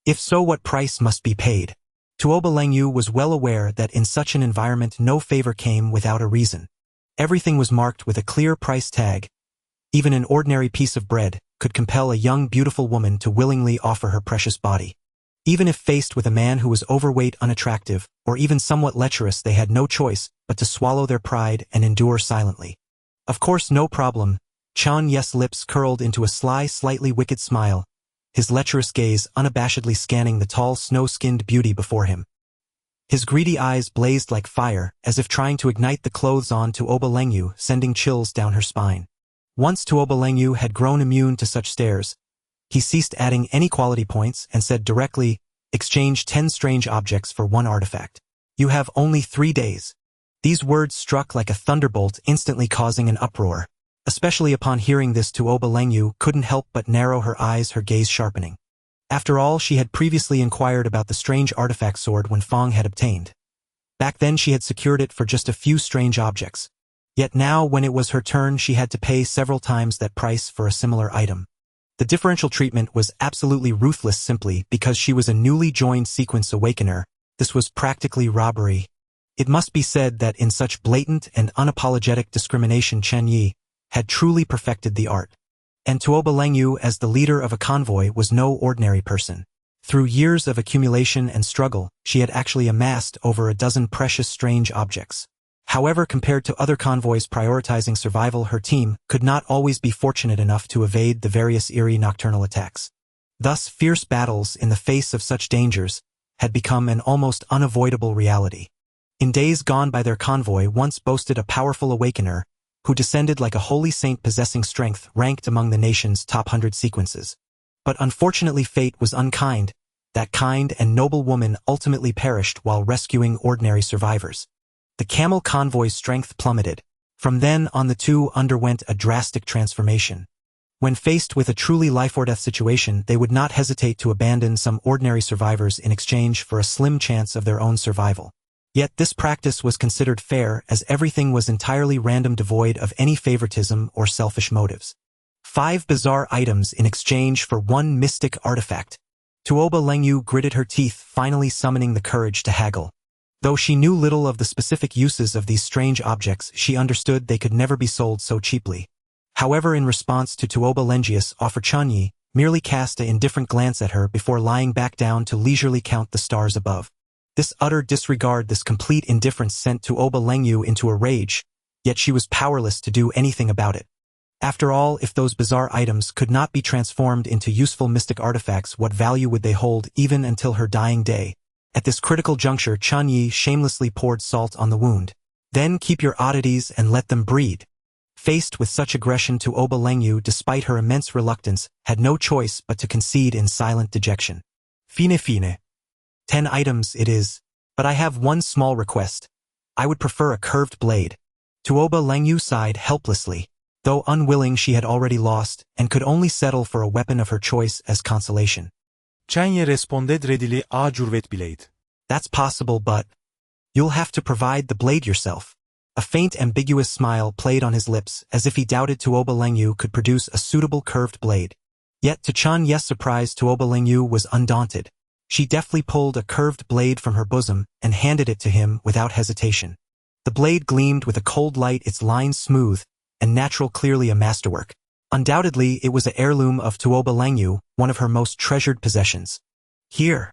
Speaker 1: If so, what price must be paid?" Tuoba Lengyu was well aware that in such an environment no favor came without a reason. Everything was marked with a clear price tag. Even an ordinary piece of bread could compel a young, beautiful woman to willingly offer her precious body. Even if faced with a man who was overweight, unattractive, or even somewhat lecherous, they had no choice but to swallow their pride and endure silently. "Of course, no problem." Chen Ye's lips curled into a sly, slightly wicked smile, his lecherous gaze unabashedly scanning the tall, snow-skinned beauty before him. His greedy eyes blazed like fire, as if trying to ignite the clothes on Tuoba Lengyu, sending chills down her spine. Once Tuoba Lengyu had grown immune to such stares, he ceased adding any quality points and said directly, "Exchange 10 strange objects for 1 artifact. You have only 3 days. These words struck like a thunderbolt, instantly causing an uproar. Especially upon hearing this, Tuoba Lengyu couldn't help but narrow her eyes, her gaze sharpening. After all, she had previously inquired about the strange artifact sword when Fong had obtained. Back then she had secured it for just a few strange objects. Yet now, when it was her turn, she had to pay several times that price for a similar item. The differential treatment was absolutely ruthless. Simply because she was a newly joined sequence awakener, this was practically robbery. It must be said that in such blatant and unapologetic discrimination, Chen Ye had truly perfected the art. And Tuoba Lengyu, as the leader of a convoy, was no ordinary person. Through years of accumulation and struggle, she had actually amassed over a dozen precious strange objects. However, compared to other convoys prioritizing survival, her team could not always be fortunate enough to evade the various eerie nocturnal attacks. Thus, fierce battles in the face of such dangers had become an almost unavoidable reality. In days gone by, their convoy once boasted a powerful awakener who descended like a holy saint, possessing strength ranked among the nation's top 100 sequences. But unfortunately, fate was unkind. That kind and noble woman ultimately perished while rescuing ordinary survivors. The camel convoy's strength plummeted. From then on, the two underwent a drastic transformation. When faced with a truly life-or-death situation, they would not hesitate to abandon some ordinary survivors in exchange for a slim chance of their own survival. Yet this practice was considered fair, as everything was entirely random, devoid of any favoritism or selfish motives. 5 bizarre items in exchange for 1 mystic artifact. Tuoba Lengyu gritted her teeth, finally summoning the courage to haggle. Though she knew little of the specific uses of these strange objects, she understood they could never be sold so cheaply. However, in response to Tuoba Lengius' offer, Chen Ye merely cast an indifferent glance at her before lying back down to leisurely count the stars above. This utter disregard, this complete indifference sent Tuoba Lengyu into a rage, yet she was powerless to do anything about it. After all, if those bizarre items could not be transformed into useful mystic artifacts, what value would they hold even until her dying day? At this critical juncture, Chen Ye shamelessly poured salt on the wound. "Then keep your oddities and let them breed." Faced with such aggression, Tuoba Lengyu, despite her immense reluctance, had no choice but to concede in silent dejection. Fine. 10 items it is, but I have one small request. I would prefer a curved blade. Tuoba Langyu sighed helplessly, though unwilling she had already lost and could only settle for a weapon of her choice as consolation.
Speaker 2: Chen Ye responded readily a Jurvet blade.
Speaker 1: That's possible, but you'll have to provide the blade yourself. A faint ambiguous smile played on his lips as if he doubted Tuoba Langyu could produce a suitable curved blade. Yet to Chen Ye's surprise, Tuoba Langyu was undaunted. She deftly pulled a curved blade from her bosom and handed it to him without hesitation. The blade gleamed with a cold light, its lines smooth and natural, clearly a masterwork. Undoubtedly, it was an heirloom of Tuoba Langyu, one of her most treasured possessions. Here.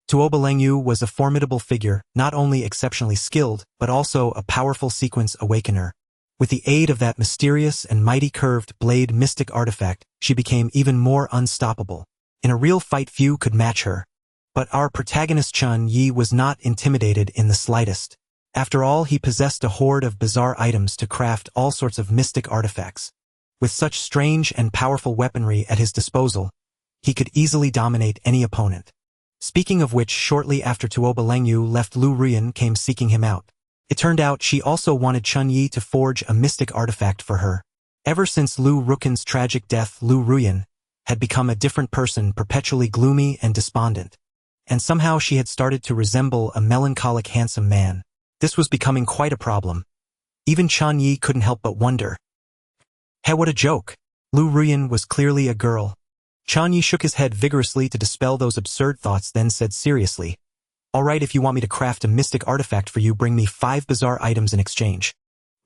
Speaker 1: Tuoba Langyu was a formidable figure, not only exceptionally skilled, but also a powerful sequence awakener. With the aid of that mysterious and mighty curved blade mystic artifact, she became even more unstoppable. In a real fight, few could match her. But our protagonist Chen Ye was not intimidated in the slightest. After all, he possessed a horde of bizarre items to craft all sorts of mystic artifacts. With such strange and powerful weaponry at his disposal, he could easily dominate any opponent. Speaking of which, shortly after Tuoba Langyu left, Lu Ruyan came seeking him out. It turned out she also wanted Chen Ye to forge a mystic artifact for her. Ever since Lu Rukan's tragic death, Lu Ruyan had become a different person, perpetually gloomy and despondent. And somehow she had started to resemble a melancholic handsome man. This was becoming quite a problem. Even Chen Ye couldn't help but wonder. Hey, what a joke. Lu Ruyan was clearly a girl. Chen Ye shook his head vigorously to dispel those absurd thoughts, then said seriously, "All right, if you want me to craft a mystic artifact for you, bring me 5 bizarre items in exchange.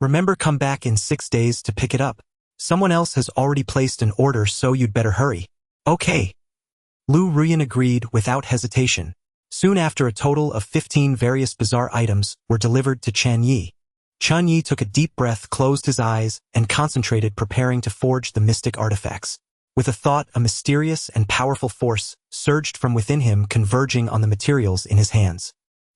Speaker 1: Remember, come back in 6 days to pick it up. Someone else has already placed an order, so you'd better hurry." Okay. Lu Ruyan agreed without hesitation. Soon after, a total of 15 various bizarre items were delivered to Chen Ye. Chen Ye took a deep breath, closed his eyes, and concentrated, preparing to forge the mystic artifacts. With a thought, a mysterious and powerful force surged from within him, converging on the materials in his hands.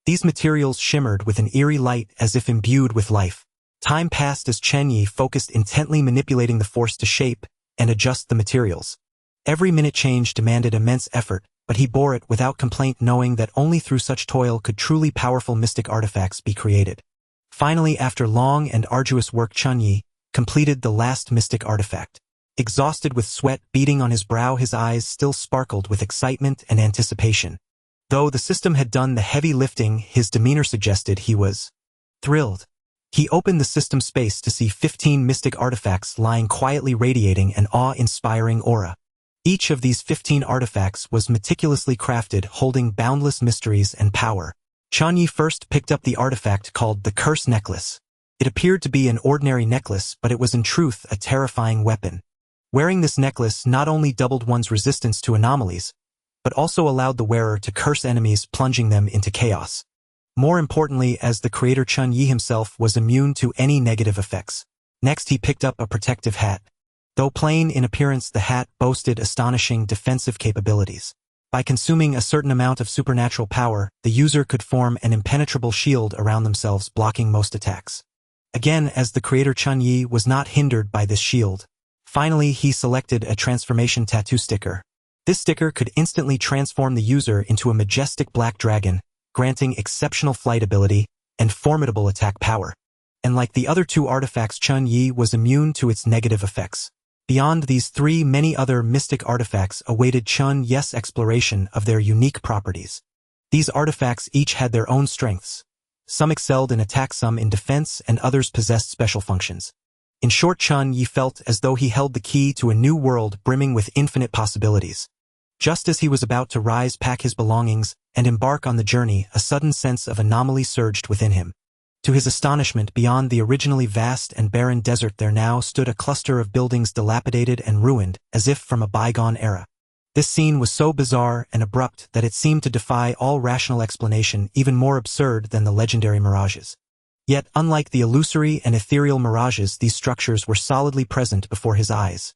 Speaker 1: These materials shimmered with an eerie light as if imbued with life. Time passed as Chen Ye focused intently, manipulating the force to shape and adjust the materials. Every minute change demanded immense effort, but he bore it without complaint, knowing that only through such toil could truly powerful mystic artifacts be created. Finally, after long and arduous work, Chen Ye completed the last mystic artifact. Exhausted, with sweat beading on his brow, his eyes still sparkled with excitement and anticipation. Though the system had done the heavy lifting, his demeanor suggested he was thrilled. He opened the system space to see 15 mystic artifacts lying quietly, radiating an awe-inspiring aura. Each of these 15 artifacts was meticulously crafted, holding boundless mysteries and power. Chen Ye first picked up the artifact called the Curse Necklace. It appeared to be an ordinary necklace, but it was in truth a terrifying weapon. Wearing this necklace not only doubled one's resistance to anomalies, but also allowed the wearer to curse enemies, plunging them into chaos. More importantly, as the creator, Chen Ye himself was immune to any negative effects. Next, he picked up a protective hat. Though plain in appearance, the hat boasted astonishing defensive capabilities. By consuming a certain amount of supernatural power, the user could form an impenetrable shield around themselves, blocking most attacks. Again, as the creator, Chen Ye was not hindered by this shield. Finally, he selected a transformation tattoo sticker. This sticker could instantly transform the user into a majestic black dragon, granting exceptional flight ability and formidable attack power. And like the other 2 artifacts, Chen Ye was immune to its negative effects. Beyond these 3, many other mystic artifacts awaited Chen Ye's exploration of their unique properties. These artifacts each had their own strengths. Some excelled in attack, some in defense, and others possessed special functions. In short, Chen Ye felt as though he held the key to a new world brimming with infinite possibilities. Just as he was about to rise, pack his belongings, and embark on the journey, a sudden sense of anomaly surged within him. To his astonishment, beyond the originally vast and barren desert, there now stood a cluster of buildings, dilapidated and ruined, as if from a bygone era. This scene was so bizarre and abrupt that it seemed to defy all rational explanation, even more absurd than the legendary mirages. Yet, unlike the illusory and ethereal mirages, these structures were solidly present before his eyes.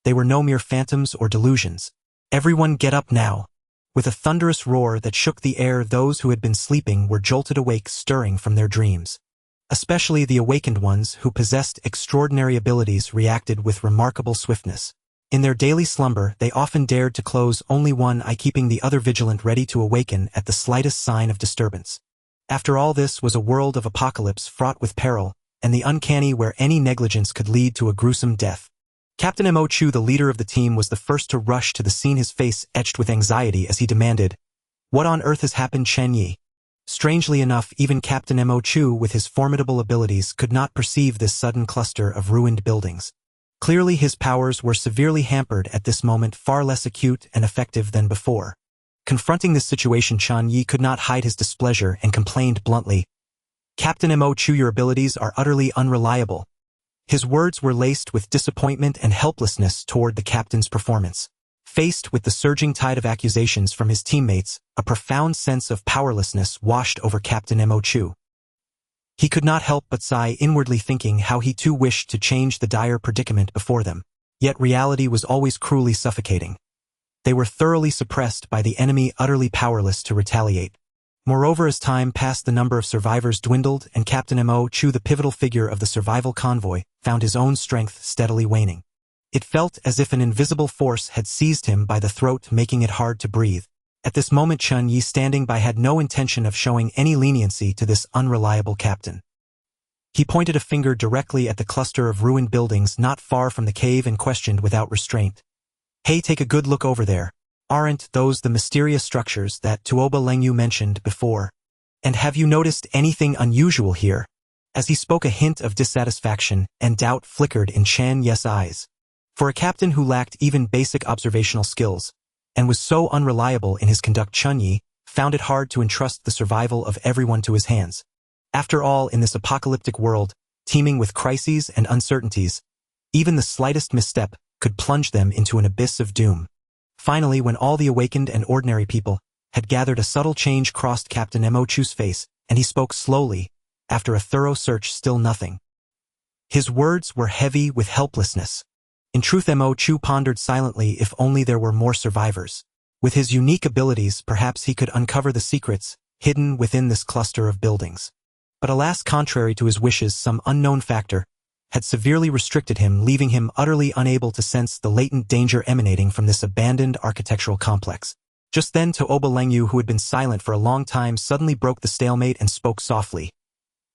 Speaker 1: They were no mere phantoms or delusions. "Everyone get up now!" With a thunderous roar that shook the air, those who had been sleeping were jolted awake, stirring from their dreams. Especially the awakened ones, who possessed extraordinary abilities, reacted with remarkable swiftness. In their daily slumber, they often dared to close only one eye, keeping the other vigilant, ready to awaken at the slightest sign of disturbance. After all, this was a world of apocalypse fraught with peril, and the uncanny, where any negligence could lead to a gruesome death. Captain Mo Chu, the leader of the team, was the first to rush to the scene, his face etched with anxiety as he demanded, "What on earth has happened, Chen Ye?" Strangely enough, even Captain Mo Chu, with his formidable abilities, could not perceive this sudden cluster of ruined buildings. Clearly his powers were severely hampered at this moment, far less acute and effective than before. Confronting this situation, Chen Ye could not hide his displeasure and complained bluntly, "Captain Mo Chu, your abilities are utterly unreliable." His words were laced with disappointment and helplessness toward the captain's performance. Faced with the surging tide of accusations from his teammates, a profound sense of powerlessness washed over Captain Mo Chu. He could not help but sigh, inwardly thinking how he too wished to change the dire predicament before them. Yet reality was always cruelly suffocating. They were thoroughly suppressed by the enemy, utterly powerless to retaliate. Moreover, as time passed, the number of survivors dwindled, and Captain Mo Chu, the pivotal figure of the survival convoy, found his own strength steadily waning. It felt as if an invisible force had seized him by the throat, making it hard to breathe. At this moment, Chen Ye, standing by, had no intention of showing any leniency to this unreliable captain. He pointed a finger directly at the cluster of ruined buildings not far from the cave and questioned without restraint, "Hey, take a good look over there. Aren't those the mysterious structures that Tuoba Lengyu mentioned before? And have you noticed anything unusual here?" As he spoke, a hint of dissatisfaction and doubt flickered in Chen Ye's eyes. For a captain who lacked even basic observational skills, and was so unreliable in his conduct, Chen Ye found it hard to entrust the survival of everyone to his hands. After all, in this apocalyptic world, teeming with crises and uncertainties, even the slightest misstep could plunge them into an abyss of doom. Finally, when all the awakened and ordinary people had gathered, a subtle change crossed Captain Mo Chu's face, and he spoke slowly. After a thorough search, still nothing. His words were heavy with helplessness. In truth, Mo Chu pondered silently, if only there were more survivors. With his unique abilities, perhaps he could uncover the secrets hidden within this cluster of buildings. But alas, contrary to his wishes, some unknown factor had severely restricted him, leaving him utterly unable to sense the latent danger emanating from this abandoned architectural complex. Just then, Tuoba Lengyu, who had been silent for a long time, suddenly broke the stalemate and spoke softly.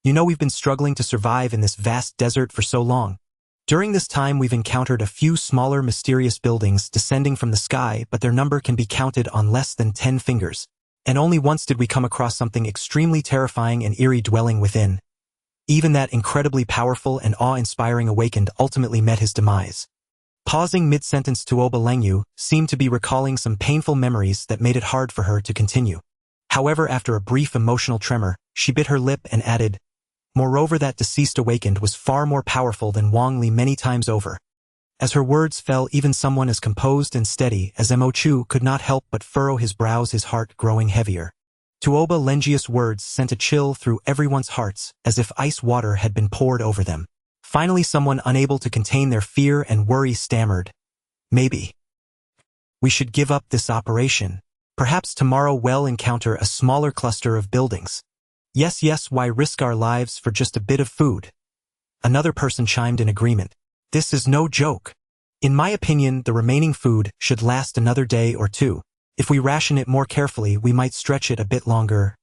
Speaker 1: "You know, we've been struggling to survive in this vast desert for so long. During this time, we've encountered a few smaller mysterious buildings descending from the sky, but their number can be counted on less than 10 fingers. And only once did we come across something extremely terrifying and eerie dwelling within. Even that incredibly powerful and awe-inspiring awakened ultimately met his demise." Pausing mid-sentence, Tuoba Lengyu seemed to be recalling some painful memories that made it hard for her to continue. However, after a brief emotional tremor, she bit her lip and added, "Moreover, that deceased awakened was far more powerful than Wang Li many times over." As her words fell, even someone as composed and steady as Mo Chu could not help but furrow his brows, his heart growing heavier. Tuoba Lengyu's words sent a chill through everyone's hearts, as if ice water had been poured over them. Finally, someone, unable to contain their fear and worry, stammered, "Maybe we should give up this operation. Perhaps tomorrow we'll encounter a smaller cluster of buildings." Yes, why risk our lives for just a bit of food?" Another person chimed in agreement. "This is no joke. In my opinion, the remaining food should last another day or two. If we ration it more carefully, we might stretch it a bit longer."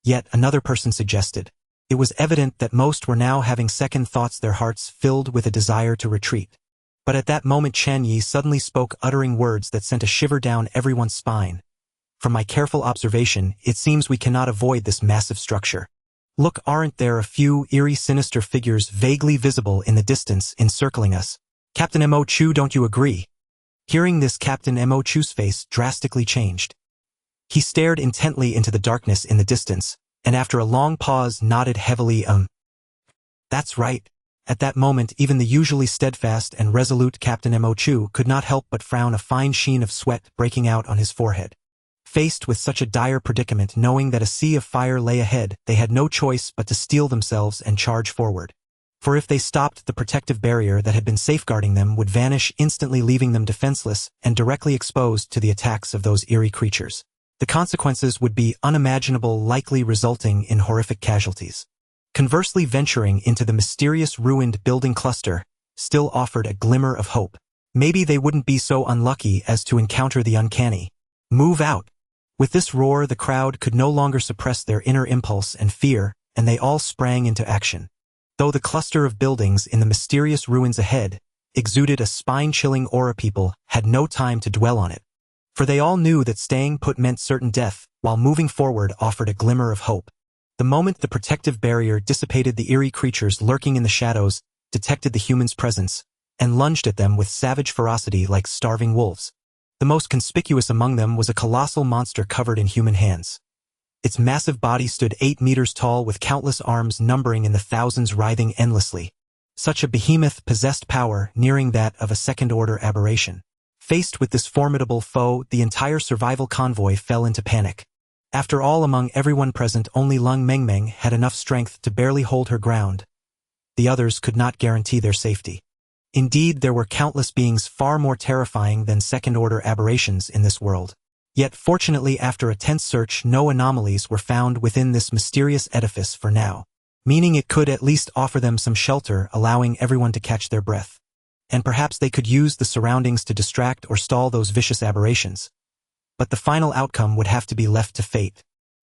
Speaker 1: Yet another person suggested. It was evident that most were now having second thoughts, their hearts filled with a desire to retreat. But at that moment, Chen Ye suddenly spoke, uttering words that sent a shiver down everyone's spine. "From my careful observation, it seems we cannot avoid this massive structure. Look, aren't there a few eerie, sinister figures vaguely visible in the distance, encircling us? Captain Mo Chu, don't you agree?" Hearing this, Captain Mo Chu's face drastically changed. He stared intently into the darkness in the distance, and after a long pause nodded heavily. That's right." At that moment, even the usually steadfast and resolute Captain Mo Chu could not help but frown, a fine sheen of sweat breaking out on his forehead. Faced with such a dire predicament, knowing that a sea of fire lay ahead, they had no choice but to steel themselves and charge forward. For if they stopped, the protective barrier that had been safeguarding them would vanish instantly, leaving them defenseless and directly exposed to the attacks of those eerie creatures. The consequences would be unimaginable, likely resulting in horrific casualties. Conversely, venturing into the mysterious ruined building cluster still offered a glimmer of hope. Maybe they wouldn't be so unlucky as to encounter the uncanny. Move out! With this roar, the crowd could no longer suppress their inner impulse and fear, and they all sprang into action. Though the cluster of buildings in the mysterious ruins ahead exuded a spine-chilling aura, people had no time to dwell on it. For they all knew that staying put meant certain death, while moving forward offered a glimmer of hope. The moment the protective barrier dissipated, the eerie creatures lurking in the shadows detected the humans' presence and lunged at them with savage ferocity like starving wolves. The most conspicuous among them was a colossal monster covered in human hands. Its massive body stood 8 meters tall, with countless arms numbering in the thousands writhing endlessly. Such a behemoth possessed power nearing that of a second-order aberration. Faced with this formidable foe, the entire survival convoy fell into panic. After all, among everyone present, only Lung Mengmeng had enough strength to barely hold her ground. The others could not guarantee their safety. Indeed, there were countless beings far more terrifying than second-order aberrations in this world. Yet fortunately, after a tense search, no anomalies were found within this mysterious edifice for now, meaning it could at least offer them some shelter, allowing everyone to catch their breath. And perhaps they could use the surroundings to distract or stall those vicious aberrations. But the final outcome would have to be left to fate.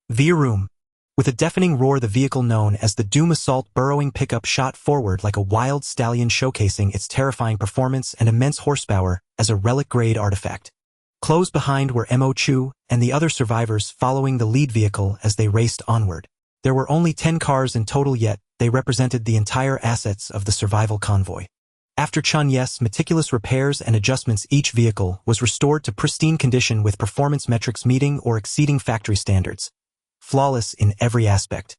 Speaker 1: Via room. With a deafening roar, the vehicle known as the Doom Assault burrowing pickup shot forward like a wild stallion, showcasing its terrifying performance and immense horsepower as a relic-grade artifact. Close behind were Mo Chu and the other survivors, following the lead vehicle as they raced onward. There were only 10 cars in total, yet they represented the entire assets of the survival convoy. After Chen Ye's meticulous repairs and adjustments, each vehicle was restored to pristine condition, with performance metrics meeting or exceeding factory standards. Flawless in every aspect.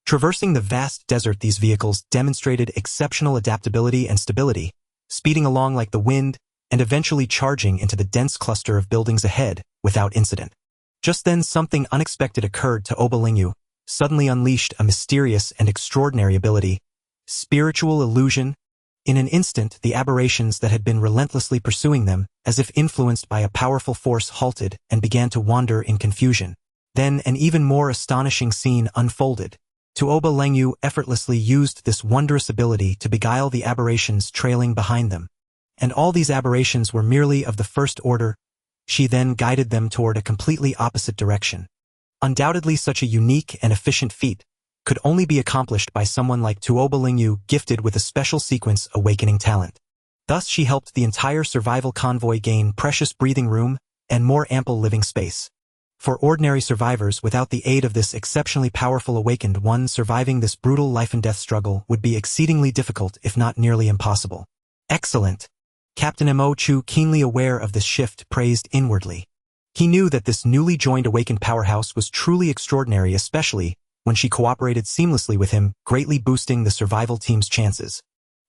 Speaker 1: Traversing the vast desert, these vehicles demonstrated exceptional adaptability and stability, speeding along like the wind and eventually charging into the dense cluster of buildings ahead without incident. Just then, something unexpected occurred to Oba Lingyu, suddenly unleashed a mysterious and extraordinary ability, spiritual illusion. In an instant, the aberrations that had been relentlessly pursuing them, as if influenced by a powerful force, halted and began to wander in confusion. Then an even more astonishing scene unfolded. Tuoba Lengyu effortlessly used this wondrous ability to beguile the aberrations trailing behind them. And all these aberrations were merely of the first order. She then guided them toward a completely opposite direction. Undoubtedly, such a unique and efficient feat could only be accomplished by someone like Tuoba Lingyu, gifted with a special sequence awakening talent. Thus she helped the entire survival convoy gain precious breathing room and more ample living space. For ordinary survivors, without the aid of this exceptionally powerful awakened one, surviving this brutal life-and-death struggle would be exceedingly difficult, if not nearly impossible. Excellent! Captain Mo Chu, keenly aware of this shift, praised inwardly. He knew that this newly joined awakened powerhouse was truly extraordinary, especially when she cooperated seamlessly with him, greatly boosting the survival team's chances.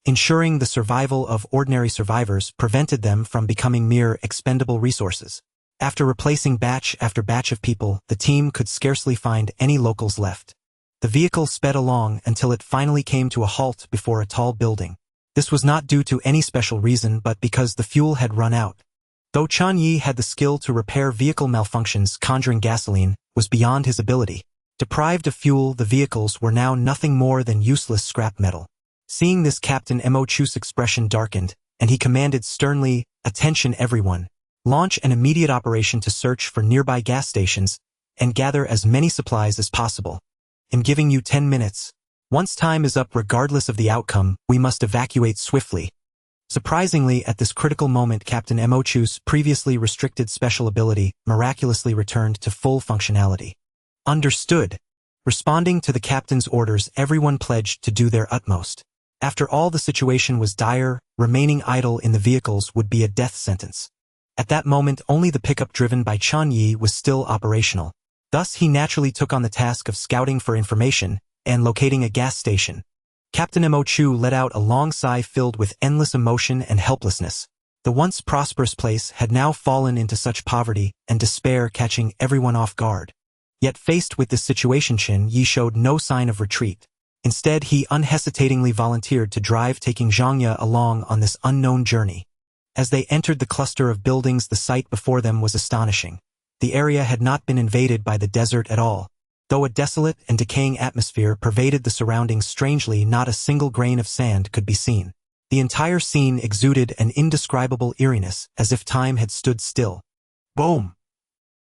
Speaker 1: Ensuring the survival of ordinary survivors prevented them from becoming mere expendable resources. After replacing batch after batch of people, the team could scarcely find any locals left. The vehicle sped along until it finally came to a halt before a tall building. This was not due to any special reason, but because the fuel had run out. Though Chen Ye had the skill to repair vehicle malfunctions, conjuring gasoline was beyond his ability. Deprived of fuel, the vehicles were now nothing more than useless scrap metal. Seeing this, Captain Mo Chu's expression darkened, and he commanded sternly, "Attention everyone. Launch an immediate operation to search for nearby gas stations and gather as many supplies as possible. I'm giving you 10 minutes. Once time is up, regardless of the outcome, we must evacuate swiftly." Surprisingly, at this critical moment, Captain Mo Chu's previously restricted special ability miraculously returned to full functionality. Understood. Responding to the captain's orders, everyone pledged to do their utmost. After all, the situation was dire. Remaining idle in the vehicles would be a death sentence. At that moment, only the pickup driven by Chen Ye was still operational. Thus, he naturally took on the task of scouting for information and locating a gas station. Captain Mo Chu let out a long sigh filled with endless emotion and helplessness. The once prosperous place had now fallen into such poverty and despair, catching everyone off guard. Yet faced with this situation, Chen Ye showed no sign of retreat. Instead, he unhesitatingly volunteered to drive, taking Zhang Ye along on this unknown journey. As they entered the cluster of buildings, the sight before them was astonishing. The area had not been invaded by the desert at all. Though a desolate and decaying atmosphere pervaded the surroundings, strangely, not a single grain of sand could be seen. The entire scene exuded an indescribable eeriness, as if time had stood still. Boom!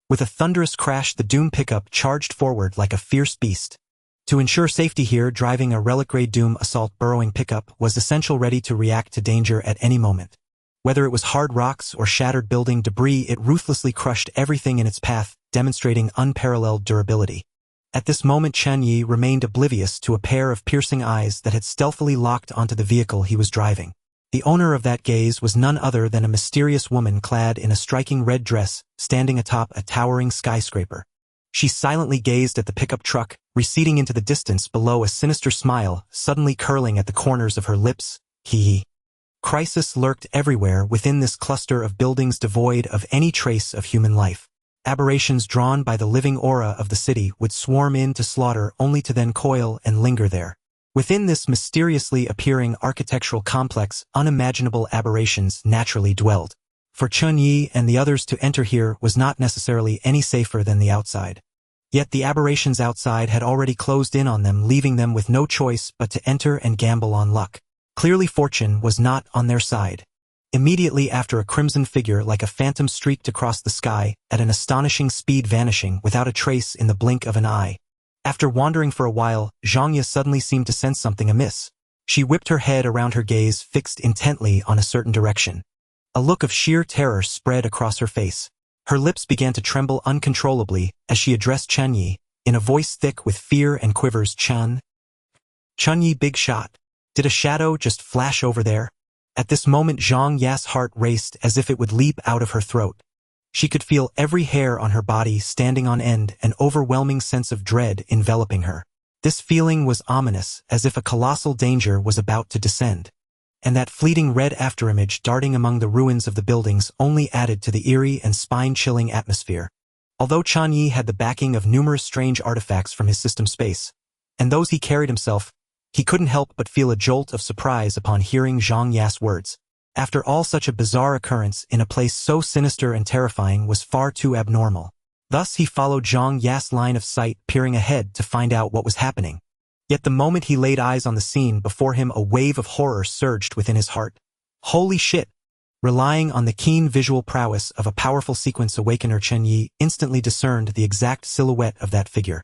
Speaker 1: With a thunderous crash, the Doom pickup charged forward like a fierce beast. To ensure safety here, driving a relic-grade Doom assault burrowing pickup was essential, ready to react to danger at any moment. Whether it was hard rocks or shattered building debris, it ruthlessly crushed everything in its path, demonstrating unparalleled durability. At this moment, Chen Ye remained oblivious to a pair of piercing eyes that had stealthily locked onto the vehicle he was driving. The owner of that gaze was none other than a mysterious woman clad in a striking red dress, standing atop a towering skyscraper. She silently gazed at the pickup truck, receding into the distance below, a sinister smile suddenly curling at the corners of her lips. Hee. Crisis lurked everywhere within this cluster of buildings devoid of any trace of human life. Aberrations drawn by the living aura of the city would swarm in to slaughter, only to then coil and linger there. Within this mysteriously appearing architectural complex, unimaginable aberrations naturally dwelled. For Chen Ye and the others to enter here was not necessarily any safer than the outside. Yet the aberrations outside had already closed in on them, leaving them with no choice but to enter and gamble on luck. Clearly fortune was not on their side. Immediately after, a crimson figure like a phantom streaked across the sky, at an astonishing speed, vanishing without a trace in the blink of an eye. After wandering for a while, Chen Ye suddenly seemed to sense something amiss. She whipped her head around, her gaze fixed intently on a certain direction. A look of sheer terror spread across her face. Her lips began to tremble uncontrollably as she addressed Chen Ye, in a voice thick with fear and quivers. Chen Ye, big shot. Did a shadow just flash over there? At this moment, Chen Ye's heart raced as if it would leap out of her throat. She could feel every hair on her body standing on end, an overwhelming sense of dread enveloping her. This feeling was ominous, as if a colossal danger was about to descend. And that fleeting red afterimage darting among the ruins of the buildings only added to the eerie and spine-chilling atmosphere. Although Chen Ye had the backing of numerous strange artifacts from his system space, and those he carried himself, he couldn't help but feel a jolt of surprise upon hearing Chen Ye's words. After all, such a bizarre occurrence in a place so sinister and terrifying was far too abnormal. Thus he followed Chen Ye's line of sight, peering ahead to find out what was happening. Yet the moment he laid eyes on the scene before him, a wave of horror surged within his heart. Holy shit! Relying on the keen visual prowess of a powerful sequence awakener, Chen Ye instantly discerned the exact silhouette of that figure.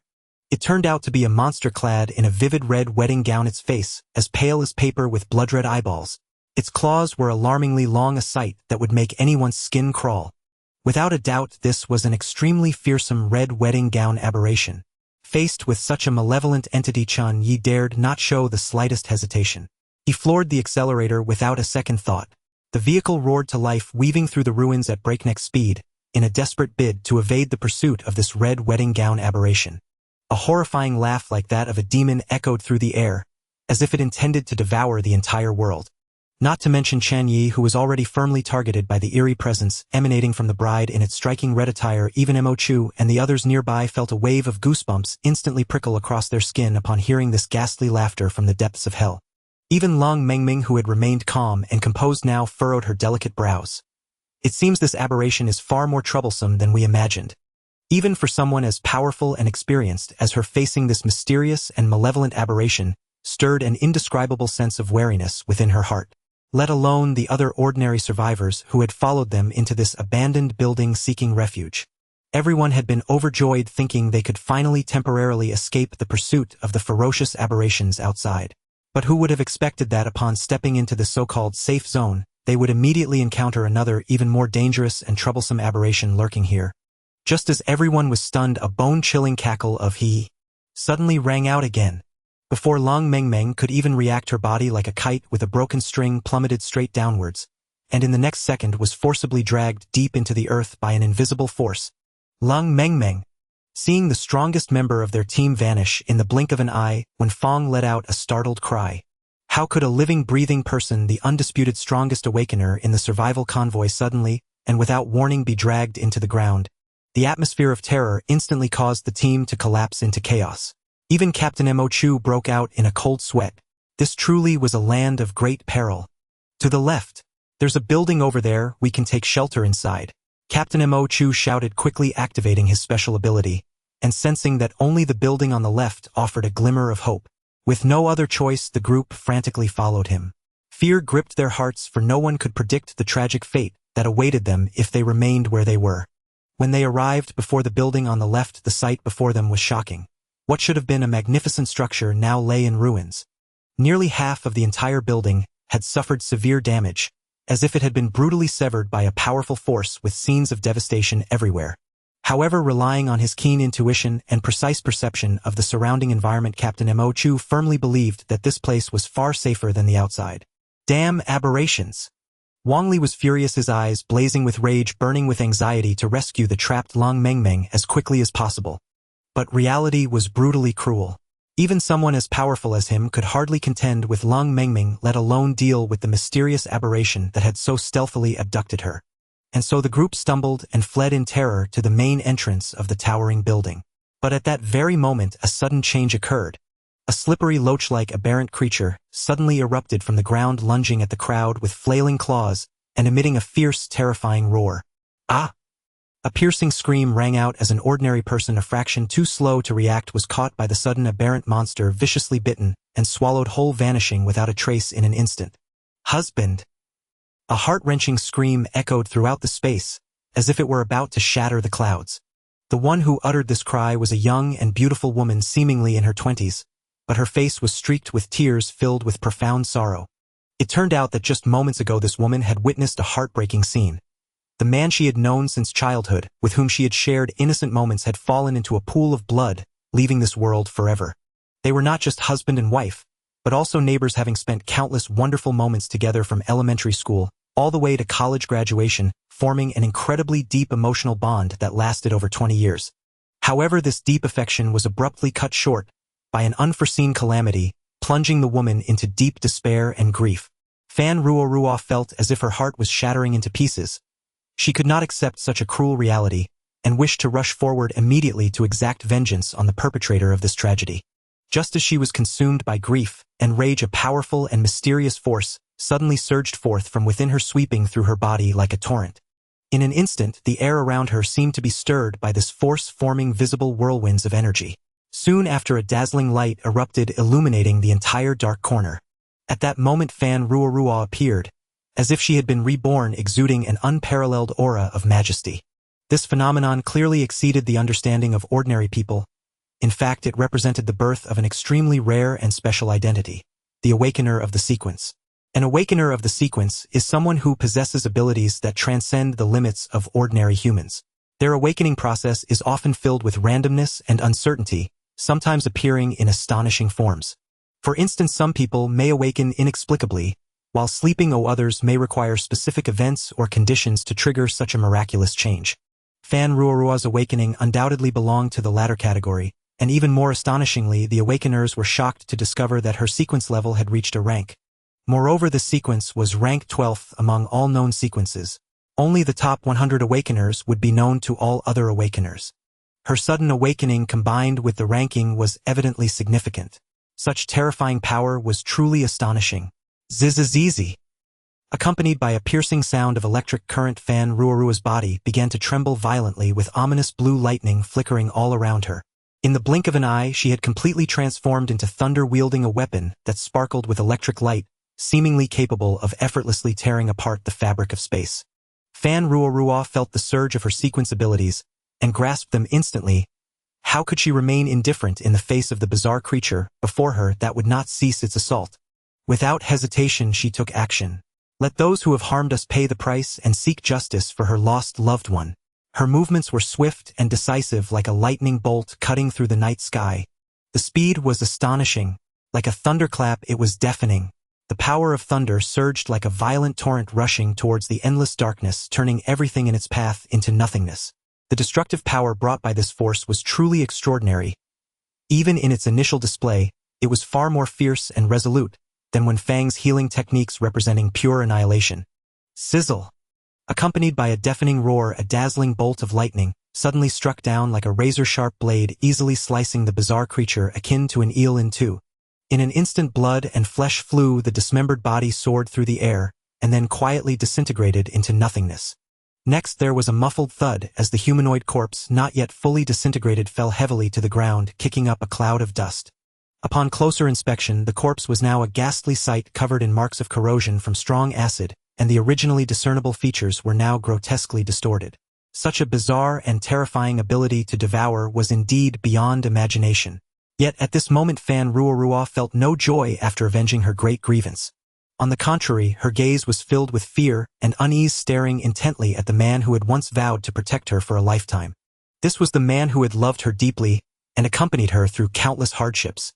Speaker 1: It turned out to be a monster clad in a vivid red wedding gown, its face as pale as paper with blood-red eyeballs. Its claws were alarmingly long, a sight that would make anyone's skin crawl. Without a doubt, this was an extremely fearsome red wedding gown aberration. Faced with such a malevolent entity, Chen Ye dared not show the slightest hesitation. He floored the accelerator without a second thought. The vehicle roared to life, weaving through the ruins at breakneck speed, in a desperate bid to evade the pursuit of this red wedding gown aberration. A horrifying laugh like that of a demon echoed through the air, as if it intended to devour the entire world. Not to mention Chen Ye, who was already firmly targeted by the eerie presence emanating from the bride in its striking red attire. Even Mo Chu and the others nearby felt a wave of goosebumps instantly prickle across their skin upon hearing this ghastly laughter from the depths of hell. Even Long Mengming, who had remained calm and composed, now furrowed her delicate brows. It seems this aberration is far more troublesome than we imagined. Even for someone as powerful and experienced as her, facing this mysterious and malevolent aberration stirred an indescribable sense of wariness within her heart. Let alone the other ordinary survivors who had followed them into this abandoned building seeking refuge. Everyone had been overjoyed, thinking they could finally temporarily escape the pursuit of the ferocious aberrations outside. But who would have expected that upon stepping into the so-called safe zone, they would immediately encounter another, even more dangerous and troublesome aberration lurking here? Just as everyone was stunned, a bone-chilling cackle of hee suddenly rang out again. Before Long Mengmeng could even react, her body like a kite with a broken string plummeted straight downwards, and in the next second was forcibly dragged deep into the earth by an invisible force. Long Mengmeng, seeing the strongest member of their team vanish in the blink of an eye, when Fong let out a startled cry. How could a living, breathing person, the undisputed strongest awakener in the survival convoy, suddenly, and without warning, be dragged into the ground? The atmosphere of terror instantly caused the team to collapse into chaos. Even Captain Mo Chu broke out in a cold sweat. This truly was a land of great peril. To the left. There's a building over there, we can take shelter inside. Captain Mo Chu shouted, quickly activating his special ability, and sensing that only the building on the left offered a glimmer of hope. With no other choice, the group frantically followed him. Fear gripped their hearts, for no one could predict the tragic fate that awaited them if they remained where they were. When they arrived before the building on the left, the sight before them was shocking. What should have been a magnificent structure now lay in ruins. Nearly half of the entire building had suffered severe damage, as if it had been brutally severed by a powerful force, with scenes of devastation everywhere. However, relying on his keen intuition and precise perception of the surrounding environment, Captain Mo Chu firmly believed that this place was far safer than the outside. Damn aberrations! Wang Li was furious, his eyes blazing with rage, burning with anxiety to rescue the trapped Long Mengmeng as quickly as possible. But reality was brutally cruel. Even someone as powerful as him could hardly contend with Long Mengmeng, let alone deal with the mysterious aberration that had so stealthily abducted her. And so the group stumbled and fled in terror to the main entrance of the towering building. But at that very moment, a sudden change occurred. A slippery loach-like aberrant creature suddenly erupted from the ground, lunging at the crowd with flailing claws and emitting a fierce, terrifying roar. Ah! A piercing scream rang out as an ordinary person, a fraction too slow to react, was caught by the sudden aberrant monster, viciously bitten and swallowed whole, vanishing without a trace in an instant. Husband! A heart-wrenching scream echoed throughout the space, as if it were about to shatter the clouds. The one who uttered this cry was a young and beautiful woman, seemingly in her 20s, but her face was streaked with tears filled with profound sorrow. It turned out that just moments ago this woman had witnessed a heartbreaking scene. The man she had known since childhood, with whom she had shared innocent moments, had fallen into a pool of blood, leaving this world forever. They were not just husband and wife, but also neighbors, having spent countless wonderful moments together from elementary school all the way to college graduation, forming an incredibly deep emotional bond that lasted over 20 years. However, this deep affection was abruptly cut short by an unforeseen calamity, plunging the woman into deep despair and grief. Fan Ruorua felt as if her heart was shattering into pieces. She could not accept such a cruel reality, and wished to rush forward immediately to exact vengeance on the perpetrator of this tragedy. Just as she was consumed by grief and rage, a powerful and mysterious force suddenly surged forth from within her, sweeping through her body like a torrent. In an instant, the air around her seemed to be stirred by this force, forming visible whirlwinds of energy. Soon after, a dazzling light erupted, illuminating the entire dark corner. At that moment, Fan Ruorua appeared, as if she had been reborn, exuding an unparalleled aura of majesty. This phenomenon clearly exceeded the understanding of ordinary people. In fact, it represented the birth of an extremely rare and special identity, the Awakener of the Sequence. An Awakener of the Sequence is someone who possesses abilities that transcend the limits of ordinary humans. Their awakening process is often filled with randomness and uncertainty, sometimes appearing in astonishing forms. For instance, some people may awaken inexplicably, while sleeping, or others may require specific events or conditions to trigger such a miraculous change. Fan Ruorua's awakening undoubtedly belonged to the latter category, and even more astonishingly, the Awakeners were shocked to discover that her sequence level had reached a rank. Moreover, this sequence was rank 12th among all known sequences. Only the top 100 Awakeners would be known to all other Awakeners. Her sudden awakening, combined with the ranking, was evidently significant. Such terrifying power was truly astonishing. Zzzz. Accompanied by a piercing sound of electric current, Fan Ruorua's body began to tremble violently, with ominous blue lightning flickering all around her. In the blink of an eye, she had completely transformed into thunder, wielding a weapon that sparkled with electric light, seemingly capable of effortlessly tearing apart the fabric of space. Fan Ruorua felt the surge of her sequence abilities and grasped them instantly. How could she remain indifferent in the face of the bizarre creature before her that would not cease its assault? Without hesitation, she took action. Let those who have harmed us pay the price and seek justice for her lost loved one. Her movements were swift and decisive, like a lightning bolt cutting through the night sky. The speed was astonishing. Like a thunderclap, it was deafening. The power of thunder surged like a violent torrent, rushing towards the endless darkness, turning everything in its path into nothingness. The destructive power brought by this force was truly extraordinary. Even in its initial display, it was far more fierce and resolute than when Fang's healing techniques, representing pure annihilation. Sizzle! Accompanied by a deafening roar, a dazzling bolt of lightning suddenly struck down like a razor-sharp blade, easily slicing the bizarre creature akin to an eel in two. In an instant, blood and flesh flew, the dismembered body soared through the air, and then quietly disintegrated into nothingness. Next, there was a muffled thud as the humanoid corpse, not yet fully disintegrated, fell heavily to the ground, kicking up a cloud of dust. Upon closer inspection, the corpse was now a ghastly sight covered in marks of corrosion from strong acid, and the originally discernible features were now grotesquely distorted. Such a bizarre and terrifying ability to devour was indeed beyond imagination. Yet at this moment Fan Ruorua felt no joy after avenging her great grievance. On the contrary, her gaze was filled with fear and unease, staring intently at the man who had once vowed to protect her for a lifetime. This was the man who had loved her deeply and accompanied her through countless hardships.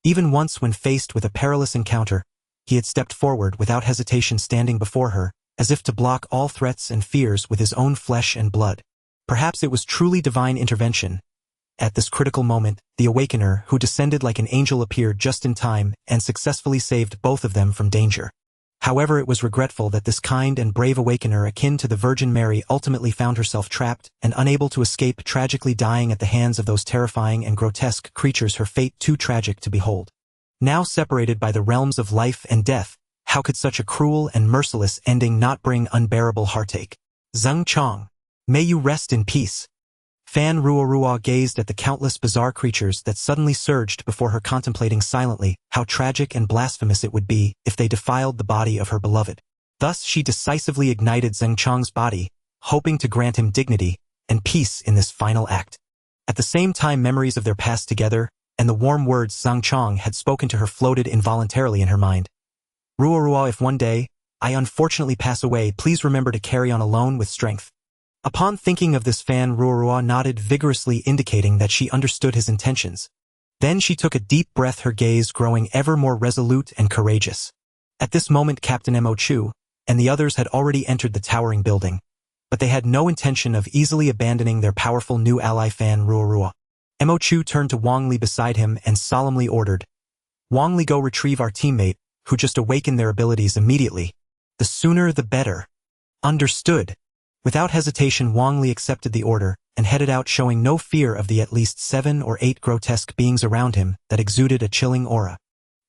Speaker 1: Even once when faced with a perilous encounter, he had stepped forward without hesitation, standing before her, as if to block all threats and fears with his own flesh and blood. Perhaps it was truly divine intervention. At this critical moment, the Awakener, who descended like an angel, appeared just in time and successfully saved both of them from danger. However, it was regretful that this kind and brave Awakener, akin to the Virgin Mary, ultimately found herself trapped and unable to escape, tragically dying at the hands of those terrifying and grotesque creatures, her fate too tragic to behold. Now separated by the realms of life and death, how could such a cruel and merciless ending not bring unbearable heartache? Zheng Chong, may you rest in peace. Fan Ruorua gazed at the countless bizarre creatures that suddenly surged before her, contemplating silently how tragic and blasphemous it would be if they defiled the body of her beloved. Thus she decisively ignited Zheng Chong's body, hoping to grant him dignity and peace in this final act. At the same time, memories of their past together and the warm words Zheng Chong had spoken to her floated involuntarily in her mind. Ruorua, if one day I unfortunately pass away, please remember to carry on alone with strength. Upon thinking of this, Fan Ruorua nodded vigorously, indicating that she understood his intentions. Then she took a deep breath, her gaze growing ever more resolute and courageous. At this moment, Captain Mo Chu and the others had already entered the towering building, but they had no intention of easily abandoning their powerful new ally Fan Ruorua. Mo Chu turned to Wang Li beside him and solemnly ordered, "Wang Li, go retrieve our teammate, who just awakened their abilities immediately. The sooner the better." Understood. Without hesitation, Wang Li accepted the order and headed out, showing no fear of the at least 7 or 8 grotesque beings around him that exuded a chilling aura.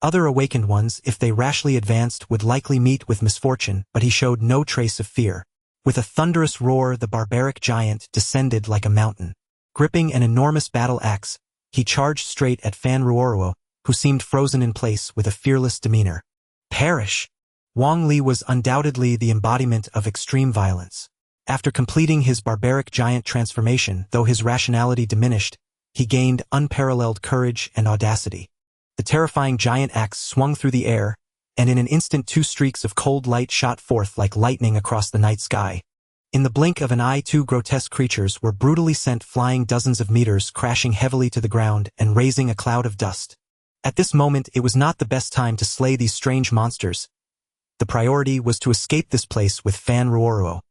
Speaker 1: Other awakened ones, if they rashly advanced, would likely meet with misfortune, but he showed no trace of fear. With a thunderous roar, the barbaric giant descended like a mountain. Gripping an enormous battle axe, he charged straight at Fan Ruorua, who seemed frozen in place with a fearless demeanor. Perish! Wang Li was undoubtedly the embodiment of extreme violence. After completing his barbaric giant transformation, though his rationality diminished, he gained unparalleled courage and audacity. The terrifying giant axe swung through the air, and in an instant 2 streaks of cold light shot forth like lightning across the night sky. In the blink of an eye, 2 grotesque creatures were brutally sent flying dozens of meters, crashing heavily to the ground and raising a cloud of dust. At this moment, it was not the best time to slay these strange monsters. The priority was to escape this place with Fan Ruorua.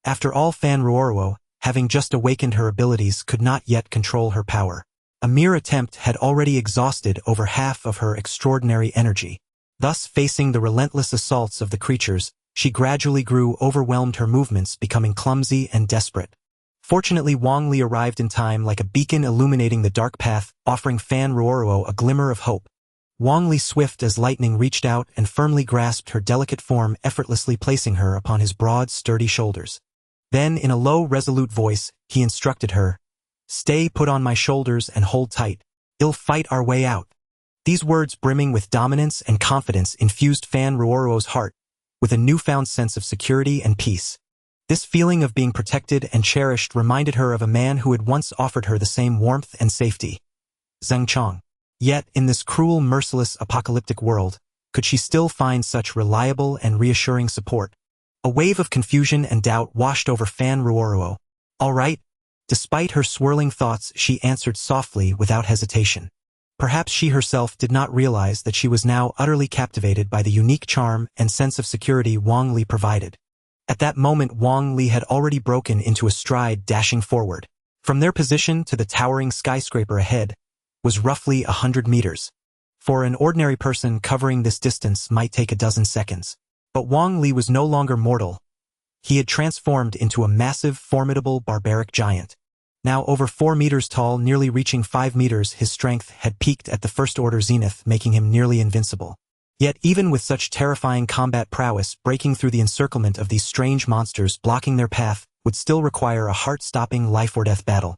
Speaker 1: After all, Fan Ruorua, having just awakened her abilities, could not yet control her power. A mere attempt had already exhausted over half of her extraordinary energy. Thus, facing the relentless assaults of the creatures, she gradually grew overwhelmed, her movements becoming clumsy and desperate. Fortunately, Wang Li arrived in time, like a beacon illuminating the dark path, offering Fan Ruorua a glimmer of hope. Wang Li, swift as lightning, reached out and firmly grasped her delicate form, effortlessly placing her upon his broad, sturdy shoulders. Then, in a low, resolute voice, he instructed her, "Stay put on my shoulders and hold tight. I'll fight our way out." These words, brimming with dominance and confidence, infused Fan Ruorua's heart with a newfound sense of security and peace. This feeling of being protected and cherished reminded her of a man who had once offered her the same warmth and safety, Zheng Chong. Yet, in this cruel, merciless, apocalyptic world, could she still find such reliable and reassuring support? A wave of confusion and doubt washed over Fan Ruorua. "All right." Despite her swirling thoughts, she answered softly, without hesitation. Perhaps she herself did not realize that she was now utterly captivated by the unique charm and sense of security Wang Li provided. At that moment, Wang Li had already broken into a stride, dashing forward. From their position to the towering skyscraper ahead was roughly 100 meters. For an ordinary person, covering this distance might take a dozen seconds. But Wang Li was no longer mortal. He had transformed into a massive, formidable, barbaric giant. Now over 4 meters tall, nearly reaching 5 meters, his strength had peaked at the first-order zenith, making him nearly invincible. Yet even with such terrifying combat prowess, breaking through the encirclement of these strange monsters blocking their path would still require a heart-stopping life-or-death battle.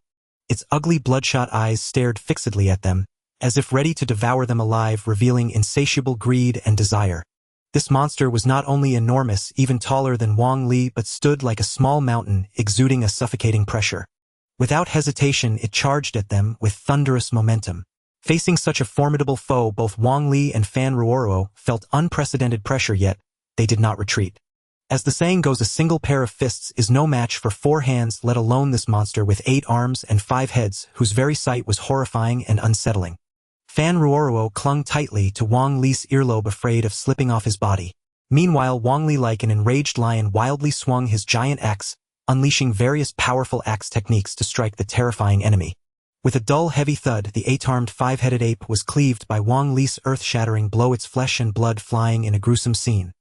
Speaker 1: Its ugly, bloodshot eyes stared fixedly at them, as if ready to devour them alive, revealing insatiable greed and desire. This monster was not only enormous, even taller than Wang Li, but stood like a small mountain, exuding a suffocating pressure. Without hesitation, it charged at them with thunderous momentum. Facing such a formidable foe, both Wang Li and Fan Ruoruo felt unprecedented pressure, yet they did not retreat. As the saying goes, a single pair of fists is no match for 4 hands, let alone this monster with 8 arms and 5 heads, whose very sight was horrifying and unsettling. Fan Ruoruo clung tightly to Wang Li's earlobe, afraid of slipping off his body. Meanwhile, Wang Li, like an enraged lion, wildly swung his giant axe, unleashing various powerful axe techniques to strike the terrifying enemy. With a dull, heavy thud, the 8-armed 5-headed ape was cleaved by Wang Li's earth-shattering blow, its flesh and blood flying in a gruesome scene.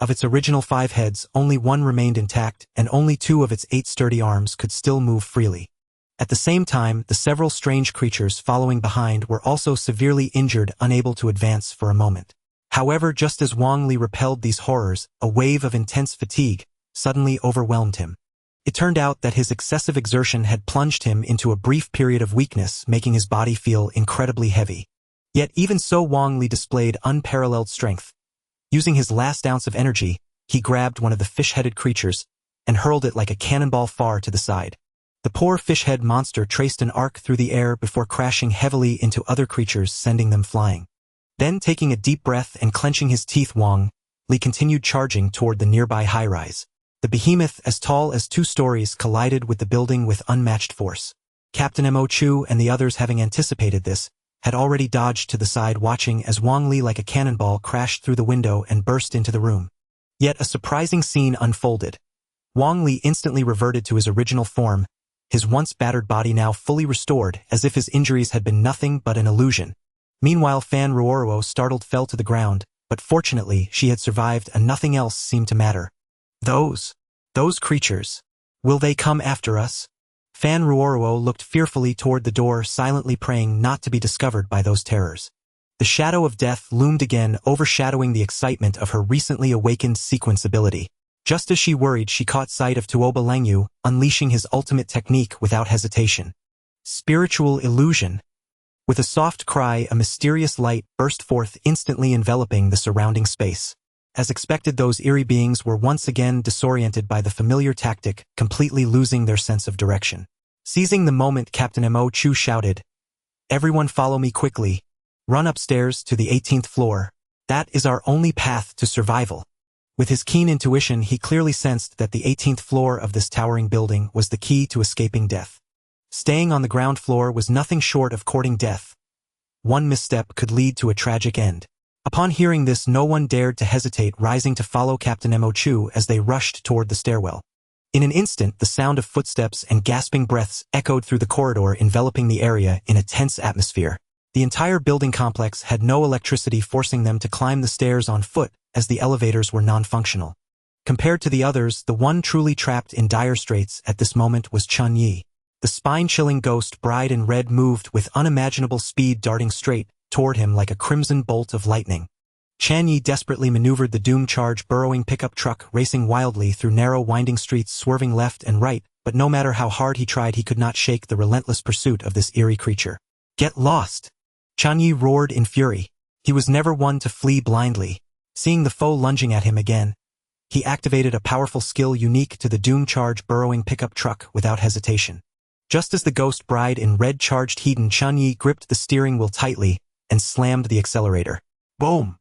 Speaker 1: Of its original 5 heads, only 1 remained intact, and only 2 of its 8 sturdy arms could still move freely. At the same time, the several strange creatures following behind were also severely injured, unable to advance for a moment. However, just as Wang Li repelled these horrors, a wave of intense fatigue suddenly overwhelmed him. It turned out that his excessive exertion had plunged him into a brief period of weakness, making his body feel incredibly heavy. Yet even so, Wang Li displayed unparalleled strength. Using his last ounce of energy, he grabbed one of the fish-headed creatures and hurled it like a cannonball far to the side. The poor fish-head monster traced an arc through the air before crashing heavily into other creatures, sending them flying. Then, taking a deep breath and clenching his teeth, Wang Li continued charging toward the nearby high-rise. The behemoth, as tall as 2 stories, collided with the building with unmatched force. Captain Mo Chu and the others, having anticipated this, had already dodged to the side, watching as Wang Li, like a cannonball, crashed through the window and burst into the room. Yet a surprising scene unfolded. Wang Li instantly reverted to his original form, his once battered body now fully restored, as if his injuries had been nothing but an illusion. Meanwhile, Fan Ruoruo, startled, fell to the ground, but fortunately she had survived and nothing else seemed to matter. Those creatures. Will they come after us? Fan Ruoruo looked fearfully toward the door, silently praying not to be discovered by those terrors. The shadow of death loomed again, overshadowing the excitement of her recently awakened sequence ability. Just as she worried, she caught sight of Tuoba Langyu, unleashing his ultimate technique without hesitation. Spiritual illusion. With a soft cry, a mysterious light burst forth, instantly enveloping the surrounding space. As expected, those eerie beings were once again disoriented by the familiar tactic, completely losing their sense of direction. Seizing the moment, Captain Mo Chu shouted, "Everyone follow me quickly. Run upstairs to the 18th floor. That is our only path to survival." With his keen intuition, he clearly sensed that the 18th floor of this towering building was the key to escaping death. Staying on the ground floor was nothing short of courting death. One misstep could lead to a tragic end. Upon hearing this, no one dared to hesitate, rising to follow Captain Mo Chu as they rushed toward the stairwell. In an instant, the sound of footsteps and gasping breaths echoed through the corridor, enveloping the area in a tense atmosphere. The entire building complex had no electricity, forcing them to climb the stairs on foot, as the elevators were non-functional. Compared to the others, the one truly trapped in dire straits at this moment was Chen Ye. The spine-chilling ghost bride in red moved with unimaginable speed, darting straight toward him like a crimson bolt of lightning. Chen Ye desperately maneuvered the Doom Charge burrowing pickup truck, racing wildly through narrow winding streets, swerving left and right, but no matter how hard he tried, he could not shake the relentless pursuit of this eerie creature. "Get lost!" Chen Ye roared in fury. He was never one to flee blindly. Seeing the foe lunging at him again, he activated a powerful skill unique to the Doom Charge burrowing pickup truck without hesitation. Just as the ghost bride in red charged heat, Chen Ye gripped the steering wheel tightly and slammed the accelerator. Boom!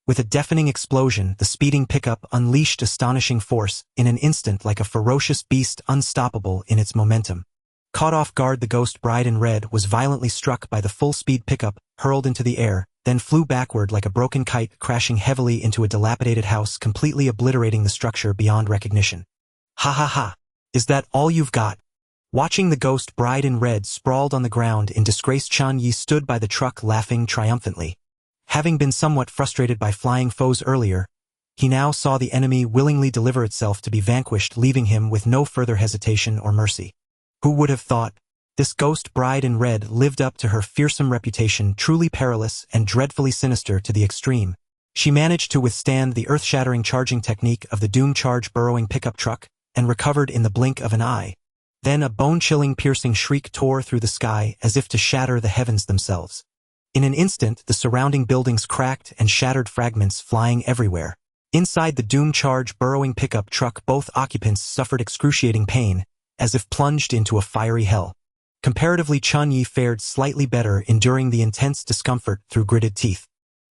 Speaker 1: With a deafening explosion, the speeding pickup unleashed astonishing force, in an instant like a ferocious beast, unstoppable in its momentum. Caught off guard, the ghost bride in red was violently struck by the full-speed pickup, hurled into the air, then flew backward like a broken kite, crashing heavily into a dilapidated house, completely obliterating the structure beyond recognition. "Ha ha ha! Is that all you've got?" Watching the ghost bride in red sprawled on the ground in disgrace, Chen Ye stood by the truck, laughing triumphantly. Having been somewhat frustrated by flying foes earlier, he now saw the enemy willingly deliver itself to be vanquished, leaving him with no further hesitation or mercy. Who would have thought? This ghost bride in red lived up to her fearsome reputation, truly perilous and dreadfully sinister to the extreme. She managed to withstand the earth-shattering charging technique of the Doom Charge burrowing pickup truck and recovered in the blink of an eye. Then a bone-chilling, piercing shriek tore through the sky as if to shatter the heavens themselves. In an instant, the surrounding buildings cracked and shattered, fragments flying everywhere. Inside the doom-charged burrowing pickup truck, both occupants suffered excruciating pain, as if plunged into a fiery hell. Comparatively, Chen Ye fared slightly better, enduring the intense discomfort through gritted teeth.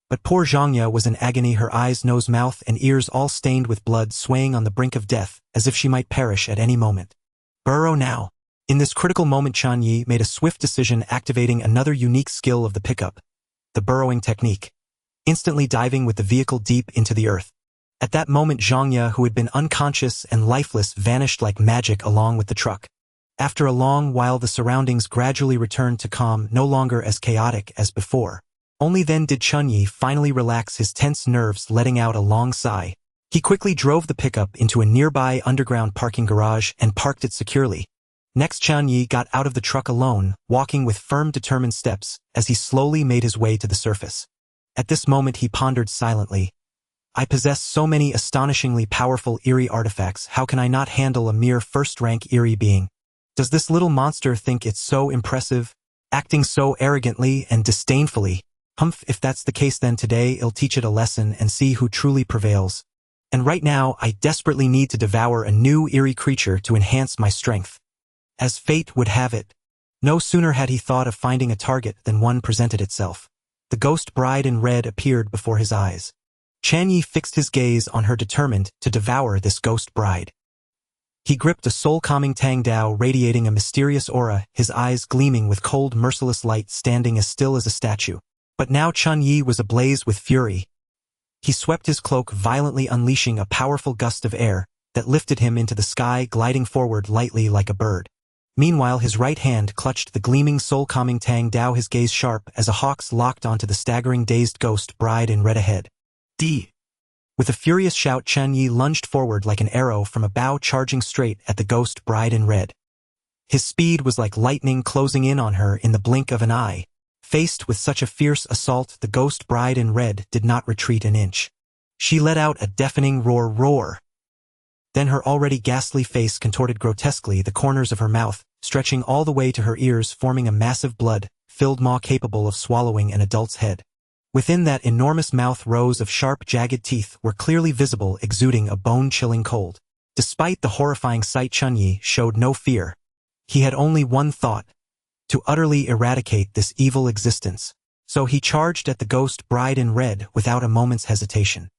Speaker 1: But poor Chen Ye was in agony, her eyes, nose, mouth, and ears all stained with blood, swaying on the brink of death, as if she might perish at any moment. Burrow now. In this critical moment, Chen Ye made a swift decision, activating another unique skill of the pickup, the burrowing technique, instantly diving with the vehicle deep into the earth. At that moment, Chen Ye, who had been unconscious and lifeless, vanished like magic along with the truck. After a long while, the surroundings gradually returned to calm, no longer as chaotic as before. Only then did Chen Ye finally relax his tense nerves, letting out a long sigh. He quickly drove the pickup into a nearby underground parking garage and parked it securely. Next, Chen Ye got out of the truck alone, walking with firm, determined steps, as he slowly made his way to the surface. At this moment, he pondered silently. I possess so many astonishingly powerful eerie artifacts. How can I not handle a mere first-rank eerie being? Does this little monster think it's so impressive, acting so arrogantly and disdainfully? Humph, if that's the case, then today it'll teach it a lesson and see who truly prevails. And right now, I desperately need to devour a new eerie creature to enhance my strength. As fate would have it, no sooner had he thought of finding a target than one presented itself. The ghost bride in red appeared before his eyes. Chen Ye fixed his gaze on her, determined to devour this ghost bride. He gripped a soul-calming Tang Dao, radiating a mysterious aura, his eyes gleaming with cold, merciless light, standing as still as a statue. But now Chen Ye was ablaze with fury. He swept his cloak violently, unleashing a powerful gust of air that lifted him into the sky, gliding forward lightly like a bird. Meanwhile, his right hand clutched the gleaming, soul-calming Tang Dao, his gaze sharp as a hawk's, locked onto the staggering, dazed ghost bride in red ahead. D. With a furious shout, Chen Ye lunged forward like an arrow from a bow, charging straight at the ghost bride in red. His speed was like lightning, closing in on her in the blink of an eye. Faced with such a fierce assault, the ghost bride in red did not retreat an inch. She let out a deafening roar. Then her already ghastly face contorted grotesquely, the corners of her mouth stretching all the way to her ears, forming a massive blood-filled maw capable of swallowing an adult's head. Within that enormous mouth, rows of sharp, jagged teeth were clearly visible, exuding a bone-chilling cold. Despite the horrifying sight, Chen Ye showed no fear. He had only one thought: to utterly eradicate this evil existence. So he charged at the ghost bride in red without a moment's hesitation.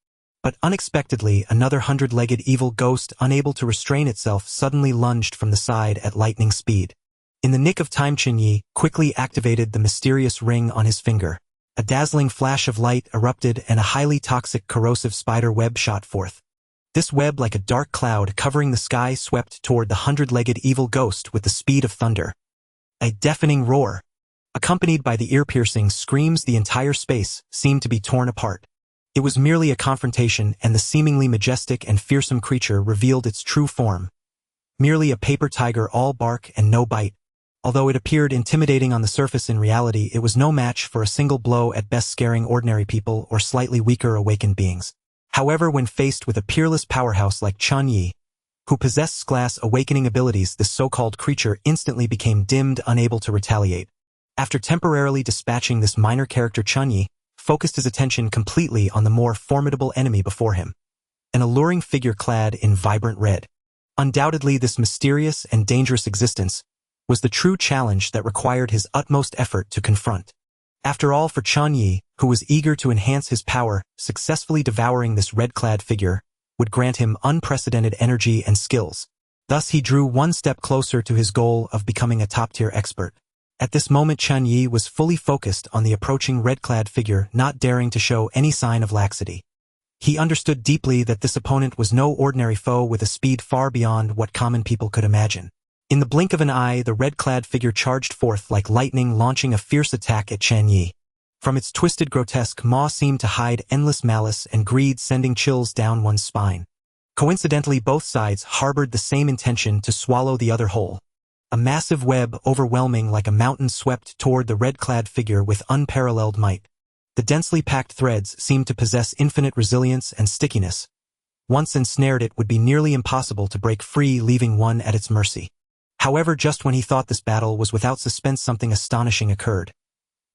Speaker 1: But unexpectedly, another 100-legged evil ghost, unable to restrain itself, suddenly lunged from the side at lightning speed. In the nick of time, Chen Ye quickly activated the mysterious ring on his finger. A dazzling flash of light erupted and a highly toxic, corrosive spider web shot forth. This web, like a dark cloud covering the sky, swept toward the 100-legged evil ghost with the speed of thunder. A deafening roar, accompanied by the ear-piercing screams, the entire space seemed to be torn apart. It was merely a confrontation, and the seemingly majestic and fearsome creature revealed its true form. Merely a paper tiger, all bark and no bite. Although it appeared intimidating on the surface, in reality it was no match for a single blow, at best scaring ordinary people or slightly weaker awakened beings. However, when faced with a peerless powerhouse like Chen Ye, who possessed class awakening abilities, this so-called creature instantly became dimmed, unable to retaliate. After temporarily dispatching this minor character, Chen Ye focused his attention completely on the more formidable enemy before him, an alluring figure clad in vibrant red. Undoubtedly, this mysterious and dangerous existence was the true challenge that required his utmost effort to confront. After all, for Chen Ye, who was eager to enhance his power, successfully devouring this red-clad figure would grant him unprecedented energy and skills. Thus he drew one step closer to his goal of becoming a top-tier expert. At this moment, Chen Ye was fully focused on the approaching red-clad figure, not daring to show any sign of laxity. He understood deeply that this opponent was no ordinary foe, with a speed far beyond what common people could imagine. In the blink of an eye, the red-clad figure charged forth like lightning, launching a fierce attack at Chen Ye. From its twisted, grotesque maw seemed to hide endless malice and greed, sending chills down one's spine. Coincidentally, both sides harbored the same intention: to swallow the other whole. A massive web, overwhelming like a mountain, swept toward the red-clad figure with unparalleled might. The densely packed threads seemed to possess infinite resilience and stickiness. Once ensnared, it would be nearly impossible to break free, leaving one at its mercy. However, just when he thought this battle was without suspense, something astonishing occurred.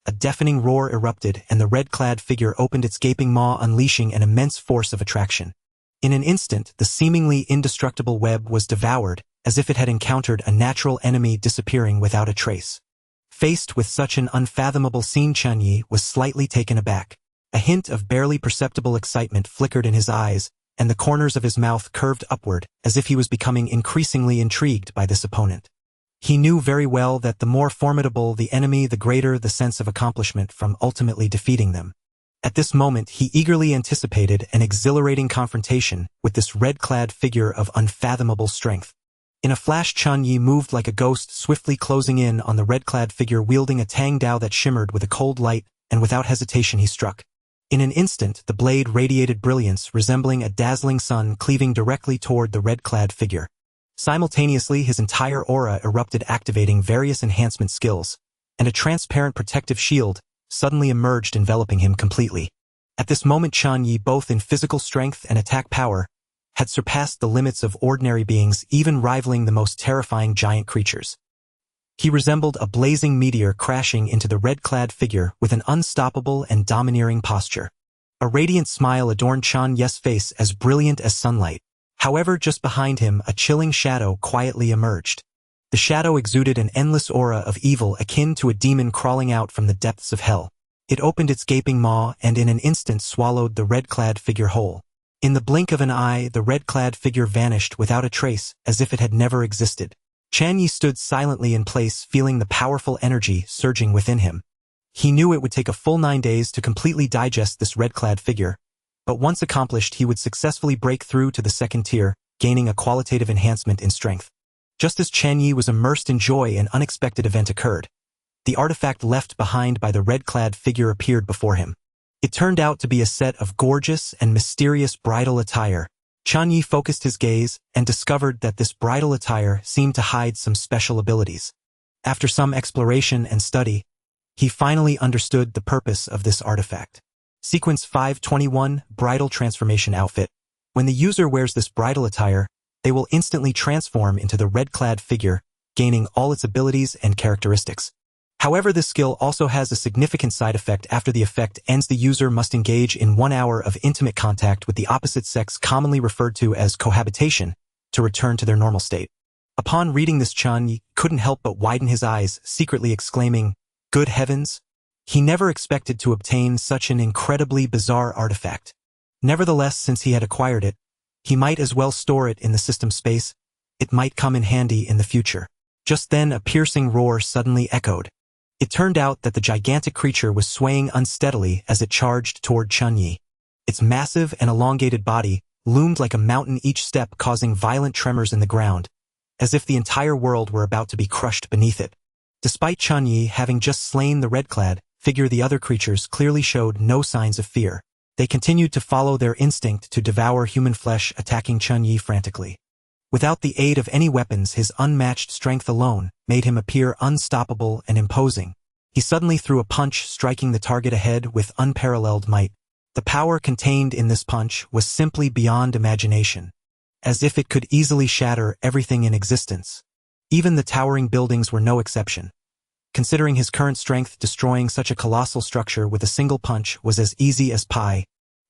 Speaker 1: A deafening roar erupted, and the red-clad figure opened its gaping maw, unleashing an immense force of attraction. In an instant, the seemingly indestructible web was devoured, as if it had encountered a natural enemy, disappearing without a trace. Faced with such an unfathomable scene, Chen Ye was slightly taken aback. A hint of barely perceptible excitement flickered in his eyes, and the corners of his mouth curved upward, as if he was becoming increasingly intrigued by this opponent. He knew very well that the more formidable the enemy, the greater the sense of accomplishment from ultimately defeating them. At this moment, he eagerly anticipated an exhilarating confrontation with this red-clad figure of unfathomable strength. In a flash, Chen Ye moved like a ghost, swiftly closing in on the red-clad figure, wielding a tang dao that shimmered with a cold light, and without hesitation he struck. In an instant, the blade radiated brilliance, resembling a dazzling sun, cleaving directly toward the red-clad figure. Simultaneously, his entire aura erupted, activating various enhancement skills, and a transparent protective shield suddenly emerged, enveloping him completely. At this moment, Chen Ye, both in physical strength and attack power, had surpassed the limits of ordinary beings, even rivaling the most terrifying giant creatures. He resembled a blazing meteor crashing into the red-clad figure with an unstoppable and domineering posture. A radiant smile adorned Chen Ye's face, as brilliant as sunlight. However, just behind him, a chilling shadow quietly emerged. The shadow exuded an endless aura of evil, akin to a demon crawling out from the depths of hell. It opened its gaping maw and in an instant swallowed the red-clad figure whole. In the blink of an eye, the red-clad figure vanished without a trace, as if it had never existed. Chen Ye stood silently in place, feeling the powerful energy surging within him. He knew it would take a full 9 days to completely digest this red-clad figure, but once accomplished, he would successfully break through to the second tier, gaining a qualitative enhancement in strength. Just as Chen Ye was immersed in joy, an unexpected event occurred. The artifact left behind by the red-clad figure appeared before him. It turned out to be a set of gorgeous and mysterious bridal attire. Chen Ye focused his gaze and discovered that this bridal attire seemed to hide some special abilities. After some exploration and study, he finally understood the purpose of this artifact. Sequence 521, Bridal Transformation Outfit. When the user wears this bridal attire, they will instantly transform into the red-clad figure, gaining all its abilities and characteristics. However, this skill also has a significant side effect. After the effect ends, the user must engage in 1 hour of intimate contact with the opposite sex, commonly referred to as cohabitation, to return to their normal state. Upon reading this, Chen Ye couldn't help but widen his eyes, secretly exclaiming, "Good heavens!" He never expected to obtain such an incredibly bizarre artifact. Nevertheless, since he had acquired it, he might as well store it in the system space. It might come in handy in the future. Just then, a piercing roar suddenly echoed. It turned out that the gigantic creature was swaying unsteadily as it charged toward Chen Ye. Its massive and elongated body loomed like a mountain, each step causing violent tremors in the ground, as if the entire world were about to be crushed beneath it. Despite Chen Ye having just slain the red-clad figure, the other creatures clearly showed no signs of fear. They continued to follow their instinct to devour human flesh, attacking Chen Ye frantically. Without the aid of any weapons, his unmatched strength alone made him appear unstoppable and imposing. He suddenly threw a punch, striking the target ahead with unparalleled might. The power contained in this punch was simply beyond imagination, as if it could easily shatter everything in existence. Even the towering buildings were no exception. Considering his current strength, destroying such a colossal structure with a single punch was as easy as pie.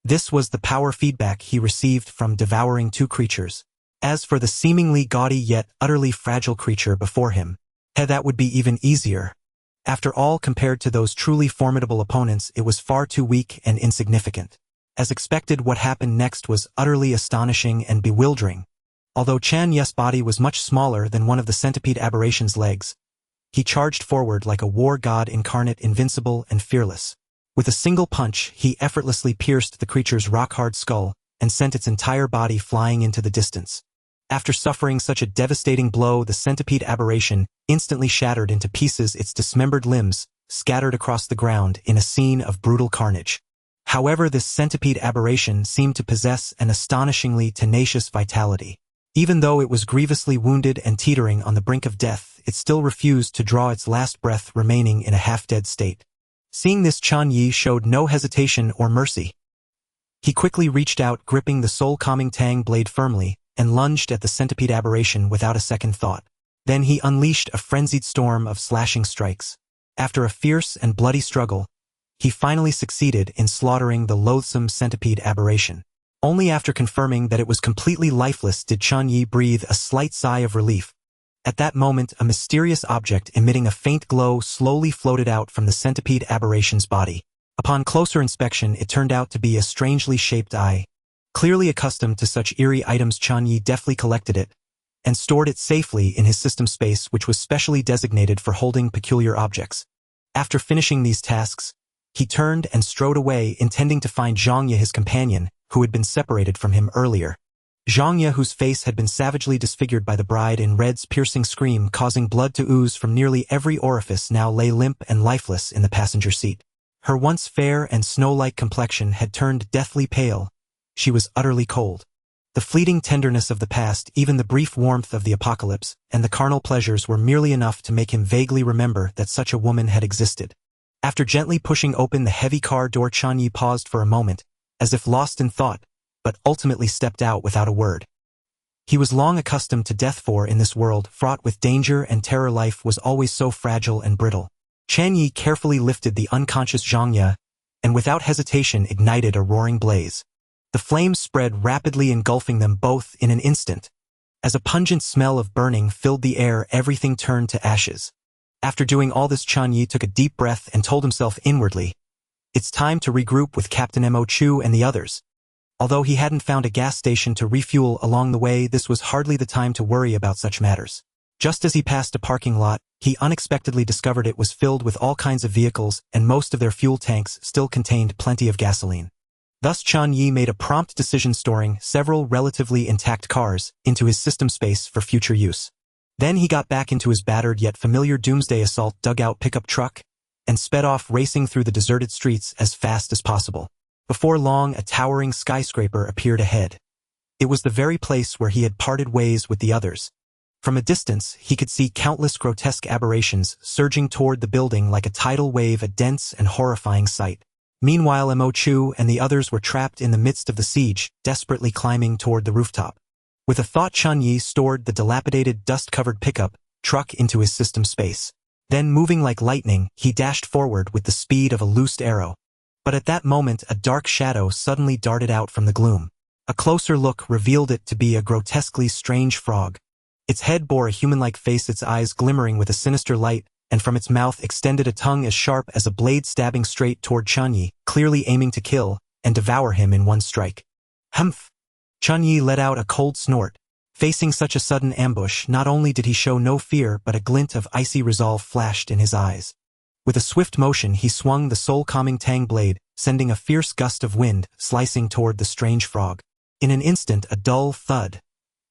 Speaker 1: This was the power feedback he received from devouring two creatures. As for the seemingly gaudy yet utterly fragile creature before him, that would be even easier. After all, compared to those truly formidable opponents, it was far too weak and insignificant. As expected, what happened next was utterly astonishing and bewildering. Although Chen Ye's body was much smaller than one of the centipede aberration's legs, he charged forward like a war god incarnate, invincible and fearless. With a single punch, he effortlessly pierced the creature's rock-hard skull and sent its entire body flying into the distance. After suffering such a devastating blow, the centipede aberration instantly shattered into pieces, its dismembered limbs scattered across the ground in a scene of brutal carnage. However, this centipede aberration seemed to possess an astonishingly tenacious vitality. Even though it was grievously wounded and teetering on the brink of death, it still refused to draw its last breath, remaining in a half-dead state. Seeing this, Chen Ye showed no hesitation or mercy. He quickly reached out, gripping the soul-calming tang blade firmly, and lunged at the centipede aberration without a second thought. Then he unleashed a frenzied storm of slashing strikes. After a fierce and bloody struggle, he finally succeeded in slaughtering the loathsome centipede aberration. Only after confirming that it was completely lifeless did Chen Ye breathe a slight sigh of relief. At that moment, a mysterious object emitting a faint glow slowly floated out from the centipede aberration's body. Upon closer inspection, it turned out to be a strangely shaped eye. Clearly accustomed to such eerie items, Chen Ye deftly collected it and stored it safely in his system space, which was specially designated for holding peculiar objects. After finishing these tasks, he turned and strode away, intending to find Chen Ye, his companion, who had been separated from him earlier. Chen Ye, whose face had been savagely disfigured by the bride in Red's piercing scream causing blood to ooze from nearly every orifice, now lay limp and lifeless in the passenger seat. Her once fair and snow-like complexion had turned deathly pale. She was utterly cold. The fleeting tenderness of the past, even the brief warmth of the apocalypse, and the carnal pleasures were merely enough to make him vaguely remember that such a woman had existed. After gently pushing open the heavy car door, Chen Ye paused for a moment, as if lost in thought, but ultimately stepped out without a word. He was long accustomed to death, for in this world, fraught with danger and terror, life was always so fragile and brittle. Chen Ye carefully lifted the unconscious Chen Ye, and without hesitation ignited a roaring blaze. The flames spread rapidly, engulfing them both in an instant. As a pungent smell of burning filled the air, everything turned to ashes. After doing all this, Chen Ye took a deep breath and told himself inwardly, "It's time to regroup with Captain Mo Chu and the others." Although he hadn't found a gas station to refuel along the way, this was hardly the time to worry about such matters. Just as he passed a parking lot, he unexpectedly discovered it was filled with all kinds of vehicles, and most of their fuel tanks still contained plenty of gasoline. Thus Chen Ye made a prompt decision, storing several relatively intact cars into his system space for future use. Then he got back into his battered yet familiar Doomsday Assault dugout pickup truck and sped off, racing through the deserted streets as fast as possible. Before long, a towering skyscraper appeared ahead. It was the very place where he had parted ways with the others. From a distance, he could see countless grotesque aberrations surging toward the building like a tidal wave, a dense and horrifying sight. Meanwhile, Mo Chu and the others were trapped in the midst of the siege, desperately climbing toward the rooftop. With a thought, Chen Ye stored the dilapidated, dust-covered pickup truck into his system space. Then, moving like lightning, he dashed forward with the speed of a loosed arrow. But at that moment, a dark shadow suddenly darted out from the gloom. A closer look revealed it to be a grotesquely strange frog. Its head bore a human-like face, its eyes glimmering with a sinister light, and from its mouth extended a tongue as sharp as a blade, stabbing straight toward Chen Ye, clearly aiming to kill and devour him in one strike. Humph! Chen Ye let out a cold snort. Facing such a sudden ambush, not only did he show no fear, but a glint of icy resolve flashed in his eyes. With a swift motion, he swung the soul-calming tang blade, sending a fierce gust of wind slicing toward the strange frog. In an instant, a dull thud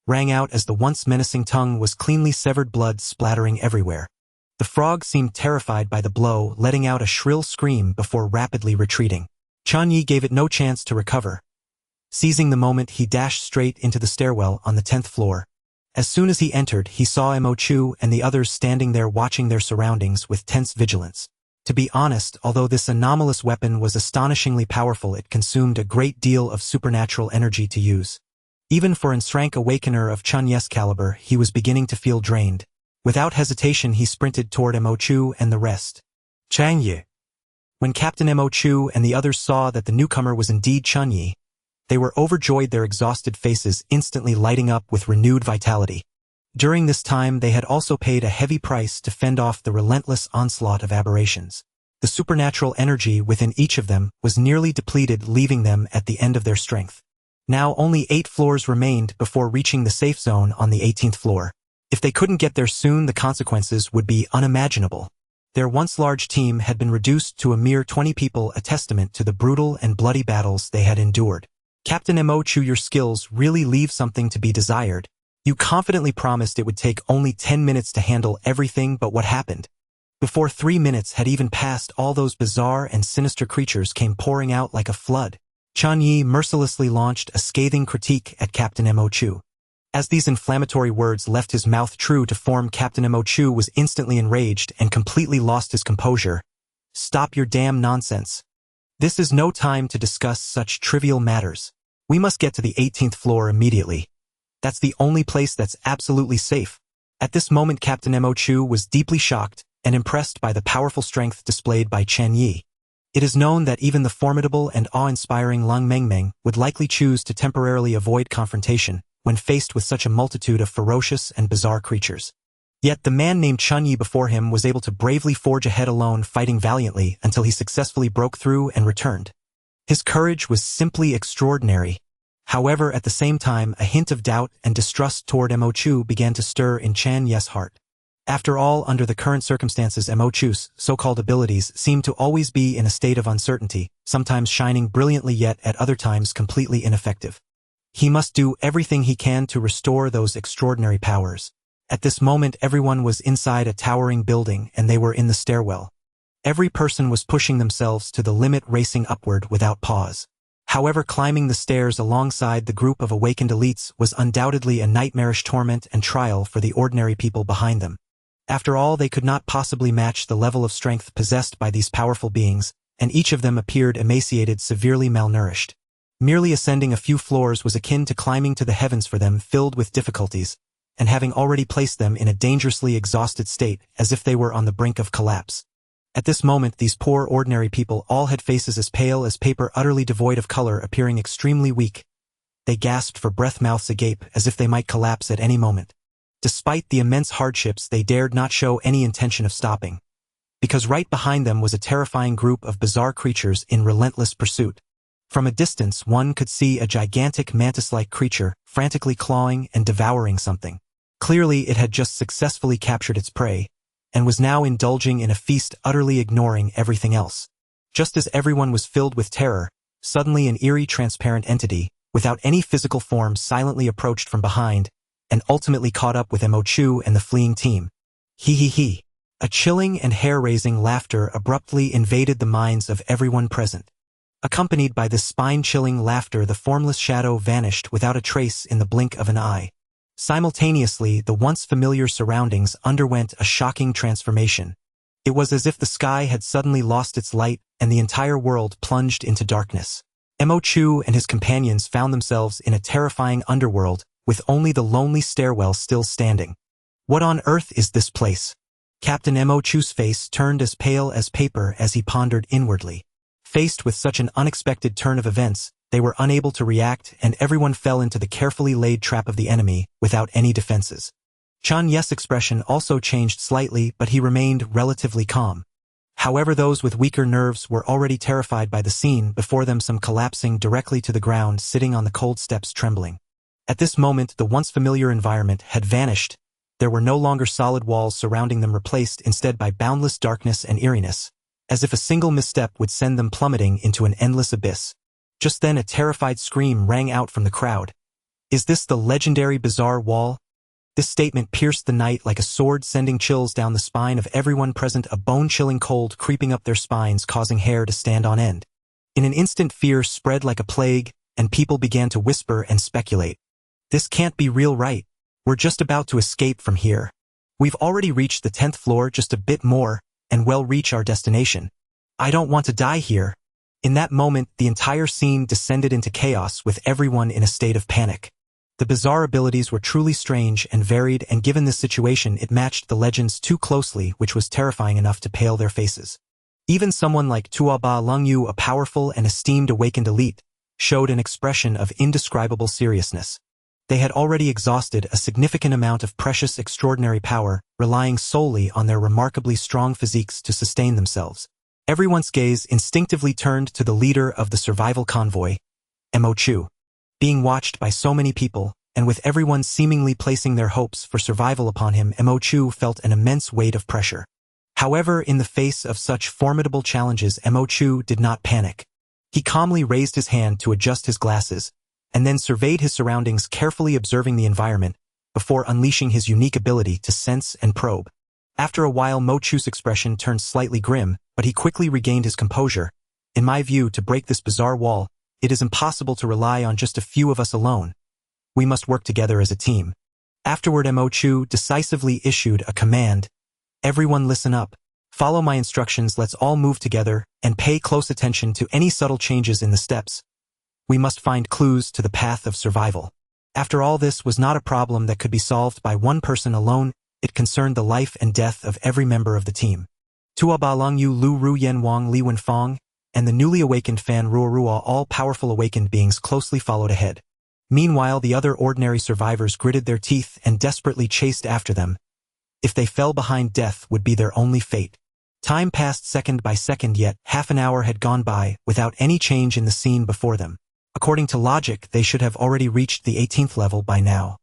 Speaker 1: rang out as the once menacing tongue was cleanly severed, blood splattering everywhere. The frog seemed terrified by the blow, letting out a shrill scream before rapidly retreating. Chen Ye gave it no chance to recover. Seizing the moment, he dashed straight into the stairwell on the 10th floor. As soon as he entered, he saw Mo Chu and the others standing there, watching their surroundings with tense vigilance. To be honest, although this anomalous weapon was astonishingly powerful, it consumed a great deal of supernatural energy to use. Even for an S-Rank Awakener of Chen Ye's caliber, he was beginning to feel drained. Without hesitation, he sprinted toward Mo Chu and the rest.
Speaker 2: Chen Ye.
Speaker 1: When Captain Mo Chu and the others saw that the newcomer was indeed Chen Ye, they were overjoyed, their exhausted faces instantly lighting up with renewed vitality. During this time, they had also paid a heavy price to fend off the relentless onslaught of aberrations. The supernatural energy within each of them was nearly depleted, leaving them at the end of their strength. Now only 8 floors remained before reaching the safe zone on the 18th floor. If they couldn't get there soon, the consequences would be unimaginable. Their once large team had been reduced to a mere 20 people, a testament to the brutal and bloody battles they had endured. Captain Mo Chu, your skills really leave something to be desired. You confidently promised it would take only 10 minutes to handle everything, but what happened? Before 3 minutes had even passed, all those bizarre and sinister creatures came pouring out like a flood. Chen Ye mercilessly launched a scathing critique at Captain Mo Chu. As these inflammatory words left his mouth, true to form, Captain Mo Chu was instantly enraged and completely lost his composure. Stop your damn nonsense. This is no time to discuss such trivial matters. We must get to the 18th floor immediately. That's the only place that's absolutely safe. At this moment, Captain Mo Chu was deeply shocked and impressed by the powerful strength displayed by Chen Ye. It is known that even the formidable and awe-inspiring Lung Mengmeng would likely choose to temporarily avoid confrontation when faced with such a multitude of ferocious and bizarre creatures. Yet the man named Chen Ye before him was able to bravely forge ahead alone, fighting valiantly until he successfully broke through and returned. His courage was simply extraordinary. However, at the same time, a hint of doubt and distrust toward Mo Chu began to stir in Chen Ye's heart. After all, under the current circumstances, Mo Chu's so-called abilities seemed to always be in a state of uncertainty, sometimes shining brilliantly yet at other times completely ineffective. He must do everything he can to restore those extraordinary powers. At this moment, everyone was inside a towering building and they were in the stairwell. Every person was pushing themselves to the limit, racing upward without pause. However, climbing the stairs alongside the group of awakened elites was undoubtedly a nightmarish torment and trial for the ordinary people behind them. After all, they could not possibly match the level of strength possessed by these powerful beings, and each of them appeared emaciated, severely malnourished. Merely ascending a few floors was akin to climbing to the heavens for them, filled with difficulties, and having already placed them in a dangerously exhausted state, as if they were on the brink of collapse. At this moment, these poor ordinary people all had faces as pale as paper, utterly devoid of color, appearing extremely weak. They gasped for breath, mouths agape, as if they might collapse at any moment. Despite the immense hardships, they dared not show any intention of stopping, because right behind them was a terrifying group of bizarre creatures in relentless pursuit. From a distance, one could see a gigantic mantis-like creature, frantically clawing and devouring something. Clearly, it had just successfully captured its prey, and was now indulging in a feast, utterly ignoring everything else. Just as everyone was filled with terror, suddenly an eerie, transparent entity, without any physical form, silently approached from behind, and ultimately caught up with Mo Chu and the fleeing team. He. A chilling and hair-raising laughter abruptly invaded the minds of everyone present. Accompanied by this spine-chilling laughter, the formless shadow vanished without a trace in the blink of an eye. Simultaneously, the once familiar surroundings underwent a shocking transformation. It was as if the sky had suddenly lost its light and the entire world plunged into darkness. Mo Chu and his companions found themselves in a terrifying underworld, with only the lonely stairwell still standing. What on earth is this place? Captain Mo Chu's face turned as pale as paper as he pondered inwardly. Faced with such an unexpected turn of events, they were unable to react, and everyone fell into the carefully laid trap of the enemy, without any defenses. Chen Ye's expression also changed slightly, but he remained relatively calm. However, those with weaker nerves were already terrified by the scene before them, some collapsing directly to the ground, sitting on the cold steps trembling. At this moment, the once familiar environment had vanished. There were no longer solid walls surrounding them, replaced instead by boundless darkness and eeriness, as if a single misstep would send them plummeting into an endless abyss. Just then a terrified scream rang out from the crowd. "Is this the legendary bizarre wall?" This statement pierced the night like a sword, sending chills down the spine of everyone present, a bone-chilling cold creeping up their spines, causing hair to stand on end. In an instant, fear spread like a plague, and people began to whisper and speculate. "This can't be real, right? We're just about to escape from here. We've already reached the 10th floor, just a bit more, and we'll reach our destination. I don't want to die here." In that moment, the entire scene descended into chaos, with everyone in a state of panic. The bizarre abilities were truly strange and varied, and given this situation, it matched the legends too closely, which was terrifying enough to pale their faces. Even someone like Tuaba Lungyu, a powerful and esteemed awakened elite, showed an expression of indescribable seriousness. They had already exhausted a significant amount of precious, extraordinary power, relying solely on their remarkably strong physiques to sustain themselves. Everyone's gaze instinctively turned to the leader of the survival convoy, Mo Chu. Being watched by so many people, and with everyone seemingly placing their hopes for survival upon him, Mo Chu felt an immense weight of pressure. However, in the face of such formidable challenges, Mo Chu did not panic. He calmly raised his hand to adjust his glasses, and then surveyed his surroundings, carefully observing the environment, before unleashing his unique ability to sense and probe. After a while, Mo Chu's expression turned slightly grim, but he quickly regained his composure. "In my view, to break this bizarre wall, it is impossible to rely on just a few of us alone. We must work together as a team." Afterward, Mo Chu decisively issued a command. "Everyone listen up. Follow my instructions. Let's all move together, and pay close attention to any subtle changes in the steps. We must find clues to the path of survival." After all, this was not a problem that could be solved by one person alone. It concerned the life and death of every member of the team. Tua Ba Long Yu Lu Ru Yen Wang Li Wen Fong, and the newly awakened Fan Ruorua, all powerful awakened beings, closely followed ahead. Meanwhile, the other ordinary survivors gritted their teeth and desperately chased after them. If they fell behind, death would be their only fate. Time passed second by second, yet half an hour had gone by without any change in the scene before them. According to logic, they should have already reached the 18th level by now.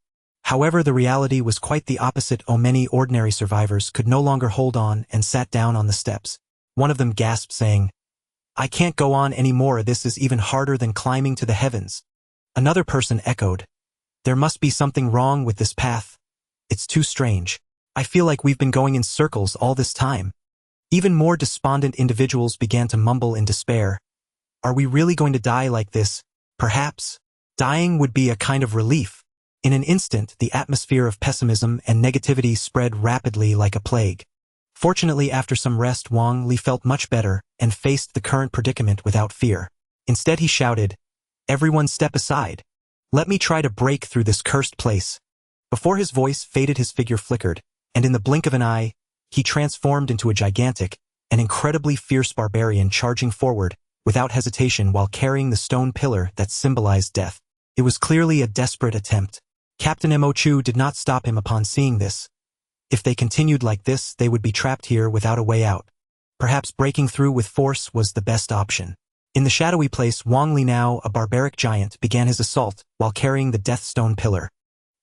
Speaker 1: However, the reality was quite the opposite. Many ordinary survivors could no longer hold on and sat down on the steps. One of them gasped, saying, "I can't go on anymore. This is even harder than climbing to the heavens." Another person echoed, "There must be something wrong with this path. It's too strange. I feel like we've been going in circles all this time." Even more despondent individuals began to mumble in despair. "Are we really going to die like this? Perhaps dying would be a kind of relief." In an instant, the atmosphere of pessimism and negativity spread rapidly like a plague. Fortunately, after some rest, Wang Li felt much better and faced the current predicament without fear. Instead, he shouted, "Everyone step aside. Let me try to break through this cursed place." Before his voice faded, his figure flickered, and in the blink of an eye, he transformed into a gigantic and incredibly fierce barbarian, charging forward without hesitation while carrying the stone pillar that symbolized death. It was clearly a desperate attempt. Captain Mo Chu did not stop him upon seeing this. If they continued like this, they would be trapped here without a way out. Perhaps breaking through with force was the best option. In the shadowy place, Wang Li, now a barbaric giant, began his assault while carrying the death stone pillar.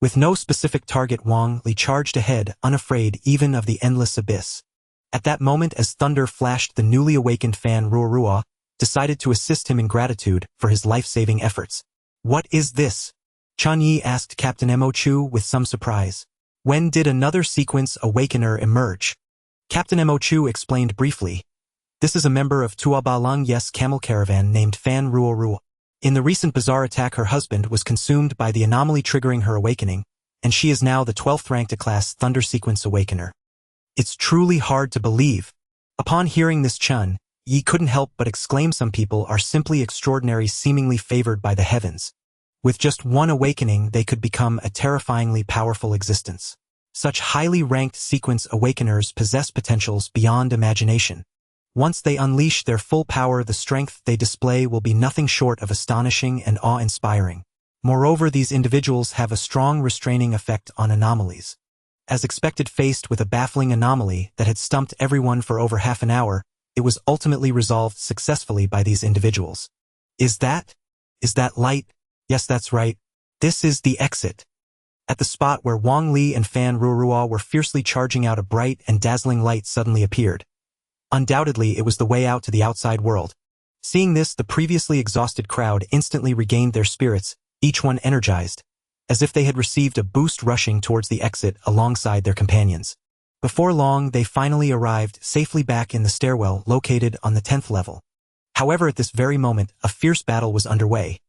Speaker 1: With no specific target, Wang Li charged ahead, unafraid even of the endless abyss. At that moment, as thunder flashed, the newly awakened Fan Ruorua decided to assist him in gratitude for his life-saving efforts. "What is this?" Chen Ye asked Captain Mo Chu with some surprise. "When did another sequence awakener emerge?" Captain Mo Chu explained briefly. "This is a member of Tua Ba Lang Ye's camel caravan named Fan Ruorua. In the recent bizarre attack, her husband was consumed by the anomaly triggering her awakening, and she is now the 12th ranked class Thunder Sequence Awakener." It's truly hard to believe. Upon hearing this, Chen Ye couldn't help but exclaim, "Some people are simply extraordinary, seemingly favored by the heavens. With just one awakening, they could become a terrifyingly powerful existence. Such highly ranked sequence awakeners possess potentials beyond imagination. Once they unleash their full power, the strength they display will be nothing short of astonishing and awe-inspiring. Moreover, these individuals have a strong restraining effect on anomalies." As expected, faced with a baffling anomaly that had stumped everyone for over half an hour, it was ultimately resolved successfully by these individuals. Is that light? Yes, that's right. This is the exit." At the spot where Wang Li and Fan Ruorua were fiercely charging out, a bright and dazzling light suddenly appeared. Undoubtedly, it was the way out to the outside world. Seeing this, the previously exhausted crowd instantly regained their spirits, each one energized, as if they had received a boost, rushing towards the exit alongside their companions. Before long, they finally arrived safely back in the stairwell located on the 10th level. However, at this very moment, a fierce battle was underway.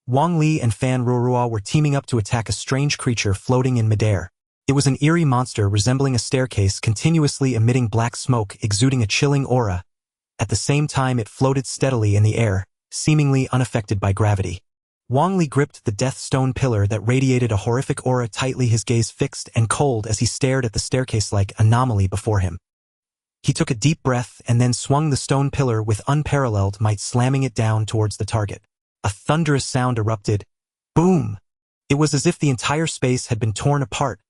Speaker 1: Wang Li and Fan Ruorua were teaming up to attack a strange creature floating in midair. It was an eerie monster resembling a staircase, continuously emitting black smoke, exuding a chilling aura. At the same time, it floated steadily in the air, seemingly unaffected by gravity. Wang Li gripped the death stone pillar that radiated a horrific aura tightly, his gaze fixed and cold as he stared at the staircase-like anomaly before him. He took a deep breath and then swung the stone pillar with unparalleled might, slamming it down towards the target. A thunderous sound erupted. Boom! It was as if the entire space had been torn apart.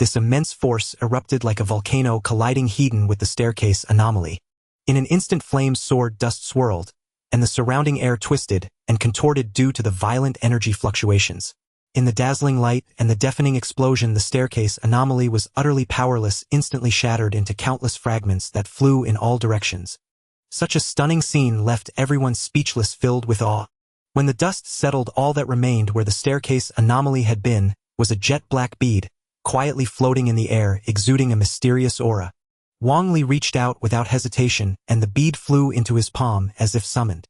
Speaker 1: This immense force erupted like a volcano, colliding head-on with the staircase anomaly. In an instant, flames soared, dust swirled, and the surrounding air twisted and contorted due to the violent energy fluctuations. In the dazzling light and the deafening explosion, the staircase anomaly was utterly powerless, instantly shattered into countless fragments that flew in all directions. Such a stunning scene left everyone speechless, filled with awe. When the dust settled, all that remained where the staircase anomaly had been was a jet-black bead, quietly floating in the air, exuding a mysterious aura. Wang Li reached out without hesitation, and the bead flew into his palm as if summoned.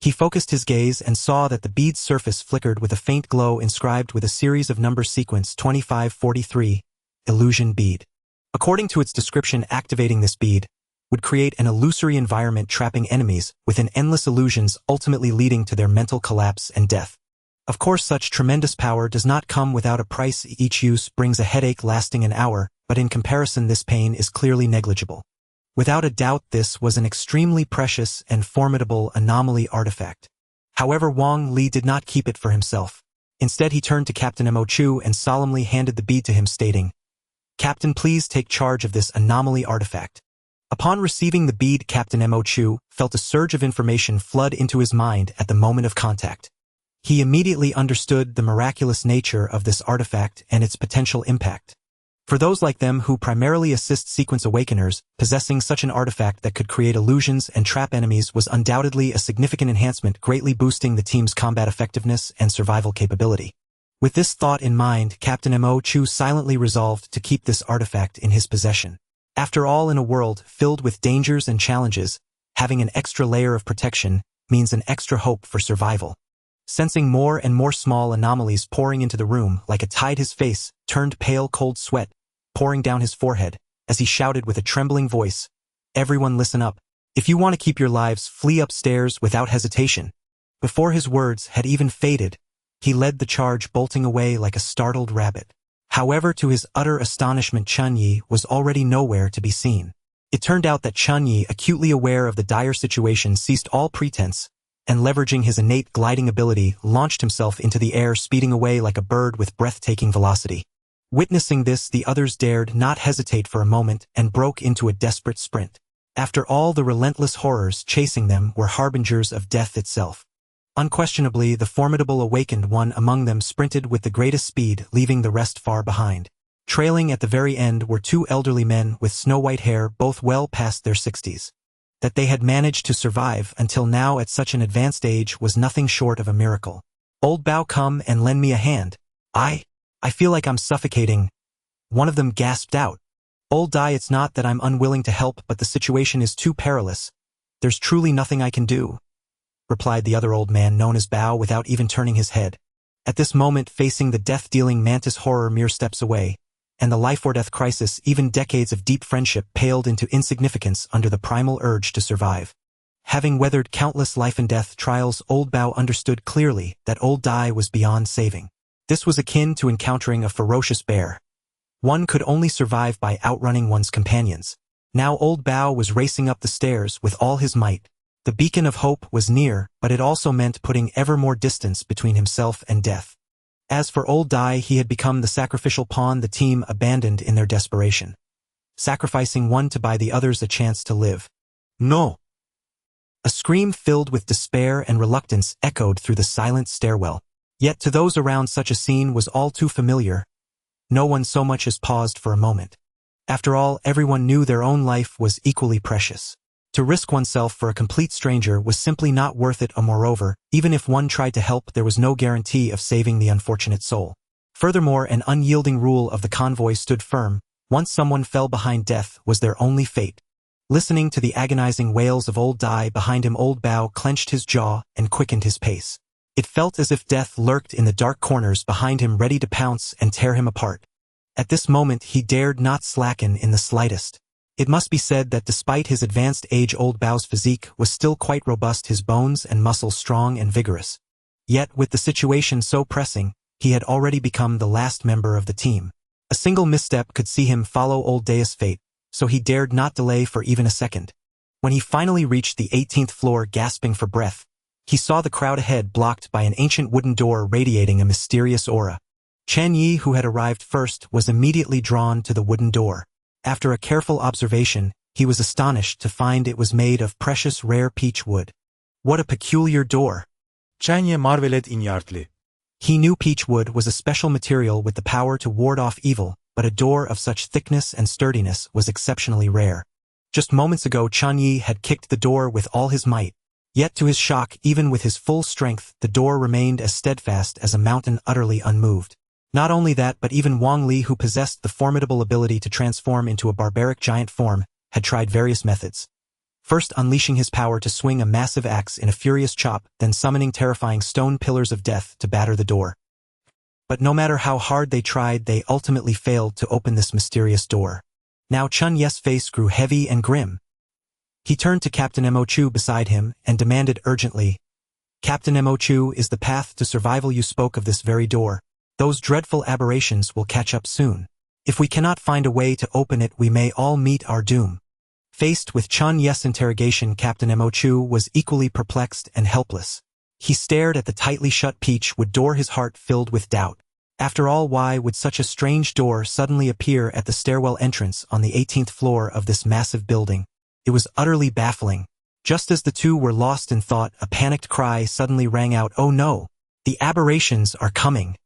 Speaker 1: He focused his gaze and saw that the bead's surface flickered with a faint glow inscribed with a series of number sequence 2543, Illusion Bead. According to its description, activating this bead would create an illusory environment, trapping enemies within endless illusions, ultimately leading to their mental collapse and death. Of course, such tremendous power does not come without a price. Each use brings a headache lasting an hour, but in comparison this pain is clearly negligible. Without a doubt this was an extremely precious and formidable anomaly artifact. However, Wang Li did not keep it for himself. Instead he turned to Captain Mo Chu and solemnly handed the bead to him, stating, "Captain, please take charge of this anomaly artifact." Upon receiving the bead, Captain Mo Chu felt a surge of information flood into his mind at the moment of contact. He immediately understood the miraculous nature of this artifact and its potential impact. For those like them who primarily assist sequence awakeners, possessing such an artifact that could create illusions and trap enemies was undoubtedly a significant enhancement, greatly boosting the team's combat effectiveness and survival capability. With this thought in mind, Captain Mo Chu silently resolved to keep this artifact in his possession. After all, in a world filled with dangers and challenges, having an extra layer of protection means an extra hope for survival. Sensing more and more small anomalies pouring into the room like a tide, his face turned pale, cold sweat pouring down his forehead as he shouted with a trembling voice, "Everyone listen up. If you want to keep your lives, flee upstairs without hesitation." Before his words had even faded, he led the charge, bolting away like a startled rabbit. However, to his utter astonishment, Chen Ye was already nowhere to be seen. It turned out that Chen Ye, acutely aware of the dire situation, ceased all pretense and, leveraging his innate gliding ability, launched himself into the air, speeding away like a bird with breathtaking velocity. Witnessing this, the others dared not hesitate for a moment and broke into a desperate sprint. After all, the relentless horrors chasing them were harbingers of death itself. Unquestionably, the formidable awakened one among them sprinted with the greatest speed, leaving the rest far behind. Trailing at the very end were two elderly men with snow-white hair, both well past their 60s. That they had managed to survive until now at such an advanced age was nothing short of a miracle. "Old Bao, come and lend me a hand. I feel like I'm suffocating," one of them gasped out. "Old Dai, it's not that I'm unwilling to help, but the situation is too perilous. There's truly nothing I can do," replied the other old man known as Bao without even turning his head. At this moment, facing the death-dealing mantis horror mere steps away, and the life-or-death crisis, even decades of deep friendship paled into insignificance under the primal urge to survive. Having weathered countless life-and-death trials, old Bao understood clearly that old Dai was beyond saving. This was akin to encountering a ferocious bear. One could only survive by outrunning one's companions. Now old Bao was racing up the stairs with all his might. The beacon of hope was near, but it also meant putting ever more distance between himself and death. As for old Dai, he had become the sacrificial pawn the team abandoned in their desperation, sacrificing one to buy the others a chance to live. "No!" A scream filled with despair and reluctance echoed through the silent stairwell. Yet to those around, such a scene was all too familiar. No one so much as paused for a moment. After all, everyone knew their own life was equally precious. To risk oneself for a complete stranger was simply not worth it, and moreover, even if one tried to help, there was no guarantee of saving the unfortunate soul. Furthermore, an unyielding rule of the convoy stood firm: once someone fell behind, death was their only fate. Listening to the agonizing wails of old Dai behind him, old Bao clenched his jaw and quickened his pace. It felt as if death lurked in the dark corners behind him, ready to pounce and tear him apart. At this moment, he dared not slacken in the slightest. It must be said that despite his advanced age, old Bao's physique was still quite robust, his bones and muscles strong and vigorous. Yet, with the situation so pressing, he had already become the last member of the team. A single misstep could see him follow old Dai's fate, so he dared not delay for even a second. When he finally reached the 18th floor, gasping for breath, he saw the crowd ahead blocked by an ancient wooden door radiating a mysterious aura. Chen Ye, who had arrived first, was immediately drawn to the wooden door. After a careful observation, he was astonished to find it was made of precious rare peach wood. What a peculiar door!
Speaker 2: Chen Ye marveled inartly.
Speaker 1: He knew peach wood was a special material with the power to ward off evil, but a door of such thickness and sturdiness was exceptionally rare. Just moments ago, Chen Ye had kicked the door with all his might. Yet to his shock, even with his full strength, the door remained as steadfast as a mountain, utterly unmoved. Not only that, but even Wang Li, who possessed the formidable ability to transform into a barbaric giant form, had tried various methods. First unleashing his power to swing a massive axe in a furious chop, then summoning terrifying stone pillars of death to batter the door. But no matter how hard they tried, they ultimately failed to open this mysterious door. Now Chen Ye's face grew heavy and grim. He turned to Captain Mo Chu beside him and demanded urgently, "Captain Mo Chu, is the path to survival? You spoke of this very door. Those dreadful aberrations will catch up soon. If we cannot find a way to open it, we may all meet our doom. Faced with Chen Ye's interrogation, Captain Mo Chu was equally perplexed and helpless. He stared at the tightly shut peachwood door, his heart filled with doubt. After all, why would such a strange door suddenly appear at the stairwell entrance on the 18th floor of this massive building? It was utterly baffling. Just as the two were lost in thought, a panicked cry suddenly rang out, "Oh no! The aberrations are coming!"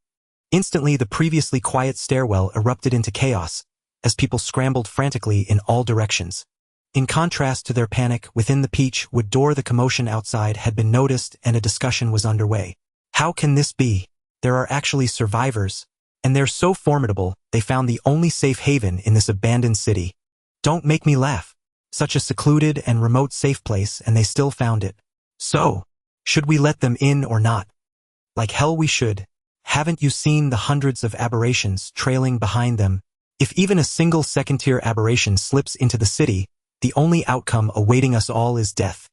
Speaker 1: Instantly, the previously quiet stairwell erupted into chaos, as people scrambled frantically in all directions. In contrast to their panic, within the peachwood door the commotion outside had been noticed and a discussion was underway. How can this be? There are actually survivors, and they're so formidable, they found the only safe haven in this abandoned city. Don't make me laugh. Such a secluded and remote safe place, and they still found it. So, should we let them in or not? Like hell we should. Haven't you seen the hundreds of aberrations trailing behind them? If even a single second-tier aberration slips into the city, the only outcome awaiting us all is death.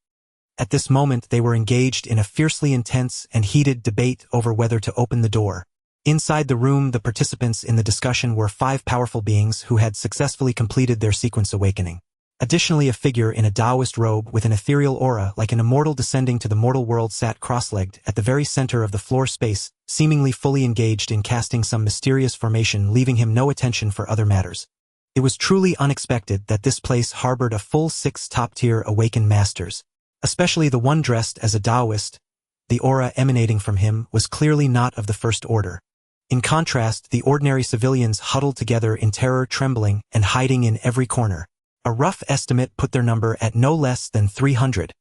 Speaker 1: At this moment they were engaged in a fiercely intense and heated debate over whether to open the door. Inside the room, the participants in the discussion were 5 powerful beings who had successfully completed their sequence awakening. Additionally, a figure in a Taoist robe with an ethereal aura like an immortal descending to the mortal world sat cross-legged at the very center of the floor space, seemingly fully engaged in casting some mysterious formation, leaving him no attention for other matters. It was truly unexpected that this place harbored a full 6 top-tier awakened masters. Especially the one dressed as a Taoist. The aura emanating from him was clearly not of the first order. In contrast, the ordinary civilians huddled together in terror, trembling and hiding in every corner. A rough estimate put their number at no less than 300.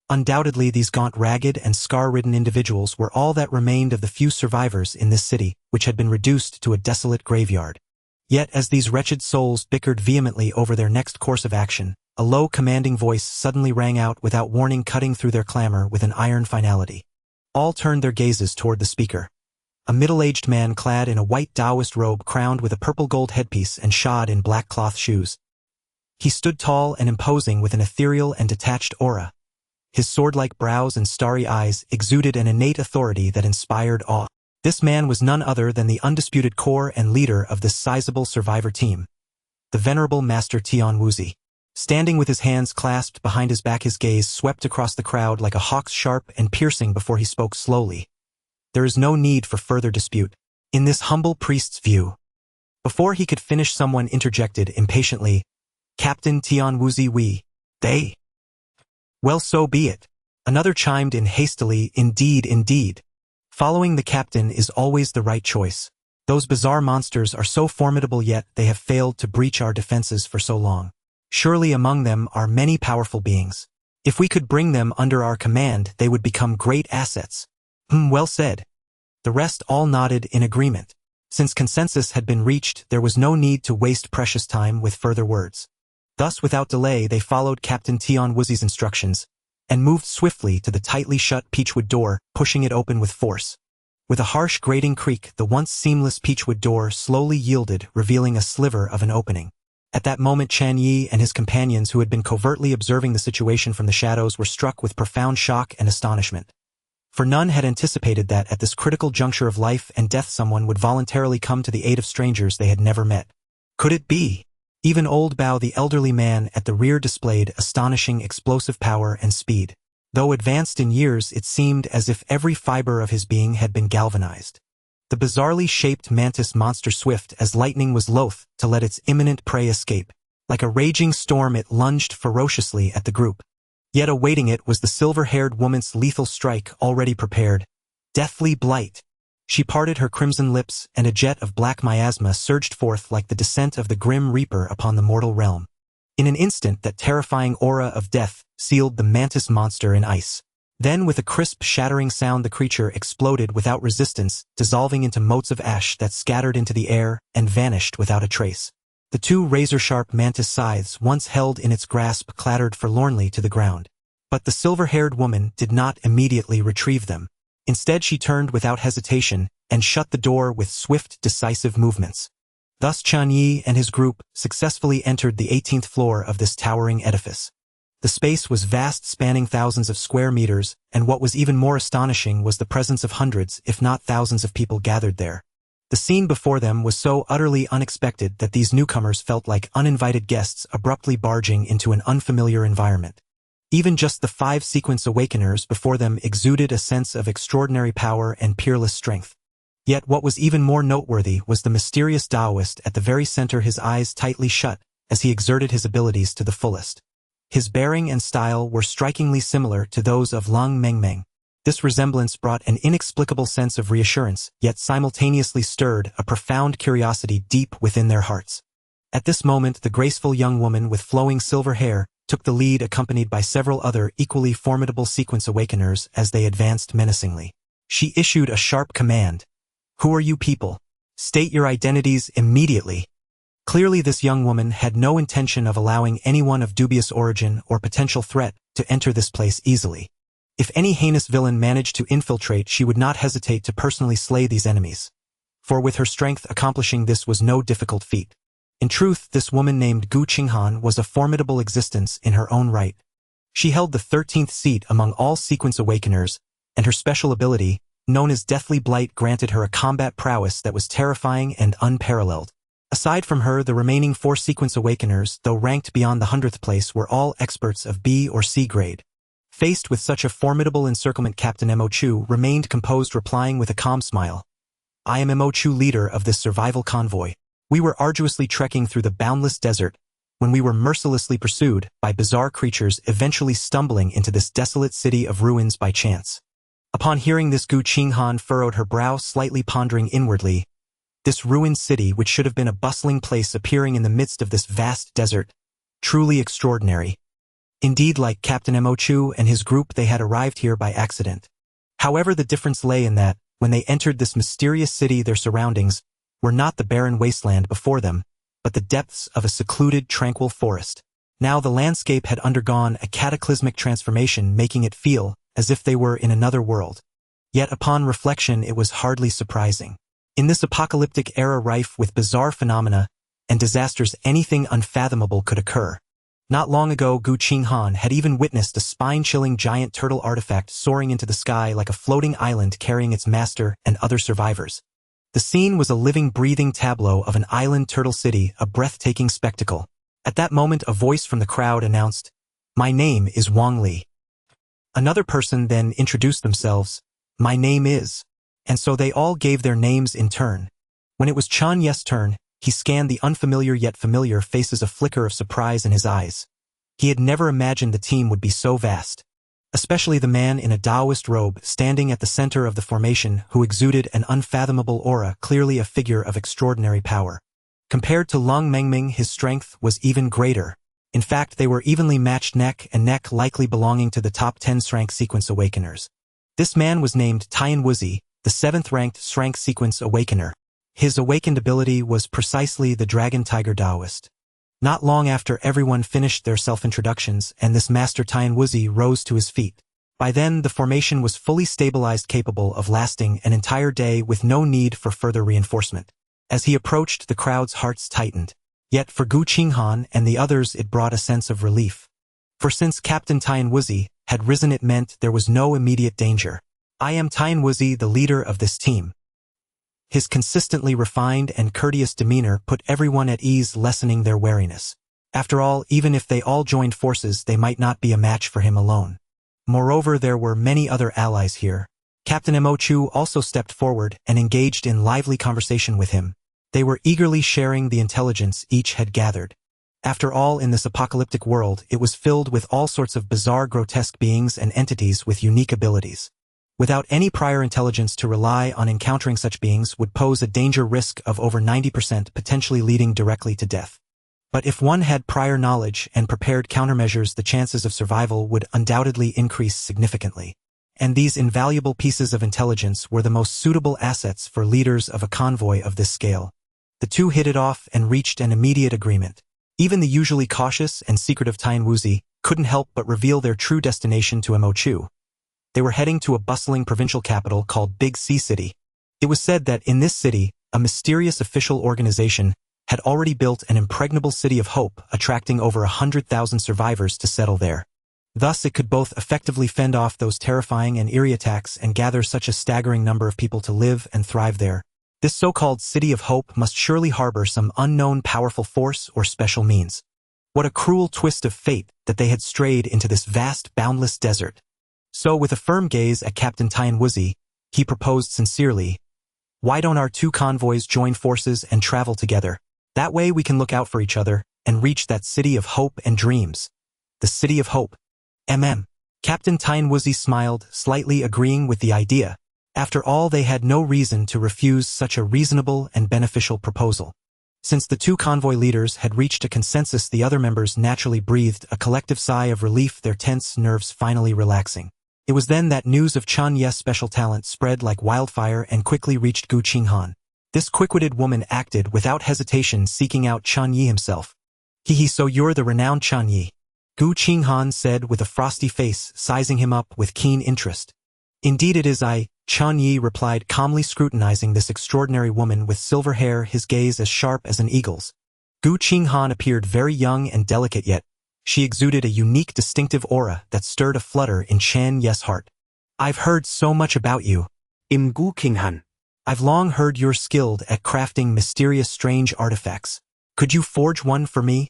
Speaker 1: Undoubtedly, these gaunt, ragged and scar-ridden individuals were all that remained of the few survivors in this city, which had been reduced to a desolate graveyard. Yet as these wretched souls bickered vehemently over their next course of action, a low, commanding voice suddenly rang out without warning, cutting through their clamor with an iron finality. All turned their gazes toward the speaker. A middle-aged man clad in a white Taoist robe crowned with a purple-gold headpiece and shod in black cloth shoes. He stood tall and imposing with an ethereal and detached aura. His sword-like brows and starry eyes exuded an innate authority that inspired awe. This man was none other than the undisputed core and leader of this sizable survivor team, the venerable Master Tian Wuzi. Standing with his hands clasped behind his back, his gaze swept across the crowd like a hawk's, sharp and piercing before he spoke slowly. There is no need for further dispute. In this humble priest's view. Before he could finish, someone interjected impatiently, "Captain Tian Wuzi, they." "Well, so be it." Another chimed in hastily, "Indeed, indeed. Following the captain is always the right choice. Those bizarre monsters are so formidable, yet they have failed to breach our defenses for so long. Surely among them are many powerful beings. If we could bring them under our command, they would become great assets." Well said. The rest all nodded in agreement. Since consensus had been reached, there was no need to waste precious time with further words. Thus, without delay, they followed Captain Tian Wuzi's instructions and moved swiftly to the tightly shut peachwood door, pushing it open with force. With a harsh, grating creak, the once seamless peachwood door slowly yielded, revealing a sliver of an opening. At that moment, Chen Ye and his companions, who had been covertly observing the situation from the shadows, were struck with profound shock and astonishment. For none had anticipated that, at this critical juncture of life and death, someone would voluntarily come to the aid of strangers they had never met. Could it be? Even old Bao, the elderly man at the rear, displayed astonishing explosive power and speed. Though advanced in years, it seemed as if every fiber of his being had been galvanized. The bizarrely shaped mantis monster, swift as lightning, was loath to let its imminent prey escape. Like a raging storm, it lunged ferociously at the group. Yet awaiting it was the silver-haired woman's lethal strike, already prepared. Deathly blight. She parted her crimson lips, and a jet of black miasma surged forth like the descent of the grim reaper upon the mortal realm. In an instant, that terrifying aura of death sealed the mantis monster in ice. Then, with a crisp, shattering sound, the creature exploded without resistance, dissolving into motes of ash that scattered into the air and vanished without a trace. The 2 razor-sharp mantis scythes once held in its grasp clattered forlornly to the ground. But the silver-haired woman did not immediately retrieve them. Instead, she turned without hesitation and shut the door with swift, decisive movements. Thus Chen Ye and his group successfully entered the 18th floor of this towering edifice. The space was vast, spanning thousands of square meters, and what was even more astonishing was the presence of hundreds, if not thousands, of people gathered there. The scene before them was so utterly unexpected that these newcomers felt like uninvited guests abruptly barging into an unfamiliar environment. Even just the 5 sequence awakeners before them exuded a sense of extraordinary power and peerless strength. Yet what was even more noteworthy was the mysterious Taoist at the very center, his eyes tightly shut, as he exerted his abilities to the fullest. His bearing and style were strikingly similar to those of Lang Mengmeng. This resemblance brought an inexplicable sense of reassurance, yet simultaneously stirred a profound curiosity deep within their hearts. At this moment, the graceful young woman with flowing silver hair took the lead, accompanied by several other equally formidable sequence awakeners as they advanced menacingly. She issued a sharp command. "Who are you people? State your identities immediately." Clearly, this young woman had no intention of allowing anyone of dubious origin or potential threat to enter this place easily. If any heinous villain managed to infiltrate, she would not hesitate to personally slay these enemies. For with her strength, accomplishing this was no difficult feat. In truth, this woman named Gu Qinghan was a formidable existence in her own right. She held the 13th seat among all sequence awakeners, and her special ability, known as Deathly Blight, granted her a combat prowess that was terrifying and unparalleled. Aside from her, the remaining 4 sequence awakeners, though ranked beyond the 100th place, were all experts of B or C grade. Faced with such a formidable encirclement, Captain Mo Chu remained composed, replying with a calm smile. "I am Mo Chu, leader of this survival convoy. We were arduously trekking through the boundless desert when we were mercilessly pursued by bizarre creatures, eventually stumbling into this desolate city of ruins by chance." Upon hearing this, Gu Qinghan furrowed her brow, slightly pondering inwardly. This ruined city, which should have been a bustling place, appearing in the midst of this vast desert. Truly extraordinary. Indeed, like Captain Mo Chu and his group, they had arrived here by accident. However, the difference lay in that, when they entered this mysterious city, their surroundings were not the barren wasteland before them, but the depths of a secluded, tranquil forest. Now the landscape had undergone a cataclysmic transformation, making it feel as if they were in another world. Yet upon reflection, it was hardly surprising. In this apocalyptic era rife with bizarre phenomena and disasters, anything unfathomable could occur. Not long ago, Gu Qinghan had even witnessed a spine-chilling giant turtle artifact soaring into the sky like a floating island, carrying its master and other survivors. The scene was a living, breathing tableau of an island turtle city, a breathtaking spectacle. At that moment, a voice from the crowd announced, "My name is Wang Li." Another person then introduced themselves, "My name is," and so they all gave their names in turn. When it was Chen Ye's turn, he scanned the unfamiliar yet familiar faces, a flicker of surprise in his eyes. He had never imagined the team would be so vast. Especially the man in a Taoist robe standing at the center of the formation, who exuded an unfathomable aura, clearly a figure of extraordinary power. Compared to Lang Mengming, his strength was even greater. In fact, they were evenly matched neck and neck, likely belonging to the top 10 S-Rank sequence awakeners. This man was named Tian Wuzi, the 7th-ranked S-Rank sequence awakener. His awakened ability was precisely the Dragon Tiger Taoist. Not long after everyone finished their self-introductions, and this Master Tian Wuzi rose to his feet. By then, the formation was fully stabilized, capable of lasting an entire day with no need for further reinforcement. As he approached, the crowd's hearts tightened. Yet for Gu Qinghan and the others, it brought a sense of relief. For since Captain Tian Wuzi had risen, it meant there was no immediate danger. "I am Tian Wuzi, the leader of this team." His consistently refined and courteous demeanor put everyone at ease, lessening their wariness. After all, even if they all joined forces, they might not be a match for him alone. Moreover, there were many other allies here. Captain Mo Chu also stepped forward and engaged in lively conversation with him. They were eagerly sharing the intelligence each had gathered. After all, in this apocalyptic world, it was filled with all sorts of bizarre, grotesque beings and entities with unique abilities. Without any prior intelligence to rely on, encountering such beings would pose a danger risk of over 90%, potentially leading directly to death. But if one had prior knowledge and prepared countermeasures, the chances of survival would undoubtedly increase significantly. And these invaluable pieces of intelligence were the most suitable assets for leaders of a convoy of this scale. The two hit it off and reached an immediate agreement. Even the usually cautious and secretive Tian Wuzi couldn't help but reveal their true destination to Mo Chu. They were heading to a bustling provincial capital called Big Sea City. It was said that in this city, a mysterious official organization had already built an impregnable city of hope, attracting over 100,000 survivors to settle there. Thus, it could both effectively fend off those terrifying and eerie attacks and gather such a staggering number of people to live and thrive there. This so-called City of Hope must surely harbor some unknown powerful force or special means. What a cruel twist of fate that they had strayed into this vast, boundless desert. So, with a firm gaze at Captain Tianwuzi, he proposed sincerely, "Why don't our two convoys join forces and travel together? That way we can look out for each other and reach that City of Hope and Dreams." The City of Hope. Captain Tianwuzi smiled, slightly agreeing with the idea. After all, they had no reason to refuse such a reasonable and beneficial proposal. Since the two convoy leaders had reached a consensus, the other members naturally breathed a collective sigh of relief, their tense nerves finally relaxing. It was then that news of Chen Ye's special talent spread like wildfire and quickly reached Gu Qinghan. This quick-witted woman acted without hesitation, seeking out Chen Ye himself. "Hehe, so you're the renowned Chen Ye?" Gu Qinghan said with a frosty face, sizing him up with keen interest. "Indeed it is I," Chen Ye replied, calmly scrutinizing this extraordinary woman with silver hair, his gaze as sharp as an eagle's. Gu Qinghan appeared very young and delicate, yet she exuded a unique, distinctive aura that stirred a flutter in Chen Ye's heart. "I've heard so much about you,
Speaker 3: Gu Qinghan.
Speaker 1: I've long heard you're skilled at crafting mysterious, strange artifacts. Could you forge one for me?"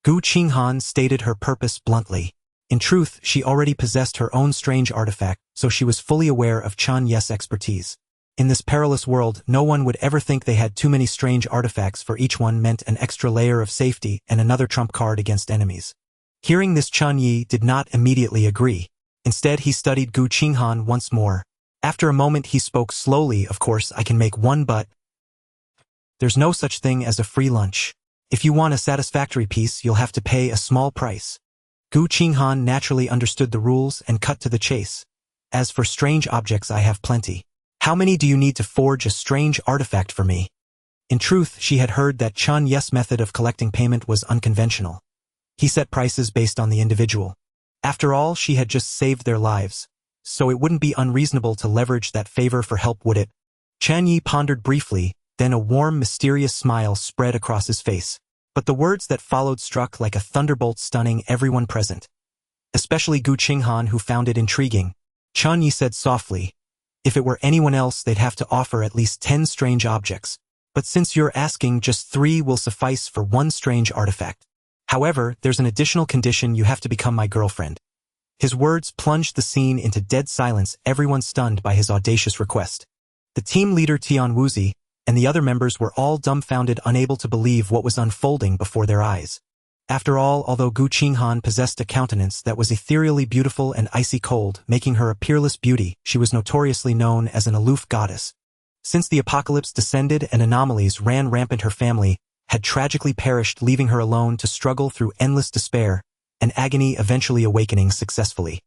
Speaker 1: Gu Qinghan stated her purpose bluntly. In truth, she already possessed her own strange artifact, so she was fully aware of Chen Ye's expertise. In this perilous world, no one would ever think they had too many strange artifacts, for each one meant an extra layer of safety and another trump card against enemies. Hearing this, Chen Ye did not immediately agree. Instead, he studied Gu Qinghan once more. After a moment, he spoke slowly, "Of course, I can make one, but there's no such thing as a free lunch. If you want a satisfactory piece, you'll have to pay a small price." Gu Qinghan naturally understood the rules and cut to the chase. "As for strange objects, I have plenty. How many do you need to forge a strange artifact for me?" In truth, she had heard that Chen Ye's method of collecting payment was unconventional. He set prices based on the individual. After all, she had just saved their lives, so it wouldn't be unreasonable to leverage that favor for help, would it? Chen Ye pondered briefly, then a warm, mysterious smile spread across his face. But the words that followed struck like a thunderbolt, stunning everyone present, especially Gu Qinghan, who found it intriguing. Chen Ye said softly, "If it were anyone else, they'd have to offer at least 10 strange objects. But since you're asking, just 3 will suffice for one strange artifact. However, there's an additional condition: you have to become my girlfriend." His words plunged the scene into dead silence, everyone stunned by his audacious request. The team leader Tianwuzi and the other members were all dumbfounded, unable to believe what was unfolding before their eyes. After all, although Gu Qinghan possessed a countenance that was ethereally beautiful and icy cold, making her a peerless beauty, she was notoriously known as an aloof goddess. Since the apocalypse descended and anomalies ran rampant, her family had tragically perished, leaving her alone to struggle through endless despair and agony, eventually awakening successfully.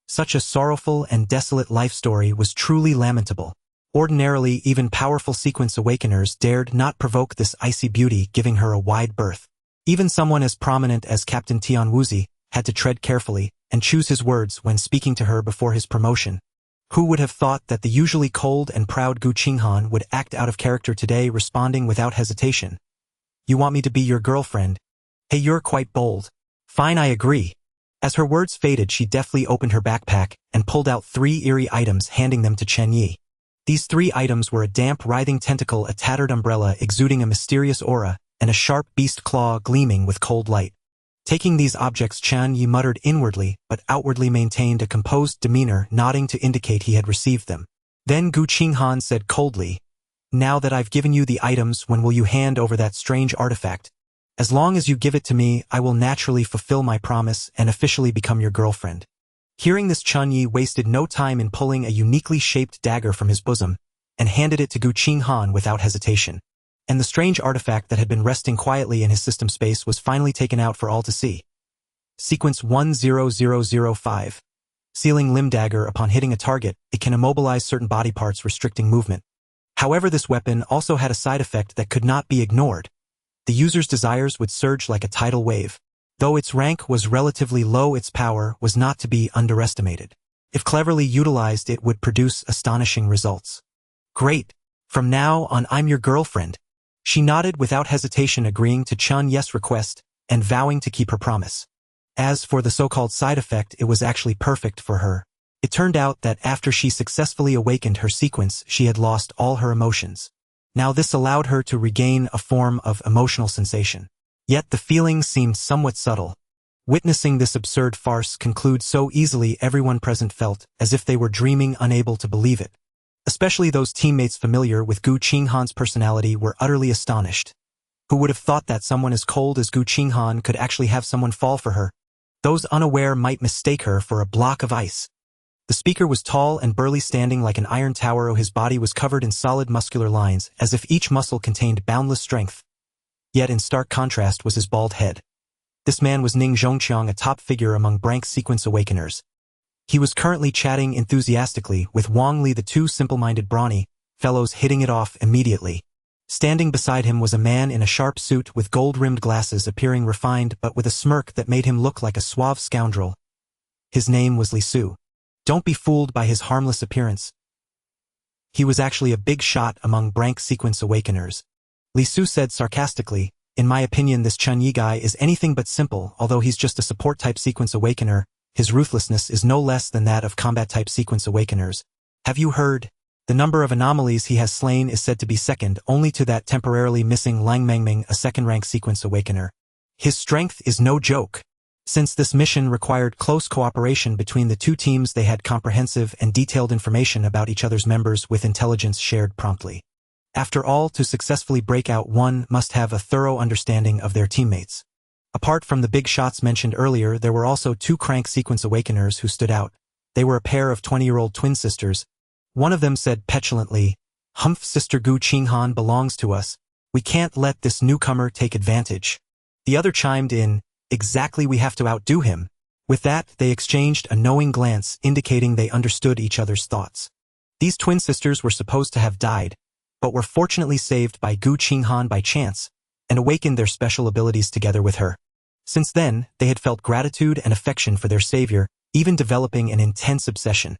Speaker 1: Such a sorrowful and desolate life story was truly lamentable. Ordinarily, even powerful sequence awakeners dared not provoke this icy beauty, giving her a wide berth. Even someone as prominent as Captain Tianwuzi had to tread carefully and choose his words when speaking to her before his promotion. Who would have thought that the usually cold and proud Gu Qinghan would act out of character today, responding without hesitation, "You want me to be your girlfriend? Hey, you're quite bold. Fine, I agree." As her words faded, she deftly opened her backpack and pulled out 3 eerie items, handing them to Chen Ye. These 3 items were a damp, writhing tentacle, a tattered umbrella exuding a mysterious aura, and a sharp beast claw gleaming with cold light. Taking these objects, Chen Ye muttered inwardly, but outwardly maintained a composed demeanor, nodding to indicate he had received them. Then Gu Qinghan said coldly, "Now that I've given you the items, when will you hand over that strange artifact? As long as you give it to me, I will naturally fulfill my promise and officially become your girlfriend." Hearing this, Chen Ye wasted no time in pulling a uniquely shaped dagger from his bosom and handed it to Gu Qinghan without hesitation. And the strange artifact that had been resting quietly in his system space was finally taken out for all to see. Sequence 10005. Sealing limb dagger. Upon hitting a target, it can immobilize certain body parts, restricting movement. However, this weapon also had a side effect that could not be ignored. The user's desires would surge like a tidal wave. Though its rank was relatively low, its power was not to be underestimated. If cleverly utilized, it would produce astonishing results. "Great. From now on, I'm your girlfriend." She nodded without hesitation, agreeing to Chen Ye's request and vowing to keep her promise. As for the so-called side effect, it was actually perfect for her. It turned out that after she successfully awakened her sequence, she had lost all her emotions. Now this allowed her to regain a form of emotional sensation. Yet the feeling seemed somewhat subtle. Witnessing this absurd farce conclude so easily, everyone present felt as if they were dreaming, unable to believe it. Especially those teammates familiar with Gu Qinghan's personality were utterly astonished. Who would have thought that someone as cold as Gu Qinghan could actually have someone fall for her? Those unaware might mistake her for a block of ice. The speaker was tall and burly, standing like an iron tower. His body was covered in solid muscular lines, as if each muscle contained boundless strength. Yet in stark contrast was his bald head. This man was Ning Zhongqiang, a top figure among Rank Sequence Awakeners. He was currently chatting enthusiastically with Wang Li, the two simple-minded brawny fellows hitting it off immediately. Standing beside him was a man in a sharp suit with gold-rimmed glasses, appearing refined but with a smirk that made him look like a suave scoundrel. His name was Li Su. Don't be fooled by his harmless appearance. He was actually a big shot among Rank Sequence Awakeners. Li Su said sarcastically, "In my opinion, this Chen Ye guy is anything but simple. Although he's just a support-type Sequence Awakener, his ruthlessness is no less than that of combat-type Sequence Awakeners. Have you heard? The number of anomalies he has slain is said to be second only to that temporarily missing Lang Mengming, a second-rank Sequence Awakener. His strength is no joke." Since this mission required close cooperation between the two teams, they had comprehensive and detailed information about each other's members, with intelligence shared promptly. After all, to successfully break out, one must have a thorough understanding of their teammates. Apart from the big shots mentioned earlier, there were also two crank Sequence Awakeners who stood out. They were a pair of 20-year-old twin sisters. One of them said petulantly, "Humph, Sister Gu Qinghan belongs to us. We can't let this newcomer take advantage." The other chimed in, "Exactly, we have to outdo him." With that, they exchanged a knowing glance, indicating they understood each other's thoughts. These twin sisters were supposed to have died, but were fortunately saved by Gu Qinghan by chance, and awakened their special abilities together with her. Since then, they had felt gratitude and affection for their savior, even developing an intense obsession,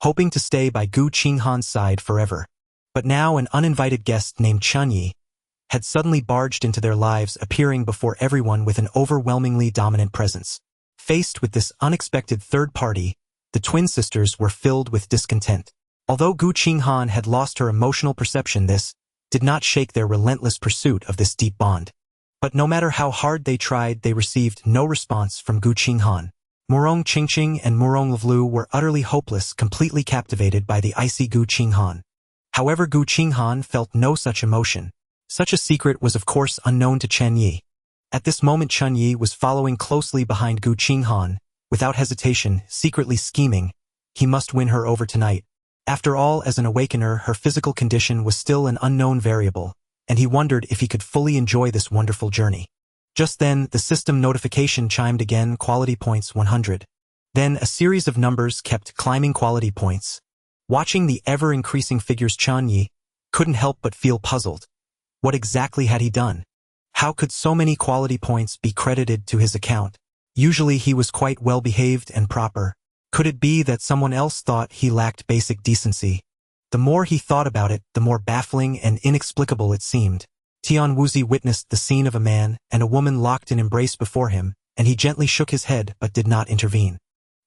Speaker 1: hoping to stay by Gu Qinghan's side forever. But now an uninvited guest named Chen Ye had suddenly barged into their lives, appearing before everyone with an overwhelmingly dominant presence. Faced with this unexpected third party, the twin sisters were filled with discontent. Although Gu Qinghan had lost her emotional perception, this did not shake their relentless pursuit of this deep bond. But no matter how hard they tried, they received no response from Gu Qinghan. Murong Qingqing and Murong Lu were utterly hopeless, completely captivated by the icy Gu Qinghan. However, Gu Qinghan felt no such emotion. Such a secret was of course unknown to Chen Ye. At this moment, Chen Ye was following closely behind Gu Qinghan, without hesitation, secretly scheming. He must win her over tonight. After all, as an awakener, her physical condition was still an unknown variable, and he wondered if he could fully enjoy this wonderful journey. Just then, the system notification chimed again, quality points 100. Then a series of numbers kept climbing quality points. Watching the ever-increasing figures, Chen Ye couldn't help but feel puzzled. What exactly had he done? How could so many quality points be credited to his account? Usually he was quite well-behaved and proper. Could it be that someone else thought he lacked basic decency? The more he thought about it, the more baffling and inexplicable it seemed. Tian Wuzi witnessed the scene of a man and a woman locked in embrace before him, and he gently shook his head but did not intervene.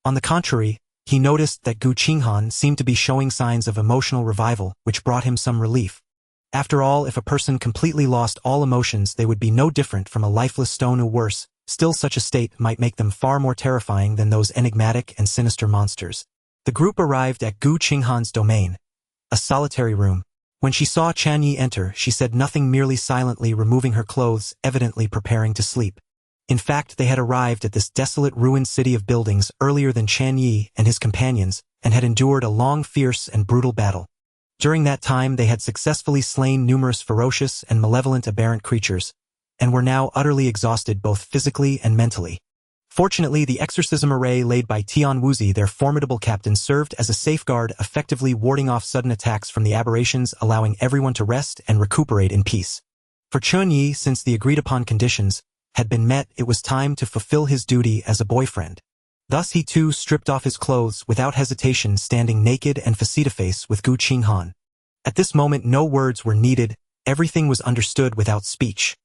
Speaker 1: On the contrary, he noticed that Gu Qinghan seemed to be showing signs of emotional revival, which brought him some relief. After all, if a person completely lost all emotions, they would be no different from a lifeless stone, or worse. Still, such a state might make them far more terrifying than those enigmatic and sinister monsters. The group arrived at Gu Qinghan's domain, a solitary room. When she saw Chen Ye enter, she said nothing, merely silently removing her clothes, evidently preparing to sleep. In fact, they had arrived at this desolate, ruined city of buildings earlier than Chen Ye and his companions, and had endured a long, fierce, and brutal battle. During that time, they had successfully slain numerous ferocious and malevolent aberrant creatures, and were now utterly exhausted both physically and mentally. Fortunately, the exorcism array laid by Tian Wuzi, their formidable captain, served as a safeguard, effectively warding off sudden attacks from the aberrations, allowing everyone to rest and recuperate in peace. For Chen Ye, since the agreed-upon conditions had been met, it was time to fulfill his duty as a boyfriend. Thus he too stripped off his clothes without hesitation, standing naked and face-to-face with Gu Qinghan. At this moment no words were needed, everything was understood without speech.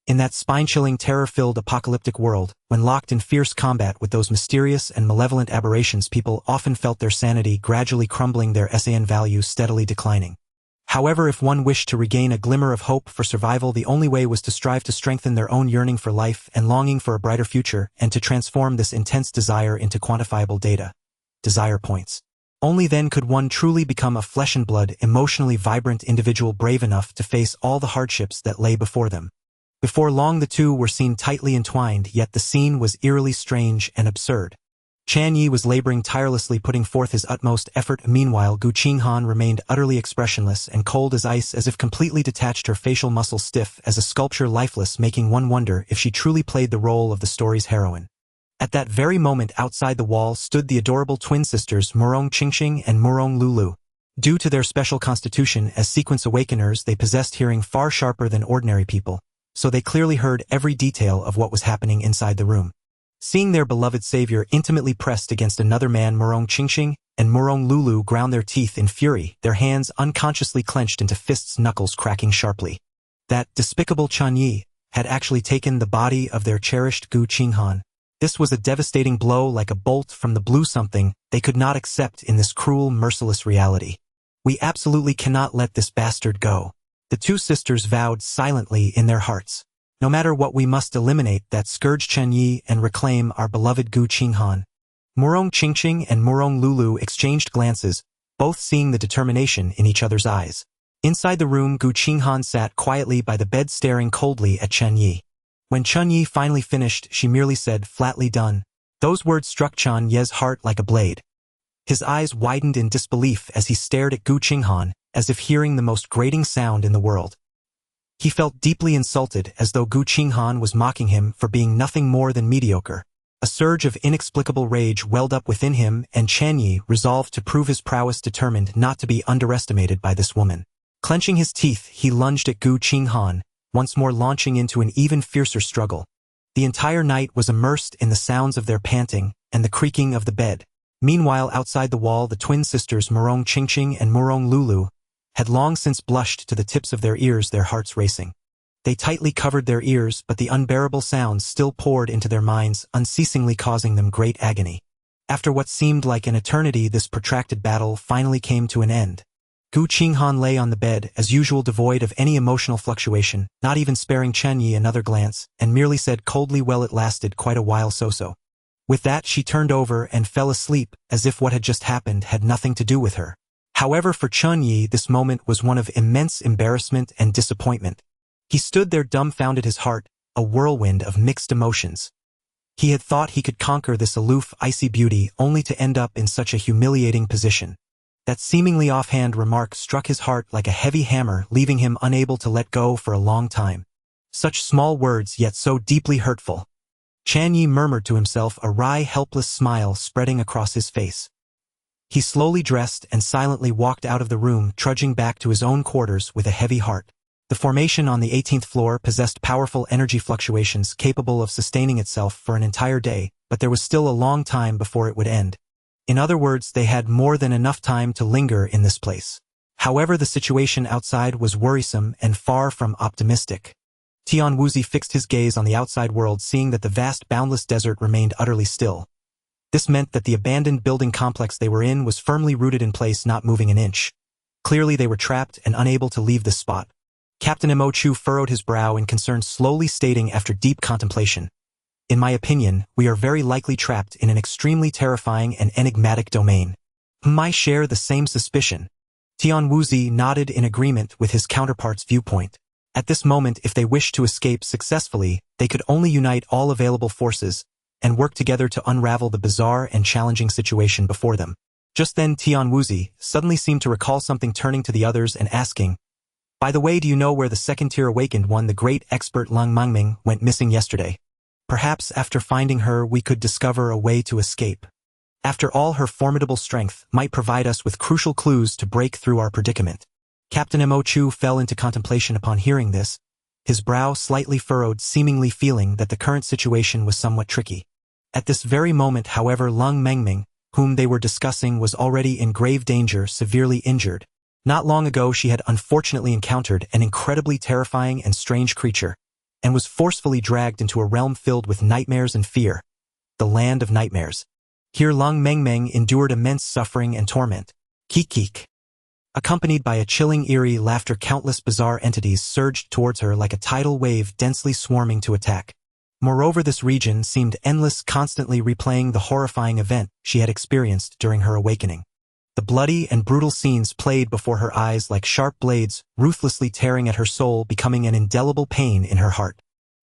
Speaker 1: In that spine-chilling, terror-filled apocalyptic world, when locked in fierce combat with those mysterious and malevolent aberrations, people often felt their sanity gradually crumbling, their SAN value steadily declining. However, if one wished to regain a glimmer of hope for survival, the only way was to strive to strengthen their own yearning for life and longing for a brighter future, and to transform this intense desire into quantifiable data. Desire points. Only then could one truly become a flesh and blood, emotionally vibrant individual brave enough to face all the hardships that lay before them. Before long the two were seen tightly entwined, yet the scene was eerily strange and absurd. Chen Ye was laboring tirelessly, putting forth his utmost effort. Meanwhile, Gu Qinghan remained utterly expressionless and cold as ice, as if completely detached, her facial muscles stiff as a sculpture, lifeless, making one wonder if she truly played the role of the story's heroine. At that very moment, outside the wall stood the adorable twin sisters Murong Qingqing and Murong Lulu. Due to their special constitution as sequence awakeners, they possessed hearing far sharper than ordinary people, so they clearly heard every detail of what was happening inside the room. Seeing their beloved savior intimately pressed against another man, Murong Qingqing and Murong Lulu ground their teeth in fury, their hands unconsciously clenched into fists, knuckles cracking sharply. That despicable Chen Ye had actually taken the body of their cherished Gu Qinghan. This was a devastating blow, like a bolt from the blue, something they could not accept in this cruel, merciless reality. We absolutely cannot let this bastard go. The two sisters vowed silently in their hearts. No matter what, we must eliminate that scourge Chen Ye and reclaim our beloved Gu Qinghan. Murong Qingqing and Murong Lulu exchanged glances, both seeing the determination in each other's eyes. Inside the room, Gu Qinghan sat quietly by the bed, staring coldly at Chen Ye. When Chen Ye finally finished, she merely said flatly, "Done." Those words struck Chen Ye's heart like a blade. His eyes widened in disbelief as he stared at Gu Qinghan, as if hearing the most grating sound in the world. He felt deeply insulted, as though Gu Qinghan was mocking him for being nothing more than mediocre. A surge of inexplicable rage welled up within him, and Chen Ye resolved to prove his prowess, determined not to be underestimated by this woman. Clenching his teeth, he lunged at Gu Qinghan, once more launching into an even fiercer struggle. The entire night was immersed in the sounds of their panting and the creaking of the bed. Meanwhile, outside the wall, the twin sisters Murong Qingqing and Murong Lulu had long since blushed to the tips of their ears, their hearts racing. They tightly covered their ears, but the unbearable sounds still poured into their minds, unceasingly causing them great agony. After what seemed like an eternity, this protracted battle finally came to an end. Gu Qinghan lay on the bed, as usual, devoid of any emotional fluctuation, not even sparing Chen Ye another glance, and merely said coldly, "Well, it lasted quite a while, so." With that, she turned over and fell asleep, as if what had just happened had nothing to do with her. However, for Chen Ye, this moment was one of immense embarrassment and disappointment. He stood there dumbfounded, his heart a whirlwind of mixed emotions. He had thought he could conquer this aloof, icy beauty, only to end up in such a humiliating position. That seemingly offhand remark struck his heart like a heavy hammer, leaving him unable to let go for a long time. Such small words, yet so deeply hurtful. Chen Ye murmured to himself, a wry, helpless smile spreading across his face. He slowly dressed and silently walked out of the room, trudging back to his own quarters with a heavy heart. The formation on the 18th floor possessed powerful energy fluctuations capable of sustaining itself for an entire day, but there was still a long time before it would end. In other words, they had more than enough time to linger in this place. However, the situation outside was worrisome and far from optimistic. Tian Wuzi fixed his gaze on the outside world, seeing that the vast, boundless desert remained utterly still. This meant that the abandoned building complex they were in was firmly rooted in place, not moving an inch. Clearly they were trapped and unable to leave this spot. Captain Mo Chu furrowed his brow in concern, slowly stating after deep contemplation, "In my opinion, we are very likely trapped in an extremely terrifying and enigmatic domain." I share the same suspicion. Tian Wuzi nodded in agreement with his counterpart's viewpoint. At this moment, if they wished to escape successfully, they could only unite all available forces and work together to unravel the bizarre and challenging situation before them. Just then, Tian Wuzi suddenly seemed to recall something, turning to the others and asking, "By the way, do you know where the second-tier awakened one, the great expert Lung Mengming, went missing yesterday? Perhaps after finding her, we could discover a way to escape. After all, her formidable strength might provide us with crucial clues to break through our predicament." Captain Mo Chu fell into contemplation upon hearing this, his brow slightly furrowed, seemingly feeling that the current situation was somewhat tricky. At this very moment, however, Lung Mengming, whom they were discussing, was already in grave danger, severely injured. Not long ago, she had unfortunately encountered an incredibly terrifying and strange creature, and was forcefully dragged into a realm filled with nightmares and fear, the land of nightmares. Here Lung Mengmeng endured immense suffering and torment. Keek. Accompanied by a chilling eerie laughter, countless bizarre entities surged towards her like a tidal wave densely swarming to attack. Moreover, this region seemed endless, constantly replaying the horrifying event she had experienced during her awakening. The bloody and brutal scenes played before her eyes like sharp blades, ruthlessly tearing at her soul, becoming an indelible pain in her heart.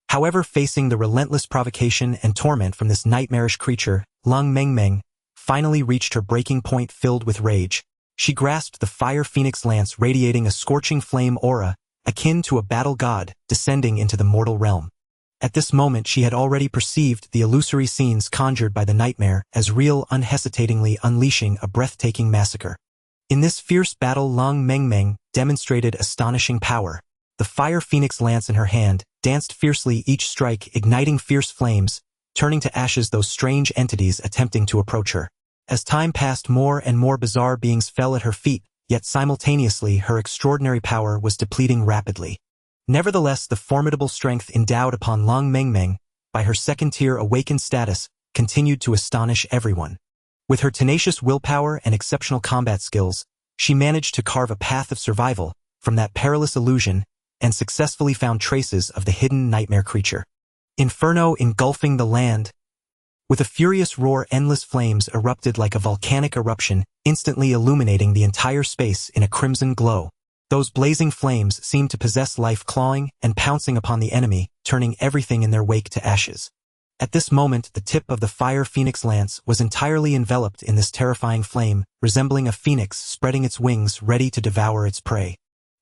Speaker 1: However, facing the relentless provocation and torment from this nightmarish creature, Lung Mengmeng finally reached her breaking point. Filled with rage, she grasped the fire phoenix lance, radiating a scorching flame aura, akin to a battle god, descending into the mortal realm. At this moment she had already perceived the illusory scenes conjured by the nightmare as real, unhesitatingly unleashing a breathtaking massacre. In this fierce battle, Lung Mengmeng demonstrated astonishing power. The fire phoenix lance in her hand danced fiercely, each strike igniting fierce flames, turning to ashes those strange entities attempting to approach her. As time passed, more and more bizarre beings fell at her feet, yet simultaneously her extraordinary power was depleting rapidly. Nevertheless, the formidable strength endowed upon Lung Mengmeng by her second-tier awakened status continued to astonish everyone. With her tenacious willpower and exceptional combat skills, she managed to carve a path of survival from that perilous illusion and successfully found traces of the hidden nightmare creature. Inferno engulfing the land. With a furious roar, endless flames erupted like a volcanic eruption, instantly illuminating the entire space in a crimson glow. Those blazing flames seemed to possess life, clawing and pouncing upon the enemy, turning everything in their wake to ashes. At this moment, the tip of the fire phoenix lance was entirely enveloped in this terrifying flame, resembling a phoenix spreading its wings ready to devour its prey.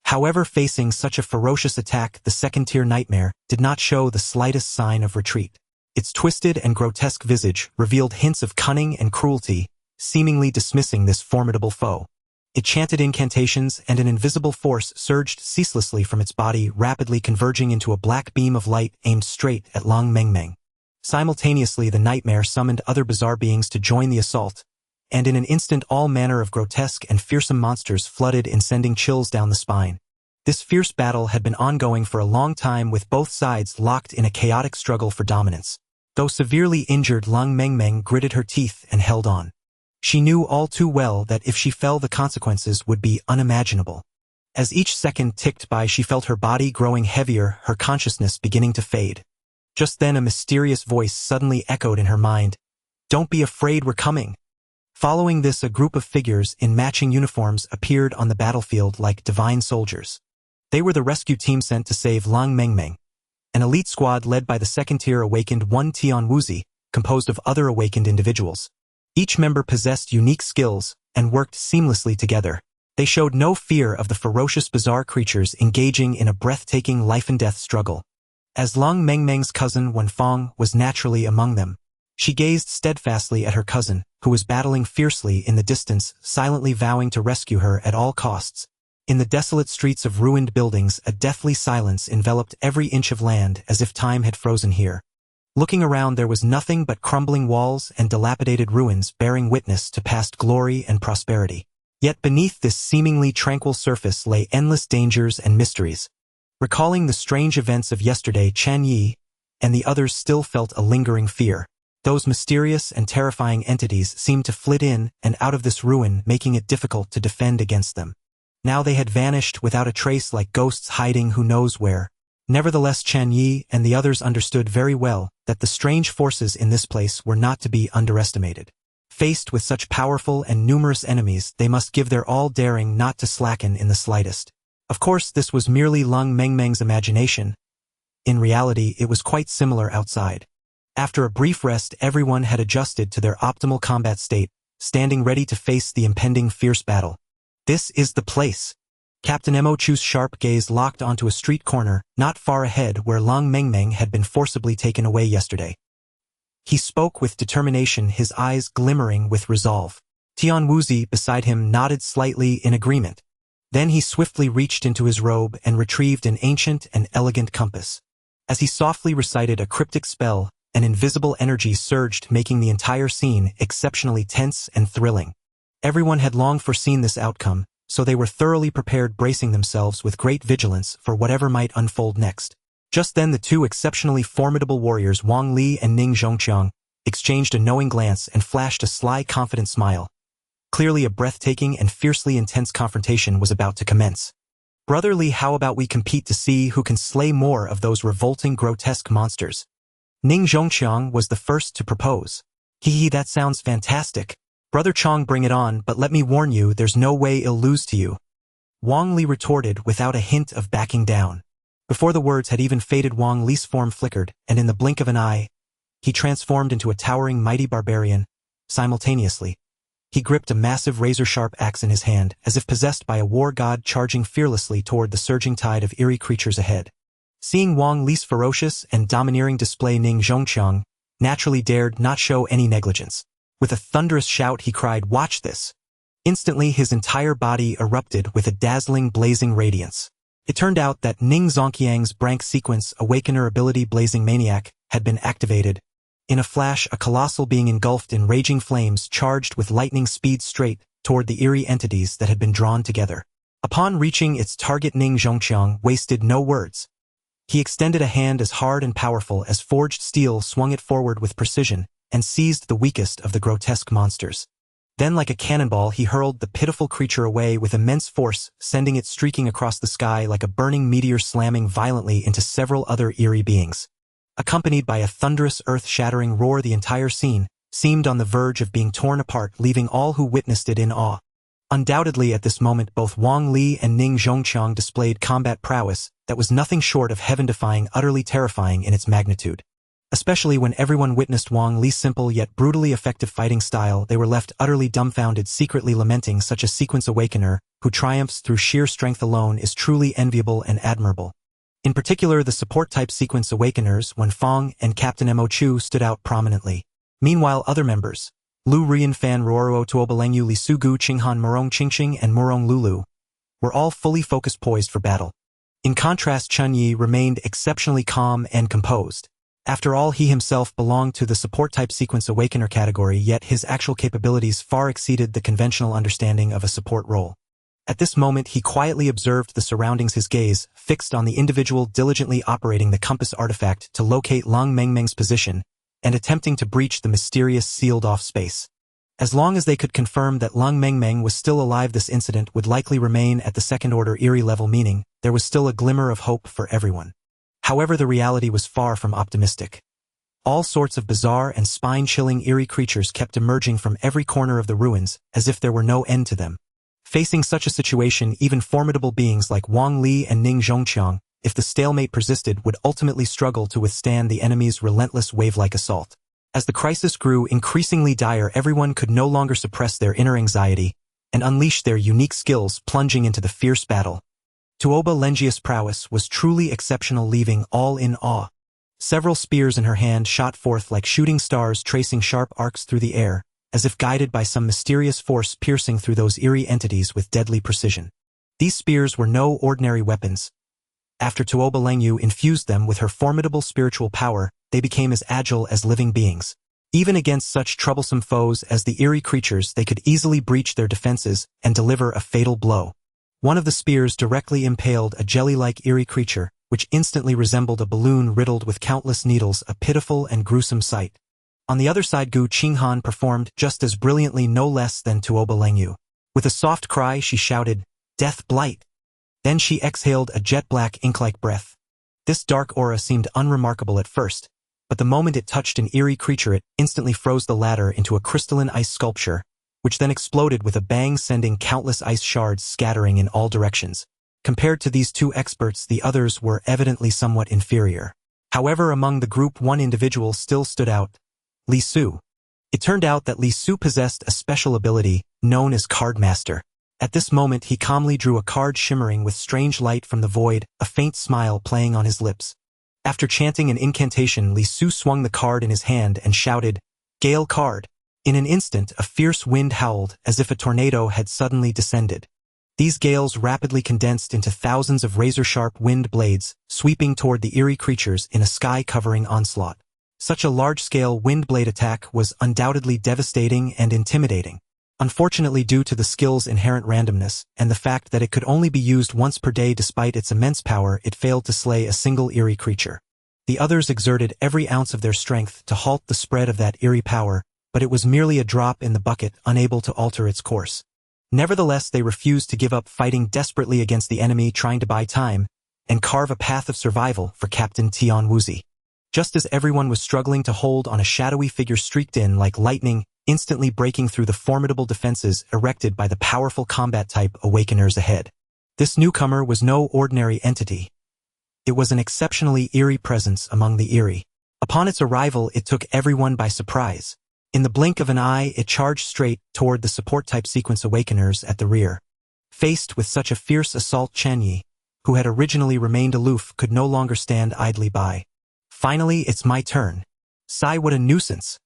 Speaker 1: However, facing such a ferocious attack, the second-tier nightmare did not show the slightest sign of retreat. Its twisted and grotesque visage revealed hints of cunning and cruelty, seemingly dismissing this formidable foe. It chanted incantations, and an invisible force surged ceaselessly from its body, rapidly converging into a black beam of light aimed straight at Lung Mengmeng. Simultaneously, the nightmare summoned other bizarre beings to join the assault, and in an instant all manner of grotesque and fearsome monsters flooded in, sending chills down the spine. This fierce battle had been ongoing for a long time, with both sides locked in a chaotic struggle for dominance. Though severely injured, Lung Mengmeng gritted her teeth and held on. She knew all too well that if she fell, the consequences would be unimaginable. As each second ticked by, she felt her body growing heavier, her consciousness beginning to fade. Just then a mysterious voice suddenly echoed in her mind. "Don't be afraid, we're coming." Following this, a group of figures in matching uniforms appeared on the battlefield like divine soldiers. They were the rescue team sent to save Lung Mengmeng, an elite squad led by the second-tier awakened one Tian Wuzi, composed of other awakened individuals. Each member possessed unique skills and worked seamlessly together. They showed no fear of the ferocious bizarre creatures engaging in a breathtaking life-and-death struggle. As Lung Mengmeng's cousin Wenfeng was naturally among them, she gazed steadfastly at her cousin, who was battling fiercely in the distance, silently vowing to rescue her at all costs. In the desolate streets of ruined buildings, a deathly silence enveloped every inch of land, as if time had frozen here. Looking around, there was nothing but crumbling walls and dilapidated ruins bearing witness to past glory and prosperity. Yet beneath this seemingly tranquil surface lay endless dangers and mysteries. Recalling the strange events of yesterday, Chen Ye and the others still felt a lingering fear. Those mysterious and terrifying entities seemed to flit in and out of this ruin, making it difficult to defend against them. Now they had vanished without a trace, like ghosts hiding who knows where. Nevertheless, Chen Ye and the others understood very well that the strange forces in this place were not to be underestimated. Faced with such powerful and numerous enemies, they must give their all, daring not to slacken in the slightest. Of course, this was merely Lung Mengmeng's imagination. In reality, it was quite similar outside. After a brief rest, everyone had adjusted to their optimal combat state, standing ready to face the impending fierce battle. "This is the place." Captain Mo Chu's sharp gaze locked onto a street corner, not far ahead where Lung Mengmeng had been forcibly taken away yesterday. He spoke with determination, his eyes glimmering with resolve. Tian Wuzi beside him nodded slightly in agreement. Then he swiftly reached into his robe and retrieved an ancient and elegant compass. As he softly recited a cryptic spell, an invisible energy surged, making the entire scene exceptionally tense and thrilling. Everyone had long foreseen this outcome, so they were thoroughly prepared, bracing themselves with great vigilance for whatever might unfold next. Just then the two exceptionally formidable warriors, Wang Li and Ning Zhongqiang, exchanged a knowing glance and flashed a sly, confident smile. Clearly a breathtaking and fiercely intense confrontation was about to commence. "Brother Li, how about we compete to see who can slay more of those revolting grotesque monsters?" Ning Zhongqiang was the first to propose. "Hee, that sounds fantastic. Brother Chong, bring it on, but let me warn you, there's no way I'll lose to you," Wang Li retorted without a hint of backing down. Before the words had even faded, Wang Li's form flickered, and in the blink of an eye, he transformed into a towering mighty barbarian. Simultaneously, he gripped a massive razor-sharp axe in his hand, as if possessed by a war god, charging fearlessly toward the surging tide of eerie creatures ahead. Seeing Wang Li's ferocious and domineering display, Ning Zhongqiang naturally dared not show any negligence. With a thunderous shout, he cried, "Watch this!" Instantly, his entire body erupted with a dazzling, blazing radiance. It turned out that Ning Zhongqiang's S-Rank Sequence Awakener ability, Blazing Maniac, had been activated. In a flash, a colossal being engulfed in raging flames charged with lightning speed straight toward the eerie entities that had been drawn together. Upon reaching its target, Ning Zhongqiang wasted no words. He extended a hand as hard and powerful as forged steel, swung it forward with precision, and seized the weakest of the grotesque monsters. Then, like a cannonball, he hurled the pitiful creature away with immense force, sending it streaking across the sky like a burning meteor, slamming violently into several other eerie beings. Accompanied by a thunderous, earth-shattering roar, the entire scene seemed on the verge of being torn apart, leaving all who witnessed it in awe. Undoubtedly, at this moment, both Wang Li and Ning Zhongqiang displayed combat prowess that was nothing short of heaven-defying, utterly terrifying in its magnitude. Especially when everyone witnessed Wang Li's simple yet brutally effective fighting style, they were left utterly dumbfounded, secretly lamenting such a sequence awakener, who triumphs through sheer strength alone, is truly enviable and admirable. In particular, the support-type sequence awakeners, Wen Fong and Captain Mo Chu, stood out prominently. Meanwhile, other members, Lu Rian Fan Ruoruo Tuobalengyu Li Su Gu Qinghan Murong Qingqing and Murong Lulu, were all fully focused, poised for battle. In contrast, Chen Ye remained exceptionally calm and composed. After all, he himself belonged to the support-type sequence awakener category, yet his actual capabilities far exceeded the conventional understanding of a support role. At this moment, he quietly observed the surroundings, his gaze fixed on the individual diligently operating the compass artifact to locate Lung Mengmeng's position and attempting to breach the mysterious sealed-off space. As long as they could confirm that Lung Mengmeng was still alive, this incident would likely remain at the second-order eerie level, meaning there was still a glimmer of hope for everyone. However, the reality was far from optimistic. All sorts of bizarre and spine-chilling eerie creatures kept emerging from every corner of the ruins, as if there were no end to them. Facing such a situation, even formidable beings like Wang Li and Ning Zhongqiang, if the stalemate persisted, would ultimately struggle to withstand the enemy's relentless wave-like assault. As the crisis grew increasingly dire, everyone could no longer suppress their inner anxiety and unleash their unique skills, plunging into the fierce battle. Tuoba Lengia's prowess was truly exceptional, leaving all in awe. Several spears in her hand shot forth like shooting stars, tracing sharp arcs through the air, as if guided by some mysterious force, piercing through those eerie entities with deadly precision. These spears were no ordinary weapons. After Tuoba Lengyu infused them with her formidable spiritual power, they became as agile as living beings. Even against such troublesome foes as the eerie creatures, they could easily breach their defenses and deliver a fatal blow. One of the spears directly impaled a jelly-like eerie creature, which instantly resembled a balloon riddled with countless needles, a pitiful and gruesome sight. On the other side, Gu Qinghan performed just as brilliantly, no less than Tuoba Lengyu. With a soft cry, she shouted, "Death Blight!" Then she exhaled a jet-black ink-like breath. This dark aura seemed unremarkable at first, but the moment it touched an eerie creature, it instantly froze the latter into a crystalline ice sculpture, which then exploded with a bang, sending countless ice shards scattering in all directions. Compared to these two experts, the others were evidently somewhat inferior. However, among the group, one individual still stood out: Li Su. It turned out that Li Su possessed a special ability known as Card Master. At this moment, he calmly drew a card shimmering with strange light from the void, a faint smile playing on his lips. After chanting an incantation, Li Su swung the card in his hand and shouted, "Gale Card." In an instant, a fierce wind howled as if a tornado had suddenly descended. These gales rapidly condensed into thousands of razor-sharp wind blades, sweeping toward the eerie creatures in a sky-covering onslaught. Such a large-scale wind blade attack was undoubtedly devastating and intimidating. Unfortunately, due to the skill's inherent randomness and the fact that it could only be used once per day, despite its immense power, it failed to slay a single eerie creature. The others exerted every ounce of their strength to halt the spread of that eerie power, but it was merely a drop in the bucket, unable to alter its course. Nevertheless, they refused to give up, fighting desperately against the enemy, trying to buy time and carve a path of survival for Captain Tian Wuzi. Just as everyone was struggling to hold on, a shadowy figure streaked in like lightning, instantly breaking through the formidable defenses erected by the powerful combat-type awakeners ahead. This newcomer was no ordinary entity. It was an exceptionally eerie presence among the eerie. Upon its arrival, it took everyone by surprise. In the blink of an eye, it charged straight toward the support-type sequence awakeners at the rear. Faced with such a fierce assault, Chen Ye, who had originally remained aloof, could no longer stand idly by. Finally, it's my turn. Sigh, what a nuisance.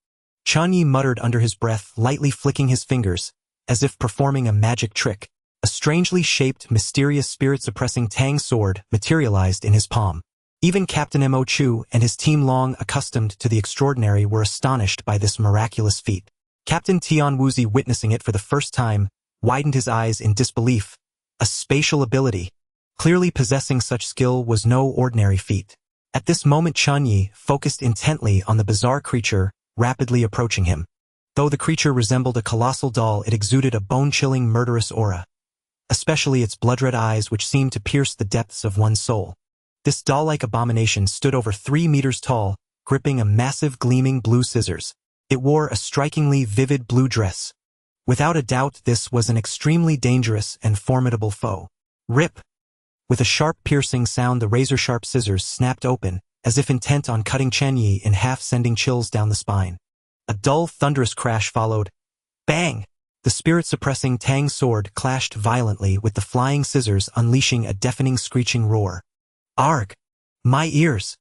Speaker 1: Chen Ye muttered under his breath, lightly flicking his fingers, as if performing a magic trick. A strangely shaped, mysterious spirit-suppressing Tang sword materialized in his palm. Even Captain Mo Chu and his team, long accustomed to the extraordinary, were astonished by this miraculous feat. Captain Tian Wuzi, witnessing it for the first time, widened his eyes in disbelief. A spatial ability, clearly possessing such skill, was no ordinary feat. At this moment, Chen Ye focused intently on the bizarre creature rapidly approaching him. Though the creature resembled a colossal doll, it exuded a bone-chilling, murderous aura, especially its blood-red eyes, which seemed to pierce the depths of one's soul. This doll-like abomination stood over 3 meters tall, gripping a massive gleaming blue scissors. It wore a strikingly vivid blue dress. Without a doubt, this was an extremely dangerous and formidable foe. Rip! With a sharp piercing sound, the razor-sharp scissors snapped open, as if intent on cutting Chen Ye in half, sending chills down the spine. A dull, thunderous crash followed. Bang! The spirit-suppressing Tang sword clashed violently with the flying scissors, unleashing a deafening screeching roar. Arg! My ears!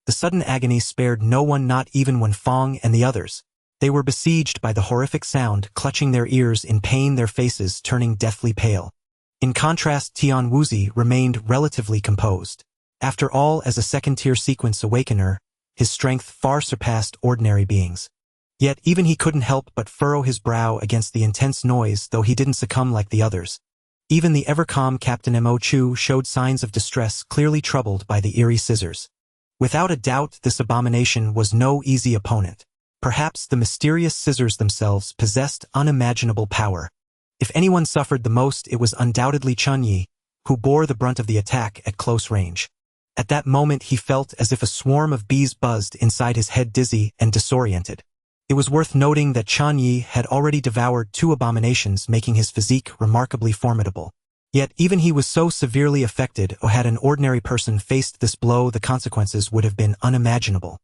Speaker 1: The sudden agony spared no one, not even Wen Fong and the others. They were besieged by the horrific sound, clutching their ears in pain, their faces turning deathly pale. In contrast, Tian Wuzi remained relatively composed. After all, as a second-tier sequence awakener, his strength far surpassed ordinary beings. Yet even he couldn't help but furrow his brow against the intense noise, though he didn't succumb like the others. Even the ever-calm Captain Mo Chu showed signs of distress, clearly troubled by the eerie scissors. Without a doubt, this abomination was no easy opponent. Perhaps the mysterious scissors themselves possessed unimaginable power. If anyone suffered the most, it was undoubtedly Chen Ye, who bore the brunt of the attack at close range. At that moment, he felt as if a swarm of bees buzzed inside his head, dizzy and disoriented. It was worth noting that Chen Ye had already devoured 2 abominations, making his physique remarkably formidable. Yet even he was so severely affected, or had an ordinary person faced this blow, the consequences would have been unimaginable.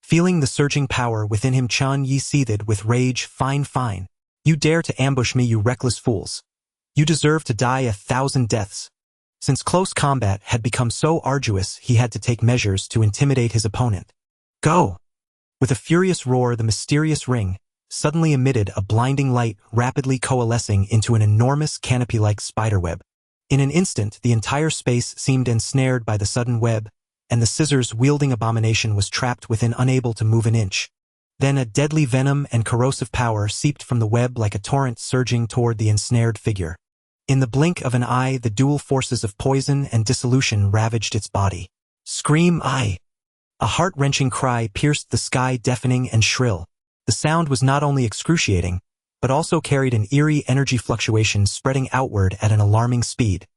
Speaker 1: Feeling the surging power within him, Chen Ye seethed with rage. Fine. You dare to ambush me, you reckless fools. You deserve to die 1,000 deaths. Since close combat had become so arduous, he had to take measures to intimidate his opponent. Go! With a furious roar, the mysterious ring suddenly emitted a blinding light, rapidly coalescing into an enormous canopy-like spiderweb. In an instant, the entire space seemed ensnared by the sudden web, and the scissors-wielding abomination was trapped within, unable to move an inch. Then a deadly venom and corrosive power seeped from the web like a torrent, surging toward the ensnared figure. In the blink of an eye, the dual forces of poison and dissolution ravaged its body. Scream! A heart-wrenching cry pierced the sky, deafening and shrill. The sound was not only excruciating, but also carried an eerie energy fluctuation spreading outward at an alarming speed.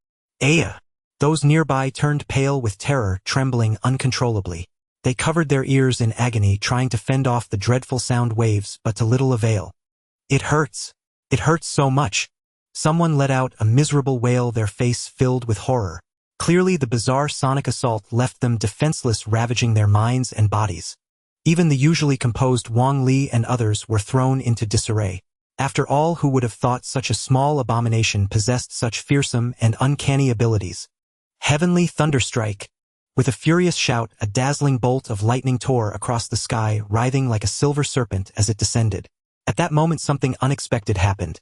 Speaker 1: Aya! Those nearby turned pale with terror, trembling uncontrollably. They covered their ears in agony, trying to fend off the dreadful sound waves, but to little avail. It hurts. It hurts so much. Someone let out a miserable wail, their face filled with horror. Clearly, the bizarre sonic assault left them defenseless, ravaging their minds and bodies. Even the usually composed Wang Li and others were thrown into disarray. After all, who would have thought such a small abomination possessed such fearsome and uncanny abilities? Heavenly Thunderstrike! With a furious shout, a dazzling bolt of lightning tore across the sky, writhing like a silver serpent as it descended. At that moment, something unexpected happened.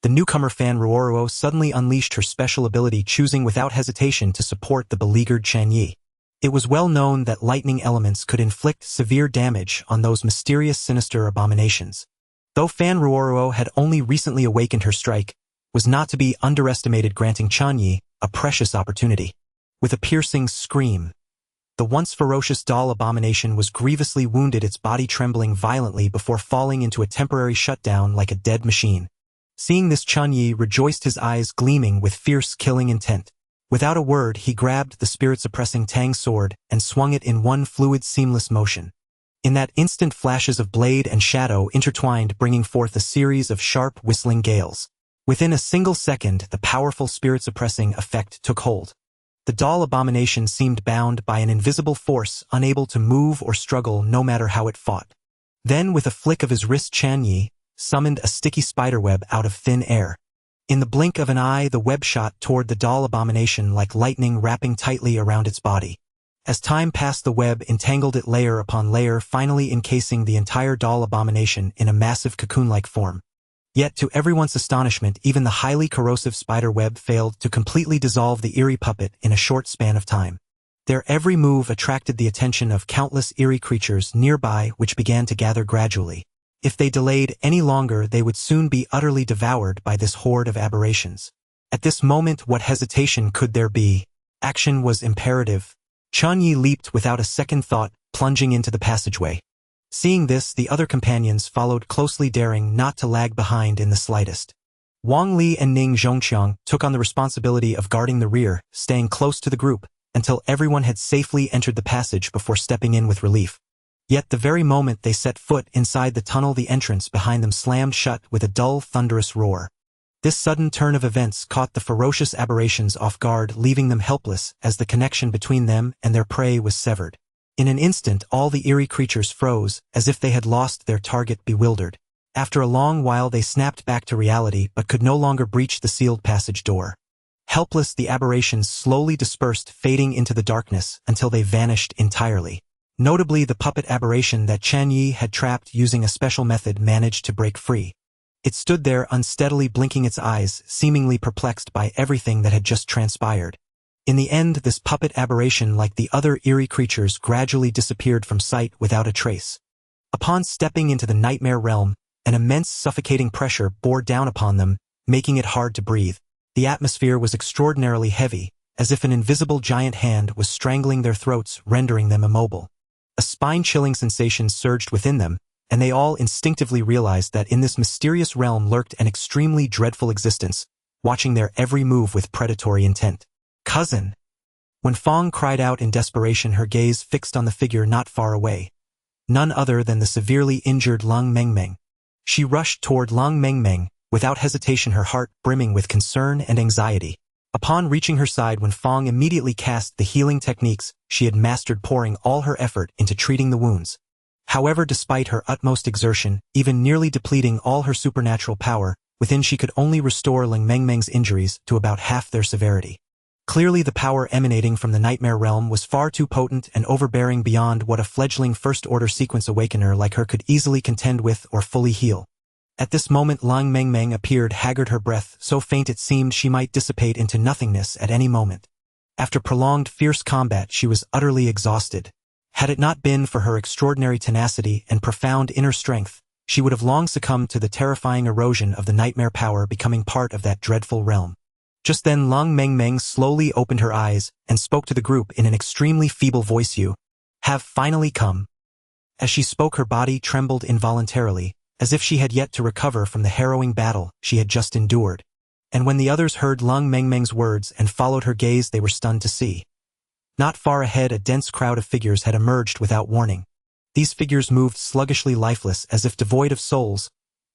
Speaker 1: The newcomer Fan Ruoruo suddenly unleashed her special ability, choosing without hesitation to support the beleaguered Chen Ye. It was well known that lightning elements could inflict severe damage on those mysterious, sinister abominations. Though Fan Ruoruo had only recently awakened, her strike was not to be underestimated, granting Chen Ye a precious opportunity. With a piercing scream, The once ferocious doll abomination was grievously wounded, its body trembling violently before falling into a temporary shutdown like a dead machine. Seeing this, Chen Ye rejoiced, his eyes gleaming with fierce killing intent. Without a word, he grabbed the spirit-suppressing Tang sword and swung it in one fluid, seamless motion. In that instant, flashes of blade and shadow intertwined, bringing forth a series of sharp, whistling gales. Within a single second, the powerful spirit-suppressing effect took hold. The doll abomination seemed bound by an invisible force, unable to move or struggle no matter how it fought. Then, with a flick of his wrist, Chen Ye summoned a sticky spiderweb out of thin air. In the blink of an eye, the web shot toward the doll abomination like lightning, wrapping tightly around its body. As time passed, the web entangled it layer upon layer, finally encasing the entire doll abomination in a massive cocoon-like form. Yet, to everyone's astonishment, even the highly corrosive spider web failed to completely dissolve the eerie puppet in a short span of time. Their every move attracted the attention of countless eerie creatures nearby, which began to gather gradually. If they delayed any longer, they would soon be utterly devoured by this horde of aberrations. At this moment, what hesitation could there be? Action was imperative. Chen Ye leaped without a second thought, plunging into the passageway. Seeing this, the other companions followed closely, daring not to lag behind in the slightest. Wang Li and Ning Zhongqiang took on the responsibility of guarding the rear, staying close to the group, until everyone had safely entered the passage before stepping in with relief. Yet the very moment they set foot inside the tunnel, the entrance behind them slammed shut with a dull, thunderous roar. This sudden turn of events caught the ferocious aberrations off guard, leaving them helpless as the connection between them and their prey was severed. In an instant, all the eerie creatures froze, as if they had lost their target, bewildered. After a long while, they snapped back to reality but could no longer breach the sealed passage door. Helpless, the aberrations slowly dispersed, fading into the darkness until they vanished entirely. Notably, the puppet aberration that Chen Ye had trapped using a special method managed to break free. It stood there unsteadily, blinking its eyes, seemingly perplexed by everything that had just transpired. In the end, this puppet aberration, like the other eerie creatures, gradually disappeared from sight without a trace. Upon stepping into the nightmare realm, an immense suffocating pressure bore down upon them, making it hard to breathe. The atmosphere was extraordinarily heavy, as if an invisible giant hand was strangling their throats, rendering them immobile. A spine-chilling sensation surged within them, and they all instinctively realized that in this mysterious realm lurked an extremely dreadful existence, watching their every move with predatory intent. "Cousin!" When Fong cried out in desperation, her gaze fixed on the figure not far away. None other than the severely injured Lung Mengmeng. She rushed toward Lung Mengmeng, without hesitation, her heart brimming with concern and anxiety. Upon reaching her side, when Fong immediately cast the healing techniques she had mastered, pouring all her effort into treating the wounds. However, despite her utmost exertion, even nearly depleting all her supernatural power, within she could only restore Lung Mengmeng's injuries to about half their severity. Clearly, the power emanating from the nightmare realm was far too potent and overbearing, beyond what a fledgling first-order sequence awakener like her could easily contend with or fully heal. At this moment, Lung Mengmeng appeared, haggard, her breath so faint it seemed she might dissipate into nothingness at any moment. After prolonged, fierce combat, she was utterly exhausted. Had it not been for her extraordinary tenacity and profound inner strength, she would have long succumbed to the terrifying erosion of the nightmare power, becoming part of that dreadful realm. Just then, Lung Mengmeng slowly opened her eyes and spoke to the group in an extremely feeble voice. "You have finally come." As she spoke, her body trembled involuntarily, as if she had yet to recover from the harrowing battle she had just endured. And when the others heard Lung Mengmeng's words and followed her gaze, they were stunned to see. Not far ahead, a dense crowd of figures had emerged without warning. These figures moved sluggishly, lifeless, as if devoid of souls.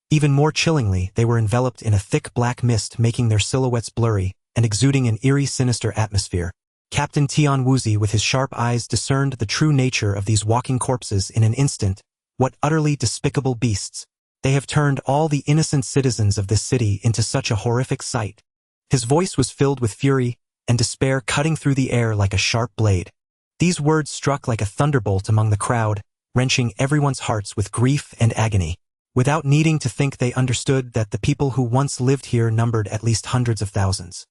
Speaker 1: Even more chillingly, they were enveloped in a thick black mist, making their silhouettes blurry and exuding an eerie, sinister atmosphere. Captain Tian Wuzi, with his sharp eyes, discerned the true nature of these walking corpses in an instant. What utterly despicable beasts! They have turned all the innocent citizens of this city into such a horrific sight. His voice was filled with fury and despair, cutting through the air like a sharp blade. These words struck like a thunderbolt among the crowd, wrenching everyone's hearts with grief and agony. Without needing to think, they understood that the people who once lived here numbered at least hundreds of thousands.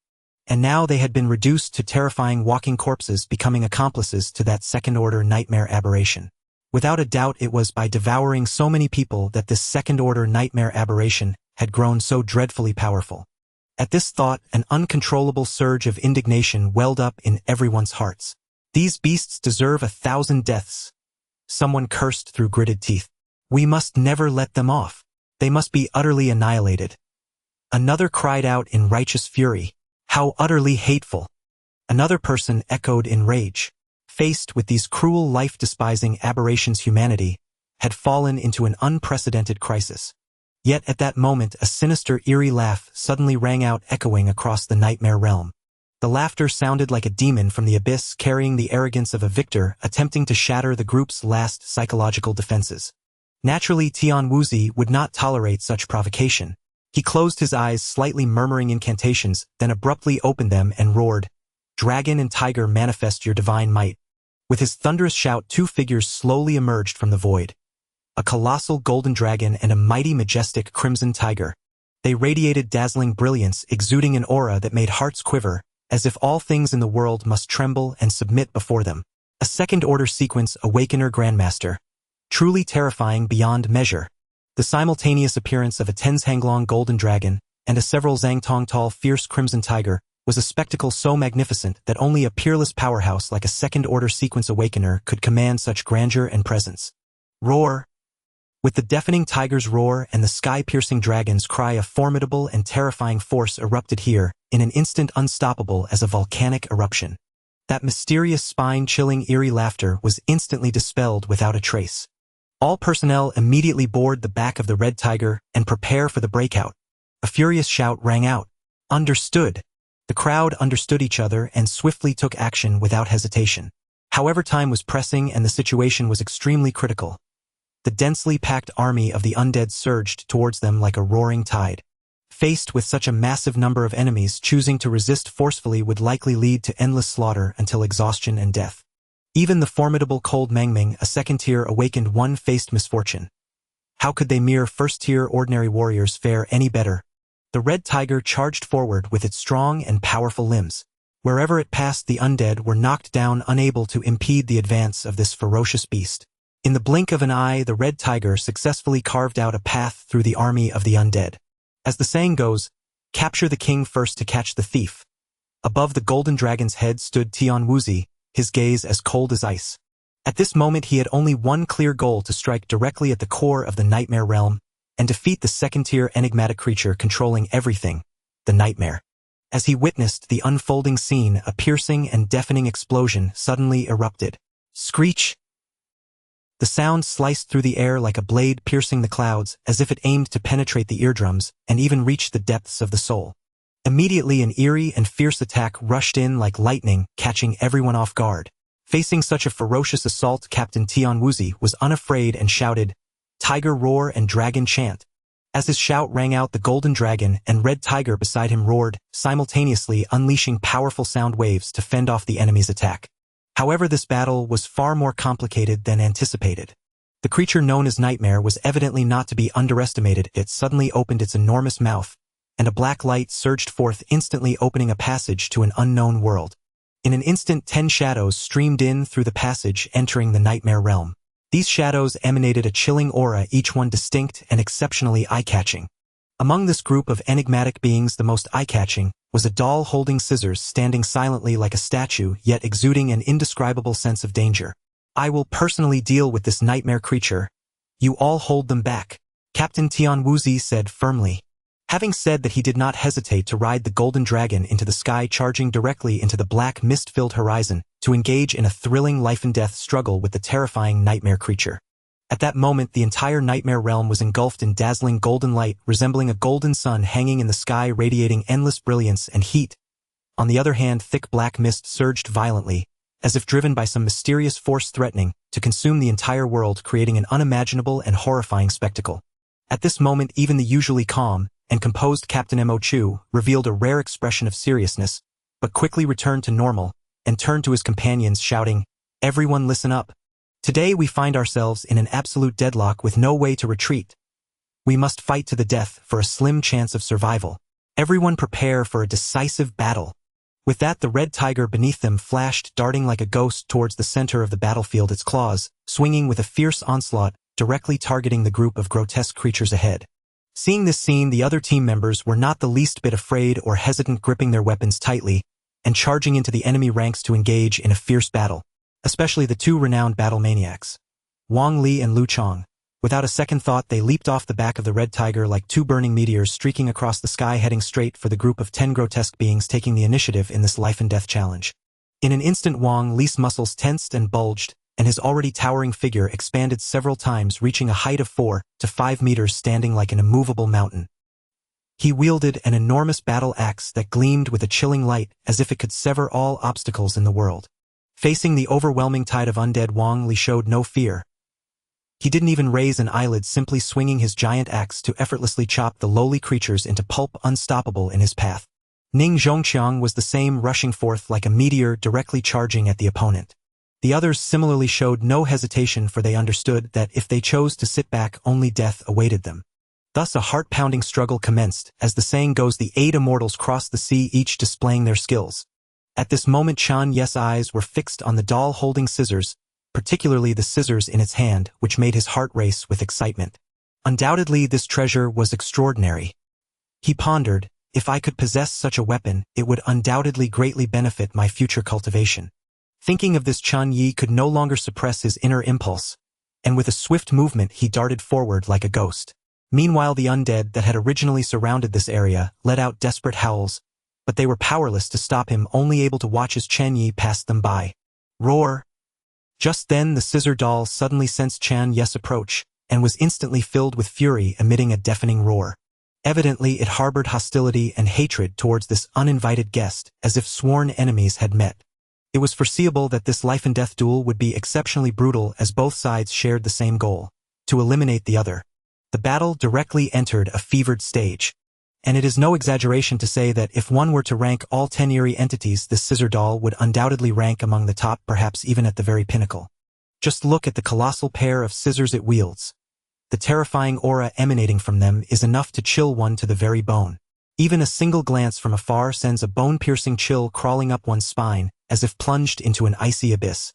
Speaker 1: And now they had been reduced to terrifying walking corpses, becoming accomplices to that second-order nightmare aberration. Without a doubt, it was by devouring so many people that this second-order nightmare aberration had grown so dreadfully powerful. At this thought, an uncontrollable surge of indignation welled up in everyone's hearts. These beasts deserve 1,000 deaths. Someone cursed through gritted teeth. We must never let them off. They must be utterly annihilated. Another cried out in righteous fury. How utterly hateful. Another person echoed in rage. Faced with these cruel life-despising aberrations, humanity had fallen into an unprecedented crisis. Yet at that moment a sinister, eerie laugh suddenly rang out, echoing across the nightmare realm. The laughter sounded like a demon from the abyss, carrying the arrogance of a victor attempting to shatter the group's last psychological defenses. Naturally, Tian Wuzi would not tolerate such provocation. He closed his eyes, slightly murmuring incantations, then abruptly opened them and roared, "Dragon and tiger, manifest your divine might." With his thunderous shout, two figures slowly emerged from the void. A colossal golden dragon and a mighty, majestic crimson tiger. They radiated dazzling brilliance, exuding an aura that made hearts quiver, as if all things in the world must tremble and submit before them. A second-order sequence awakener grandmaster. Truly terrifying beyond measure. The simultaneous appearance of a Tenzhanglong golden dragon and a several Zhangtongtal fierce crimson tiger was a spectacle so magnificent that only a peerless powerhouse like a second-order sequence awakener could command such grandeur and presence. Roar! With the deafening tiger's roar and the sky-piercing dragon's cry, a formidable and terrifying force erupted here, in an instant unstoppable as a volcanic eruption. That mysterious, spine-chilling, eerie laughter was instantly dispelled without a trace. All personnel immediately board the back of the red tiger and prepare for the breakout. A furious shout rang out. Understood. The crowd understood each other and swiftly took action without hesitation. However, time was pressing and the situation was extremely critical. The densely packed army of the undead surged towards them like a roaring tide. Faced with such a massive number of enemies, choosing to resist forcefully would likely lead to endless slaughter until exhaustion and death. Even the formidable Cold Mangming, a second-tier awakened one, faced misfortune. How could they mere first-tier ordinary warriors fare any better? The red tiger charged forward with its strong and powerful limbs. Wherever it passed, the undead were knocked down, unable to impede the advance of this ferocious beast. In the blink of an eye, the red tiger successfully carved out a path through the army of the undead. As the saying goes, capture the king first to catch the thief. Above the golden dragon's head stood Tian Wuzi, his gaze as cold as ice. At this moment he had only one clear goal: to strike directly at the core of the nightmare realm and defeat the second-tier enigmatic creature controlling everything, the nightmare. As he witnessed the unfolding scene, a piercing and deafening explosion suddenly erupted. Screech! The sound sliced through the air like a blade, piercing the clouds, as if it aimed to penetrate the eardrums and even reach the depths of the soul. Immediately an eerie and fierce attack rushed in like lightning, catching everyone off guard. Facing such a ferocious assault, Captain Tian Wuzi was unafraid and shouted, "Tiger roar and dragon chant." As his shout rang out, the golden dragon and red tiger beside him roared, simultaneously unleashing powerful sound waves to fend off the enemy's attack. However, this battle was far more complicated than anticipated. The creature known as Nightmare was evidently not to be underestimated. It suddenly opened its enormous mouth, and a black light surged forth, instantly opening a passage to an unknown world. In an instant, 10 shadows streamed in through the passage, entering the nightmare realm. These shadows emanated a chilling aura, each one distinct and exceptionally eye-catching. Among this group of enigmatic beings, the most eye-catching was a doll holding scissors, standing silently like a statue, yet exuding an indescribable sense of danger. "I will personally deal with this nightmare creature. You all hold them back," Captain Tian Wuzi said firmly. Having said that, he did not hesitate to ride the golden dragon into the sky, charging directly into the black mist-filled horizon to engage in a thrilling life-and-death struggle with the terrifying nightmare creature. At that moment, the entire nightmare realm was engulfed in dazzling golden light, resembling a golden sun hanging in the sky, radiating endless brilliance and heat. On the other hand, thick black mist surged violently, as if driven by some mysterious force threatening to consume the entire world, creating an unimaginable and horrifying spectacle. At this moment, even the usually calm and composed Captain Mo Chu revealed a rare expression of seriousness, but quickly returned to normal and turned to his companions, shouting, "Everyone listen up. Today we find ourselves in an absolute deadlock with no way to retreat. We must fight to the death for a slim chance of survival. Everyone prepare for a decisive battle." With that, the red tiger beneath them flashed, darting like a ghost towards the center of the battlefield, its claws swinging with a fierce onslaught, directly targeting the group of grotesque creatures ahead. Seeing this scene, the other team members were not the least bit afraid or hesitant, gripping their weapons tightly and charging into the enemy ranks to engage in a fierce battle, especially the two renowned battle maniacs, Wang Li and Lu Chong. Without a second thought, they leaped off the back of the red tiger like two burning meteors streaking across the sky, heading straight for the group of 10 grotesque beings taking the initiative in this life-and-death challenge. In an instant, Wang Li's muscles tensed and bulged, and his already towering figure expanded several times, reaching a height of 4 to 5 meters, standing like an immovable mountain. He wielded an enormous battle axe that gleamed with a chilling light, as if it could sever all obstacles in the world. Facing the overwhelming tide of undead, Wang Li showed no fear. He didn't even raise an eyelid, simply swinging his giant axe to effortlessly chop the lowly creatures into pulp, unstoppable in his path. Ning Zhongqiang was the same, rushing forth like a meteor, directly charging at the opponent. The others similarly showed no hesitation, for they understood that if they chose to sit back, only death awaited them. Thus a heart-pounding struggle commenced. As the saying goes, the 8 immortals crossed the sea, each displaying their skills. At this moment, Chen Ye's eyes were fixed on the doll holding scissors, particularly the scissors in its hand, which made his heart race with excitement. Undoubtedly, this treasure was extraordinary. He pondered, if I could possess such a weapon, it would undoubtedly greatly benefit my future cultivation. Thinking of this, Chen Ye could no longer suppress his inner impulse, and with a swift movement he darted forward like a ghost. Meanwhile, the undead that had originally surrounded this area let out desperate howls, but they were powerless to stop him, only able to watch as Chen Ye passed them by. Roar! Just then the scissor doll suddenly sensed Chen Ye's approach, and was instantly filled with fury, emitting a deafening roar. Evidently it harbored hostility and hatred towards this uninvited guest, as if sworn enemies had met. It was foreseeable that this life-and-death duel would be exceptionally brutal, as both sides shared the same goal: to eliminate the other. The battle directly entered a fevered stage. And it is no exaggeration to say that if one were to rank all 10 eerie entities, this scissor doll would undoubtedly rank among the top, perhaps even at the very pinnacle. Just look at the colossal pair of scissors it wields. The terrifying aura emanating from them is enough to chill one to the very bone. Even a single glance from afar sends a bone-piercing chill crawling up one's spine, as if plunged into an icy abyss.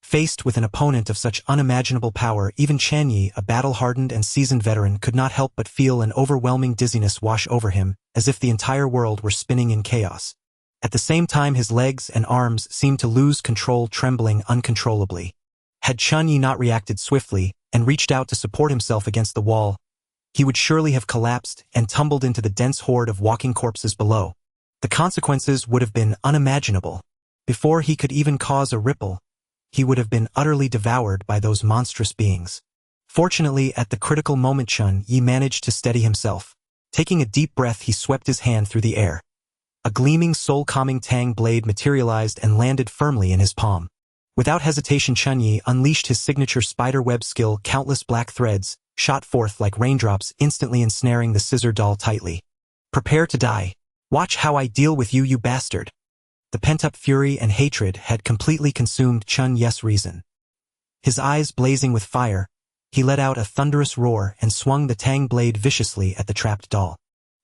Speaker 1: Faced with an opponent of such unimaginable power, even Chen Ye, a battle-hardened and seasoned veteran, could not help but feel an overwhelming dizziness wash over him, as if the entire world were spinning in chaos. At the same time, his legs and arms seemed to lose control, trembling uncontrollably. Had Chen Ye not reacted swiftly, and reached out to support himself against the wall, he would surely have collapsed and tumbled into the dense horde of walking corpses below. The consequences would have been unimaginable. Before he could even cause a ripple, he would have been utterly devoured by those monstrous beings. Fortunately, at the critical moment, Chen Ye managed to steady himself. Taking a deep breath, he swept his hand through the air. A gleaming, soul-calming tang blade materialized and landed firmly in his palm. Without hesitation, Chen Ye unleashed his signature spider-web skill. Countless black threads shot forth like raindrops, instantly ensnaring the scissor doll tightly. Prepare to die. Watch how I deal with you, you bastard. The pent-up fury and hatred had completely consumed Chen Ye's reason. His eyes blazing with fire, he let out a thunderous roar and swung the tang blade viciously at the trapped doll.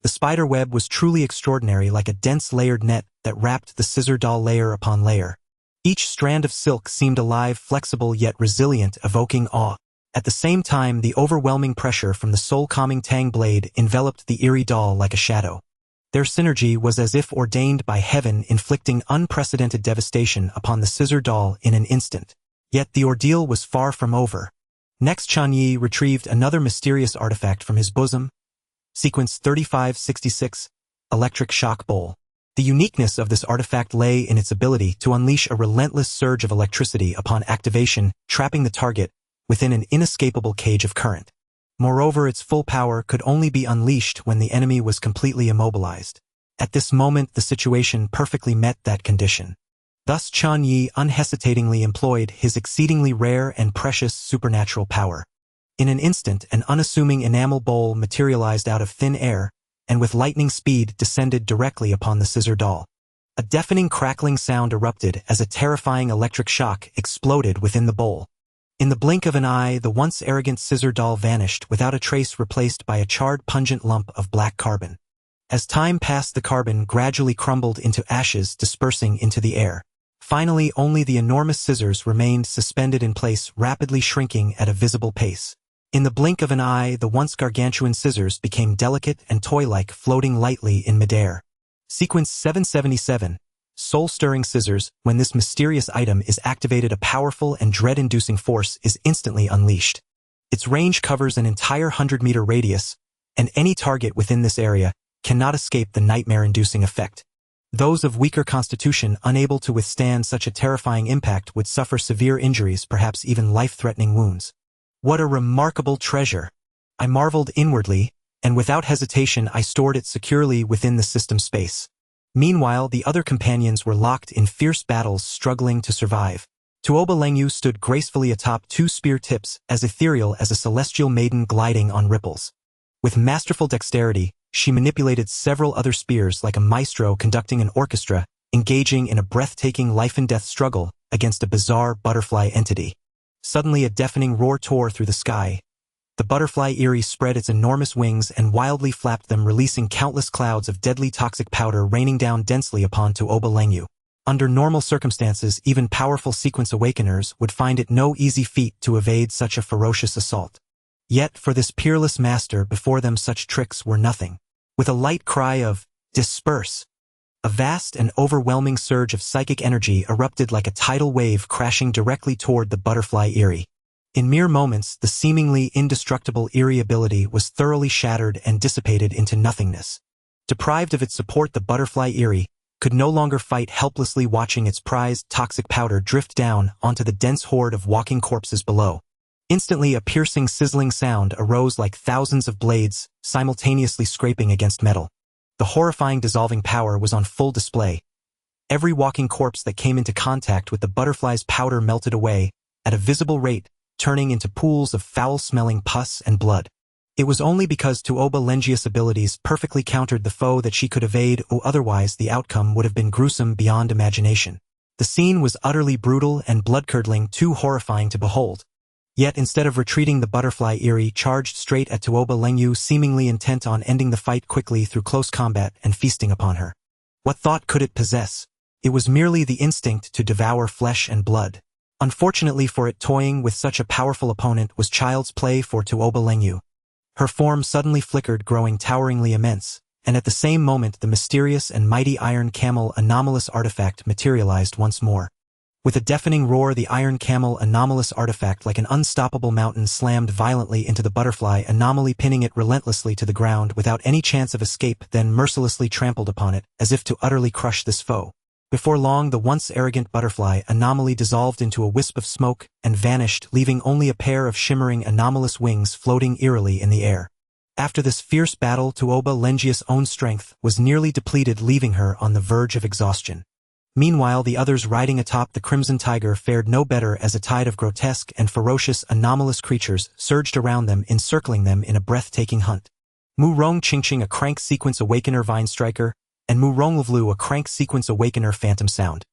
Speaker 1: The spider web was truly extraordinary, like a dense layered net that wrapped the scissor doll layer upon layer. Each strand of silk seemed alive, flexible yet resilient, evoking awe. At the same time, the overwhelming pressure from the soul-calming tang blade enveloped the eerie doll like a shadow. Their synergy was as if ordained by heaven, inflicting unprecedented devastation upon the scissor doll in an instant. Yet the ordeal was far from over. Next, Chen Ye retrieved another mysterious artifact from his bosom. Sequence 3566, Electric Shock Bowl. The uniqueness of this artifact lay in its ability to unleash a relentless surge of electricity upon activation, trapping the target within an inescapable cage of current. Moreover, its full power could only be unleashed when the enemy was completely immobilized. At this moment, the situation perfectly met that condition. Thus, Chen Ye unhesitatingly employed his exceedingly rare and precious supernatural power. In an instant, an unassuming enamel bowl materialized out of thin air, and with lightning speed descended directly upon the scissor doll. A deafening crackling sound erupted as a terrifying electric shock exploded within the bowl. In the blink of an eye, the once arrogant scissor doll vanished without a trace, replaced by a charred, pungent lump of black carbon. As time passed, the carbon gradually crumbled into ashes, dispersing into the air. Finally, only the enormous scissors remained suspended in place, rapidly shrinking at a visible pace. In the blink of an eye, the once gargantuan scissors became delicate and toy-like, floating lightly in midair. Sequence 777, soul-stirring scissors. When this mysterious item is activated, a powerful and dread-inducing force is instantly unleashed. Its range covers an entire 100-meter radius, and any target within this area cannot escape the nightmare-inducing effect. Those of weaker constitution unable to withstand such a terrifying impact would suffer severe injuries, perhaps even life-threatening wounds. What a remarkable treasure! I marveled inwardly, and without hesitation I stored it securely within the system space. Meanwhile, the other companions were locked in fierce battles, struggling to survive. Tuoba Lengyu stood gracefully atop two spear tips, as ethereal as a celestial maiden gliding on ripples. With masterful dexterity, she manipulated several other spears like a maestro conducting an orchestra, engaging in a breathtaking life-and-death struggle against a bizarre butterfly entity. Suddenly a deafening roar tore through the sky. The butterfly Eerie spread its enormous wings and wildly flapped them, releasing countless clouds of deadly toxic powder raining down densely upon Tuoba Lengyu. Under normal circumstances, even powerful sequence awakeners would find it no easy feat to evade such a ferocious assault. Yet, for this peerless master, before them such tricks were nothing. With a light cry of, "Disperse!" a vast and overwhelming surge of psychic energy erupted like a tidal wave, crashing directly toward the butterfly Eerie. In mere moments, the seemingly indestructible Eerie ability was thoroughly shattered and dissipated into nothingness. Deprived of its support, the butterfly Eerie could no longer fight, helplessly watching its prized toxic powder drift down onto the dense horde of walking corpses below. Instantly, a piercing, sizzling sound arose like thousands of blades, simultaneously scraping against metal. The horrifying dissolving power was on full display. Every walking corpse that came into contact with the butterfly's powder melted away, at a visible rate, turning into pools of foul-smelling pus and blood. It was only because Tuoba Lengyu's abilities perfectly countered the foe that she could evade, or otherwise the outcome would have been gruesome beyond imagination. The scene was utterly brutal and blood-curdling, too horrifying to behold. Yet instead of retreating, the butterfly Eerie charged straight at Tuoba Lengyu, seemingly intent on ending the fight quickly through close combat and feasting upon her. What thought could it possess? It was merely the instinct to devour flesh and blood. Unfortunately for it, toying with such a powerful opponent was child's play for Tuoba Lengyu. Her form suddenly flickered, growing toweringly immense, and at the same moment the mysterious and mighty Iron Camel anomalous artifact materialized once more. With a deafening roar, the Iron Camel anomalous artifact, like an unstoppable mountain, slammed violently into the butterfly anomaly, pinning it relentlessly to the ground without any chance of escape, then mercilessly trampled upon it, as if to utterly crush this foe. Before long, the once arrogant butterfly anomaly dissolved into a wisp of smoke and vanished, leaving only a pair of shimmering anomalous wings floating eerily in the air. After this fierce battle, Tuoba Lengyu's own strength was nearly depleted, leaving her on the verge of exhaustion. Meanwhile, the others riding atop the Crimson Tiger fared no better, as a tide of grotesque and ferocious anomalous creatures surged around them, encircling them in a breathtaking hunt. Mu Rong Qingqing, a Crank Sequence Awakener Vine Striker, and Mu Ronglavlu, a Crank Sequence Awakener Phantom Sound.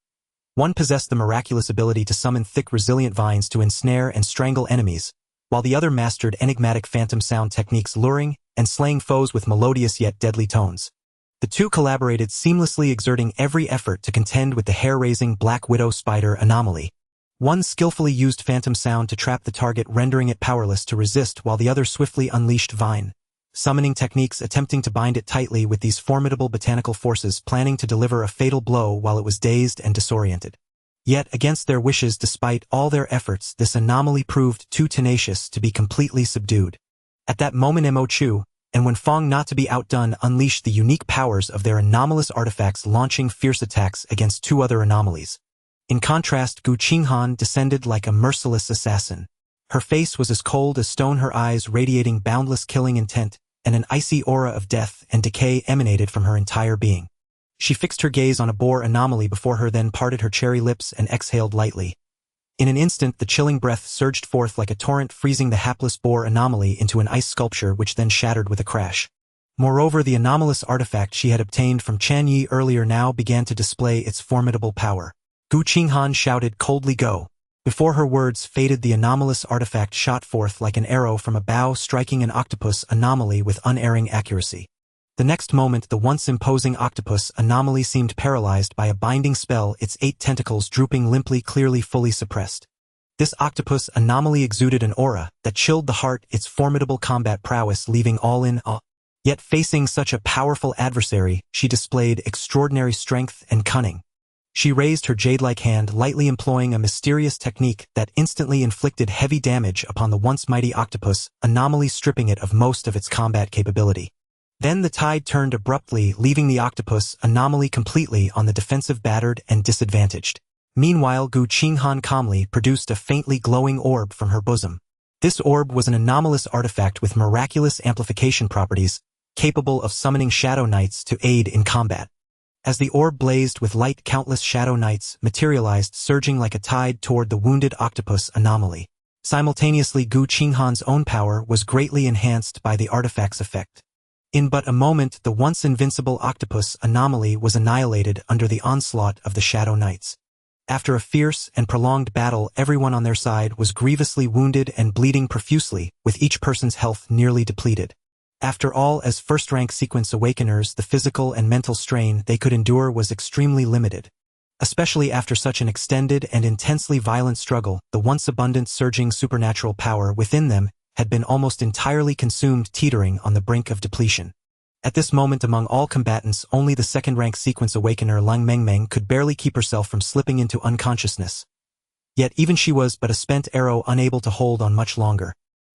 Speaker 1: One possessed the miraculous ability to summon thick, resilient vines to ensnare and strangle enemies, while the other mastered enigmatic phantom sound techniques, luring and slaying foes with melodious yet deadly tones. The two collaborated seamlessly, exerting every effort to contend with the hair-raising Black Widow Spider anomaly. One skillfully used phantom sound to trap the target, rendering it powerless to resist, while the other swiftly unleashed vine summoning techniques, attempting to bind it tightly with these formidable botanical forces, planning to deliver a fatal blow while it was dazed and disoriented. Yet, against their wishes, despite all their efforts, this anomaly proved too tenacious to be completely subdued. At that moment, Mo Chu, and when Fong, not to be outdone, unleashed the unique powers of their anomalous artifacts, launching fierce attacks against two other anomalies. In contrast, Gu Qinghan descended like a merciless assassin. Her face was as cold as stone, her eyes radiating boundless killing intent, and an icy aura of death and decay emanated from her entire being. She fixed her gaze on a boar anomaly before her, then parted her cherry lips and exhaled lightly. In an instant, the chilling breath surged forth like a torrent, freezing the hapless boar anomaly into an ice sculpture, which then shattered with a crash. Moreover, the anomalous artifact she had obtained from Chen Ye earlier now began to display its formidable power. Gu Qinghan shouted, "Coldly go!" Before her words faded, the anomalous artifact shot forth like an arrow from a bow, striking an octopus anomaly with unerring accuracy. The next moment, the once imposing octopus anomaly seemed paralyzed by a binding spell, its 8 tentacles drooping limply, clearly fully suppressed. This octopus anomaly exuded an aura that chilled the heart, its formidable combat prowess leaving all in awe. Yet facing such a powerful adversary, she displayed extraordinary strength and cunning. She raised her jade-like hand, lightly employing a mysterious technique that instantly inflicted heavy damage upon the once mighty octopus, anomaly stripping it of most of its combat capability. Then the tide turned abruptly, leaving the octopus anomaly completely on the defensive, battered and disadvantaged. Meanwhile, Gu Qinghan calmly produced a faintly glowing orb from her bosom. This orb was an anomalous artifact with miraculous amplification properties, capable of summoning shadow knights to aid in combat. As the orb blazed with light, countless shadow knights materialized, surging like a tide toward the wounded octopus anomaly. Simultaneously, Gu Qinghan's own power was greatly enhanced by the artifact's effect. In but a moment, the once invincible octopus anomaly was annihilated under the onslaught of the shadow knights. After a fierce and prolonged battle, everyone on their side was grievously wounded and bleeding profusely, with each person's health nearly depleted. After all, as first-rank sequence awakeners, the physical and mental strain they could endure was extremely limited. Especially after such an extended and intensely violent struggle, the once abundant surging supernatural power within them had been almost entirely consumed, teetering on the brink of depletion. At this moment, among all combatants, only the second-rank sequence awakener Lang Mengmeng could barely keep herself from slipping into unconsciousness. Yet even she was but a spent arrow, unable to hold on much longer.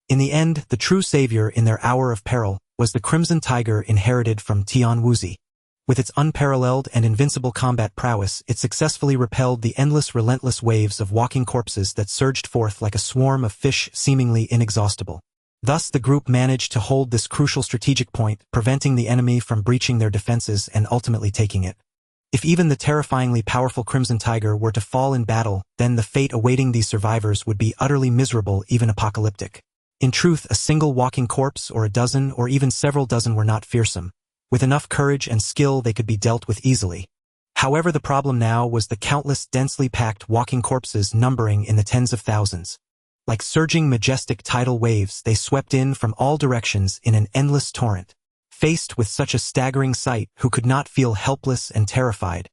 Speaker 1: In the end, the true savior in their hour of peril was the Crimson Tiger inherited from Tian Wuzi. With its unparalleled and invincible combat prowess, it successfully repelled the endless, relentless waves of walking corpses that surged forth like a swarm of fish, seemingly inexhaustible. Thus the group managed to hold this crucial strategic point, preventing the enemy from breaching their defenses and ultimately taking it. If even the terrifyingly powerful Crimson Tiger were to fall in battle, then the fate awaiting these survivors would be utterly miserable, even apocalyptic. In truth, a single walking corpse or a dozen or even several dozen were not fearsome. With enough courage and skill, they could be dealt with easily. However, the problem now was the countless densely packed walking corpses numbering in the tens of thousands. Like surging majestic tidal waves, they swept in from all directions in an endless torrent. Faced with such a staggering sight, who could not feel helpless and terrified?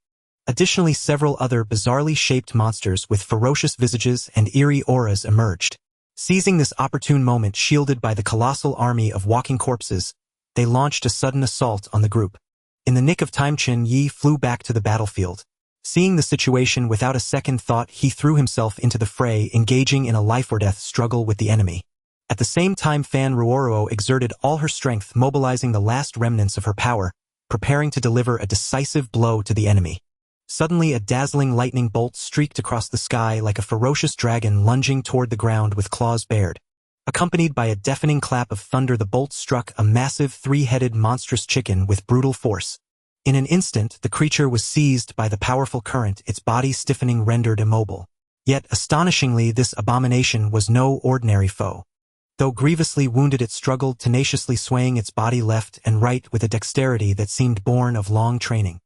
Speaker 1: Additionally, several other bizarrely shaped monsters with ferocious visages and eerie auras emerged. Seizing this opportune moment, shielded by the colossal army of walking corpses, they launched a sudden assault on the group. In the nick of time, Chen Ye flew back to the battlefield. Seeing the situation, without a second thought, he threw himself into the fray, engaging in a life-or-death struggle with the enemy. At the same time, Fan Ruoruo exerted all her strength, mobilizing the last remnants of her power, preparing to deliver a decisive blow to the enemy. Suddenly, a dazzling lightning bolt streaked across the sky like a ferocious dragon lunging toward the ground with claws bared. Accompanied by a deafening clap of thunder, the bolt struck a massive three-headed monstrous chicken with brutal force. In an instant, the creature was seized by the powerful current, its body stiffening, rendered immobile. Yet, astonishingly, this abomination was no ordinary foe. Though grievously wounded, it struggled, tenaciously swaying its body left and right with a dexterity that seemed born of long training.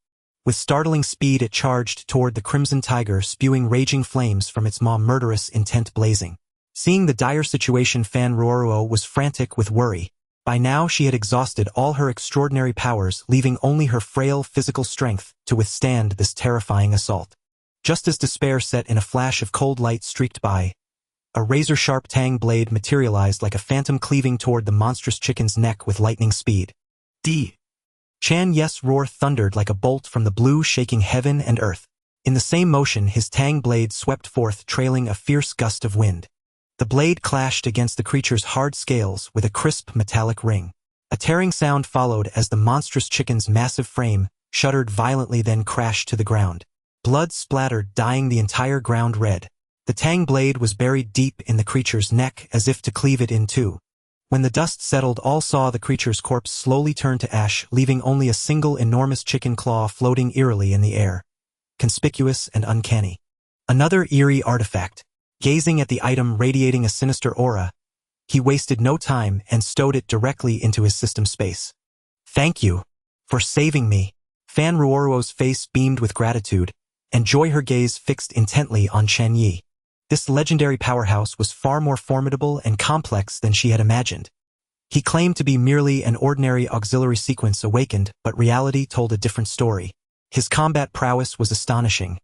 Speaker 1: With startling speed, it charged toward the Crimson Tiger, spewing raging flames from its maw, murderous intent blazing. Seeing the dire situation, Fan Ruoruo was frantic with worry. By now she had exhausted all her extraordinary powers, leaving only her frail physical strength to withstand this terrifying assault. Just as despair set in, a flash of cold light streaked by, a razor-sharp tang blade materialized like a phantom, cleaving toward the monstrous chicken's neck with lightning speed. D. Chen Ye's roar thundered like a bolt from the blue, shaking heaven and earth. In the same motion, his tang blade swept forth, trailing a fierce gust of wind. The blade clashed against the creature's hard scales with a crisp metallic ring. A tearing sound followed as the monstrous chicken's massive frame shuddered violently, then crashed to the ground. Blood splattered, dyeing the entire ground red. The tang blade was buried deep in the creature's neck, as if to cleave it in two. When the dust settled, all saw the creature's corpse slowly turn to ash, leaving only a single enormous chicken claw floating eerily in the air, conspicuous and uncanny. Another eerie artifact. Gazing at the item radiating a sinister aura, he wasted no time and stowed it directly into his system space. "Thank you for saving me." Fan Ruoruo's face beamed with gratitude, and joy, her gaze fixed intently on Chen Ye. This legendary powerhouse was far more formidable and complex than she had imagined. He claimed to be merely an ordinary auxiliary sequence awakened, but reality told a different story. His combat prowess was astonishing,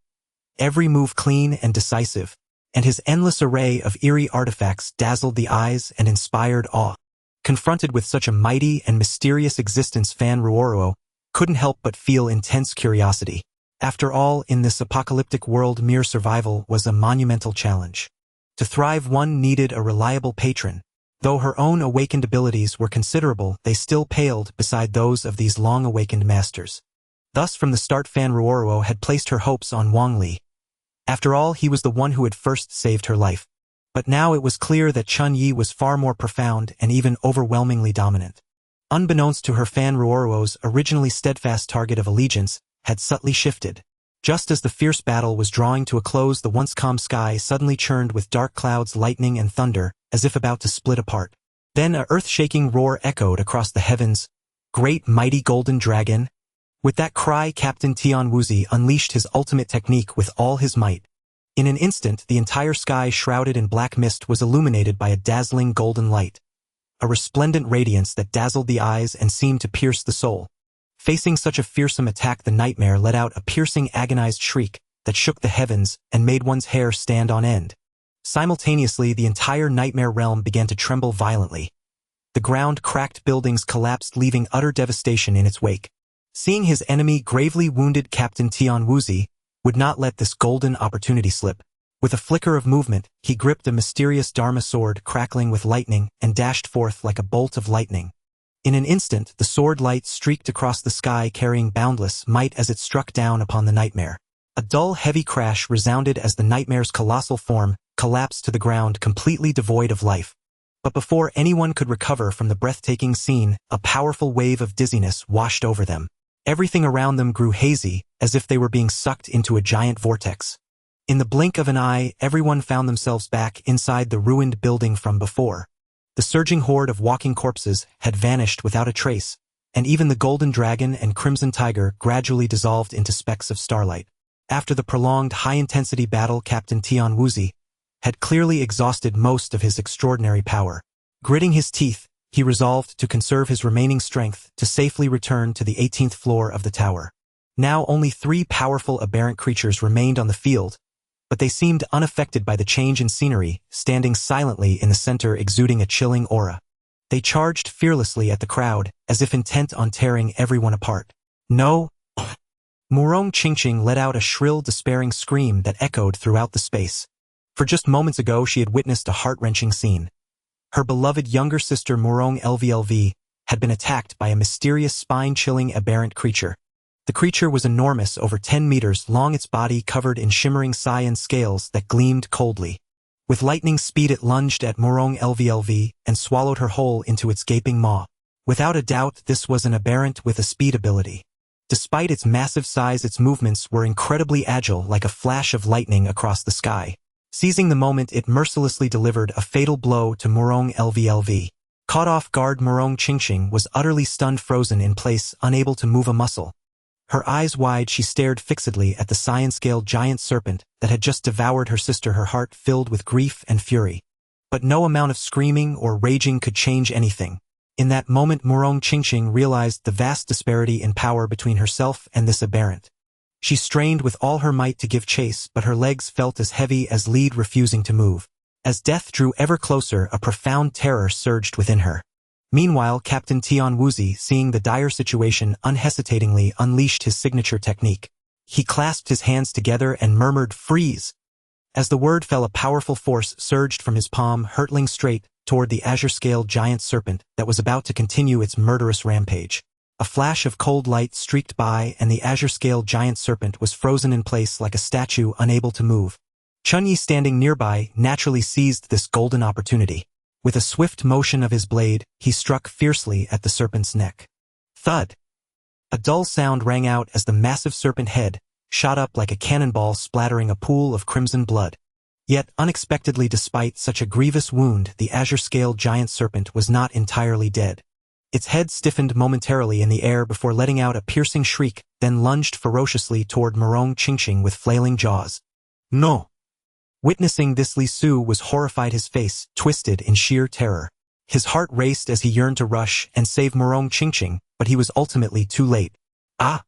Speaker 1: every move clean and decisive, and his endless array of eerie artifacts dazzled the eyes and inspired awe. Confronted with such a mighty and mysterious existence, Fan Ruoruo couldn't help but feel intense curiosity. After all, in this apocalyptic world, mere survival was a monumental challenge. To thrive, one needed a reliable patron. Though her own awakened abilities were considerable, they still paled beside those of these long-awakened masters. Thus, from the start, Fan Ruoruo had placed her hopes on Wang Li. After all, he was the one who had first saved her life. But now it was clear that Chen Ye was far more profound and even overwhelmingly dominant. Unbeknownst to her, Fan Ruoruo's originally steadfast target of allegiance had subtly shifted. Just as the fierce battle was drawing to a close, the once calm sky suddenly churned with dark clouds, lightning, and thunder, as if about to split apart. Then a earth-shaking roar echoed across the heavens. "Great mighty golden dragon!" With that cry, Captain Tian Wuzi unleashed his ultimate technique with all his might. In an instant, the entire sky, shrouded in black mist, was illuminated by a dazzling golden light. A resplendent radiance that dazzled the eyes and seemed to pierce the soul. Facing such a fearsome attack, the nightmare let out a piercing, agonized shriek that shook the heavens and made one's hair stand on end. Simultaneously, the entire nightmare realm began to tremble violently. The ground cracked, buildings collapsed, leaving utter devastation in its wake. Seeing his enemy gravely wounded, Captain Tian Wuzi would not let this golden opportunity slip. With a flicker of movement, he gripped a mysterious Dharma sword crackling with lightning and dashed forth like a bolt of lightning. In an instant, the sword light streaked across the sky, carrying boundless might as it struck down upon the nightmare. A dull, heavy crash resounded as the nightmare's colossal form collapsed to the ground, completely devoid of life. But before anyone could recover from the breathtaking scene, a powerful wave of dizziness washed over them. Everything around them grew hazy, as if they were being sucked into a giant vortex. In the blink of an eye, everyone found themselves back inside the ruined building from before. The surging horde of walking corpses had vanished without a trace, and even the golden dragon and crimson tiger gradually dissolved into specks of starlight. After the prolonged, high-intensity battle, Captain Tian Wuzi had clearly exhausted most of his extraordinary power. Gritting his teeth, he resolved to conserve his remaining strength to safely return to the 18th floor of the tower. Now only 3 powerful aberrant creatures remained on the field, but they seemed unaffected by the change in scenery, standing silently in the center, exuding a chilling aura. They charged fearlessly at the crowd, as if intent on tearing everyone apart. "No!" Murong Qingqing let out a shrill, despairing scream that echoed throughout the space. For just moments ago, she had witnessed a heart-wrenching scene. Her beloved younger sister Murong Lvlv had been attacked by a mysterious, spine-chilling aberrant creature. The creature was enormous, over 10 meters long, its body covered in shimmering cyan scales that gleamed coldly. With lightning speed, it lunged at Murong Lvlv and swallowed her whole into its gaping maw. Without a doubt, this was an aberrant with a speed ability. Despite its massive size, its movements were incredibly agile, like a flash of lightning across the sky. Seizing the moment, it mercilessly delivered a fatal blow to Murong Lvlv. Caught off guard, Murong Qingqing was utterly stunned, frozen in place, unable to move a muscle. Her eyes wide, she stared fixedly at the cyan-scaled giant serpent that had just devoured her sister, her heart filled with grief and fury. But no amount of screaming or raging could change anything. In that moment, Murong Qingqing realized the vast disparity in power between herself and this aberrant. She strained with all her might to give chase, but her legs felt as heavy as lead, refusing to move. As death drew ever closer, a profound terror surged within her. Meanwhile, Captain Tian Wuzi, seeing the dire situation, unhesitatingly unleashed his signature technique. He clasped his hands together and murmured, "Freeze!" As the word fell, a powerful force surged from his palm, hurtling straight toward the azure-scaled giant serpent that was about to continue its murderous rampage. A flash of cold light streaked by, and the azure-scaled giant serpent was frozen in place like a statue, unable to move. Chen Ye, standing nearby, naturally seized this golden opportunity. With a swift motion of his blade, he struck fiercely at the serpent's neck. Thud! A dull sound rang out as the massive serpent head shot up like a cannonball, splattering a pool of crimson blood. Yet, unexpectedly, despite such a grievous wound, the azure-scaled giant serpent was not entirely dead. Its head stiffened momentarily in the air before letting out a piercing shriek, then lunged ferociously toward Murong Qingqing with flailing jaws. "No!" Witnessing this, Li Su was horrified, his face twisted in sheer terror. His heart raced as he yearned to rush and save Murong Qingqing, but he was ultimately too late. Ah!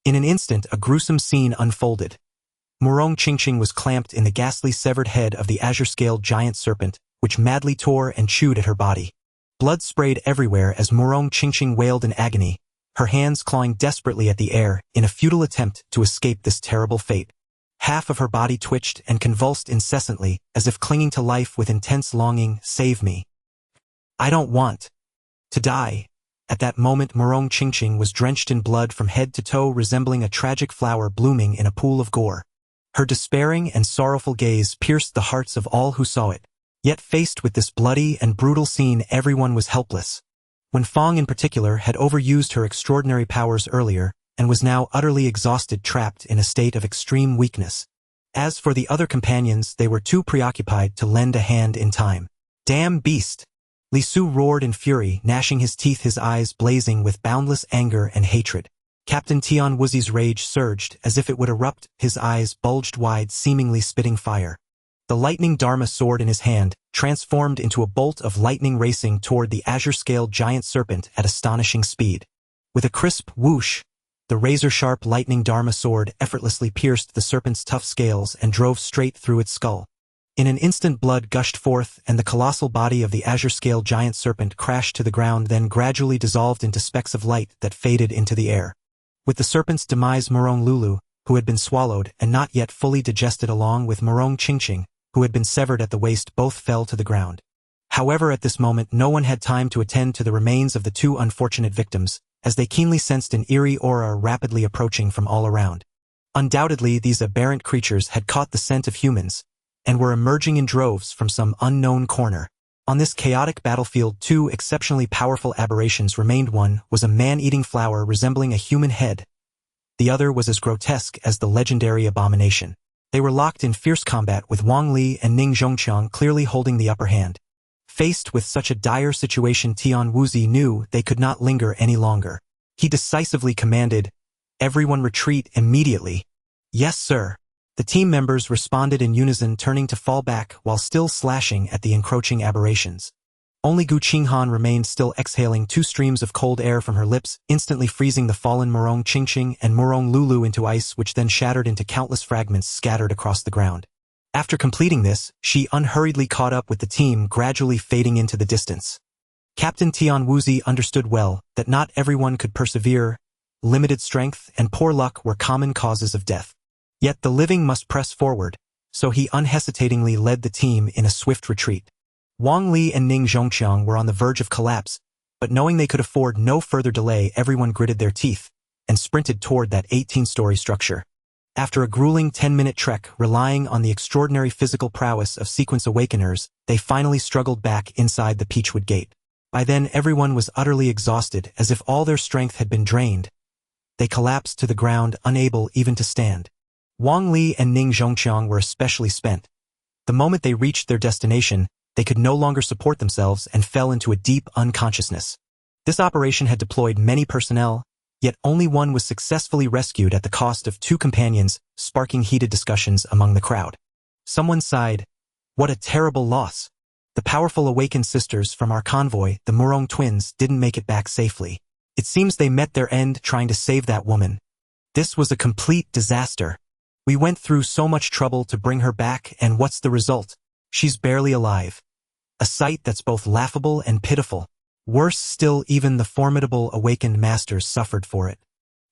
Speaker 1: In an instant, a gruesome scene unfolded. Murong Qingqing was clamped in the ghastly severed head of the azure-scaled giant serpent, which madly tore and chewed at her body. Blood sprayed everywhere as Murong Qingqing wailed in agony, her hands clawing desperately at the air in a futile attempt to escape this terrible fate. Half of her body twitched and convulsed incessantly, as if clinging to life with intense longing. Save me. I don't want to die. At that moment Murong Qingqing was drenched in blood from head to toe, resembling a tragic flower blooming in a pool of gore. Her despairing and sorrowful gaze pierced the hearts of all who saw it. Yet faced with this bloody and brutal scene, everyone was helpless. When Fong in particular had overused her extraordinary powers earlier, and was now utterly exhausted, trapped in a state of extreme weakness. As for the other companions, they were too preoccupied to lend a hand in time. Damn beast! Li Su roared in fury, gnashing his teeth, his eyes blazing with boundless anger and hatred. Captain Tian Wuzi's rage surged as if it would erupt, his eyes bulged wide, seemingly spitting fire. The lightning Dharma sword in his hand transformed into a bolt of lightning, racing toward the azure-scaled giant serpent at astonishing speed. With a crisp whoosh, the razor-sharp lightning Dharma sword effortlessly pierced the serpent's tough scales and drove straight through its skull. In an instant blood gushed forth and the colossal body of the azure-scaled giant serpent crashed to the ground, then gradually dissolved into specks of light that faded into the air. With the serpent's demise, Murong Lulu, who had been swallowed and not yet fully digested, along with Murong Qingqing, who had been severed at the waist, both fell to the ground. However, at this moment no one had time to attend to the remains of the two unfortunate victims, as they keenly sensed an eerie aura rapidly approaching from all around. Undoubtedly these aberrant creatures had caught the scent of humans, and were emerging in droves from some unknown corner. On this chaotic battlefield, two exceptionally powerful aberrations remained. One was a man-eating flower resembling a human head. The other was as grotesque as the legendary abomination. They were locked in fierce combat, with Wang Li and Ning Zhongqiang clearly holding the upper hand. Faced with such a dire situation, Tian Wuzi knew they could not linger any longer. He decisively commanded, "Everyone retreat immediately." "Yes, sir." The team members responded in unison, turning to fall back while still slashing at the encroaching aberrations. Only Gu Qinghan remained still, exhaling two streams of cold air from her lips, instantly freezing the fallen Murong Qingqing and Murong Lulu into ice, which then shattered into countless fragments scattered across the ground. After completing this, she unhurriedly caught up with the team, gradually fading into the distance. Captain Tian Wuzi understood well that not everyone could persevere. Limited strength and poor luck were common causes of death. Yet the living must press forward, so he unhesitatingly led the team in a swift retreat. Wang Li and Ning Zhongqiang were on the verge of collapse, but knowing they could afford no further delay, everyone gritted their teeth and sprinted toward that 18-story structure. After a grueling 10-minute trek, relying on the extraordinary physical prowess of Sequence Awakeners, they finally struggled back inside the Peachwood Gate. By then everyone was utterly exhausted, as if all their strength had been drained. They collapsed to the ground, unable even to stand. Wang Li and Ning Zhongqiang were especially spent. The moment they reached their destination, they could no longer support themselves and fell into a deep unconsciousness. This operation had deployed many personnel, yet only one was successfully rescued at the cost of two companions, sparking heated discussions among the crowd. Someone sighed, "What a terrible loss. The powerful awakened sisters from our convoy, the Murong twins, didn't make it back safely. It seems they met their end trying to save that woman. This was a complete disaster. We went through so much trouble to bring her back, and what's the result? She's barely alive. A sight that's both laughable and pitiful. Worse still, even the formidable awakened masters suffered for it.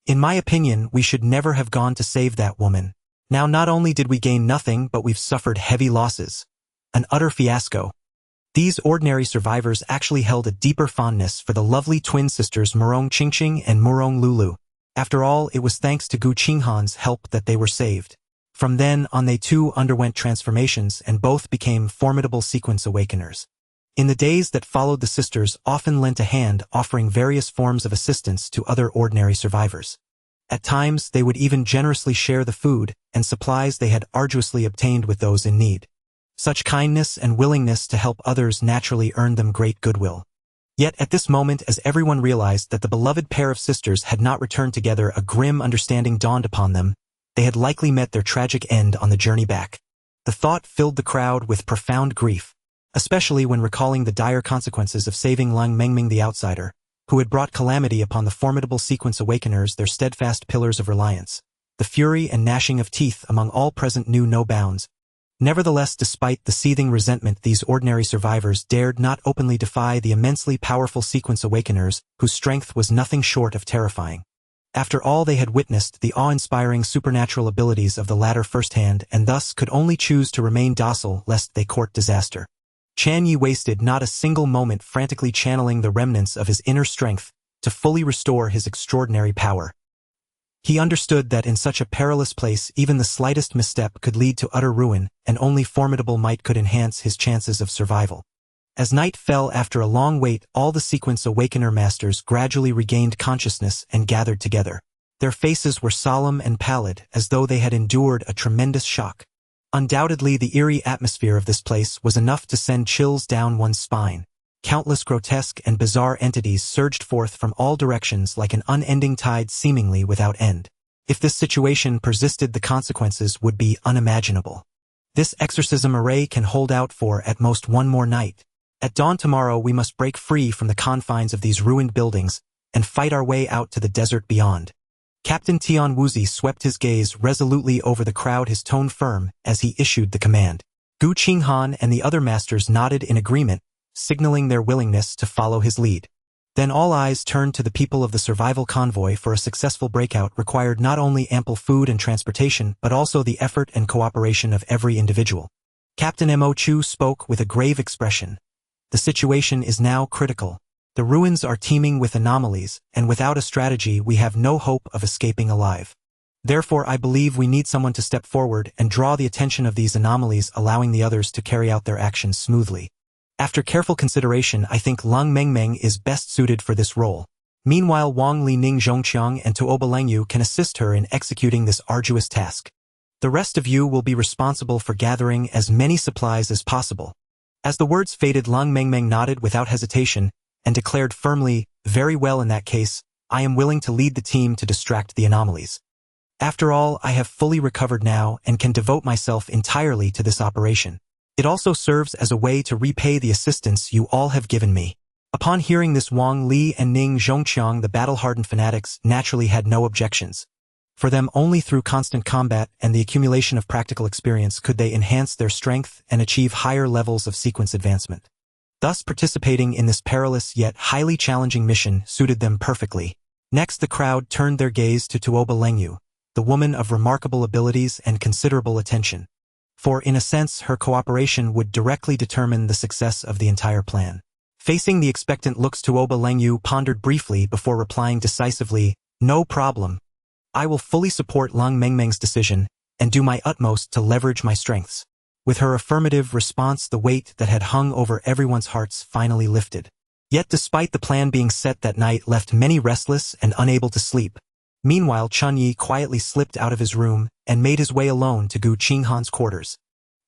Speaker 1: In my opinion, we should never have gone to save that woman. Now not only did we gain nothing, but we've suffered heavy losses. An utter fiasco." These ordinary survivors actually held a deeper fondness for the lovely twin sisters Murong Qingqing and Murong Lulu. After all, it was thanks to Gu Qinghan's help that they were saved. From then on they too underwent transformations and both became formidable Sequence Awakeners. In the days that followed, the sisters often lent a hand, offering various forms of assistance to other ordinary survivors. At times they would even generously share the food and supplies they had arduously obtained with those in need. Such kindness and willingness to help others naturally earned them great goodwill. Yet at this moment, as everyone realized that the beloved pair of sisters had not returned together, a grim understanding dawned upon them. They had likely met their tragic end on the journey back. The thought filled the crowd with profound grief, especially when recalling the dire consequences of saving Lang Mengming the Outsider, who had brought calamity upon the formidable Sequence Awakeners, their steadfast pillars of reliance. The fury and gnashing of teeth among all present knew no bounds. Nevertheless, despite the seething resentment, these ordinary survivors dared not openly defy the immensely powerful Sequence Awakeners, whose strength was nothing short of terrifying. After all they had witnessed the awe-inspiring supernatural abilities of the latter firsthand, and thus could only choose to remain docile lest they court disaster. Chen Ye wasted not a single moment frantically channeling the remnants of his inner strength to fully restore his extraordinary power. He understood that in such a perilous place even the slightest misstep could lead to utter ruin, and only formidable might could enhance his chances of survival. As night fell after a long wait, all the Sequence Awakener masters gradually regained consciousness and gathered together. Their faces were solemn and pallid, as though they had endured a tremendous shock. Undoubtedly, the eerie atmosphere of this place was enough to send chills down one's spine. Countless grotesque and bizarre entities surged forth from all directions like an unending tide seemingly without end. If this situation persisted, the consequences would be unimaginable. This exorcism array can hold out for at most one more night. At dawn tomorrow we must break free from the confines of these ruined buildings and fight our way out to the desert beyond. Captain Tian Wuzi swept his gaze resolutely over the crowd, his tone firm as he issued the command. Gu Qinghan and the other masters nodded in agreement, signaling their willingness to follow his lead. Then all eyes turned to the people of the survival convoy, for a successful breakout required not only ample food and transportation but also the effort and cooperation of every individual. Captain Mo Chu spoke with a grave expression. The situation is now critical. The ruins are teeming with anomalies, and without a strategy we have no hope of escaping alive. Therefore, I believe we need someone to step forward and draw the attention of these anomalies, allowing the others to carry out their actions smoothly. After careful consideration, I think Lung Mengmeng is best suited for this role. Meanwhile, Wang Li Ning Zhongqiang and Tuoba Lengyu can assist her in executing this arduous task. The rest of you will be responsible for gathering as many supplies as possible. As the words faded, Lung Mengmeng nodded without hesitation and declared firmly, "Very well, in that case, I am willing to lead the team to distract the anomalies. After all, I have fully recovered now and can devote myself entirely to this operation. It also serves as a way to repay the assistance you all have given me." Upon hearing this, Wang Li and Ning Zhongqiang, the battle-hardened fanatics, naturally had no objections. For them, only through constant combat and the accumulation of practical experience could they enhance their strength and achieve higher levels of sequence advancement. Thus, participating in this perilous yet highly challenging mission suited them perfectly. Next, the crowd turned their gaze to Tuoba Lengyu, the woman of remarkable abilities and considerable attention. For, in a sense, her cooperation would directly determine the success of the entire plan. Facing the expectant looks, Tuoba Lengyu pondered briefly before replying decisively, "No problem. I will fully support Lung Mengmeng's decision and do my utmost to leverage my strengths." With her affirmative response, the weight that had hung over everyone's hearts finally lifted. Yet despite the plan being set that night left many restless and unable to sleep. Meanwhile, Chen Ye quietly slipped out of his room and made his way alone to Gu Qinghan's quarters.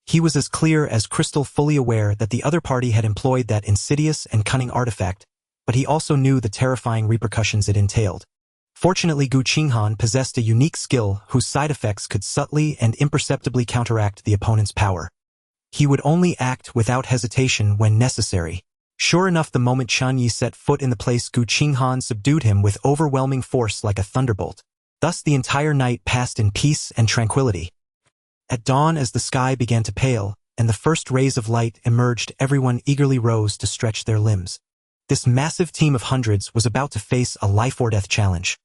Speaker 1: He was as clear as crystal, fully aware that the other party had employed that insidious and cunning artifact, but he also knew the terrifying repercussions it entailed. Fortunately, Gu Qinghan possessed a unique skill whose side effects could subtly and imperceptibly counteract the opponent's power. He would only act without hesitation when necessary. Sure enough, the moment Chen Ye set foot in the place, Gu Qinghan subdued him with overwhelming force like a thunderbolt. Thus the entire night passed in peace and tranquility. At dawn, as the sky began to pale and the first rays of light emerged, everyone eagerly rose to stretch their limbs. This massive team of hundreds was about to face a life-or-death challenge,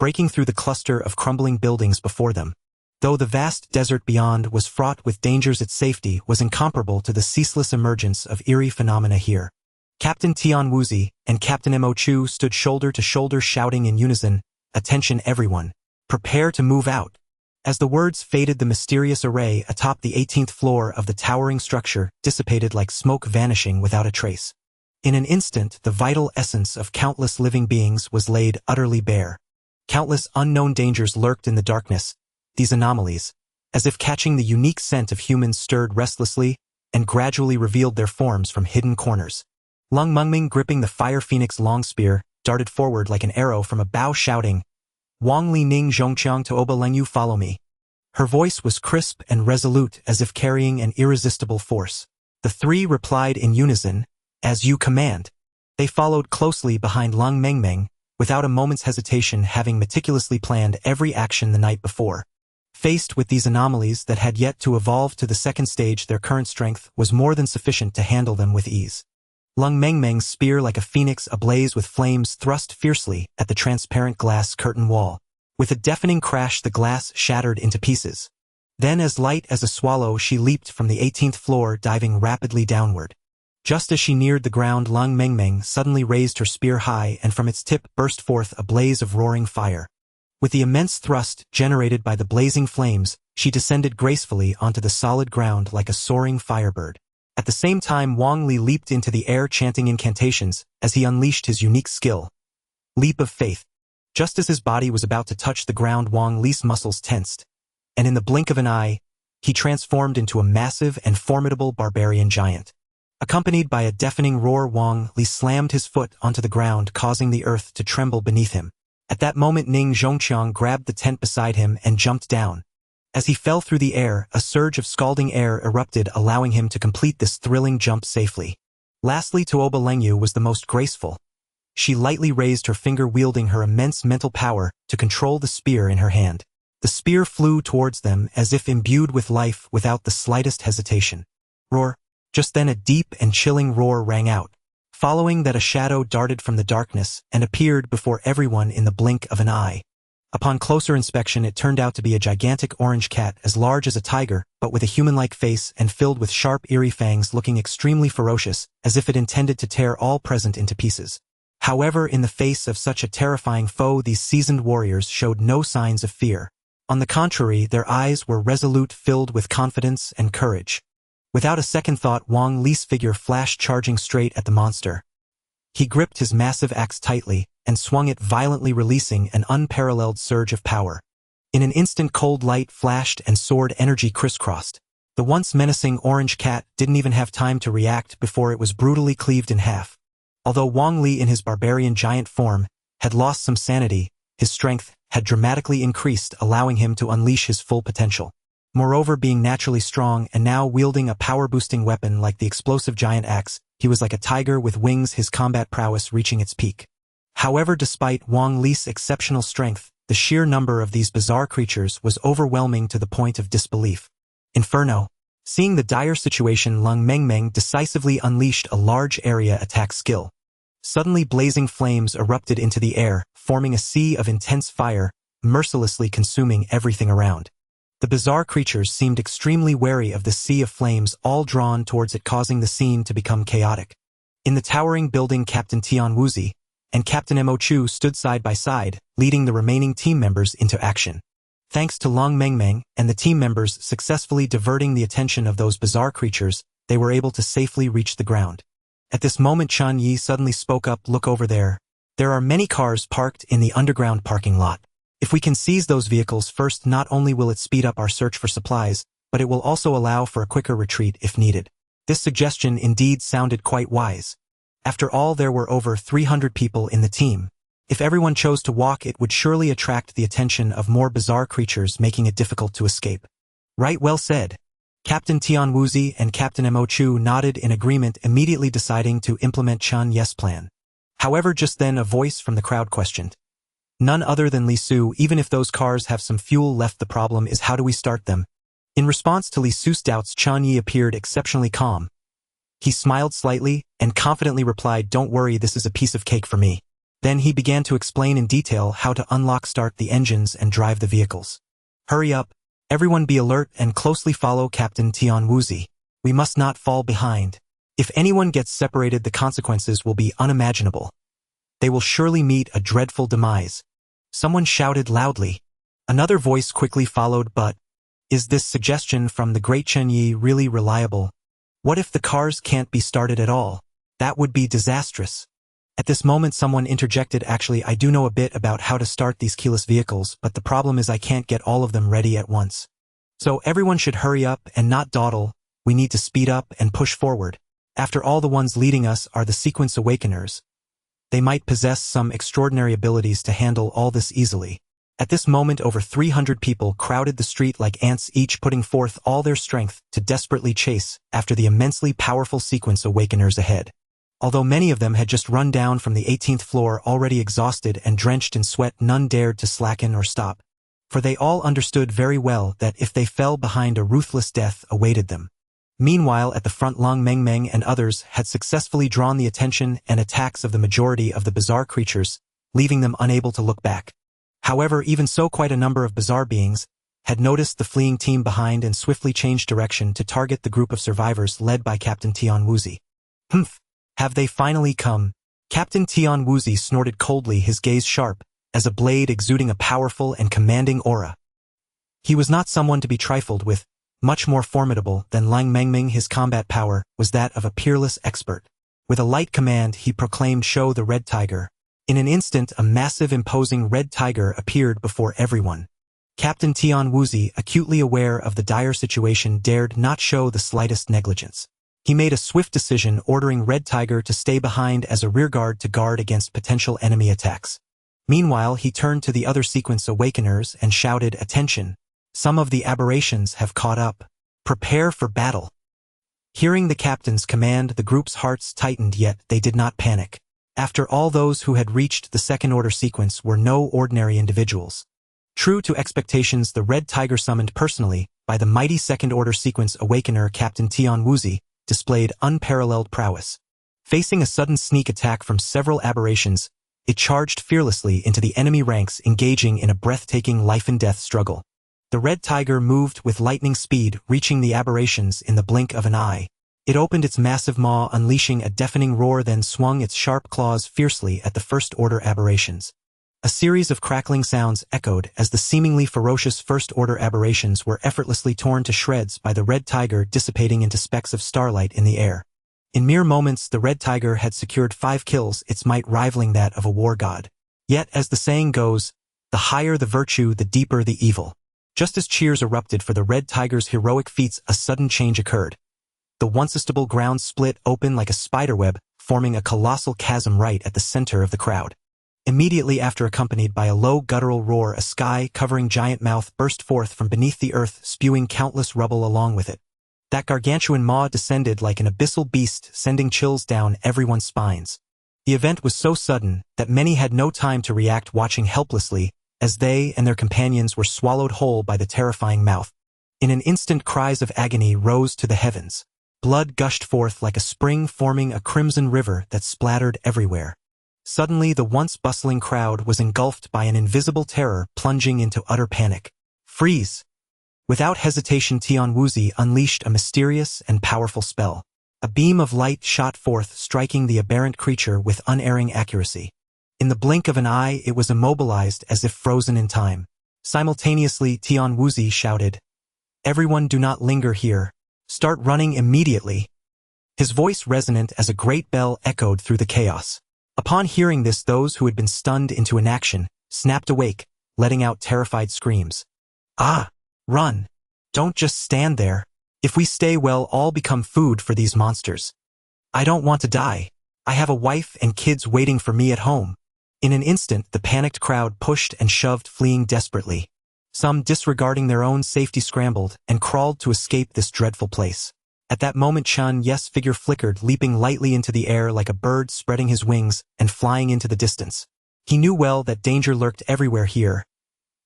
Speaker 1: breaking through the cluster of crumbling buildings before them. Though the vast desert beyond was fraught with dangers, its safety was incomparable to the ceaseless emergence of eerie phenomena here. Captain Tian Wuzi and Captain Mo Chu stood shoulder to shoulder, shouting in unison, "Attention everyone! Prepare to move out!" As the words faded, the mysterious array atop the 18th floor of the towering structure dissipated like smoke, vanishing without a trace. In an instant, the vital essence of countless living beings was laid utterly bare. Countless unknown dangers lurked in the darkness. These anomalies, as if catching the unique scent of humans, stirred restlessly and gradually revealed their forms from hidden corners. Lung Mengmeng, gripping the Fire Phoenix long spear, darted forward like an arrow from a bow, shouting, "Wang Li Ning Zhongqiang Tuoba Lengyu, follow me." Her voice was crisp and resolute, as if carrying an irresistible force. The three replied in unison, "As you command." They followed closely behind Lung Mengmeng, without a moment's hesitation, having meticulously planned every action the night before. Faced with these anomalies that had yet to evolve to the second stage, their current strength was more than sufficient to handle them with ease. Lung Mengmeng's spear, like a phoenix ablaze with flames, thrust fiercely at the transparent glass curtain wall. With a deafening crash, the glass shattered into pieces. Then, as light as a swallow, she leaped from the 18th floor, diving rapidly downward. Just as she neared the ground, Lung Mengmeng suddenly raised her spear high, and from its tip burst forth a blaze of roaring fire. With the immense thrust generated by the blazing flames, she descended gracefully onto the solid ground like a soaring firebird. At the same time, Wang Li leaped into the air, chanting incantations as he unleashed his unique skill, Leap of Faith. Just as his body was about to touch the ground, Wang Li's muscles tensed, and in the blink of an eye, he transformed into a massive and formidable barbarian giant. Accompanied by a deafening roar, Wang Li slammed his foot onto the ground, causing the earth to tremble beneath him. At that moment, Ning Zhongqiang grabbed the tent beside him and jumped down. As he fell through the air, a surge of scalding air erupted, allowing him to complete this thrilling jump safely. Lastly, Tuoba Lengyu was the most graceful. She lightly raised her finger, wielding her immense mental power to control the spear in her hand. The spear flew towards them as if imbued with life, without the slightest hesitation. Roar! Just then a deep and chilling roar rang out. Following that, a shadow darted from the darkness and appeared before everyone in the blink of an eye. Upon closer inspection, it turned out to be a gigantic orange cat, as large as a tiger, but with a human-like face and filled with sharp, eerie fangs, looking extremely ferocious, as if it intended to tear all present into pieces. However, in the face of such a terrifying foe, these seasoned warriors showed no signs of fear. On the contrary, their eyes were resolute, filled with confidence and courage. Without a second thought, Wang Li's figure flashed, charging straight at the monster. He gripped his massive axe tightly and swung it violently, releasing an unparalleled surge of power. In an instant, cold light flashed and sword energy crisscrossed. The once menacing orange cat didn't even have time to react before it was brutally cleaved in half. Although Wang Li, in his barbarian giant form, had lost some sanity, his strength had dramatically increased, allowing him to unleash his full potential. Moreover, being naturally strong and now wielding a power-boosting weapon like the explosive giant axe, he was like a tiger with wings, his combat prowess reaching its peak. However, despite Wang Li's exceptional strength, the sheer number of these bizarre creatures was overwhelming to the point of disbelief. Inferno! Seeing the dire situation, Lung Mengmeng decisively unleashed a large area attack skill. Suddenly, blazing flames erupted into the air, forming a sea of intense fire, mercilessly consuming everything around. The bizarre creatures seemed extremely wary of the sea of flames, all drawn towards it, causing the scene to become chaotic. In the towering building, Captain Tian Wuzi and Captain Mo Chu stood side by side, leading the remaining team members into action. Thanks to Lung Mengmeng and the team members successfully diverting the attention of those bizarre creatures, they were able to safely reach the ground. At this moment, Chen Ye suddenly spoke up. Look over there. There are many cars parked in the underground parking lot. If we can seize those vehicles first, not only will it speed up our search for supplies, but it will also allow for a quicker retreat if needed. This suggestion indeed sounded quite wise. After all, there were over 300 people in the team. If everyone chose to walk, it would surely attract the attention of more bizarre creatures, making it difficult to escape. Right, well said. Captain Tian Wuzi and Captain Mo Chu nodded in agreement, immediately deciding to implement Chen Ye's plan. However, just then a voice from the crowd questioned. None other than Li Su. Even if those cars have some fuel left, the problem is how do we start them? In response to Li Su's doubts, Chen Ye appeared exceptionally calm. He smiled slightly and confidently replied, "Don't worry, this is a piece of cake for me." Then he began to explain in detail how to start the engines and drive the vehicles. Hurry up. Everyone be alert and closely follow Captain Tian Wuzi. We must not fall behind. If anyone gets separated, the consequences will be unimaginable. They will surely meet a dreadful demise. Someone shouted loudly. Another voice quickly followed, but is this suggestion from the great Chen Ye really reliable? What if the cars can't be started at all? That would be disastrous. At this moment, someone interjected, "Actually, I do know a bit about how to start these keyless vehicles, but the problem is I can't get all of them ready at once. So everyone should hurry up and not dawdle. We need to speed up and push forward. After all, the ones leading us are the Sequence Awakeners. They might possess some extraordinary abilities to handle all this easily." At this moment, over 300 people crowded the street like ants, each putting forth all their strength to desperately chase after the immensely powerful Sequence Awakeners ahead. Although many of them had just run down from the 18th floor already exhausted and drenched in sweat, none dared to slacken or stop. for they all understood very well that if they fell behind, a ruthless death awaited them. Meanwhile, at the front, Long Meng Meng and others had successfully drawn the attention and attacks of the majority of the bizarre creatures, leaving them unable to look back. However, even so, quite a number of bizarre beings had noticed the fleeing team behind and swiftly changed direction to target the group of survivors led by Captain Tian Wuzi. Humph! Have they finally come? Captain Tian Wuzi snorted coldly, his gaze sharp, as a blade exuding a powerful and commanding aura. He was not someone to be trifled with. Much more formidable than Lang Mengming, his combat power was that of a peerless expert. With a light command, he proclaimed, "Show the red tiger." In an instant, a massive, imposing red tiger appeared before everyone. Captain Tian Wuzi, acutely aware of the dire situation, dared not show the slightest negligence. He made a swift decision, ordering Red Tiger to stay behind as a rearguard to guard against potential enemy attacks. Meanwhile, he turned to the other sequence awakeners and shouted, "Attention! Some of the aberrations have caught up. Prepare for battle." Hearing the captain's command, the group's hearts tightened, yet they did not panic. After all, those who had reached the second-order sequence were no ordinary individuals. True to expectations, the Red Tiger, summoned personally by the mighty second-order sequence awakener Captain Tian Wuzi, displayed unparalleled prowess. Facing a sudden sneak attack from several aberrations, it charged fearlessly into the enemy ranks, engaging in a breathtaking life-and-death struggle. The Red Tiger moved with lightning speed, reaching the aberrations in the blink of an eye. It opened its massive maw, unleashing a deafening roar, then swung its sharp claws fiercely at the first-order aberrations. A series of crackling sounds echoed as the seemingly ferocious first-order aberrations were effortlessly torn to shreds by the Red Tiger, dissipating into specks of starlight in the air. In mere moments, the Red Tiger had secured 5 kills, its might rivaling that of a war god. Yet, as the saying goes, the higher the virtue, the deeper the evil. Just as cheers erupted for the Red Tiger's heroic feats, a sudden change occurred. The once stable ground split open like a spiderweb, forming a colossal chasm right at the center of the crowd. Immediately after, accompanied by a low guttural roar, a sky-covering giant mouth burst forth from beneath the earth, spewing countless rubble along with it. That gargantuan maw descended like an abyssal beast, sending chills down everyone's spines. The event was so sudden that many had no time to react, watching helplessly as they and their companions were swallowed whole by the terrifying mouth. In an instant, cries of agony rose to the heavens. Blood gushed forth like a spring, forming a crimson river that splattered everywhere. Suddenly, the once bustling crowd was engulfed by an invisible terror, plunging into utter panic. "Freeze!" Without hesitation, Tian Wuzi unleashed a mysterious and powerful spell. A beam of light shot forth, striking the aberrant creature with unerring accuracy. In the blink of an eye, it was immobilized as if frozen in time. Simultaneously, Tian Wuzi shouted, "Everyone, do not linger here. Start running immediately." His voice, resonant as a great bell, echoed through the chaos. Upon hearing this, those who had been stunned into inaction snapped awake, letting out terrified screams. "Ah! Run! Don't just stand there. If we stay, we'll all become food for these monsters. I don't want to die. I have a wife and kids waiting for me at home." In an instant, the panicked crowd pushed and shoved, fleeing desperately. Some, disregarding their own safety, scrambled and crawled to escape this dreadful place. At that moment, Chen Ye's figure flickered, leaping lightly into the air like a bird, spreading his wings and flying into the distance. He knew well that danger lurked everywhere here.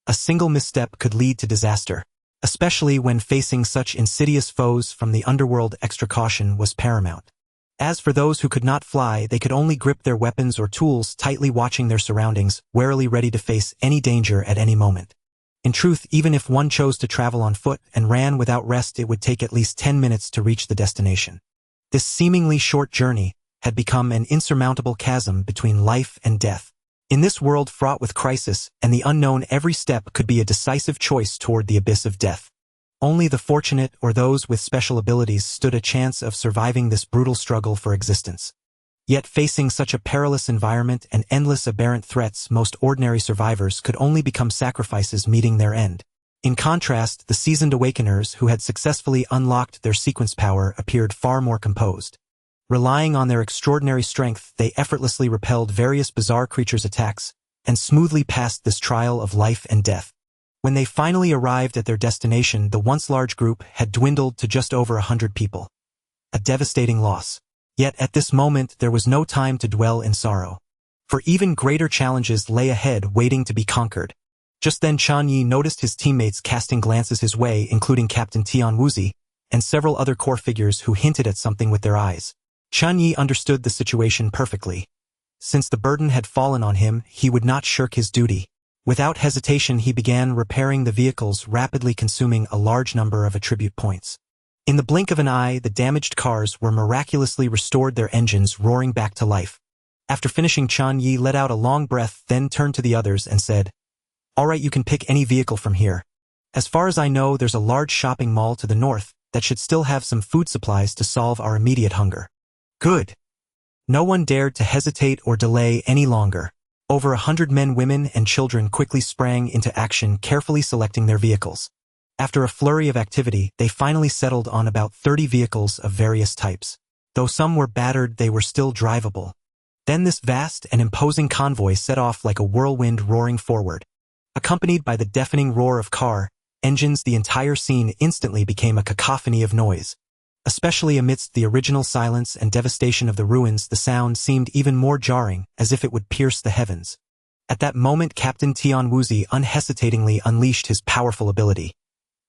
Speaker 1: A single misstep could lead to disaster. Especially when facing such insidious foes from the underworld, extra caution was paramount. As for those who could not fly, they could only grip their weapons or tools, tightly watching their surroundings, warily ready to face any danger at any moment. In truth, even if one chose to travel on foot and ran without rest, it would take at least 10 minutes to reach the destination. This seemingly short journey had become an insurmountable chasm between life and death. In this world fraught with crisis and the unknown, every step could be a decisive choice toward the abyss of death. Only the fortunate or those with special abilities stood a chance of surviving this brutal struggle for existence. Yet, facing such a perilous environment and endless aberrant threats, most ordinary survivors could only become sacrifices meeting their end. In contrast, the seasoned awakeners who had successfully unlocked their sequence power appeared far more composed. Relying on their extraordinary strength, they effortlessly repelled various bizarre creatures' attacks and smoothly passed this trial of life and death. When they finally arrived at their destination, the once large group had dwindled to just over 100 people. A devastating loss. Yet at this moment, there was no time to dwell in sorrow. For even greater challenges lay ahead, waiting to be conquered. Just then Chen Ye noticed his teammates casting glances his way, including Captain Tian Wuzi, and several other core figures who hinted at something with their eyes. Chen Ye understood the situation perfectly. Since the burden had fallen on him, he would not shirk his duty. Without hesitation he began repairing the vehicles, rapidly consuming a large number of attribute points. In the blink of an eye, the damaged cars were miraculously restored, their engines roaring back to life. After finishing, Chen Ye let out a long breath, then turned to the others and said, "Alright, you can pick any vehicle from here. As far as I know, there's a large shopping mall to the north that should still have some food supplies to solve our immediate hunger." Good. No one dared to hesitate or delay any longer. Over 100 men, women, and children quickly sprang into action, carefully selecting their vehicles. After a flurry of activity, they finally settled on about 30 vehicles of various types. Though some were battered, they were still drivable. Then this vast and imposing convoy set off like a whirlwind, roaring forward. Accompanied by the deafening roar of car engines, the entire scene instantly became a cacophony of noise. Especially amidst the original silence and devastation of the ruins, the sound seemed even more jarring, as if it would pierce the heavens. At that moment, Captain Tian Wuzi unhesitatingly unleashed his powerful ability,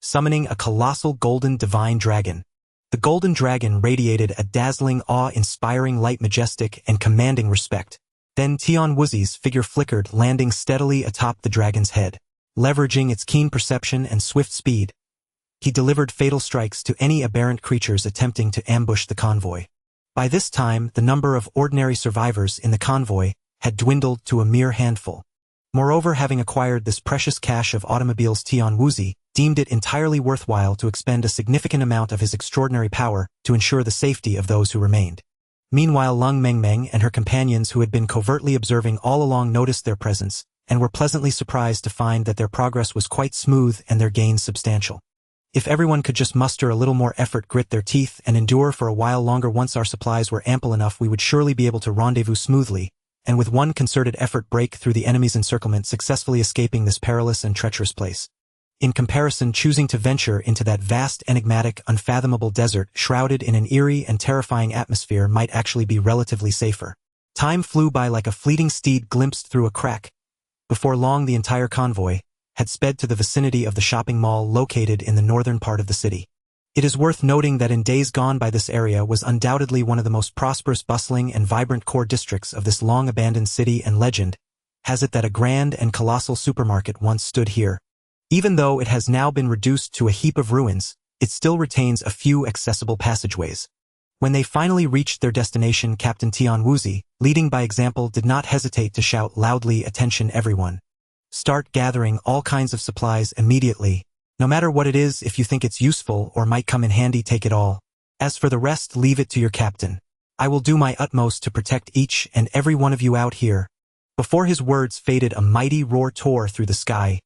Speaker 1: summoning a colossal golden divine dragon. The golden dragon radiated a dazzling, awe-inspiring light, majestic and commanding respect. Then Tian Wuzi's figure flickered, landing steadily atop the dragon's head. Leveraging its keen perception and swift speed, he delivered fatal strikes to any aberrant creatures attempting to ambush the convoy. By this time, the number of ordinary survivors in the convoy had dwindled to a mere handful. Moreover, having acquired this precious cache of automobiles, Tian Wuzi deemed it entirely worthwhile to expend a significant amount of his extraordinary power to ensure the safety of those who remained. Meanwhile, Lung Mengmeng and her companions, who had been covertly observing all along, noticed their presence and were pleasantly surprised to find that their progress was quite smooth and their gains substantial. If everyone could just muster a little more effort, grit their teeth, and endure for a while longer, once our supplies were ample enough, we would surely be able to rendezvous smoothly, and with one concerted effort break through the enemy's encirclement, successfully escaping this perilous and treacherous place. In comparison, choosing to venture into that vast, enigmatic, unfathomable desert, shrouded in an eerie and terrifying atmosphere, might actually be relatively safer. Time flew by like a fleeting steed glimpsed through a crack. Before long, the entire convoy had sped to the vicinity of the shopping mall located in the northern part of the city. It is worth noting that in days gone by, this area was undoubtedly one of the most prosperous, bustling, and vibrant core districts of this long-abandoned city, and legend has it that a grand and colossal supermarket once stood here. Even though it has now been reduced to a heap of ruins, it still retains a few accessible passageways. When they finally reached their destination, Captain Tian Wuzi, leading by example, did not hesitate to shout loudly, "Attention everyone. Start gathering all kinds of supplies immediately. No matter what it is, if you think it's useful or might come in handy, take it all. As for the rest, leave it to your captain. I will do my utmost to protect each and every one of you out here." Before his words faded, a mighty roar tore through the sky.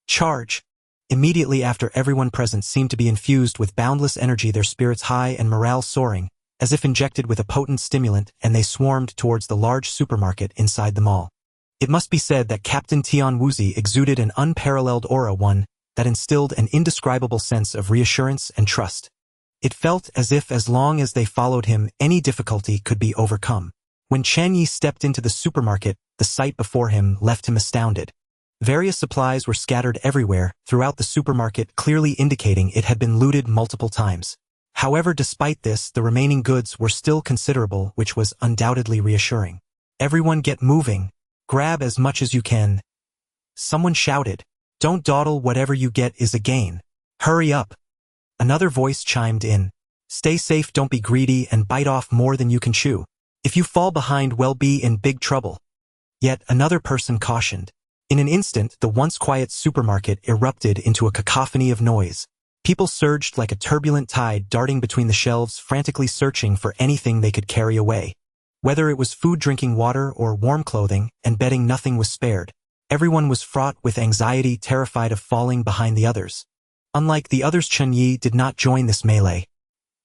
Speaker 1: Charge! Immediately after, everyone present seemed to be infused with boundless energy, their spirits high and morale soaring, as if injected with a potent stimulant, and they swarmed towards the large supermarket inside the mall. It must be said that Captain Tian Wuzi exuded an unparalleled aura, one that instilled an indescribable sense of reassurance and trust. It felt as if, as long as they followed him, any difficulty could be overcome. When Chen Ye stepped into the supermarket, the sight before him left him astounded. Various supplies were scattered everywhere throughout the supermarket, clearly indicating it had been looted multiple times. However, despite this, the remaining goods were still considerable, which was undoubtedly reassuring. "Everyone get moving. Grab as much as you can." Someone shouted. "Don't dawdle, whatever you get is a gain. Hurry up." Another voice chimed in. "Stay safe, don't be greedy, and bite off more than you can chew. If you fall behind, we'll be in big trouble." Yet another person cautioned. In an instant, the once quiet supermarket erupted into a cacophony of noise. People surged like a turbulent tide, darting between the shelves, frantically searching for anything they could carry away. Whether it was food, drinking water, or warm clothing and bedding, nothing was spared. Everyone was fraught with anxiety, terrified of falling behind the others. Unlike the others, Chen Ye did not join this melee.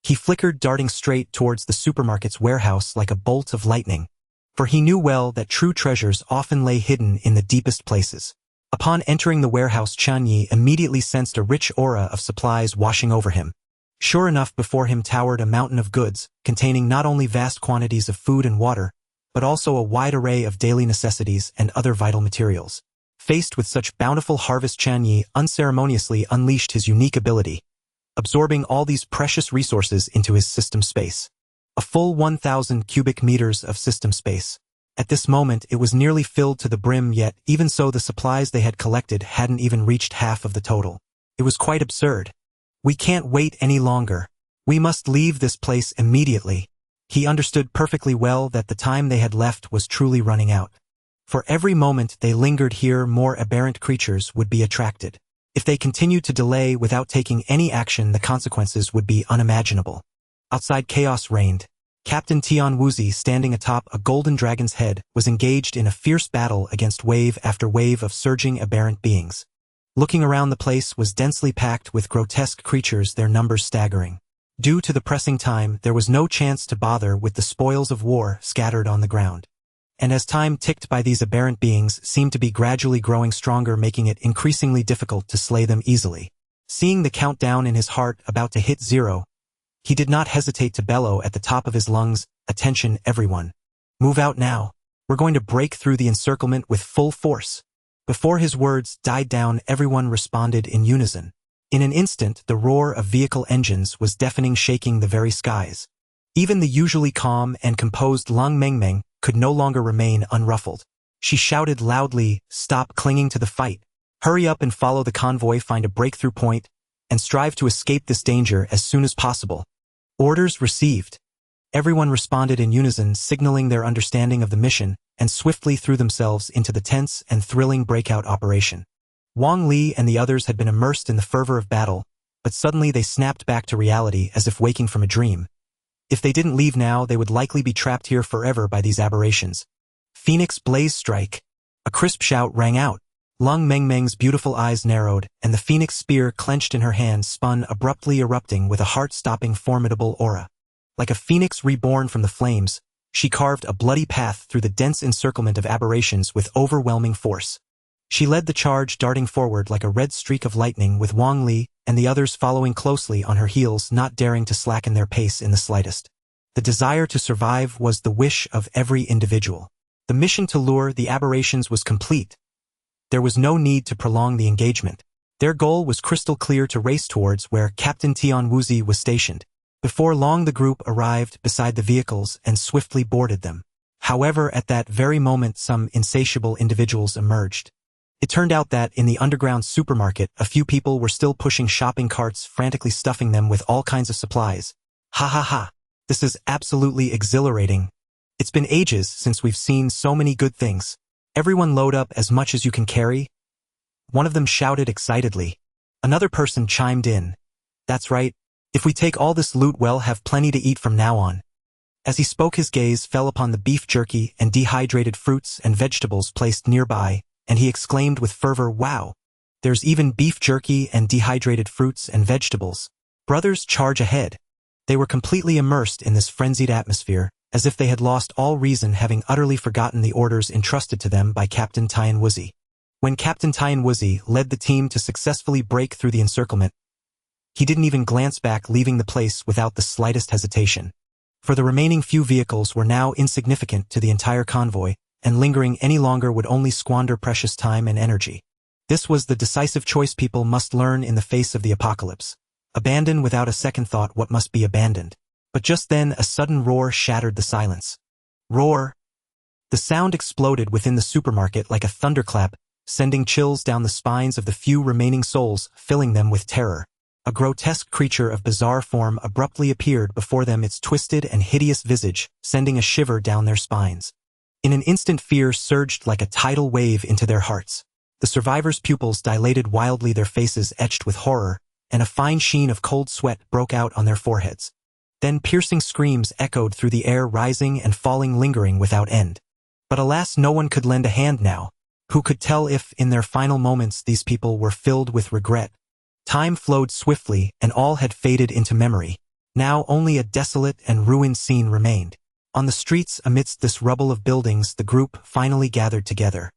Speaker 1: He flickered, darting straight towards the supermarket's warehouse like a bolt of lightning. For he knew well that true treasures often lay hidden in the deepest places. Upon entering the warehouse, Chen Ye immediately sensed a rich aura of supplies washing over him. Sure enough, before him towered a mountain of goods, containing not only vast quantities of food and water, but also a wide array of daily necessities and other vital materials. Faced with such bountiful harvest, Chen Ye unceremoniously unleashed his unique ability, absorbing all these precious resources into his system space. A full 1,000 cubic meters of system space. At this moment it was nearly filled to the brim, yet even so the supplies they had collected hadn't even reached half of the total. It was quite absurd. We can't wait any longer. We must leave this place immediately. He understood perfectly well that the time they had left was truly running out. For every moment they lingered here, more aberrant creatures would be attracted. If they continued to delay without taking any action, the consequences would be unimaginable. Outside, chaos reigned. Captain Tian Wuzi, standing atop a golden dragon's head, was engaged in a fierce battle against wave after wave of surging aberrant beings. Looking around, the place was densely packed with grotesque creatures, their numbers staggering. Due to the pressing time, there was no chance to bother with the spoils of war scattered on the ground. And as time ticked by, these aberrant beings seemed to be gradually growing stronger, making it increasingly difficult to slay them easily. Seeing the countdown in his heart about to hit 0, he did not hesitate to bellow at the top of his lungs, "Attention, everyone. Move out now. We're going to break through the encirclement with full force." Before his words died down, everyone responded in unison. In an instant, the roar of vehicle engines was deafening, shaking the very skies. Even the usually calm and composed Lung Mengmeng could no longer remain unruffled. She shouted loudly, "Stop clinging to the fight. Hurry up and follow the convoy, find a breakthrough point, and strive to escape this danger as soon as possible." Orders received. Everyone responded in unison, signaling their understanding of the mission, and swiftly threw themselves into the tense and thrilling breakout operation. Wang Li and the others had been immersed in the fervor of battle, but suddenly they snapped back to reality as if waking from a dream. If they didn't leave now, they would likely be trapped here forever by these aberrations. Phoenix Blaze Strike. A crisp shout rang out. Lung Mengmeng's beautiful eyes narrowed, and the phoenix spear clenched in her hand spun, abruptly erupting with a heart-stopping formidable aura. Like a phoenix reborn from the flames, she carved a bloody path through the dense encirclement of aberrations with overwhelming force. She led the charge, darting forward like a red streak of lightning, with Wang Li and the others following closely on her heels, not daring to slacken their pace in the slightest. The desire to survive was the wish of every individual. The mission to lure the aberrations was complete. There was no need to prolong the engagement. Their goal was crystal clear: to race towards where Captain Tian Wuzi was stationed. Before long, the group arrived beside the vehicles and swiftly boarded them. However, at that very moment, some insatiable individuals emerged. It turned out that in the underground supermarket, a few people were still pushing shopping carts, frantically stuffing them with all kinds of supplies. "Ha ha ha. This is absolutely exhilarating. It's been ages since we've seen so many good things. Everyone load up as much as you can carry." One of them shouted excitedly. Another person chimed in. "That's right. If we take all this loot, we'll have plenty to eat from now on." As he spoke, his gaze fell upon the beef jerky and dehydrated fruits and vegetables placed nearby, and he exclaimed with fervor, "Wow! There's even beef jerky and dehydrated fruits and vegetables. Brothers, charge ahead." They were completely immersed in this frenzied atmosphere, as if they had lost all reason, having utterly forgotten the orders entrusted to them by Captain Tian Wuzi. When Captain Tian Wuzi led the team to successfully break through the encirclement, he didn't even glance back, leaving the place without the slightest hesitation. For the remaining few vehicles were now insignificant to the entire convoy, and lingering any longer would only squander precious time and energy. This was the decisive choice people must learn in the face of the apocalypse. Abandon without a second thought what must be abandoned. But just then a sudden roar shattered the silence. Roar! The sound exploded within the supermarket like a thunderclap, sending chills down the spines of the few remaining souls, filling them with terror. A grotesque creature of bizarre form abruptly appeared before them, its twisted and hideous visage sending a shiver down their spines. In an instant, fear surged like a tidal wave into their hearts. The survivors' pupils dilated wildly, their faces etched with horror, and a fine sheen of cold sweat broke out on their foreheads. Then piercing screams echoed through the air, rising and falling, lingering without end. But alas, no one could lend a hand now. Who could tell if, in their final moments, these people were filled with regret? Time flowed swiftly, and all had faded into memory. Now only a desolate and ruined scene remained. On the streets, amidst this rubble of buildings, the group finally gathered together.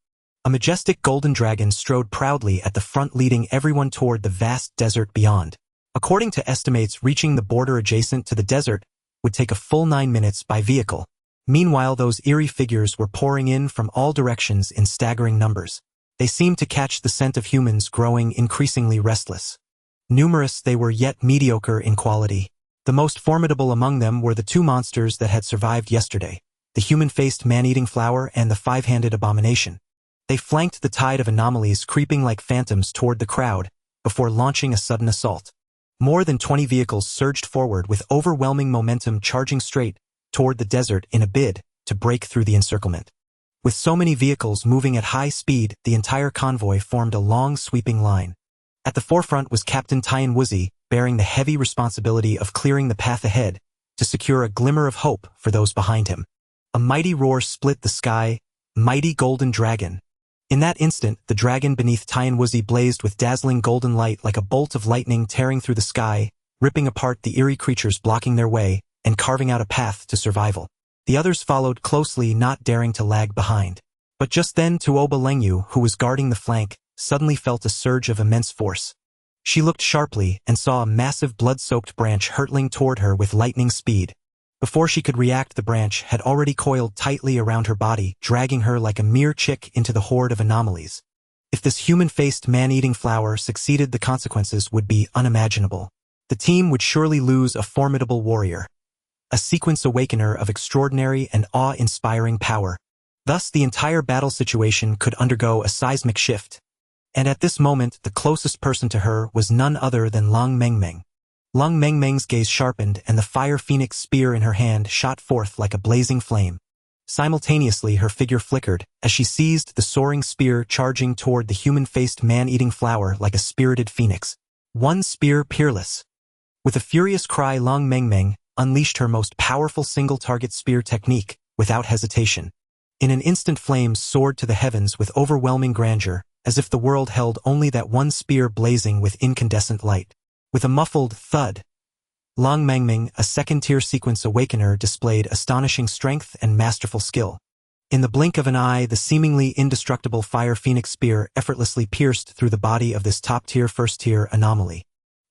Speaker 1: A majestic golden dragon strode proudly at the front, leading everyone toward the vast desert beyond. According to estimates, reaching the border adjacent to the desert would take a full 9 minutes by vehicle. Meanwhile, those eerie figures were pouring in from all directions in staggering numbers. They seemed to catch the scent of humans growing increasingly restless. Numerous, they were yet mediocre in quality. The most formidable among them were the two monsters that had survived yesterday, the human-faced man-eating flower and the five-handed abomination. They flanked the tide of anomalies creeping like phantoms toward the crowd before launching a sudden assault. More than 20 vehicles surged forward with overwhelming momentum, charging straight toward the desert in a bid to break through the encirclement. With so many vehicles moving at high speed, the entire convoy formed a long sweeping line. At the forefront was Captain Chen Ye, bearing the heavy responsibility of clearing the path ahead to secure a glimmer of hope for those behind him. A mighty roar split the sky, mighty golden dragon. In that instant, the dragon beneath Chen Ye blazed with dazzling golden light like a bolt of lightning tearing through the sky, ripping apart the eerie creatures blocking their way and carving out a path to survival. The others followed closely, not daring to lag behind. But just then Tuoba Lengyu, who was guarding the flank, suddenly felt a surge of immense force. She looked sharply and saw a massive blood-soaked branch hurtling toward her with lightning speed. Before she could react, the branch had already coiled tightly around her body, dragging her like a mere chick into the horde of anomalies. If this human-faced man-eating flower succeeded, the consequences would be unimaginable. The team would surely lose a formidable warrior, a sequence awakener of extraordinary and awe-inspiring power. Thus, the entire battle situation could undergo a seismic shift. And at this moment, the closest person to her was none other than Long Mengmeng. Long Mengmeng's gaze sharpened, and the fire phoenix spear in her hand shot forth like a blazing flame. Simultaneously, her figure flickered as she seized the soaring spear, charging toward the human-faced man-eating flower like a spirited phoenix. One spear peerless. With a furious cry, Long Mengmeng unleashed her most powerful single-target spear technique without hesitation. In an instant, flames soared to the heavens with overwhelming grandeur, as if the world held only that one spear blazing with incandescent light. With a muffled thud, Long Mengmeng, a second-tier sequence awakener, displayed astonishing strength and masterful skill. In the blink of an eye, the seemingly indestructible fire phoenix spear effortlessly pierced through the body of this top-tier first-tier anomaly.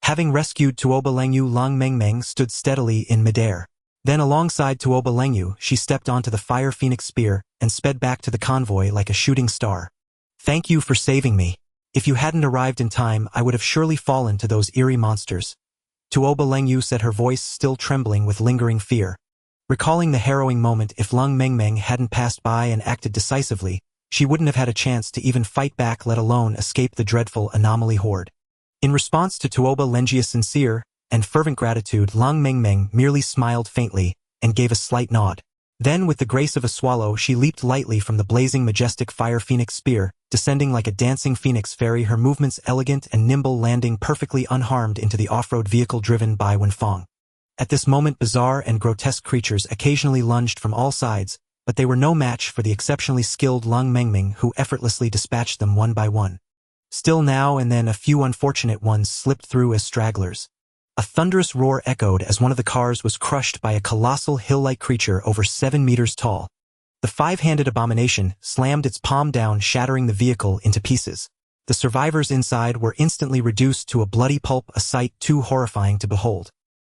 Speaker 1: Having rescued Tuoba Lengyu, Long Mengmeng stood steadily in midair. Then alongside Tuoba Lengyu, she stepped onto the fire phoenix spear and sped back to the convoy like a shooting star. "Thank you for saving me. If you hadn't arrived in time, I would have surely fallen to those eerie monsters." Tuoba Lengyu said, her voice still trembling with lingering fear. Recalling the harrowing moment, if Long Mengmeng hadn't passed by and acted decisively, she wouldn't have had a chance to even fight back, let alone escape the dreadful anomaly horde. In response to Tuoba Lengyu's sincere and fervent gratitude, Long Mengmeng merely smiled faintly and gave a slight nod. Then, with the grace of a swallow, she leaped lightly from the blazing majestic fire phoenix spear, descending like a dancing phoenix fairy, her movements elegant and nimble, landing perfectly unharmed into the off-road vehicle driven by Wenfeng. At this moment, bizarre and grotesque creatures occasionally lunged from all sides, but they were no match for the exceptionally skilled Long Mengmeng, who effortlessly dispatched them one by one. Still, now and then a few unfortunate ones slipped through as stragglers. A thunderous roar echoed as one of the cars was crushed by a colossal hill-like creature over 7 meters tall. The five-handed abomination slammed its palm down, shattering the vehicle into pieces. The survivors inside were instantly reduced to a bloody pulp, a sight too horrifying to behold.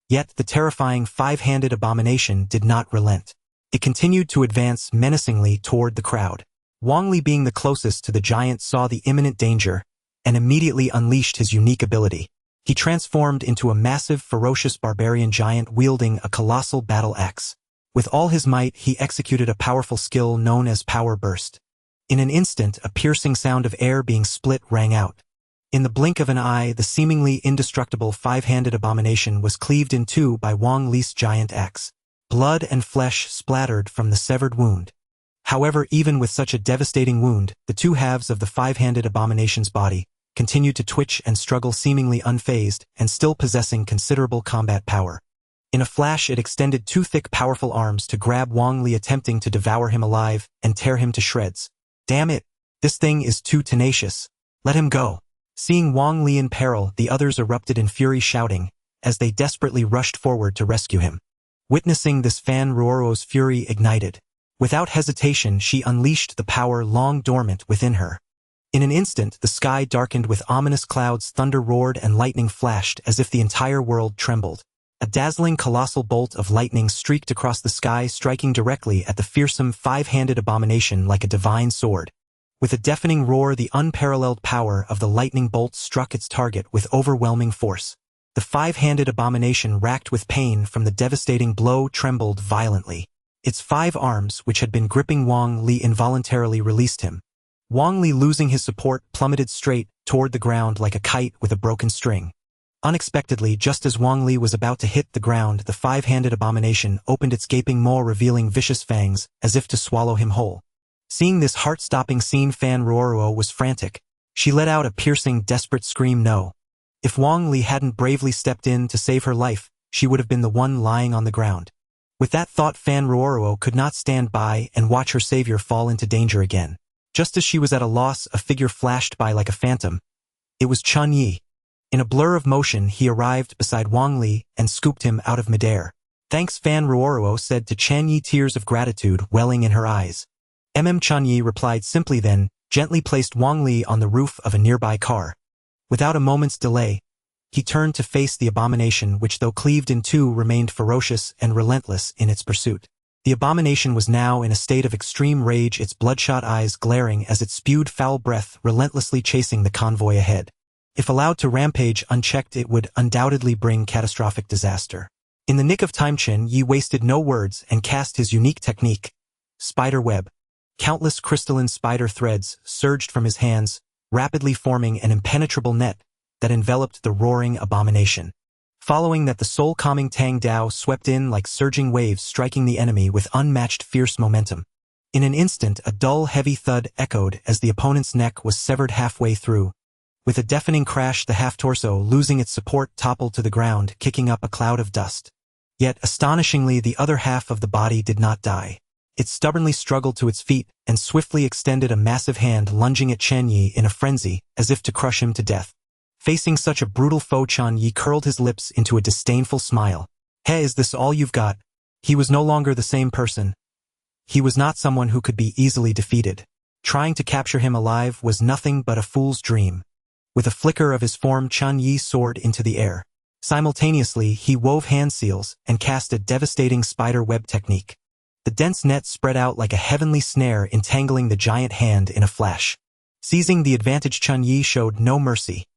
Speaker 1: Yet the terrifying five-handed abomination did not relent. It continued to advance menacingly toward the crowd. Wang Li, being the closest to the giant, saw the imminent danger and immediately unleashed his unique ability. He transformed into a massive, ferocious barbarian giant wielding a colossal battle axe. With all his might, he executed a powerful skill known as Power Burst. In an instant, a piercing sound of air being split rang out. In the blink of an eye, the seemingly indestructible five-handed abomination was cleaved in two by Wang Li's giant axe. Blood and flesh splattered from the severed wound. However, even with such a devastating wound, the two halves of the five-handed abomination's body continued to twitch and struggle, seemingly unfazed and still possessing considerable combat power. In a flash, it extended two thick, powerful arms to grab Wang Li, attempting to devour him alive and tear him to shreds. "Damn it! This thing is too tenacious. Let him go." Seeing Wang Li in peril, the others erupted in fury, shouting as they desperately rushed forward to rescue him. Witnessing this, Fan Ruoro's fury ignited. Without hesitation, she unleashed the power long dormant within her. In an instant, the sky darkened with ominous clouds, thunder roared, and lightning flashed as if the entire world trembled. A dazzling colossal bolt of lightning streaked across the sky, striking directly at the fearsome five-handed abomination like a divine sword. With a deafening roar, the unparalleled power of the lightning bolt struck its target with overwhelming force. The five-handed abomination, racked with pain from the devastating blow, trembled violently. Its 5 arms, which had been gripping Wang Li, involuntarily released him. Wang Li, losing his support, plummeted straight toward the ground like a kite with a broken string. Unexpectedly, just as Wang Li was about to hit the ground, the five-handed abomination opened its gaping maw, revealing vicious fangs, as if to swallow him whole. Seeing this heart-stopping scene, Fan Ruoruo was frantic. She let out a piercing, desperate scream. No. If Wang Li hadn't bravely stepped in to save her life, she would have been the one lying on the ground. With that thought, Fan Ruoruo could not stand by and watch her savior fall into danger again. Just as she was at a loss, a figure flashed by like a phantom. It was Chen Ye. In a blur of motion, he arrived beside Wang Li and scooped him out of midair. Thanks, Fan Ruoruo said to Chen Ye, tears of gratitude welling in her eyes. Chen Ye replied simply, then gently placed Wang Li on the roof of a nearby car. Without a moment's delay, he turned to face the abomination, which, though cleaved in two, remained ferocious and relentless in its pursuit. The abomination was now in a state of extreme rage, its bloodshot eyes glaring as it spewed foul breath, relentlessly chasing the convoy ahead. If allowed to rampage unchecked, it would undoubtedly bring catastrophic disaster. In the nick of time, Chen Ye wasted no words and cast his unique technique, Spider Web. Countless crystalline spider threads surged from his hands, rapidly forming an impenetrable net that enveloped the roaring abomination. Following that, the soul-calming Tang Dao swept in like surging waves, striking the enemy with unmatched fierce momentum. In an instant, a dull, heavy thud echoed as the opponent's neck was severed halfway through. With a deafening crash, the half-torso, losing its support, toppled to the ground, kicking up a cloud of dust. Yet, astonishingly, the other half of the body did not die. It stubbornly struggled to its feet and swiftly extended a massive hand, lunging at Chen Ye in a frenzy, as if to crush him to death. Facing such a brutal foe, Chen Ye curled his lips into a disdainful smile. Hey, is this all you've got? He was no longer the same person. He was not someone who could be easily defeated. Trying to capture him alive was nothing but a fool's dream. With a flicker of his form, Chen Ye soared into the air. Simultaneously, he wove hand seals and cast a devastating spider web technique. The dense net spread out like a heavenly snare, entangling the giant hand in a flash. Seizing the advantage, Chen Ye showed no mercy.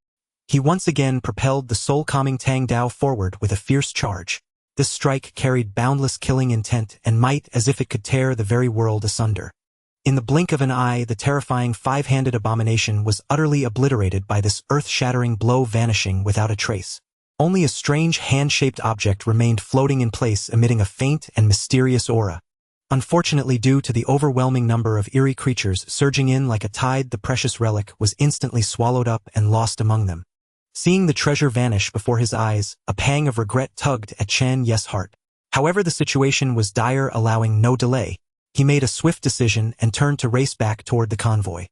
Speaker 1: He once again propelled the soul-calming Tang Dao forward with a fierce charge. This strike carried boundless killing intent and might, as if it could tear the very world asunder. In the blink of an eye, the terrifying five-handed abomination was utterly obliterated by this earth-shattering blow, vanishing without a trace. Only a strange hand-shaped object remained floating in place, emitting a faint and mysterious aura. Unfortunately, due to the overwhelming number of eerie creatures surging in like a tide, the precious relic was instantly swallowed up and lost among them. Seeing the treasure vanish before his eyes, a pang of regret tugged at Chen Ye's heart. However, the situation was dire, allowing no delay. He made a swift decision and turned to race back toward the convoy.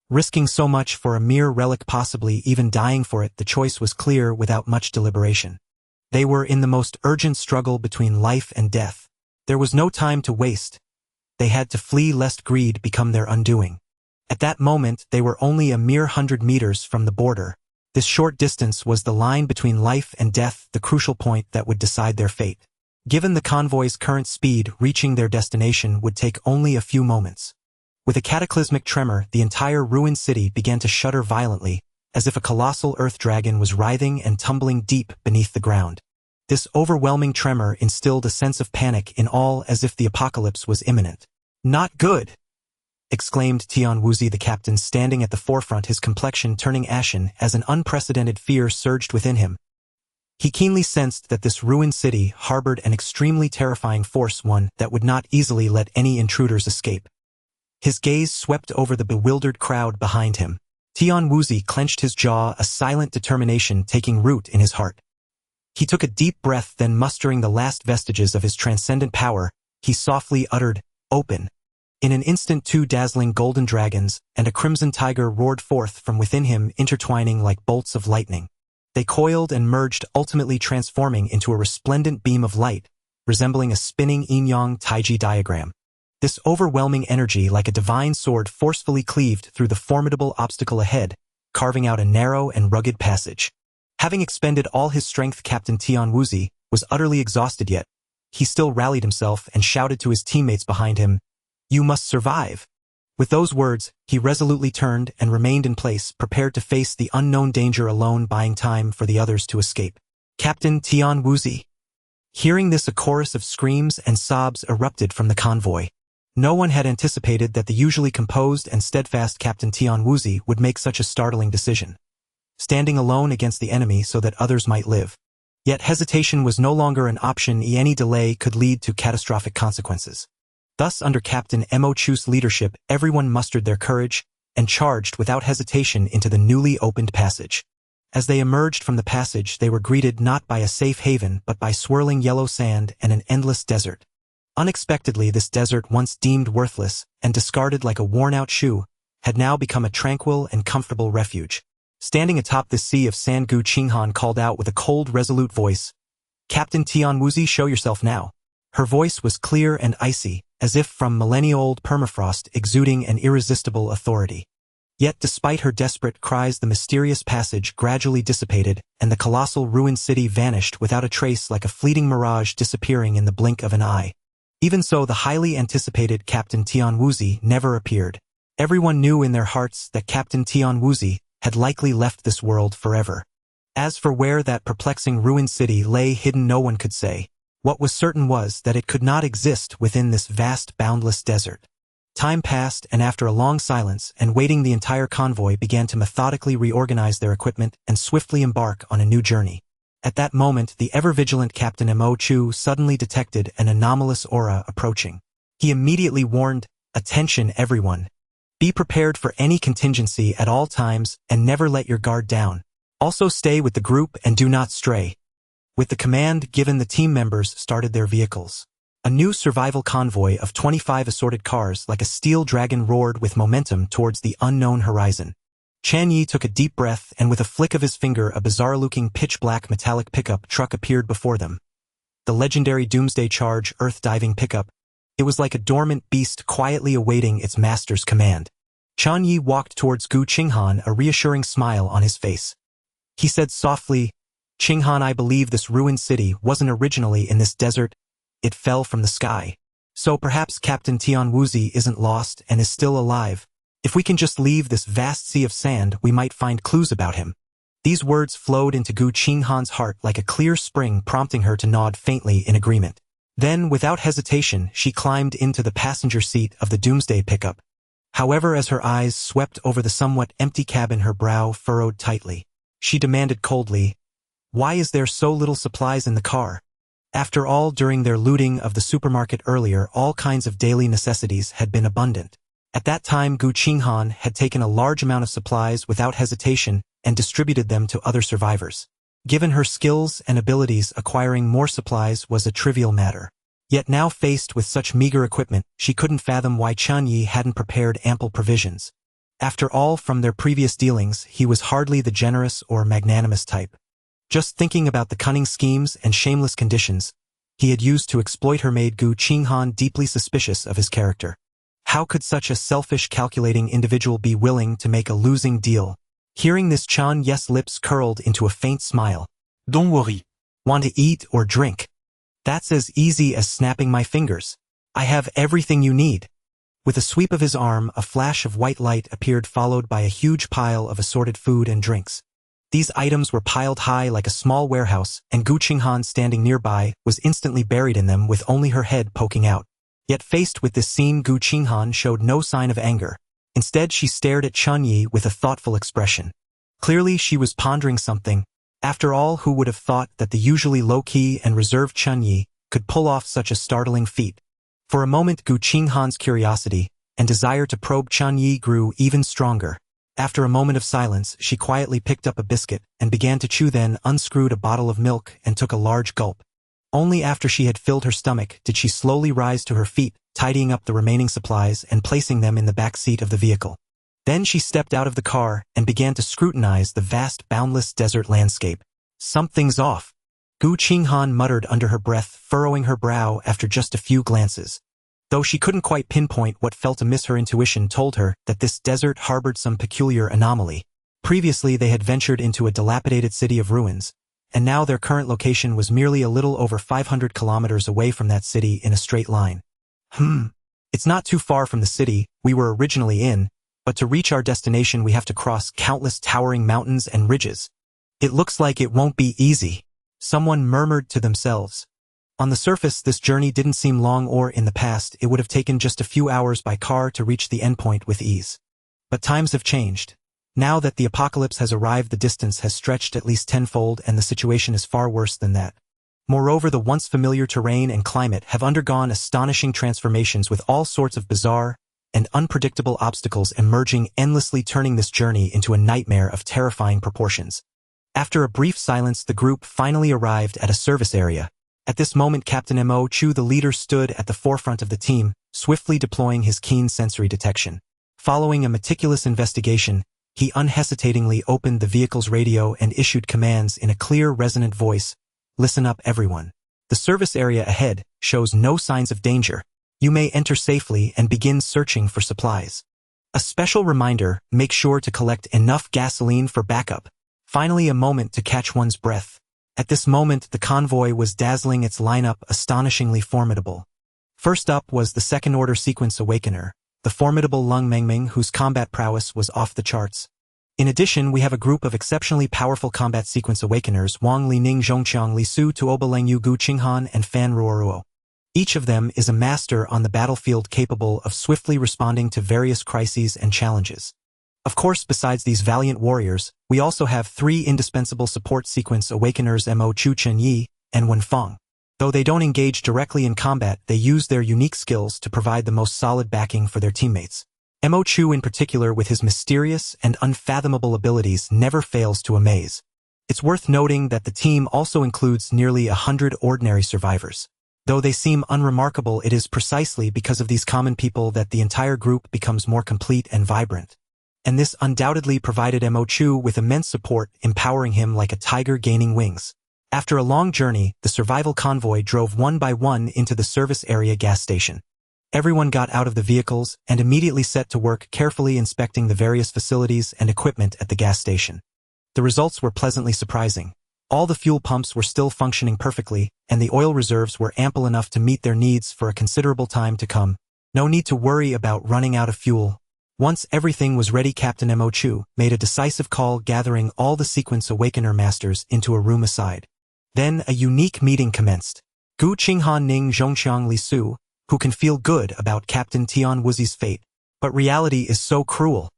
Speaker 1: Risking so much for a mere relic, possibly even dying for it, the choice was clear without much deliberation. They were in the most urgent struggle between life and death. There was no time to waste. They had to flee lest greed become their undoing. At that moment, they were only a mere 100 meters from the border. This short distance was the line between life and death, the crucial point that would decide their fate. Given the convoy's current speed, reaching their destination would take only a few moments. With a cataclysmic tremor, the entire ruined city began to shudder violently, as if a colossal earth dragon was writhing and tumbling deep beneath the ground. This overwhelming tremor instilled a sense of panic in all, as if the apocalypse was imminent. "Not good!" exclaimed Tian Wuzi, the captain, standing at the forefront, his complexion turning ashen as an unprecedented fear surged within him. He keenly sensed that this ruined city harbored an extremely terrifying force, one that would not easily let any intruders escape. His gaze swept over the bewildered crowd behind him. Tian Wuzi clenched his jaw, a silent determination taking root in his heart. He took a deep breath, then mustering the last vestiges of his transcendent power, he softly uttered, "Open." In an instant, 2 dazzling golden dragons and a crimson tiger roared forth from within him, intertwining like bolts of lightning. They coiled and merged, ultimately transforming into a resplendent beam of light, resembling a spinning yin-yang taiji diagram. This overwhelming energy, like a divine sword, forcefully cleaved through the formidable obstacle ahead, carving out a narrow and rugged passage. Having expended all his strength, Captain Tian Wuzi was utterly exhausted, yet he still rallied himself and shouted to his teammates behind him, "You must survive. With those words, he resolutely turned and remained in place, prepared to face the unknown danger alone, buying time for the others to escape. Captain Tian Wuzi. Hearing this, a chorus of screams and sobs erupted from the convoy. No one had anticipated that the usually composed and steadfast Captain Tian Wuzi would make such a startling decision, standing alone against the enemy so that others might live. Yet hesitation was no longer an option. Any delay could lead to catastrophic consequences. Thus, under Captain Mo Chu's leadership, everyone mustered their courage and charged without hesitation into the newly opened passage. As they emerged from the passage, they were greeted not by a safe haven but by swirling yellow sand and an endless desert. Unexpectedly, this desert, once deemed worthless and discarded like a worn-out shoe, had now become a tranquil and comfortable refuge. Standing atop this sea of sand, Gu Qinghan called out with a cold, resolute voice, "Captain Tian Wuzi, show yourself now." Her voice was clear and icy, as if from millennia-old permafrost, exuding an irresistible authority. Yet despite her desperate cries, the mysterious passage gradually dissipated, and the colossal ruined city vanished without a trace, like a fleeting mirage disappearing in the blink of an eye. Even so, the highly anticipated Captain Tian Wuzi never appeared. Everyone knew in their hearts that Captain Tian Wuzi had likely left this world forever. As for where that perplexing ruined city lay hidden, no one could say. What was certain was that it could not exist within this vast, boundless desert. Time passed, and after a long silence and waiting, the entire convoy began to methodically reorganize their equipment and swiftly embark on a new journey. At that moment, the ever-vigilant Captain Mo Chu suddenly detected an anomalous aura approaching. He immediately warned, "Attention, everyone. Be prepared for any contingency at all times and never let your guard down. Also stay with the group and do not stray." With the command given, the team members started their vehicles. A new survival convoy of 25 assorted cars like a steel dragon roared with momentum towards the unknown horizon. Chen Ye took a deep breath, and with a flick of his finger, a bizarre-looking pitch-black metallic pickup truck appeared before them. The legendary Doomsday Charge earth-diving pickup. It was like a dormant beast quietly awaiting its master's command. Chen Ye walked towards Gu Qinghan, a reassuring smile on his face. He said softly, "Qinghan, I believe this ruined city wasn't originally in this desert. It fell from the sky. So perhaps Captain Tian Wuzi isn't lost and is still alive. If we can just leave this vast sea of sand, we might find clues about him." These words flowed into Gu Qinghan's heart like a clear spring, prompting her to nod faintly in agreement. Then, without hesitation, she climbed into the passenger seat of the Doomsday pickup. However, as her eyes swept over the somewhat empty cabin, her brow furrowed tightly. She demanded coldly, "Why is there so little supplies in the car?" After all, during their looting of the supermarket earlier, all kinds of daily necessities had been abundant. At that time, Gu Qinghan had taken a large amount of supplies without hesitation and distributed them to other survivors. Given her skills and abilities, acquiring more supplies was a trivial matter. Yet now, faced with such meager equipment, she couldn't fathom why Chen Ye hadn't prepared ample provisions. After all, from their previous dealings, he was hardly the generous or magnanimous type. Just thinking about the cunning schemes and shameless conditions he had used to exploit her made Gu Qinghan deeply suspicious of his character. How could such a selfish, calculating individual be willing to make a losing deal? Hearing this, Chen Ye's lips curled into a faint smile.
Speaker 2: Don't worry.
Speaker 1: "Want to eat or drink? That's as easy as snapping my fingers. I have everything you need." With a sweep of his arm, a flash of white light appeared, followed by a huge pile of assorted food and drinks. These items were piled high like a small warehouse, and Gu Qinghan, standing nearby, was instantly buried in them with only her head poking out. Yet faced with this scene, Gu Qinghan showed no sign of anger. Instead, she stared at Chen Ye with a thoughtful expression. Clearly, she was pondering something. After all, who would have thought that the usually low-key and reserved Chen Ye could pull off such a startling feat? For a moment, Gu Qinghan's curiosity and desire to probe Chen Ye grew even stronger. After a moment of silence, she quietly picked up a biscuit and began to chew, then unscrewed a bottle of milk and took a large gulp. Only after she had filled her stomach did she slowly rise to her feet, tidying up the remaining supplies and placing them in the back seat of the vehicle. Then she stepped out of the car and began to scrutinize the vast, boundless desert landscape. "Something's off," Gu Qinghan muttered under her breath, furrowing her brow after just a few glances. Though she couldn't quite pinpoint what felt amiss, her intuition told her that this desert harbored some peculiar anomaly. Previously, they had ventured into a dilapidated city of ruins, and now their current location was merely a little over 500 kilometers away from that city in a straight line. It's not too far from the city we were originally in, but to reach our destination we have to cross countless towering mountains and ridges. It looks like it won't be easy, someone murmured to themselves. On the surface, this journey didn't seem long, or in the past, it would have taken just a few hours by car to reach the endpoint with ease. But times have changed. Now that the apocalypse has arrived, the distance has stretched at least tenfold, and the situation is far worse than that. Moreover, the once familiar terrain and climate have undergone astonishing transformations, with all sorts of bizarre and unpredictable obstacles emerging endlessly, turning this journey into a nightmare of terrifying proportions. After a brief silence, the group finally arrived at a service area. At this moment, Captain Mo Chu, the leader, stood at the forefront of the team, swiftly deploying his keen sensory detection. Following a meticulous investigation, he unhesitatingly opened the vehicle's radio and issued commands in a clear, resonant voice. Listen up, everyone. The service area ahead shows no signs of danger. You may enter safely and begin searching for supplies. A special reminder, make sure to collect enough gasoline for backup. Finally, a moment to catch one's breath. At this moment, the convoy was dazzling, its lineup astonishingly formidable. First up was the second-order sequence awakener, the formidable Lung Mengming, whose combat prowess was off the charts. In addition, we have a group of exceptionally powerful combat sequence awakeners, Wang Lining, Zhongqiang Li Su, Tuoba Lengyu, Gu Qinghan, and Fan Ruoruo. Each of them is a master on the battlefield, capable of swiftly responding to various crises and challenges. Of course, besides these valiant warriors, we also have three indispensable support sequence awakeners, Mo Chu, Chen Ye, and Wenfeng. Though they don't engage directly in combat, they use their unique skills to provide the most solid backing for their teammates. Mo Chu in particular, with his mysterious and unfathomable abilities, never fails to amaze. It's worth noting that the team also includes nearly 100 ordinary survivors. Though they seem unremarkable, it is precisely because of these common people that the entire group becomes more complete and vibrant. And this undoubtedly provided Mo Chu with immense support, empowering him like a tiger gaining wings. After a long journey, the survival convoy drove one by one into the service area gas station. Everyone got out of the vehicles and immediately set to work, carefully inspecting the various facilities and equipment at the gas station. The results were pleasantly surprising. All the fuel pumps were still functioning perfectly, and the oil reserves were ample enough to meet their needs for a considerable time to come. No need to worry about running out of fuel. Once everything was ready, Captain Mo Chu made a decisive call, gathering all the sequence awakener masters into a room aside. Then a unique meeting commenced. Gu Qinghan Ning Zhongqiang Li Su, who can feel good about Captain Tian Wuzi's fate, but reality is so cruel.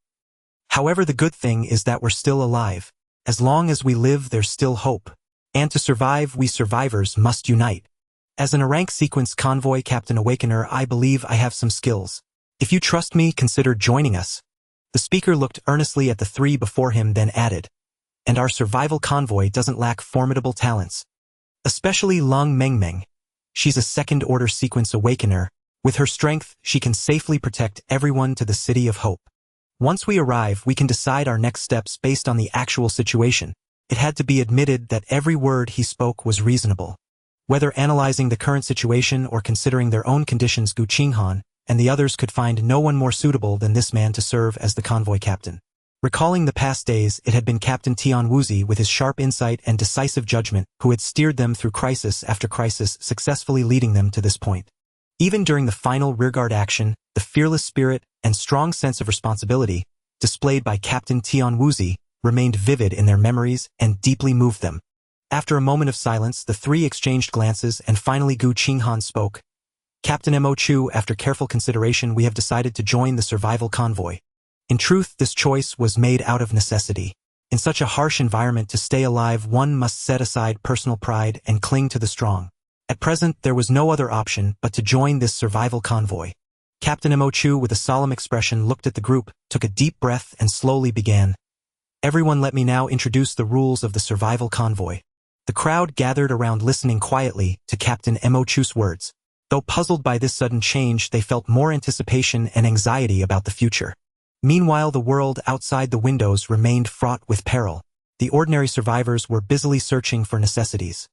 Speaker 1: However, the good thing is that we're still alive. As long as we live, there's still hope. And to survive, we survivors must unite. As an S-Rank sequence convoy Captain Awakener, I believe I have some skills. If you trust me, consider joining us. The speaker looked earnestly at the three before him, then added, and our survival convoy doesn't lack formidable talents. Especially Lung Mengmeng. She's a second-order sequence awakener. With her strength, she can safely protect everyone to the City of Hope. Once we arrive, we can decide our next steps based on the actual situation. It had to be admitted that every word he spoke was reasonable. Whether analyzing the current situation or considering their own conditions, Gu Qinghan and the others could find no one more suitable than this man to serve as the convoy captain. Recalling the past days, it had been Captain Tian Wuzi, with his sharp insight and decisive judgment, who had steered them through crisis after crisis, successfully leading them to this point. Even during the final rearguard action, the fearless spirit and strong sense of responsibility displayed by Captain Tian Wuzi remained vivid in their memories and deeply moved them. After a moment of silence, the three exchanged glances, and finally Gu Qinghan spoke. Captain Mo Chu, after careful consideration, we have decided to join the survival convoy. In truth, this choice was made out of necessity. In such a harsh environment, to stay alive, one must set aside personal pride and cling to the strong. At present, there was no other option but to join this survival convoy. Captain Mo Chu, with a solemn expression, looked at the group, took a deep breath, and slowly began. Everyone, let me now introduce the rules of the survival convoy. The crowd gathered around, listening quietly to Captain Mo Chu's words. Though puzzled by this sudden change, they felt more anticipation and anxiety about the future. Meanwhile, the world outside the windows remained fraught with peril. The ordinary survivors were busily searching for necessities: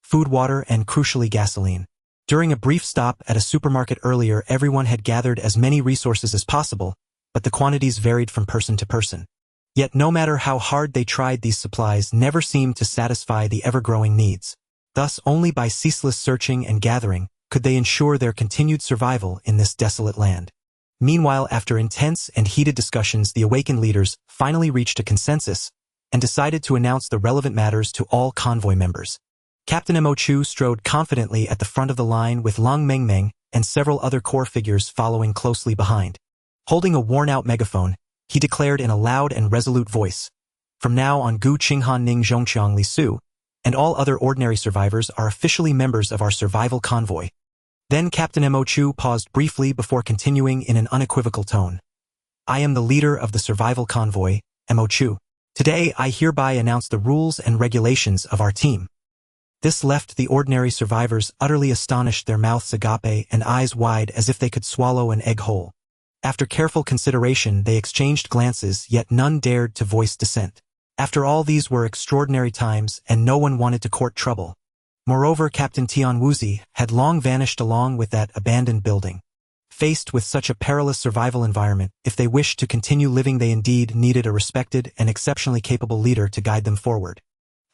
Speaker 1: food, water, and crucially gasoline. During a brief stop at a supermarket earlier, everyone had gathered as many resources as possible, but the quantities varied from person to person. Yet no matter how hard they tried, these supplies never seemed to satisfy the ever-growing needs. Thus, only by ceaseless searching and gathering could they ensure their continued survival in this desolate land. Meanwhile, after intense and heated discussions, the awakened leaders finally reached a consensus and decided to announce the relevant matters to all convoy members. Captain Mo Chu strode confidently at the front of the line with Lang Mengmeng and several other core figures following closely behind. Holding a worn-out megaphone, he declared in a loud and resolute voice, "From now on, Gu Qinghan Ning Zhongqiang Li Su and all other ordinary survivors are officially members of our survival convoy." Then Captain Mo Chu paused briefly before continuing in an unequivocal tone. "I am the leader of the survival convoy, Mo Chu. Today I hereby announce the rules and regulations of our team." This left the ordinary survivors utterly astonished, their mouths agape and eyes wide as if they could swallow an egg whole. After careful consideration, they exchanged glances, yet none dared to voice dissent. After all, these were extraordinary times, and no one wanted to court trouble. Moreover, Captain Tian Wuzi had long vanished along with that abandoned building. Faced with such a perilous survival environment, if they wished to continue living, they indeed needed a respected and exceptionally capable leader to guide them forward.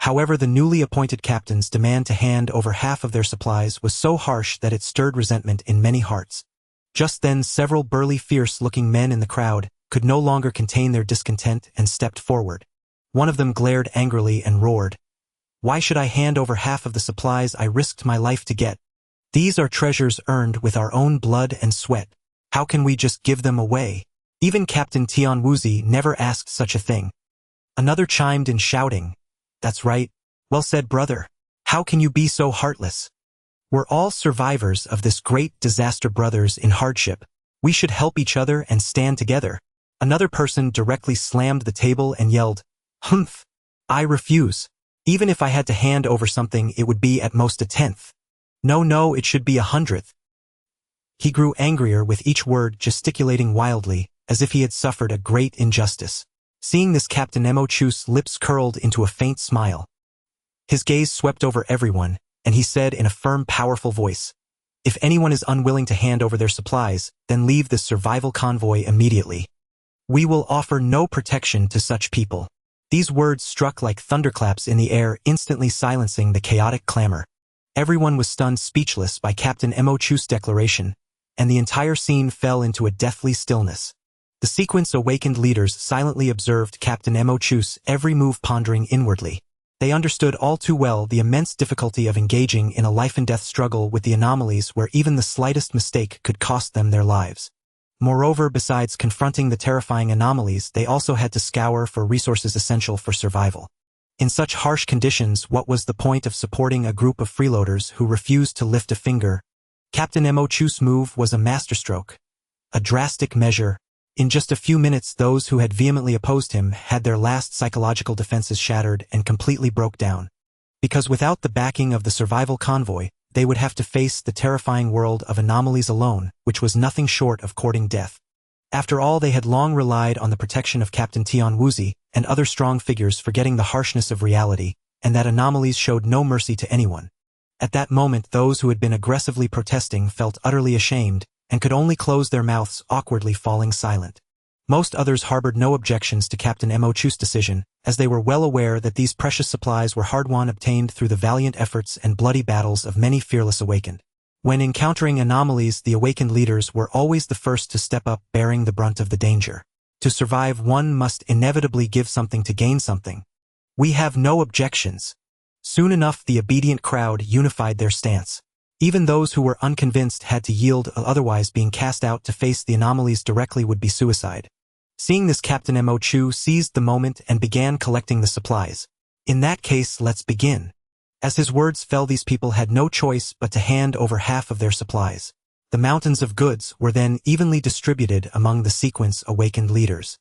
Speaker 1: However, the newly appointed captain's demand to hand over half of their supplies was so harsh that it stirred resentment in many hearts. Just then, several burly, fierce-looking men in the crowd could no longer contain their discontent and stepped forward. One of them glared angrily and roared, "Why should I hand over half of the supplies I risked my life to get? These are treasures earned with our own blood and sweat. How can we just give them away?" Even Captain Tian Wuzi never asked such a thing. Another chimed in, shouting, "That's right. Well said, brother. How can you be so heartless? We're all survivors of this great disaster, brothers in hardship. We should help each other and stand together." Another person directly slammed the table and yelled, "Humph! I refuse. Even if I had to hand over something, it would be at most a tenth. No, it should be 100th. He grew angrier with each word, gesticulating wildly, as if he had suffered a great injustice. Seeing this, Captain Mo Chu's lips curled into a faint smile. His gaze swept over everyone, and he said in a firm, powerful voice, "If anyone is unwilling to hand over their supplies, then leave this survival convoy immediately. We will offer no protection to such people." These words struck like thunderclaps in the air, instantly silencing the chaotic clamor. Everyone was stunned speechless by Captain Mo Chu's declaration, and the entire scene fell into a deathly stillness. The sequence awakened leaders silently observed Captain Mo Chu's every move, pondering inwardly. They understood all too well the immense difficulty of engaging in a life-and-death struggle with the anomalies where even the slightest mistake could cost them their lives. Moreover, besides confronting the terrifying anomalies, they also had to scour for resources essential for survival. In such harsh conditions, what was the point of supporting a group of freeloaders who refused to lift a finger? Captain Mo Chu's move was a masterstroke, a drastic measure. In just a few minutes, those who had vehemently opposed him had their last psychological defenses shattered and completely broke down. Because without the backing of the survival convoy, they would have to face the terrifying world of anomalies alone, which was nothing short of courting death. After all, they had long relied on the protection of Captain Tian Wuzi and other strong figures, forgetting the harshness of reality, and that anomalies showed no mercy to anyone. At that moment, those who had been aggressively protesting felt utterly ashamed and could only close their mouths, awkwardly falling silent. Most others harbored no objections to Captain Mo Chu's decision, as they were well aware that these precious supplies were hard-won, obtained through the valiant efforts and bloody battles of many fearless awakened. When encountering anomalies, the awakened leaders were always the first to step up, bearing the brunt of the danger. To survive, one must inevitably give something to gain something. "We have no objections." Soon enough, the obedient crowd unified their stance. Even those who were unconvinced had to yield, otherwise being cast out to face the anomalies directly would be suicide. Seeing this, Captain Mo Chu seized the moment and began collecting the supplies. "In that case, let's begin." As his words fell, these people had no choice but to hand over half of their supplies. The mountains of goods were then evenly distributed among the sequence awakened leaders.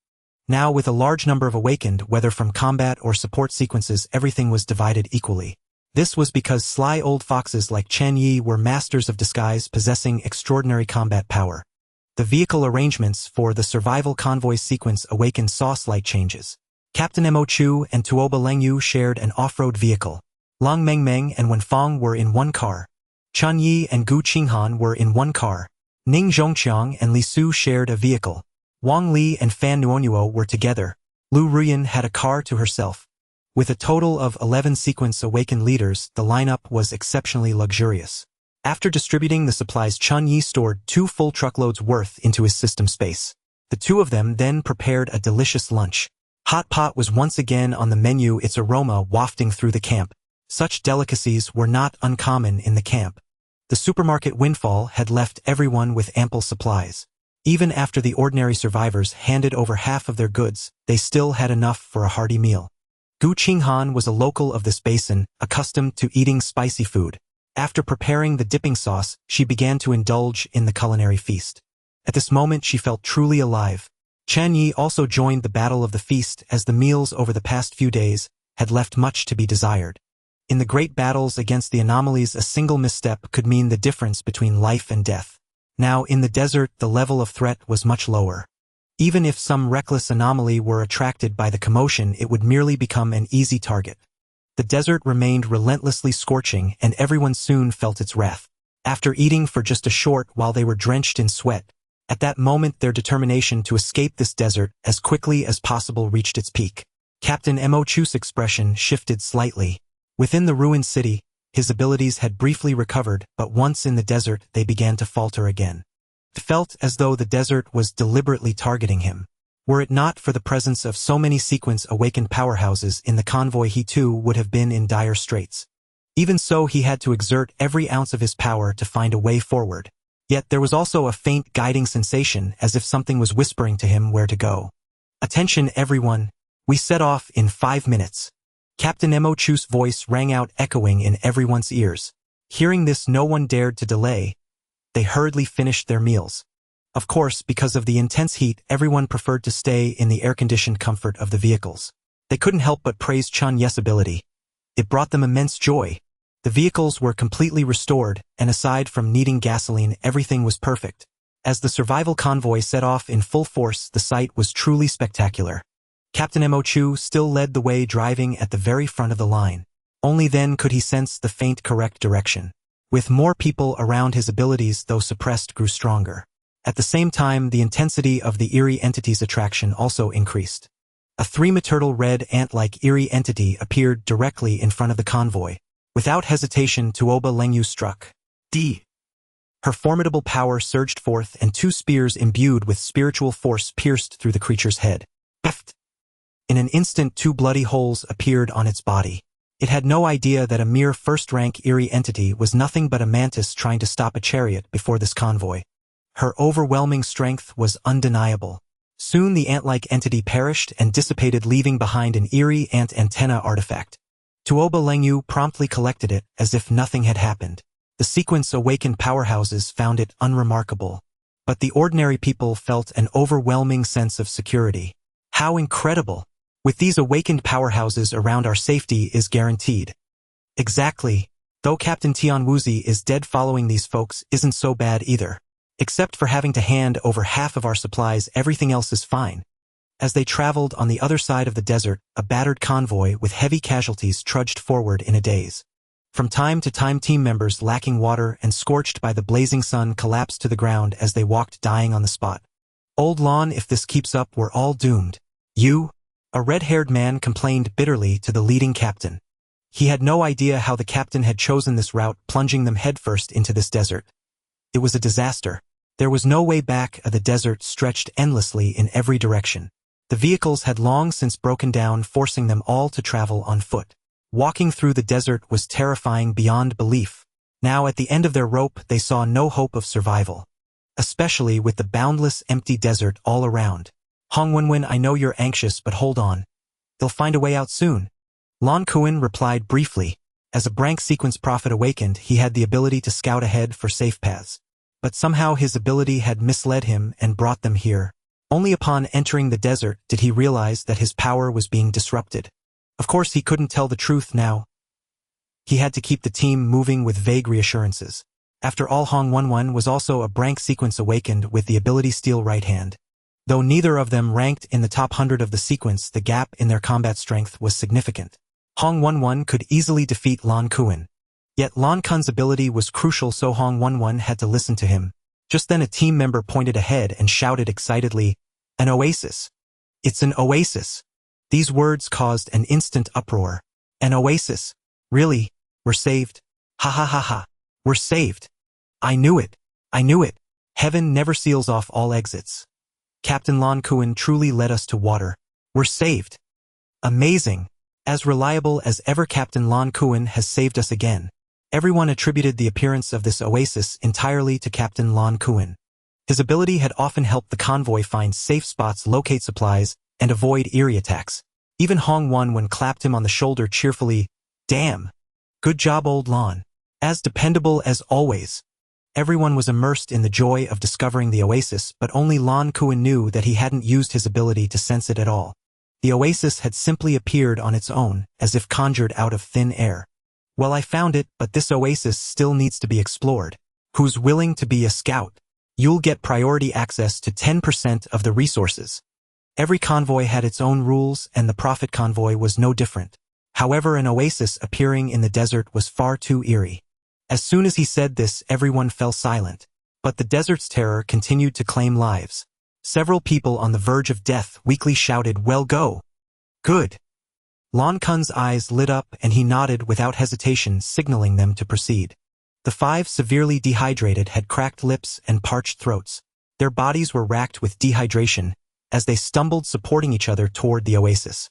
Speaker 1: Now, with a large number of awakened, whether from combat or support sequences, everything was divided equally. This was because sly old foxes like Chen Ye were masters of disguise, possessing extraordinary combat power. The vehicle arrangements for the survival convoy sequence awakened saw slight changes. Captain Mo Chu and Tuoba Lengyu shared an off-road vehicle. Lang Mengmeng and Wenfang were in one car. Chen Ye and Gu Qinghan were in one car. Ning Zhongqiang and Li Su shared a vehicle. Wang Li and Fan Nuonyuo were together. Lu Ruyan had a car to herself. With a total of 11 sequence awakened leaders, the lineup was exceptionally luxurious. After distributing the supplies, Chen Ye stored 2 full truckloads worth into his system space. The two of them then prepared a delicious lunch. Hot pot was once again on the menu, its aroma wafting through the camp. Such delicacies were not uncommon in the camp. The supermarket windfall had left everyone with ample supplies. Even after the ordinary survivors handed over half of their goods, they still had enough for a hearty meal. Gu Qinghan was a local of this basin, accustomed to eating spicy food. After preparing the dipping sauce, she began to indulge in the culinary feast. At this moment she felt truly alive. Chen Ye also joined the battle of the feast, as the meals over the past few days had left much to be desired. In the great battles against the anomalies, a single misstep could mean the difference between life and death. Now, in the desert, the level of threat was much lower. Even if some reckless anomaly were attracted by the commotion, it would merely become an easy target. The desert remained relentlessly scorching, and everyone soon felt its wrath. After eating for just a short while, they were drenched in sweat. At that moment, their determination to escape this desert as quickly as possible reached its peak. Captain Mo Chu's expression shifted slightly. Within the ruined city, his abilities had briefly recovered, but once in the desert, they began to falter again. It felt as though the desert was deliberately targeting him. Were it not for the presence of so many sequence awakened powerhouses in the convoy, he too would have been in dire straits. Even so, he had to exert every ounce of his power to find a way forward. Yet there was also a faint guiding sensation, as if something was whispering to him where to go. "Attention everyone, we set off in 5 minutes. Captain Mo Chu's voice rang out, echoing in everyone's ears. Hearing this, no one dared to delay. They hurriedly finished their meals. Of course, because of the intense heat, everyone preferred to stay in the air-conditioned comfort of the vehicles. They couldn't help but praise Chen Ye's ability. It brought them immense joy. The vehicles were completely restored, and aside from needing gasoline, everything was perfect. As the survival convoy set off in full force, the sight was truly spectacular. Captain Mo Chu still led the way, driving at the very front of the line. Only then could he sense the faint correct direction. With more people around, his abilities, though suppressed, grew stronger. At the same time, the intensity of the eerie entity's attraction also increased. A 3-meter red ant-like eerie entity appeared directly in front of the convoy. Without hesitation, Tuoba Lengyu struck. D. Her formidable power surged forth, and 2 spears imbued with spiritual force pierced through the creature's head. Beft! In an instant, 2 bloody holes appeared on its body. It had no idea that a mere first-rank eerie entity was nothing but a mantis trying to stop a chariot before this convoy. Her overwhelming strength was undeniable. Soon the ant-like entity perished and dissipated, leaving behind an eerie ant antenna artifact. Tuoba Lengyu promptly collected it as if nothing had happened. The sequence awakened powerhouses found it unremarkable. But the ordinary people felt an overwhelming sense of security. How incredible! With these awakened powerhouses around, our safety is guaranteed. Exactly. Though Captain Tian Wuzi is dead, following these folks isn't so bad either. Except for having to hand over half of our supplies, everything else is fine. As they traveled on the other side of the desert, a battered convoy with heavy casualties trudged forward in a daze. From time to time, team members lacking water and scorched by the blazing sun collapsed to the ground as they walked, dying on the spot. "Old Lon, if this keeps up, we're all doomed." "You?" A red-haired man complained bitterly to the leading captain. He had no idea how the captain had chosen this route, plunging them headfirst into this desert. It was a disaster. There was no way back. The desert stretched endlessly in every direction. The vehicles had long since broken down, forcing them all to travel on foot. Walking through the desert was terrifying beyond belief. Now, at the end of their rope, they saw no hope of survival. Especially with the boundless, empty desert all around. "Hong Wenwen, I know you're anxious, but hold on. They'll find a way out soon." Lon Kuan replied briefly. As a Brank sequence prophet awakened, he had the ability to scout ahead for safe paths. But somehow his ability had misled him and brought them here. Only upon entering the desert did he realize that his power was being disrupted. Of course, he couldn't tell the truth now. He had to keep the team moving with vague reassurances. After all, Hong Wenwen was also a Brank sequence awakened with the ability Steel Right Hand. Though neither of them ranked in the top 100 of the sequence, the gap in their combat strength was significant. Hong Wenwen could easily defeat Lon Kuan. Yet Lon Kun's ability was crucial, so Hong Wenwen had to listen to him. Just then a team member pointed ahead and shouted excitedly, "An oasis! It's an oasis!" These words caused an instant uproar. "An oasis? Really? We're saved? Ha ha ha ha! We're saved!" I knew it. I knew it. Heaven never seals off all exits. Captain Lan Kuan truly led us to water. We're saved. Amazing. As reliable as ever, Captain Lan Kuan has saved us again. Everyone attributed the appearance of this oasis entirely to Captain Lan Kuan. His ability had often helped the convoy find safe spots, locate supplies, and avoid eerie attacks. Even Hong Wen clapped him on the shoulder cheerfully. Damn. Good job, old Lan. As dependable as always. Everyone was immersed in the joy of discovering the oasis, but only Lan Kuan knew that he hadn't used his ability to sense it at all. The oasis had simply appeared on its own, as if conjured out of thin air. Well, I found it, but this oasis still needs to be explored. Who's willing to be a scout? You'll get priority access to 10% of the resources. Every convoy had its own rules, and the Prophet convoy was no different. However, an oasis appearing in the desert was far too eerie. As soon as he said this, everyone fell silent. But the desert's terror continued to claim lives. Several people on the verge of death weakly shouted, "Well, go." Good. Lan Kun's eyes lit up and he nodded without hesitation, signaling them to proceed. The 5 severely dehydrated had cracked lips and parched throats. Their bodies were racked with dehydration as they stumbled, supporting each other toward the oasis.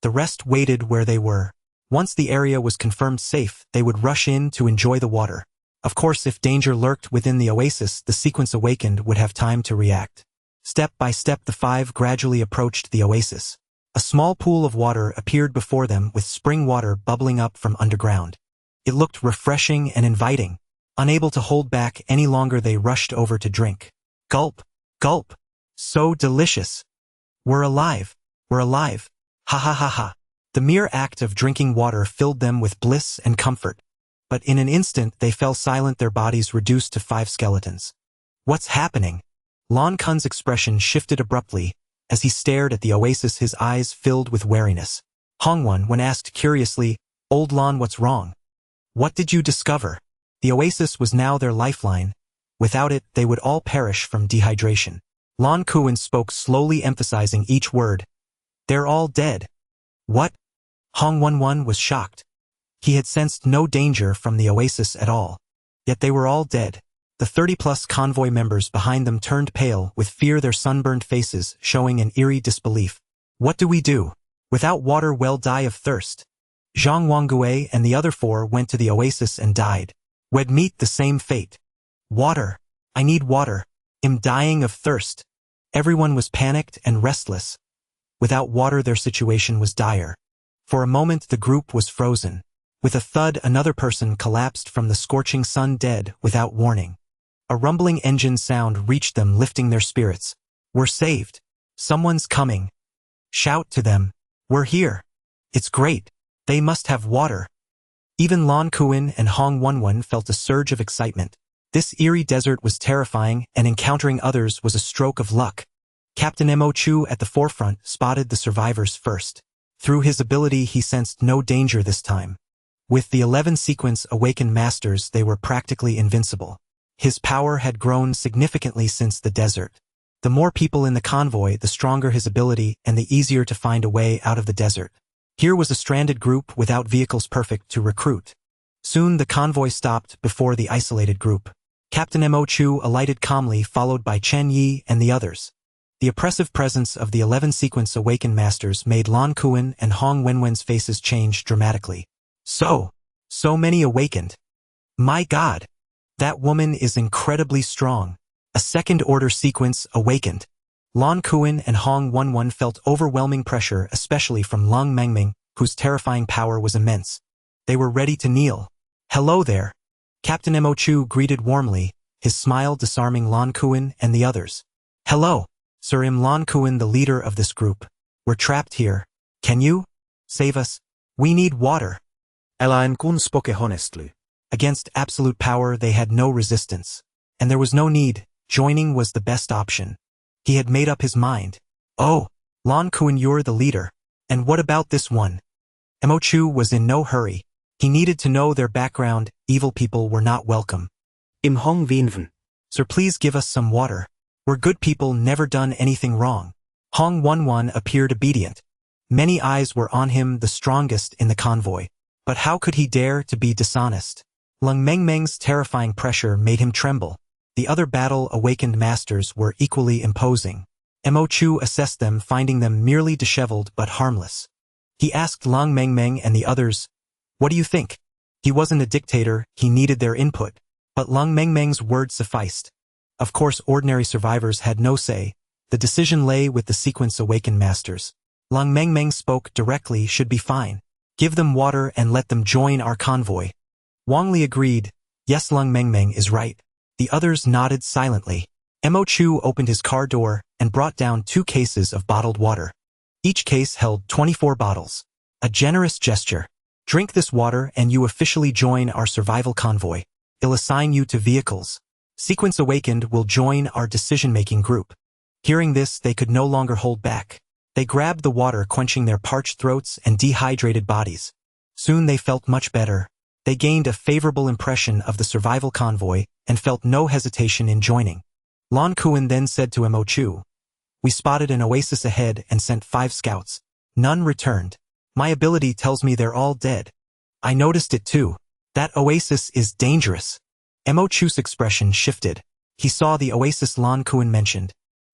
Speaker 1: The rest waited where they were. Once the area was confirmed safe, they would rush in to enjoy the water. Of course, if danger lurked within the oasis, the sequence awakened would have time to react. Step by step, the 5 gradually approached the oasis. A small pool of water appeared before them, with spring water bubbling up from underground. It looked refreshing and inviting. Unable to hold back any longer, they rushed over to drink. Gulp, gulp. So delicious. We're alive. We're alive. Ha ha ha ha. The mere act of drinking water filled them with bliss and comfort. But in an instant they fell silent, their bodies reduced to 5 skeletons. What's happening? Lan Kun's expression shifted abruptly. As he stared at the oasis, his eyes filled with wariness. Hong Wen, when asked curiously, "Old Lan, what's wrong? What did you discover?" The oasis was now their lifeline. Without it, they would all perish from dehydration. Lan Kuan spoke slowly, emphasizing each word. "They're all dead." What? Hong Wen was shocked. He had sensed no danger from the oasis at all. Yet they were all dead. The 30-plus convoy members behind them turned pale with fear, their sunburned faces showing an eerie disbelief. What do we do? Without water, we'll die of thirst. Zhang Wangue and the other 4 went to the oasis and died. We'd meet the same fate. Water. I need water. I'm dying of thirst. Everyone was panicked and restless. Without water, their situation was dire. For a moment, the group was frozen. With a thud, another person collapsed from the scorching sun, dead without warning. A rumbling engine sound reached them, lifting their spirits. We're saved. Someone's coming. Shout to them. We're here. It's great. They must have water. Even Lan Kuan and Hong Wen felt a surge of excitement. This eerie desert was terrifying, and encountering others was a stroke of luck. Captain Mo Chu at the forefront spotted the survivors first. Through his ability, he sensed no danger this time. With the 11 sequence awakened masters, they were practically invincible. His power had grown significantly since the desert. The more people in the convoy, the stronger his ability and the easier to find a way out of the desert. Here was a stranded group without vehicles, perfect to recruit. Soon the convoy stopped before the isolated group. Captain Mo Chu alighted calmly, followed by Chen Ye and the others. The oppressive presence of the 11 sequence awakened masters made Lan Kuan and Hong Wen's faces change dramatically. So many awakened. My God! That woman is incredibly strong. A second-order sequence awakened. Lan Kuan and Hong Wen felt overwhelming pressure, especially from Lung Mengming, whose terrifying power was immense. They were ready to kneel. Hello there. Captain Mo Chu greeted warmly, his smile disarming Lan Kuan and the others. Hello, Sir Lan Kuan, the leader of this group. We're trapped here. Can you save us? We need water.
Speaker 2: Lan Kun spoke honestly.
Speaker 1: Against absolute power, they had no resistance. And there was no need. Joining was the best option. He had made up his mind. Oh, Lan Kuan, you're the leader. And what about this one? Mo Chu was in no hurry. He needed to know their background. Evil people were not welcome.
Speaker 2: Im Hong Vinven.
Speaker 1: Sir, please give us some water. We're good people, never done anything wrong. Hong Wen appeared obedient. Many eyes were on him, the strongest in the convoy. But how could he dare to be dishonest? Lung Mengmeng's terrifying pressure made him tremble. The other battle-awakened masters were equally imposing. Mo Chu assessed them, finding them merely disheveled but harmless. He asked Lung Mengmeng and the others, "What do you think?" He wasn't a dictator, he needed their input. But Lung Mengmeng's word sufficed. Of course, ordinary survivors had no say. The decision lay with the sequence-awakened masters. Lung Mengmeng spoke directly, "Should be fine. Give them water and let them join our convoy." Wang Li agreed, "Yes, Lung Mengmeng is right." The others nodded silently. Mo Chu opened his car door and brought down 2 cases of bottled water. Each case held 24 bottles. A generous gesture. "Drink this water and you officially join our survival convoy. I'll assign you to vehicles. Sequence Awakened will join our decision-making group." Hearing this, they could no longer hold back. They grabbed the water, quenching their parched throats and dehydrated bodies. Soon they felt much better. They gained a favorable impression of the survival convoy and felt no hesitation in joining. Lan Kuan then said to Mo Chu, "We spotted an oasis ahead and sent 5 scouts. None returned. My ability tells me they're all dead." "I noticed it too. That oasis is dangerous." Mo Chu's expression shifted. He saw the oasis Lan Kuan mentioned.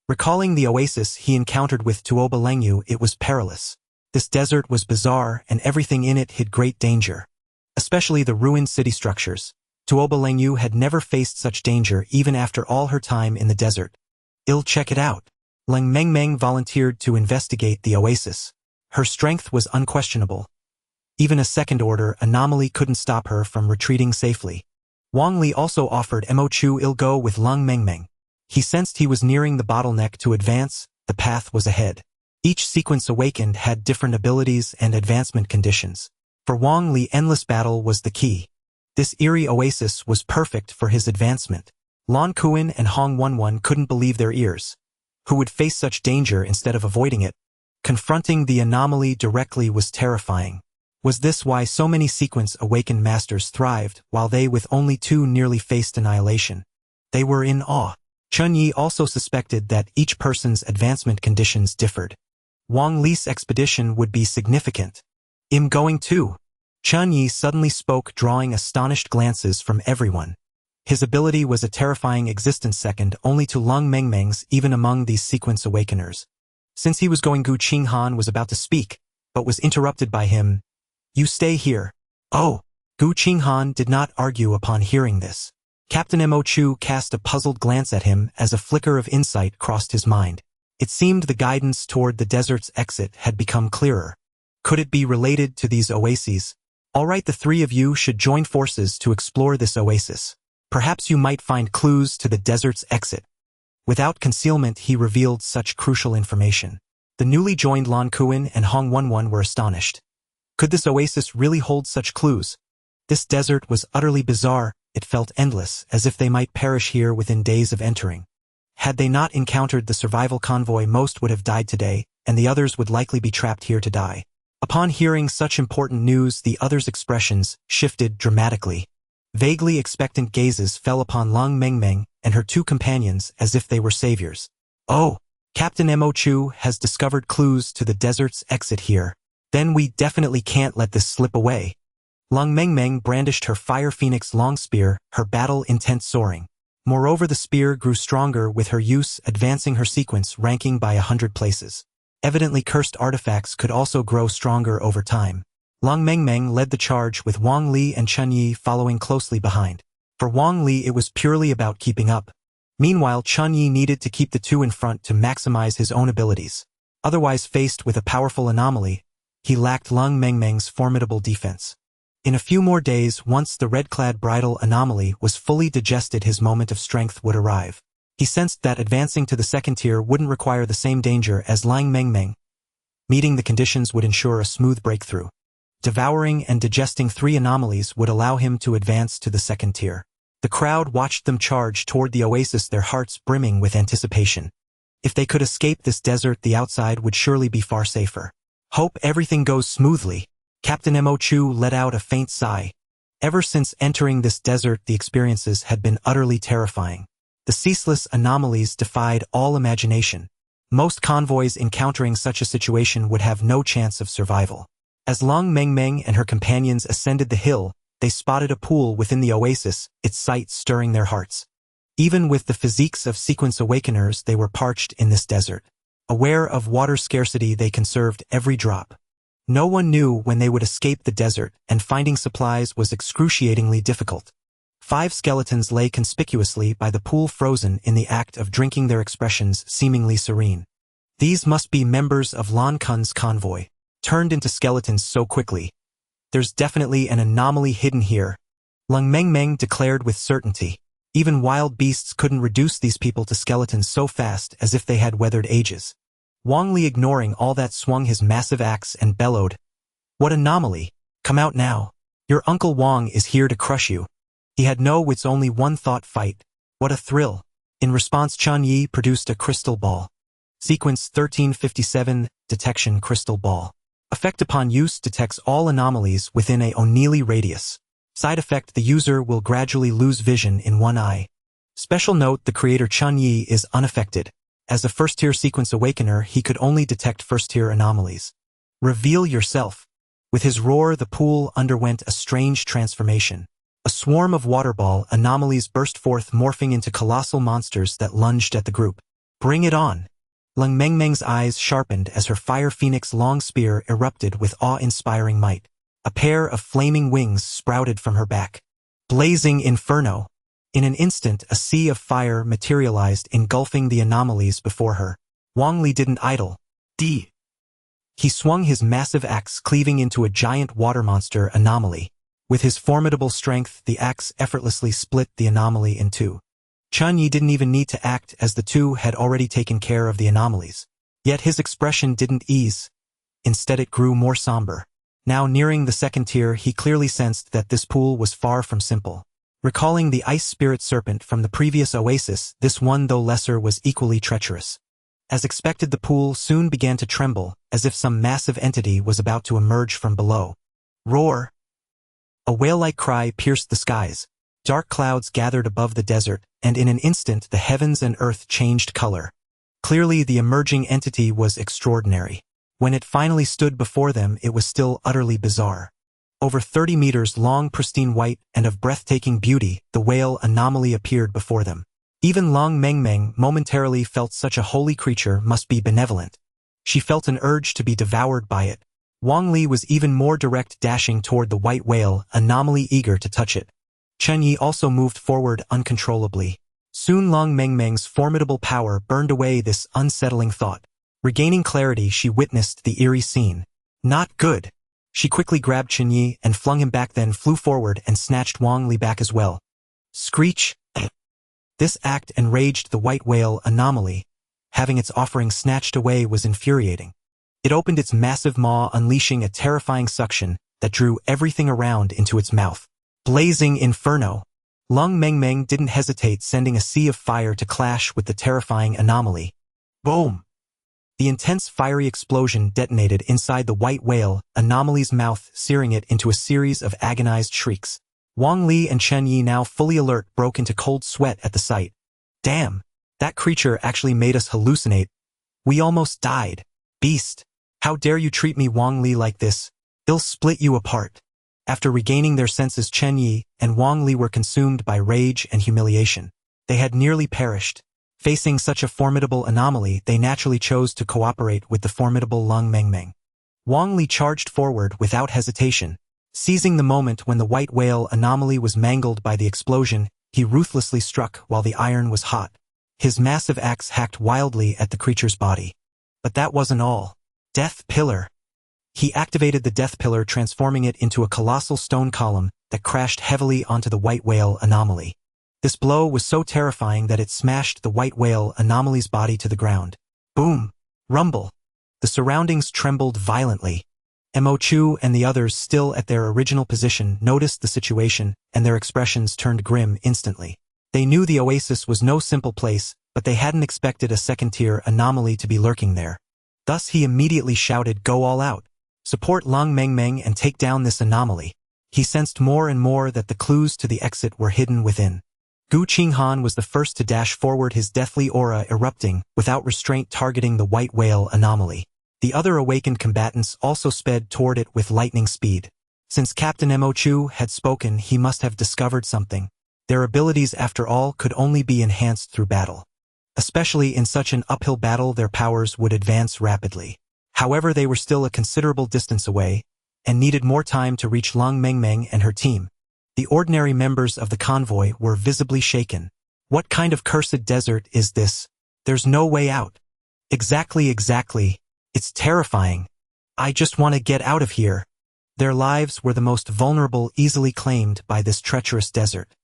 Speaker 1: Recalling the oasis he encountered with Tuoba Lengyu, it was perilous. This desert was bizarre and everything in it hid great danger. Especially the ruined city structures. Tuoba Lengyu had never faced such danger even after all her time in the desert. "I'll check it out." Lung Mengmeng volunteered to investigate the oasis. Her strength was unquestionable. Even a second-order anomaly couldn't stop her from retreating safely. Wang Li also offered Mo Chu I'll go with Lung Mengmeng. He sensed he was nearing the bottleneck to advance, the path was ahead. Each sequence awakened had different abilities and advancement conditions. For Wang Li, endless battle was the key. This eerie oasis was perfect for his advancement. Lan Kuan and Hong Wenwen couldn't believe their ears. Who would face such danger instead of avoiding it? Confronting the anomaly directly was terrifying. Was this why so many sequence-awakened masters thrived, while they with only 2 nearly faced annihilation? They were in awe. Chen Ye also suspected that each person's advancement conditions differed. Wang Li's expedition would be significant. "I'm going too." Chen Ye suddenly spoke, drawing astonished glances from everyone. His ability was a terrifying existence second only to Lung Mengmeng's even among these sequence awakeners. Since he was going, Gu Qinghan was about to speak, but was interrupted by him. "You stay here." "Oh." Gu Qinghan did not argue upon hearing this. Captain Mo Chu cast a puzzled glance at him as a flicker of insight crossed his mind. It seemed the guidance toward the desert's exit had become clearer. Could it be related to these oases? "All right, the 3 of you should join forces to explore this oasis. Perhaps you might find clues to the desert's exit." Without concealment, he revealed such crucial information. The newly joined Lan Kuan and Hong Wenwen were astonished. Could this oasis really hold such clues? This desert was utterly bizarre. It felt endless, as if they might perish here within days of entering. Had they not encountered the survival convoy, most would have died today, and the others would likely be trapped here to die. Upon hearing such important news, the others' expressions shifted dramatically. Vaguely expectant gazes fell upon Lung Mengmeng and her 2 companions as if they were saviors. "Oh, Captain Mo Chu has discovered clues to the desert's exit here. Then we definitely can't let this slip away." Lung Mengmeng brandished her Fire Phoenix long spear, her battle intent soaring. Moreover, the spear grew stronger with her use, advancing her sequence ranking by 100 places. Evidently, cursed artifacts could also grow stronger over time. Lung Mengmeng led the charge with Wang Li and Chen Ye following closely behind. For Wang Li, it was purely about keeping up. Meanwhile, Chen Ye needed to keep the 2 in front to maximize his own abilities. Otherwise, faced with a powerful anomaly, he lacked Lung Mengmeng's formidable defense. In a few more days, once the red-clad bridal anomaly was fully digested, his moment of strength would arrive. He sensed that advancing to the 2nd tier wouldn't require the same danger as Lung Mengmeng. Meeting the conditions would ensure a smooth breakthrough. Devouring and digesting 3 anomalies would allow him to advance to the 2nd tier. The crowd watched them charge toward the oasis, their hearts brimming with anticipation. If they could escape this desert, the outside would surely be far safer. "Hope everything goes smoothly." Captain Mo Chu let out a faint sigh. Ever since entering this desert, the experiences had been utterly terrifying. The ceaseless anomalies defied all imagination. Most convoys encountering such a situation would have no chance of survival. As Lung Mengmeng and her companions ascended the hill, they spotted a pool within the oasis, its sight stirring their hearts. Even with the physiques of sequence awakeners, they were parched in this desert. Aware of water scarcity, they conserved every drop. No one knew when they would escape the desert, and finding supplies was excruciatingly difficult. 5 skeletons lay conspicuously by the pool, frozen in the act of drinking, their expressions seemingly serene. These must be members of Lan Kun's convoy, turned into skeletons so quickly. There's definitely an anomaly hidden here, Lung Mengmeng declared with certainty. Even wild beasts couldn't reduce these people to skeletons so fast, as if they had weathered ages. Wang Li, ignoring all that, swung his massive axe and bellowed, "What anomaly? Come out now. Your Uncle Wang is here to crush you." He had no wits, only one thought: fight. What a thrill. In response, Chen Ye produced a crystal ball. Sequence 1357, Detection Crystal Ball. Effect upon use: detects all anomalies within a Onili radius. Side effect: the user will gradually lose vision in one eye. Special note: the creator Chen Ye is unaffected. As a first-tier sequence awakener, he could only detect first-tier anomalies. Reveal yourself. With his roar, the pool underwent a strange transformation. A swarm of waterball anomalies burst forth, morphing into colossal monsters that lunged at the group. Bring it on. Lung Mengmeng's eyes sharpened as her fire phoenix long spear erupted with awe-inspiring might. A pair of flaming wings sprouted from her back. Blazing Inferno. In an instant, a sea of fire materialized, engulfing the anomalies before her. Wang Li didn't idle. He swung his massive axe, cleaving into a giant water monster anomaly. With his formidable strength, the axe effortlessly split the anomaly in two. Chen Ye didn't even need to act, as the two had already taken care of the anomalies. Yet his expression didn't ease. Instead, it grew more somber. Now nearing the second tier, he clearly sensed that this pool was far from simple. Recalling the ice spirit serpent from the previous oasis, this one, though lesser, was equally treacherous. As expected, the pool soon began to tremble, as if some massive entity was about to emerge from below. Roar! A whale-like cry pierced the skies. Dark clouds gathered above the desert, and in an instant the heavens and earth changed color. Clearly, the emerging entity was extraordinary. When it finally stood before them, it was still utterly bizarre. Over 30 meters long, pristine white, and of breathtaking beauty, the whale anomaly appeared before them. Even Lung Mengmeng momentarily felt such a holy creature must be benevolent. She felt an urge to be devoured by it. Wang Li was even more direct, dashing toward the white whale anomaly, eager to touch it. Chen Ye also moved forward uncontrollably. Soon Lung Mengmeng's formidable power burned away this unsettling thought. Regaining clarity, she witnessed the eerie scene. Not good. She quickly grabbed Chen Ye and flung him back, then flew forward and snatched Wang Li back as well. Screech! This act enraged the white whale anomaly. Having its offering snatched away was infuriating. It opened its massive maw, unleashing a terrifying suction that drew everything around into its mouth. Blazing Inferno! Lung Mengmeng didn't hesitate, sending a sea of fire to clash with the terrifying anomaly. Boom! The intense fiery explosion detonated inside the white whale anomaly's mouth, searing it into a series of agonized shrieks. Wang Li and Chen Ye, now fully alert, broke into cold sweat at the sight. Damn! That creature actually made us hallucinate. We almost died. Beast! How dare you treat me, Wang Li, like this? I'll split you apart. After regaining their senses, Chen Ye and Wang Li were consumed by rage and humiliation. They had nearly perished. Facing such a formidable anomaly, they naturally chose to cooperate with the formidable Lung Mengmeng. Wang Li charged forward without hesitation. Seizing the moment when the white whale anomaly was mangled by the explosion, he ruthlessly struck while the iron was hot. His massive axe hacked wildly at the creature's body. But that wasn't all. Death Pillar. He activated the Death Pillar, transforming it into a colossal stone column that crashed heavily onto the white whale anomaly. This blow was so terrifying that it smashed the white whale anomaly's body to the ground. Boom! Rumble! The surroundings trembled violently. Mo Chu and the others, still at their original position, noticed the situation, and their expressions turned grim instantly. They knew the oasis was no simple place, but they hadn't expected a second-tier anomaly to be lurking there. Thus he immediately shouted, "Go all out! Support Lung Mengmeng and take down this anomaly." He sensed more and more that the clues to the exit were hidden within. Gu Qinghan was the first to dash forward, his deathly aura erupting, without restraint, targeting the white whale anomaly. The other awakened combatants also sped toward it with lightning speed. Since Captain Mo Chu had spoken, he must have discovered something. Their abilities, after all, could only be enhanced through battle. Especially in such an uphill battle, their powers would advance rapidly. However, they were still a considerable distance away, and needed more time to reach Lung Mengmeng and her team. The ordinary members of the convoy were visibly shaken. What kind of cursed desert is this? There's no way out. Exactly. It's terrifying. I just want to get out of here. Their lives were the most vulnerable easily claimed by this treacherous desert.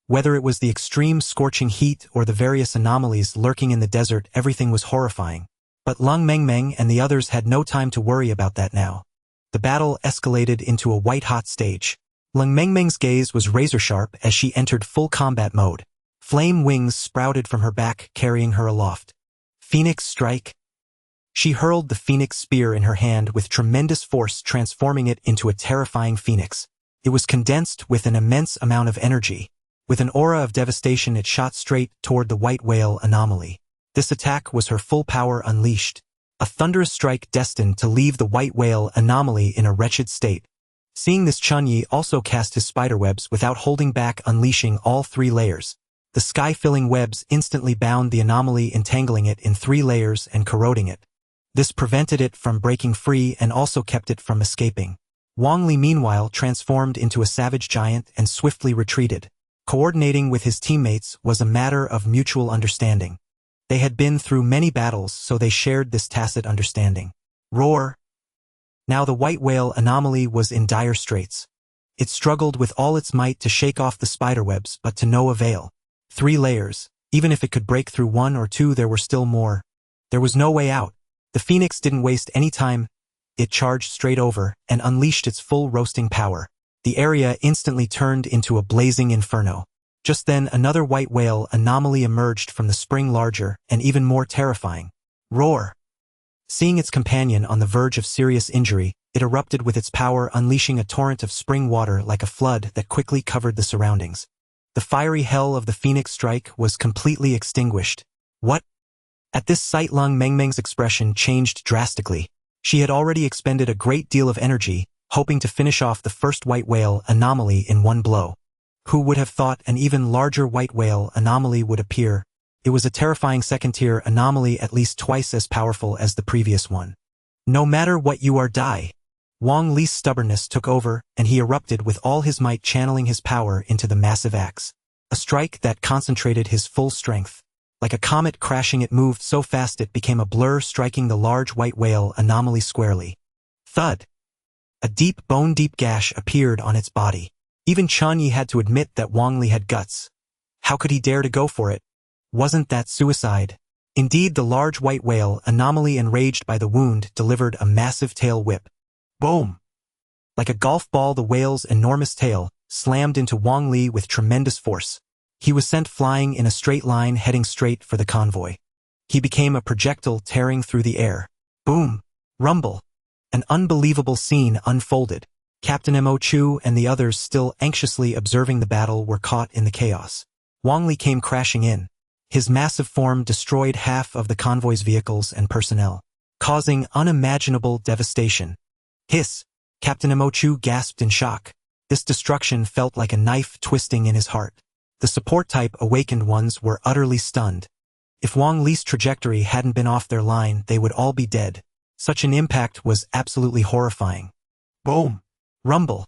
Speaker 1: Whether it was the extreme scorching heat or the various anomalies lurking in the desert, everything was horrifying. But Lung Mengmeng and the others had no time to worry about that now. The battle escalated into a white-hot stage. Lung Mengmeng's gaze was razor-sharp as she entered full combat mode. Flame wings sprouted from her back, carrying her aloft. Phoenix strike. She hurled the phoenix spear in her hand with tremendous force, transforming it into a terrifying phoenix. It was condensed with an immense amount of energy. With an aura of devastation, it shot straight toward the white whale anomaly. This attack was her full power unleashed. A thunderous strike destined to leave the white whale anomaly in a wretched state. Seeing this, Chen Ye also cast his spiderwebs without holding back, unleashing all 3 layers. The sky-filling webs instantly bound the anomaly, entangling it in 3 layers and corroding it. This prevented it from breaking free and also kept it from escaping. Wang Li meanwhile transformed into a savage giant and swiftly retreated. Coordinating with his teammates was a matter of mutual understanding. They had been through many battles, so they shared this tacit understanding. Roar! Now the white whale anomaly was in dire straits. It struggled with all its might to shake off the spiderwebs, but to no avail. 3 layers. Even if it could break through 1 or 2, there were still more. There was no way out. The phoenix didn't waste any time. It charged straight over and unleashed its full roasting power. The area instantly turned into a blazing inferno. Just then, another white whale anomaly emerged from the spring, larger and even more terrifying. Roar! Seeing its companion on the verge of serious injury, it erupted with its power, unleashing a torrent of spring water like a flood that quickly covered the surroundings. The fiery hell of the phoenix strike was completely extinguished. What? At this sight, Lung Mengmeng's expression changed drastically. She had already expended a great deal of energy, hoping to finish off the first white whale anomaly in one blow. Who would have thought an even larger white whale anomaly would appear? It was a terrifying second-tier anomaly, at least twice as powerful as the previous one. No matter what, you are die. Wang Li's stubbornness took over, and he erupted with all his might, channeling his power into the massive axe. A strike that concentrated his full strength. Like a comet crashing, it moved so fast it became a blur, striking the large white whale anomaly squarely. Thud! A deep, bone-deep gash appeared on its body. Even Chen Ye had to admit that Wang Li had guts. How could he dare to go for it? Wasn't that suicide? Indeed, the large white whale anomaly, enraged by the wound, delivered a massive tail whip. Boom! Like a golf ball, the whale's enormous tail slammed into Wang Li with tremendous force. He was sent flying in a straight line, heading straight for the convoy. He became a projectile tearing through the air. Boom! Rumble! An unbelievable scene unfolded. Captain Mo Chu and the others, still anxiously observing the battle, were caught in the chaos. Wang Li came crashing in. His massive form destroyed half of the convoy's vehicles and personnel, causing unimaginable devastation. Hiss! Captain Mo Chu gasped in shock. This destruction felt like a knife twisting in his heart. The support-type awakened ones were utterly stunned. If Wang Li's trajectory hadn't been off their line, they would all be dead. Such an impact was absolutely horrifying. Boom! Rumble!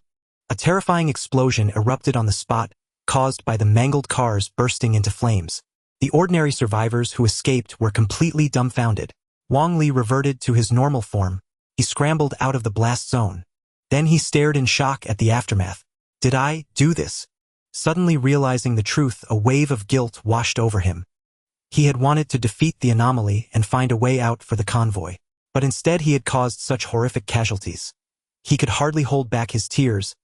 Speaker 1: A terrifying explosion erupted on the spot, caused by the mangled cars bursting into flames. The ordinary survivors who escaped were completely dumbfounded. Wang Li reverted to his normal form. He scrambled out of the blast zone. Then he stared in shock at the aftermath. Did I do this? Suddenly realizing the truth, a wave of guilt washed over him. He had wanted to defeat the anomaly and find a way out for the convoy. But instead he had caused such horrific casualties. He could hardly hold back his tears.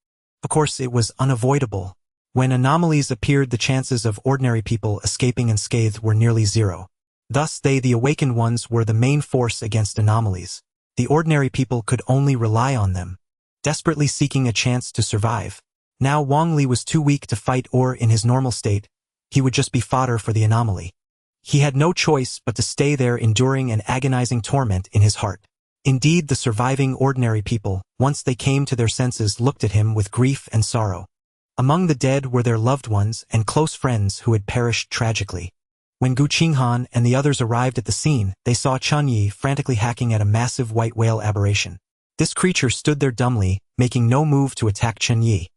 Speaker 1: Of course, it was unavoidable. When anomalies appeared, the chances of ordinary people escaping unscathed were nearly zero. Thus they, the awakened ones, were the main force against anomalies. The ordinary people could only rely on them, desperately seeking a chance to survive. Now Wang Li was too weak to fight, or in his normal state, he would just be fodder for the anomaly. He had no choice but to stay there, enduring an agonizing torment in his heart. Indeed, the surviving ordinary people, once they came to their senses, looked at him with grief and sorrow. Among the dead were their loved ones and close friends who had perished tragically. When Gu Qinghan and the others arrived at the scene, they saw Chen Ye frantically hacking at a massive white whale aberration. This creature stood there dumbly, making no move to attack Chen Ye.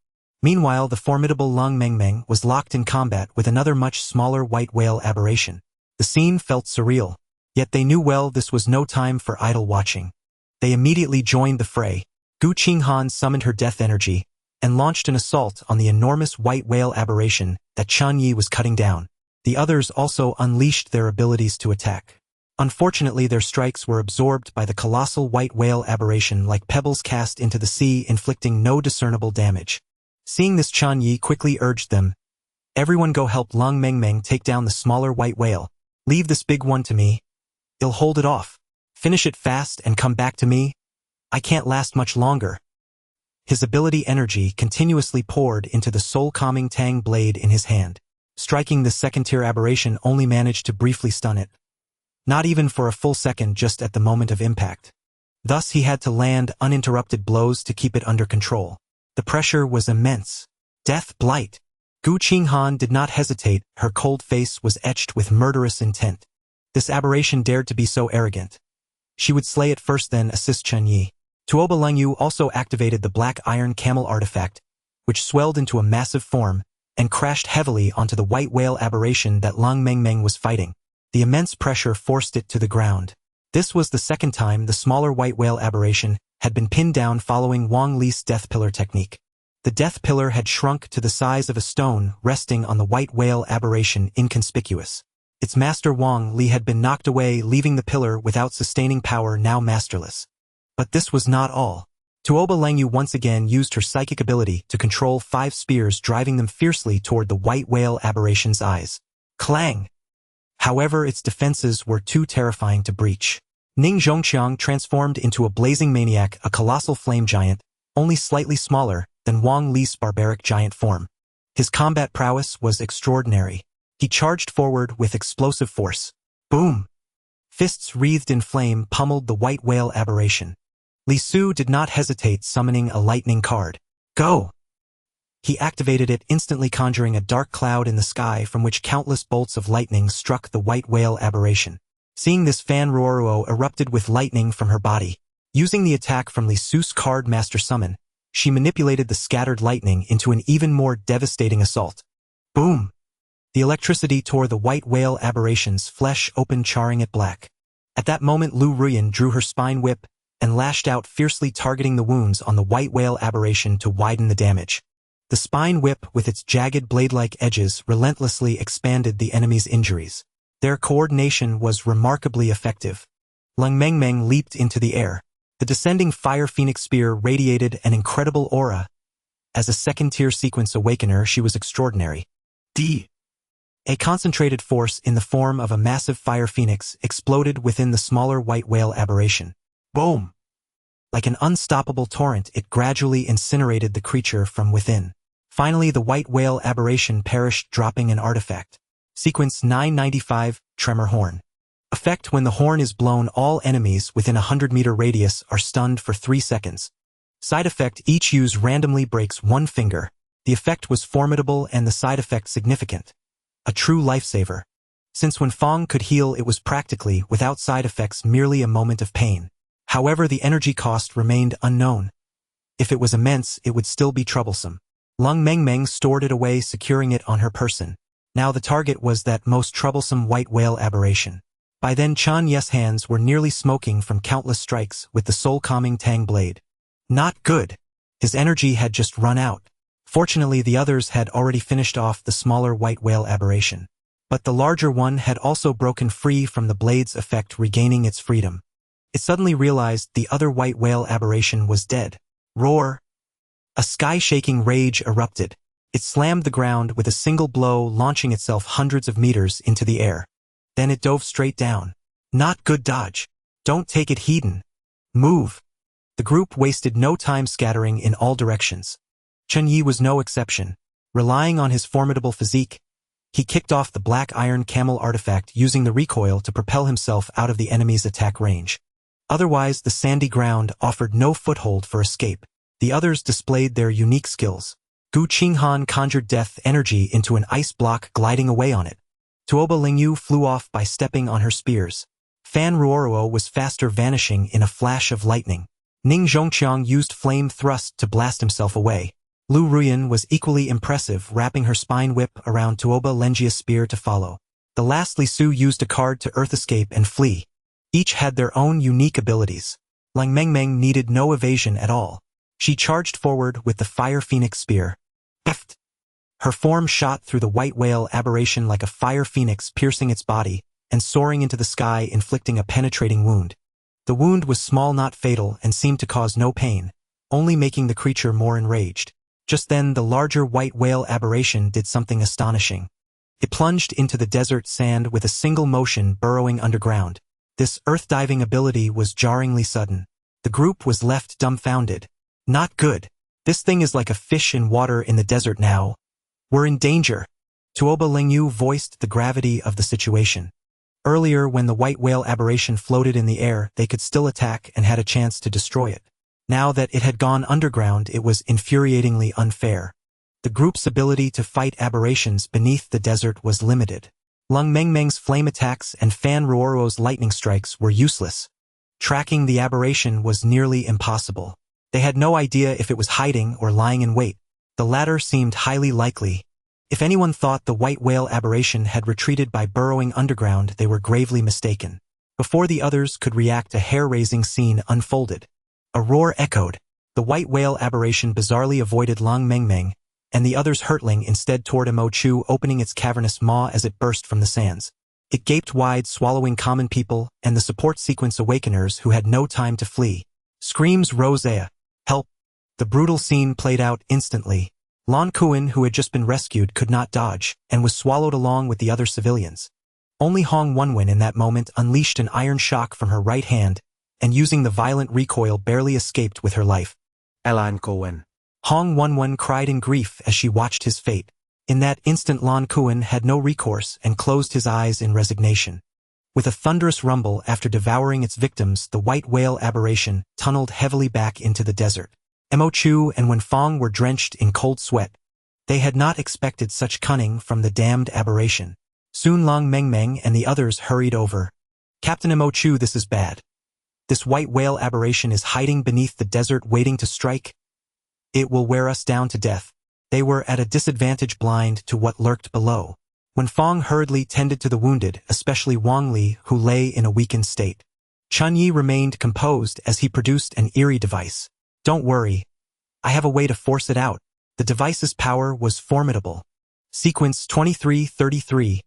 Speaker 1: Meanwhile, the formidable Lung Mengmeng was locked in combat with another much smaller white whale aberration. The scene felt surreal, yet they knew well this was no time for idle watching. They immediately joined the fray. Gu Qinghan summoned her death energy and launched an assault on the enormous white whale aberration that Chen Ye was cutting down. The others also unleashed their abilities to attack. Unfortunately, their strikes were absorbed by the colossal white whale aberration like pebbles cast into the sea, inflicting no discernible damage. Seeing this, Chen Ye quickly urged them, "Everyone go help Lung Mengmeng take down the smaller white whale. Leave this big one to me. I'll hold it off. Finish it fast and come back to me. I can't last much longer." His ability energy continuously poured into the soul-calming Tang blade in his hand. Striking this second-tier aberration only managed to briefly stun it. Not even for a full second, just at the moment of impact. Thus he had to land uninterrupted blows to keep it under control. The pressure was immense. Death blight. Gu Qinghan did not hesitate, her cold face was etched with murderous intent. This aberration dared to be so arrogant. She would slay it first, then assist Chen Ye. Tuoba Lengyu also activated the black iron camel artifact, which swelled into a massive form and crashed heavily onto the white whale aberration that Lung Mengmeng was fighting. The immense pressure forced it to the ground. This was the second time the smaller white whale aberration had been pinned down following Wang Li's death pillar technique. The death pillar had shrunk to the size of a stone, resting on the white whale aberration inconspicuous. Its master Wang Li had been knocked away, leaving the pillar without sustaining power, now masterless. But this was not all. Tuoba Lengyu once again used her psychic ability to control 5 spears, driving them fiercely toward the white whale aberration's eyes. Clang! However, its defenses were too terrifying to breach. Ning Zhongqiang transformed into a blazing maniac, a colossal flame giant, only slightly smaller than Wang Li's barbaric giant form. His combat prowess was extraordinary. He charged forward with explosive force. Boom! Fists wreathed in flame pummeled the white whale aberration. Li Su did not hesitate, summoning a lightning card. Go! He activated it, instantly conjuring a dark cloud in the sky from which countless bolts of lightning struck the white whale aberration. Seeing this, Fan Ruoruo erupted with lightning from her body. Using the attack from Li Su's card Master Summon, she manipulated the scattered lightning into an even more devastating assault. Boom! The electricity tore the white whale aberration's flesh open, charring it black. At that moment, Lu Ruyan drew her spine whip and lashed out fiercely, targeting the wounds on the white whale aberration to widen the damage. The spine whip, with its jagged blade-like edges, relentlessly expanded the enemy's injuries. Their coordination was remarkably effective. Lung Mengmeng leaped into the air. The descending Fire Phoenix Spear radiated an incredible aura. As a second-tier sequence awakener, she was extraordinary. A concentrated force in the form of a massive fire phoenix exploded within the smaller white whale aberration. Boom! Like an unstoppable torrent, it gradually incinerated the creature from within. Finally, the white whale aberration perished, dropping an artifact. Sequence 995, Tremor Horn. Effect: when the horn is blown, all enemies within a 100-meter radius are stunned for 3 seconds. Side effect: each use randomly breaks 1 finger. The effect was formidable and the side effect significant. A true lifesaver. Since when Fong could heal, it was practically without side effects, merely a moment of pain. However, the energy cost remained unknown. If it was immense, it would still be troublesome. Lung Mengmeng stored it away, securing it on her person. Now the target was that most troublesome white whale aberration. By then, Chen Ye's hands were nearly smoking from countless strikes with the soul-calming Tang blade. Not good. His energy had just run out. Fortunately, the others had already finished off the smaller white whale aberration. But the larger one had also broken free from the blade's effect, regaining its freedom. It suddenly realized the other white whale aberration was dead. Roar! A sky-shaking rage erupted. It slammed the ground with a single blow, launching itself hundreds of meters into the air. Then it dove straight down. Not good dodge. Don't take it, Hedon. Move. The group wasted no time scattering in all directions. Chen Ye was no exception. Relying on his formidable physique, he kicked off the black iron camel artifact, using the recoil to propel himself out of the enemy's attack range. Otherwise, the sandy ground offered no foothold for escape. The others displayed their unique skills. Gu Qinghan conjured death energy into an ice block, gliding away on it. Tuoba Lingyu flew off by stepping on her spears. Fan Ruoruo was faster, vanishing in a flash of lightning. Ning Zhongqiang used flame thrust to blast himself away. Lu Ruyan was equally impressive, wrapping her spine whip around Tuoba Lenjia's spear to follow. The last Li Su used a card to earth escape and flee. Each had their own unique abilities. Lang Mengmeng needed no evasion at all. She charged forward with the Fire Phoenix spear. Eft! Her form shot through the white whale aberration like a fire phoenix, piercing its body and soaring into the sky, inflicting a penetrating wound. The wound was small, not fatal, and seemed to cause no pain, only making the creature more enraged. Just then, the larger white whale aberration did something astonishing. It plunged into the desert sand with a single motion, burrowing underground. This earth-diving ability was jarringly sudden. The group was left dumbfounded. Not good. This thing is like a fish in water in the desert now. We're in danger. Tuoba Lingyu voiced the gravity of the situation. Earlier, when the white whale aberration floated in the air, they could still attack and had a chance to destroy it. Now that it had gone underground, it was infuriatingly unfair. The group's ability to fight aberrations beneath the desert was limited. Lung Mengmeng's flame attacks and Fan Ruoruo's lightning strikes were useless. Tracking the aberration was nearly impossible. They had no idea if it was hiding or lying in wait. The latter seemed highly likely. If anyone thought the white whale aberration had retreated by burrowing underground, they were gravely mistaken. Before the others could react, a hair-raising scene unfolded. A roar echoed. The white whale aberration bizarrely avoided Lang Mengmeng, and the others hurtling instead toward Mo Chu, opening its cavernous maw as it burst from the sands. It gaped wide, swallowing common people and the support sequence awakeners who had no time to flee. Screams rose. Help! The brutal scene played out instantly. Lan Kuan, who had just been rescued, could not dodge, and was swallowed along with the other civilians. Only Hong Wenwen in that moment unleashed an iron shock from her right hand, and using the violent recoil barely escaped with her life.
Speaker 2: Lan Kuan.
Speaker 1: Hong Wenwen cried in grief as she watched his fate. In that instant, Lan Kuan had no recourse and closed his eyes in resignation. With a thunderous rumble, after devouring its victims, the white whale aberration tunneled heavily back into the desert. Mo Chu and Wenfang were drenched in cold sweat. They had not expected such cunning from the damned aberration. Soon Lang Mengmeng and the others hurried over. Captain Mo Chu, this is bad. This white whale aberration is hiding beneath the desert, waiting to strike. It will wear us down to death. They were at a disadvantage, blind to what lurked below. Wenfang hurriedly tended to the wounded, especially Wang Li, who lay in a weakened state. Chen Ye remained composed as he produced an eerie device. Don't worry. I have a way to force it out. The device's power was formidable. Sequence 2333.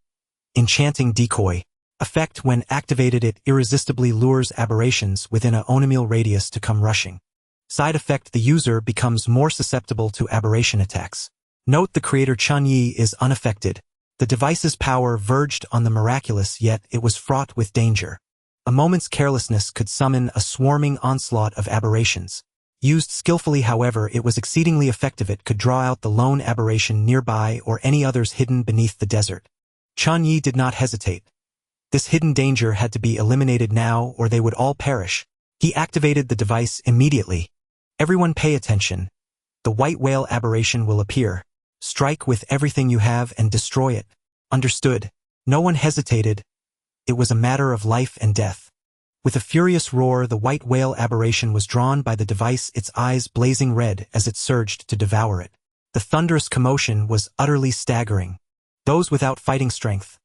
Speaker 1: Enchanting Decoy. Effect: when activated, it irresistibly lures aberrations within a onomil radius to come rushing. Side effect: the user becomes more susceptible to aberration attacks. Note: the creator Chen Ye is unaffected. The device's power verged on the miraculous, yet it was fraught with danger. A moment's carelessness could summon a swarming onslaught of aberrations. Used skillfully, however, it was exceedingly effective. It could draw out the lone aberration nearby or any others hidden beneath the desert. Chen Ye did not hesitate. This hidden danger had to be eliminated now, or they would all perish. He activated the device immediately. Everyone pay attention. The white whale aberration will appear. Strike with everything you have and destroy it. Understood? No one hesitated. It was a matter of life and death. With a furious roar, the white whale aberration was drawn by the device, its eyes blazing red as it surged to devour it. The thunderous commotion was utterly staggering. Those without fighting strength,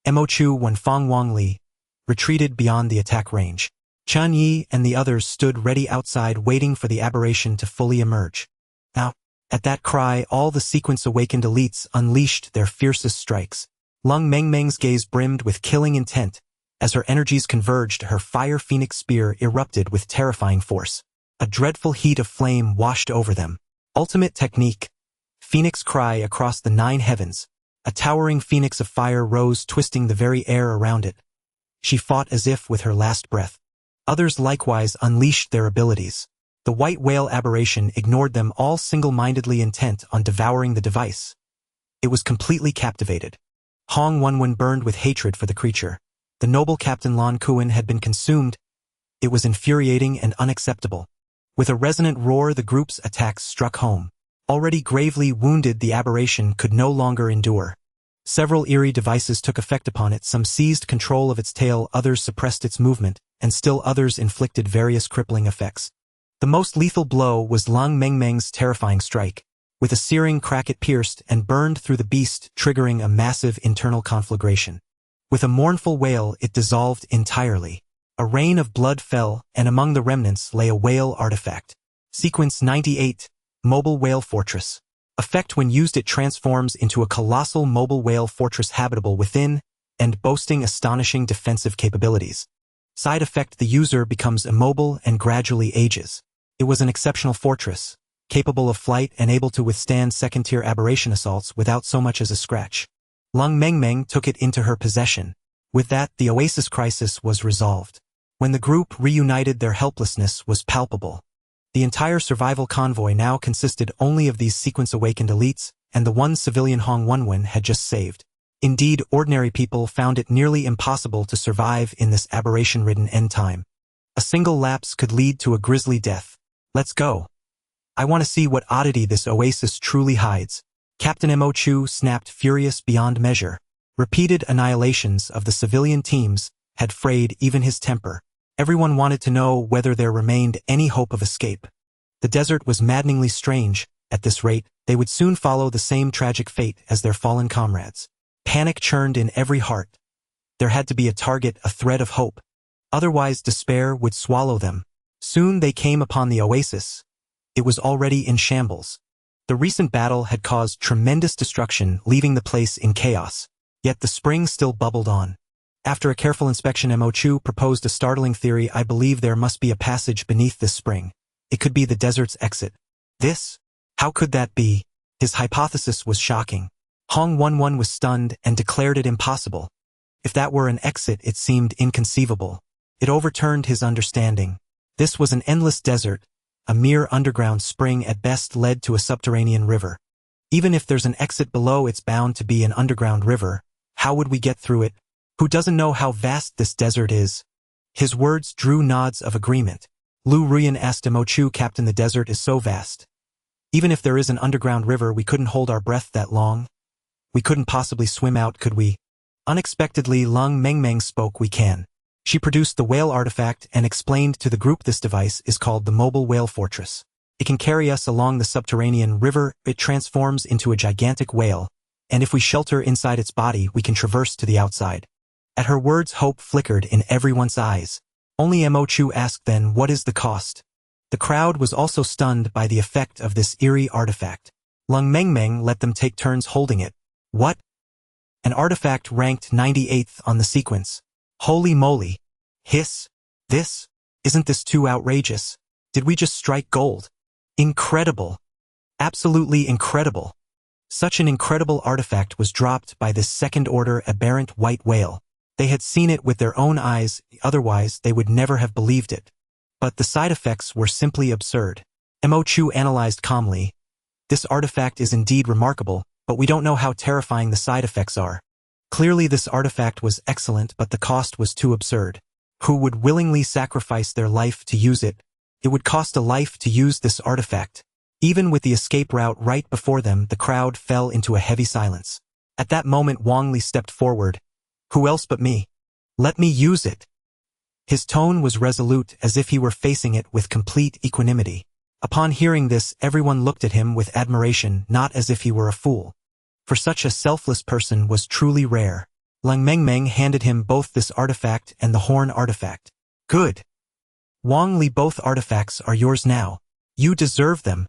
Speaker 1: Mo Chu, Wenfang, Wang Li, retreated beyond the attack range. Chen Ye and the others stood ready outside, waiting for the aberration to fully emerge. Now, at that cry, all the sequence awakened elites unleashed their fiercest strikes. Lung Mengmeng's gaze brimmed with killing intent. As her energies converged, her Fire Phoenix spear erupted with terrifying force. A dreadful heat of flame washed over them. Ultimate technique. Phoenix cry across the 9 heavens. A towering phoenix of fire rose, twisting the very air around it. She fought as if with her last breath. Others likewise unleashed their abilities. The white whale aberration ignored them all, single-mindedly intent on devouring the device. It was completely captivated. Hong Wenwen burned with hatred for the creature. The noble Captain Lan Kuan had been consumed. It was infuriating and unacceptable. With a resonant roar, the group's attacks struck home. Already gravely wounded, the aberration could no longer endure. Several eerie devices took effect upon it. Some seized control of its tail, others suppressed its movement, and still others inflicted various crippling effects. The most lethal blow was Lang Mengmeng's terrifying strike. With a searing crack it pierced and burned through the beast, triggering a massive internal conflagration. With a mournful wail, it dissolved entirely. A rain of blood fell, and among the remnants lay a whale artifact. Sequence 98, Mobile Whale Fortress. Effect: when used, it transforms into a colossal mobile whale fortress habitable within and boasting astonishing defensive capabilities. Side effect: the user becomes immobile and gradually ages. It was an exceptional fortress, capable of flight and able to withstand second-tier aberration assaults without so much as a scratch. Lang Mengmeng took it into her possession. With that, the Oasis crisis was resolved. When the group reunited, their helplessness was palpable. The entire survival convoy now consisted only of these sequence-awakened elites and the one civilian Hong Wenwen had just saved. Indeed, ordinary people found it nearly impossible to survive in this aberration-ridden end time. A single lapse could lead to a grisly death. Let's go. I want to see what oddity this oasis truly hides. Captain Mo Chu snapped, furious beyond measure. Repeated annihilations of the civilian teams had frayed even his temper. Everyone wanted to know whether there remained any hope of escape. The desert was maddeningly strange. At this rate, they would soon follow the same tragic fate as their fallen comrades. Panic churned in every heart. There had to be a target, a thread of hope. Otherwise, despair would swallow them. Soon they came upon the oasis. It was already in shambles. The recent battle had caused tremendous destruction, leaving the place in chaos. Yet the spring still bubbled on. After a careful inspection, Mo Chu proposed a startling theory. I believe there must be a passage beneath this spring. It could be the desert's exit. This? How could that be? His hypothesis was shocking. Hong Wenwen was stunned and declared it impossible. If that were an exit, it seemed inconceivable. It overturned his understanding. This was an endless desert. A mere underground spring at best led to a subterranean river. Even if there's an exit below, it's bound to be an underground river. How would we get through it? Who doesn't know how vast this desert is? His words drew nods of agreement. Lu Ruyan asked Mo Chu, Captain, the desert is so vast. Even if there is an underground river, we couldn't hold our breath that long. We couldn't possibly swim out, could we? Unexpectedly, Lang Mengmeng spoke. We can. She produced the whale artifact and explained to the group this device is called the Mobile Whale Fortress. It can carry us along the subterranean river. It transforms into a gigantic whale, and if we shelter inside its body, we can traverse to the outside. At her words, hope flickered in everyone's eyes. Only Mo Chu asked, then what is the cost? The crowd was also stunned by the effect of this eerie artifact. Lang Mengmeng let them take turns holding it. What? An artifact ranked 98th on the sequence. Holy moly. Hiss. This? Isn't this too outrageous? Did we just strike gold? Incredible. Absolutely incredible. Such an incredible artifact was dropped by this second-order aberrant white whale. They had seen it with their own eyes, otherwise they would never have believed it. But the side effects were simply absurd. Mo Chu analyzed calmly. This artifact is indeed remarkable, but we don't know how terrifying the side effects are. Clearly this artifact was excellent, but the cost was too absurd. Who would willingly sacrifice their life to use it? It would cost a life to use this artifact. Even with the escape route right before them, the crowd fell into a heavy silence. At that moment, Wang Li stepped forward. Who else but me? Let me use it. His tone was resolute, as if he were facing it with complete equanimity. Upon hearing this, everyone looked at him with admiration, not as if he were a fool. For such a selfless person was truly rare. Lang Mengmeng handed him both this artifact and the horn artifact. Good. Wang Li, both artifacts are yours now. You deserve them.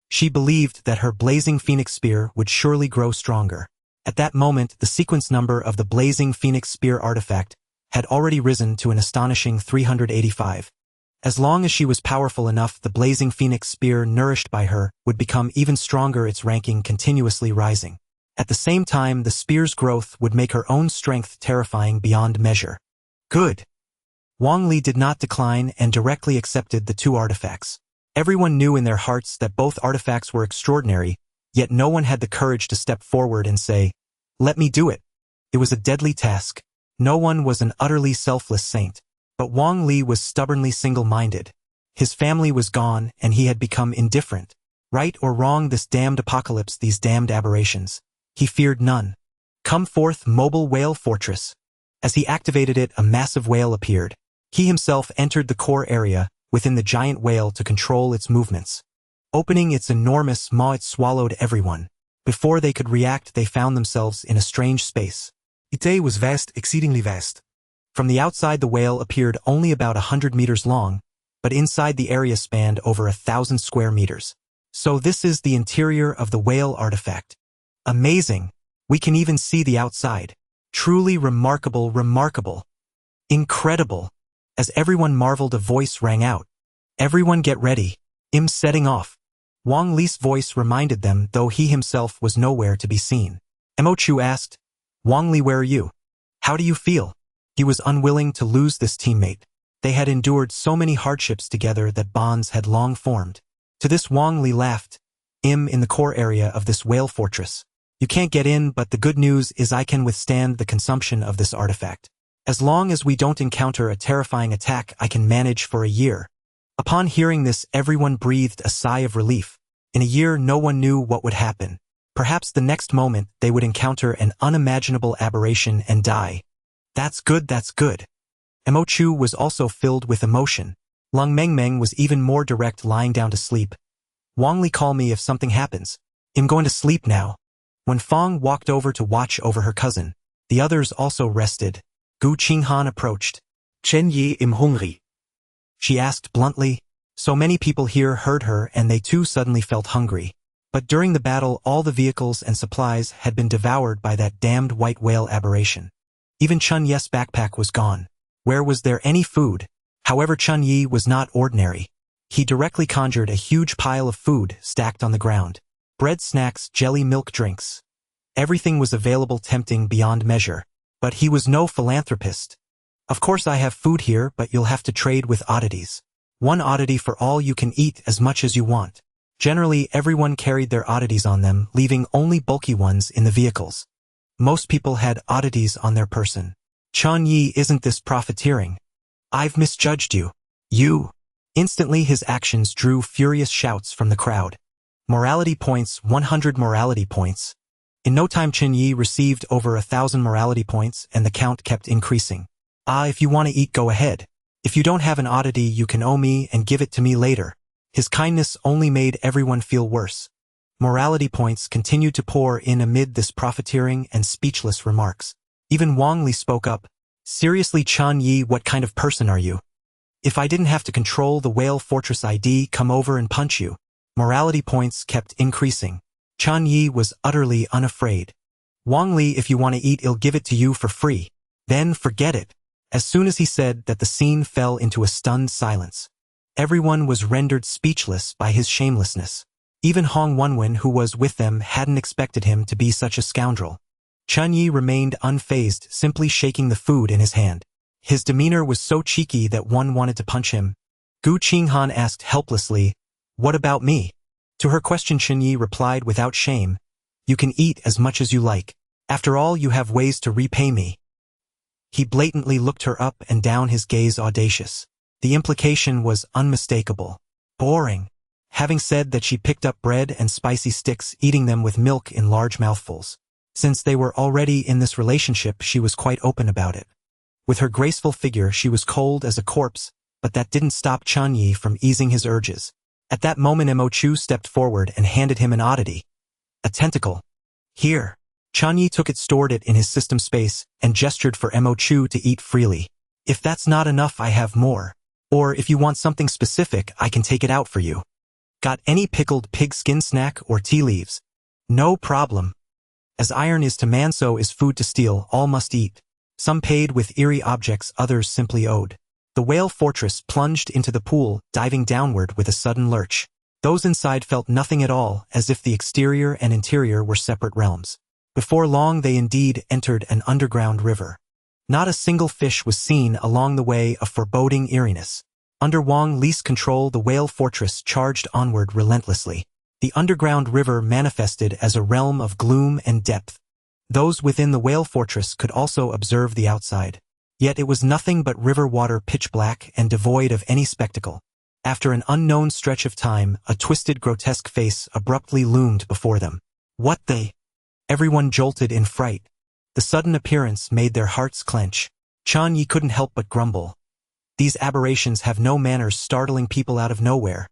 Speaker 1: She believed that her blazing phoenix spear would surely grow stronger. At that moment, the sequence number of the blazing phoenix spear artifact had already risen to an astonishing 385. As long as she was powerful enough, the blazing phoenix spear nourished by her would become even stronger, its ranking continuously rising. At the same time, the spear's growth would make her own strength terrifying beyond measure. Good. Wang Li did not decline and directly accepted the two artifacts. Everyone knew in their hearts that both artifacts were extraordinary, yet no one had the courage to step forward and say, "Let me do it." It was a deadly task. No one was an utterly selfless saint. But Wang Li was stubbornly single-minded. His family was gone, and he had become indifferent. Right or wrong, this damned apocalypse, these damned aberrations. He feared none. Come forth, mobile whale fortress. As he activated it, a massive whale appeared. He himself entered the core area within the giant whale to control its movements. Opening its enormous maw, it swallowed everyone. Before they could react, they found themselves in a strange space.
Speaker 2: It was vast, exceedingly vast.
Speaker 1: From the outside, the whale appeared only about 100 meters long, but inside the area spanned over 1,000 square meters. So this is the interior of the whale artifact. Amazing. We can even see the outside. Truly remarkable, remarkable. Incredible. As everyone marveled, a voice rang out. Everyone get ready. I'm setting off. Wang Li's voice reminded them, though he himself was nowhere to be seen. Mo Chu asked, Wang Li, where are you? How do you feel? He was unwilling to lose this teammate. They had endured so many hardships together that bonds had long formed. To this Wang Li laughed. I'm in the core area of this whale fortress. You can't get in, but the good news is I can withstand the consumption of this artifact. As long as we don't encounter a terrifying attack, I can manage for a year. Upon hearing this, everyone breathed a sigh of relief. In a year, no one knew what would happen. Perhaps the next moment, they would encounter an unimaginable aberration and die. That's good, that's good. Mo Chu was also filled with emotion. Lung Mengmeng was even more direct, lying down to sleep. Wang Li, call me if something happens. I'm going to sleep now. When Fong walked over to watch over her cousin, the others also rested. Gu Qinghan approached.
Speaker 2: Chen Ye, I'm hungry.
Speaker 1: She asked bluntly. So many people here heard her, and they too suddenly felt hungry. But during the battle, all the vehicles and supplies had been devoured by that damned white whale aberration. Even Chen Ye's backpack was gone. Where was there any food? However, Chen Ye was not ordinary. He directly conjured a huge pile of food stacked on the ground. Bread, snacks, jelly, milk, drinks. Everything was available, tempting beyond measure. But he was no philanthropist. Of course I have food here, but you'll have to trade with oddities. One oddity for all, you can eat as much as you want. Generally, everyone carried their oddities on them, leaving only bulky ones in the vehicles. Most people had oddities on their person. Chen Ye, isn't this profiteering? I've misjudged you. You. Instantly his actions drew furious shouts from the crowd. Morality points, 100 morality points. In no time Chen Ye received over 1,000 morality points, and the count kept increasing. If you want to eat, go ahead. If you don't have an oddity, you can owe me and give it to me later. His kindness only made everyone feel worse. Morality points continued to pour in amid this profiteering and speechless remarks. Even Wang Li spoke up. Seriously, Chen Ye, what kind of person are you? If I didn't have to control the whale fortress, I'd come over and punch you. Morality points kept increasing. Chen Ye was utterly unafraid. Wang Li, if you want to eat, I'll give it to you for free. Then forget it. As soon as he said that, the scene fell into a stunned silence. Everyone was rendered speechless by his shamelessness. Even Hong Wenwen, who was with them, hadn't expected him to be such a scoundrel. Chen Ye remained unfazed, simply shaking the food in his hand. His demeanor was so cheeky that one wanted to punch him. Gu Qinghan asked helplessly, what about me? To her question, Chen Ye replied without shame, you can eat as much as you like. After all, you have ways to repay me. He blatantly looked her up and down, his gaze audacious. The implication was unmistakable. Boring. Having said that, she picked up bread and spicy sticks, eating them with milk in large mouthfuls. Since they were already in this relationship, she was quite open about it. With her graceful figure, she was cold as a corpse, but that didn't stop Chen Ye from easing his urges. At that moment, Mo Chu stepped forward and handed him an oddity. A tentacle. Here. Chen Ye took it, stored it in his system space, and gestured for Mo Chu to eat freely. If that's not enough, I have more. Or if you want something specific, I can take it out for you. Got any pickled pig skin snack or tea leaves? No problem. As iron is to man, so is food to steel, all must eat. Some paid with eerie objects, others simply owed. The whale fortress plunged into the pool, diving downward with a sudden lurch. Those inside felt nothing at all, as if the exterior and interior were separate realms. Before long, they indeed entered an underground river. Not a single fish was seen along the way, a foreboding eeriness. Under Wang Li's control, the whale fortress charged onward relentlessly. The underground river manifested as a realm of gloom and depth. Those within the whale fortress could also observe the outside. Yet it was nothing but river water pitch black and devoid of any spectacle. After an unknown stretch of time, a twisted grotesque face abruptly loomed before them. What the? Everyone jolted in fright. The sudden appearance made their hearts clench. Chen Ye couldn't help but grumble. These aberrations have no manners, startling people out of nowhere.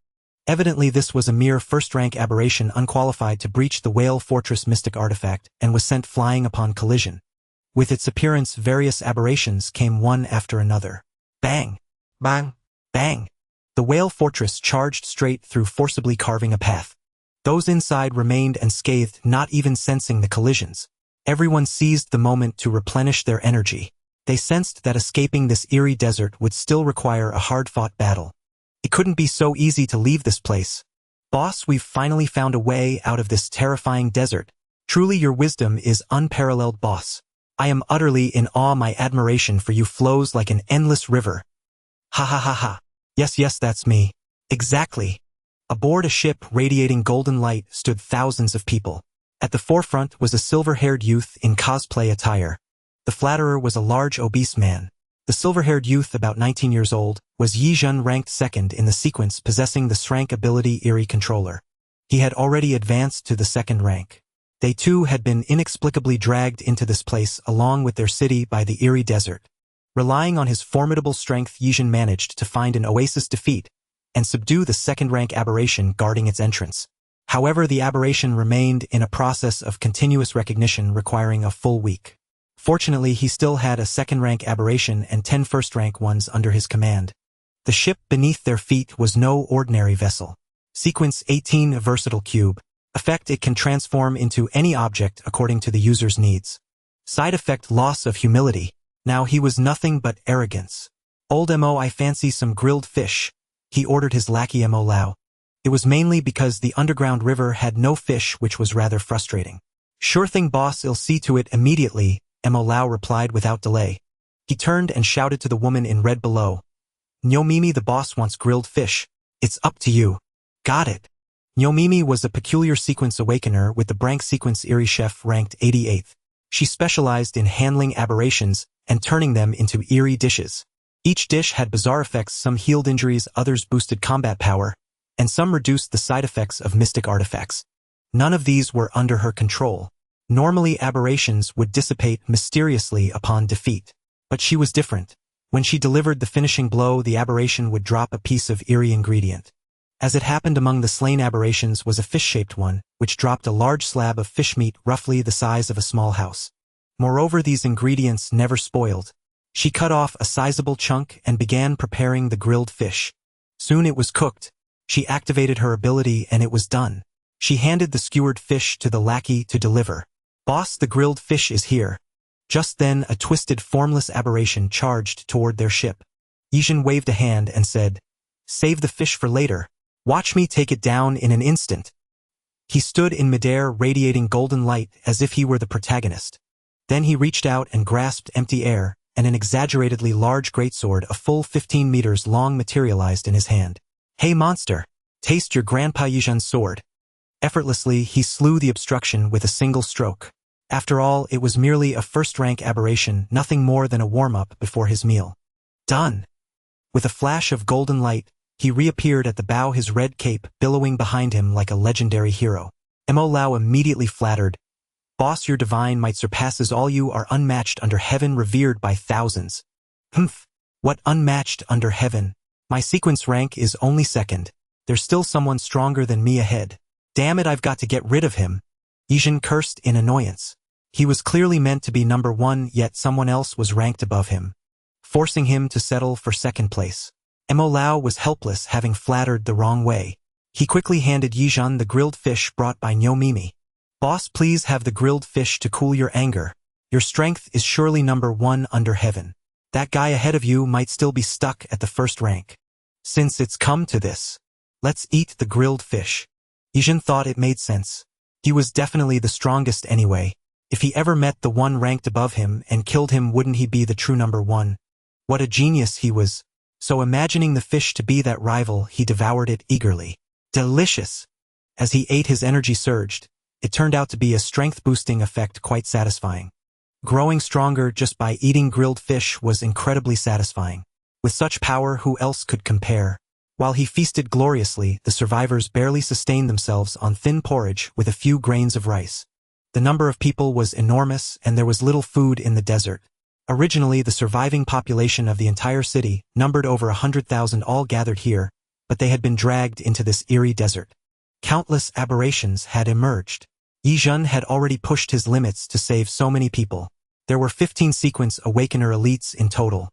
Speaker 1: Evidently this was a mere first-rank aberration unqualified to breach the Whale Fortress mystic artifact and was sent flying upon collision. With its appearance, various aberrations came one after another. Bang!
Speaker 2: Bang!
Speaker 1: Bang! The Whale Fortress charged straight through, forcibly carving a path. Those inside remained unscathed, not even sensing the collisions. Everyone seized the moment to replenish their energy. They sensed that escaping this eerie desert would still require a hard-fought battle. It couldn't be so easy to leave this place. Boss, we've finally found a way out of this terrifying desert. Truly your wisdom is unparalleled, boss. I am utterly in awe. My admiration for you flows like an endless river. Ha ha ha ha. Yes, that's me. Exactly. Aboard a ship radiating golden light stood thousands of people. At the forefront was a silver-haired youth in cosplay attire. The flatterer was a large, obese man. The silver-haired youth, about 19 years old, was Yi Zhen, ranked second in the sequence, possessing the S-Rank ability Eerie Controller. He had already advanced to the second rank. They too had been inexplicably dragged into this place along with their city by the eerie desert. Relying on his formidable strength, Yi Zhen managed to find an oasis defeat and subdue the second-rank aberration guarding its entrance. However, the aberration remained in a process of continuous recognition, requiring a full week. Fortunately, he still had a second-rank aberration and 10 first-rank ones under his command. The ship beneath their feet was no ordinary vessel. Sequence 18, a versatile cube. Effect: it can transform into any object according to the user's needs. Side effect: loss of humility. Now he was nothing but arrogance. Old Mo, I fancy some grilled fish, he ordered his lackey Mo Lao. It was mainly because the underground river had no fish, which was rather frustrating. Sure thing, boss, I'll see to it immediately, Mo Lao replied without delay. He turned and shouted to the woman in red below. Nyo Mimi, the boss wants grilled fish. It's up to you. Got it. Nyo Mimi was a peculiar sequence awakener with the Brank sequence Eerie Chef, ranked 88th. She specialized in handling aberrations and turning them into eerie dishes. Each dish had bizarre effects: some healed injuries, others boosted combat power, and some reduced the side effects of mystic artifacts. None of these were under her control. Normally, aberrations would dissipate mysteriously upon defeat. But she was different. When she delivered the finishing blow, the aberration would drop a piece of eerie ingredient. As it happened, among the slain aberrations was a fish-shaped one, which dropped a large slab of fish meat roughly the size of a small house. Moreover, these ingredients never spoiled. She cut off a sizable chunk and began preparing the grilled fish. Soon it was cooked. She activated her ability and it was done. She handed the skewered fish to the lackey to deliver. Boss, the grilled fish is here. Just then, a twisted, formless aberration charged toward their ship. Yi Zhen waved a hand and said, Save the fish for later. Watch me take it down in an instant. He stood in midair, radiating golden light as if he were the protagonist. Then he reached out and grasped empty air, and an exaggeratedly large greatsword, a full 15 meters long, materialized in his hand. Hey monster, taste your Grandpa Yi Zhen's sword. Effortlessly, he slew the obstruction with a single stroke. After all, it was merely a first-rank aberration, nothing more than a warm-up before his meal. Done. With a flash of golden light, he reappeared at the bow, his red cape billowing behind him like a legendary hero. Mo Lao immediately flattered, Boss, your divine might surpasses all. You are unmatched under heaven, revered by thousands. Humph. What unmatched under heaven? My sequence rank is only second. There's still someone stronger than me ahead. Damn it, I've got to get rid of him. Yi Zhen cursed in annoyance. He was clearly meant to be number one, yet someone else was ranked above him, forcing him to settle for second place. Mo Lao was helpless, having flattered the wrong way. He quickly handed Yi Zhen the grilled fish brought by Nyo Mimi. Boss, please have the grilled fish to cool your anger. Your strength is surely number one under heaven. That guy ahead of you might still be stuck at the first rank. Since it's come to this, let's eat the grilled fish. Yi Zhen thought it made sense. He was definitely the strongest anyway. If he ever met the one ranked above him and killed him, wouldn't he be the true number one? What a genius he was. So imagining the fish to be that rival, he devoured it eagerly. Delicious! As he ate, his energy surged. It turned out to be a strength-boosting effect, quite satisfying. Growing stronger just by eating grilled fish was incredibly satisfying. With such power, who else could compare? While he feasted gloriously, the survivors barely sustained themselves on thin porridge with a few grains of rice. The number of people was enormous, and there was little food in the desert. Originally, the surviving population of the entire city numbered over 100,000, all gathered here, but they had been dragged into this eerie desert. Countless aberrations had emerged. Yi Zhen had already pushed his limits to save so many people. There were 15 Sequence Awakener elites in total.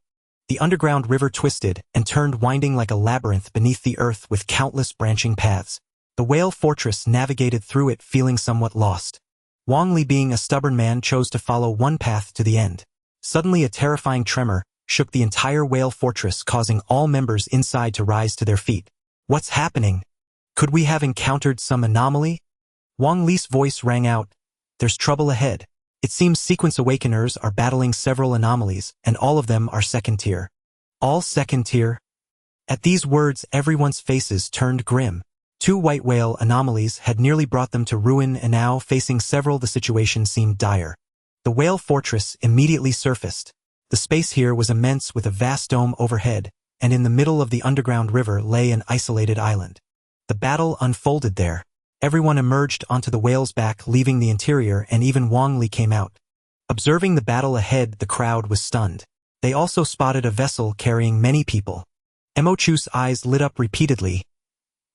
Speaker 1: The underground river twisted and turned, winding like a labyrinth beneath the earth with countless branching paths. The whale fortress navigated through it, feeling somewhat lost. Wang Li, being a stubborn man, chose to follow one path to the end. Suddenly, a terrifying tremor shook the entire whale fortress, causing all members inside to rise to their feet. What's happening? Could we have encountered some anomaly? Wang Li's voice rang out. There's trouble ahead. It seems Sequence Awakeners are battling several anomalies, and all of them are second tier. All second tier? At these words, everyone's faces turned grim. 2 white whale anomalies had nearly brought them to ruin, and now, facing several, the situation seemed dire. The whale fortress immediately surfaced. The space here was immense, with a vast dome overhead, and in the middle of the underground river lay an isolated island. The battle unfolded there. Everyone emerged onto the whale's back, leaving the interior, and even Wang Li came out. Observing the battle ahead, the crowd was stunned. They also spotted a vessel carrying many people. Mo Chu's eyes lit up repeatedly.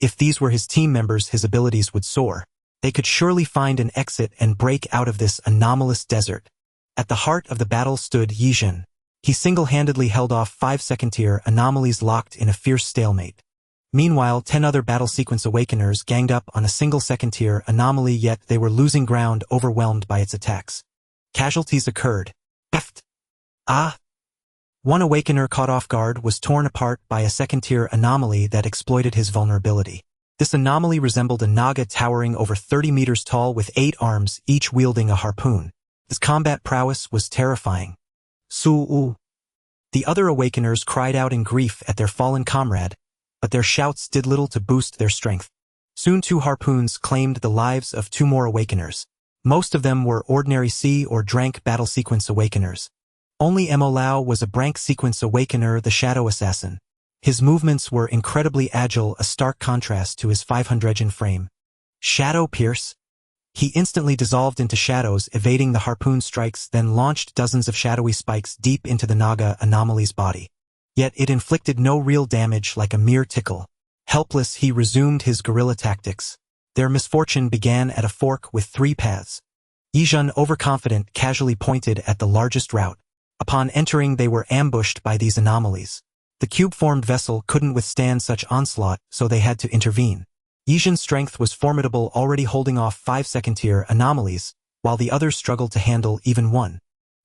Speaker 1: If these were his team members, his abilities would soar. They could surely find an exit and break out of this anomalous desert. At the heart of the battle stood Yi Zhen. He single-handedly held off 5 second-tier anomalies locked in a fierce stalemate. Meanwhile, 10 other battle Sequence Awakeners ganged up on a single second-tier anomaly, yet they were losing ground, overwhelmed by its attacks. Casualties occurred. Eft! Ah! One Awakener, caught off guard, was torn apart by a second-tier anomaly that exploited his vulnerability. This anomaly resembled a naga towering over 30 meters tall with 8 arms, each wielding a harpoon. His combat prowess was terrifying. Su-u! The other Awakeners cried out in grief at their fallen comrade, but their shouts did little to boost their strength. Soon 2 harpoons claimed the lives of 2 more Awakeners. Most of them were ordinary C or Drank battle Sequence Awakeners. Only Mo Lao was a Brank Sequence Awakener, the Shadow Assassin. His movements were incredibly agile, a stark contrast to his 500 frame. Shadow Pierce? He instantly dissolved into shadows, evading the harpoon strikes, then launched dozens of shadowy spikes deep into the Naga anomaly's body. Yet it inflicted no real damage, like a mere tickle. Helpless, he resumed his guerrilla tactics. Their misfortune began at a fork with 3 paths. Yi Zhen, overconfident, casually pointed at the largest route. Upon entering, they were ambushed by these anomalies. The cube-formed vessel couldn't withstand such onslaught, so they had to intervene. Yi Zhen's strength was formidable, already holding off 5 second-tier anomalies, while the others struggled to handle even one.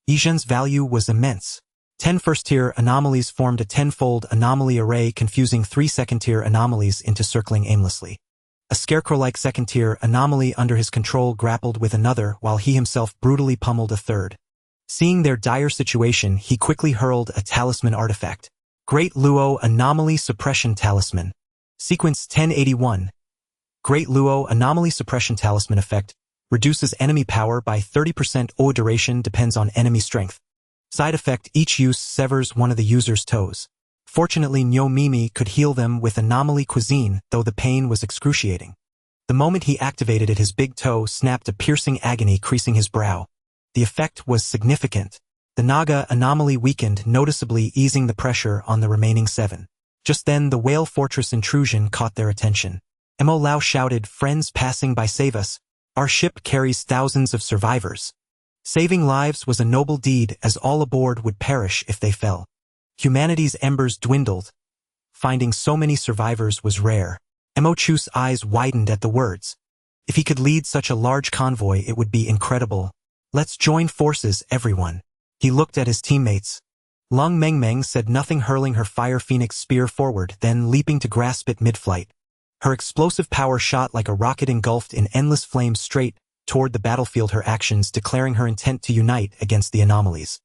Speaker 1: Yi Zhen's value was immense. 10 first-tier anomalies formed a 10-fold anomaly array, confusing 3 second-tier anomalies into circling aimlessly. A scarecrow-like second-tier anomaly under his control grappled with another, while he himself brutally pummeled a third. Seeing their dire situation, he quickly hurled a talisman artifact. Great Luo Anomaly Suppression Talisman. Sequence 1081. Great Luo Anomaly Suppression Talisman effect reduces enemy power by 30%. Duration depends on enemy strength. Side effect: each use severs one of the user's toes. Fortunately, Nyo Mimi could heal them with Anomaly Cuisine, though the pain was excruciating. The moment he activated it, his big toe snapped, a piercing agony creasing his brow. The effect was significant. The Naga anomaly weakened noticeably, easing the pressure on the remaining 7. Just then, the whale fortress intrusion caught their attention. Mo Lao shouted, "Friends passing by, save us. Our ship carries thousands of survivors." Saving lives was a noble deed, as all aboard would perish if they fell. Humanity's embers dwindled. Finding so many survivors was rare. Mo Chu's eyes widened at the words. If he could lead such a large convoy, it would be incredible. Let's join forces, everyone. He looked at his teammates. Lung Mengmeng said nothing, hurling her Fire Phoenix spear forward, then leaping to grasp it mid-flight. Her explosive power shot like a rocket, engulfed in endless flames straight toward the battlefield, her actions declaring her intent to unite against the anomalies.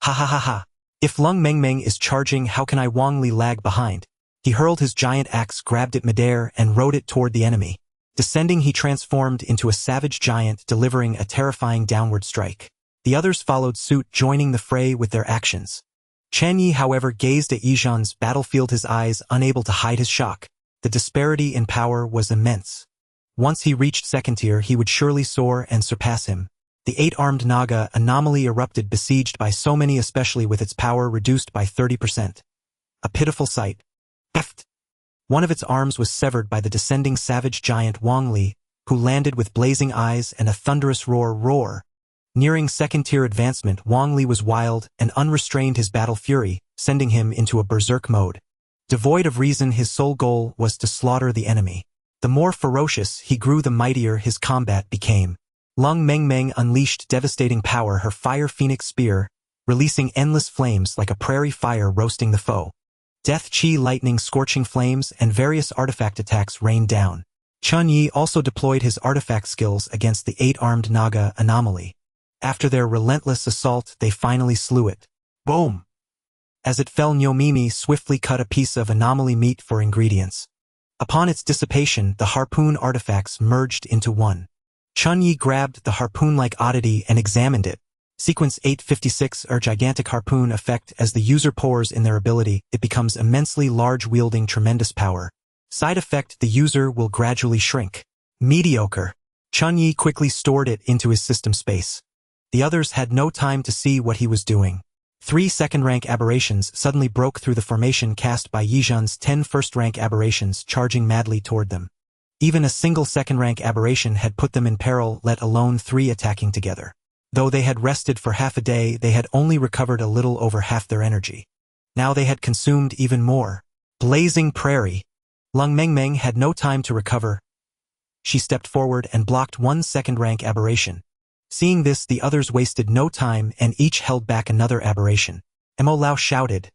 Speaker 1: Ha. If Lung Mengmeng is charging, how can I? Wang Li lag behind. He hurled his giant axe, grabbed it midair, and rode it toward the enemy. Descending, he transformed into a savage giant, delivering a terrifying downward strike. The others followed suit, joining the fray with their actions. Chen Ye, however, gazed at Yizhan's battlefield, his eyes unable to hide his shock. The disparity in power was immense. Once he reached second tier, he would surely soar and surpass him. The 8-armed Naga anomaly erupted, besieged by so many, especially with its power reduced by 30%. A pitiful sight. Eft! One of its arms was severed by the descending savage giant Wang Li, who landed with blazing eyes and a thunderous roar. Nearing second-tier advancement, Wang Li was wild and unrestrained, his battle fury, sending him into a berserk mode. Devoid of reason, his sole goal was to slaughter the enemy. The more ferocious he grew, the mightier his combat became. Lung Mengmeng unleashed devastating power, her fire phoenix spear, releasing endless flames like a prairie fire roasting the foe. Death Chi lightning, scorching flames, and various artifact attacks rained down. Chen Ye also deployed his artifact skills against the 8-armed Naga anomaly. After their relentless assault, they finally slew it. Boom! As it fell, Nyomimi swiftly cut a piece of anomaly meat for ingredients. Upon its dissipation, the harpoon artifacts merged into one. Chen Ye grabbed the harpoon-like oddity and examined it. Sequence 856, or gigantic harpoon effect. As the user pours in their ability, it becomes immensely large, wielding tremendous power. Side effect: the user will gradually shrink. Mediocre. Chen Ye quickly stored it into his system space. The others had no time to see what he was doing. 3 second-rank aberrations suddenly broke through the formation cast by Yizhan's 10 first-rank aberrations, charging madly toward them. Even a single second-rank aberration had put them in peril, let alone 3 attacking together. Though they had rested for half a day, they had only recovered a little over half their energy. Now they had consumed even more. Blazing prairie. Lung Mengmeng had no time to recover. She stepped forward and blocked 1 second-rank aberration. Seeing this, the others wasted no time and each held back another aberration. Mo Lao shouted,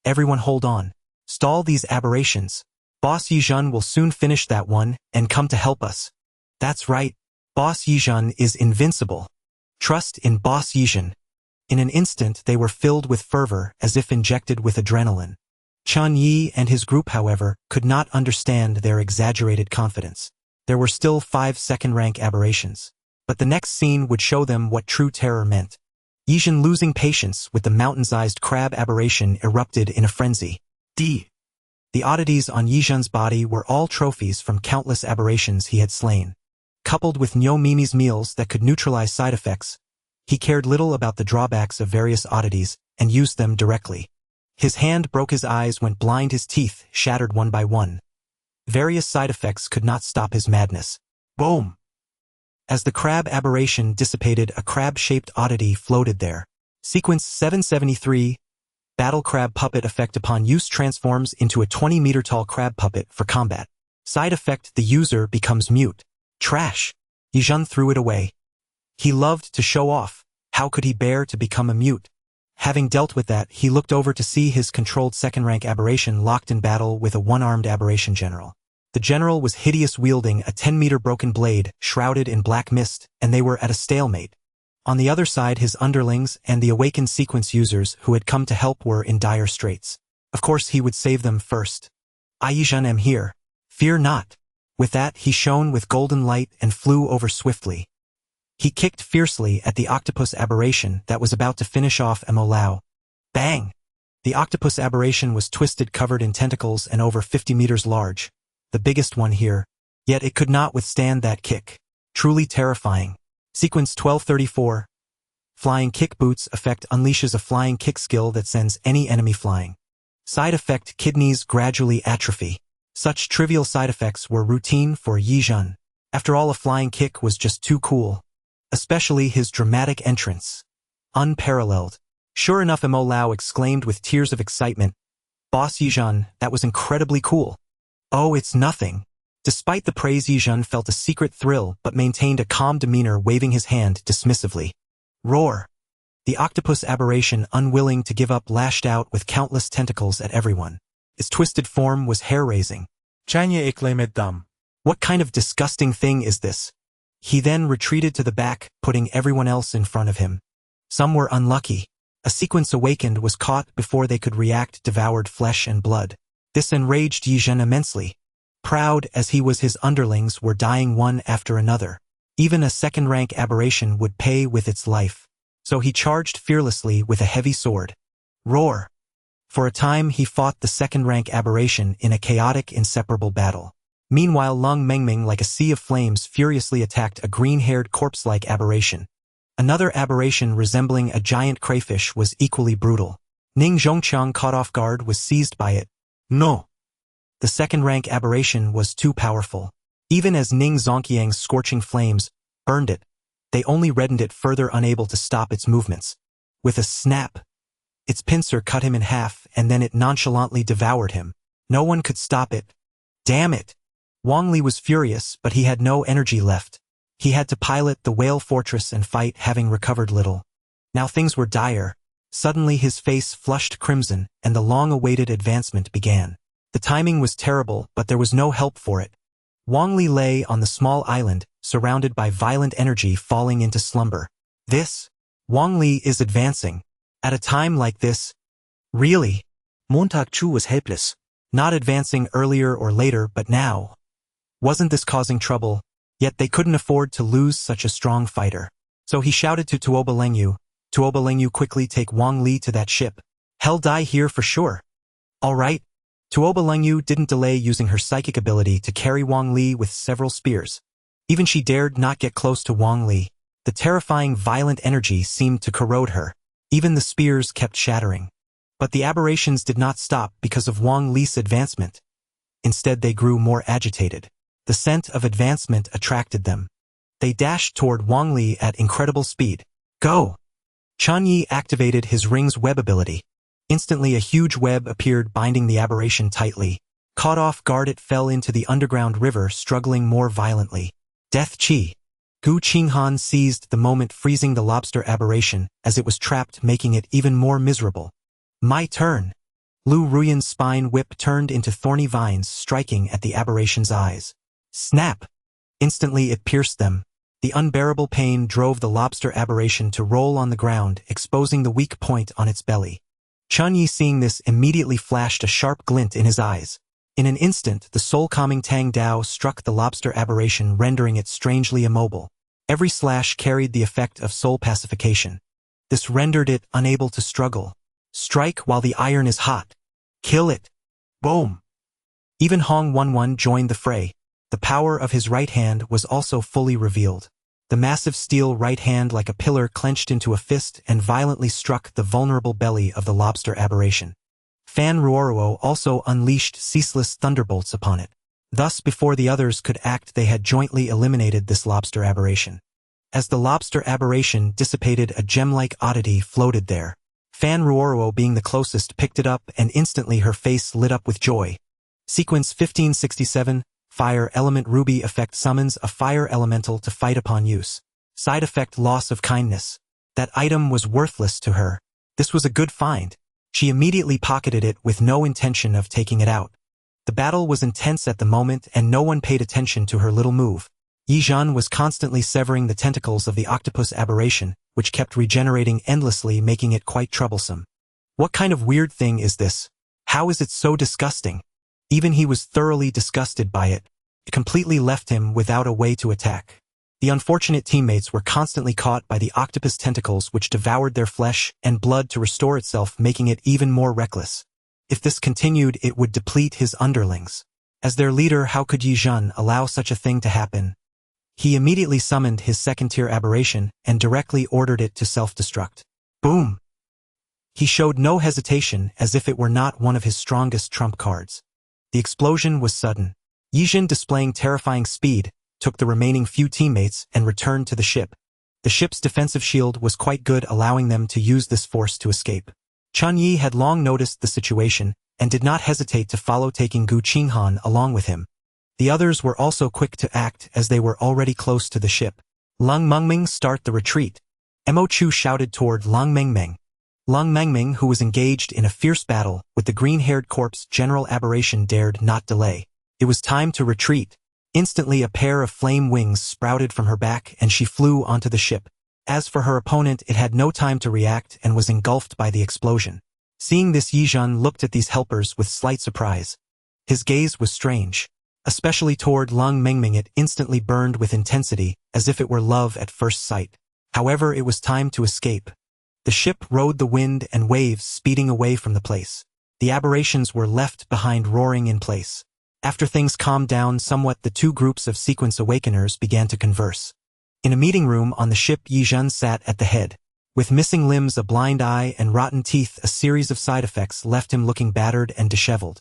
Speaker 1: "Everyone hold on. Stall these aberrations. Boss Yizhan will soon finish that one and come to help us." That's right. Boss Yizhan is invincible. Trust in Boss Yizhan. In an instant, they were filled with fervor, as if injected with adrenaline. Chen Ye and his group, however, could not understand their exaggerated confidence. There were still 5 second-rank aberrations. But the next scene would show them what true terror meant. Yizhan, losing patience with the mountain-sized crab aberration, erupted in a frenzy. The oddities on Yizhan's body were all trophies from countless aberrations he had slain. Coupled with Nyomimi's meals that could neutralize side effects, he cared little about the drawbacks of various oddities and used them directly. His hand broke, his eyes went blind, his teeth shattered one by one. Various side effects could not stop his madness. Boom! As the crab aberration dissipated, a crab-shaped oddity floated there. Sequence 773, Battle Crab Puppet effect. Upon use, transforms into a 20-meter-tall crab puppet for combat. Side effect: the user becomes mute. Trash. Yizhan threw it away. He loved to show off. How could he bear to become a mute? Having dealt with that, he looked over to see his controlled second-rank aberration locked in battle with a 1-armed aberration general. The general was hideous, wielding a 10-meter broken blade, shrouded in black mist, and they were at a stalemate. On the other side, his underlings and the awakened sequence users who had come to help were in dire straits. Of course, he would save them first. "I, Yizhan, am here. Fear not." With that, he shone with golden light and flew over swiftly. He kicked fiercely at the octopus aberration that was about to finish off Mo Lao. Bang! The octopus aberration was twisted, covered in tentacles, and over 50 meters large. The biggest one here, yet it could not withstand that kick. Truly terrifying. Sequence 1234. Flying Kick Boots effect unleashes a flying kick skill that sends any enemy flying. Side effect: kidneys gradually atrophy. Such trivial side effects were routine for Yizhan. After all, a flying kick was just too cool. Especially his dramatic entrance. Unparalleled. Sure enough, Mo Lao exclaimed with tears of excitement, "Boss Yizhan, that was incredibly cool." "Oh, it's nothing." Despite the praise, Yizhan felt a secret thrill but maintained a calm demeanor, waving his hand dismissively. Roar! The octopus aberration, unwilling to give up, lashed out with countless tentacles at everyone. Its twisted form was hair-raising.
Speaker 2: Chen Ye exclaimed dumb.
Speaker 1: "What kind of disgusting thing is this?" He then retreated to the back, putting everyone else in front of him. Some were unlucky. A sequence awakened was caught before they could react, devoured flesh and blood. This enraged Yizhan immensely. Proud as he was, his underlings were dying one after another. Even a second-rank aberration would pay with its life. So he charged fearlessly with a heavy sword. Roar! For a time he fought the second-rank aberration in a chaotic, inseparable battle. Meanwhile Lung Mengming like a sea of flames furiously attacked a green-haired corpse-like aberration. Another aberration resembling a giant crayfish was equally brutal. Ning Zhongqiang, caught off guard, was seized by it. No! The second-rank aberration was too powerful. Even as Ning Zhongqiang's scorching flames burned it, they only reddened it further, unable to stop its movements. With a snap, its pincer cut him in half, and then it nonchalantly devoured him. No one could stop it. Damn it! Wang Li was furious, but he had no energy left. He had to pilot the whale fortress and fight, having recovered little. Now things were dire. Suddenly his face flushed crimson, and the long-awaited advancement began. The timing was terrible, but there was no help for it. Wang Li lay on the small island, surrounded by violent energy, falling into slumber. Wang Li is advancing. At a time like this? Really?
Speaker 2: Montag Chu was helpless.
Speaker 1: Not advancing earlier or later, but now. Wasn't this causing trouble? Yet they couldn't afford to lose such a strong fighter. So he shouted to Tuoba Lengyu, "Tuoba Lengyu, quickly take Wang Li to that ship. He'll die here for sure." All right. Tuoba Lengyu didn't delay, using her psychic ability to carry Wang Li with several spears. Even she dared not get close to Wang Li. The terrifying, violent energy seemed to corrode her. Even the spears kept shattering. But the aberrations did not stop because of Wang Li's advancement. Instead, they grew more agitated. The scent of advancement attracted them. They dashed toward Wang Li at incredible speed. Go! Chen Ye activated his ring's web ability. Instantly a huge web appeared, binding the aberration tightly. Caught off guard, it fell into the underground river, struggling more violently. Death Chi! Gu Qinghan seized the moment, freezing the lobster aberration as it was trapped, making it even more miserable. My turn! Lu Ruyan's spine whip turned into thorny vines, striking at the aberration's eyes. Snap! Instantly it pierced them. The unbearable pain drove the lobster aberration to roll on the ground, exposing the weak point on its belly. Chen Ye, seeing this, immediately flashed a sharp glint in his eyes. In an instant, the soul-calming Tang Dao struck the lobster aberration, rendering it strangely immobile. Every slash carried the effect of soul pacification. This rendered it unable to struggle. Strike while the iron is hot. Kill it. Boom! Even Hong Wenwen joined the fray. The power of his right hand was also fully revealed. The massive steel right hand, like a pillar, clenched into a fist and violently struck the vulnerable belly of the lobster aberration. Fan Ruoruo also unleashed ceaseless thunderbolts upon it. Thus, before the others could act, they had jointly eliminated this lobster aberration. As the lobster aberration dissipated, a gem-like oddity floated there. Fan Ruoruo, being the closest, picked it up, and instantly her face lit up with joy. Sequence 1567, Fire Element Ruby Effect summons a fire elemental to fight upon use. Side effect: loss of kindness. That item was worthless to her. This was a good find. She immediately pocketed it with no intention of taking it out. The battle was intense at the moment, and no one paid attention to her little move. Yizhan was constantly severing the tentacles of the octopus aberration, which kept regenerating endlessly, making it quite troublesome. What kind of weird thing is this? How is it so disgusting? Even he was thoroughly disgusted by it. It completely left him without a way to attack. The unfortunate teammates were constantly caught by the octopus tentacles, which devoured their flesh and blood to restore itself, making it even more reckless. If this continued, it would deplete his underlings. As their leader, how could Yizhan allow such a thing to happen? He immediately summoned his second-tier aberration and directly ordered it to self-destruct. Boom! He showed no hesitation, as if it were not one of his strongest trump cards. The explosion was sudden. Yizhan, displaying terrifying speed, took the remaining few teammates and returned to the ship. The ship's defensive shield was quite good, allowing them to use this force to escape. Chen Ye had long noticed the situation and did not hesitate to follow, taking Gu Qinghan along with him. The others were also quick to act, as they were already close to the ship. Lung Mengming, start the retreat. Mo Chu shouted toward Lung Mengming. Lung Mengming, who was engaged in a fierce battle with the green-haired corpse general aberration, dared not delay. It was time to retreat. Instantly a pair of flame wings sprouted from her back and she flew onto the ship. As for her opponent, it had no time to react and was engulfed by the explosion. Seeing this, Yizhan looked at these helpers with slight surprise. His gaze was strange. Especially toward Lung Mengming, it instantly burned with intensity, as if it were love at first sight. However, it was time to escape. The ship rode the wind and waves, speeding away from the place. The aberrations were left behind, roaring in place. After things calmed down somewhat, the two groups of sequence awakeners began to converse. In a meeting room on the ship, Yi Zhen sat at the head. With missing limbs, a blind eye, and rotten teeth, a series of side effects left him looking battered and disheveled.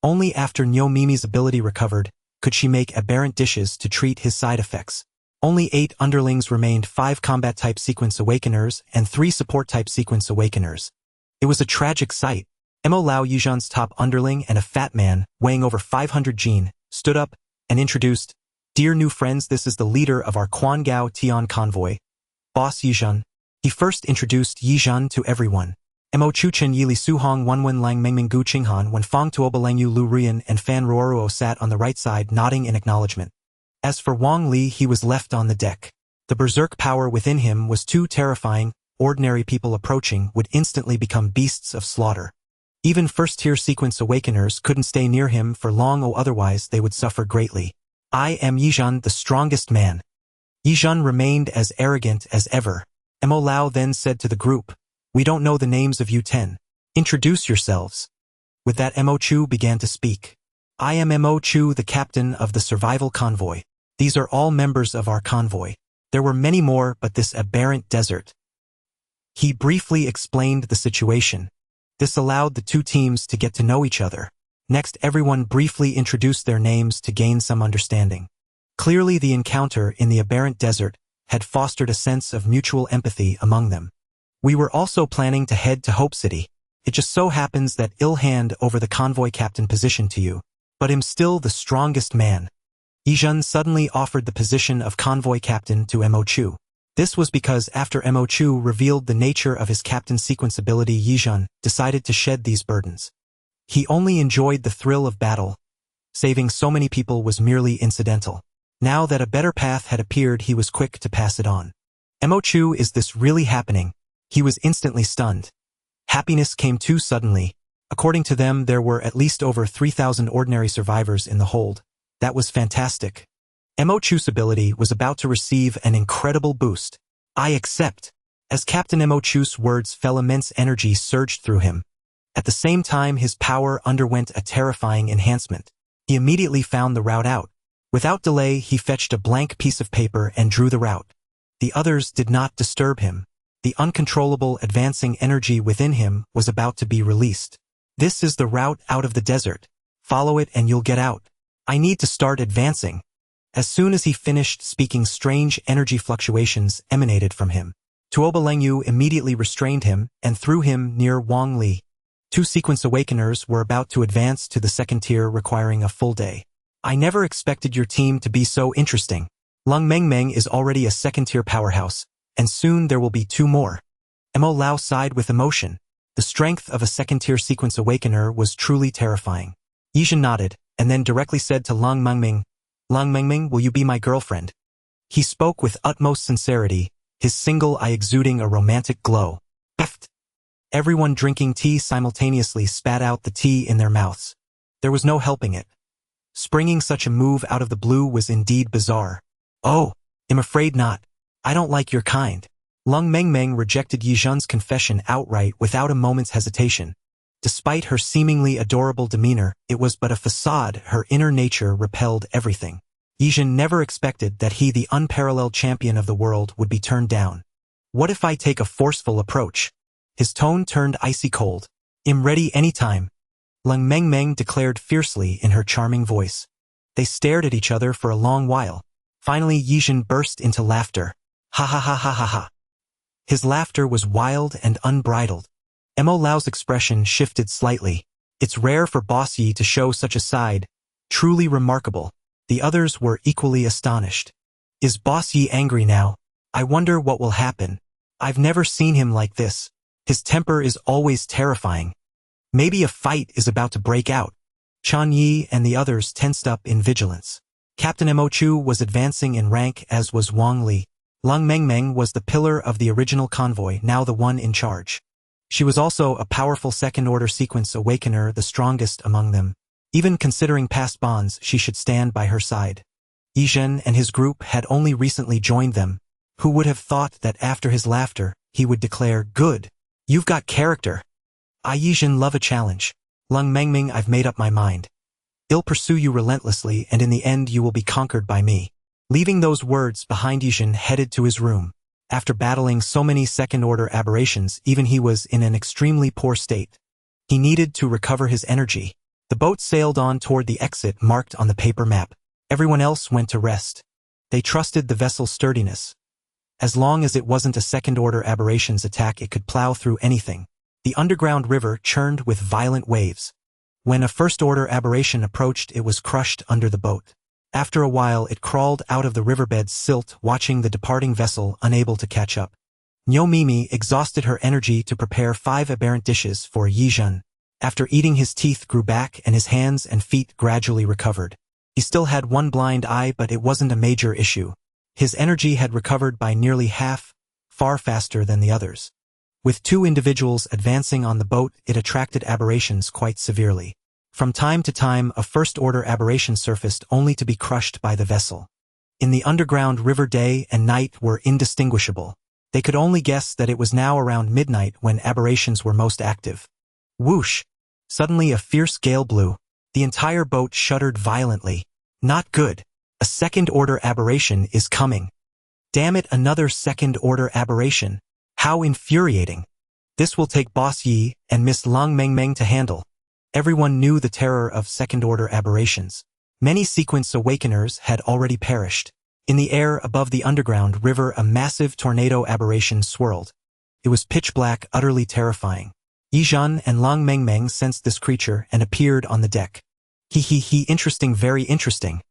Speaker 1: Only after Nyo Mimi's ability recovered could she make aberrant dishes to treat his side effects. Only 8 underlings remained, 5 combat-type sequence awakeners and 3 support-type sequence awakeners. It was a tragic sight. Mo Lao, Yi Zhen's top underling and a fat man, weighing over 500 jin, stood up and introduced, "Dear new friends, this is the leader of our Quangao Tian convoy, Boss Yi Zhen." He first introduced Yi Zhen to everyone. Mo Chu Chen Ye Li Su Hong Wenwen Lang Mengming Gu Qinghan Wen Fang Tuoba Lang Yu Lu Rian and Fan Ruoruo sat on the right side, nodding in acknowledgement. As for Wang Li, he was left on the deck. The berserk power within him was too terrifying. Ordinary people approaching would instantly become beasts of slaughter. Even first-tier sequence awakeners couldn't stay near him for long, or otherwise they would suffer greatly. "I am Yi Zhen, the strongest man." Yi Zhen remained as arrogant as ever. Mo Lao then said to the group, "We don't know the names of you 10. Introduce yourselves." With that, Mo Chu began to speak. "I am Mo Chu, the captain of the survival convoy. These are all members of our convoy. There were many more, but this aberrant desert." He briefly explained the situation. This allowed the two teams to get to know each other. Next, everyone briefly introduced their names to gain some understanding. Clearly, the encounter in the aberrant desert had fostered a sense of mutual empathy among them. "We were also planning to head to Hope City. It just so happens that I'll hand over the convoy captain position to you, but I'm still the strongest man." Yi Zhen suddenly offered the position of convoy captain to Mo Chu. This was because after Mo Chu revealed the nature of his captain sequence ability, Yi Zhen decided to shed these burdens. He only enjoyed the thrill of battle. Saving so many people was merely incidental. Now that a better path had appeared, he was quick to pass it on. "Mo Chu, is this really happening?" He was instantly stunned. Happiness came too suddenly. According to them, there were at least over 3,000 ordinary survivors in the hold. That was fantastic. Mo Chu's ability was about to receive an incredible boost. "I accept." As Captain Mo Chu's words fell, immense energy surged through him. At the same time, his power underwent a terrifying enhancement. He immediately found the route out. Without delay, he fetched a blank piece of paper and drew the route. The others did not disturb him. The uncontrollable advancing energy within him was about to be released. "This is the route out of the desert. Follow it and you'll get out. I need to start advancing." As soon as he finished speaking, strange energy fluctuations emanated from him. Tuoba Lengyu immediately restrained him and threw him near Wang Li. 2 sequence awakeners were about to advance to the second tier, requiring a full day. "I never expected your team to be so interesting. Lung Mengmeng is already a second-tier powerhouse, and soon there will be 2 more. Mo Lao sighed with emotion. The strength of a second-tier sequence awakener was truly terrifying. Yi Zhen nodded, and then directly said to Lung Mengmeng, "Lung Mengmeng, will you be my girlfriend?" He spoke with utmost sincerity, his single eye exuding a romantic glow. Peft! Everyone drinking tea simultaneously spat out the tea in their mouths. There was no helping it. Springing such a move out of the blue was indeed bizarre. "Oh, I'm afraid not. I don't like your kind." Lung Mengmeng rejected Yi Zhen's confession outright without a moment's hesitation. Despite her seemingly adorable demeanor, it was but a facade. Her inner nature repelled everything. Yi Zhen never expected that he, the unparalleled champion of the world, would be turned down. "What if I take a forceful approach?" His tone turned icy cold. "I'm ready anytime," Lung Mengmeng declared fiercely in her charming voice. They stared at each other for a long while. Finally, Yi Zhen burst into laughter. "Ha ha ha ha ha ha." His laughter was wild and unbridled. Mo Lao's expression shifted slightly. It's rare for Boss Yi to show such a side. Truly remarkable. The others were equally astonished. Is Boss Yi angry now? I wonder what will happen. I've never seen him like this. His temper is always terrifying. Maybe a fight is about to break out. Chen Ye and the others tensed up in vigilance. Captain Mo Chu was advancing in rank, as was Wang Li. Lung Mengmeng was the pillar of the original convoy, now the one in charge. She was also a powerful second-order sequence awakener, the strongest among them. Even considering past bonds, she should stand by her side. Yi Zhen and his group had only recently joined them, Who would have thought that after his laughter, he would declare, "Good. You've got character. I Yijin love a challenge. Lung Mengming, I've made up my mind. I'll pursue you relentlessly, and in the end you will be conquered by me." Leaving those words behind, Yijin headed to his room. After battling so many second-order aberrations, even he was in an extremely poor state. He needed to recover his energy. The boat sailed on toward the exit marked on the paper map. Everyone else went to rest. They trusted the vessel's sturdiness. As long as it wasn't a second-order aberrations attack, it could plow through anything. The underground river churned with violent waves. When a first-order aberration approached, it was crushed under the boat. After a while, it crawled out of the riverbed's silt, watching the departing vessel, unable to catch up. Nyo Mimi exhausted her energy to prepare 5 aberrant dishes for Yijin. After eating, his teeth grew back and his hands and feet gradually recovered. He still had one blind eye, but it wasn't a major issue. His energy had recovered by nearly half, far faster than the others. With 2 individuals advancing on the boat, it attracted aberrations quite severely. From time to time, a first-order aberration surfaced only to be crushed by the vessel. In the underground river, day and night were indistinguishable. They could only guess that it was now around midnight when aberrations were most active. Whoosh! Suddenly a fierce gale blew. The entire boat shuddered violently. Not good. A second-order aberration is coming. Damn it, another second-order aberration. How infuriating. This will take Boss Yi and Miss Lung Mengmeng to handle. Everyone knew the terror of second-order aberrations. Many sequence awakeners had already perished. In the air above the underground river, a massive tornado aberration swirled. It was pitch black, utterly terrifying. Yijin and Lung Mengmeng sensed this creature and appeared on the deck. Interesting, very interesting.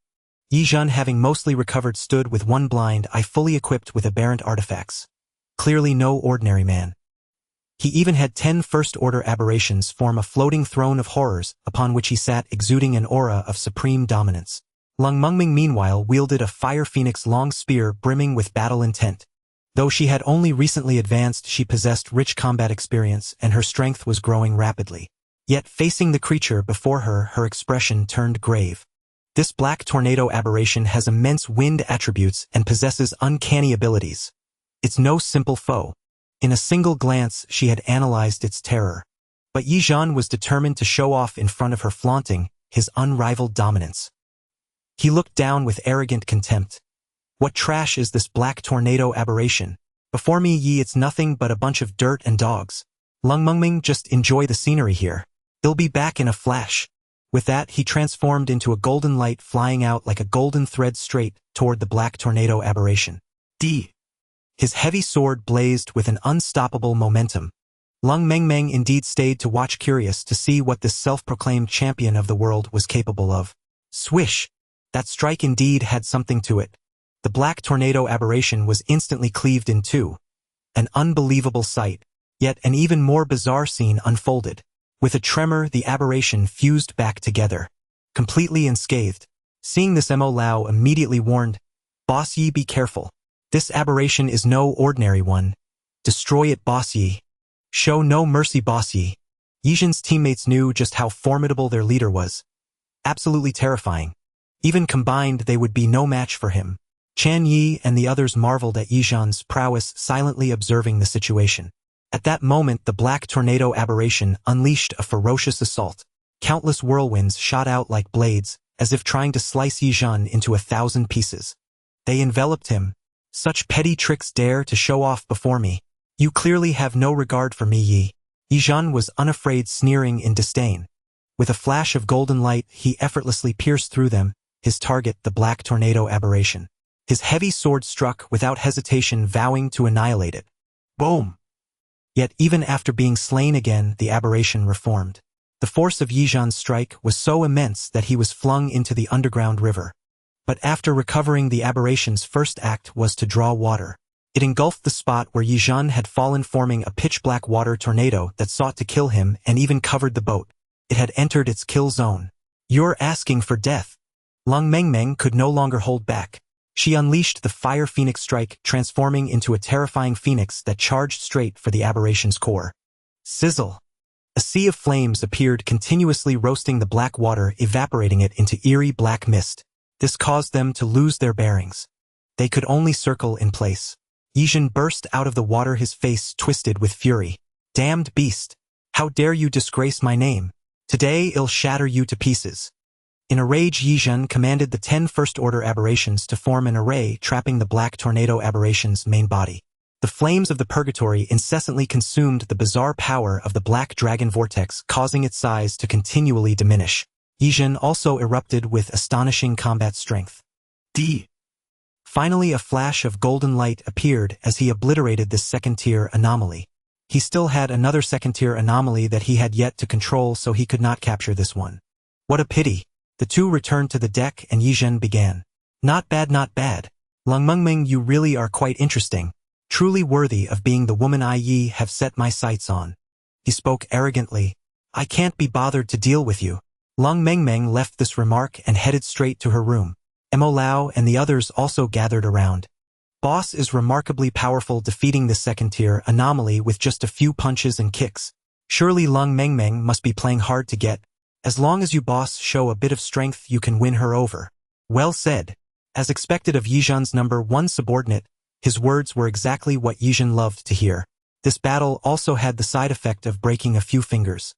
Speaker 1: Yijin, having mostly recovered, stood with one blind eye fully equipped with aberrant artifacts. Clearly no ordinary man. He even had 10 first-order aberrations form a floating throne of horrors upon which he sat, exuding an aura of supreme dominance. Lung Mengming meanwhile wielded a fire phoenix long spear brimming with battle intent. Though she had only recently advanced, she possessed rich combat experience and her strength was growing rapidly. Yet facing the creature before her, her expression turned grave. This black tornado aberration has immense wind attributes and possesses uncanny abilities. It's no simple foe. In a single glance, she had analyzed its terror. But Yijin was determined to show off in front of her, flaunting his unrivaled dominance. He looked down with arrogant contempt. What trash is this black tornado aberration? Before me, it's nothing but a bunch of dirt and dogs. Lung Mengming, just enjoy the scenery here. I'll be back in a flash. With that, he transformed into a golden light, flying out like a golden thread straight toward the black tornado aberration. His heavy sword blazed with an unstoppable momentum. Lung Mengmeng indeed stayed to watch, curious to see what this self-proclaimed champion of the world was capable of. Swish! That strike indeed had something to it. The black tornado aberration was instantly cleaved in two. An unbelievable sight, yet an even more bizarre scene unfolded. With a tremor, the aberration fused back together, completely unscathed. Seeing this, Mo Lao immediately warned, "Boss Yi, be careful. This aberration is no ordinary one. Destroy it, Boss Yi. Show no mercy, Boss Yi." Yijin's teammates knew just how formidable their leader was. Absolutely terrifying. Even combined, they would be no match for him. Chen Ye and the others marveled at Yijin's prowess, silently observing the situation. At that moment, the black tornado aberration unleashed a ferocious assault. Countless whirlwinds shot out like blades, as if trying to slice Yijin into 1,000 pieces. They enveloped him. "Such petty tricks dare to show off before me. You clearly have no regard for me, Yi." Yijin was unafraid, sneering in disdain. With a flash of golden light, he effortlessly pierced through them, his target the black tornado aberration. His heavy sword struck without hesitation, vowing to annihilate it. Boom! Yet even after being slain again, the aberration reformed. The force of Yijin's strike was so immense that he was flung into the underground river. But after recovering, the aberration's first act was to draw water. It engulfed the spot where Yijin had fallen, forming a pitch-black water tornado that sought to kill him and even covered the boat. It had entered its kill zone. "You're asking for death." Lung Mengmeng could no longer hold back. She unleashed the fire phoenix strike, transforming into a terrifying phoenix that charged straight for the aberration's core. Sizzle! A sea of flames appeared, continuously roasting the black water, evaporating it into eerie black mist. This caused them to lose their bearings. They could only circle in place. Yizhen burst out of the water, his face twisted with fury. Damned beast! How dare you disgrace my name? Today I'll shatter you to pieces. In a rage, Yizhen commanded the 10 first-order aberrations to form an array trapping the black tornado aberration's main body. The flames of the purgatory incessantly consumed the bizarre power of the black dragon vortex, causing its size to continually diminish. Yizhen also erupted with astonishing combat strength. Finally, a flash of golden light appeared as he obliterated this second-tier anomaly. He still had another second-tier anomaly that he had yet to control, so he could not capture this one. What a pity! The two returned to the deck and Yizhen began. Not bad, not bad. Lung Mengmeng, you really are quite interesting. Truly worthy of being the woman I have set my sights on. He spoke arrogantly. I can't be bothered to deal with you. Lung Mengmeng left this remark and headed straight to her room. Mo Lao and the others also gathered around. Boss is remarkably powerful, defeating the second-tier anomaly with just a few punches and kicks. Surely Lung Mengmeng must be playing hard to get. As long as you, boss, show a bit of strength, you can win her over. Well said. As expected of Yizhen's number 1 subordinate, his words were exactly what Yizhen loved to hear. This battle also had the side effect of breaking a few fingers.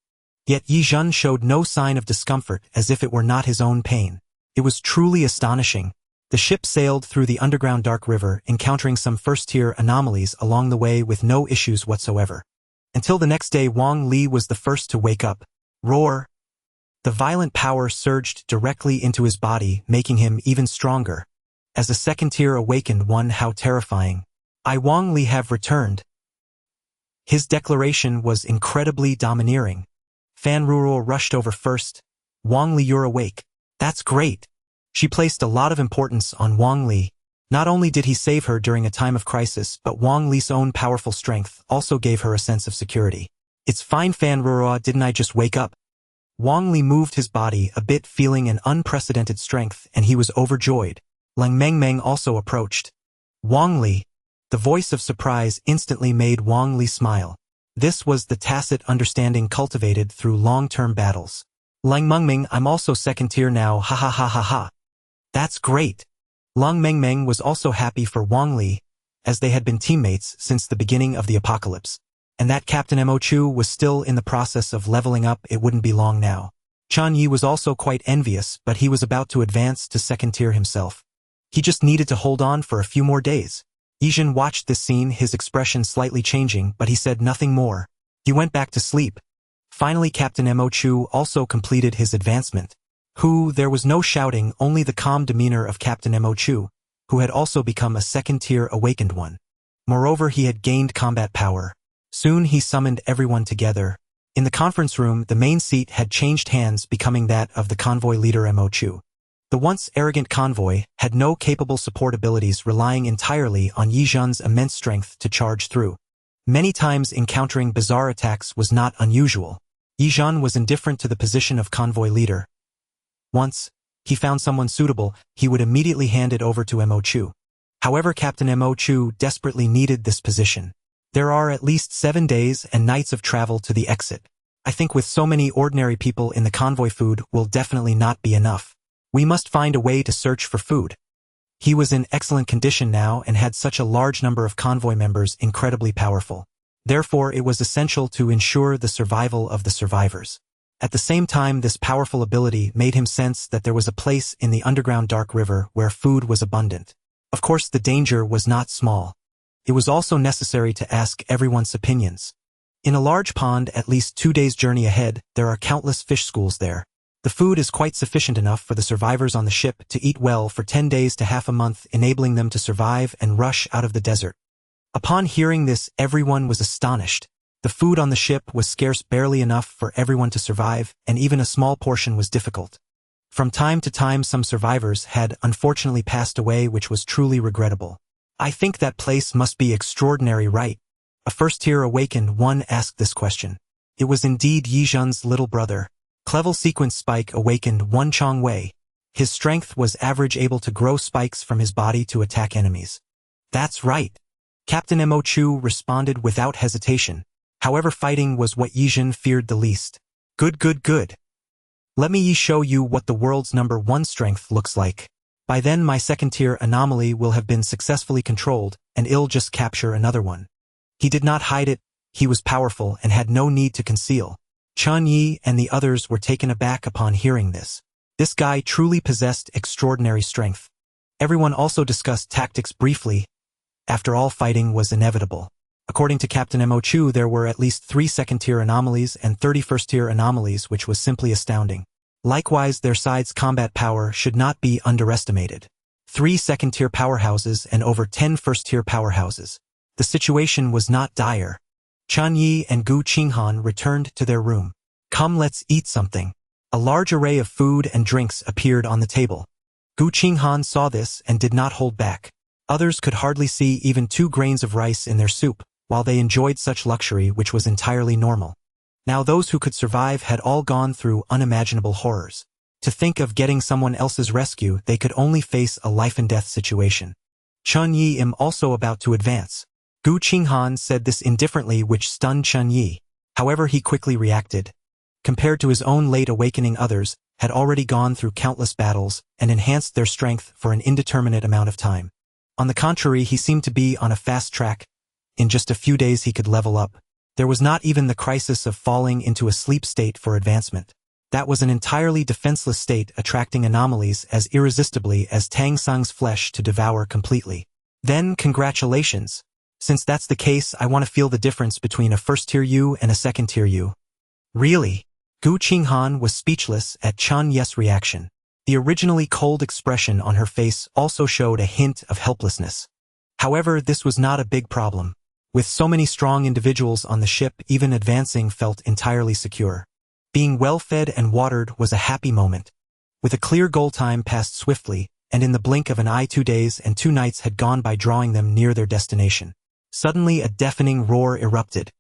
Speaker 1: Yet Yizhen showed no sign of discomfort, as if it were not his own pain. It was truly astonishing. The ship sailed through the underground dark river, encountering some first-tier anomalies along the way with no issues whatsoever. Until the next day, Wang Li was the first to wake up. Roar! The violent power surged directly into his body, making him even stronger. As the second-tier awakened one, how terrifying. I, Wang Li, have returned. His declaration was incredibly domineering. Fan Rural rushed over first. Wang Li, you're awake. That's great. She placed a lot of importance on Wang Li. Not only did he save her during a time of crisis, but Wang Li's own powerful strength also gave her a sense of security. It's fine, Fan Rural, didn't I just wake up? Wang Li moved his body a bit, feeling an unprecedented strength, and he was overjoyed. Lung Mengmeng also approached. Wang Li. The voice of surprise instantly made Wang Li smile. This was the tacit understanding cultivated through long-term battles. Lung Mengmeng, I'm also second-tier now, ha. That's great. Lung Mengmeng was also happy for Wang Li, as they had been teammates since the beginning of the apocalypse. And that Captain Mo Chu was still in the process of leveling up, it wouldn't be long now. Chen Ye was also quite envious, but he was about to advance to second-tier himself. He just needed to hold on for a few more days. Yizhen watched this scene, his expression slightly changing, but he said nothing more. He went back to sleep. Finally, Captain Mo Chu also completed his advancement. There was no shouting, only the calm demeanor of Captain Mo Chu, who had also become a second-tier awakened one. Moreover, he had gained combat power. Soon he summoned everyone together. In the conference room, the main seat had changed hands, becoming that of the convoy leader Mo Chu. The once arrogant convoy had no capable support abilities, relying entirely on Yizhen's immense strength to charge through. Many times encountering bizarre attacks was not unusual. Yizhen was indifferent to the position of convoy leader. Once he found someone suitable, he would immediately hand it over to Mo Chu. However, Captain Mo Chu desperately needed this position. There are at least 7 days and nights of travel to the exit. I think with so many ordinary people in the convoy, food will definitely not be enough. We must find a way to search for food. He was in excellent condition now and had such a large number of convoy members, incredibly powerful. Therefore, it was essential to ensure the survival of the survivors. At the same time, this powerful ability made him sense that there was a place in the underground dark river where food was abundant. Of course, the danger was not small. It was also necessary to ask everyone's opinions. In a large pond at least 2 days' journey ahead, there are countless fish schools there. The food is quite sufficient enough for the survivors on the ship to eat well for 10 days to half a month, enabling them to survive and rush out of the desert. Upon hearing this, everyone was astonished. The food on the ship was scarce, barely enough for everyone to survive, and even a small portion was difficult. From time to time, some survivors had unfortunately passed away, which was truly regrettable. I think that place must be extraordinary, right? A first-tier awakened one asked this question. It was indeed Yizhen's little brother. Clevel Sequence Spike awakened one Chong Wei. His strength was average, able to grow spikes from his body to attack enemies. That's right. Captain Mo Chu responded without hesitation. However, fighting was what Yizhen feared the least. Good. Let me show you what the world's #1 strength looks like. By then my second-tier anomaly will have been successfully controlled, and ill just capture another one. He did not hide it, he was powerful and had no need to conceal. Chen Ye and the others were taken aback upon hearing this. This guy truly possessed extraordinary strength. Everyone also discussed tactics briefly. After all, fighting was inevitable. According to Captain Mo Chu, there were at least 3 second-tier anomalies and 30 first-tier anomalies, which was simply astounding. Likewise, their side's combat power should not be underestimated. 3 second-tier powerhouses and over 10 first-tier powerhouses. The situation was not dire. Chen Ye and Gu Qinghan returned to their room. Come, let's eat something. A large array of food and drinks appeared on the table. Gu Qinghan saw this and did not hold back. Others could hardly see even 2 grains of rice in their soup, while they enjoyed such luxury which was entirely normal. Now those who could survive had all gone through unimaginable horrors. To think of getting someone else's rescue, they could only face a life-and-death situation. Chen Ye am also about to advance. Gu Qinghan said this indifferently, which stunned Chen Ye. However, he quickly reacted. Compared to his own late awakening, others had already gone through countless battles and enhanced their strength for an indeterminate amount of time. On the contrary, he seemed to be on a fast track. In just a few days he could level up. There was not even the crisis of falling into a sleep state for advancement. That was an entirely defenseless state, attracting anomalies as irresistibly as Tang Sung's flesh to devour completely. Then, congratulations. Since that's the case, I want to feel the difference between a first-tier you and a second-tier you. Really? Gu Qinghan was speechless at Chen Ye's reaction. The originally cold expression on her face also showed a hint of helplessness. However, this was not a big problem. With so many strong individuals on the ship, even advancing felt entirely secure. Being well-fed and watered was a happy moment. With a clear goal, time passed swiftly, and in the blink of an eye 2 days and 2 nights had gone by, drawing them near their destination. Suddenly a deafening roar erupted.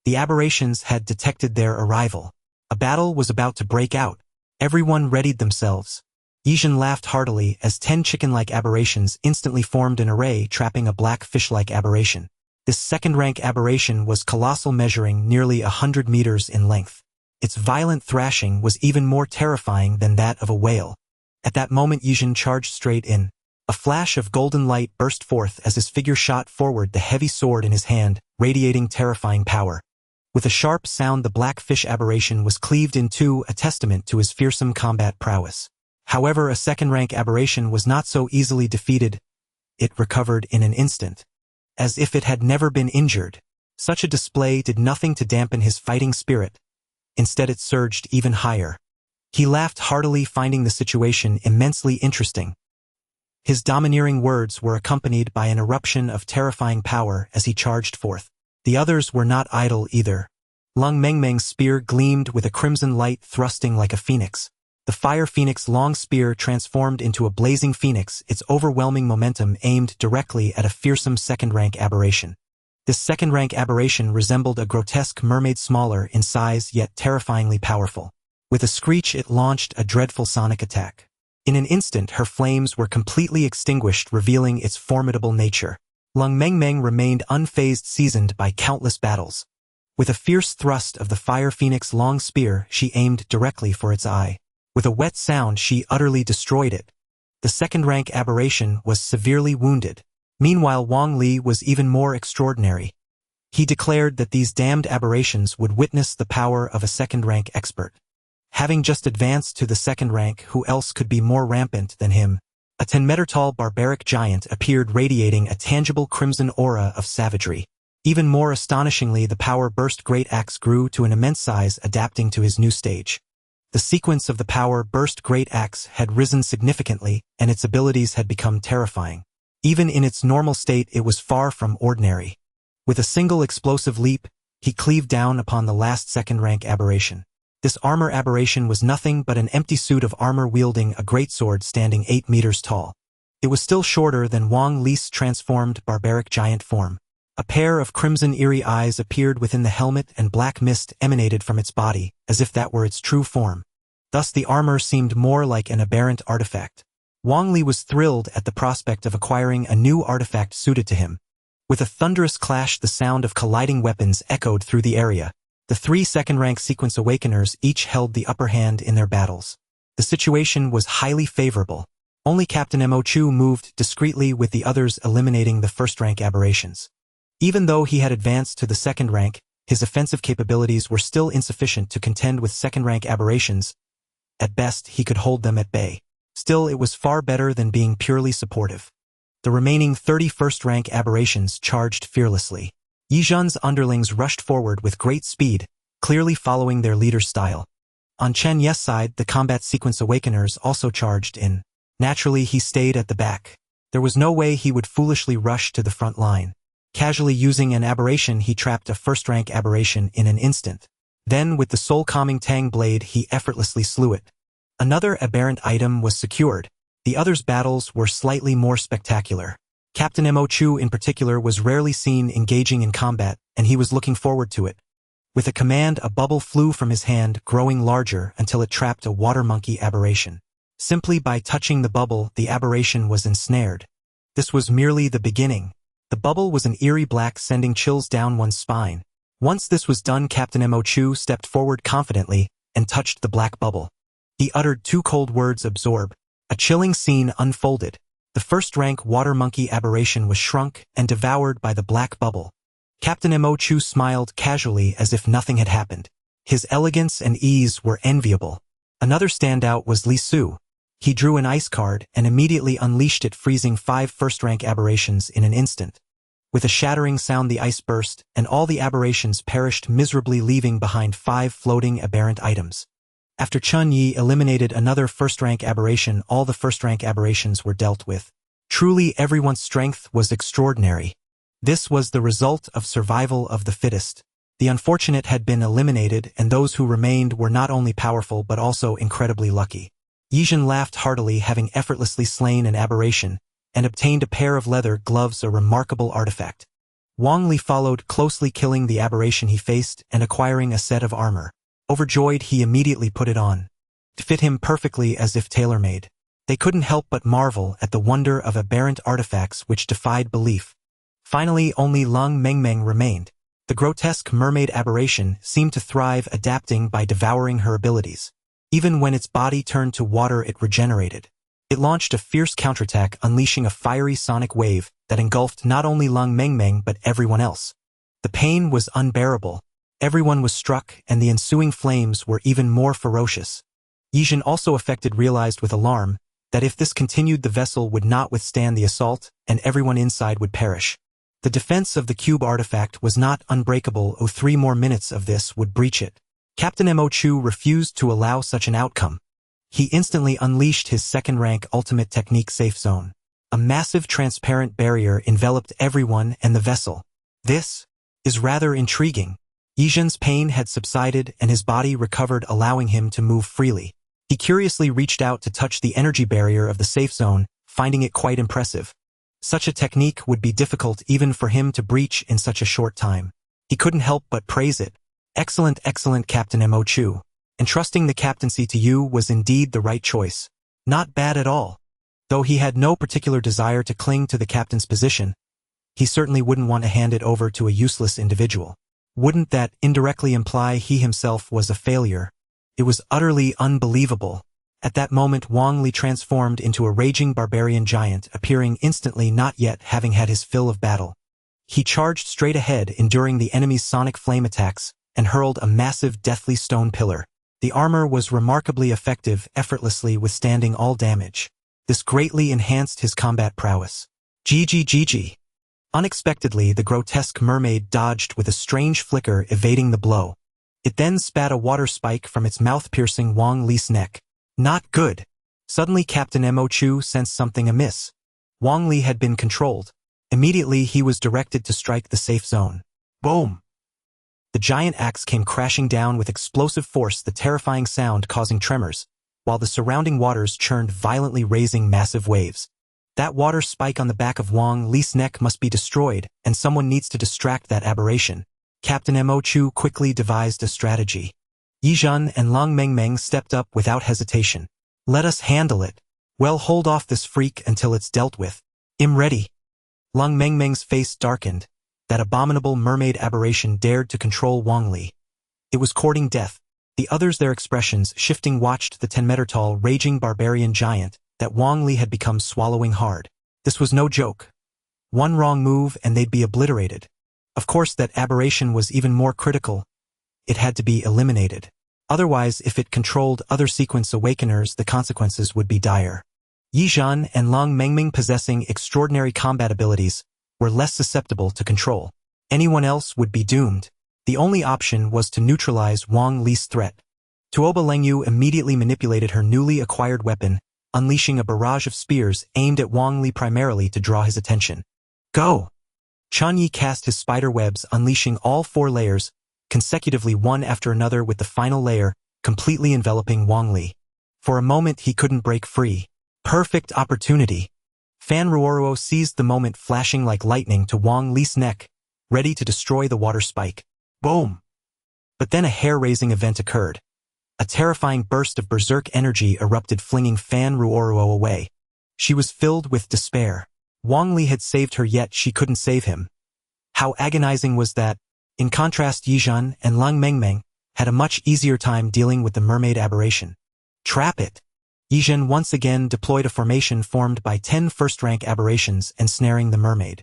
Speaker 1: The aberrations had detected their arrival. A battle was about to break out. Everyone readied themselves. Yijin laughed heartily as 10 chicken-like aberrations instantly formed an array, trapping a black fish-like aberration. This second-rank aberration was colossal, measuring nearly 100 meters in length. Its violent thrashing was even more terrifying than that of a whale. At that moment, Yijin charged straight in. A flash of golden light burst forth as his figure shot forward, the heavy sword in his hand, radiating terrifying power. With a sharp sound, the black fish aberration was cleaved in 2, a testament to his fearsome combat prowess. However, a second-rank aberration was not so easily defeated. It recovered in an instant, as if it had never been injured. Such a display did nothing to dampen his fighting spirit. Instead, it surged even higher. He laughed heartily, finding the situation immensely interesting. His domineering words were accompanied by an eruption of terrifying power as he charged forth. The others were not idle either. Lung Mengmeng's spear gleamed with a crimson light, thrusting like a phoenix. The fire phoenix long spear transformed into a blazing phoenix, its overwhelming momentum aimed directly at a fearsome second-rank aberration. This second-rank aberration resembled a grotesque mermaid, smaller in size yet terrifyingly powerful. With a screech, it launched a dreadful sonic attack. In an instant, her flames were completely extinguished, revealing its formidable nature. Lung Mengmeng remained unfazed, seasoned by countless battles. With a fierce thrust of the fire phoenix long spear, she aimed directly for its eye. With a wet sound, she utterly destroyed it. The second-rank aberration was severely wounded. Meanwhile, Wang Li was even more extraordinary. He declared that these damned aberrations would witness the power of a second-rank expert. Having just advanced to the second rank, who else could be more rampant than him? A 10-meter-tall barbaric giant appeared, radiating a tangible crimson aura of savagery. Even more astonishingly, the power burst great axe grew to an immense size, adapting to his new stage. The sequence of the power burst great axe had risen significantly, and its abilities had become terrifying. Even in its normal state, it was far from ordinary. With a single explosive leap, he cleaved down upon the last second-rank aberration. This armor aberration was nothing but an empty suit of armor wielding a greatsword standing 8 meters tall. It was still shorter than Wang Li's transformed barbaric giant form. A pair of crimson eerie eyes appeared within the helmet, and black mist emanated from its body, as if that were its true form. Thus the armor seemed more like an aberrant artifact. Wang Li was thrilled at the prospect of acquiring a new artifact suited to him. With a thunderous clash, the sound of colliding weapons echoed through the area. The 3 second-rank sequence awakeners each held the upper hand in their battles. The situation was highly favorable. Only Captain Mo Chu moved discreetly, with the others eliminating the first-rank aberrations. Even though he had advanced to the second rank, his offensive capabilities were still insufficient to contend with second-rank aberrations. At best, he could hold them at bay. Still, it was far better than being purely supportive. The remaining 30 first-rank aberrations charged fearlessly. Yi Zhen's underlings rushed forward with great speed, clearly following their leader's style. On Chen Ye's side, the combat sequence awakeners also charged in. Naturally, he stayed at the back. There was no way he would foolishly rush to the front line. Casually using an aberration, he trapped a first-rank aberration in an instant. Then, with the soul-calming Tang blade, he effortlessly slew it. Another aberrant item was secured. The others' battles were slightly more spectacular. Captain Mo Chu in particular was rarely seen engaging in combat, and he was looking forward to it. With a command, a bubble flew from his hand, growing larger until it trapped a water monkey aberration. Simply by touching the bubble, the aberration was ensnared. This was merely the beginning. The bubble was an eerie black, sending chills down one's spine. Once this was done, Captain Mo Chu stepped forward confidently and touched the black bubble. He uttered two cold words: absorb. A chilling scene unfolded. The first-rank water monkey aberration was shrunk and devoured by the black bubble. Captain Mo Chu smiled casually as if nothing had happened. His elegance and ease were enviable. Another standout was Li Su. He drew an ice card and immediately unleashed it, freezing 5 first-rank aberrations in an instant. With a shattering sound, the ice burst, and all the aberrations perished miserably, leaving behind 5 floating aberrant items. After Chen Ye eliminated another first-rank aberration, all the first-rank aberrations were dealt with. Truly, everyone's strength was extraordinary. This was the result of survival of the fittest. The unfortunate had been eliminated, and those who remained were not only powerful but also incredibly lucky. Yi Zhen laughed heartily, having effortlessly slain an aberration, and obtained a pair of leather gloves, a remarkable artifact. Wang Li followed closely, killing the aberration he faced and acquiring a set of armor. Overjoyed, he immediately put it on. It fit him perfectly, as if tailor-made. They couldn't help but marvel at the wonder of aberrant artifacts which defied belief. Finally, only Lung Mengmeng remained. The grotesque mermaid aberration seemed to thrive, adapting by devouring her abilities. Even when its body turned to water, it regenerated. It launched a fierce counterattack, unleashing a fiery sonic wave that engulfed not only Lung Mengmeng but everyone else. The pain was unbearable. Everyone was struck, and the ensuing flames were even more ferocious. Yi Zhen, also affected, realized with alarm that if this continued, the vessel would not withstand the assault, and everyone inside would perish. The defense of the cube artifact was not unbreakable. 3 more minutes of this would breach it. Captain Mo Chu refused to allow such an outcome. He instantly unleashed his second-rank ultimate technique, Safe Zone. A massive transparent barrier enveloped everyone and the vessel. This is rather intriguing. Yi Zhen's pain had subsided and his body recovered, allowing him to move freely. He curiously reached out to touch the energy barrier of the safe zone, finding it quite impressive. Such a technique would be difficult even for him to breach in such a short time. He couldn't help but praise it. Excellent, excellent, Captain Mo Chu. Entrusting the captaincy to you was indeed the right choice. Not bad at all. Though he had no particular desire to cling to the captain's position, he certainly wouldn't want to hand it over to a useless individual. Wouldn't that indirectly imply he himself was a failure? It was utterly unbelievable. At that moment, Wang Li transformed into a raging barbarian giant, appearing instantly, not yet having had his fill of battle. He charged straight ahead, enduring the enemy's sonic flame attacks, and hurled a massive deathly stone pillar. The armor was remarkably effective, effortlessly withstanding all damage. This greatly enhanced his combat prowess. GG. Unexpectedly, the grotesque mermaid dodged with a strange flicker, evading the blow. It then spat a water spike from its mouth, piercing Wang Li's neck. Not good. Suddenly, Captain Mo Chu sensed something amiss. Wang Li had been controlled. Immediately, he was directed to strike the safe zone. Boom! The giant axe came crashing down with explosive force, the terrifying sound causing tremors, while the surrounding waters churned violently, raising massive waves. That water spike on the back of Wang Li's neck must be destroyed, and someone needs to distract that aberration. Captain Mo Chu quickly devised a strategy. Yi Zhen and Lung Mengmeng stepped up without hesitation. Let us handle it. Well, hold off this freak until it's dealt with. I'm ready. Lung Mengmeng's face darkened. That abominable mermaid aberration dared to control Wang Li. It was courting death. The others, their expressions shifting, watched the 10-meter-tall raging barbarian giant, that Wang Li had become swallowing hard. This was no joke. One wrong move and they'd be obliterated. Of course, that aberration was even more critical. It had to be eliminated. Otherwise, if it controlled other sequence awakeners, the consequences would be dire. Yi Zhan and Lang Mengming, possessing extraordinary combat abilities, were less susceptible to control. Anyone else would be doomed. The only option was to neutralize Wang Li's threat. Tuoba Lengyu immediately manipulated her newly acquired weapon, unleashing a barrage of spears aimed at Wang Li primarily to draw his attention. Go! Chen Ye cast his spider webs, unleashing all 4 layers, consecutively one after another, with the final layer completely enveloping Wang Li. For a moment he couldn't break free. Perfect opportunity. Fan Ruoruo seized the moment, flashing like lightning to Wang Li's neck, ready to destroy the water spike. Boom! But then a hair-raising event occurred. A terrifying burst of berserk energy erupted, flinging Fan Ruoruo away. She was filled with despair. Wang Li had saved her, yet she couldn't save him. How agonizing was that? In contrast, Yi Zhan and Lang Mengmeng had a much easier time dealing with the mermaid aberration. Trap it! Yi Zhan once again deployed a formation formed by 10 first-rank aberrations, ensnaring the mermaid.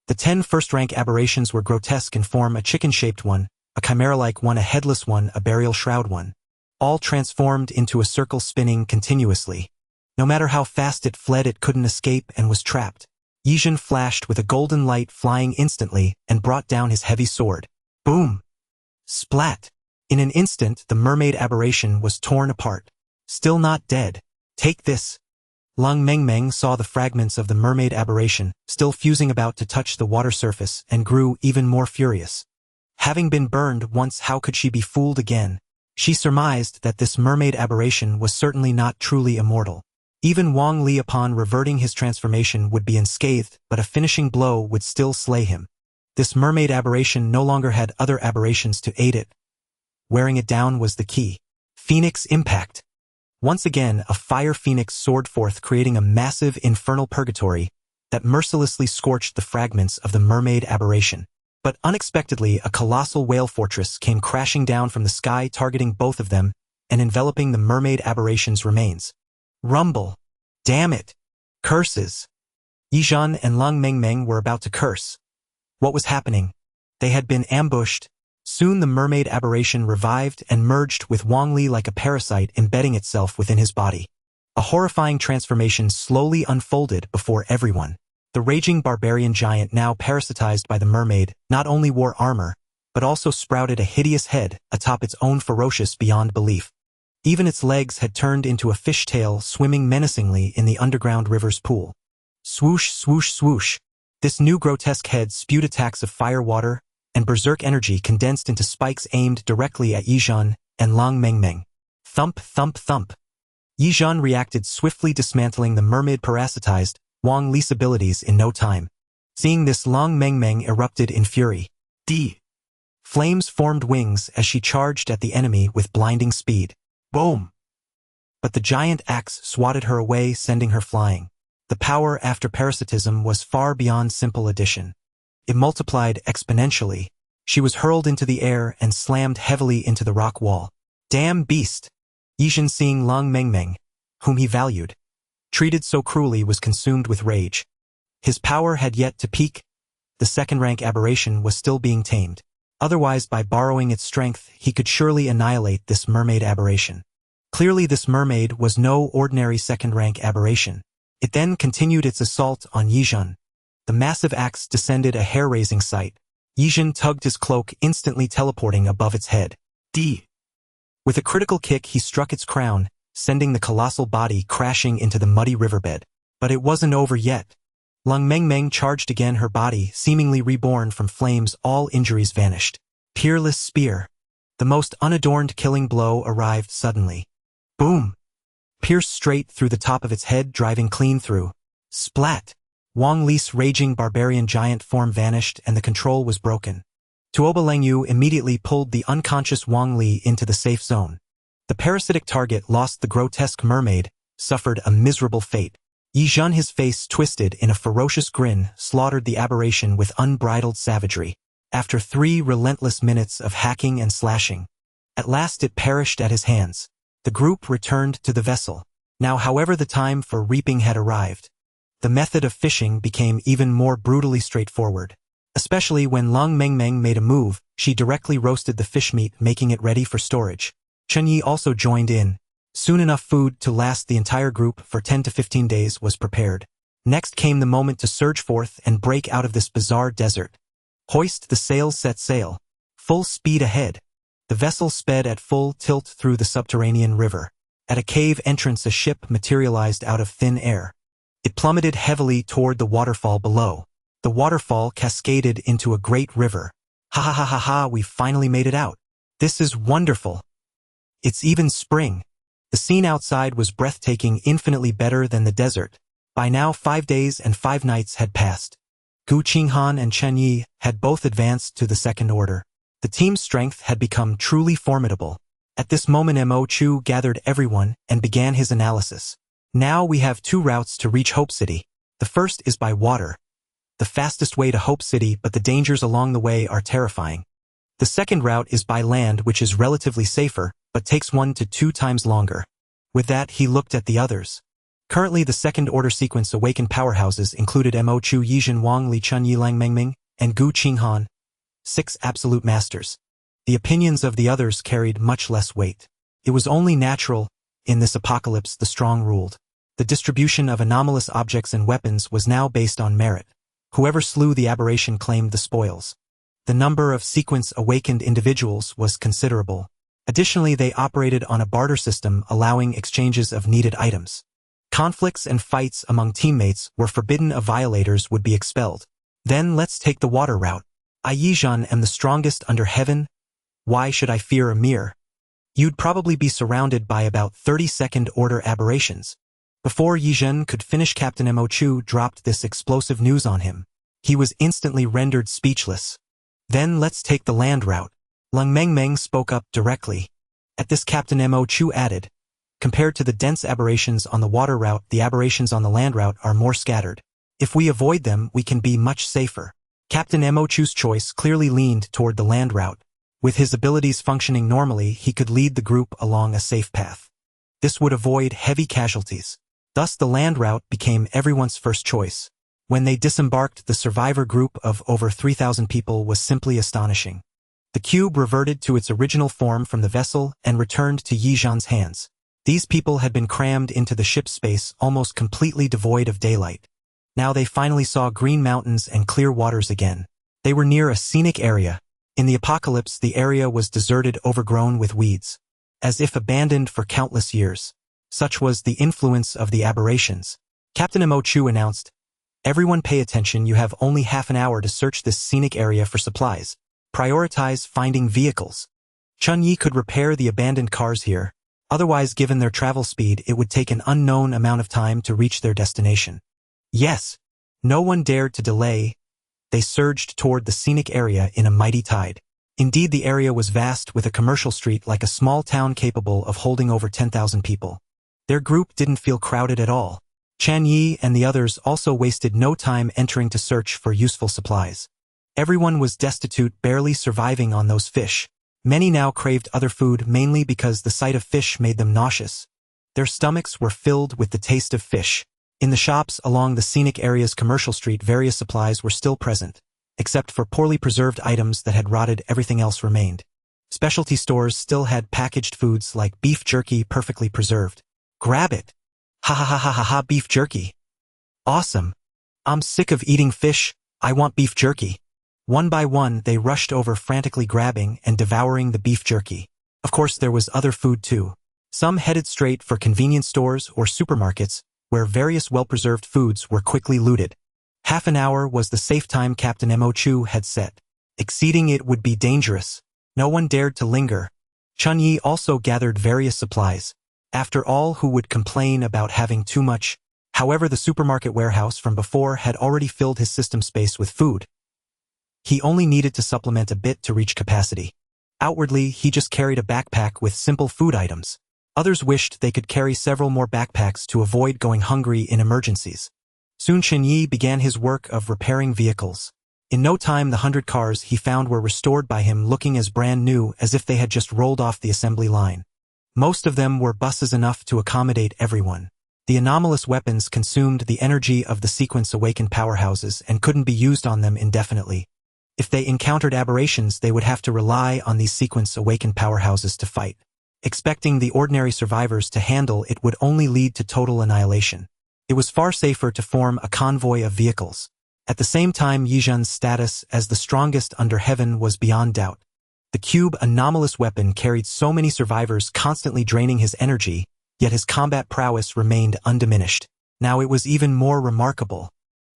Speaker 1: The 10 first-rank aberrations were grotesque in form: a chicken-shaped one, a chimera-like one, a headless one, a burial shroud one. All transformed into a circle, spinning continuously. No matter how fast it fled, it couldn't escape and was trapped. Yi Zhan flashed with a golden light, flying instantly, and brought down his heavy sword. Boom! Splat! In an instant, the mermaid aberration was torn apart. Still not dead. Take this! Lang Mengmeng saw the fragments of the mermaid aberration, still fusing about to touch the water surface, and grew even more furious. Having been burned once, how could she be fooled again? She surmised that this mermaid aberration was certainly not truly immortal. Even Wang Li, upon reverting his transformation, would be unscathed, but a finishing blow would still slay him. This mermaid aberration no longer had other aberrations to aid it. Wearing it down was the key. Phoenix impact. Once again, a fire phoenix soared forth, creating a massive infernal purgatory that mercilessly scorched the fragments of the mermaid aberration. But unexpectedly, a colossal whale fortress came crashing down from the sky, targeting both of them and enveloping the mermaid aberration's remains. Rumble! Damn it! Curses! Yi Zhan and Lang Mengmeng were about to curse. What was happening? They had been ambushed. Soon the mermaid aberration revived and merged with Wang Li like a parasite, embedding itself within his body. A horrifying transformation slowly unfolded before everyone. The raging barbarian giant, now parasitized by the mermaid, not only wore armor, but also sprouted a hideous head atop its own, ferocious beyond belief. Even its legs had turned into a fishtail, swimming menacingly in the underground river's pool. Swoosh, swoosh, swoosh. This new grotesque head spewed attacks of fire, water, and berserk energy condensed into spikes aimed directly at Yi Zhan and Lang Mengmeng. Thump, thump, thump. Yi Zhan reacted swiftly, dismantling the mermaid parasitized Wang Li's abilities in no time. Seeing this, Lang Mengmeng erupted in fury. Flames formed wings as she charged at the enemy with blinding speed. Boom! But the giant axe swatted her away, sending her flying. The power after parasitism was far beyond simple addition. It multiplied exponentially. She was hurled into the air and slammed heavily into the rock wall. Damn beast! Yi Zhan, seeing Lang Mengmeng, whom he valued, treated so cruelly, was consumed with rage. His power had yet to peak. The second-rank aberration was still being tamed. Otherwise, by borrowing its strength, he could surely annihilate this mermaid aberration. Clearly, this mermaid was no ordinary second-rank aberration. It then continued its assault on Yi Zhan. The massive axe descended, a hair-raising sight. Yi Zhan tugged his cloak, instantly teleporting above its head. With a critical kick, he struck its crown, sending the colossal body crashing into the muddy riverbed. But it wasn't over yet. Lang Mengmeng charged again, her body seemingly reborn from flames. All injuries vanished. Peerless spear. The most unadorned killing blow arrived suddenly. Boom! Pierced straight through the top of its head, driving clean through. Splat! Wang Li's raging barbarian giant form vanished and the control was broken. Tuoba Lengyu immediately pulled the unconscious Wang Li into the safe zone. The parasitic target lost. The grotesque mermaid suffered a miserable fate. Yi Zhan, his face twisted in a ferocious grin, slaughtered the aberration with unbridled savagery. After 3 relentless minutes of hacking and slashing, at last it perished at his hands. The group returned to the vessel. Now, however, the time for reaping had arrived. The method of fishing became even more brutally straightforward. Especially when Lung Mengmeng made a move, she directly roasted the fish meat, making it ready for storage. Chen Ye also joined in. Soon enough food to last the entire group for 10 to 15 days was prepared. Next came the moment to surge forth and break out of this bizarre desert. Hoist the sails, set sail. Full speed ahead. The vessel sped at full tilt through the subterranean river. At a cave entrance, a ship materialized out of thin air. It plummeted heavily toward the waterfall below. The waterfall cascaded into a great river. Ha ha ha ha ha, we finally made it out. This is wonderful. It's even spring. The scene outside was breathtaking, infinitely better than the desert. By now 5 days and 5 nights had passed. Gu Qinghan and Chen Ye had both advanced to the second order. The team's strength had become truly formidable. At this moment Mo Chu gathered everyone and began his analysis. Now we have 2 routes to reach Hope City. The first is by water. The fastest way to Hope City, but the dangers along the way are terrifying. The second route is by land, which is relatively safer, but takes 1 to 2 times longer. With that, he looked at the others. Currently, the second-order sequence awakened powerhouses included Mo Chu, Yizhen Wang, Li Chun, Yilang Mengming, and Gu Qinghan, 6 absolute masters. The opinions of the others carried much less weight. It was only natural. In this apocalypse, the strong ruled. The distribution of anomalous objects and weapons was now based on merit. Whoever slew the aberration claimed the spoils. The number of sequence-awakened individuals was considerable. Additionally, they operated on a barter system allowing exchanges of needed items. Conflicts and fights among teammates were forbidden. Violators would be expelled. Then let's take the water route. I Yizhan am the strongest under heaven. Why should I fear a mere? You'd probably be surrounded by about 30 second-order aberrations. Before Yizhen could finish, Captain Mo Chu dropped this explosive news on him. He was instantly rendered speechless. Then let's take the land route. Lung Mengmeng spoke up directly. At this, Captain Mo Chu added, compared to the dense aberrations on the water route, the aberrations on the land route are more scattered. If we avoid them, we can be much safer. Captain Mo Chu's choice clearly leaned toward the land route. With his abilities functioning normally, he could lead the group along a safe path. This would avoid heavy casualties. Thus, the land route became everyone's first choice. When they disembarked, the survivor group of over 3,000 people was simply astonishing. The cube reverted to its original form from the vessel and returned to Yizhan's hands. These people had been crammed into the ship's space, almost completely devoid of daylight. Now they finally saw green mountains and clear waters again. They were near a scenic area. In the apocalypse, the area was deserted, overgrown with weeds, as if abandoned for countless years. Such was the influence of the aberrations. Captain Mo Chu announced, "Everyone pay attention, you have only half an hour to search this scenic area for supplies. Prioritize finding vehicles. Chen Ye could repair the abandoned cars here. Otherwise, given their travel speed, it would take an unknown amount of time to reach their destination." Yes. No one dared to delay. They surged toward the scenic area in a mighty tide. Indeed, the area was vast, with a commercial street like a small town capable of holding over 10,000 people. Their group didn't feel crowded at all. Chen Ye and the others also wasted no time entering to search for useful supplies. Everyone was destitute, barely surviving on those fish. Many now craved other food, mainly because the sight of fish made them nauseous. Their stomachs were filled with the taste of fish. In the shops along the scenic area's commercial street, various supplies were still present. Except for poorly preserved items that had rotted, everything else remained. Specialty stores still had packaged foods like beef jerky, perfectly preserved. Grab it. Ha ha ha ha ha ha, beef jerky. Awesome. I'm sick of eating fish, I want beef jerky. One by one, they rushed over, frantically grabbing and devouring the beef jerky. Of course, there was other food too. Some headed straight for convenience stores or supermarkets, where various well-preserved foods were quickly looted. Half an hour was the safe time Captain Mo Chu had set. Exceeding it would be dangerous. No one dared to linger. Chen Ye also gathered various supplies. After all, who would complain about having too much? However, the supermarket warehouse from before had already filled his system space with food. He only needed to supplement a bit to reach capacity. Outwardly, he just carried a backpack with simple food items. Others wished they could carry several more backpacks to avoid going hungry in emergencies. Soon Chen Ye began his work of repairing vehicles. In no time, the 100 cars he found were restored by him, looking as brand new as if they had just rolled off the assembly line. Most of them were buses enough to accommodate everyone. The anomalous weapons consumed the energy of the sequence-awakened powerhouses and couldn't be used on them indefinitely. If they encountered aberrations, they would have to rely on these sequence-awakened powerhouses to fight. Expecting the ordinary survivors to handle it would only lead to total annihilation. It was far safer to form a convoy of vehicles. At the same time, Ye Zhen's status as the strongest under heaven was beyond doubt. The cube anomalous weapon carried so many survivors, constantly draining his energy, yet his combat prowess remained undiminished. Now it was even more remarkable.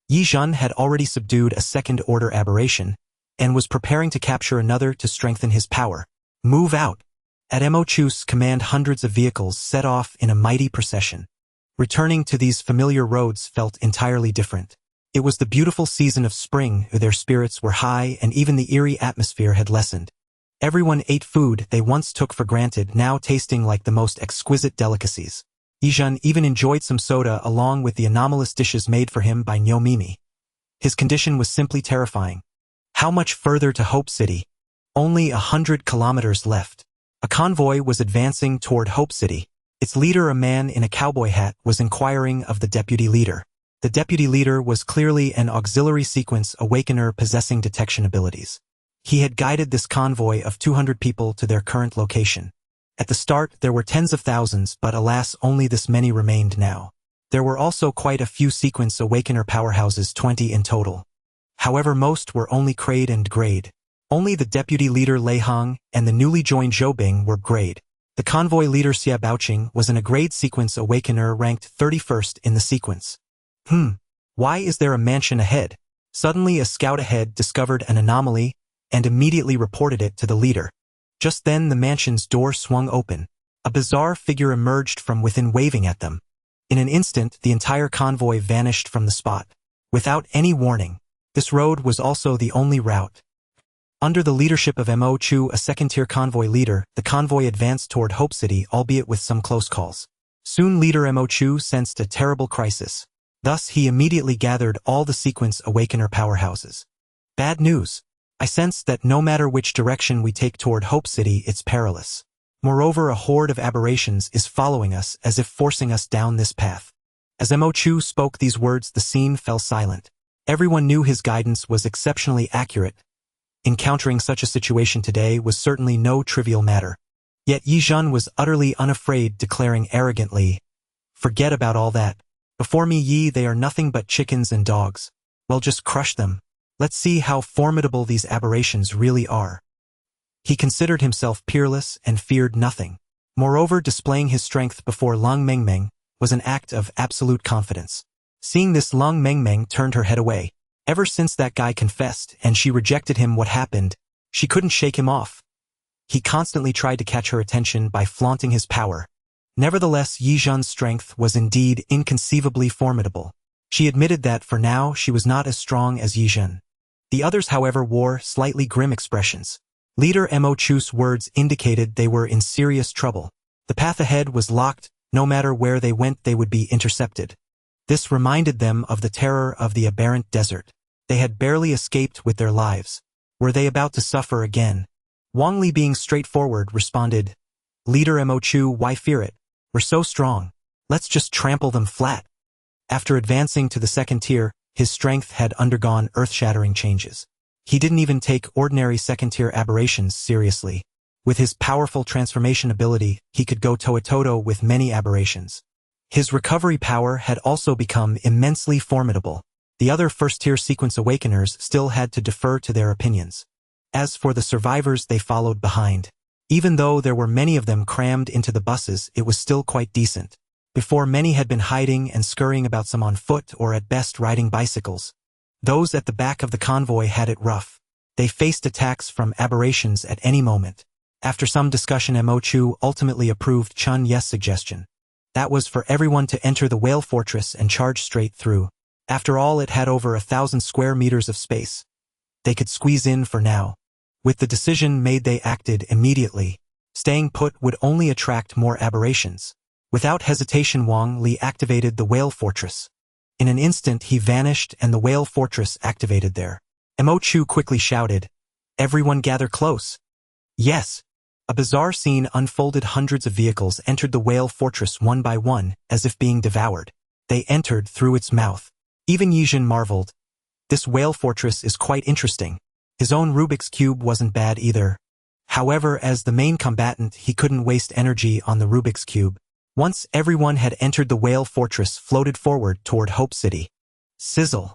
Speaker 1: Ye Zhen had already subdued a second-order aberration, and was preparing to capture another to strengthen his power. Move out! At Mo Chu's command, hundreds of vehicles set off in a mighty procession. Returning to these familiar roads felt entirely different. It was the beautiful season of spring, their spirits were high and even the eerie atmosphere had lessened. Everyone ate food they once took for granted, now tasting like the most exquisite delicacies. Ye Zhen even enjoyed some soda along with the anomalous dishes made for him by Nyo Mimi. His condition was simply terrifying. How much further to Hope City? Only 100 kilometers left. A convoy was advancing toward Hope City. Its leader, a man in a cowboy hat, was inquiring of the deputy leader. The deputy leader was clearly an auxiliary sequence awakener possessing detection abilities. He had guided this convoy of 200 people to their current location. At the start, there were tens of thousands, but alas, only this many remained now. There were also quite a few sequence awakener powerhouses, 20 in total. However, most were only grade and grade. Only the deputy leader Lei Hong and the newly joined Zhou Bing were grade. The convoy leader Xia Baoqing was in a grade sequence awakener ranked 31st in the sequence. Why is there a mansion ahead? Suddenly a scout ahead discovered an anomaly and immediately reported it to the leader. Just then the mansion's door swung open. A bizarre figure emerged from within, waving at them. In an instant, the entire convoy vanished from the spot. Without any warning, this road was also the only route. Under the leadership of Mo Chu, a second-tier convoy leader, the convoy advanced toward Hope City, albeit with some close calls. Soon leader Mo Chu sensed a terrible crisis. Thus he immediately gathered all the sequence awakener powerhouses. Bad news. I sense that no matter which direction we take toward Hope City, it's perilous. Moreover, a horde of aberrations is following us, as if forcing us down this path. As Mo Chu spoke these words, the scene fell silent. Everyone knew his guidance was exceptionally accurate. Encountering such a situation today was certainly no trivial matter. Yet Ye Zhen was utterly unafraid, declaring arrogantly, "Forget about all that. Before me, Yi, they are nothing but chickens and dogs. Well, just crush them. Let's see how formidable these aberrations really are." He considered himself peerless and feared nothing. Moreover, displaying his strength before Lung Mengmeng was an act of absolute confidence. Seeing this, Lung Mengmeng turned her head away. Ever since that guy confessed and she rejected him, what happened? She couldn't shake him off. He constantly tried to catch her attention by flaunting his power. Nevertheless, Ye Zhen's strength was indeed inconceivably formidable. She admitted that for now she was not as strong as Ye Zhen. The others, however, wore slightly grim expressions. Leader Mo Chu's words indicated they were in serious trouble. The path ahead was locked. No matter where they went, they would be intercepted. This reminded them of the terror of the aberrant desert. They had barely escaped with their lives. Were they about to suffer again? Wang Li, being straightforward, responded, "Leader Mo Chu, why fear it? We're so strong. Let's just trample them flat." After advancing to the second tier, his strength had undergone earth-shattering changes. He didn't even take ordinary second-tier aberrations seriously. With his powerful transformation ability, he could go toe-to-toe with many aberrations. His recovery power had also become immensely formidable. The other first-tier sequence awakeners still had to defer to their opinions. As for the survivors, they followed behind. Even though there were many of them crammed into the buses, it was still quite decent. Before, many had been hiding and scurrying about, some on foot or at best riding bicycles. Those at the back of the convoy had it rough. They faced attacks from aberrations at any moment. After some discussion, Mo Chu ultimately approved Chen Ye's suggestion. That was for everyone to enter the whale fortress and charge straight through. After all, it had over 1,000 square meters of space. They could squeeze in for now. With the decision made, they acted immediately. Staying put would only attract more aberrations. Without hesitation, Wang Li activated the whale fortress. In an instant, he vanished and the whale fortress activated there. Mo Chu quickly shouted, "Everyone gather close." Yes. A bizarre scene unfolded. Hundreds of vehicles entered the whale fortress one by one, as if being devoured. They entered through its mouth. Even Yijin marveled. This whale fortress is quite interesting. His own Rubik's Cube wasn't bad either. However, as the main combatant, he couldn't waste energy on the Rubik's Cube. Once everyone had entered, the whale fortress floated forward toward Hope City. Sizzle.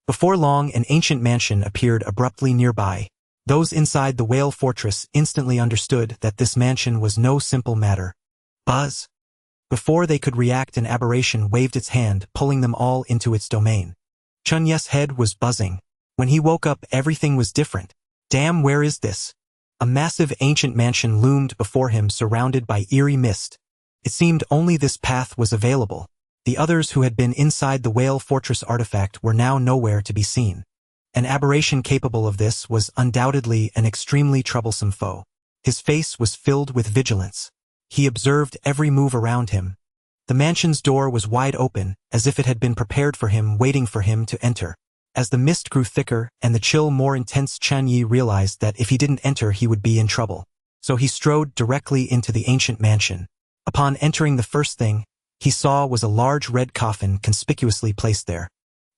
Speaker 1: Before long, an ancient mansion appeared abruptly nearby. Those inside the whale fortress instantly understood that this mansion was no simple matter. Buzz. Before they could react, an aberration waved its hand, pulling them all into its domain. Chen Ye's head was buzzing. When he woke up, everything was different. Damn, where is this? A massive ancient mansion loomed before him, surrounded by eerie mist. It seemed only this path was available. The others who had been inside the whale fortress artifact were now nowhere to be seen. An aberration capable of this was undoubtedly an extremely troublesome foe. His face was filled with vigilance. He observed every move around him. The mansion's door was wide open, as if it had been prepared for him, waiting for him to enter. As the mist grew thicker and the chill more intense, Chen Ye realized that if he didn't enter, he would be in trouble. So he strode directly into the ancient mansion. Upon entering, the first thing he saw was a large red coffin conspicuously placed there.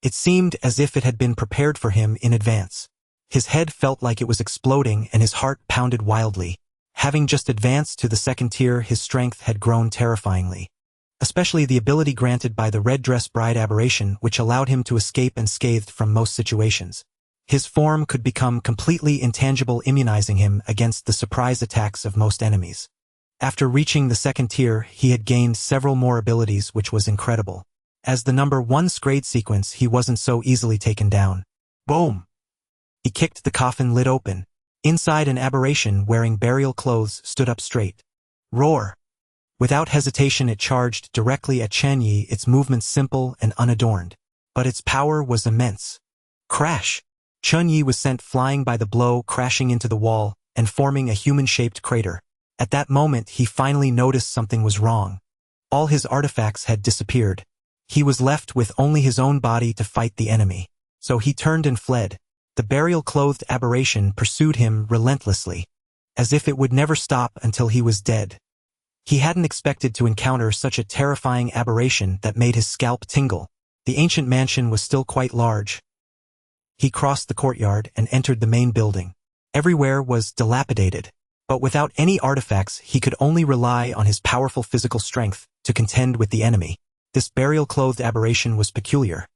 Speaker 1: It seemed as if it had been prepared for him in advance. His head felt like it was exploding and his heart pounded wildly. Having just advanced to the second tier, his strength had grown terrifyingly. Especially the ability granted by the red dress bride aberration, which allowed him to escape unscathed from most situations. His form could become completely intangible, immunizing him against the surprise attacks of most enemies. After reaching the second tier, he had gained several more abilities, which was incredible. As the number 1 grade sequence, he wasn't so easily taken down. Boom! He kicked the coffin lid open. Inside, an aberration wearing burial clothes stood up straight. Roar! Without hesitation, it charged directly at Chen Ye, its movements simple and unadorned. But its power was immense. Crash! Chen Ye was sent flying by the blow, crashing into the wall and forming a human-shaped crater. At that moment, he finally noticed something was wrong. All his artifacts had disappeared. He was left with only his own body to fight the enemy. So he turned and fled. The burial-clothed aberration pursued him relentlessly, as if it would never stop until he was dead. He hadn't expected to encounter such a terrifying aberration that made his scalp tingle. The ancient mansion was still quite large. He crossed the courtyard and entered the main building. Everywhere was dilapidated. But without any artifacts, he could only rely on his powerful physical strength to contend with the enemy. This burial-clothed aberration was peculiar.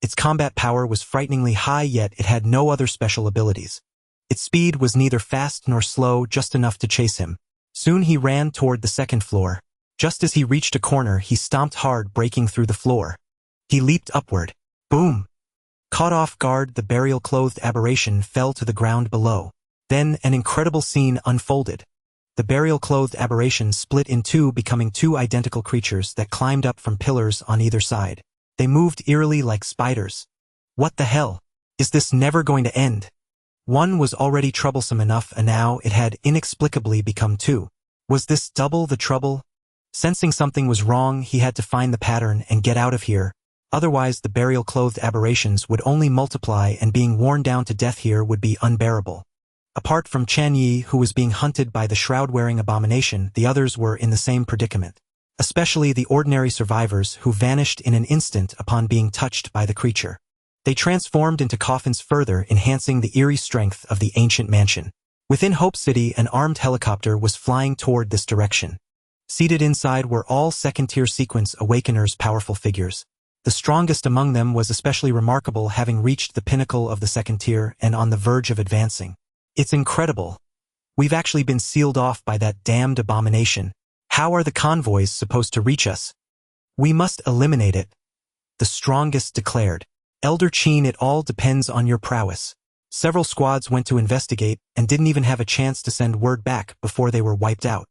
Speaker 1: Its combat power was frighteningly high, yet it had no other special abilities. Its speed was neither fast nor slow, just enough to chase him. Soon he ran toward the second floor. Just as he reached a corner, he stomped hard, breaking through the floor. He leaped upward. Boom! Caught off guard, the burial-clothed aberration fell to the ground below. Then an incredible scene unfolded. The burial-clothed aberration split in two, becoming two identical creatures that climbed up from pillars on either side. They moved eerily like spiders. What the hell? Is this never going to end? One was already troublesome enough, and now it had inexplicably become two. Was this double the trouble? Sensing something was wrong, he had to find the pattern and get out of here. Otherwise, the burial-clothed aberrations would only multiply, and being worn down to death here would be unbearable. Apart from Chen Ye, who was being hunted by the shroud-wearing abomination, the others were in the same predicament. Especially the ordinary survivors, who vanished in an instant upon being touched by the creature. They transformed into coffins, further enhancing the eerie strength of the ancient mansion. Within Hope City, an armed helicopter was flying toward this direction. Seated inside were all second-tier sequence awakeners, powerful figures. The strongest among them was especially remarkable, having reached the pinnacle of the second tier and on the verge of advancing. It's incredible. We've actually been sealed off by that damned abomination. How are the convoys supposed to reach us? We must eliminate it. The strongest declared. Elder Chen, it all depends on your prowess. Several squads went to investigate and didn't even have a chance to send word back before they were wiped out.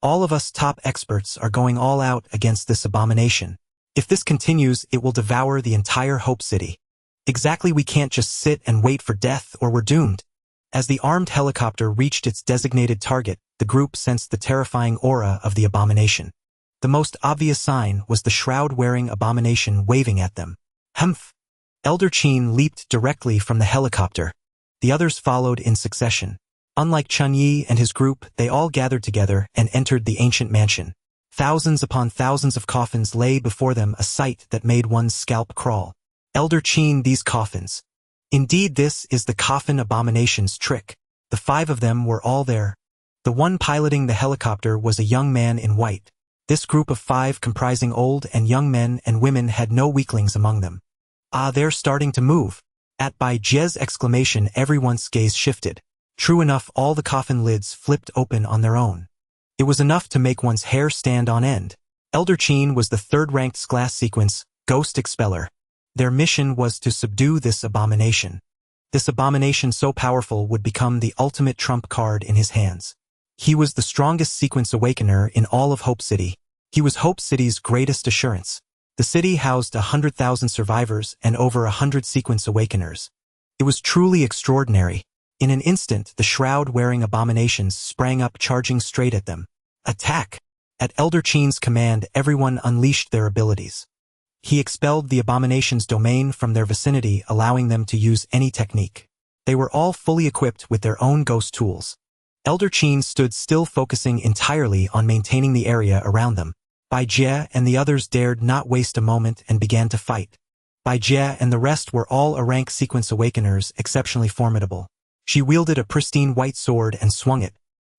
Speaker 1: All of us top experts are going all out against this abomination. If this continues, it will devour the entire Hope City. Exactly, we can't just sit and wait for death or we're doomed. As the armed helicopter reached its designated target, the group sensed the terrifying aura of the abomination. The most obvious sign was the shroud-wearing abomination waving at them. Humph! Elder Chen leaped directly from the helicopter. The others followed in succession. Unlike Chen Ye and his group, they all gathered together and entered the ancient mansion. Thousands upon thousands of coffins lay before them, a sight that made one's scalp crawl. Elder Chen, these coffins. Indeed, this is the coffin abomination's trick. The 5 of them were all there. The one piloting the helicopter was a young man in white. This group of 5, comprising old and young men and women, had no weaklings among them. Ah, they're starting to move. At Bai Jie's exclamation, everyone's gaze shifted. True enough, all the coffin lids flipped open on their own. It was enough to make one's hair stand on end. Elder Chen was the 3rd-ranked class sequence, Ghost Expeller. Their mission was to subdue this abomination. This abomination so powerful would become the ultimate trump card in his hands. He was the strongest sequence awakener in all of Hope City. He was Hope City's greatest assurance. The city housed 100,000 survivors and over 100 sequence awakeners. It was truly extraordinary. In an instant, the shroud-wearing abominations sprang up, charging straight at them. Attack! At Elder Chen's command, everyone unleashed their abilities. He expelled the abomination's domain from their vicinity, allowing them to use any technique. They were all fully equipped with their own ghost tools. Elder Chen stood still, focusing entirely on maintaining the area around them. Bai Jie and the others dared not waste a moment and began to fight. Bai Jie and the rest were all A-rank sequence awakeners, exceptionally formidable. She wielded a pristine white sword and swung it.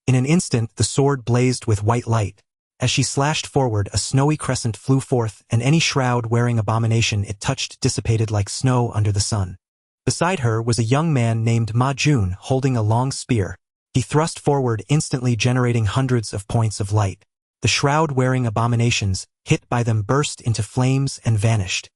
Speaker 1: In an instant, the sword blazed with white light. As she slashed forward, a snowy crescent flew forth, and any shroud-wearing abomination it touched dissipated like snow under the sun. Beside her was a young man named Ma Jun, holding a long spear. He thrust forward, instantly generating hundreds of points of light. The shroud-wearing abominations, hit by them, burst into flames and vanished.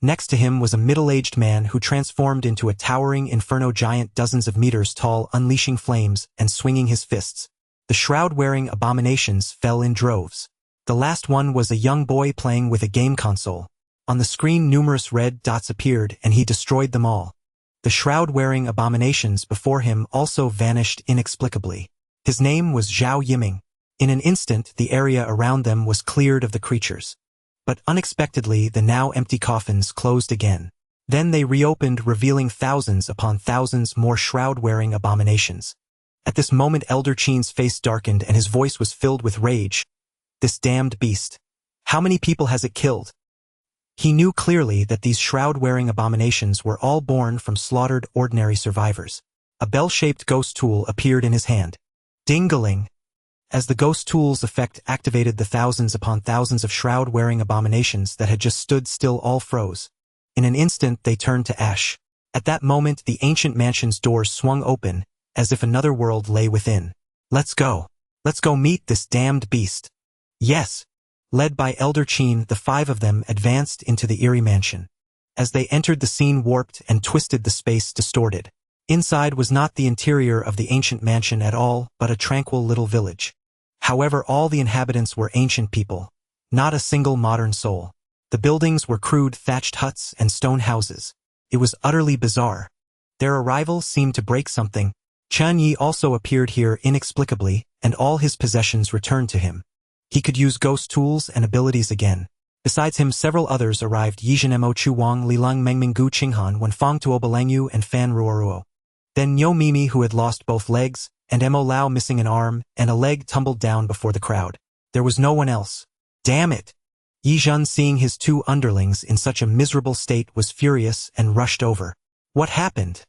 Speaker 1: Next to him was a middle-aged man who transformed into a towering inferno giant, dozens of meters tall, unleashing flames and swinging his fists. The shroud-wearing abominations fell in droves. The last one was a young boy playing with a game console. On the screen, numerous red dots appeared, and he destroyed them all. The shroud-wearing abominations before him also vanished inexplicably. His name was Zhao Yiming. In an instant, the area around them was cleared of the creatures. But unexpectedly, the now empty coffins closed again. Then they reopened, revealing thousands upon thousands more shroud-wearing abominations. At this moment, Elder Chen's face darkened and his voice was filled with rage. This damned beast. How many people has it killed? He knew clearly that these shroud-wearing abominations were all born from slaughtered ordinary survivors. A bell-shaped ghost tool appeared in his hand. Ding-a-ling. As the ghost tool's effect activated, the thousands upon thousands of shroud-wearing abominations that had just stood still all froze. In an instant, they turned to ash. At that moment, the ancient mansion's doors swung open, as if another world lay within. Let's go. Let's go meet this damned beast. Yes. Led by Elder Chen, the 5 of them advanced into the eerie mansion. As they entered, the scene warped and twisted, the space distorted. Inside was not the interior of the ancient mansion at all, but a tranquil little village. However, all the inhabitants were ancient people. Not a single modern soul. The buildings were crude thatched huts and stone houses. It was utterly bizarre. Their arrival seemed to break something. Chen Ye also appeared here inexplicably, and all his possessions returned to him. He could use ghost tools and abilities again. Besides him, several others arrived: Yizhen Mo Chu Wang, Li Lung Mengming Gu Qinghan, Wenfang Tuo Belangyu, and Fan Ruoruo. Then Niu Mimi, who had lost both legs, and Mo Lao, missing an arm and a leg, tumbled down before the crowd. There was no one else. Damn it! Yi Zhen, seeing his 2 underlings in such a miserable state, was furious and rushed over. What happened?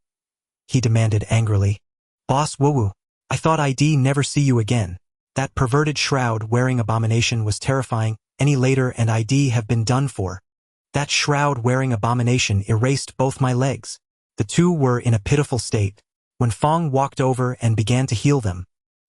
Speaker 1: He demanded angrily. Boss Wuwu, I thought I'd never see you again. That perverted shroud-wearing abomination was terrifying. Any later and I'd have been done for. That shroud-wearing abomination erased both my legs. The 2 were in a pitiful state. When Fong walked over and began to heal them.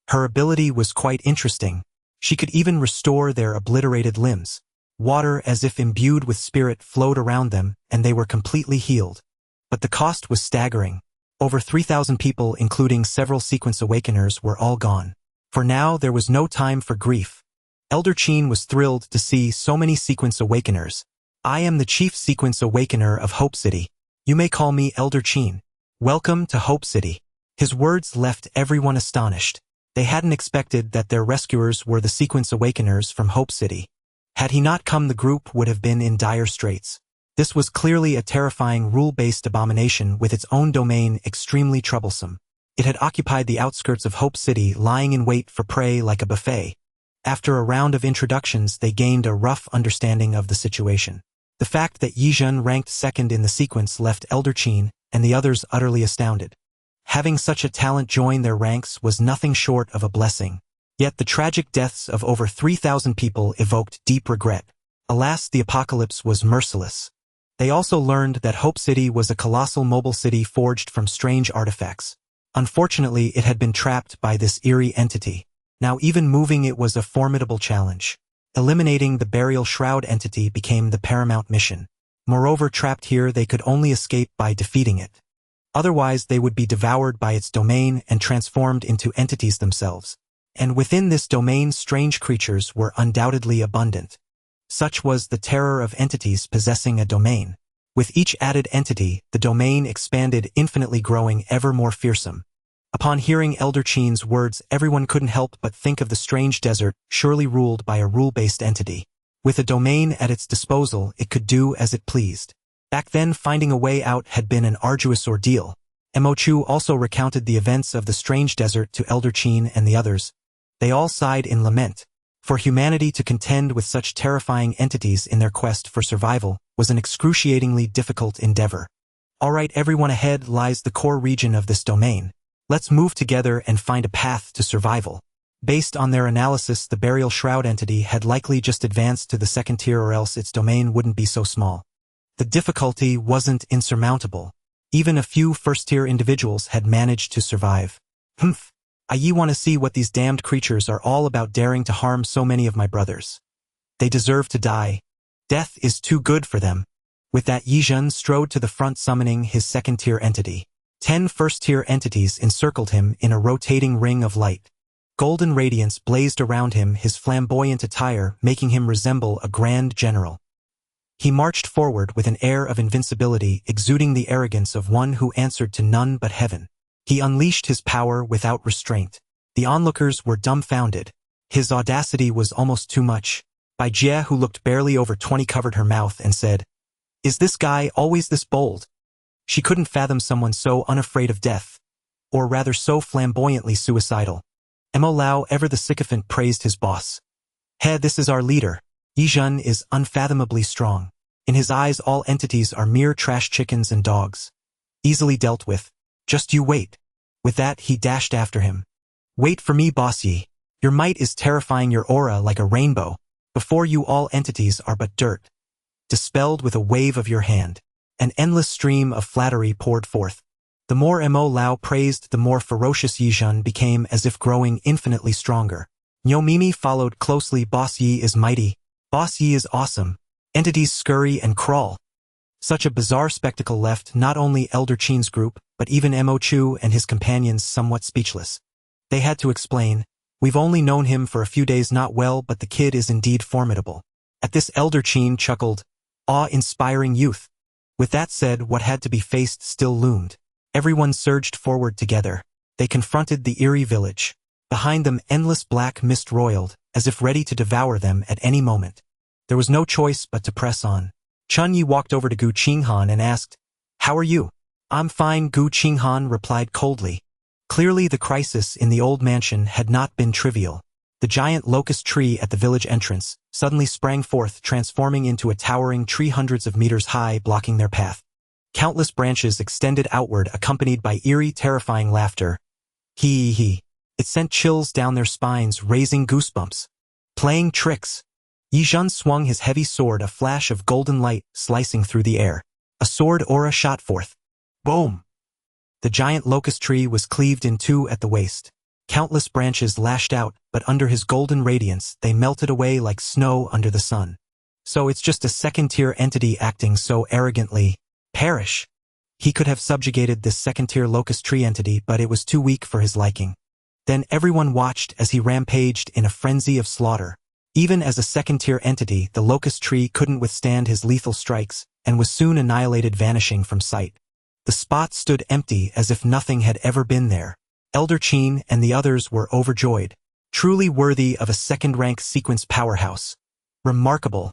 Speaker 1: Her ability was quite interesting. She could even restore their obliterated limbs. Water, as if imbued with spirit, flowed around them, and they were completely healed. But the cost was staggering. Over 3,000 people, including several sequence awakeners, were all gone. For now, there was no time for grief. Elder Chen was thrilled to see so many sequence awakeners. I am the chief sequence awakener of Hope City. You may call me Elder Chen. Welcome to Hope City. His words left everyone astonished. They hadn't expected that their rescuers were the sequence awakeners from Hope City. Had he not come, the group would have been in dire straits. This was clearly a terrifying rule-based abomination with its own domain, extremely troublesome. It had occupied the outskirts of Hope City, lying in wait for prey like a buffet. After a round of introductions, they gained a rough understanding of the situation. The fact that Yi Zhen ranked second in the sequence left Elder Qin and the others utterly astounded. Having such a talent join their ranks was nothing short of a blessing. Yet the tragic deaths of over 3,000 people evoked deep regret. Alas, the apocalypse was merciless. They also learned that Hope City was a colossal mobile city forged from strange artifacts. Unfortunately, it had been trapped by this eerie entity. Now even moving it was a formidable challenge. Eliminating the burial shroud entity became the paramount mission. Moreover, trapped here, they could only escape by defeating it. Otherwise, they would be devoured by its domain and transformed into entities themselves. And within this domain, strange creatures were undoubtedly abundant. Such was the terror of entities possessing a domain. With each added entity, the domain expanded, infinitely growing ever more fearsome. Upon hearing Elder Qin's words, everyone couldn't help but think of the strange desert, surely ruled by a rule-based entity. With a domain at its disposal, it could do as it pleased. Back then, finding a way out had been an arduous ordeal. Mo Chu also recounted the events of the strange desert to Elder Qin and the others. They all sighed in lament. For humanity to contend with such terrifying entities in their quest for survival was an excruciatingly difficult endeavor. Alright, everyone, ahead lies the core region of this domain. Let's move together and find a path to survival. Based on their analysis, the burial shroud entity had likely just advanced to the second tier, or else its domain wouldn't be so small. The difficulty wasn't insurmountable. Even a few first-tier individuals had managed to survive. I want to see what these damned creatures are all about, daring to harm so many of my brothers. They deserve to die. Death is too good for them. With that, Yi Zhen strode to the front, summoning his second-tier entity. 10 first-tier entities encircled him in a rotating ring of light. Golden radiance blazed around him, his flamboyant attire making him resemble a grand general. He marched forward with an air of invincibility, exuding the arrogance of one who answered to none but heaven. He unleashed his power without restraint. The onlookers were dumbfounded. His audacity was almost too much. Bai Jie, who looked barely over 20, covered her mouth and said, "Is this guy always this bold?" She couldn't fathom someone so unafraid of death, or rather so flamboyantly suicidal. Mo Lao, ever the sycophant, praised his boss. This is our leader. Yi Zhen is unfathomably strong. In his eyes, all entities are mere trash chickens and dogs. Easily dealt with. Just you wait. With that, he dashed after him. Wait for me, Boss Yi. Your might is terrifying, your aura like a rainbow. Before you, all entities are but dirt. Dispelled with a wave of your hand. An endless stream of flattery poured forth. The more Mo Lao praised, the more ferocious Yi Zhen became, as if growing infinitely stronger. Nyo Mimi followed closely. Boss Yi is mighty. Boss Yi is awesome. Entities scurry and crawl. Such a bizarre spectacle left not only Elder Qin's group, but even Mo Chu and his companions somewhat speechless. They had to explain, "We've only known him for a few days, not well, but the kid is indeed formidable." At this, Elder Qin chuckled, "Awe-inspiring youth." With that said, what had to be faced still loomed. Everyone surged forward together. They confronted the eerie village. Behind them, endless black mist roiled, as if ready to devour them at any moment. There was no choice but to press on. Chen Ye walked over to Gu Qinghan and asked, "How are you?" "I'm fine," Gu Qinghan replied coldly. Clearly, the crisis in the old mansion had not been trivial. The giant locust tree at the village entrance suddenly sprang forth, transforming into a towering tree hundreds of meters high, blocking their path. Countless branches extended outward, accompanied by eerie, terrifying laughter. Hee. It sent chills down their spines, raising goosebumps. Playing tricks. Yi Zhen swung his heavy sword, a flash of golden light slicing through the air. A sword aura shot forth. Boom! The giant locust tree was cleaved in two at the waist. Countless branches lashed out, but under his golden radiance, they melted away like snow under the sun. So it's just a second-tier entity acting so arrogantly. Perish! He could have subjugated this second-tier locust tree entity, but it was too weak for his liking. Then everyone watched as he rampaged in a frenzy of slaughter. Even as a second-tier entity, the locust tree couldn't withstand his lethal strikes, and was soon annihilated, vanishing from sight. The spot stood empty as if nothing had ever been there. Elder Qin and the others were overjoyed. Truly worthy of a second-rank sequence powerhouse. Remarkable.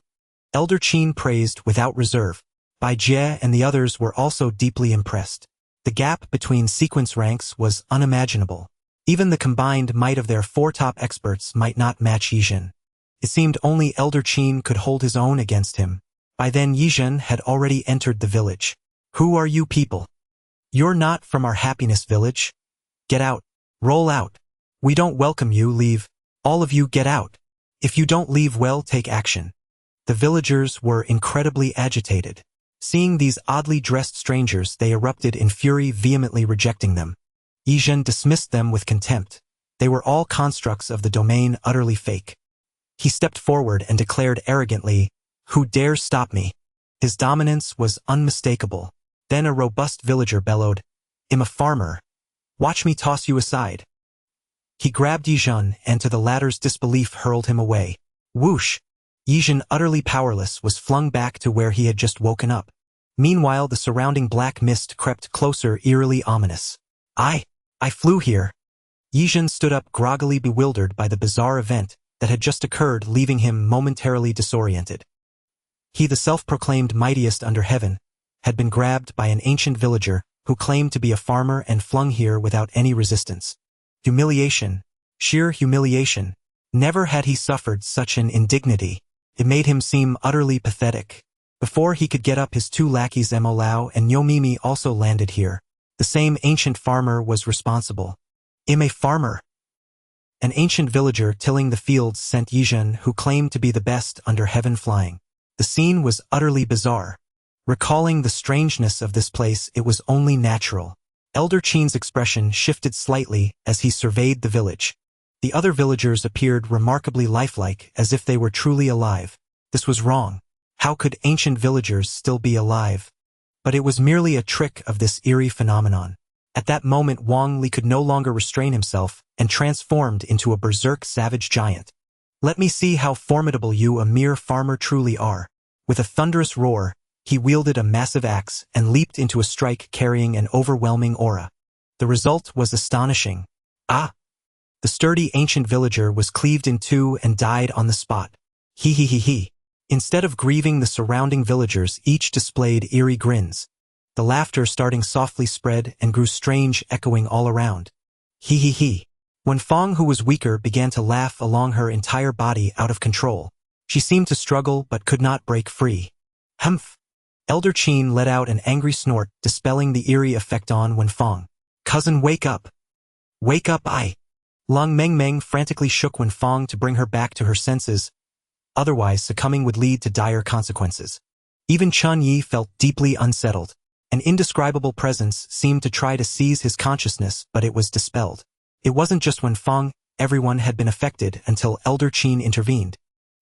Speaker 1: Elder Qin praised without reserve. Bai Jie and the others were also deeply impressed. The gap between sequence ranks was unimaginable. Even the combined might of their 4 top experts might not match Yizhen. It seemed only Elder Qin could hold his own against him. By then Yizhen had already entered the village. Who are you people? You're not from our happiness village. Get out. Roll out. We don't welcome you, leave. All of you get out. If you don't leave, well, take action. The villagers were incredibly agitated. Seeing these oddly dressed strangers, they erupted in fury, vehemently rejecting them. Yizhen dismissed them with contempt. They were all constructs of the domain, utterly fake. He stepped forward and declared arrogantly, "Who dares stop me?" His dominance was unmistakable. Then a robust villager bellowed, "I'm a farmer. Watch me toss you aside." He grabbed Yizhen and, to the latter's disbelief, hurled him away. Whoosh! Yizhen, utterly powerless, was flung back to where he had just woken up. Meanwhile, the surrounding black mist crept closer, eerily ominous. I flew here. Yizhen stood up, groggily bewildered by the bizarre event that had just occurred, leaving him momentarily disoriented. He, the self-proclaimed mightiest under heaven, had been grabbed by an ancient villager who claimed to be a farmer and flung here without any resistance. Humiliation. Sheer humiliation. Never had he suffered such an indignity. It made him seem utterly pathetic. Before he could get up, his 2 lackeys Mo Lao and Yo Mimi also landed here. The same ancient farmer was responsible. I'm a farmer. An ancient villager tilling the fields sent Yizhen, who claimed to be the best under heaven, flying. The scene was utterly bizarre. Recalling the strangeness of this place, it was only natural. Elder Qin's expression shifted slightly as he surveyed the village. The other villagers appeared remarkably lifelike, as if they were truly alive. This was wrong. How could ancient villagers still be alive? But it was merely a trick of this eerie phenomenon. At that moment, Wang Li could no longer restrain himself and transformed into a berserk savage giant. Let me see how formidable you, a mere farmer, truly are. With a thunderous roar, he wielded a massive axe and leaped into a strike carrying an overwhelming aura. The result was astonishing. Ah! The sturdy ancient villager was cleaved in 2 and died on the spot. He. Instead of grieving, the surrounding villagers each displayed eerie grins. The laughter, starting softly, spread and grew strange, echoing all around. He. When Fong, who was weaker, began to laugh along, her entire body out of control. She seemed to struggle but could not break free. Humph! Elder Qin let out an angry snort, dispelling the eerie effect on when Fong. Cousin, wake up! Wake up, Long Meng frantically shook when Fong to bring her back to her senses. Otherwise, succumbing would lead to dire consequences. Even Chen Ye felt deeply unsettled. An indescribable presence seemed to try to seize his consciousness, but it was dispelled. It wasn't just when Fong, everyone had been affected until Elder Qin intervened.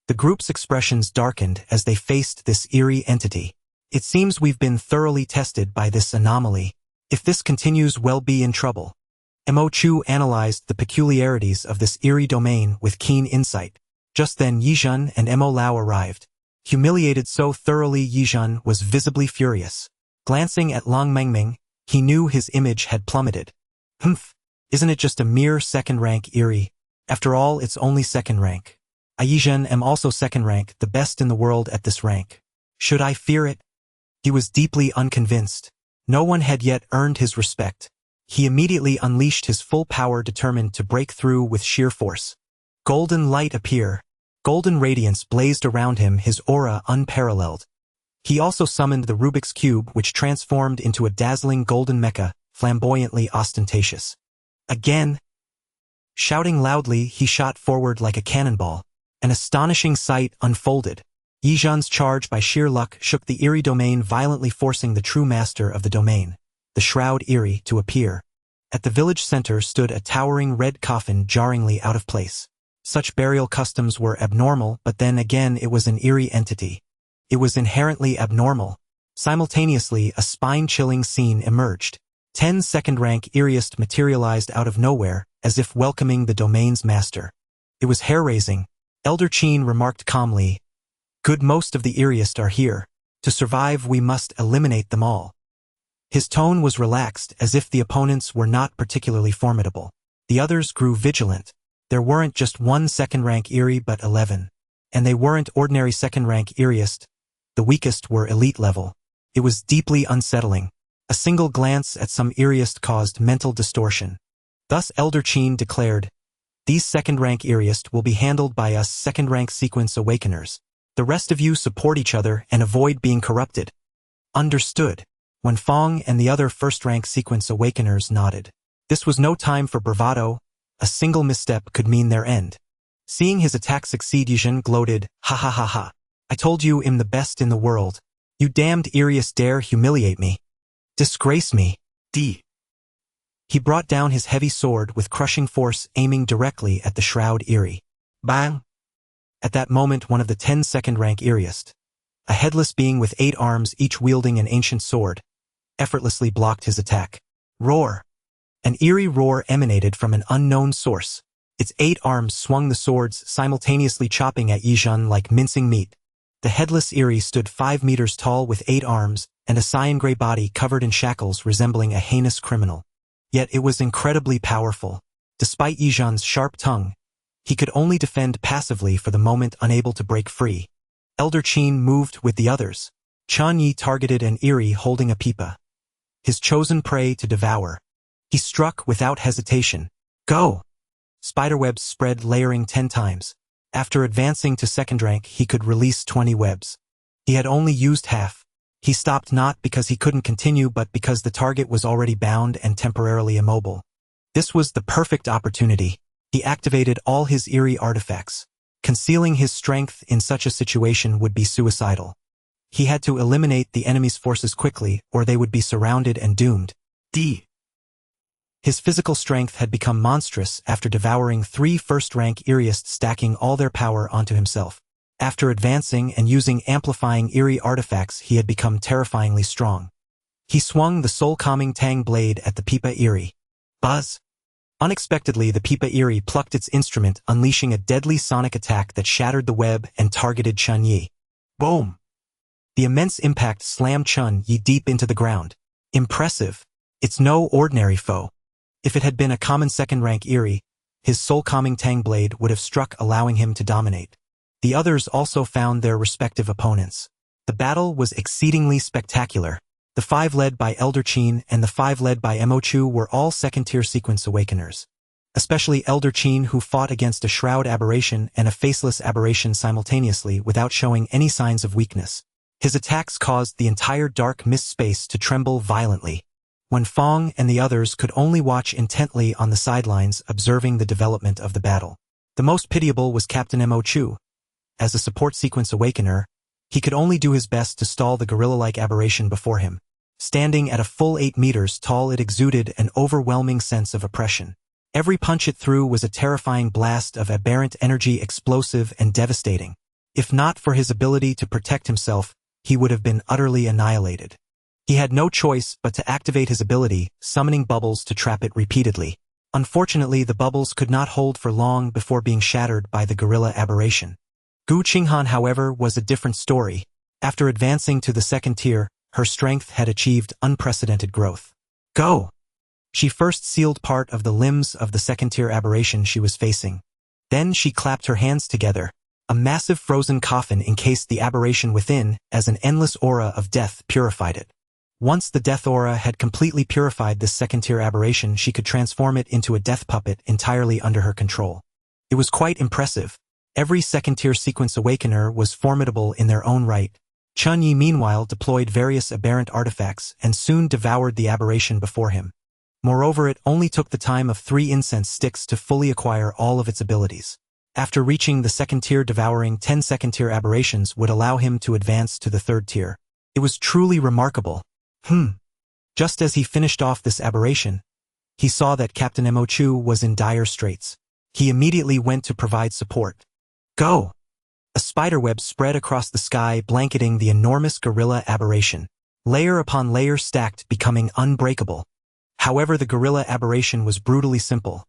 Speaker 1: The group's expressions darkened as they faced this eerie entity. It seems we've been thoroughly tested by this anomaly. If this continues, we'll be in trouble. Mo Chu analyzed the peculiarities of this eerie domain with keen insight. Just then Yizhen and Mo Lao arrived. Humiliated so thoroughly, Yizhen was visibly furious. Glancing at Long Mengming, he knew his image had plummeted. Humph! Isn't it just a mere second rank eerie? After all, it's only second rank. I, Yizhen, am also second rank, the best in the world at this rank. Should I fear it? He was deeply unconvinced. No one had yet earned his respect. He immediately unleashed his full power, determined to break through with sheer force. Golden light appear. Golden radiance blazed around him, his aura unparalleled. He also summoned the Rubik's Cube, which transformed into a dazzling golden mecha, flamboyantly ostentatious. Again! Shouting loudly, he shot forward like a cannonball. An astonishing sight unfolded. Yizhen's charge, by sheer luck, shook the eerie domain, violently forcing the true master of the domain, the Shroud Eerie, to appear. At the village center stood a towering red coffin, jarringly out of place. Such burial customs were abnormal, but then again it was an eerie entity. It was inherently abnormal. Simultaneously, a spine-chilling scene emerged. 10 second-rank eeriest materialized out of nowhere, as if welcoming the domain's master. It was hair-raising. Elder Qin remarked calmly, "Good, most of the eeriest are here. To survive, we must eliminate them all." His tone was relaxed, as if the opponents were not particularly formidable. The others grew vigilant. There weren't just 1 second-rank eerie but 11. And they weren't ordinary second-rank eeriest. The weakest were elite level. It was deeply unsettling. A single glance at some Eeriest caused mental distortion. Thus Elder Chen declared, "These second-rank Eeriest will be handled by us second-rank Sequence Awakeners. The rest of you support each other and avoid being corrupted." Understood. When Fong and the other first-rank Sequence Awakeners nodded. This was no time for bravado. A single misstep could mean their end. Seeing his attack succeed, Yizhen gloated, "Ha. I told you I'm the best in the world. You damned Eeriest dare humiliate me. Disgrace me. D." He brought down his heavy sword with crushing force, aiming directly at the Shroud Eerie. Bang! At that moment, one of the 10 second-rank Eeriest, a headless being with 8 arms, each wielding an ancient sword, effortlessly blocked his attack. Roar! An eerie roar emanated from an unknown source. Its 8 arms swung the swords, simultaneously chopping at Yizhen like mincing meat. The headless Eerie stood 5 meters tall with 8 arms, and a cyan-gray body covered in shackles resembling a heinous criminal. Yet it was incredibly powerful. Despite Yizhen's sharp tongue, he could only defend passively for the moment, unable to break free. Elder Chen moved with the others. Chen Ye targeted an Eerie holding a pipa, his chosen prey to devour. He struck without hesitation. Go! Spiderwebs spread, layering 10 times. After advancing to second rank, he could release 20 webs. He had only used half. He stopped not because he couldn't continue, but because the target was already bound and temporarily immobile. This was the perfect opportunity. He activated all his Eerie artifacts. Concealing his strength in such a situation would be suicidal. He had to eliminate the enemy's forces quickly, or they would be surrounded and doomed. D. His physical strength had become monstrous after devouring 3 first-rank Eeriest, stacking all their power onto himself. After advancing and using amplifying Eerie artifacts, he had become terrifyingly strong. He swung the soul-calming Tang blade at the Pipa Eerie. Buzz! Unexpectedly, the Pipa Eerie plucked its instrument, unleashing a deadly sonic attack that shattered the web and targeted Chen Ye. Boom! The immense impact slammed Chen Ye deep into the ground. Impressive. It's no ordinary foe. If it had been a common second-rank Eerie, his soul-calming Tang blade would have struck, allowing him to dominate. The others also found their respective opponents. The battle was exceedingly spectacular. The 5 led by Elder Chen and the 5 led by Mo Chu were all second-tier Sequence Awakeners. Especially Elder Chen, who fought against a Shroud Aberration and a Faceless Aberration simultaneously without showing any signs of weakness. His attacks caused the entire dark mist space to tremble violently. When Fong and the others could only watch intently on the sidelines, observing the development of the battle. The most pitiable was Captain Mo Chu. As a support Sequence Awakener, he could only do his best to stall the gorilla-like aberration before him. Standing at a full 8 meters tall, it exuded an overwhelming sense of oppression. Every punch it threw was a terrifying blast of aberrant energy, explosive and devastating. If not for his ability to protect himself, he would have been utterly annihilated. He had no choice but to activate his ability, summoning bubbles to trap it repeatedly. Unfortunately, the bubbles could not hold for long before being shattered by the gorilla aberration. Gu Qinghan, however, was a different story. After advancing to the second tier, her strength had achieved unprecedented growth. Go! She first sealed part of the limbs of the second-tier aberration she was facing. Then she clapped her hands together. A massive frozen coffin encased the aberration within, as an endless aura of death purified it. Once the death aura had completely purified this second-tier aberration, she could transform it into a death puppet entirely under her control. It was quite impressive. Every second-tier Sequence Awakener was formidable in their own right. Chen Ye meanwhile deployed various aberrant artifacts and soon devoured the aberration before him. Moreover, it only took the time of 3 incense sticks to fully acquire all of its abilities. After reaching the second tier, devouring 10 second-tier aberrations would allow him to advance to the third tier. It was truly remarkable. Just as he finished off this aberration, he saw that Captain Mo Chu was in dire straits. He immediately went to provide support. Go! A spiderweb spread across the sky, blanketing the enormous gorilla aberration. Layer upon layer stacked, becoming unbreakable. However, the gorilla aberration was brutally simple.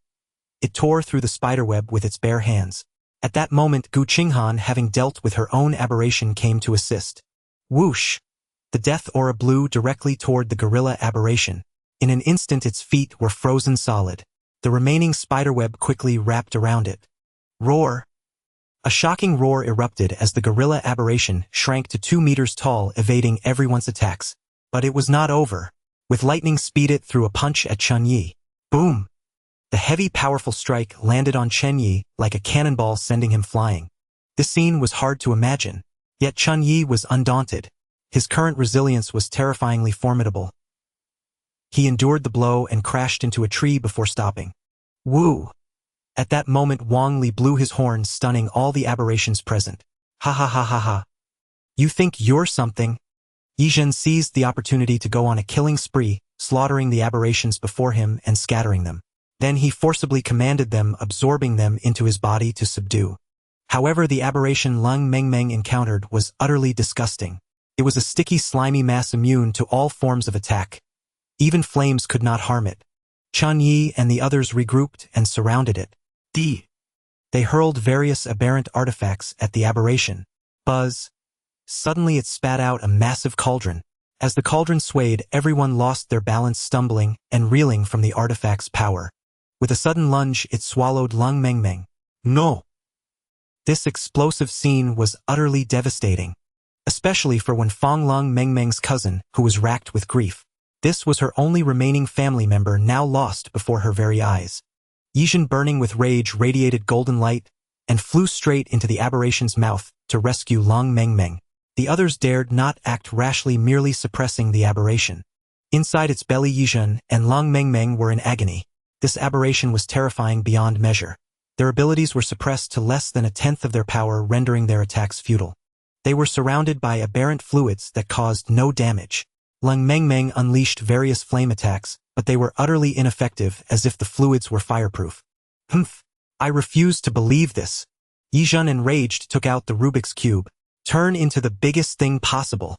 Speaker 1: It tore through the spiderweb with its bare hands. At that moment, Gu Qinghan, having dealt with her own aberration, came to assist. Whoosh! The death aura blew directly toward the gorilla aberration. In an instant, its feet were frozen solid. The remaining spiderweb quickly wrapped around it. Roar! A shocking roar erupted as the gorilla aberration shrank to 2 meters tall, evading everyone's attacks. But it was not over. with lightning speed it threw a punch at Chen Ye. Boom! The heavy, powerful strike landed on Chen Ye like a cannonball, sending him flying. This scene was hard to imagine, yet Chen Ye was undaunted. His current resilience was terrifyingly formidable. He endured the blow and crashed into a tree before stopping. Woo! At that moment Wang Li blew his horn, stunning all the aberrations present. Ha ha ha ha ha. You think you're something? Yi Zhen seized the opportunity to go on a killing spree, slaughtering the aberrations before him and scattering them. Then he forcibly commanded them, absorbing them into his body to subdue. However, the aberration Lung Mengmeng encountered was utterly disgusting. It was a sticky, slimy mass immune to all forms of attack. Even flames could not harm it. Chen Ye and the others regrouped and surrounded it. They hurled various aberrant artifacts at the aberration. Buzz! Suddenly it spat out a massive cauldron. As the cauldron swayed, everyone lost their balance, stumbling and reeling from the artifact's power. With a sudden lunge, it swallowed Lung Mengmeng. No! This explosive scene was utterly devastating, especially for Wenfang Lung Mengmeng's cousin, who was racked with grief. This was her only remaining family member, now lost before her very eyes. Yi Zhen, burning with rage, radiated golden light and flew straight into the aberration's mouth to rescue Lung Mengmeng. The others dared not act rashly, merely suppressing the aberration. Inside its belly, Yi Zhen and Lung Mengmeng were in agony. This aberration was terrifying beyond measure. Their abilities were suppressed to less than a tenth of their power, rendering their attacks futile. They were surrounded by aberrant fluids that caused no damage. Lung Mengmeng unleashed various flame attacks, but they were utterly ineffective, as if the fluids were fireproof. Humph! I refuse to believe this. Yi Zhen, enraged, took out the Rubik's Cube. Turn into the biggest thing possible.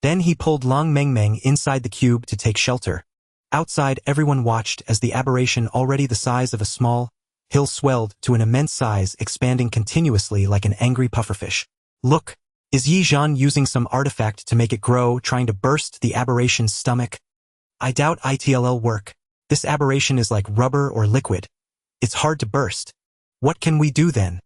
Speaker 1: Then he pulled Lung Mengmeng inside the cube to take shelter. Outside, everyone watched as the aberration, already the size of a small hill, swelled to an immense size, expanding continuously like an angry pufferfish. Look! Is Yi Zhen using some artifact to make it grow, trying to burst the aberration's stomach? I doubt it'll work. This aberration is like rubber or liquid. It's hard to burst. What can we do then?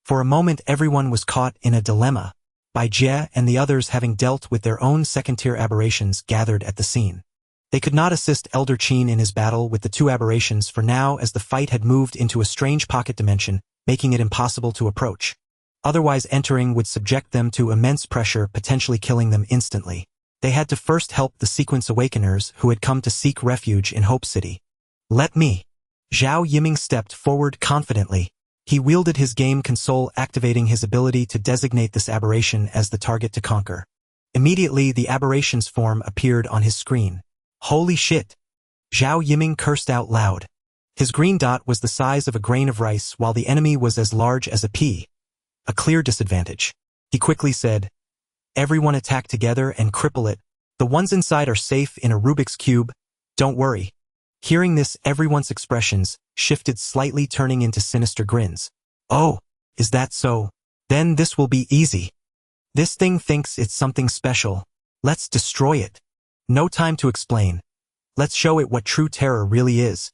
Speaker 1: For a moment everyone was caught in a dilemma. Bai Jie and the others, having dealt with their own second-tier aberrations, gathered at the scene. They could not assist Elder Qin in his battle with the two aberrations for now, as the fight had moved into a strange pocket dimension, making it impossible to approach. Otherwise, entering would subject them to immense pressure, potentially killing them instantly. They had to first help the Sequence Awakeners, who had come to seek refuge in Hope City. Let me. Zhao Yiming stepped forward confidently. He wielded his game console, activating his ability to designate this aberration as the target to conquer. Immediately, the aberration's form appeared on his screen. Holy shit! Zhao Yiming cursed out loud. His green dot was the size of a grain of rice, while the enemy was as large as a pea. A clear disadvantage. He quickly said, "Everyone attack together and cripple it. The ones inside are safe in a Rubik's Cube. Don't worry." Hearing this, everyone's expressions shifted slightly, turning into sinister grins. Oh, is that so? Then this will be easy. This thing thinks it's something special. Let's destroy it. No time to explain. Let's show it what true terror really is.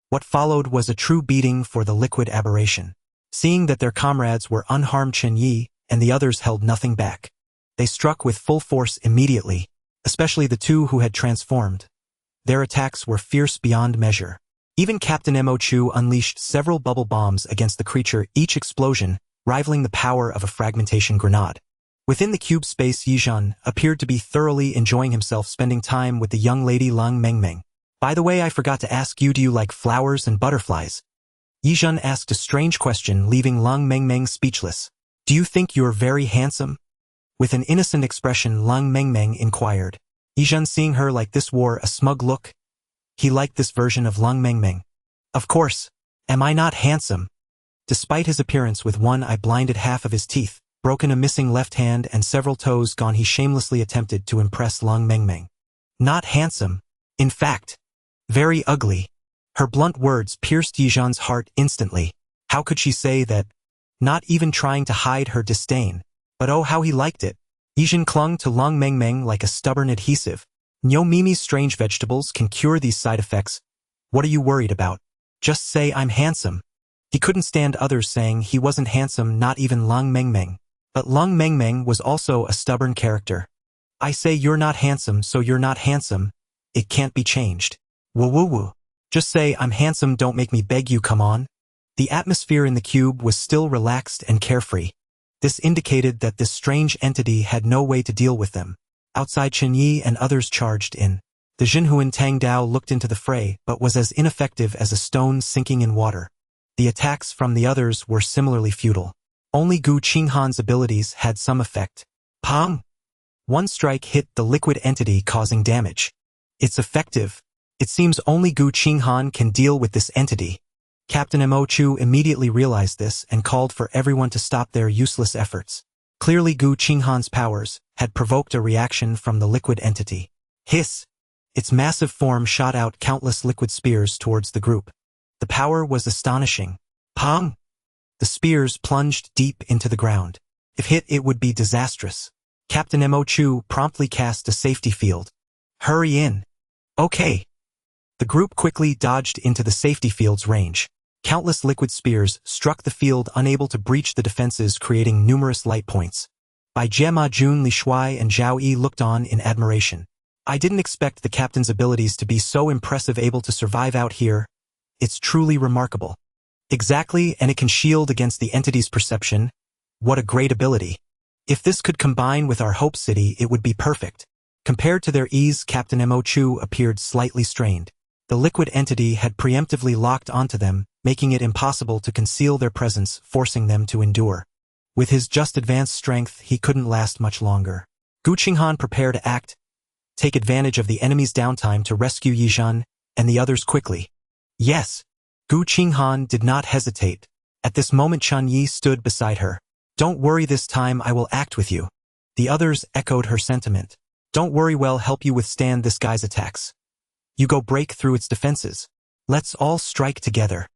Speaker 1: What followed was a true beating for the liquid aberration. Seeing that their comrades were unharmed, Chen Ye and the others held nothing back. They struck with full force immediately, especially the two who had transformed. Their attacks were fierce beyond measure. Even Captain Mo Chu unleashed several bubble bombs against the creature, each explosion rivaling the power of a fragmentation grenade. Within the cube space, Yi Zhen appeared to be thoroughly enjoying himself, spending time with the young lady Lung Mengmeng. By the way, I forgot to ask you, do you like flowers and butterflies? Yi Zhen asked a strange question, leaving Lung Mengmeng speechless. Do you think you're very handsome? With an innocent expression, Lung Mengmeng inquired. Yi Zhen, seeing her like this, wore a smug look. He liked this version of Lung Mengmeng. Of course. Am I not handsome? Despite his appearance with one eye blinded, half of his teeth broken, a missing left hand, and several toes gone, he shamelessly attempted to impress Lung Mengmeng. Not handsome. In fact, very ugly. Her blunt words pierced Yi Zhen's heart instantly. How could she say that? Not even trying to hide her disdain. But oh, how he liked it. Yi Zhen clung to Lung Mengmeng like a stubborn adhesive. Nyo Mimi's strange vegetables can cure these side effects. What are you worried about? Just say I'm handsome. He couldn't stand others saying he wasn't handsome, not even Lung Mengmeng. But Lung Mengmeng was also a stubborn character. I say you're not handsome, so you're not handsome. It can't be changed. Woo woo woo. Just say I'm handsome, don't make me beg you, come on. The atmosphere in the cube was still relaxed and carefree. This indicated that this strange entity had no way to deal with them. Outside, Chen Ye and others charged in. The Jinhuan Tang Dao looked into the fray but was as ineffective as a stone sinking in water. The attacks from the others were similarly futile. Only Gu Qinghan's abilities had some effect. Pong! One strike hit the liquid entity, causing damage. It's effective. It seems only Gu Qinghan can deal with this entity. Captain Mo Chu immediately realized this and called for everyone to stop their useless efforts. Clearly Gu Qinghan's powers had provoked a reaction from the liquid entity. Hiss! Its massive form shot out countless liquid spears towards the group. The power was astonishing. Pong! The spears plunged deep into the ground. If hit, it would be disastrous. Captain Mo Chu promptly cast a safety field. Hurry in. Okay. The group quickly dodged into the safety field's range. Countless liquid spears struck the field, unable to breach the defenses, creating numerous light points. Bai Jie, Ma Jun, Li Shuai, and Zhao Yi looked on in admiration. I didn't expect the captain's abilities to be so impressive, able to survive out here. It's truly remarkable. Exactly, and it can shield against the entity's perception. What a great ability. If this could combine with our Hope City, it would be perfect. Compared to their ease, Captain Mo Chu appeared slightly strained. The liquid entity had preemptively locked onto them, making it impossible to conceal their presence, forcing them to endure. With his just advanced strength, he couldn't last much longer. Gu Qinghan prepared to act, take advantage of the enemy's downtime to rescue Yizhan and the others quickly. Yes. Gu Qinghan did not hesitate. At this moment, Chen Ye stood beside her. Don't worry, this time I will act with you. The others echoed her sentiment. Don't worry, we'll help you withstand this guy's attacks. You go break through its defenses. Let's all strike together.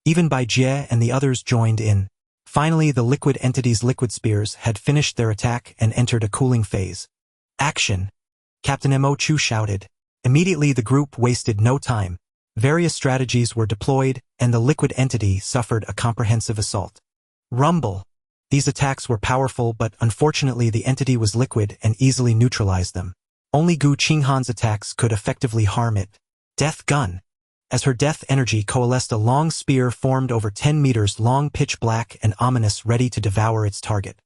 Speaker 1: Even Bai Jie and the others joined in. Finally, the liquid entity's liquid spears had finished their attack and entered a cooling phase. Action! Captain Mo Chu shouted. Immediately the group wasted no time. Various strategies were deployed, and the liquid entity suffered a comprehensive assault. Rumble! These attacks were powerful, but unfortunately the entity was liquid and easily neutralized them. Only Gu Qinghan's attacks could effectively harm it. Death Gun! As her death energy coalesced, a long spear formed over 10 meters long, pitch black and ominous, ready to devour its target.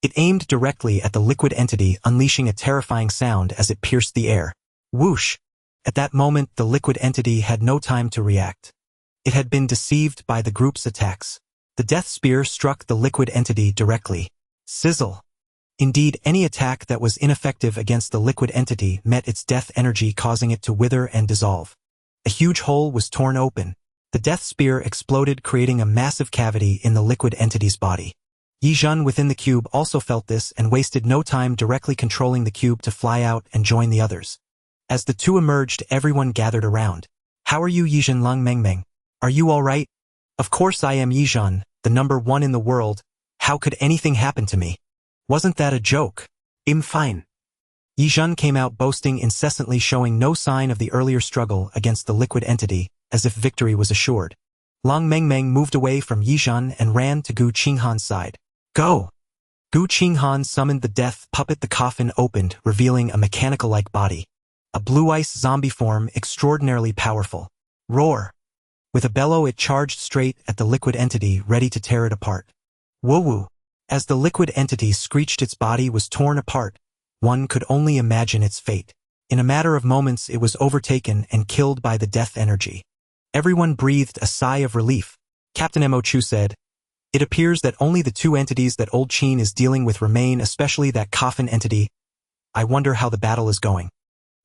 Speaker 1: It aimed directly at the liquid entity, unleashing a terrifying sound as it pierced the air. Whoosh! At that moment, the liquid entity had no time to react. It had been deceived by the group's attacks. The death spear struck the liquid entity directly. Sizzle! Indeed, any attack that was ineffective against the liquid entity met its death energy, causing it to wither and dissolve. A huge hole was torn open. The death spear exploded, creating a massive cavity in the liquid entity's body. Yizhan within the cube also felt this and wasted no time, directly controlling the cube to fly out and join the others. As the two emerged, everyone gathered around. How are you, Yizhan Lung Mengmeng? Are you all right? Of course I am, Yizhan, the #1 in the world. How could anything happen to me? Wasn't that a joke? I'm fine. Yizhan came out boasting incessantly, showing no sign of the earlier struggle against the liquid entity, as if victory was assured. Long Mengmeng moved away from Yizhan and ran to Gu Qinghan's side. Go! Gu Qinghan summoned the death puppet. The coffin opened, revealing a mechanical-like body. A blue ice zombie form, extraordinarily powerful. Roar! With a bellow, it charged straight at the liquid entity, ready to tear it apart. Woo-woo! As the liquid entity screeched, its body was torn apart. One could only imagine its fate. In a matter of moments, it was overtaken and killed by the death energy. Everyone breathed a sigh of relief. Captain Mo Chu said, "It appears that only the two entities that Old Qin is dealing with remain, especially that coffin entity. I wonder how the battle is going."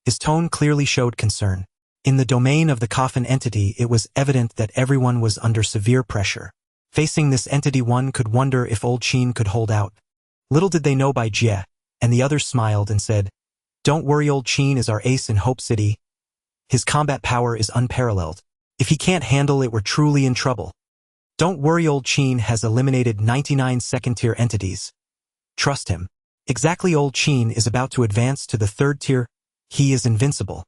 Speaker 1: His tone clearly showed concern. In the domain of the coffin entity, it was evident that everyone was under severe pressure. Facing this entity, one could wonder if Old Qin could hold out. Little did they know Bai Jie, and the others smiled and said, "Don't worry, Old Qin is our ace in Hope City. His combat power is unparalleled. If he can't handle it, we're truly in trouble. Don't worry, Old Qin has eliminated 99 second-tier entities. Trust him. Exactly, Old Qin is about to advance to the 3rd tier. He is invincible."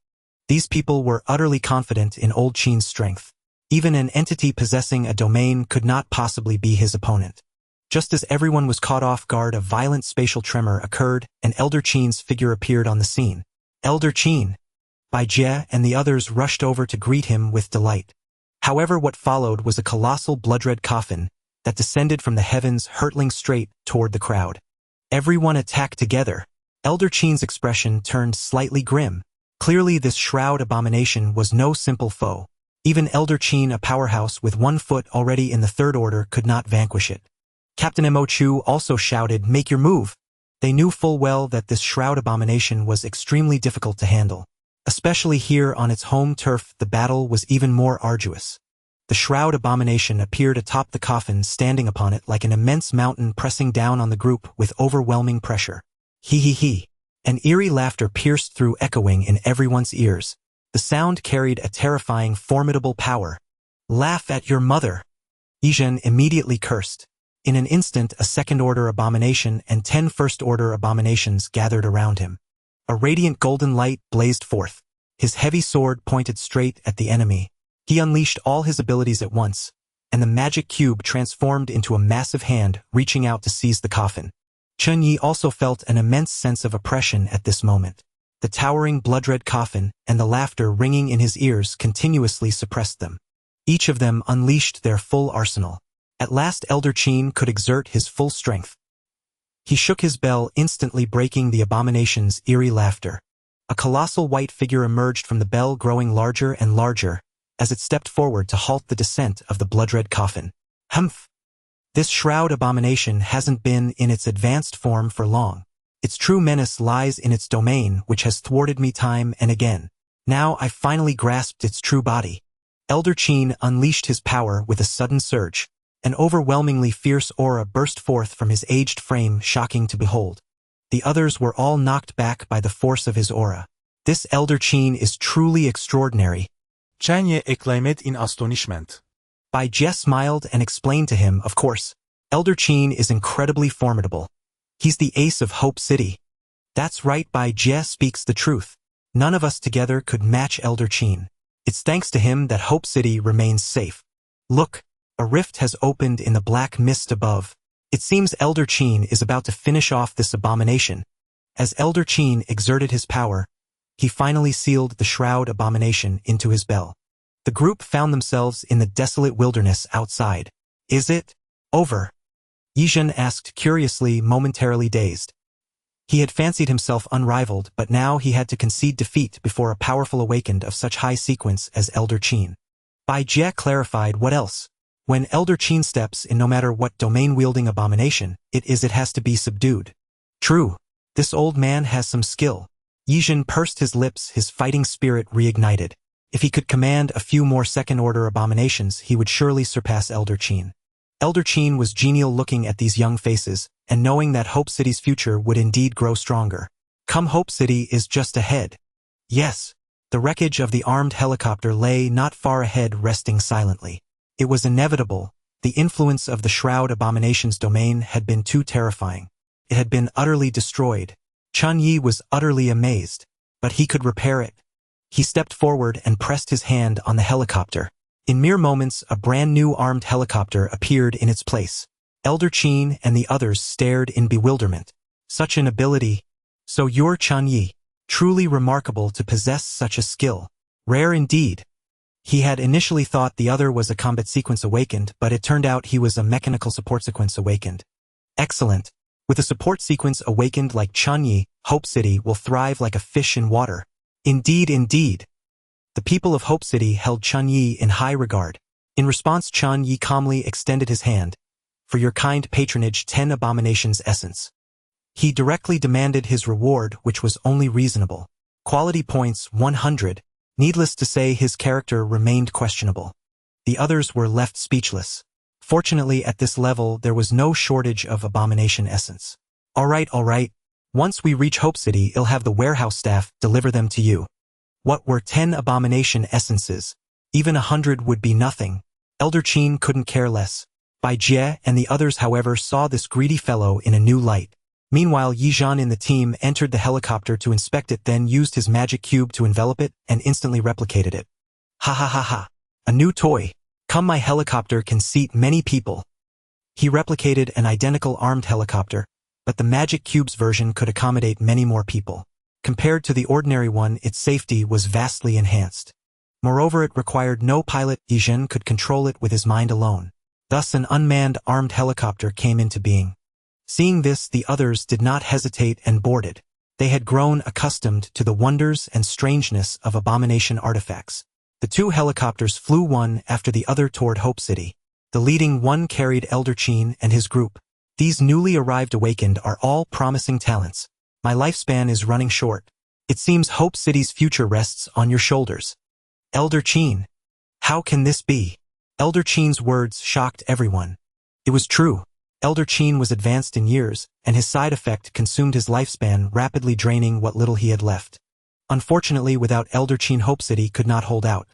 Speaker 1: These people were utterly confident in Old Qin's strength. Even an entity possessing a domain could not possibly be his opponent. Just as everyone was caught off guard, a violent spatial tremor occurred, and Elder Qin's figure appeared on the scene. Elder Qin! Bai Jie and the others rushed over to greet him with delight. However, what followed was a colossal blood-red coffin that descended from the heavens, hurtling straight toward the crowd. Everyone attacked together. Elder Qin's expression turned slightly grim. Clearly, this shroud abomination was no simple foe. Even Elder Qin, a powerhouse with 1 foot already in the third order, could not vanquish it. Captain Mo Chu also shouted, "Make your move!" They knew full well that this shroud abomination was extremely difficult to handle. Especially here on its home turf, the battle was even more arduous. The shroud abomination appeared atop the coffin, standing upon it like an immense mountain, pressing down on the group with overwhelming pressure. Hee. An eerie laughter pierced through, echoing in everyone's ears. The sound carried a terrifying, formidable power. "Laugh at your mother!" Yizhen immediately cursed. In an instant, a second-order abomination and 10 first-order abominations gathered around him. A radiant golden light blazed forth. His heavy sword pointed straight at the enemy. He unleashed all his abilities at once, and the magic cube transformed into a massive hand, reaching out to seize the coffin. Chen Ye also felt an immense sense of oppression at this moment. The towering blood-red coffin and the laughter ringing in his ears continuously suppressed them. Each of them unleashed their full arsenal. At last Elder Qin could exert his full strength. He shook his bell, instantly breaking the abomination's eerie laughter. A colossal white figure emerged from the bell, growing larger and larger as it stepped forward to halt the descent of the blood-red coffin. Humph! This shroud abomination hasn't been in its advanced form for long. Its true menace lies in its domain, which has thwarted me time and again. Now I finally grasped its true body. Elder Qin unleashed his power with a sudden surge. An overwhelmingly fierce aura burst forth from his aged frame, shocking to behold. The others were all knocked back by the force of his aura. This Elder Qin is truly extraordinary.
Speaker 2: Chen Ye exclaimed in astonishment.
Speaker 1: Bai Jie smiled and explained to him, of course, Elder Qin is incredibly formidable. He's the ace of Hope City. That's right, Bai Jie speaks the truth. None of us together could match Elder Qin. It's thanks to him that Hope City remains safe. Look, a rift has opened in the black mist above. It seems Elder Qin is about to finish off this abomination. As Elder Qin exerted his power, he finally sealed the shroud abomination into his bell. The group found themselves in the desolate wilderness outside. Is it over? Yizhen asked curiously, momentarily dazed. He had fancied himself unrivaled, but now he had to concede defeat before a powerful awakened of such high sequence as Elder Qin. Bai Jie clarified, what else? When Elder Qin steps in, no matter what domain-wielding abomination it has to be subdued. True, this old man has some skill. Yizhen pursed his lips, his fighting spirit reignited. If he could command a few more second-order abominations, he would surely surpass Elder Qin. Elder Qin was genial looking at these young faces, and knowing that Hope City's future would indeed grow stronger. Come, Hope City is just ahead. Yes, the wreckage of the armed helicopter lay not far ahead, resting silently. It was inevitable. The influence of the Shroud Abomination's domain had been too terrifying. It had been utterly destroyed. Chen Ye was utterly amazed, but he could repair it. He stepped forward and pressed his hand on the helicopter. In mere moments, a brand new armed helicopter appeared in its place. Elder Qin and the others stared in bewilderment. Such an ability. So you're Chen Ye. Truly remarkable to possess such a skill. Rare indeed. He had initially thought the other was a combat sequence awakened, but it turned out he was a mechanical support sequence awakened. Excellent. With a support sequence awakened like Chen Ye, Hope City will thrive like a fish in water. Indeed, indeed. The people of Hope City held Chen Ye in high regard. In response, Chen Ye calmly extended his hand. For your kind patronage, 10 abominations essence. He directly demanded his reward, which was only reasonable. Quality points 100. Needless to say, his character remained questionable. The others were left speechless. Fortunately, at this level, there was no shortage of abomination essence. All right. Once we reach Hope City, I'll have the warehouse staff deliver them to you. What were 10 abomination essences? Even 100 would be nothing. Elder Qin couldn't care less. Bai Jie and the others, however, saw this greedy fellow in a new light. Meanwhile, Yizhen and the team entered the helicopter to inspect it, then used his magic cube to envelop it and instantly replicated it. Ha. A new toy. Come, my helicopter can seat many people. He replicated an identical armed helicopter, but the magic cube's version could accommodate many more people. Compared to the ordinary one, its safety was vastly enhanced. Moreover, it required no pilot. Yizhen could control it with his mind alone. Thus an unmanned armed helicopter came into being. Seeing this, the others did not hesitate and boarded. They had grown accustomed to the wonders and strangeness of abomination artifacts. The two helicopters flew one after the other toward Hope City. The leading one carried Elder Chen and his group. These newly arrived awakened are all promising talents. My lifespan is running short. It seems Hope City's future rests on your shoulders. Elder Chen. How can this be? Elder Chen's words shocked everyone. It was true. Elder Chen was advanced in years, and his side effect consumed his lifespan, rapidly draining what little he had left. Unfortunately, without Elder Chen, Hope City could not hold out,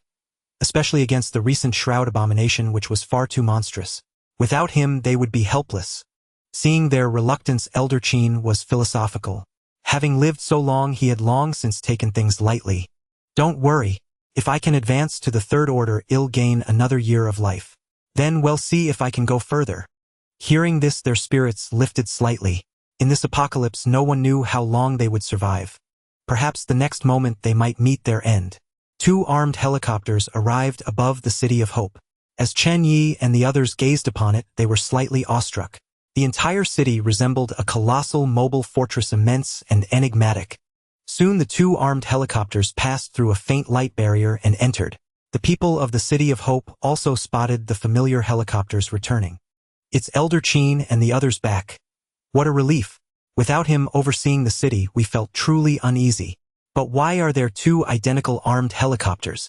Speaker 1: especially against the recent Shroud abomination, which was far too monstrous. Without him, they would be helpless. Seeing their reluctance, Elder Chen was philosophical. Having lived so long, he had long since taken things lightly. Don't worry. If I can advance to the Third Order, I'll gain another year of life. Then we'll see if I can go further. Hearing this, their spirits lifted slightly. In this apocalypse, no one knew how long they would survive. Perhaps the next moment they might meet their end. Two armed helicopters arrived above the City of Hope. As Chen Ye and the others gazed upon it, they were slightly awestruck. The entire city resembled a colossal mobile fortress, immense and enigmatic. Soon the two armed helicopters passed through a faint light barrier and entered. The people of the City of Hope also spotted the familiar helicopters returning. It's Elder Chen and the others back. What a relief. Without him overseeing the city, we felt truly uneasy. But why are there two identical armed helicopters?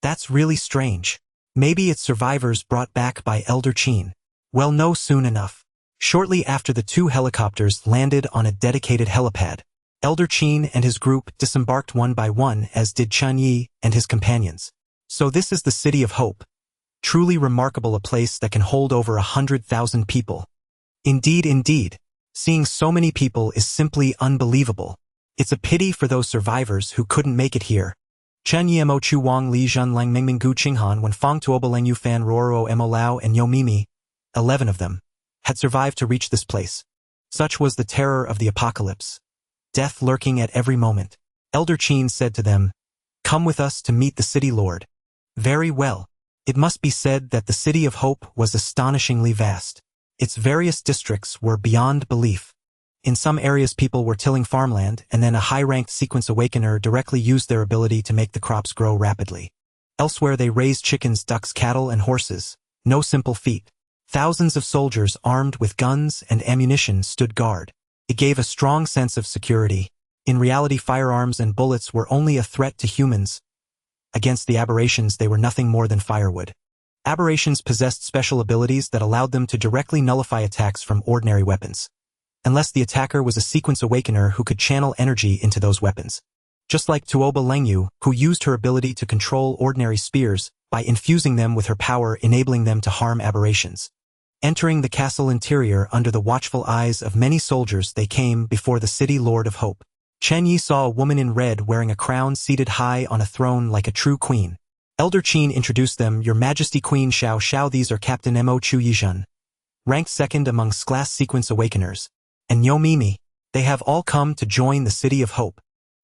Speaker 1: That's really strange. Maybe it's survivors brought back by Elder Chen. We'll know soon enough. Shortly after, the two helicopters landed on a dedicated helipad. Elder Chen and his group disembarked one by one, as did Chen Ye and his companions. So this is the City of Hope. Truly remarkable, a place that can hold over 100,000 people. Indeed. Seeing so many people is simply unbelievable. It's a pity for those survivors who couldn't make it here. Chen Ye Mo Chu Wang Li Zhen Lang Mingming Gu Qinghan Wen Fang Tuoba Lang Yu Fan Roro Mo Lao and Yo Mimi, 11 of them, had survived to reach this place. Such was the terror of the apocalypse. Death lurking at every moment. Elder Chen said to them, "Come with us to meet the city lord." Very well. It must be said that the City of Hope was astonishingly vast. Its various districts were beyond belief. In some areas, people were tilling farmland, and then a high-ranked sequence awakener directly used their ability to make the crops grow rapidly. Elsewhere, they raised chickens, ducks, cattle, and horses. No simple feat. Thousands of soldiers armed with guns and ammunition stood guard. It gave a strong sense of security. In reality, firearms and bullets were only a threat to humans. Against the aberrations, they were nothing more than firewood. Aberrations possessed special abilities that allowed them to directly nullify attacks from ordinary weapons. Unless the attacker was a sequence awakener who could channel energy into those weapons. Just like Tuoba Lengyu, who used her ability to control ordinary spears by infusing them with her power, enabling them to harm aberrations. Entering the castle interior under the watchful eyes of many soldiers, they came before the City Lord of Hope. Chen Ye saw a woman in red wearing a crown seated high on a throne like a true queen. Elder Chen introduced them, "Your Majesty Queen Xiao Xiao, these are Captain Mo Chu Yizhen, ranked second amongst class sequence awakeners, and Yo Mimi. They have all come to join the City of Hope."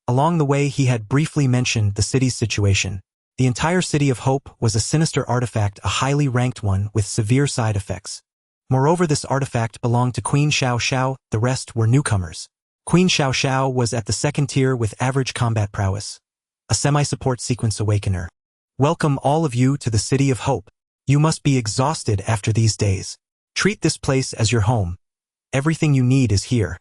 Speaker 1: Along the way, he had briefly mentioned the city's situation. The entire City of Hope was a sinister artifact, a highly ranked one with severe side effects. Moreover, this artifact belonged to Queen Xiao Xiao, the rest were newcomers. Queen Xiao Xiao was at the second tier with average combat prowess. A semi-support sequence awakener. "Welcome all of you to the City of Hope. You must be exhausted after these days. Treat this place as your home. Everything you need is here."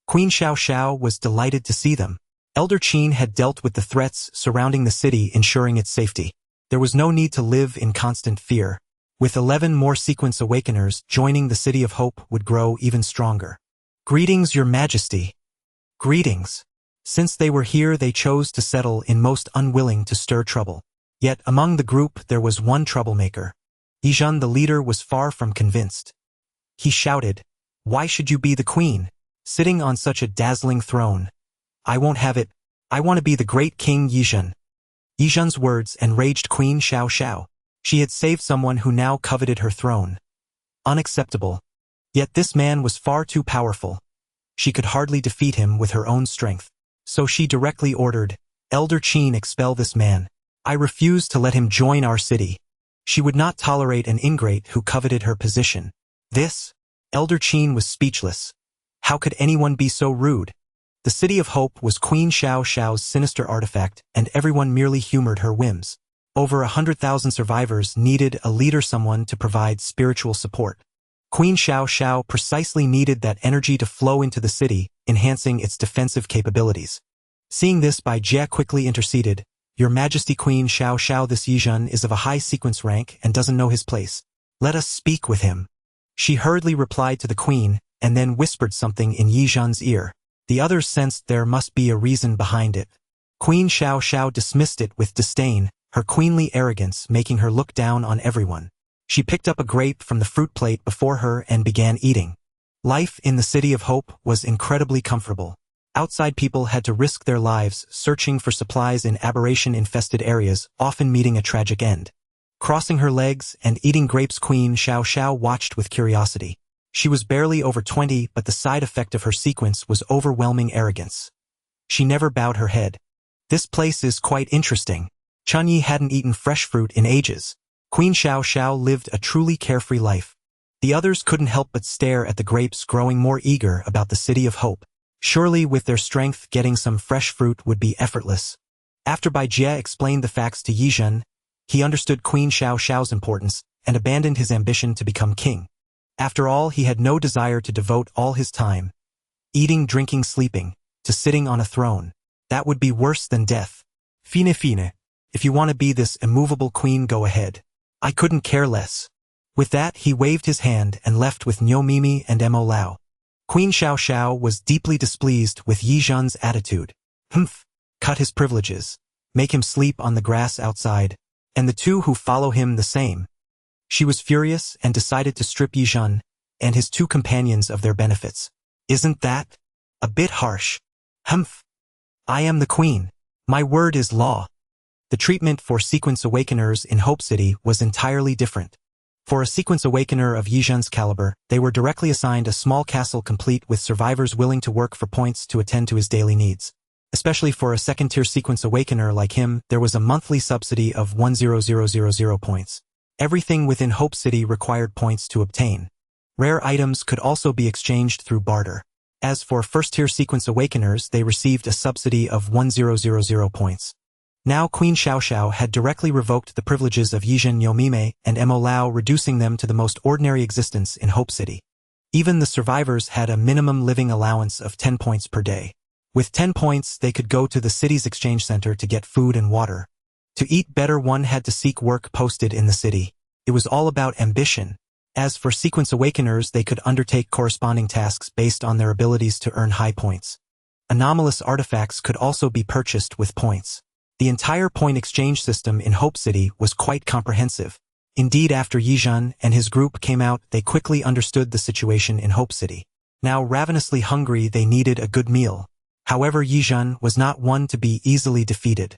Speaker 1: Queen Xiao Xiao was delighted to see them. Elder Chen had dealt with the threats surrounding the city, ensuring its safety. There was no need to live in constant fear. With 11 more sequence awakeners, joining the City of Hope would grow even stronger. "Greetings, Your Majesty." Greetings. Since they were here, they chose to settle in, most unwilling to stir trouble. Yet among the group there was one troublemaker. Yizhen, the leader, was far from convinced. He shouted, "Why should you be the queen, sitting on such a dazzling throne? I won't have it. I want to be the great King Yizhen." Yizhen's words enraged Queen Xiao Xiao. She had saved someone who now coveted her throne. Unacceptable. Yet this man was far too powerful. She could hardly defeat him with her own strength. So she directly ordered, "Elder Qin, expel this man. I refuse to let him join our city." She would not tolerate an ingrate who coveted her position. Elder Qin was speechless. How could anyone be so rude? The City of Hope was Queen Xiao Xiao's sinister artifact, and everyone merely humored her whims. Over 100,000 survivors needed a leader, someone to provide spiritual support. Queen Xiao Xiao precisely needed that energy to flow into the city, enhancing its defensive capabilities. Seeing this, Bai Jie quickly interceded, "Your Majesty, Queen Xiao Xiao, this Yizhen is of a high sequence rank and doesn't know his place. Let us speak with him." She hurriedly replied to the queen, and then whispered something in Yizhen's ear. The others sensed there must be a reason behind it. Queen Xiao Xiao dismissed it with disdain, her queenly arrogance making her look down on everyone. She picked up a grape from the fruit plate before her and began eating. Life in the City of Hope was incredibly comfortable. Outside people had to risk their lives searching for supplies in aberration-infested areas, often meeting a tragic end. Crossing her legs and eating grapes, Queen Xiao Xiao watched with curiosity. She was barely over 20, but the side effect of her sequence was overwhelming arrogance. She never bowed her head. "This place is quite interesting." Chen Ye hadn't eaten fresh fruit in ages. Queen Xiao Xiao lived a truly carefree life. The others couldn't help but stare at the grapes, growing more eager about the City of Hope. Surely with their strength getting some fresh fruit would be effortless. After Bai Jie explained the facts to Yizhen, he understood Queen Xiao Xiao's importance and abandoned his ambition to become king. After all, he had no desire to devote all his time, eating, drinking, sleeping, to sitting on a throne. That would be worse than death. Fine. If you want to be this immovable queen, go ahead. I couldn't care less. With that, he waved his hand and left with Niu Mimi and Mo Lao. Queen Xiao Xiao was deeply displeased with Yizhen's attitude. Cut his privileges. Make him sleep on the grass outside. And the two who follow him the same. She was furious and decided to strip Yizhen and his two companions of their benefits. Isn't that a bit harsh? I am the queen. My word is law. The treatment for sequence awakeners in Hope City was entirely different. For a sequence awakener of Yizhen's caliber, they were directly assigned a small castle complete with survivors willing to work for points to attend to his daily needs. Especially for a second-tier sequence awakener like him, there was a monthly subsidy of 100,000 points. Everything within Hope City required points to obtain. Rare items could also be exchanged through barter. As for first-tier sequence awakeners, they received a subsidy of 10,000 points. Now Queen Xiao Xiao had directly revoked the privileges of Yizhen, Niu Mimi, and Mo Lao, reducing them to the most ordinary existence in Hope City. Even the survivors had a minimum living allowance of 10 points per day. With 10 points, they could go to the city's exchange center to get food and water. To eat better, one had to seek work posted in the city. It was all about ambition. As for sequence awakeners, they could undertake corresponding tasks based on their abilities to earn high points. Anomalous artifacts could also be purchased with points. The entire point exchange system in Hope City was quite comprehensive. Indeed, after Yizhen and his group came out, they quickly understood the situation in Hope City. Now ravenously hungry, they needed a good meal. However, Yizhen was not one to be easily defeated.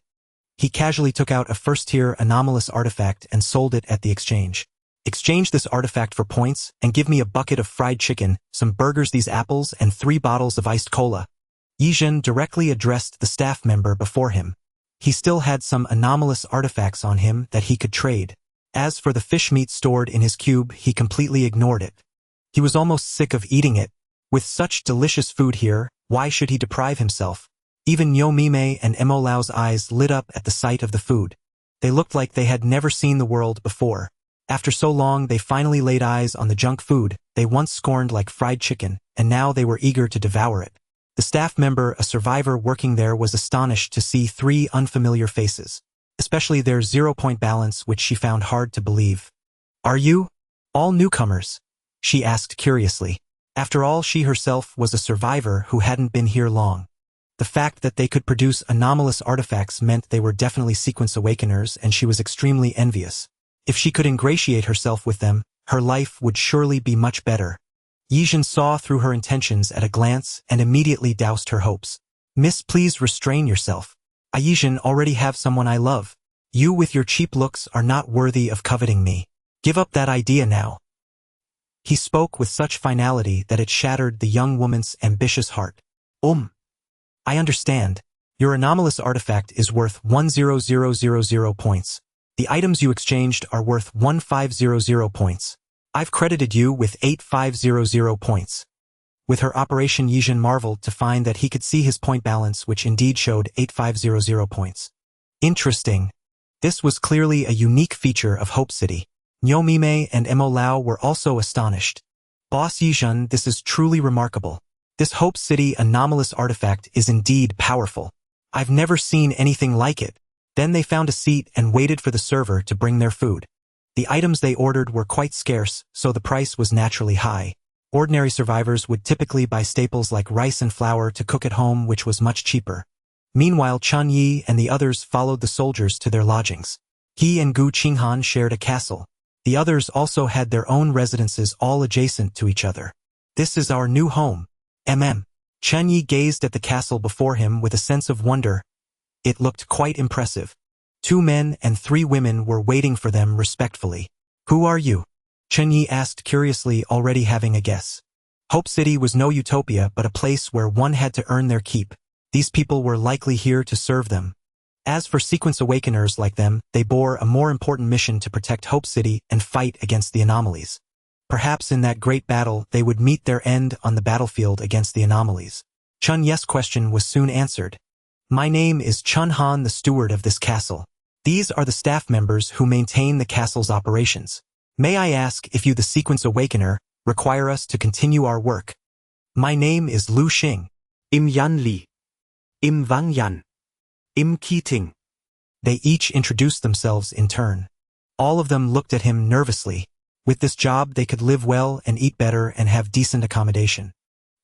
Speaker 1: He casually took out a first-tier anomalous artifact and sold it at the exchange. Exchange this artifact for points and give me a bucket of fried chicken, some burgers, these apples, and 3 bottles of iced cola. Yizhen directly addressed the staff member before him. He still had some anomalous artifacts on him that he could trade. As for the fish meat stored in his cube, he completely ignored it. He was almost sick of eating it. With such delicious food here, why should he deprive himself? Even Niu Mimi and Mo Lao's eyes lit up at the sight of the food. They looked like they had never seen the world before. After so long, they finally laid eyes on the junk food they once scorned like fried chicken, and now they were eager to devour it. The staff member, a survivor working there, was astonished to see 3 unfamiliar faces, especially their 0-point balance, which she found hard to believe. "Are you all newcomers?" she asked curiously. After all, she herself was a survivor who hadn't been here long. The fact that they could produce anomalous artifacts meant they were definitely sequence awakeners, and she was extremely envious. If she could ingratiate herself with them, her life would surely be much better. Yizhen saw through her intentions at a glance and immediately doused her hopes. "Miss, please restrain yourself. I, Yizhen, already have someone I love. You with your cheap looks are not worthy of coveting me. Give up that idea now." He spoke with such finality that it shattered the young woman's ambitious heart. I understand. Your anomalous artifact is worth 10000 points. The items you exchanged are worth 1500 points. I've credited you with 8500 points. With her Operation Yijin marveled to find that he could see his point balance, which indeed showed 8500 points. Interesting. This was clearly a unique feature of Hope City. Niu Mime and Mo Lao were also astonished. Boss Yijin, this is truly remarkable. This Hope City anomalous artifact is indeed powerful. I've never seen anything like it. Then they found a seat and waited for the server to bring their food. The items they ordered were quite scarce, so the price was naturally high. Ordinary survivors would typically buy staples like rice and flour to cook at home, which was much cheaper. Meanwhile, Chen Ye and the others followed the soldiers to their lodgings. He and Gu Qinghan shared a castle. The others also had their own residences all adjacent to each other. This is our new home. Chen Ye gazed at the castle before him with a sense of wonder. It looked quite impressive. 2 men and 3 women were waiting for them respectfully. Who are you? Chen Ye asked curiously, already having a guess. Hope City was no utopia but a place where one had to earn their keep. These people were likely here to serve them. As for Sequence Awakeners like them, they bore a more important mission to protect Hope City and fight against the anomalies. Perhaps in that great battle they would meet their end on the battlefield against the anomalies. Chen Ye's question was soon answered. My name is Chen Han, the steward of this castle. These are the staff members who maintain the castle's operations. May I ask if you, the Sequence Awakener, require us to continue our work? My name is Lu Xing.
Speaker 3: Im Yan Li. Im Wang Yan. Im Qi.
Speaker 1: They each introduced themselves in turn. All of them looked at him nervously. With this job they could live well and eat better and have decent accommodation.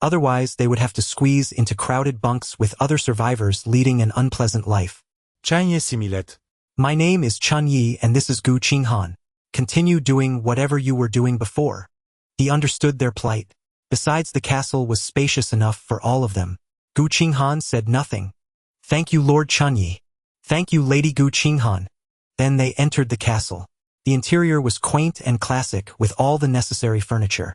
Speaker 1: Otherwise they would have to squeeze into crowded bunks with other survivors leading an unpleasant life.
Speaker 2: Chen Ye similet.
Speaker 1: My name is Chen Ye and this is Gu Qinghan. Continue doing whatever you were doing before. He understood their plight. Besides, the castle was spacious enough for all of them. Gu Qinghan said nothing. Thank you, Lord Chen Ye. Thank you, Lady Gu Qinghan. Then they entered the castle. The interior was quaint and classic with all the necessary furniture.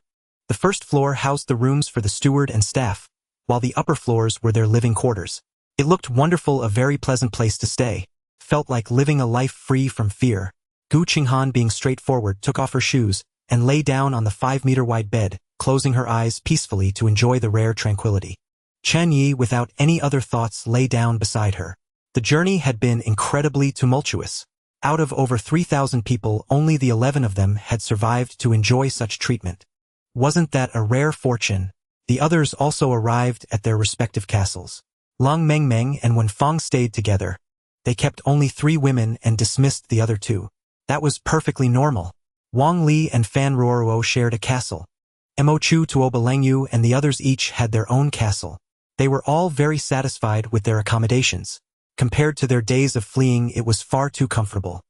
Speaker 1: The first floor housed the rooms for the steward and staff, while the upper floors were their living quarters. It looked wonderful, a very pleasant place to stay. Felt like living a life free from fear. Gu Qinghan, being straightforward, took off her shoes and lay down on the 5-meter-wide bed, closing her eyes peacefully to enjoy the rare tranquility. Chen Ye, without any other thoughts, lay down beside her. The journey had been incredibly tumultuous. Out of over 3,000 people, only the 11 of them had survived to enjoy such treatment. Wasn't that a rare fortune? The others also arrived at their respective castles. Lang Mengmeng and Wen Fang stayed together. They kept only 3 women and dismissed the other 2. That was perfectly normal. Wang Li and Fan Ruoruo shared a castle. Mo Chu, Tuoba Langyu and the others each had their own castle. They were all very satisfied with their accommodations. Compared to their days of fleeing, it was far too comfortable.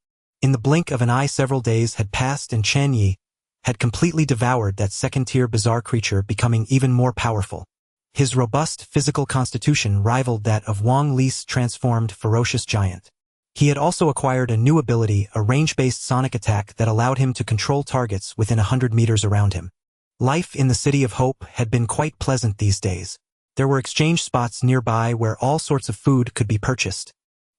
Speaker 1: In the blink of an eye several days had passed and Chen Ye had completely devoured that second-tier bizarre creature, becoming even more powerful. His robust physical constitution rivaled that of Wang Li's transformed ferocious giant. He had also acquired a new ability, a range-based sonic attack that allowed him to control targets within 100 meters around him. Life in the City of Hope had been quite pleasant these days. There were exchange spots nearby where all sorts of food could be purchased.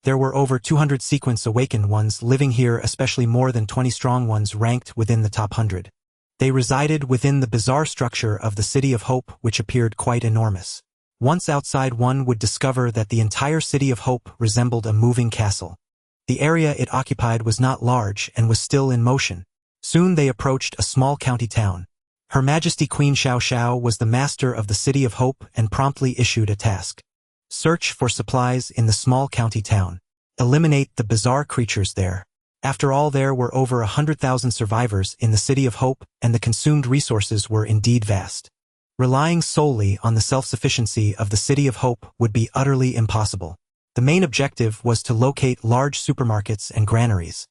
Speaker 1: There were over 200 Sequence Awakened ones living here, especially more than 20 strong ones ranked within the top 100. They resided within the bizarre structure of the City of Hope, which appeared quite enormous. Once outside, one would discover that the entire City of Hope resembled a moving castle. The area it occupied was not large and was still in motion. Soon they approached a small county town. Her Majesty Queen Xiao Xiao was the master of the City of Hope and promptly issued a task. Search for supplies in the small county town. Eliminate the bizarre creatures there. After all, there were over 100,000 survivors in the City of Hope, and the consumed resources were indeed vast. Relying solely on the self-sufficiency of the City of Hope would be utterly impossible. The main objective was to locate large supermarkets and granaries.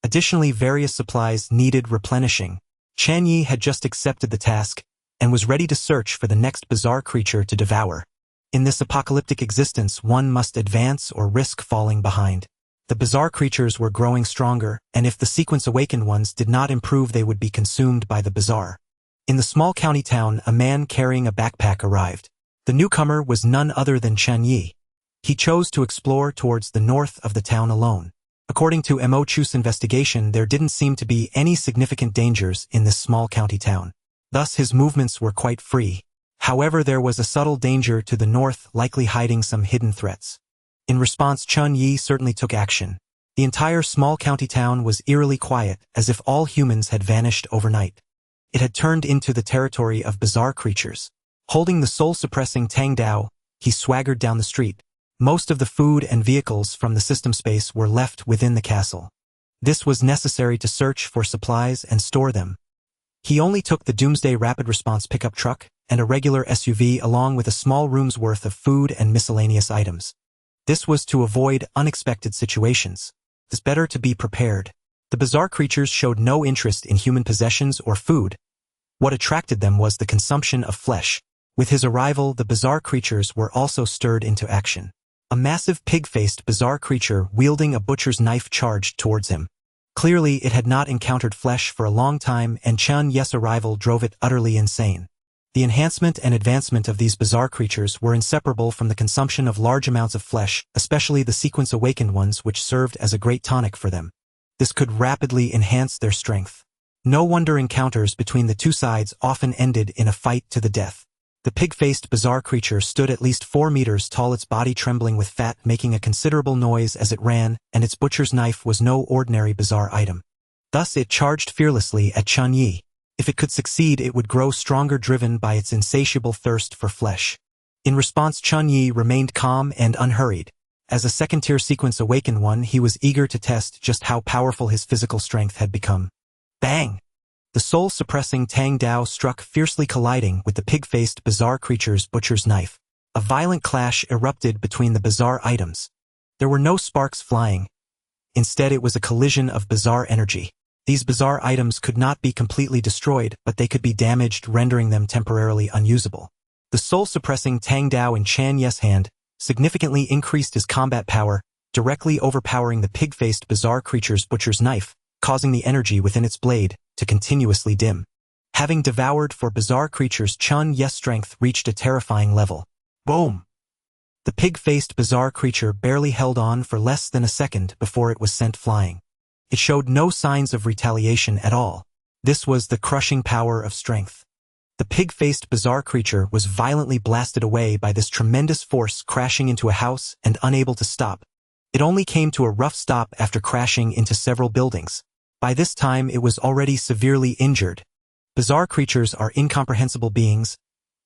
Speaker 1: Additionally, various supplies needed replenishing. Chen Ye had just accepted the task and was ready to search for the next bizarre creature to devour. In this apocalyptic existence, one must advance or risk falling behind. The bizarre creatures were growing stronger, and if the Sequence Awakened ones did not improve, they would be consumed by the bizarre. In the small county town, a man carrying a backpack arrived. The newcomer was none other than Chen Ye. He chose to explore towards the north of the town alone. According to Mo Chu's investigation, there didn't seem to be any significant dangers in this small county town. Thus his movements were quite free. However, there was a subtle danger to the north, likely hiding some hidden threats. In response, Chen Ye certainly took action. The entire small county town was eerily quiet, as if all humans had vanished overnight. It had turned into the territory of bizarre creatures. Holding the soul-suppressing Tang Dao, he swaggered down the street. Most of the food and vehicles from the system space were left within the castle. This was necessary to search for supplies and store them. He only took the Doomsday Rapid Response pickup truck and a regular SUV along with a small room's worth of food and miscellaneous items. This was to avoid unexpected situations. It's better to be prepared. The bizarre creatures showed no interest in human possessions or food. What attracted them was the consumption of flesh. With his arrival, the bizarre creatures were also stirred into action. A massive pig-faced bizarre creature wielding a butcher's knife charged towards him. Clearly, it had not encountered flesh for a long time, and Chen Ye's arrival drove it utterly insane. The enhancement and advancement of these bizarre creatures were inseparable from the consumption of large amounts of flesh, especially the sequence awakened ones, which served as a great tonic for them. This could rapidly enhance their strength. No wonder encounters between the two sides often ended in a fight to the death. The pig-faced bizarre creature stood at least 4 meters tall, its body trembling with fat, making a considerable noise as it ran, and its butcher's knife was no ordinary bizarre item. Thus it charged fearlessly at Chen Ye. If it could succeed, it would grow stronger, driven by its insatiable thirst for flesh. In response, Chen Ye remained calm and unhurried. As a second-tier sequence awakened one, he was eager to test just how powerful his physical strength had become. Bang! The soul-suppressing Tang Dao struck, fiercely colliding with the pig-faced bizarre creature's butcher's knife. A violent clash erupted between the bizarre items. There were no sparks flying. Instead, it was a collision of bizarre energy. These bizarre items could not be completely destroyed, but they could be damaged, rendering them temporarily unusable. The soul-suppressing Tang Dao in Chen Ye's hand significantly increased his combat power, directly overpowering the pig-faced bizarre creature's butcher's knife, causing the energy within its blade to continuously dim. Having devoured for bizarre creatures, Chen Ye's strength reached a terrifying level. Boom! The pig-faced bizarre creature barely held on for less than a second before it was sent flying. It showed no signs of retaliation at all. This was the crushing power of strength. The pig-faced bizarre creature was violently blasted away by this tremendous force, crashing into a house and unable to stop. It only came to a rough stop after crashing into several buildings. By this time, it was already severely injured. Bizarre creatures are incomprehensible beings.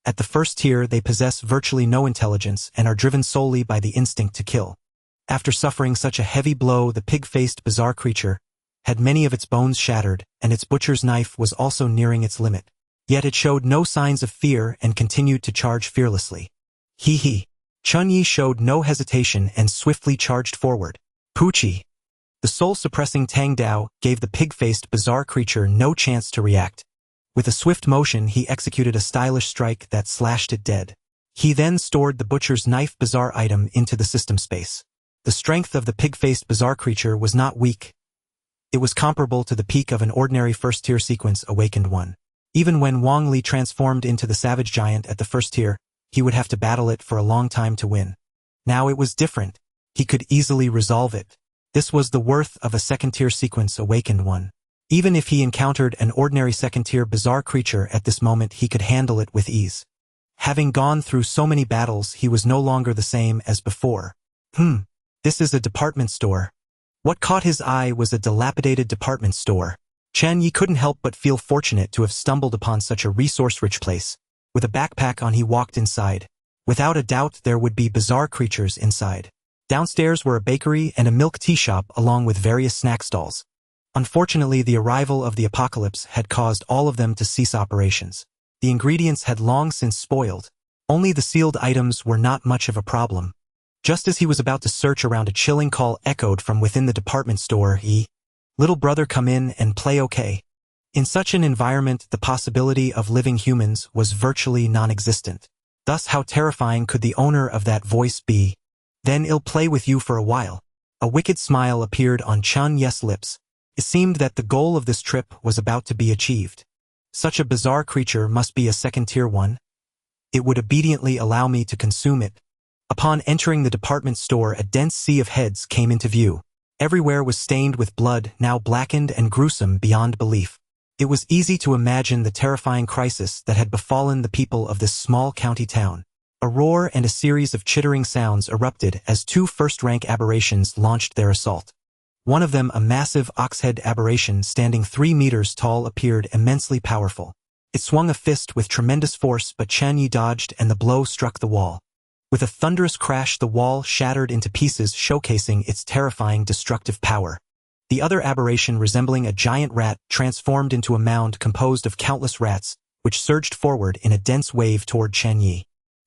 Speaker 1: At the first tier, they possess virtually no intelligence and are driven solely by the instinct to kill. After suffering such a heavy blow, the pig-faced bizarre creature had many of its bones shattered, and its butcher's knife was also nearing its limit. Yet it showed no signs of fear and continued to charge fearlessly. Hee. Chen Ye showed no hesitation and swiftly charged forward. Poochie! The soul-suppressing Tang Dao gave the pig-faced bizarre creature no chance to react. With a swift motion, he executed a stylish strike that slashed it dead. He then stored the butcher's knife bizarre item into the system space. The strength of the pig-faced bizarre creature was not weak. It was comparable to the peak of an ordinary first-tier sequence awakened one. Even when Wang Li transformed into the savage giant at the first tier, he would have to battle it for a long time to win. Now it was different. He could easily resolve it. This was the worth of a second-tier sequence awakened one. Even if he encountered an ordinary second-tier bizarre creature at this moment, he could handle it with ease. Having gone through so many battles, he was no longer the same as before. This is a department store. What caught his eye was a dilapidated department store. Chen Ye couldn't help but feel fortunate to have stumbled upon such a resource-rich place. With a backpack on, he walked inside. Without a doubt, there would be bizarre creatures inside. Downstairs were a bakery and a milk tea shop along with various snack stalls. Unfortunately, the arrival of the apocalypse had caused all of them to cease operations. The ingredients had long since spoiled. Only the sealed items were not much of a problem. Just as he was about to search around, a chilling call echoed from within the department store. Little brother, come in and play okay. In such an environment, the possibility of living humans was virtually non-existent. Thus, how terrifying could the owner of that voice be? Then I'll play with you for a while. A wicked smile appeared on Chen Ye's lips. It seemed that the goal of this trip was about to be achieved. Such a bizarre creature must be a second-tier one. it would obediently allow me to consume it. Upon entering the department store, a dense sea of heads came into view. Everywhere was stained with blood, now blackened and gruesome beyond belief. It was easy to imagine the terrifying crisis that had befallen the people of this small county town. A roar and a series of chittering sounds erupted as two first-rank aberrations launched their assault. One of them, a massive ox-head aberration standing 3 meters tall, appeared immensely powerful. It swung a fist with tremendous force, but Chen Ye dodged and the blow struck the wall. With a thunderous crash, the wall shattered into pieces, showcasing its terrifying destructive power. The other aberration, resembling a giant rat, transformed into a mound composed of countless rats, which surged forward in a dense wave toward Chen Ye.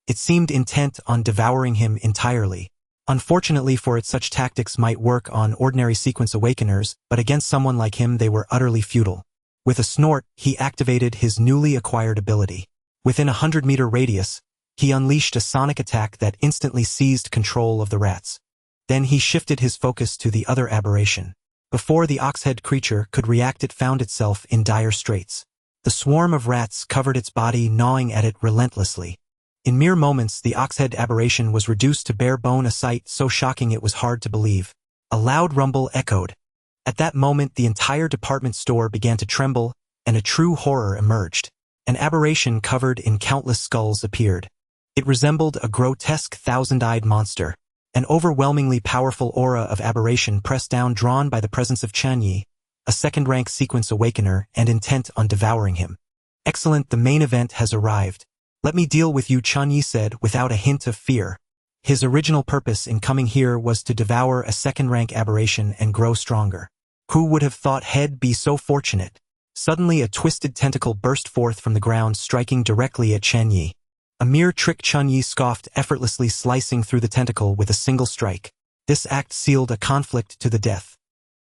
Speaker 1: It seemed intent on devouring him entirely. Unfortunately for it, such tactics might work on ordinary sequence awakeners, but against someone like him they were utterly futile. With a snort, he activated his newly acquired ability. Within a 100-meter radius, he unleashed a sonic attack that instantly seized control of the rats. Then he shifted his focus to the other aberration. Before the ox-head creature could react, it found itself in dire straits. The swarm of rats covered its body, gnawing at it relentlessly. In mere moments, the ox-head aberration was reduced to bare bone, a sight so shocking it was hard to believe. A loud rumble echoed. At that moment, the entire department store began to tremble, and a true horror emerged. An aberration covered in countless skulls appeared. It resembled a grotesque thousand-eyed monster. An overwhelmingly powerful aura of aberration pressed down, drawn by the presence of Chen Ye, a second-rank sequence awakener, and intent on devouring him. Excellent, the main event has arrived. Let me deal with you, Chen Ye said without a hint of fear. His original purpose in coming here was to devour a second-rank aberration and grow stronger. Who would have thought he'd be so fortunate? Suddenly a twisted tentacle burst forth from the ground, striking directly at Chen Ye. A mere trick, Chen Ye scoffed, effortlessly slicing through the tentacle with a single strike. This act sealed a conflict to the death.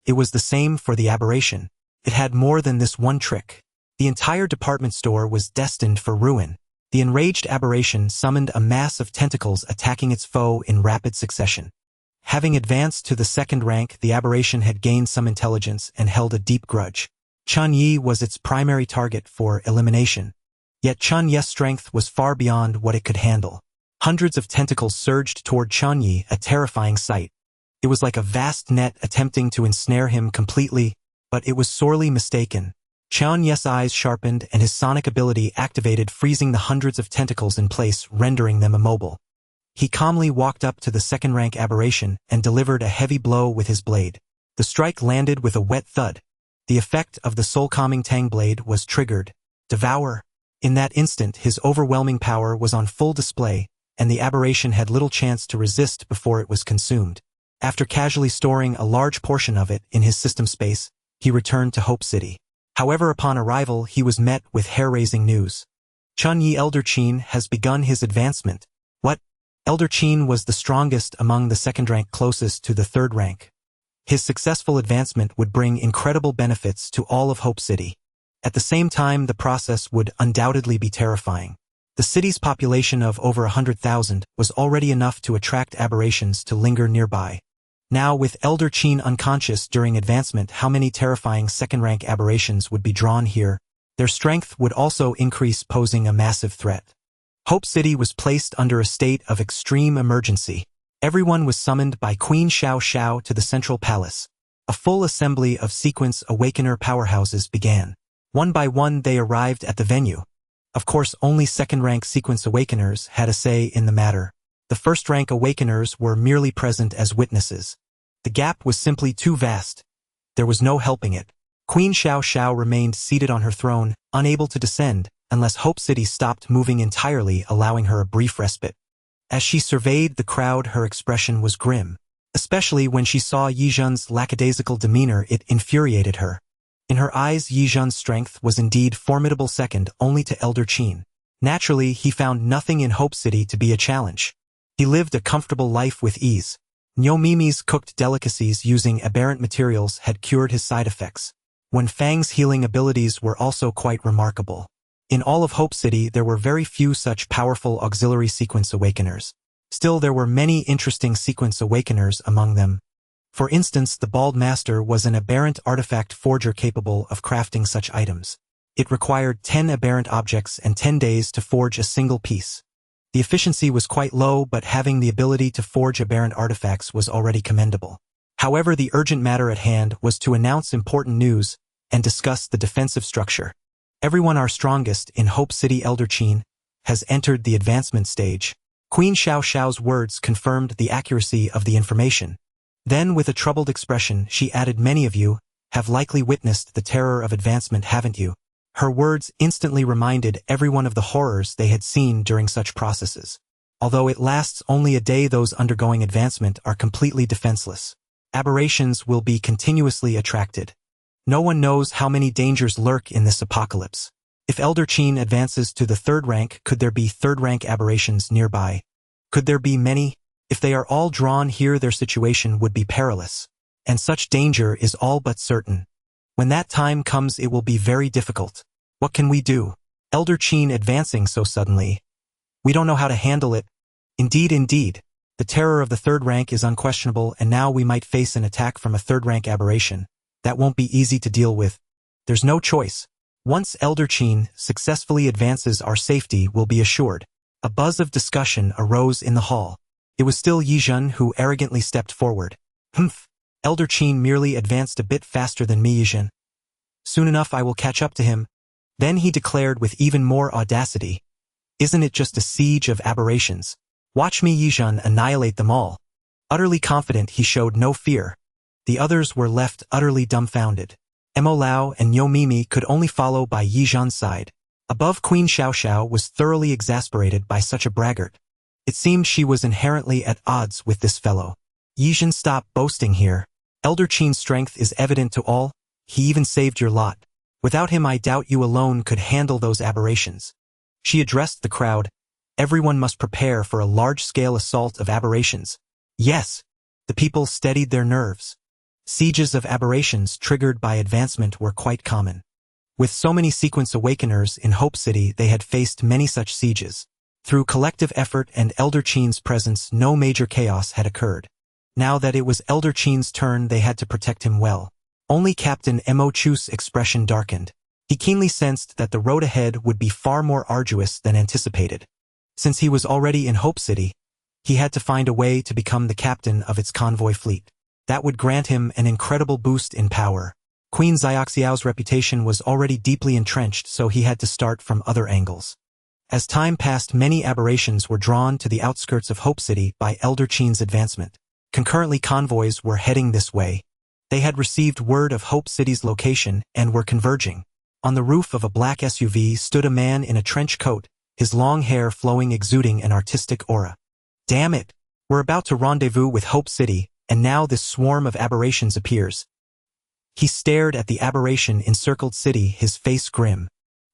Speaker 1: It was the same for the aberration. It had more than this one trick. The entire department store was destined for ruin. The enraged aberration summoned a mass of tentacles, attacking its foe in rapid succession. Having advanced to the second rank, the aberration had gained some intelligence and held a deep grudge. Chen Ye was its primary target for elimination. Yet Chen Ye's strength was far beyond what it could handle. Hundreds of tentacles surged toward Chen Ye, a terrifying sight. It was like a vast net attempting to ensnare him completely, but it was sorely mistaken. Chen Ye's eyes sharpened and his sonic ability activated, freezing the hundreds of tentacles in place, rendering them immobile. He calmly walked up to the second-rank aberration and delivered a heavy blow with his blade. The strike landed with a wet thud. The effect of the soul-calming Tang blade was triggered. Devour. In that instant, his overwhelming power was on full display, and the aberration had little chance to resist before it was consumed. After casually storing a large portion of it in his system space, he returned to Hope City. However, upon arrival, he was met with hair-raising news. Chen Ye, Elder Chen has begun his advancement. What? Elder Chen was the strongest among the second rank, closest to the third rank. His successful advancement would bring incredible benefits to all of Hope City. At the same time, the process would undoubtedly be terrifying. The city's population of over 100,000 was already enough to attract aberrations to linger nearby. Now, with Elder Chen unconscious during advancement, how many terrifying second-rank aberrations would be drawn here? Their strength would also increase, posing a massive threat. Hope City was placed under a state of extreme emergency. Everyone was summoned by Queen Xiao Xiao to the central palace. A full assembly of sequence awakener powerhouses began. One by one they arrived at the venue. Of course, only second-rank sequence awakeners had a say in the matter. The first-rank awakeners were merely present as witnesses. The gap was simply too vast. There was no helping it. Queen Xiao Xiao remained seated on her throne, unable to descend, unless Hope City stopped moving entirely, allowing her a brief respite. As she surveyed the crowd, her expression was grim. Especially when she saw Yi Zhen's lackadaisical demeanor, it infuriated her. In her eyes, Yi Zhen's strength was indeed formidable, second only to Elder Chen. Naturally, he found nothing in Hope City to be a challenge. He lived a comfortable life with ease. Niu Mimi's cooked delicacies using aberrant materials had cured his side effects. Wen Fang's healing abilities were also quite remarkable. In all of Hope City, there were very few such powerful auxiliary sequence awakeners. Still, there were many interesting sequence awakeners among them. For instance, the Bald Master was an aberrant artifact forger capable of crafting such items. It required 10 aberrant objects and 10 days to forge a single piece. The efficiency was quite low, but having the ability to forge aberrant artifacts was already commendable. However, the urgent matter at hand was to announce important news and discuss the defensive structure. Everyone our strongest in Hope City Elder Chen has entered the advancement stage. Queen Xiao Xiao's words confirmed the accuracy of the information. Then, with a troubled expression, she added, "Many of you have likely witnessed the terror of advancement, haven't you?" Her words instantly reminded everyone of the horrors they had seen during such processes. Although it lasts only a day, those undergoing advancement are completely defenseless. Aberrations will be continuously attracted. No one knows how many dangers lurk in this apocalypse. If Elder Chen advances to the 3rd rank, could there be 3rd rank aberrations nearby? Could there be many? If they are all drawn here, their situation would be perilous. And such danger is all but certain. When that time comes, it will be very difficult. What can we do? Elder Chen advancing so suddenly. We don't know how to handle it. Indeed. The terror of the 3rd rank is unquestionable, and now we might face an attack from a 3rd rank aberration. That won't be easy to deal with. There's no choice. Once Elder Chen successfully advances, our safety will be assured. A buzz of discussion arose in the hall. It was still Yizhen who arrogantly stepped forward. Humph. Elder Chen merely advanced a bit faster than me, Yizhen. Soon enough I will catch up to him. Then he declared with even more audacity. Isn't it just a siege of aberrations? Watch me, Yizhen, annihilate them all. Utterly confident, he showed no fear. The others were left utterly dumbfounded. Mo Lao and Yo Mimi could only follow by Yizhen's side. Above, Queen Xiao Xiao was thoroughly exasperated by such a braggart. It seemed she was inherently at odds with this fellow. Yizhen, stop boasting here. Elder Chen's strength is evident to all. He even saved your lot. Without him, I doubt you alone could handle those aberrations. She addressed the crowd. Everyone must prepare for a large-scale assault of aberrations. Yes. The people steadied their nerves. Sieges of aberrations triggered by advancement were quite common. With so many sequence awakeners in Hope City, they had faced many such sieges. Through collective effort and Elder Chen's presence, no major chaos had occurred. Now that it was Elder Chen's turn, they had to protect him well. Only Captain Mo Chu's expression darkened. He keenly sensed that the road ahead would be far more arduous than anticipated. Since he was already in Hope City, he had to find a way to become the captain of its convoy fleet. That would grant him an incredible boost in power. Queen Xiaoxiao's reputation was already deeply entrenched, so he had to start from other angles. As time passed, many aberrations were drawn to the outskirts of Hope City by Elder Chen's advancement. Concurrently, convoys were heading this way. They had received word of Hope City's location and were converging. On the roof of a black SUV stood a man in a trench coat, his long hair flowing, exuding an artistic aura. Damn it! We're about to rendezvous with Hope City, and now this swarm of aberrations appears. He stared at the aberration-encircled city, his face grim.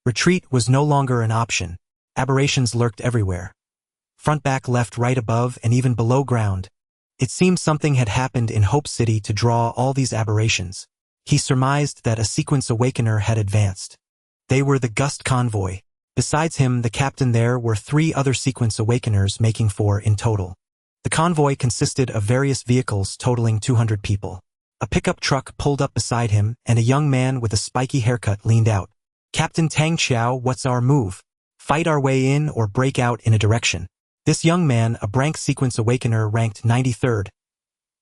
Speaker 1: Retreat was no longer an option. Aberrations lurked everywhere. Front, back, left, right, above, and even below ground. It seemed something had happened in Hope City to draw all these aberrations. He surmised that a sequence awakener had advanced. They were the Gust Convoy. Besides him, the captain, there were 3 other sequence awakeners, making 4 in total. The convoy consisted of various vehicles totaling 200 people. A pickup truck pulled up beside him, and a young man with a spiky haircut leaned out. Captain Tang Qiao, what's our move? Fight our way in or break out in a direction? This young man, a rank sequence awakener ranked 93rd,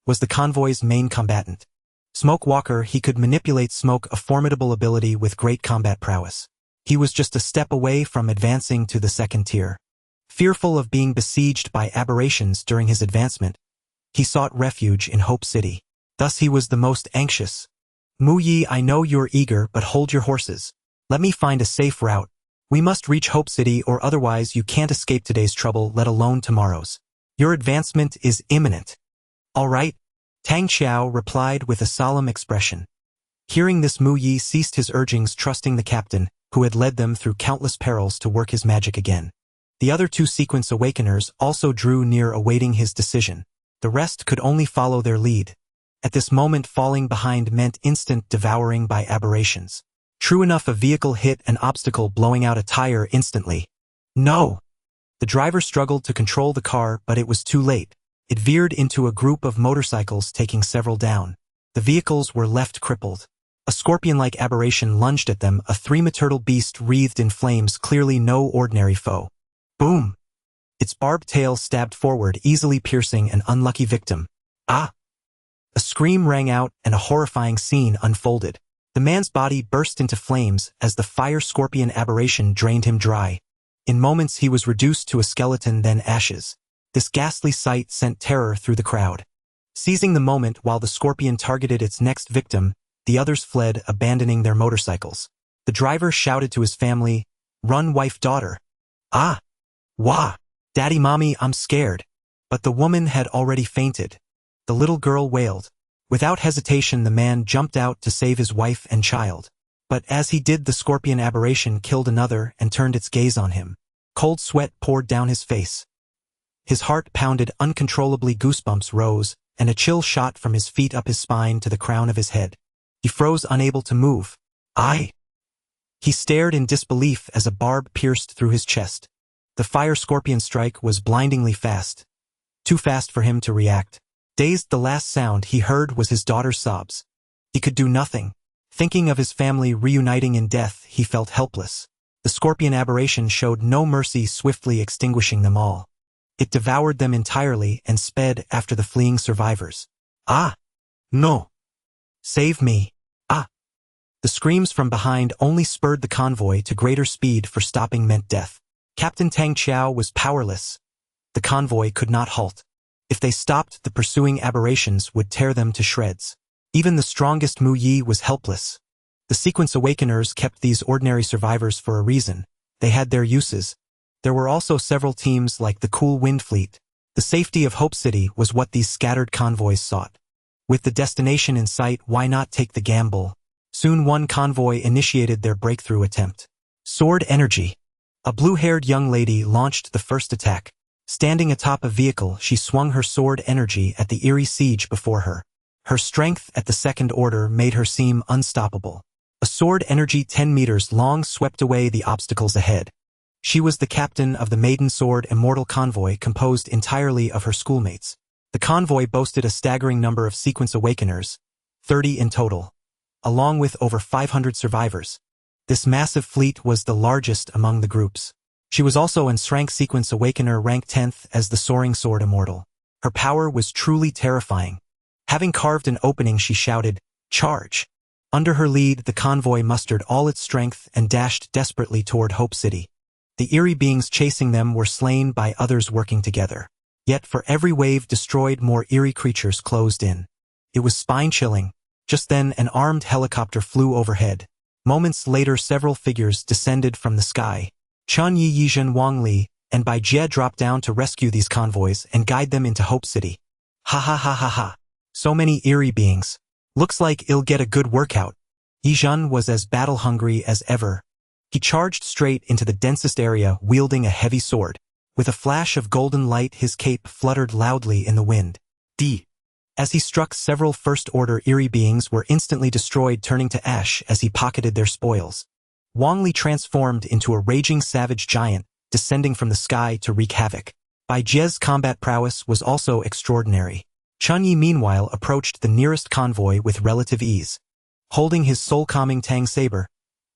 Speaker 1: was the convoy's main combatant. Smoke Walker, he could manipulate smoke, a formidable ability with great combat prowess. He was just a step away from advancing to the 2nd tier. Fearful of being besieged by aberrations during his advancement, he sought refuge in Hope City. Thus he was the most anxious. Mu Yi, I know you're eager, but hold your horses. Let me find a safe route. We must reach Hope City, or otherwise you can't escape today's trouble, let alone tomorrow's. Your advancement is imminent. All right, Tang Qiao replied with a solemn expression. Hearing this, Mu Yi ceased his urgings, trusting the captain, who had led them through countless perils, to work his magic again. The other 2 sequence awakeners also drew near, awaiting his decision. The rest could only follow their lead. At this moment, falling behind meant instant devouring by aberrations. True enough, a vehicle hit an obstacle, blowing out a tire instantly. No! The driver struggled to control the car, but it was too late. It veered into a group of motorcycles, taking several down. The vehicles were left crippled. A scorpion-like aberration lunged at them, a 3-meter beast wreathed in flames, clearly no ordinary foe. Boom! Its barbed tail stabbed forward, easily piercing an unlucky victim. Ah! A scream rang out and a horrifying scene unfolded. The man's body burst into flames as the fire scorpion aberration drained him dry. In moments he was reduced to a skeleton, then ashes. This ghastly sight sent terror through the crowd. Seizing the moment while the scorpion targeted its next victim, the others fled, abandoning their motorcycles. The driver shouted to his family, "Run, wife, daughter." "Ah! Wah! Daddy, mommy, I'm scared." But the woman had already fainted. The little girl wailed. Without hesitation, the man jumped out to save his wife and child. But as he did, the scorpion aberration killed another and turned its gaze on him. Cold sweat poured down his face. His heart pounded uncontrollably, goosebumps rose, and a chill shot from his feet up his spine to the crown of his head. He froze, unable to move. He stared in disbelief as a barb pierced through his chest. The fire scorpion strike was blindingly fast. Too fast for him to react. Dazed, the last sound he heard was his daughter's sobs. He could do nothing. Thinking of his family reuniting in death, he felt helpless. The scorpion aberration showed no mercy, swiftly extinguishing them all. It devoured them entirely and sped after the fleeing survivors. "Ah! No! Save me! Ah!" The screams from behind only spurred the convoy to greater speed, for stopping meant death. Captain Tang Qiao was powerless. The convoy could not halt. If they stopped, the pursuing aberrations would tear them to shreds. Even the strongest Mu Yi was helpless. The Sequence Awakeners kept these ordinary survivors for a reason. They had their uses. There were also several teams like the Cool Wind Fleet. The safety of Hope City was what these scattered convoys sought. With the destination in sight, why not take the gamble? Soon one convoy initiated their breakthrough attempt. Sword Energy. A blue-haired young lady launched the first attack. Standing atop a vehicle, she swung her sword energy at the eerie siege before her. Her strength at the second order made her seem unstoppable. A sword energy 10 meters long swept away the obstacles ahead. She was the captain of the Maiden Sword Immortal Convoy, composed entirely of her schoolmates. The convoy boasted a staggering number of Sequence Awakeners, 30 in total, along with over 500 survivors. This massive fleet was the largest among the groups. She was also an S-Rank Sequence Awakener, ranked 10th as the Soaring Sword Immortal. Her power was truly terrifying. Having carved an opening, she shouted, "Charge!" Under her lead, the convoy mustered all its strength and dashed desperately toward Hope City. The eerie beings chasing them were slain by others working together. Yet for every wave destroyed, more eerie creatures closed in. It was spine-chilling. Just then, an armed helicopter flew overhead. Moments later, several figures descended from the sky. Chen Ye, Yizhen, Wang Li, and Bai Jie dropped down to rescue these convoys and guide them into Hope City. Ha. So many eerie beings. Looks like he'll get a good workout. Yizhen was as battle-hungry as ever. He charged straight into the densest area, wielding a heavy sword. With a flash of golden light, his cape fluttered loudly in the wind. As he struck, several first-order eerie beings were instantly destroyed, turning to ash as he pocketed their spoils. Wang Li transformed into a raging savage giant, descending from the sky to wreak havoc. Bai Jie's combat prowess was also extraordinary. Chen Ye, meanwhile, approached the nearest convoy with relative ease. Holding his soul-calming Tang saber,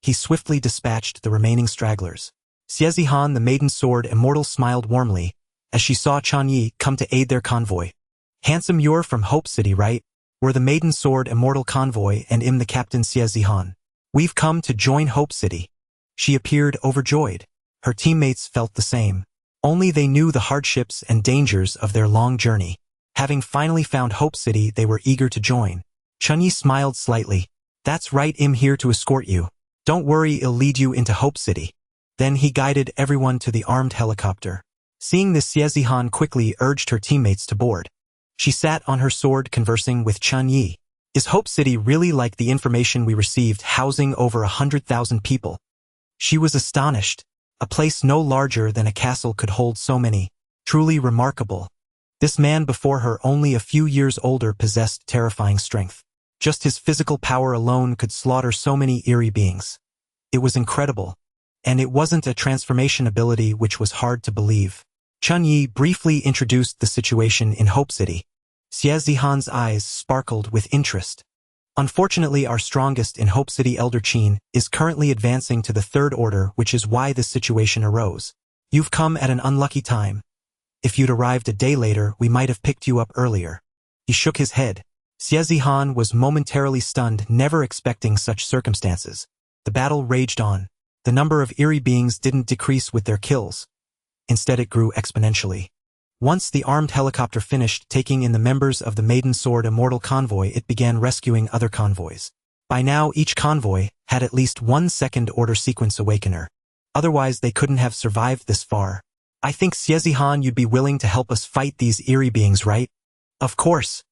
Speaker 1: he swiftly dispatched the remaining stragglers. Xiezihan, the Maiden Sword Immortal, smiled warmly as she saw Chen Ye come to aid their convoy. "Handsome, you're from Hope City, right?" were the Maiden Sword Immortal Convoy and the captain Xiezihan. "We've come to join Hope City." She appeared overjoyed. Her teammates felt the same. Only they knew the hardships and dangers of their long journey. Having finally found Hope City, they were eager to join. Chen Ye smiled slightly. "That's right, I'm here to escort you. Don't worry, I'll lead you into Hope City." Then he guided everyone to the armed helicopter. Seeing this, Xiezihan quickly urged her teammates to board. She sat on her sword conversing with Chen Ye. "Is Hope City really like the information we received, housing over 100,000 people?" She was astonished. A place no larger than a castle could hold so many. Truly remarkable. This man before her, only a few years older, possessed terrifying strength. Just his physical power alone could slaughter so many eerie beings. It was incredible. And it wasn't a transformation ability, which was hard to believe. Chen Ye briefly introduced the situation in Hope City. Xiezihan's eyes sparkled with interest. "Unfortunately, our strongest in Hope City, Elder Qin, is currently advancing to the third order, which is why this situation arose. You've come at an unlucky time. If you'd arrived a day later, we might have picked you up earlier. He shook his head. Xie Zihan was momentarily stunned, never expecting such circumstances. The battle raged on. The number of eerie beings didn't decrease with their kills. Instead it grew exponentially. Once the armed helicopter finished taking in the members of the Maiden Sword Immortal Convoy, it began rescuing other convoys. By now each convoy had at least one second-order sequence awakener. Otherwise they couldn't have survived this far. I think Xie Zihan, you'd be willing to help us fight these eerie beings, right? Of course.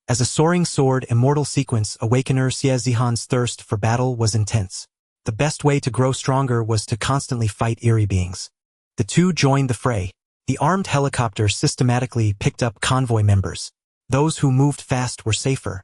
Speaker 1: As a Soaring Sword Immortal Sequence Awakener, Xie Zihan's thirst for battle was intense. The best way to grow stronger was to constantly fight eerie beings. The two joined the fray. The armed helicopter systematically picked up convoy members. Those who moved fast were safer.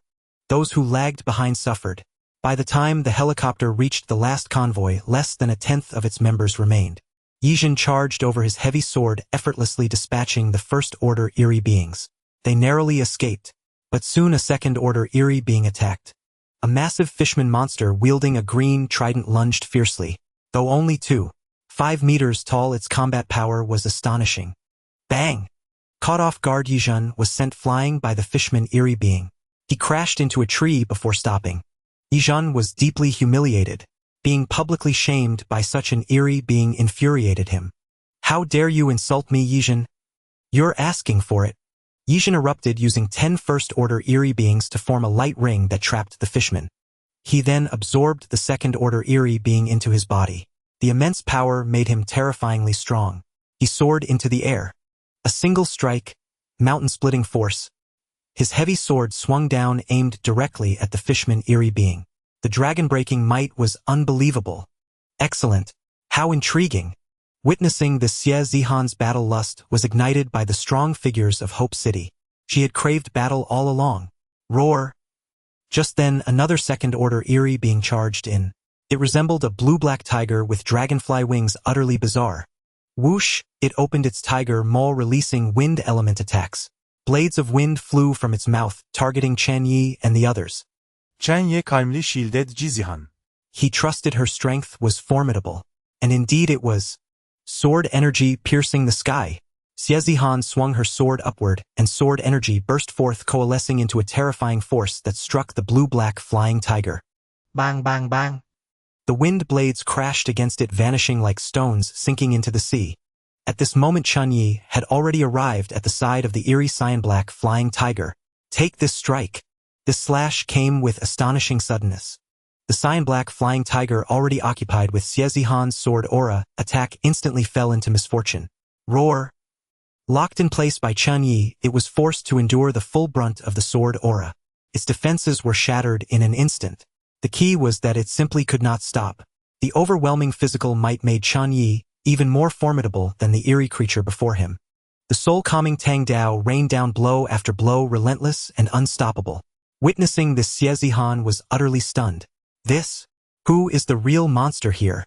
Speaker 1: Those who lagged behind suffered. By the time the helicopter reached the last convoy, less than a tenth of its members remained. Yizhen charged over his heavy sword, effortlessly dispatching the first-order eerie beings. They narrowly escaped, but soon a second-order eerie being attacked. A massive fishman monster wielding a green trident lunged fiercely. Though only 5 meters tall, its combat power was astonishing. Bang! Caught off guard, Yizhen was sent flying by the fishman eerie being. He crashed into a tree before stopping. Yizhen was deeply humiliated. Being publicly shamed by such an eerie being infuriated him. How dare you insult me, Yizhen? You're asking for it. Yizhen erupted, using 10 first-order eerie beings to form a light ring that trapped the fishman. He then absorbed the second-order eerie being into his body. The immense power made him terrifyingly strong. He soared into the air. A single strike, mountain-splitting force. His heavy sword swung down, aimed directly at the fishman eerie being. The dragon-breaking might was unbelievable. Excellent. How intriguing. Witnessing this, Xie Zihan's battle lust was ignited by the strong figures of Hope City. She had craved battle all along. Roar! Just then, another second-order eerie being charged in. It resembled a blue-black tiger with dragonfly wings, utterly bizarre. Whoosh! It opened its tiger maw, releasing wind element attacks. Blades of wind flew from its mouth, targeting Chen Ye and the others.
Speaker 2: Chen Ye calmly shielded Zihan.
Speaker 1: He trusted her strength was formidable. And indeed it was. Sword energy piercing the sky. Xie Zihan swung her sword upward, and sword energy burst forth, coalescing into a terrifying force that struck the blue-black flying tiger. Bang, bang, bang. The wind blades crashed against it, vanishing like stones, sinking into the sea. At this moment Chen Ye had already arrived at the side of the eerie cyan-black flying tiger. Take this strike. This slash came with astonishing suddenness. The cyan-black flying tiger, already occupied with Xie Zihan's sword aura attack, instantly fell into misfortune. Roar! Locked in place by Chen Ye, it was forced to endure the full brunt of the sword aura. Its defenses were shattered in an instant. The key was that it simply could not stop. The overwhelming physical might made Chen Ye even more formidable than the eerie creature before him. The soul-calming Tang Dao rained down blow after blow, relentless and unstoppable. Witnessing this, Xie Zihan was utterly stunned. This? Who is the real monster here?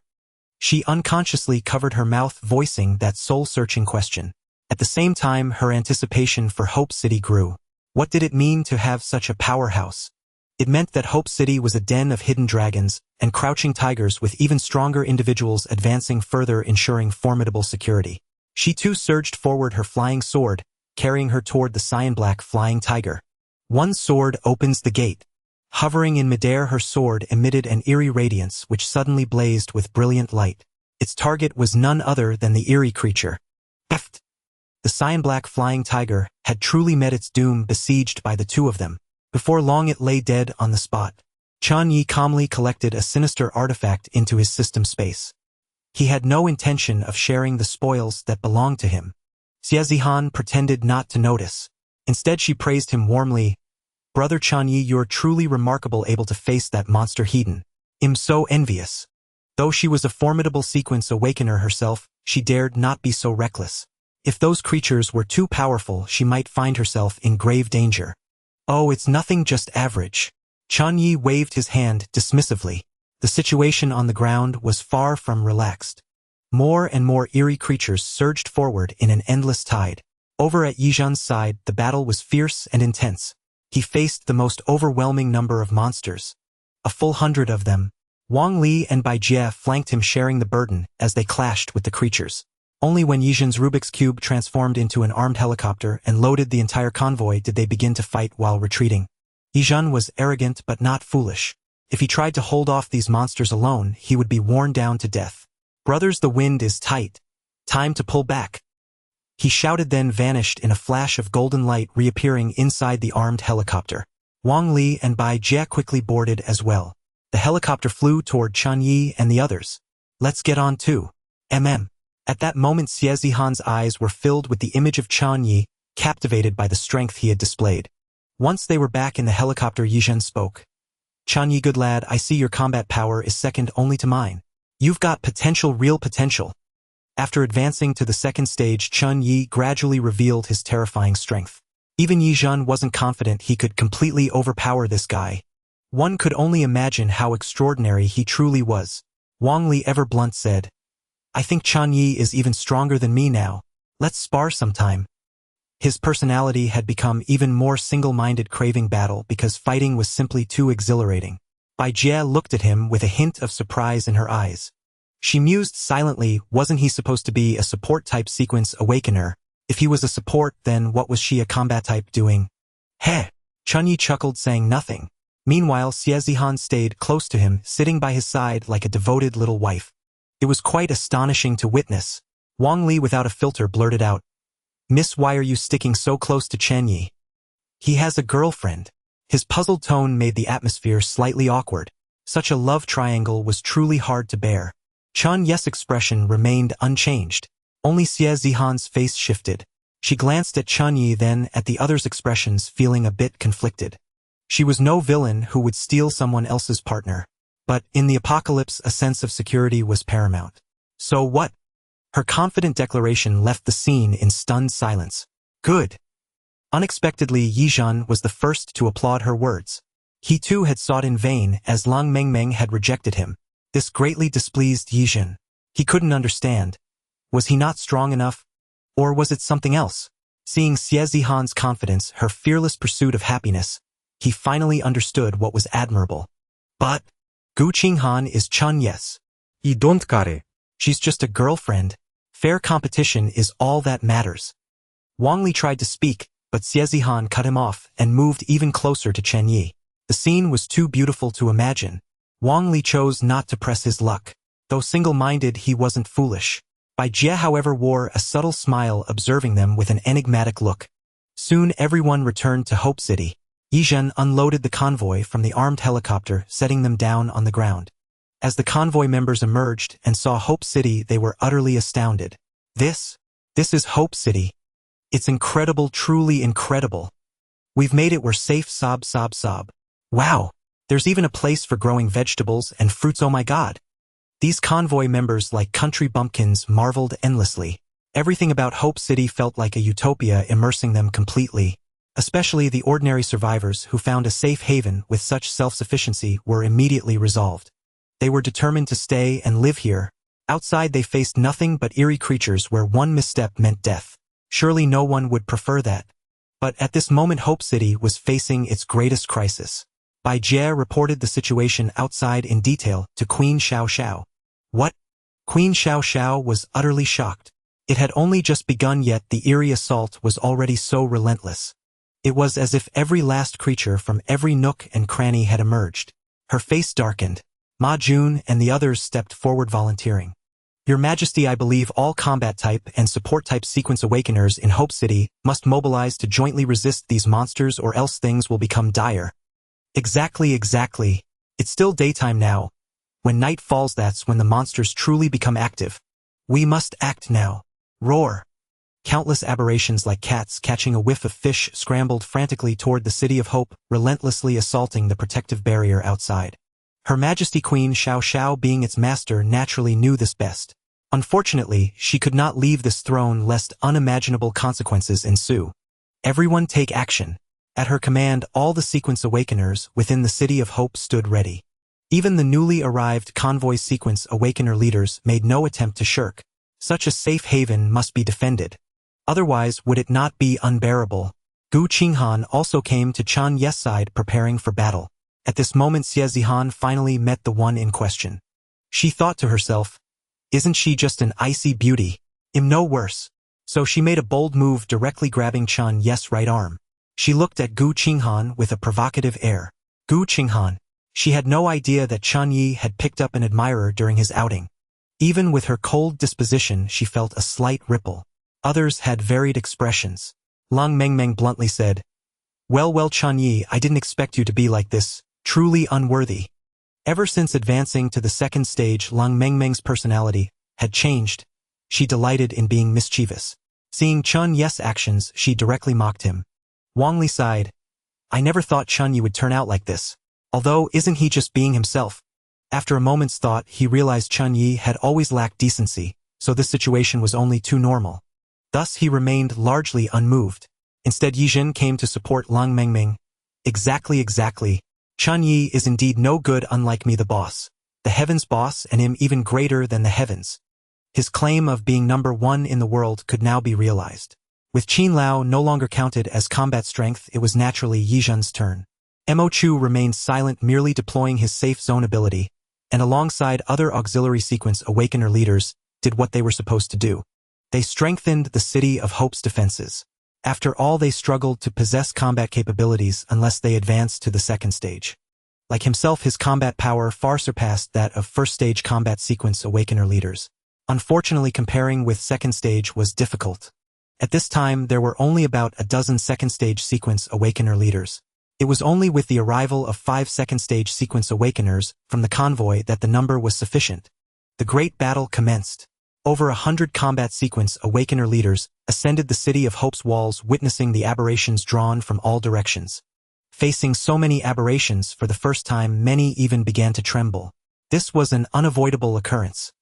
Speaker 1: She unconsciously covered her mouth, voicing that soul-searching question. At the same time, her anticipation for Hope City grew. What did it mean to have such a powerhouse? It meant that Hope City was a den of hidden dragons and crouching tigers, with even stronger individuals advancing further, ensuring formidable security. She too surged forward, her flying sword, carrying her toward the cyan-black flying tiger. One sword opens the gate. Hovering in midair, her sword emitted an eerie radiance which suddenly blazed with brilliant light. Its target was none other than the eerie creature. Eft! The cyan-black flying tiger had truly met its doom, besieged by the two of them. Before long it lay dead on the spot. Chen Ye calmly collected a sinister artifact into his system space. He had no intention of sharing the spoils that belonged to him. Xie Zihan pretended not to notice. Instead she praised him warmly. Brother Chen Ye, you're truly remarkable, able to face that monster heathen. I'm so envious. Though she was a formidable sequence awakener herself, she dared not be so reckless. If those creatures were too powerful, she might find herself in grave danger. Oh, it's nothing, just average. Chen Ye waved his hand dismissively. The situation on the ground was far from relaxed. More and more eerie creatures surged forward in an endless tide. Over at Yizhen's side, the battle was fierce and intense. He faced the most overwhelming number of monsters. A full 100 of them. Wang Li and Bai Jie flanked him, sharing the burden as they clashed with the creatures. Only when Yizhen's Rubik's Cube transformed into an armed helicopter and loaded the entire convoy did they begin to fight while retreating. Yizhen was arrogant but not foolish. If he tried to hold off these monsters alone, he would be worn down to death. "Brothers, the wind is tight. Time to pull back," he shouted, then vanished in a flash of golden light, reappearing inside the armed helicopter. Wang Li and Bai Jie quickly boarded as well. The helicopter flew toward Chen Ye and the others. "Let's get on too. At that moment Xie Zihan's eyes were filled with the image of Chen Ye, captivated by the strength he had displayed. Once they were back in the helicopter, Yizhen spoke. "Chen Ye, good lad, I see your combat power is second only to mine. You've got potential, real potential." After advancing to the second stage, Chen Ye gradually revealed his terrifying strength. Even Yizhen wasn't confident he could completely overpower this guy. One could only imagine how extraordinary he truly was. Wang Li, ever blunt, said, "I think Chen Ye is even stronger than me now. Let's spar sometime." His personality had become even more single-minded, craving battle because fighting was simply too exhilarating. Bai Jie looked at him with a hint of surprise in her eyes. She mused silently, wasn't he supposed to be a support-type sequence awakener? If he was a support, then what was she, a combat type, doing? "Heh!" Chen Ye chuckled, saying nothing. Meanwhile, Xie Zihan stayed close to him, sitting by his side like a devoted little wife. It was quite astonishing to witness. Wang Li, without a filter, blurted out, "Miss, why are you sticking so close to Chen Ye? He has a girlfriend." His puzzled tone made the atmosphere slightly awkward. Such a love triangle was truly hard to bear. Chen Ye's expression remained unchanged. Only Xie Zihan's face shifted. She glanced at Chen Ye, then at the others' expressions, feeling a bit conflicted. She was no villain who would steal someone else's partner. But in the apocalypse, a sense of security was paramount. "So what?" Her confident declaration left the scene in stunned silence. "Good." Unexpectedly, Yizhen was the first to applaud her words. He too had sought in vain, as Lang Mengmeng had rejected him. This greatly displeased Yizhen. He couldn't understand. Was he not strong enough? Or was it something else? Seeing Xie Zihan's confidence, her fearless pursuit of happiness, he finally understood what was admirable. "But Gu Qinghan is Chen Ye's.
Speaker 3: I don't care.
Speaker 1: She's just a girlfriend. Fair competition is all that matters." Wang Li tried to speak, but Xie Zihan cut him off and moved even closer to Chen Ye. The scene was too beautiful to imagine. Wang Li chose not to press his luck. Though single-minded, he wasn't foolish. Bai Jie, however, wore a subtle smile, observing them with an enigmatic look. Soon everyone returned to Hope City. Yizhen unloaded the convoy from the armed helicopter, setting them down on the ground. As the convoy members emerged and saw Hope City, they were utterly astounded. This is Hope City. It's incredible, truly incredible. We've made it, we're safe, sob, sob, sob. Wow, there's even a place for growing vegetables and fruits, oh my god. These convoy members, like country bumpkins, marveled endlessly. Everything about Hope City felt like a utopia, immersing them completely. Especially the ordinary survivors who found a safe haven with such self-sufficiency were immediately resolved. They were determined to stay and live here. Outside they faced nothing but eerie creatures where one misstep meant death. Surely no one would prefer that. But at this moment Hope City was facing its greatest crisis. Bai Jie reported the situation outside in detail to Queen Xiao Xiao. What? Queen Xiao Xiao was utterly shocked. It had only just begun, yet the eerie assault was already so relentless. It was as if every last creature from every nook and cranny had emerged. Her face darkened. Ma Jun and the others stepped forward, volunteering. "Your Majesty, I believe all combat type and support type sequence awakeners in Hope City must mobilize to jointly resist these monsters, or else things will become dire." Exactly. It's still daytime now. When night falls, that's when the monsters truly become active. We must act now. Roar. Countless aberrations like cats catching a whiff of fish scrambled frantically toward the City of Hope, relentlessly assaulting the protective barrier outside. Her Majesty Queen Xiao Xiao, being its master, naturally knew this best. Unfortunately, she could not leave this throne lest unimaginable consequences ensue. Everyone take action. At her command, all the sequence awakeners within the City of Hope stood ready. Even the newly arrived convoy sequence awakener leaders made no attempt to shirk. Such a safe haven must be defended. Otherwise, would it not be unbearable? Gu Qinghan also came to Chen Ye's side, preparing for battle. At this moment Xie Zihan finally met the one in question. She thought to herself, isn't she just an icy beauty? No worse. So she made a bold move, directly grabbing Chen Ye's right arm. She looked at Gu Qinghan with a provocative air. Gu Qinghan. She had no idea that Chen Ye had picked up an admirer during his outing. Even with her cold disposition, she felt a slight ripple. Others had varied expressions. Lang Mengmeng bluntly said, Well, Chen Ye, I didn't expect you to be like this, truly unworthy. Ever since advancing to the second stage, Lang Mengmeng's personality had changed. She delighted in being mischievous. Seeing Chen Ye's actions, she directly mocked him. Wang Li sighed. I never thought Chen Ye would turn out like this. Although, isn't he just being himself? After a moment's thought, he realized Chen Ye had always lacked decency, so this situation was only too normal. Thus he remained largely unmoved. Instead, Yijin came to support Lang Mengmeng. Exactly. Chen Ye is indeed no good, unlike me, the boss. The heavens boss, and him even greater than the heavens. His claim of being number one in the world could now be realized. With Qin Lao no longer counted as combat strength, it was naturally Yijin's turn. Mo Chu remained silent, merely deploying his safe zone ability, and alongside other auxiliary sequence awakener leaders, did what they were supposed to do. They strengthened the City of Hope's defenses. After all, they struggled to possess combat capabilities unless they advanced to the second stage. Like himself, his combat power far surpassed that of first-stage combat sequence awakener leaders. Unfortunately, comparing with second stage was difficult. At this time, there were only about a dozen second-stage sequence awakener leaders. It was only with the arrival of 5 second-stage sequence awakeners from the convoy that the number was sufficient. The great battle commenced. Over 100 combat sequence awakener leaders ascended the City of Hope's walls, witnessing the aberrations drawn from all directions. Facing so many aberrations for the first time, many even began to tremble. This was an unavoidable occurrence.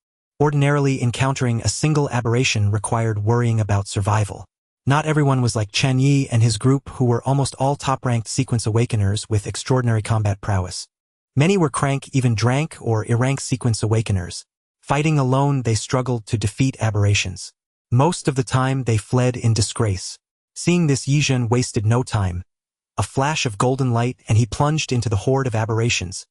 Speaker 1: Ordinarily, encountering a single aberration required worrying about survival. Not everyone was like Chen Ye and his group, who were almost all top-ranked sequence awakeners with extraordinary combat prowess. Many were crank, even drank, or E-rank sequence awakeners. Fighting alone, they struggled to defeat aberrations. Most of the time, they fled in disgrace. Seeing this, Yijin wasted no time. A flash of golden light, and he plunged into the horde of aberrations.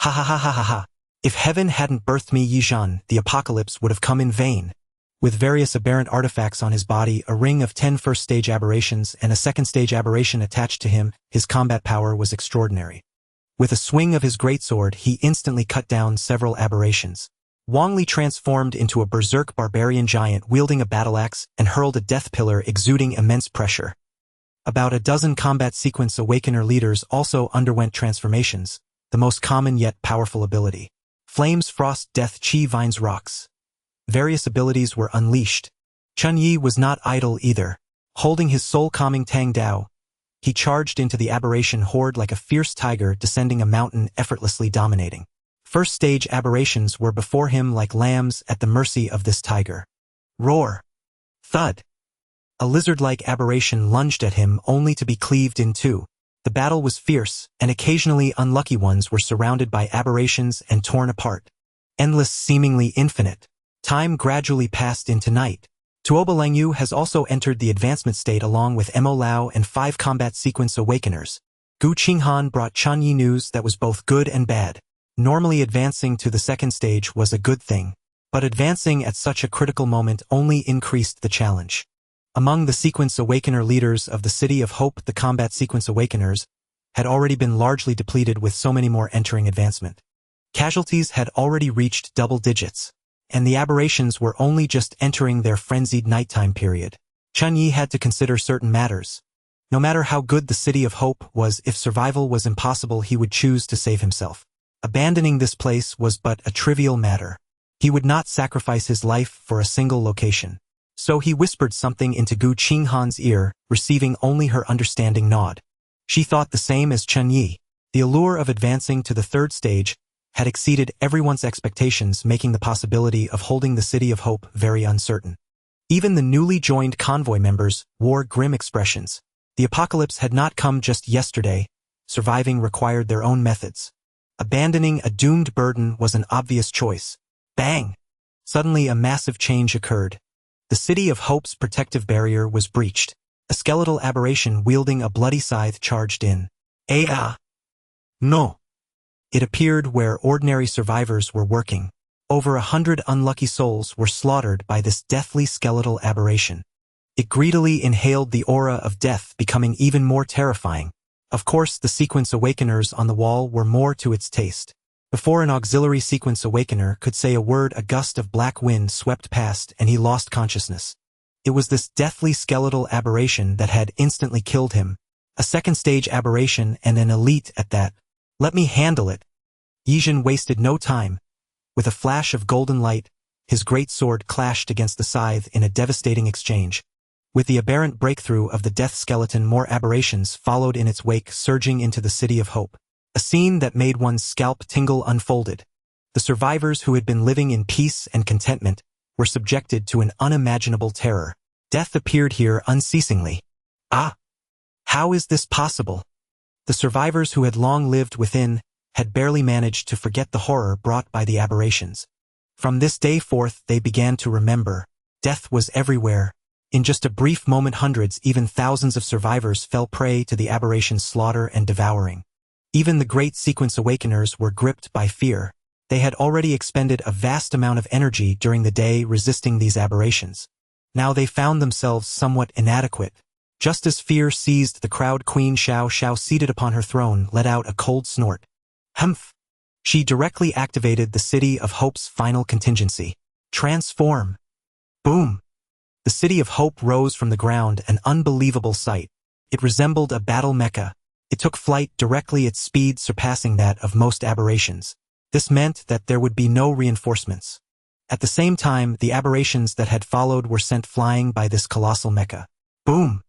Speaker 1: Ha. If heaven hadn't birthed me, Yijin, the apocalypse would have come in vain. With various aberrant artifacts on his body, a ring of 10 first-stage aberrations and a second-stage aberration attached to him, his combat power was extraordinary. With a swing of his greatsword, he instantly cut down several aberrations. Wang Li transformed into a berserk barbarian giant wielding a battle-axe and hurled a death pillar exuding immense pressure. About a dozen combat sequence awakener leaders also underwent transformations, the most common yet powerful ability. Flames, frost, death, chi, vines, rocks. Various abilities were unleashed. Chen Ye was not idle either. Holding his soul-calming Tang Dao, he charged into the aberration horde like a fierce tiger descending a mountain, effortlessly dominating. First-stage aberrations were before him like lambs at the mercy of this tiger. Roar! Thud! A lizard-like aberration lunged at him only to be cleaved in two. The battle was fierce, and occasionally unlucky ones were surrounded by aberrations and torn apart. Endless, seemingly infinite. Time gradually passed into night. Tuoba Langyu has also entered the advancement state along with Mo Lao and 5 combat sequence awakeners. Gu Qinghan brought Chen Ye news that was both good and bad. Normally advancing to the second stage was a good thing, but advancing at such a critical moment only increased the challenge. Among the sequence awakener leaders of the City of Hope, the combat sequence awakeners had already been largely depleted, with so many more entering advancement. Casualties had already reached double digits, and the aberrations were only just entering their frenzied nighttime period. Chen Ye had to consider certain matters. No matter how good the City of Hope was, if survival was impossible, he would choose to save himself. Abandoning this place was but a trivial matter. He would not sacrifice his life for a single location. So he whispered something into Gu Qinghan's ear, receiving only her understanding nod. She thought the same as Chen Ye. The allure of advancing to the third stage had exceeded everyone's expectations, making the possibility of holding the City of Hope very uncertain. Even the newly joined convoy members wore grim expressions. The apocalypse had not come just yesterday. Surviving required their own methods. Abandoning a doomed burden was an obvious choice. Bang! Suddenly a massive change occurred. The City of Hope's protective barrier was breached. A skeletal aberration wielding a bloody scythe charged in. No! It appeared where ordinary survivors were working. Over 100 unlucky souls were slaughtered by this deathly skeletal aberration. It greedily inhaled the aura of death, becoming even more terrifying. Of course, the sequence awakeners on the wall were more to its taste. Before an auxiliary sequence awakener could say a word, a gust of black wind swept past and he lost consciousness. It was this deathly skeletal aberration that had instantly killed him. A second-stage aberration, and an elite at that. Let me handle it. Yijin wasted no time. With a flash of golden light, his great sword clashed against the scythe in a devastating exchange. With the aberrant breakthrough of the death skeleton, more aberrations followed in its wake, surging into the City of Hope. A scene that made one's scalp tingle unfolded. The survivors who had been living in peace and contentment were subjected to an unimaginable terror. Death appeared here unceasingly. Ah! How is this possible? The survivors who had long lived within had barely managed to forget the horror brought by the aberrations. From this day forth they began to remember. Death was everywhere. In just a brief moment, hundreds, even thousands of survivors fell prey to the aberration's slaughter and devouring. Even the great sequence awakeners were gripped by fear. They had already expended a vast amount of energy during the day resisting these aberrations. Now they found themselves somewhat inadequate. Just as fear seized the crowd, Queen Xiao Xiao, seated upon her throne, let out a cold snort. Humph! She directly activated the City of Hope's final contingency. Transform! Boom! The City of Hope rose from the ground, an unbelievable sight. It resembled a battle mecha. It took flight directly, its speed surpassing that of most aberrations. This meant that there would be no reinforcements. At the same time, the aberrations that had followed were sent flying by this colossal mecha. Boom!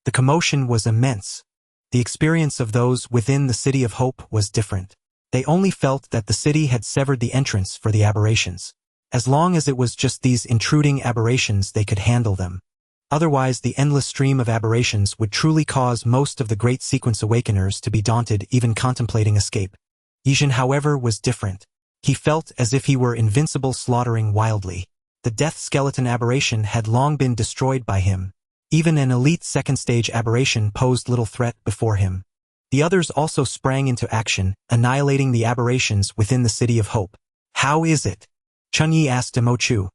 Speaker 1: The commotion was immense. The experience of those within the City of Hope was different. They only felt that the city had severed the entrance for the aberrations. As long as it was just these intruding aberrations, they could handle them. Otherwise, the endless stream of aberrations would truly cause most of the great sequence awakeners to be daunted, even contemplating escape. Yijin, however, was different. He felt as if he were invincible, slaughtering wildly. The death skeleton aberration had long been destroyed by him. Even an elite second-stage aberration posed little threat before him. The others also sprang into action, annihilating the aberrations within the City of Hope. How is it? Chen Ye asked Emochu.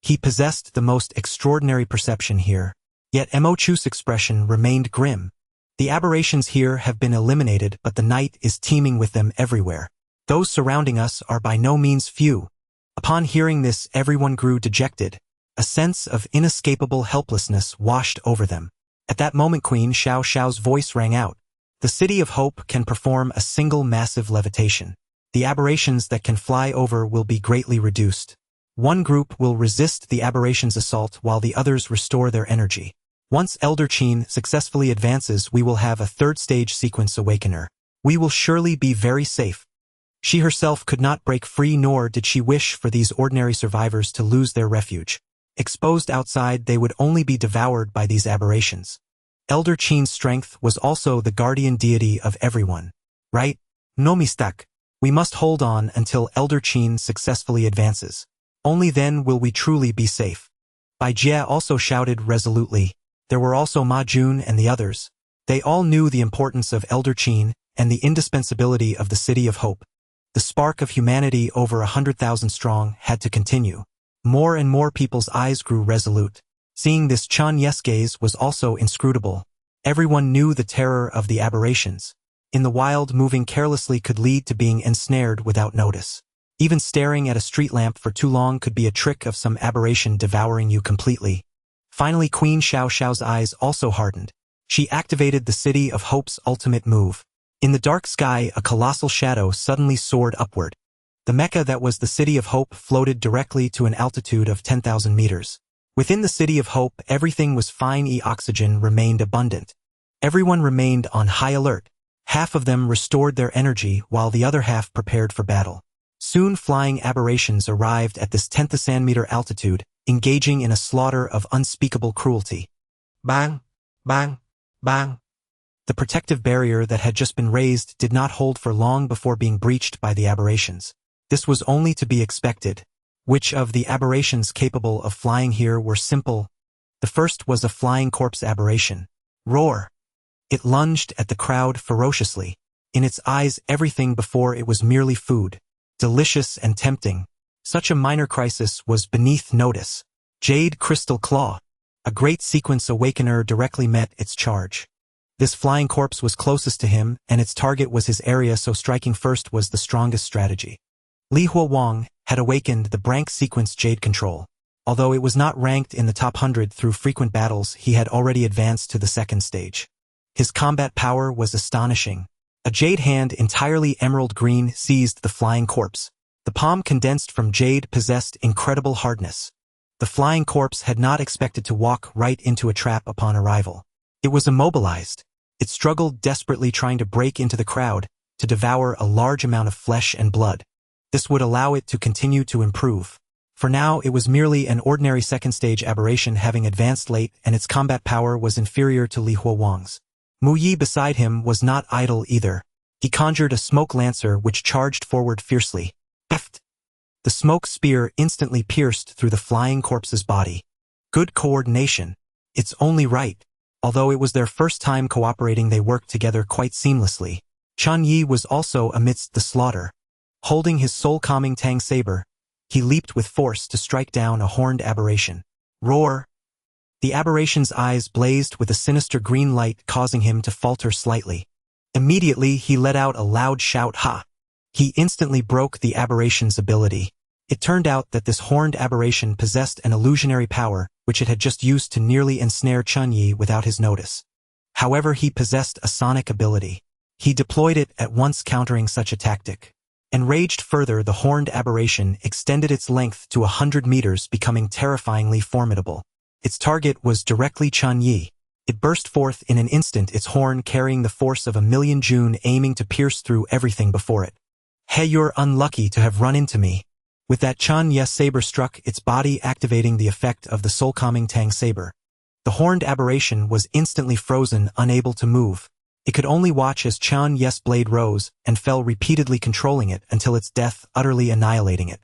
Speaker 1: He possessed the most extraordinary perception here. Yet Emochu's expression remained grim. The aberrations here have been eliminated, but the night is teeming with them everywhere. Those surrounding us are by no means few. Upon hearing this, everyone grew dejected. A sense of inescapable helplessness washed over them. At that moment, Queen Xiao Xiao's voice rang out. The City of Hope can perform a single massive levitation. The aberrations that can fly over will be greatly reduced. One group will resist the aberration's assault while the others restore their energy. Once Elder Qin successfully advances, we will have a third-stage sequence awakener. We will surely be very safe. She herself could not break free, nor did she wish for these ordinary survivors to lose their refuge. Exposed outside, they would only be devoured by these aberrations. Elder Qin's strength was also the guardian deity of everyone. Right? No mistake. We must hold on until Elder Qin successfully advances. Only then will we truly be safe. Bai Jie also shouted resolutely. There were also Ma Jun and the others. They all knew the importance of Elder Qin and the indispensability of the City of Hope. The spark of humanity, over 100,000 strong, had to continue. More and more people's eyes grew resolute. Seeing this, Chen Ye's gaze was also inscrutable. Everyone knew the terror of the aberrations. In the wild, moving carelessly could lead to being ensnared without notice. Even staring at a street lamp for too long could be a trick of some aberration devouring you completely. Finally, Queen Xiao Xiao's eyes also hardened. She activated the City of Hope's ultimate move. In the dark sky, a colossal shadow suddenly soared upward. The mecha that was the City of Hope floated directly to an altitude of 10,000 meters. Within the City of Hope, everything was fine. Oxygen remained abundant. Everyone remained on high alert. Half of them restored their energy while the other half prepared for battle. Soon flying aberrations arrived at this 10,000 meter altitude, engaging in a slaughter of unspeakable cruelty. Bang! Bang! Bang! The protective barrier that had just been raised did not hold for long before being breached by the aberrations. This was only to be expected. Which of the aberrations capable of flying here were simple? The first was a flying corpse aberration. Roar! It lunged at the crowd ferociously. In its eyes, everything before it was merely food. Delicious and tempting. Such a minor crisis was beneath notice. Jade Crystal Claw. A great sequence awakener directly met its charge. This flying corpse was closest to him, and its target was his area, so striking first was the strongest strategy. Li Huowang had awakened the Brank sequence Jade Control. Although it was not ranked in the top 100 through frequent battles, he had already advanced to the second stage. His combat power was astonishing. A jade hand entirely emerald green seized the flying corpse. The palm condensed from jade possessed incredible hardness. The flying corpse had not expected to walk right into a trap upon arrival. It was immobilized. It struggled desperately, trying to break into the crowd, to devour a large amount of flesh and blood. This would allow it to continue to improve. For now, it was merely an ordinary second-stage aberration, having advanced late, and its combat power was inferior to Li Huowang's. Mu Yi beside him was not idle either. He conjured a smoke lancer which charged forward fiercely. Eft! The smoke spear instantly pierced through the flying corpse's body. Good coordination. It's only right. Although it was their first time cooperating, they worked together quite seamlessly. Chen Ye was also amidst the slaughter. Holding his soul-calming Tang saber, he leaped with force to strike down a horned aberration. Roar! The aberration's eyes blazed with a sinister green light, causing him to falter slightly. Immediately, he let out a loud shout, "Ha!" He instantly broke the aberration's ability. It turned out that this horned aberration possessed an illusionary power, which it had just used to nearly ensnare Chen Ye without his notice. However, he possessed a sonic ability. He deployed it at once, countering such a tactic. Enraged further, the horned aberration extended its length to 100 meters, becoming terrifyingly formidable. Its target was directly Chen Ye. It burst forth in an instant, its horn carrying the force of a million June, aiming to pierce through everything before it. "Hey, you're unlucky to have run into me." With that, Chen Ye's saber struck its body, activating the effect of the soul-calming Tang saber. The horned aberration was instantly frozen, unable to move. It could only watch as Chen Ye's blade rose and fell, repeatedly controlling it until its death, utterly annihilating it.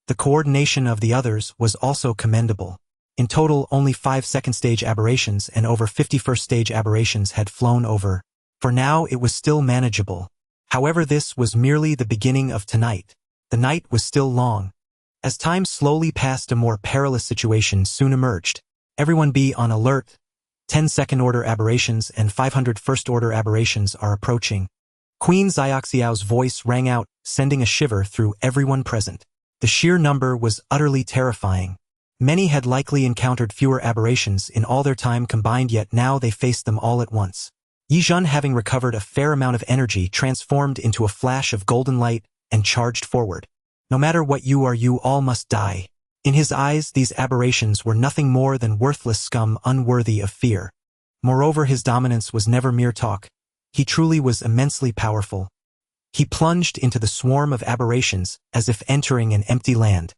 Speaker 1: The coordination of the others was also commendable. In total, only 5 second-stage aberrations and over 50 first-stage aberrations had flown over. For now, it was still manageable. However, this was merely the beginning of tonight. The night was still long. As time slowly passed, a more perilous situation soon emerged. Everyone be on alert. 10 second-order aberrations and 500 first-order aberrations are approaching. Queen Xiaoxiao's voice rang out, sending a shiver through everyone present. The sheer number was utterly terrifying. Many had likely encountered fewer aberrations in all their time combined, yet now they faced them all at once. Yizhen, having recovered a fair amount of energy, transformed into a flash of golden light and charged forward. "No matter what you are, you all must die." In his eyes, these aberrations were nothing more than worthless scum, unworthy of fear. Moreover, his dominance was never mere talk. He truly was immensely powerful. He plunged into the swarm of aberrations as if entering an empty land.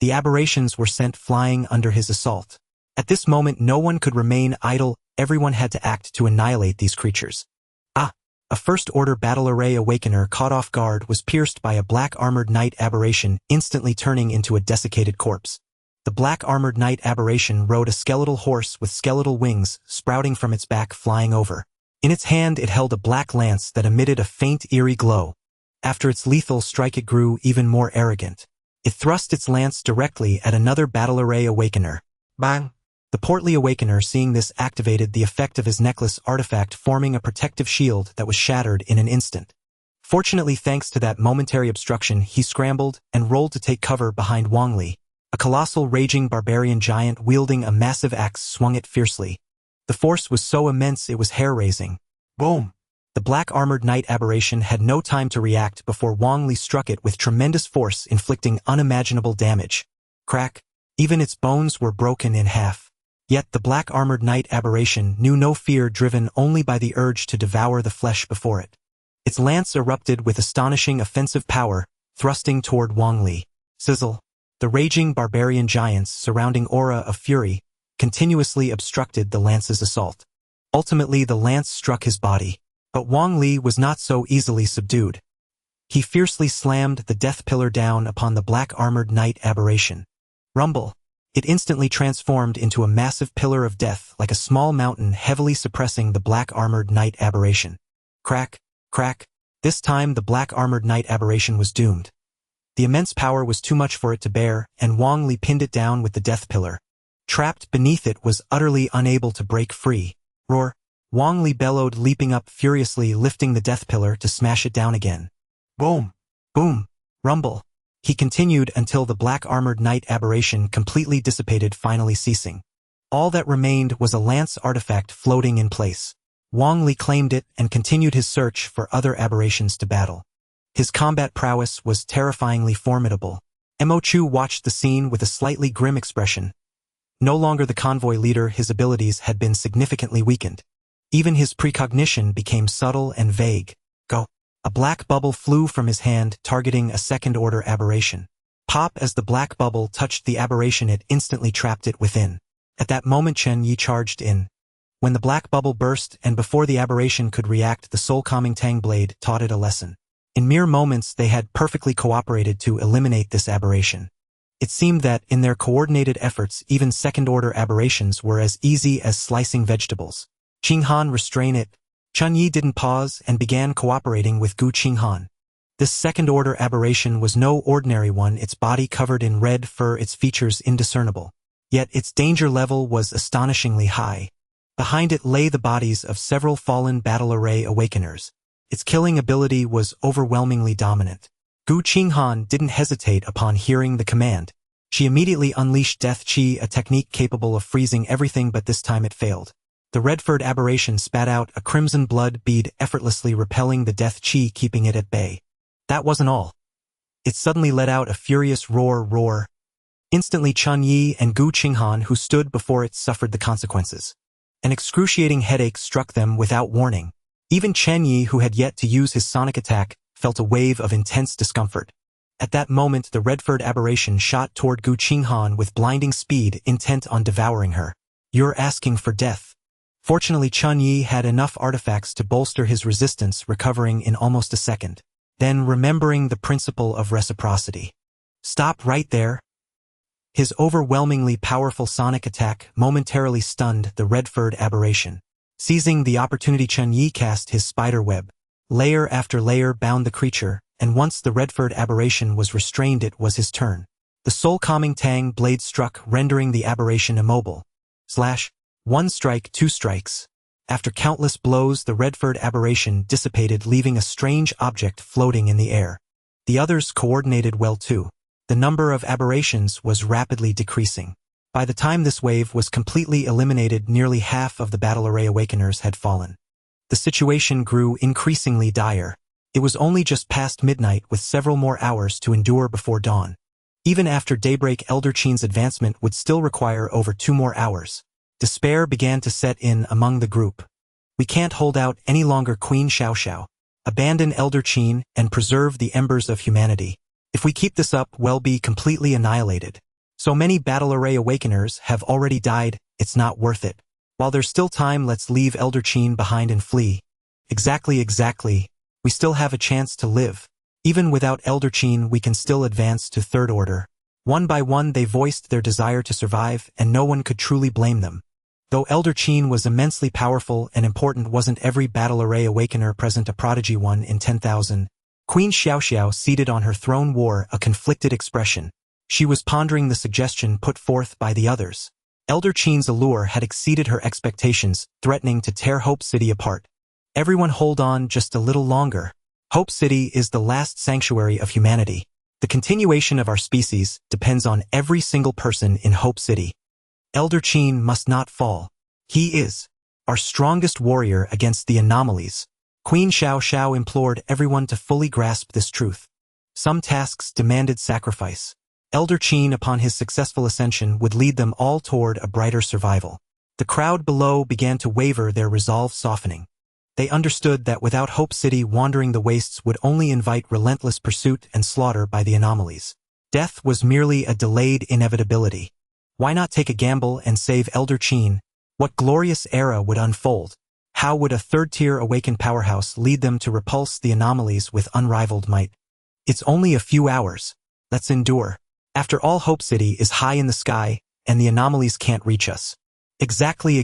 Speaker 1: The aberrations were sent flying under his assault. At this moment, no one could remain idle. Everyone had to act to annihilate these creatures. A first-order battle array awakener, caught off guard, was pierced by a black-armored knight aberration, instantly turning into a desiccated corpse. The black-armored knight aberration rode a skeletal horse with skeletal wings sprouting from its back, flying over. In its hand, it held a black lance that emitted a faint, eerie glow. After its lethal strike, it grew even more arrogant. It thrust its lance directly at another battle array awakener. Bang! The portly awakener, seeing this, activated the effect of his necklace artifact, forming a protective shield that was shattered in an instant. Fortunately, thanks to that momentary obstruction, he scrambled and rolled to take cover behind Wang Li. A colossal raging barbarian giant wielding a massive axe swung it fiercely. The force was so immense it was hair-raising. Boom! The black-armored knight aberration had no time to react before Wang Li struck it with tremendous force, inflicting unimaginable damage. Crack! Even its bones were broken in half. Yet the black-armored knight aberration knew no fear, driven only by the urge to devour the flesh before it. Its lance erupted with astonishing offensive power, thrusting toward Wang Li. Sizzle! The raging barbarian giant's surrounding aura of fury continuously obstructed the lance's assault. Ultimately, the lance struck his body. But Wang Li was not so easily subdued. He fiercely slammed the death pillar down upon the black-armored knight aberration. Rumble! It instantly transformed into a massive pillar of death, like a small mountain, heavily suppressing the black-armored knight aberration. Crack! Crack! This time the black-armored knight aberration was doomed. The immense power was too much for it to bear, and Wang Li pinned it down with the death pillar. Trapped beneath it was utterly unable to break free. Roar! Wang Li bellowed, leaping up furiously, lifting the death pillar to smash it down again.
Speaker 2: Boom!
Speaker 1: Boom! Rumble! He continued until the black-armored knight aberration completely dissipated, finally ceasing. All that remained was a lance artifact floating in place. Wang Li claimed it and continued his search for other aberrations to battle. His combat prowess was terrifyingly formidable. Mo Chu watched the scene with a slightly grim expression. No longer the convoy leader, his abilities had been significantly weakened. Even his precognition became subtle and vague. Go! A black bubble flew from his hand, targeting a second-order aberration. Pop! As the black bubble touched the aberration, it instantly trapped it within. At that moment, Chen Ye charged in. When the black bubble burst and before the aberration could react, the soul-calming Tang blade taught it a lesson. In mere moments, they had perfectly cooperated to eliminate this aberration. It seemed that, in their coordinated efforts, even second-order aberrations were as easy as slicing vegetables. Qinghan, restrain it. Chen Ye didn't pause and began cooperating with Gu Qinghan. This second-order aberration was no ordinary one, its body covered in red fur, its features indiscernible. Yet its danger level was astonishingly high. Behind it lay the bodies of several fallen battle array awakeners. Its killing ability was overwhelmingly dominant. Gu Qinghan didn't hesitate upon hearing the command. She immediately unleashed Death Qi, a technique capable of freezing everything, but this time it failed. The red-furred aberration spat out a crimson blood bead, effortlessly repelling the Death Qi, keeping it at bay. That wasn't all. It suddenly let out a furious roar. Instantly Chen Ye and Gu Qinghan, who stood before it, suffered the consequences. An excruciating headache struck them without warning. Even Chen Ye, who had yet to use his sonic attack, felt a wave of intense discomfort. At that moment, the red-furred aberration shot toward Gu Qinghan with blinding speed, intent on devouring her. You're asking for death. Fortunately, Chen Ye had enough artifacts to bolster his resistance, recovering in almost a second. Then, remembering the principle of reciprocity. Stop right there. His overwhelmingly powerful sonic attack momentarily stunned the red-furred aberration. Seizing the opportunity, Chen Ye cast his spider web. Layer after layer bound the creature, and once the red-furred aberration was restrained, it was his turn. The soul-calming Tang blade struck, rendering the aberration immobile. Slash. 1 strike, 2 strikes. After countless blows, the red-furred aberration dissipated, leaving a strange object floating in the air. The others coordinated well too. The number of aberrations was rapidly decreasing. By the time this wave was completely eliminated, nearly half of the battle array awakeners had fallen. The situation grew increasingly dire. It was only just past midnight, with several more hours to endure before dawn. Even after daybreak, Elder Qin's advancement would still require over 2 more hours. Despair began to set in among the group. We can't hold out any longer, Queen Xiaoxiao. Abandon Elder Qin and preserve the embers of humanity. If we keep this up, we'll be completely annihilated. So many battle array awakeners have already died, it's not worth it. While there's still time, let's leave Elder Qin behind and flee. Exactly. We still have a chance to live. Even without Elder Qin, we can still advance to third order. One by one, they voiced their desire to survive, and no one could truly blame them. Though Elder Qin was immensely powerful and important, wasn't every battle array awakener present a prodigy 1 in 10,000? Queen Xiaoxiao, seated on her throne, wore a conflicted expression. She was pondering the suggestion put forth by the others. Elder Qin's allure had exceeded her expectations, threatening to tear Hope City apart. Everyone hold on just a little longer. Hope City is the last sanctuary of humanity. The continuation of our species depends on every single person in Hope City. Elder Qin must not fall. He is our strongest warrior against the anomalies. Queen Xiaoxiao implored everyone to fully grasp this truth. Some tasks demanded sacrifice. Elder Qin, upon his successful ascension, would lead them all toward a brighter survival. The crowd below began to waver, their resolve softening. They understood that without Hope City, wandering the wastes would only invite relentless pursuit and slaughter by the anomalies. Death was merely a delayed inevitability. Why not take a gamble and save Elder Qin? What glorious era would unfold? How would a third-tier awakened powerhouse lead them to repulse the anomalies with unrivaled might? It's only a few hours. Let's endure. After all, Hope City is high in the sky, and the anomalies can't reach us. Exactly.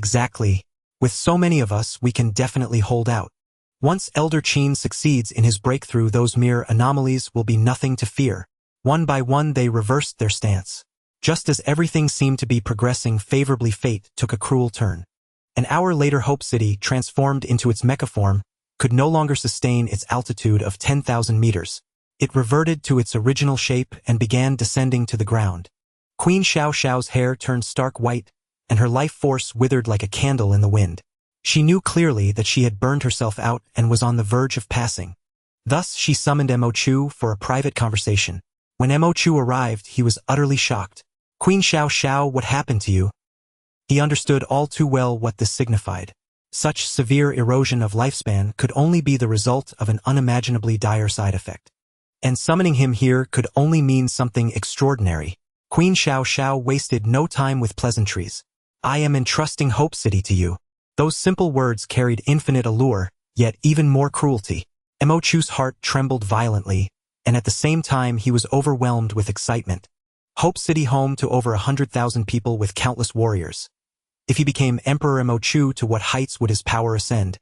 Speaker 1: With so many of us, we can definitely hold out. Once Elder Qin succeeds in his breakthrough, those mere anomalies will be nothing to fear. One by one they reversed their stance. Just as everything seemed to be progressing favorably, fate took a cruel turn. An hour later, Hope City, transformed into its mecha form, could no longer sustain its altitude of 10,000 meters. It reverted to its original shape and began descending to the ground. Queen Xiao Xiao's hair turned stark white, and her life force withered like a candle in the wind. She knew clearly that she had burned herself out and was on the verge of passing. Thus she summoned Mo Chu for a private conversation. When Mo Chu arrived, he was utterly shocked. "Queen Xiao Xiao, what happened to you?" He understood all too well what this signified. Such severe erosion of lifespan could only be the result of an unimaginably dire side effect. And summoning him here could only mean something extraordinary. Queen Xiao Xiao wasted no time with pleasantries. "I am entrusting Hope City to you." Those simple words carried infinite allure, yet even more cruelty. Mo Chu's heart trembled violently, and at the same time he was overwhelmed with excitement. Hope City, home to over 100,000 people with countless warriors. If he became Emperor Mo Chu, to what heights would his power ascend?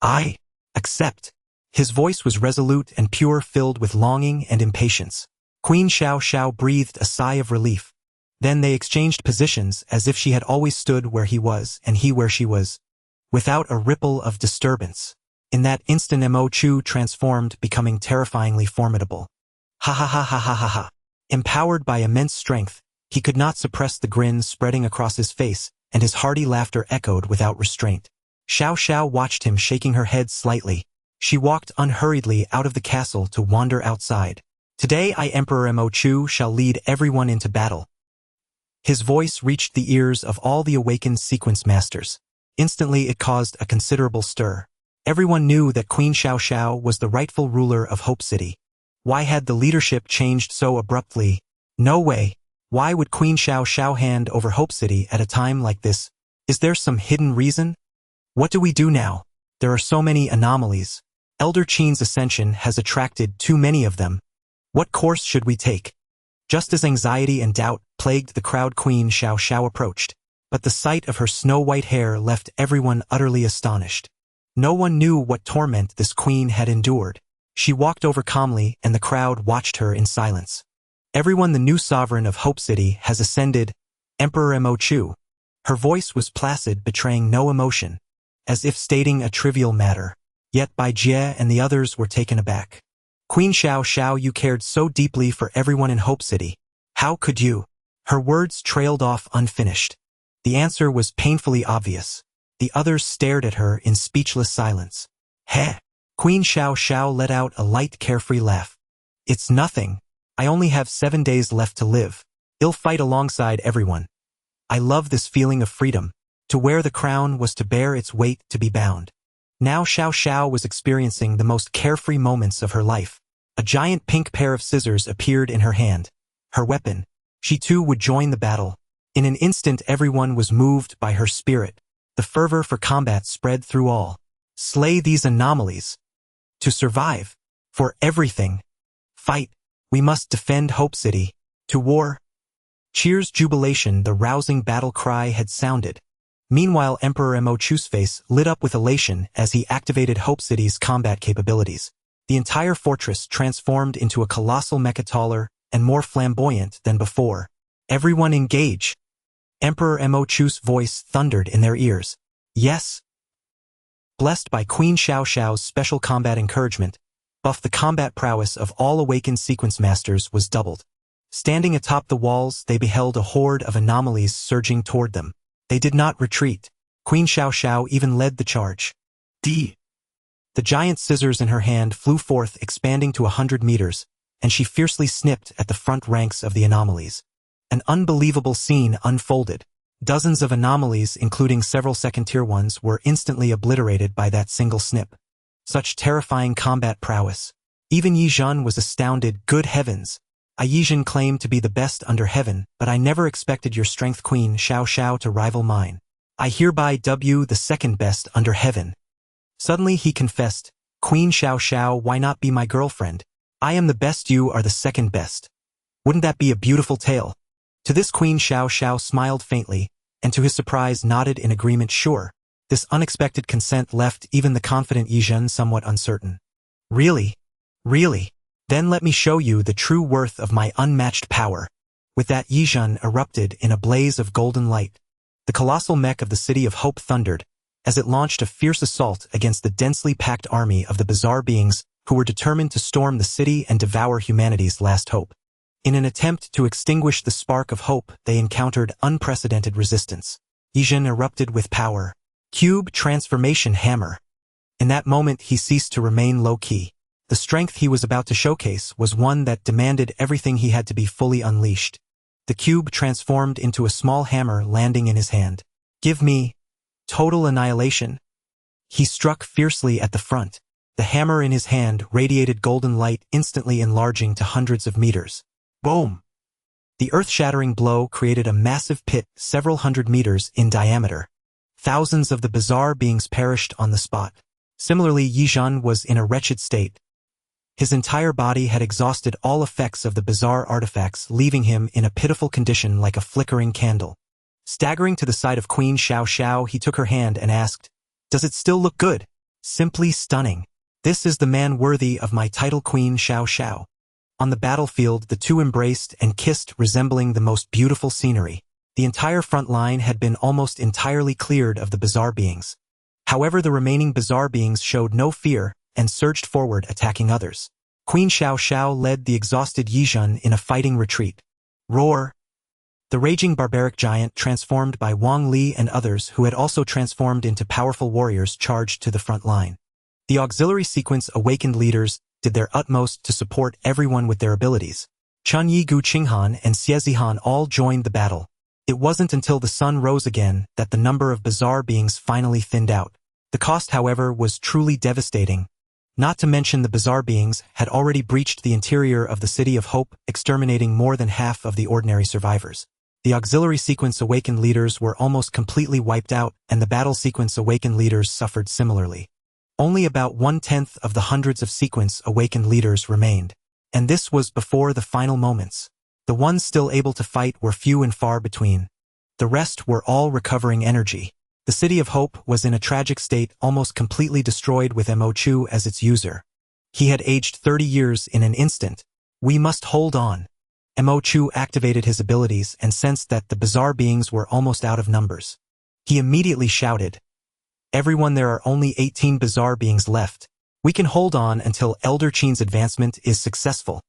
Speaker 1: "I accept." His voice was resolute and pure, filled with longing and impatience. Queen Xiao Xiao breathed a sigh of relief. Then they exchanged positions as if she had always stood where he was and he where she was, without a ripple of disturbance. In that instant Mo Chu transformed, becoming terrifyingly formidable. Ha ha ha ha ha ha ha. Empowered by immense strength, he could not suppress the grin spreading across his face, and his hearty laughter echoed without restraint. Xiao Xiao watched him, shaking her head slightly. She walked unhurriedly out of the castle to wander outside. "Today I, Emperor Mo Chu, shall lead everyone into battle." His voice reached the ears of all the awakened sequence masters. Instantly it caused a considerable stir. Everyone knew that Queen Xiao Xiao was the rightful ruler of Hope City. Why had the leadership changed so abruptly? No way. Why would Queen Xiao Xiao hand over Hope City at a time like this? Is there some hidden reason? What do we do now? There are so many anomalies. Elder Qin's ascension has attracted too many of them. What course should we take? Just as anxiety and doubt plagued the crowd, Queen Xiao Xiao approached. But the sight of her snow-white hair left everyone utterly astonished. No one knew what torment this queen had endured. She walked over calmly, and the crowd watched her in silence. "Everyone, the new sovereign of Hope City has ascended, Emperor Mo Chu." Her voice was placid, betraying no emotion, as if stating a trivial matter. Yet Bai Jie and the others were taken aback. "Queen Xiao Xiao, you cared so deeply for everyone in Hope City. How could you?" Her words trailed off unfinished. The answer was painfully obvious. The others stared at her in speechless silence. "Heh." Queen Xiao Xiao let out a light, carefree laugh. "It's nothing. I only have 7 days left to live. I'll fight alongside everyone. I love this feeling of freedom. To wear the crown was to bear its weight, to be bound." Now Xiao Xiao was experiencing the most carefree moments of her life. A giant pink pair of scissors appeared in her hand. Her weapon. She too would join the battle. In an instant everyone was moved by her spirit. The fervor for combat spread through all. Slay these anomalies. To survive. For everything. Fight. We must defend Hope City. To war. Cheers, jubilation, the rousing battle cry had sounded. Meanwhile, Emperor Mo Chu's face lit up with elation as he activated Hope City's combat capabilities. The entire fortress transformed into a colossal mecha, taller and more flamboyant than before. "Everyone engage." Emperor Mo Chu's voice thundered in their ears. "Yes." Blessed by Queen Xiao Xiao's special combat encouragement, the combat prowess of all awakened sequence masters was doubled. Standing atop the walls, they beheld a horde of anomalies surging toward them. They did not retreat. Queen Xiao Xiao even led the charge. The giant scissors in her hand flew forth, expanding to 100 meters, and she fiercely snipped at the front ranks of the anomalies. An unbelievable scene unfolded. Dozens of anomalies, including several second-tier ones, were instantly obliterated by that single snip. Such terrifying combat prowess. Even Yi Zhen was astounded. "Good heavens! Yi Zhen claimed to be the best under heaven, but I never expected your strength, Queen Xiao Xiao, to rival mine. I hereby dub you the second best under heaven." Suddenly he confessed, "Queen Xiao Xiao, why not be my girlfriend? I am the best, you are the second best. Wouldn't that be a beautiful tale?" To this Queen Xiao Xiao smiled faintly, and to his surprise nodded in agreement. Sure. This unexpected consent left even the confident Yi Zhen somewhat uncertain. Really? Really? Then let me show you the true worth of my unmatched power. With that, Yizhen erupted in a blaze of golden light. The colossal mech of the City of Hope thundered, as it launched a fierce assault against the densely packed army of the bizarre beings who were determined to storm the city and devour humanity's last hope. In an attempt to extinguish the spark of hope, they encountered unprecedented resistance. Yizhen erupted with power. Cube Transformation Hammer. In that moment, he ceased to remain low-key. The strength he was about to showcase was one that demanded everything he had to be fully unleashed. The cube transformed into a small hammer landing in his hand. Give me total annihilation. He struck fiercely at the front. The hammer in his hand radiated golden light, instantly enlarging to hundreds of meters. Boom! The earth-shattering blow created a massive pit several hundred meters in diameter. Thousands of the bizarre beings perished on the spot. Similarly, Yizhen was in a wretched state. His entire body had exhausted all effects of the bizarre artifacts, leaving him in a pitiful condition like a flickering candle. Staggering to the side of Queen Xiao Xiao, he took her hand and asked, "Does it still look good?" Simply stunning. This is the man worthy of my title, Queen Xiao Xiao. On the battlefield, the two embraced and kissed, resembling the most beautiful scenery. The entire front line had been almost entirely cleared of the bizarre beings. However, the remaining bizarre beings showed no fear and surged forward, attacking others. Queen Xiao Xiao led the exhausted Yizhen in a fighting retreat. Roar! The raging barbaric giant, transformed by Wang Li and others who had also transformed into powerful warriors, charged to the front line. The auxiliary sequence awakened leaders did their utmost to support everyone with their abilities. Chen Ye, Gu Qinghan, and Xie Zihan all joined the battle. It wasn't until the sun rose again that the number of bizarre beings finally thinned out. The cost, however, was truly devastating. Not to mention the bizarre beings had already breached the interior of the City of Hope, exterminating more than half of the ordinary survivors. The auxiliary sequence awakened leaders were almost completely wiped out, and the battle sequence awakened leaders suffered similarly. Only about 1/10 of the hundreds of sequence awakened leaders remained. And this was before the final moments. The ones still able to fight were few and far between. The rest were all recovering energy. The City of Hope was in a tragic state, almost completely destroyed with Mo Chu as its user. He had aged 30 years in an instant. We must hold on. Mo Chu activated his abilities and sensed that the bizarre beings were almost out of numbers. He immediately shouted, "Everyone, there are only 18 bizarre beings left. We can hold on until Elder Qin's advancement is successful."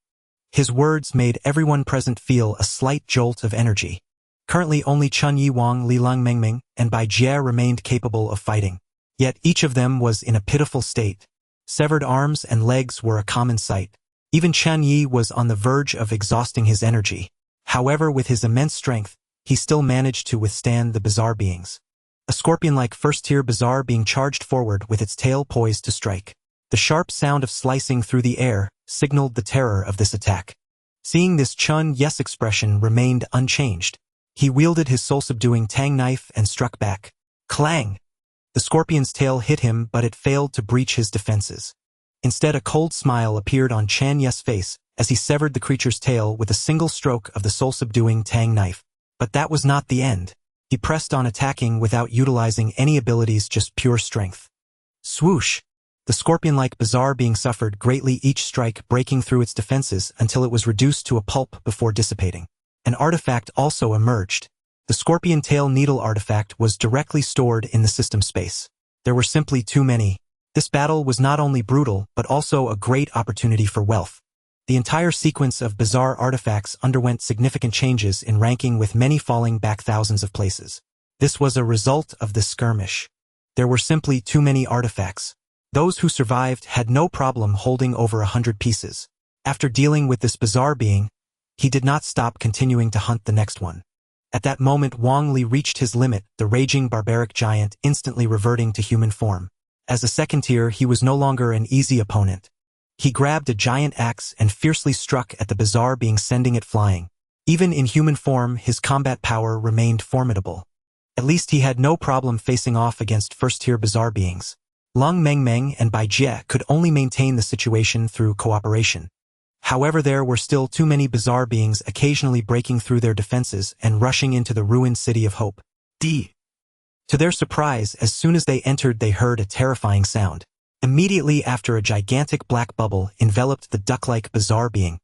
Speaker 1: His words made everyone present feel a slight jolt of energy. Currently only Chen Ye, Wang Li, Lang Mengming, and Bai Jie remained capable of fighting. Yet each of them was in a pitiful state. Severed arms and legs were a common sight. Even Chen Ye was on the verge of exhausting his energy. However, with his immense strength, he still managed to withstand the bizarre beings. A scorpion-like first-tier bizarre being charged forward with its tail poised to strike. The sharp sound of slicing through the air signaled the terror of this attack. Seeing this, Chen Ye's expression remained unchanged. He wielded his soul-subduing tang knife and struck back. Clang! The scorpion's tail hit him, but it failed to breach his defenses. Instead, a cold smile appeared on Chen Ye's face as he severed the creature's tail with a single stroke of the soul-subduing tang knife. But that was not the end. He pressed on, attacking without utilizing any abilities, just pure strength. Swoosh! The scorpion-like bizarre being suffered greatly, each strike breaking through its defenses until it was reduced to a pulp before dissipating. An artifact also emerged. The scorpion tail needle artifact was directly stored in the system space. There were simply too many. This battle was not only brutal, but also a great opportunity for wealth. The entire sequence of bizarre artifacts underwent significant changes in ranking, with many falling back thousands of places. This was a result of this skirmish. There were simply too many artifacts. Those who survived had no problem holding over 100 pieces. After dealing with this bizarre being, he did not stop, continuing to hunt the next one. At that moment, Wang Li reached his limit, the raging barbaric giant instantly reverting to human form. As a second tier, he was no longer an easy opponent. He grabbed a giant axe and fiercely struck at the bizarre being, sending it flying. Even in human form, his combat power remained formidable. At least he had no problem facing off against first-tier bizarre beings. Lang Mengmeng and Bai Jie could only maintain the situation through cooperation. However, there were still too many bizarre beings, occasionally breaking through their defenses and rushing into the ruined City of Hope. To their surprise, as soon as they entered, they heard a terrifying sound. Immediately after, a gigantic black bubble enveloped the duck-like bizarre being.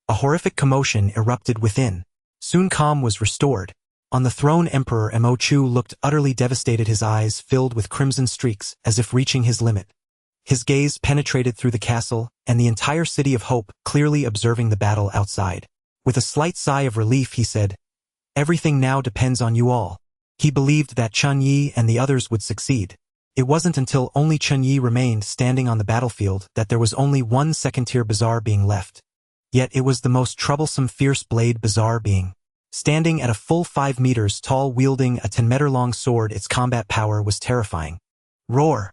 Speaker 1: A horrific commotion erupted within. Soon calm was restored. On the throne, Emperor Mo Chu looked utterly devastated, his eyes filled with crimson streaks as if reaching his limit. His gaze penetrated through the castle and the entire city of Hope, clearly observing the battle outside. With a slight sigh of relief, he said, "Everything now depends on you all." He believed that Chen Ye and the others would succeed. It wasn't until only Chen Ye remained standing on the battlefield that there was only one second-tier bizarre being left. Yet it was the most troublesome fierce blade bizarre being. Standing at a full 5 meters tall, wielding a 10-meter-long sword, its combat power was terrifying. Roar!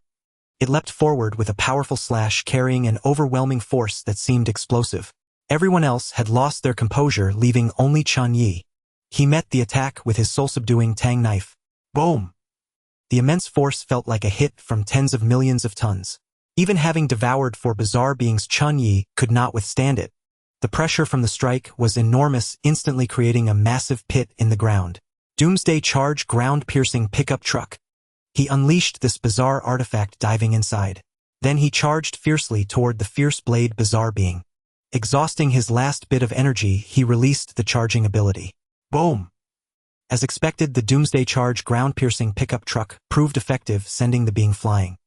Speaker 1: It leapt forward with a powerful slash, carrying an overwhelming force that seemed explosive. Everyone else had lost their composure, leaving only Chen Ye. He met the attack with his soul-subduing tang knife. Boom! The immense force felt like a hit from tens of millions of tons. Even having devoured 4 bizarre beings, Chen Ye could not withstand it. The pressure from the strike was enormous, instantly creating a massive pit in the ground. Doomsday Charge ground-piercing pickup truck. He unleashed this bizarre artifact, diving inside. Then he charged fiercely toward the fierce blade bizarre being. Exhausting his last bit of energy, he released the charging ability. Boom! As expected, the Doomsday Charge ground-piercing pickup truck proved effective, sending the being flying.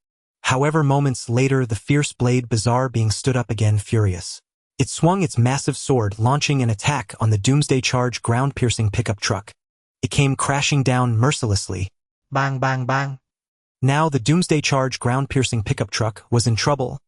Speaker 1: However, moments later, the fierce blade bizarre being stood up again, furious. It swung its massive sword, launching an attack on the Doomsday Charge ground-piercing pickup truck. It came crashing down mercilessly. Bang, bang, bang. Now the Doomsday Charge ground-piercing pickup truck was in trouble.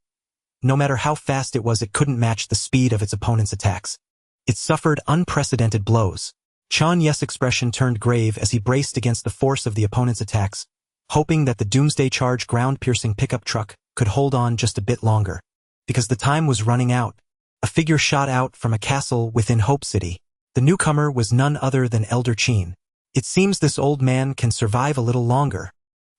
Speaker 1: No matter how fast it was, it couldn't match the speed of its opponent's attacks. It suffered unprecedented blows. Chen Ye's expression turned grave as he braced against the force of the opponent's attacks, hoping that the Doomsday Charge ground-piercing pickup truck could hold on just a bit longer. Because the time was running out. A figure shot out from a castle within Hope City. The newcomer was none other than Elder Chen. It seems this old man can survive a little longer.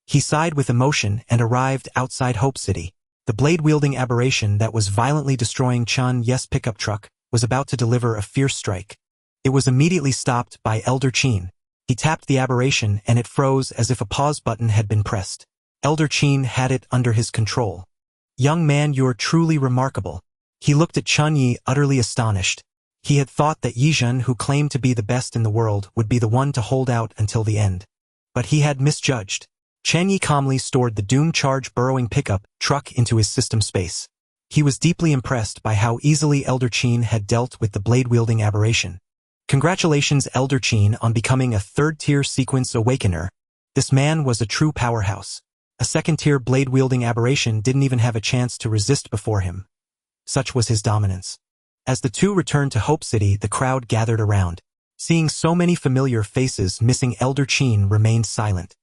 Speaker 1: He sighed with emotion and arrived outside Hope City. The blade-wielding aberration that was violently destroying Chen Ye's pickup truck was about to deliver a fierce strike. It was immediately stopped by Elder Chen. He tapped the aberration and it froze as if a pause button had been pressed. Elder Chen had it under his control. "Young man, you're truly remarkable." He looked at Chen Ye, utterly astonished. He had thought that Yizhen, who claimed to be the best in the world, would be the one to hold out until the end. But he had misjudged. Chen Ye calmly stored the Doom Charge burrowing pickup truck into his system space. He was deeply impressed by how easily Elder Chen had dealt with the blade-wielding aberration. Congratulations, Elder Chen, on becoming a 3rd-tier sequence awakener. This man was a true powerhouse. A 2nd-tier blade-wielding aberration didn't even have a chance to resist before him. Such was his dominance. As the two returned to Hope City, the crowd gathered around. Seeing so many familiar faces missing, Elder Chen remained silent.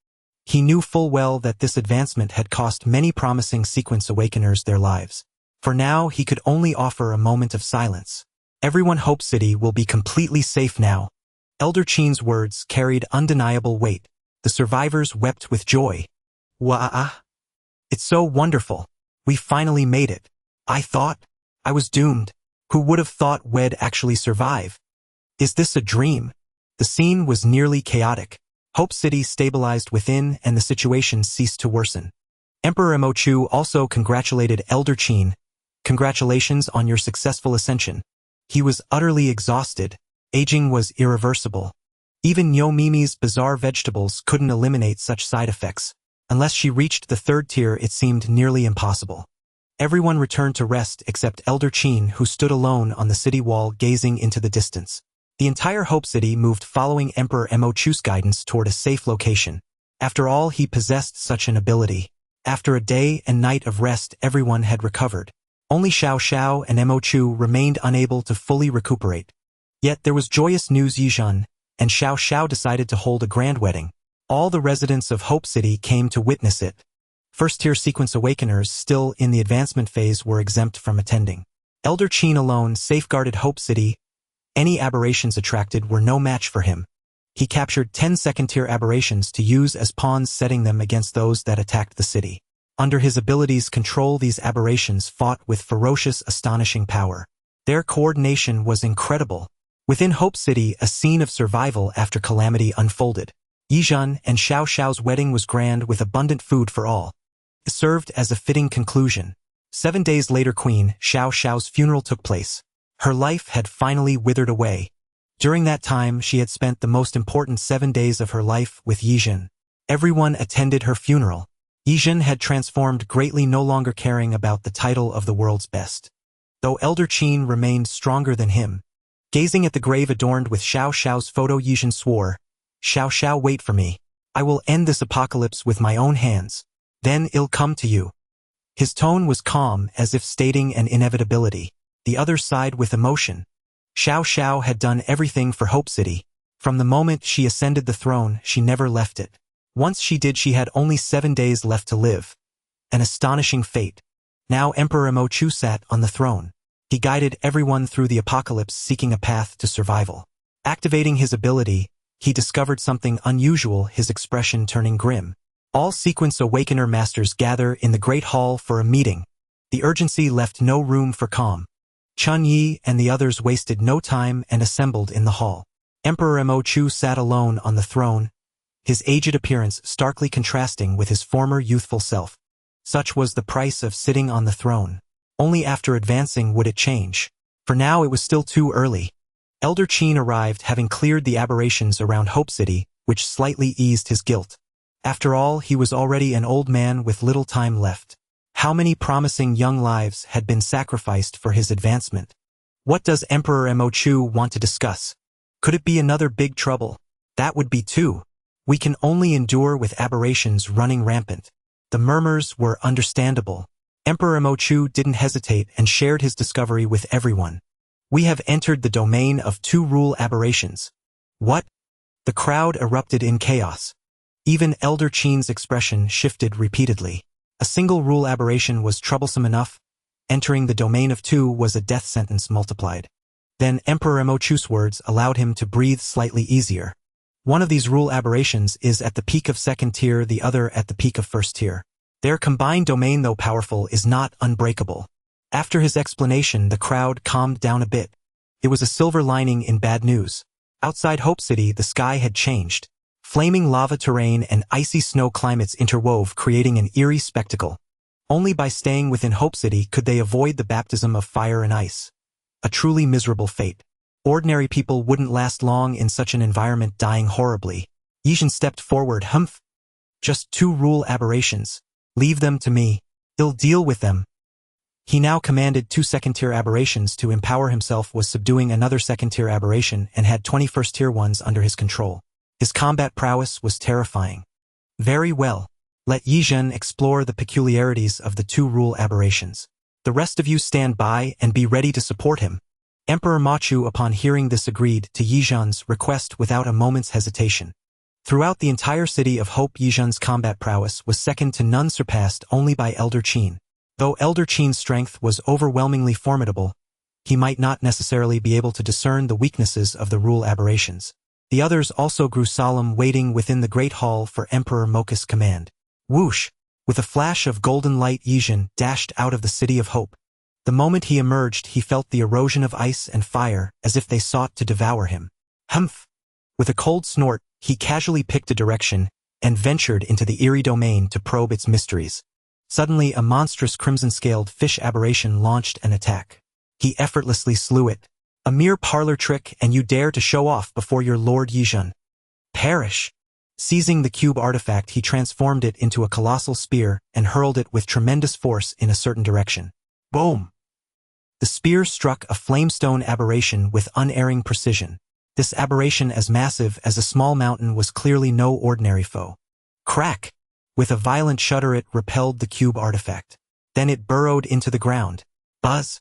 Speaker 1: He knew full well that this advancement had cost many promising sequence awakeners their lives. For now, he could only offer a moment of silence. Everyone, Hope City will be completely safe now. Elder Chen's words carried undeniable weight. The survivors wept with joy. Wah! It's so wonderful. We finally made it. I thought I was doomed. Who would have thought we'd actually survive? Is this a dream? The scene was nearly chaotic. Hope City stabilized within and the situation ceased to worsen. Emperor Mo Chu also congratulated Elder Chen. Congratulations on your successful ascension. He was utterly exhausted. Aging was irreversible. Even Yo Mimi's bizarre vegetables couldn't eliminate such side effects. Unless she reached the 3rd tier, it seemed nearly impossible. Everyone returned to rest except Elder Chen, who stood alone on the city wall gazing into the distance. The entire Hope City moved following Emperor Mo Chu's guidance toward a safe location. After all, he possessed such an ability. After a day and night of rest, everyone had recovered. Only Xiao Xiao and Mo Chu remained unable to fully recuperate. Yet there was joyous news. Yizhen and Xiao Xiao decided to hold a grand wedding. All the residents of Hope City came to witness it. 1st-tier sequence awakeners still in the advancement phase were exempt from attending. Elder Chen alone safeguarded Hope City. Any aberrations attracted were no match for him. He captured 10 2nd-tier aberrations to use as pawns, setting them against those that attacked the city. Under his abilities control, these aberrations fought with ferocious, astonishing power. Their coordination was incredible. Within Hope City, a scene of survival after calamity unfolded. Yizhen and Xiao Xiao's wedding was grand with abundant food for all. served as a fitting conclusion. 7 days later, Queen Xiao Xiao's funeral took place. Her life had finally withered away. During that time, she had spent the most important 7 days of her life with Yizhen. Everyone attended her funeral. Yizhen had transformed greatly, no longer caring about the title of the world's best. Though Elder Qin remained stronger than him. Gazing at the grave adorned with Xiao Xiao's photo, Yizhen swore, "Xiao Xiao, wait for me. I will end this apocalypse with my own hands. Then it'll come to you." His tone was calm, as if stating an inevitability. The other sighed with emotion. Xiao Xiao had done everything for Hope City. From the moment she ascended the throne, she never left it. Once she did, she had only 7 days left to live. An astonishing fate. Now Emperor Mo Chu sat on the throne. He guided everyone through the apocalypse, seeking a path to survival. Activating his ability, he discovered something unusual, his expression turning grim. All Sequence Awakener masters gather in the Great Hall for a meeting. The urgency left no room for calm. Chen Ye and the others wasted no time and assembled in the hall. Emperor Mo Chu sat alone on the throne, his aged appearance starkly contrasting with his former youthful self. Such was the price of sitting on the throne. Only after advancing would it change. For now it was still too early. Elder Qin arrived, having cleared the aberrations around Hope City, which slightly eased his guilt. After all, he was already an old man with little time left. How many promising young lives had been sacrificed for his advancement? What does Emperor Mo Chu want to discuss? Could it be another big trouble? That would be too. We can only endure with aberrations running rampant. The murmurs were understandable. Emperor Mo Chu didn't hesitate and shared his discovery with everyone. "We have entered the domain of 2 rule aberrations." What? The crowd erupted in chaos. Even Elder Qin's expression shifted repeatedly. A single rule aberration was troublesome enough. Entering the domain of 2 was a death sentence multiplied. Then Emperor Mo Chu's words allowed him to breathe slightly easier. One of these rule aberrations is at the peak of 2nd tier, the other at the peak of 1st tier. Their combined domain, though powerful, is not unbreakable. After his explanation, the crowd calmed down a bit. It was a silver lining in bad news. Outside Hope City, the sky had changed. Flaming lava terrain and icy snow climates interwove, creating an eerie spectacle. Only by staying within Hope City could they avoid the baptism of fire and ice. A truly miserable fate. Ordinary people wouldn't last long in such an environment, dying horribly. Yizhen stepped forward. "Humph. Just 2 rule aberrations. Leave them to me. I'll deal with them." He now commanded 2 2nd-tier aberrations to empower himself, was subduing another 2nd-tier aberration, and had 21st-tier ones under his control. His combat prowess was terrifying. Very well. Let Yizhen explore the peculiarities of the 2 rule aberrations. The rest of you stand by and be ready to support him. Emperor Ma Chu, upon hearing this, agreed to Yizhen's request without a moment's hesitation. Throughout the entire city of Hope, Yizhen's combat prowess was second to none, surpassed only by Elder Qin. Though Elder Qin's strength was overwhelmingly formidable, he might not necessarily be able to discern the weaknesses of the rule aberrations. The others also grew solemn, waiting within the Great Hall for Emperor Mocha's command. Whoosh! With a flash of golden light, Yizhen dashed out of the City of Hope. The moment he emerged, he felt the erosion of ice and fire, as if they sought to devour him. Humph! With a cold snort, he casually picked a direction and ventured into the eerie domain to probe its mysteries. Suddenly, a monstrous crimson-scaled fish aberration launched an attack. He effortlessly slew it. A mere parlor trick, and you dare to show off before your Lord Yizhen. Perish! Seizing the cube artifact, he transformed it into a colossal spear and hurled it with tremendous force in a certain direction. Boom! The spear struck a flamestone aberration with unerring precision. This aberration, as massive as a small mountain, was clearly no ordinary foe. Crack! With a violent shudder, it repelled the cube artifact. Then it burrowed into the ground. Buzz!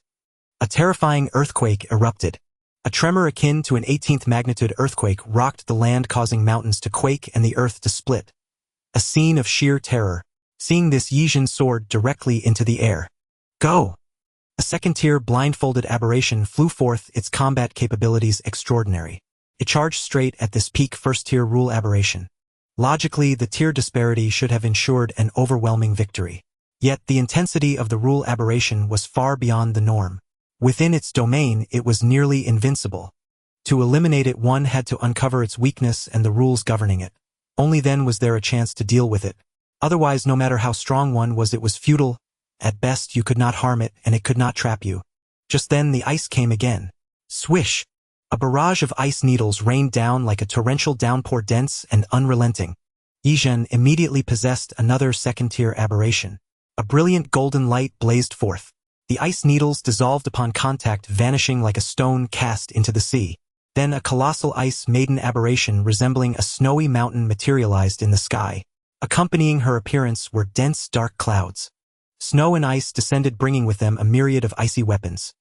Speaker 1: A terrifying earthquake erupted. A tremor akin to an 18th magnitude earthquake rocked the land, causing mountains to quake and the earth to split. A scene of sheer terror. Seeing this, Yizhen soared directly into the air. Go! A 2nd-tier blindfolded aberration flew forth, its combat capabilities extraordinary. It charged straight at this peak 1st-tier rule aberration. Logically, the tier disparity should have ensured an overwhelming victory. Yet the intensity of the rule aberration was far beyond the norm. Within its domain, it was nearly invincible. To eliminate it, one had to uncover its weakness and the rules governing it. Only then was there a chance to deal with it. Otherwise, no matter how strong one was, it was futile. At best, you could not harm it, and it could not trap you. Just then, the ice came again. Swish! A barrage of ice needles rained down like a torrential downpour, dense and unrelenting. Yizhen immediately possessed another second-tier aberration. A brilliant golden light blazed forth. The ice needles dissolved upon contact, vanishing like a stone cast into the sea. Then a colossal ice maiden aberration resembling a snowy mountain materialized in the sky. Accompanying her appearance were dense, dark clouds. Snow and ice descended, bringing with them a myriad of icy weapons.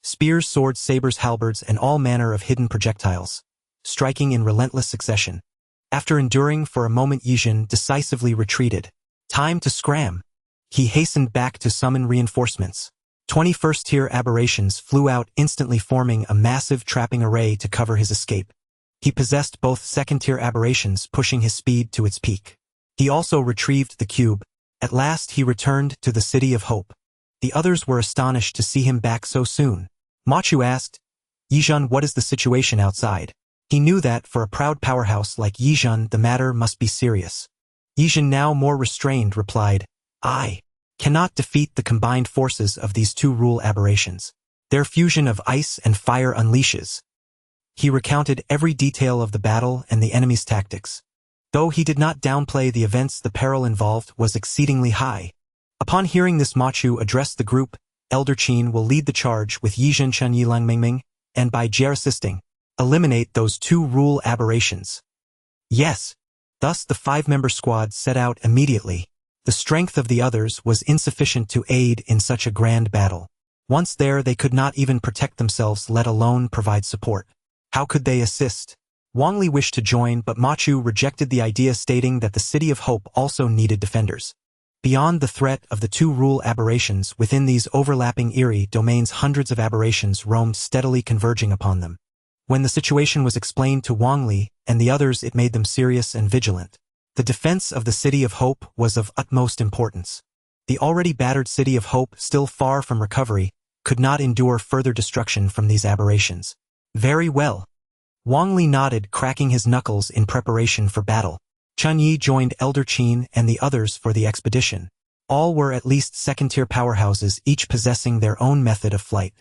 Speaker 1: Spears, swords, sabers, halberds, and all manner of hidden projectiles, striking in relentless succession. After enduring for a moment, Yizhen decisively retreated. Time to scram! He hastened back to summon reinforcements. 20 first-tier aberrations flew out, instantly forming a massive trapping array to cover his escape. He possessed both second-tier aberrations, pushing his speed to its peak. He also retrieved the cube. At last he returned to the City of Hope. The others were astonished to see him back so soon. Machu asked, "Yizhen, what is the situation outside?" He knew that, for a proud powerhouse like Yizhen, the matter must be serious. Yizhen, now more restrained, replied, "I cannot defeat the combined forces of these two rule aberrations. Their fusion of ice and fire unleashes." He recounted every detail of the battle and the enemy's tactics. Though he did not downplay the events, the peril involved was exceedingly high. Upon hearing this, Machu addressed the group. Elder Qin will lead the charge with Yizhen, Chen Ye, Lang Mingming, and by Jie assisting, eliminate those two rule aberrations. Yes. Thus the 5-member squad set out immediately. The strength of the others was insufficient to aid in such a grand battle. Once there, they could not even protect themselves, let alone provide support. How could they assist? Wang Li wished to join, but Machu rejected the idea, stating that the City of Hope also needed defenders. Beyond the threat of the two rule aberrations, within these overlapping eerie domains, hundreds of aberrations roamed, steadily converging upon them. When the situation was explained to Wang Li and the others, it made them serious and vigilant. The defense of the City of Hope was of utmost importance. The already battered City of Hope, still far from recovery, could not endure further destruction from these aberrations. Very well. Wang Li nodded, cracking his knuckles in preparation for battle. Chen Ye joined Elder Qin and the others for the expedition. All were at least second-tier powerhouses, each possessing their own method of flight.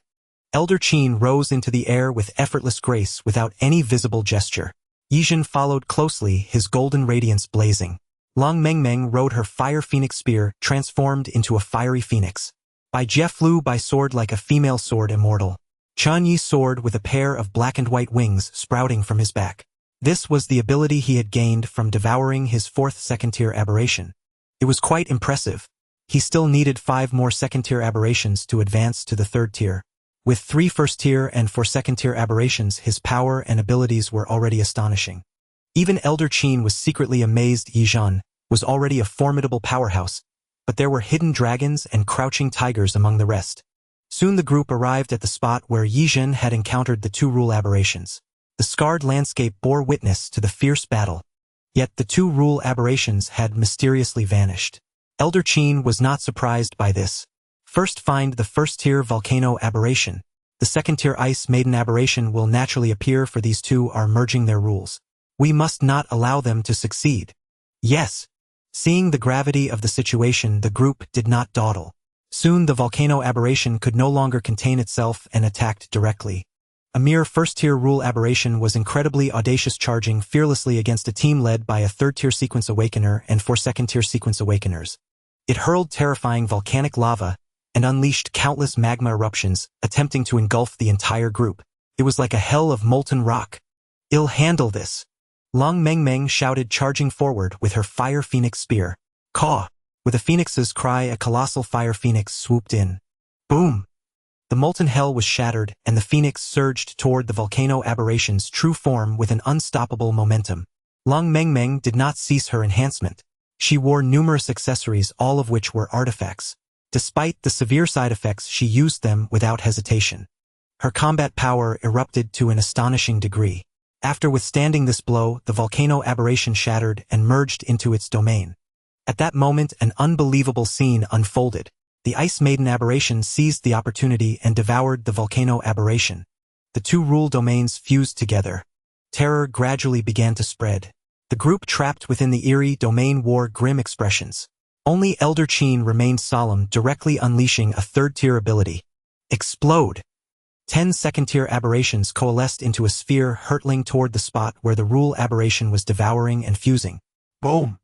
Speaker 1: Elder Qin rose into the air with effortless grace, without any visible gesture. Yizhen followed closely, his golden radiance blazing. Lang Mengmeng rode her fire phoenix spear, transformed into a fiery phoenix. Bai Jie flew by sword like a female sword, immortal. Chen Ye soared with a pair of black and white wings sprouting from his back. This was the ability he had gained from devouring his 4th second-tier aberration. It was quite impressive. He still needed 5 more second-tier aberrations to advance to the 3rd tier. With 3 first-tier and 4 second-tier aberrations, his power and abilities were already astonishing. Even Elder Qin was secretly amazed. Yizhen was already a formidable powerhouse, but there were hidden dragons and crouching tigers among the rest. Soon the group arrived at the spot where Yizhen had encountered the two rule aberrations. The scarred landscape bore witness to the fierce battle. Yet the two rule aberrations had mysteriously vanished. Elder Qin was not surprised by this. First, find the first-tier volcano aberration. The second-tier ice maiden aberration will naturally appear, for these two are merging their rules. We must not allow them to succeed. Yes. Seeing the gravity of the situation, the group did not dawdle. Soon the volcano aberration could no longer contain itself and attacked directly. A mere first-tier rule aberration was incredibly audacious, charging fearlessly against a team led by a 3rd-tier sequence awakener and 4 second-tier sequence awakeners. It hurled terrifying volcanic lava and unleashed countless magma eruptions, attempting to engulf the entire group. It was like a hell of molten rock. "I'll handle this," Lang Mengmeng shouted, charging forward with her fire phoenix spear. Caw! With a phoenix's cry, a colossal fire phoenix swooped in. Boom! The molten hell was shattered, and the phoenix surged toward the volcano aberration's true form with an unstoppable momentum. Lang Mengmeng did not cease her enhancement. She wore numerous accessories, all of which were artifacts. Despite the severe side effects, she used them without hesitation. Her combat power erupted to an astonishing degree. After withstanding this blow, the volcano aberration shattered and merged into its domain. At that moment, an unbelievable scene unfolded. The Ice Maiden aberration seized the opportunity and devoured the volcano aberration. The two rule domains fused together. Terror gradually began to spread. The group trapped within the eerie domain wore grim expressions. Only Elder Chen remained solemn, directly unleashing a third-tier ability. Explode! 10 second-tier aberrations coalesced into a sphere hurtling toward the spot where the rule aberration was devouring and fusing.
Speaker 2: Boom!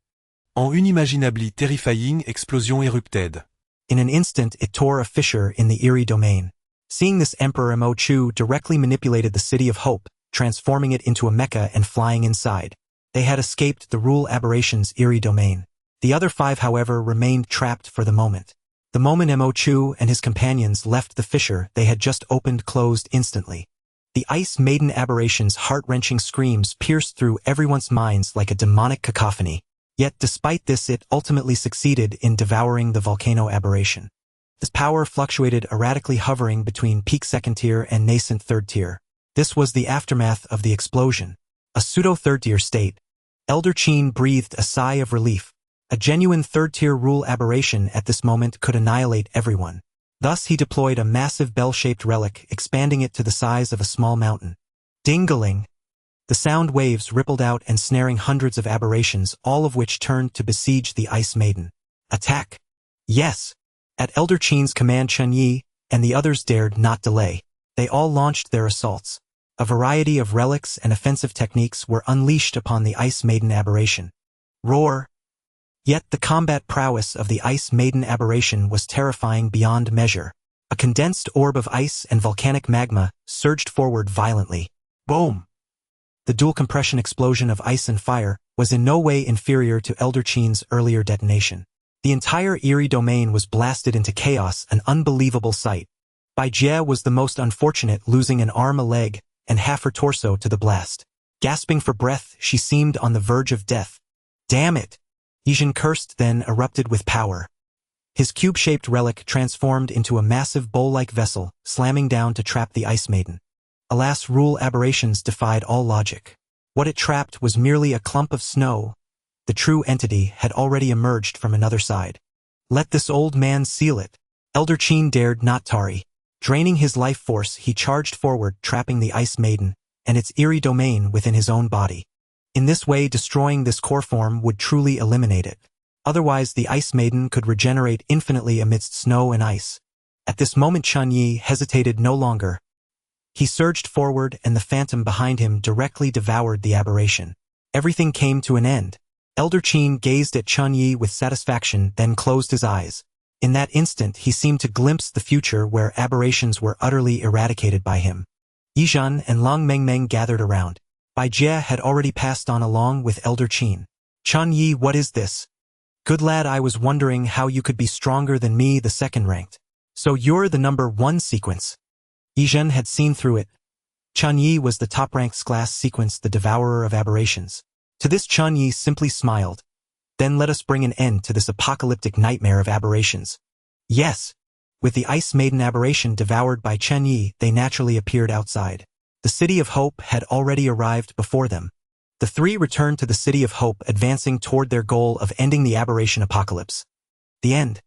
Speaker 2: En unimaginably terrifying explosion erupted.
Speaker 1: In an instant, it tore a fissure in the eerie domain. Seeing this, Emperor Mo Chu directly manipulated the City of Hope, transforming it into a mecha and flying inside. They had escaped the rule aberration's eerie domain. The other 5, however, remained trapped for the moment. The moment Mo Chu and his companions left the fissure they had just opened closed instantly. The Ice Maiden aberration's heart-wrenching screams pierced through everyone's minds like a demonic cacophony. Yet despite this, it ultimately succeeded in devouring the volcano aberration. This power fluctuated erratically, hovering between peak second tier and nascent third tier. This was the aftermath of the explosion. A pseudo-third tier state. Elder Chen breathed a sigh of relief. A genuine third-tier rule aberration at this moment could annihilate everyone. Thus he deployed a massive bell-shaped relic, expanding it to the size of a small mountain. Ding-a-ling! The sound waves rippled out, ensnaring hundreds of aberrations, all of which turned to besiege the Ice Maiden. Attack! Yes! At Elder Chen's command, Chen Ye and the others dared not delay. They all launched their assaults. A variety of relics and offensive techniques were unleashed upon the Ice Maiden aberration. Roar! Yet the combat prowess of the Ice Maiden aberration was terrifying beyond measure. A condensed orb of ice and volcanic magma surged forward violently. Boom! The dual compression explosion of ice and fire was in no way inferior to Elder Chen's earlier detonation. The entire eerie domain was blasted into chaos, an unbelievable sight. Bai Jie was the most unfortunate, losing an arm, a leg, and half her torso to the blast. Gasping for breath, she seemed on the verge of death. Damn it! Yijin cursed, then erupted with power. His cube-shaped relic transformed into a massive bowl-like vessel, slamming down to trap the Ice Maiden. Alas, rule aberrations defied all logic. What it trapped was merely a clump of snow. The true entity had already emerged from another side. Let this old man seal it. Elder Chen dared not tarry. Draining his life force, he charged forward, trapping the Ice Maiden and its eerie domain within his own body. In this way, destroying this core form would truly eliminate it. Otherwise, the Ice Maiden could regenerate infinitely amidst snow and ice. At this moment, Chen Ye hesitated no longer. He surged forward, and the phantom behind him directly devoured the aberration. Everything came to an end. Elder Chen gazed at Chen Ye with satisfaction, then closed his eyes. In that instant, he seemed to glimpse the future where aberrations were utterly eradicated by him. Yizhan and Long Mengmeng gathered around. Bai Jie had already passed on along with Elder Chen. Chen Ye, what is this? Good lad, I was wondering how you could be stronger than me, the second-ranked. So you're the number 1 sequence. Yizhen had seen through it. Chen Ye was the top-ranked class sequence, the devourer of aberrations. To this, Chen Ye simply smiled. Then let us bring an end to this apocalyptic nightmare of aberrations. Yes. With the Ice Maiden aberration devoured by Chen Ye, they naturally appeared outside. The City of Hope had already arrived before them. The 3 returned to the City of Hope, advancing toward their goal of ending the aberration apocalypse. The end.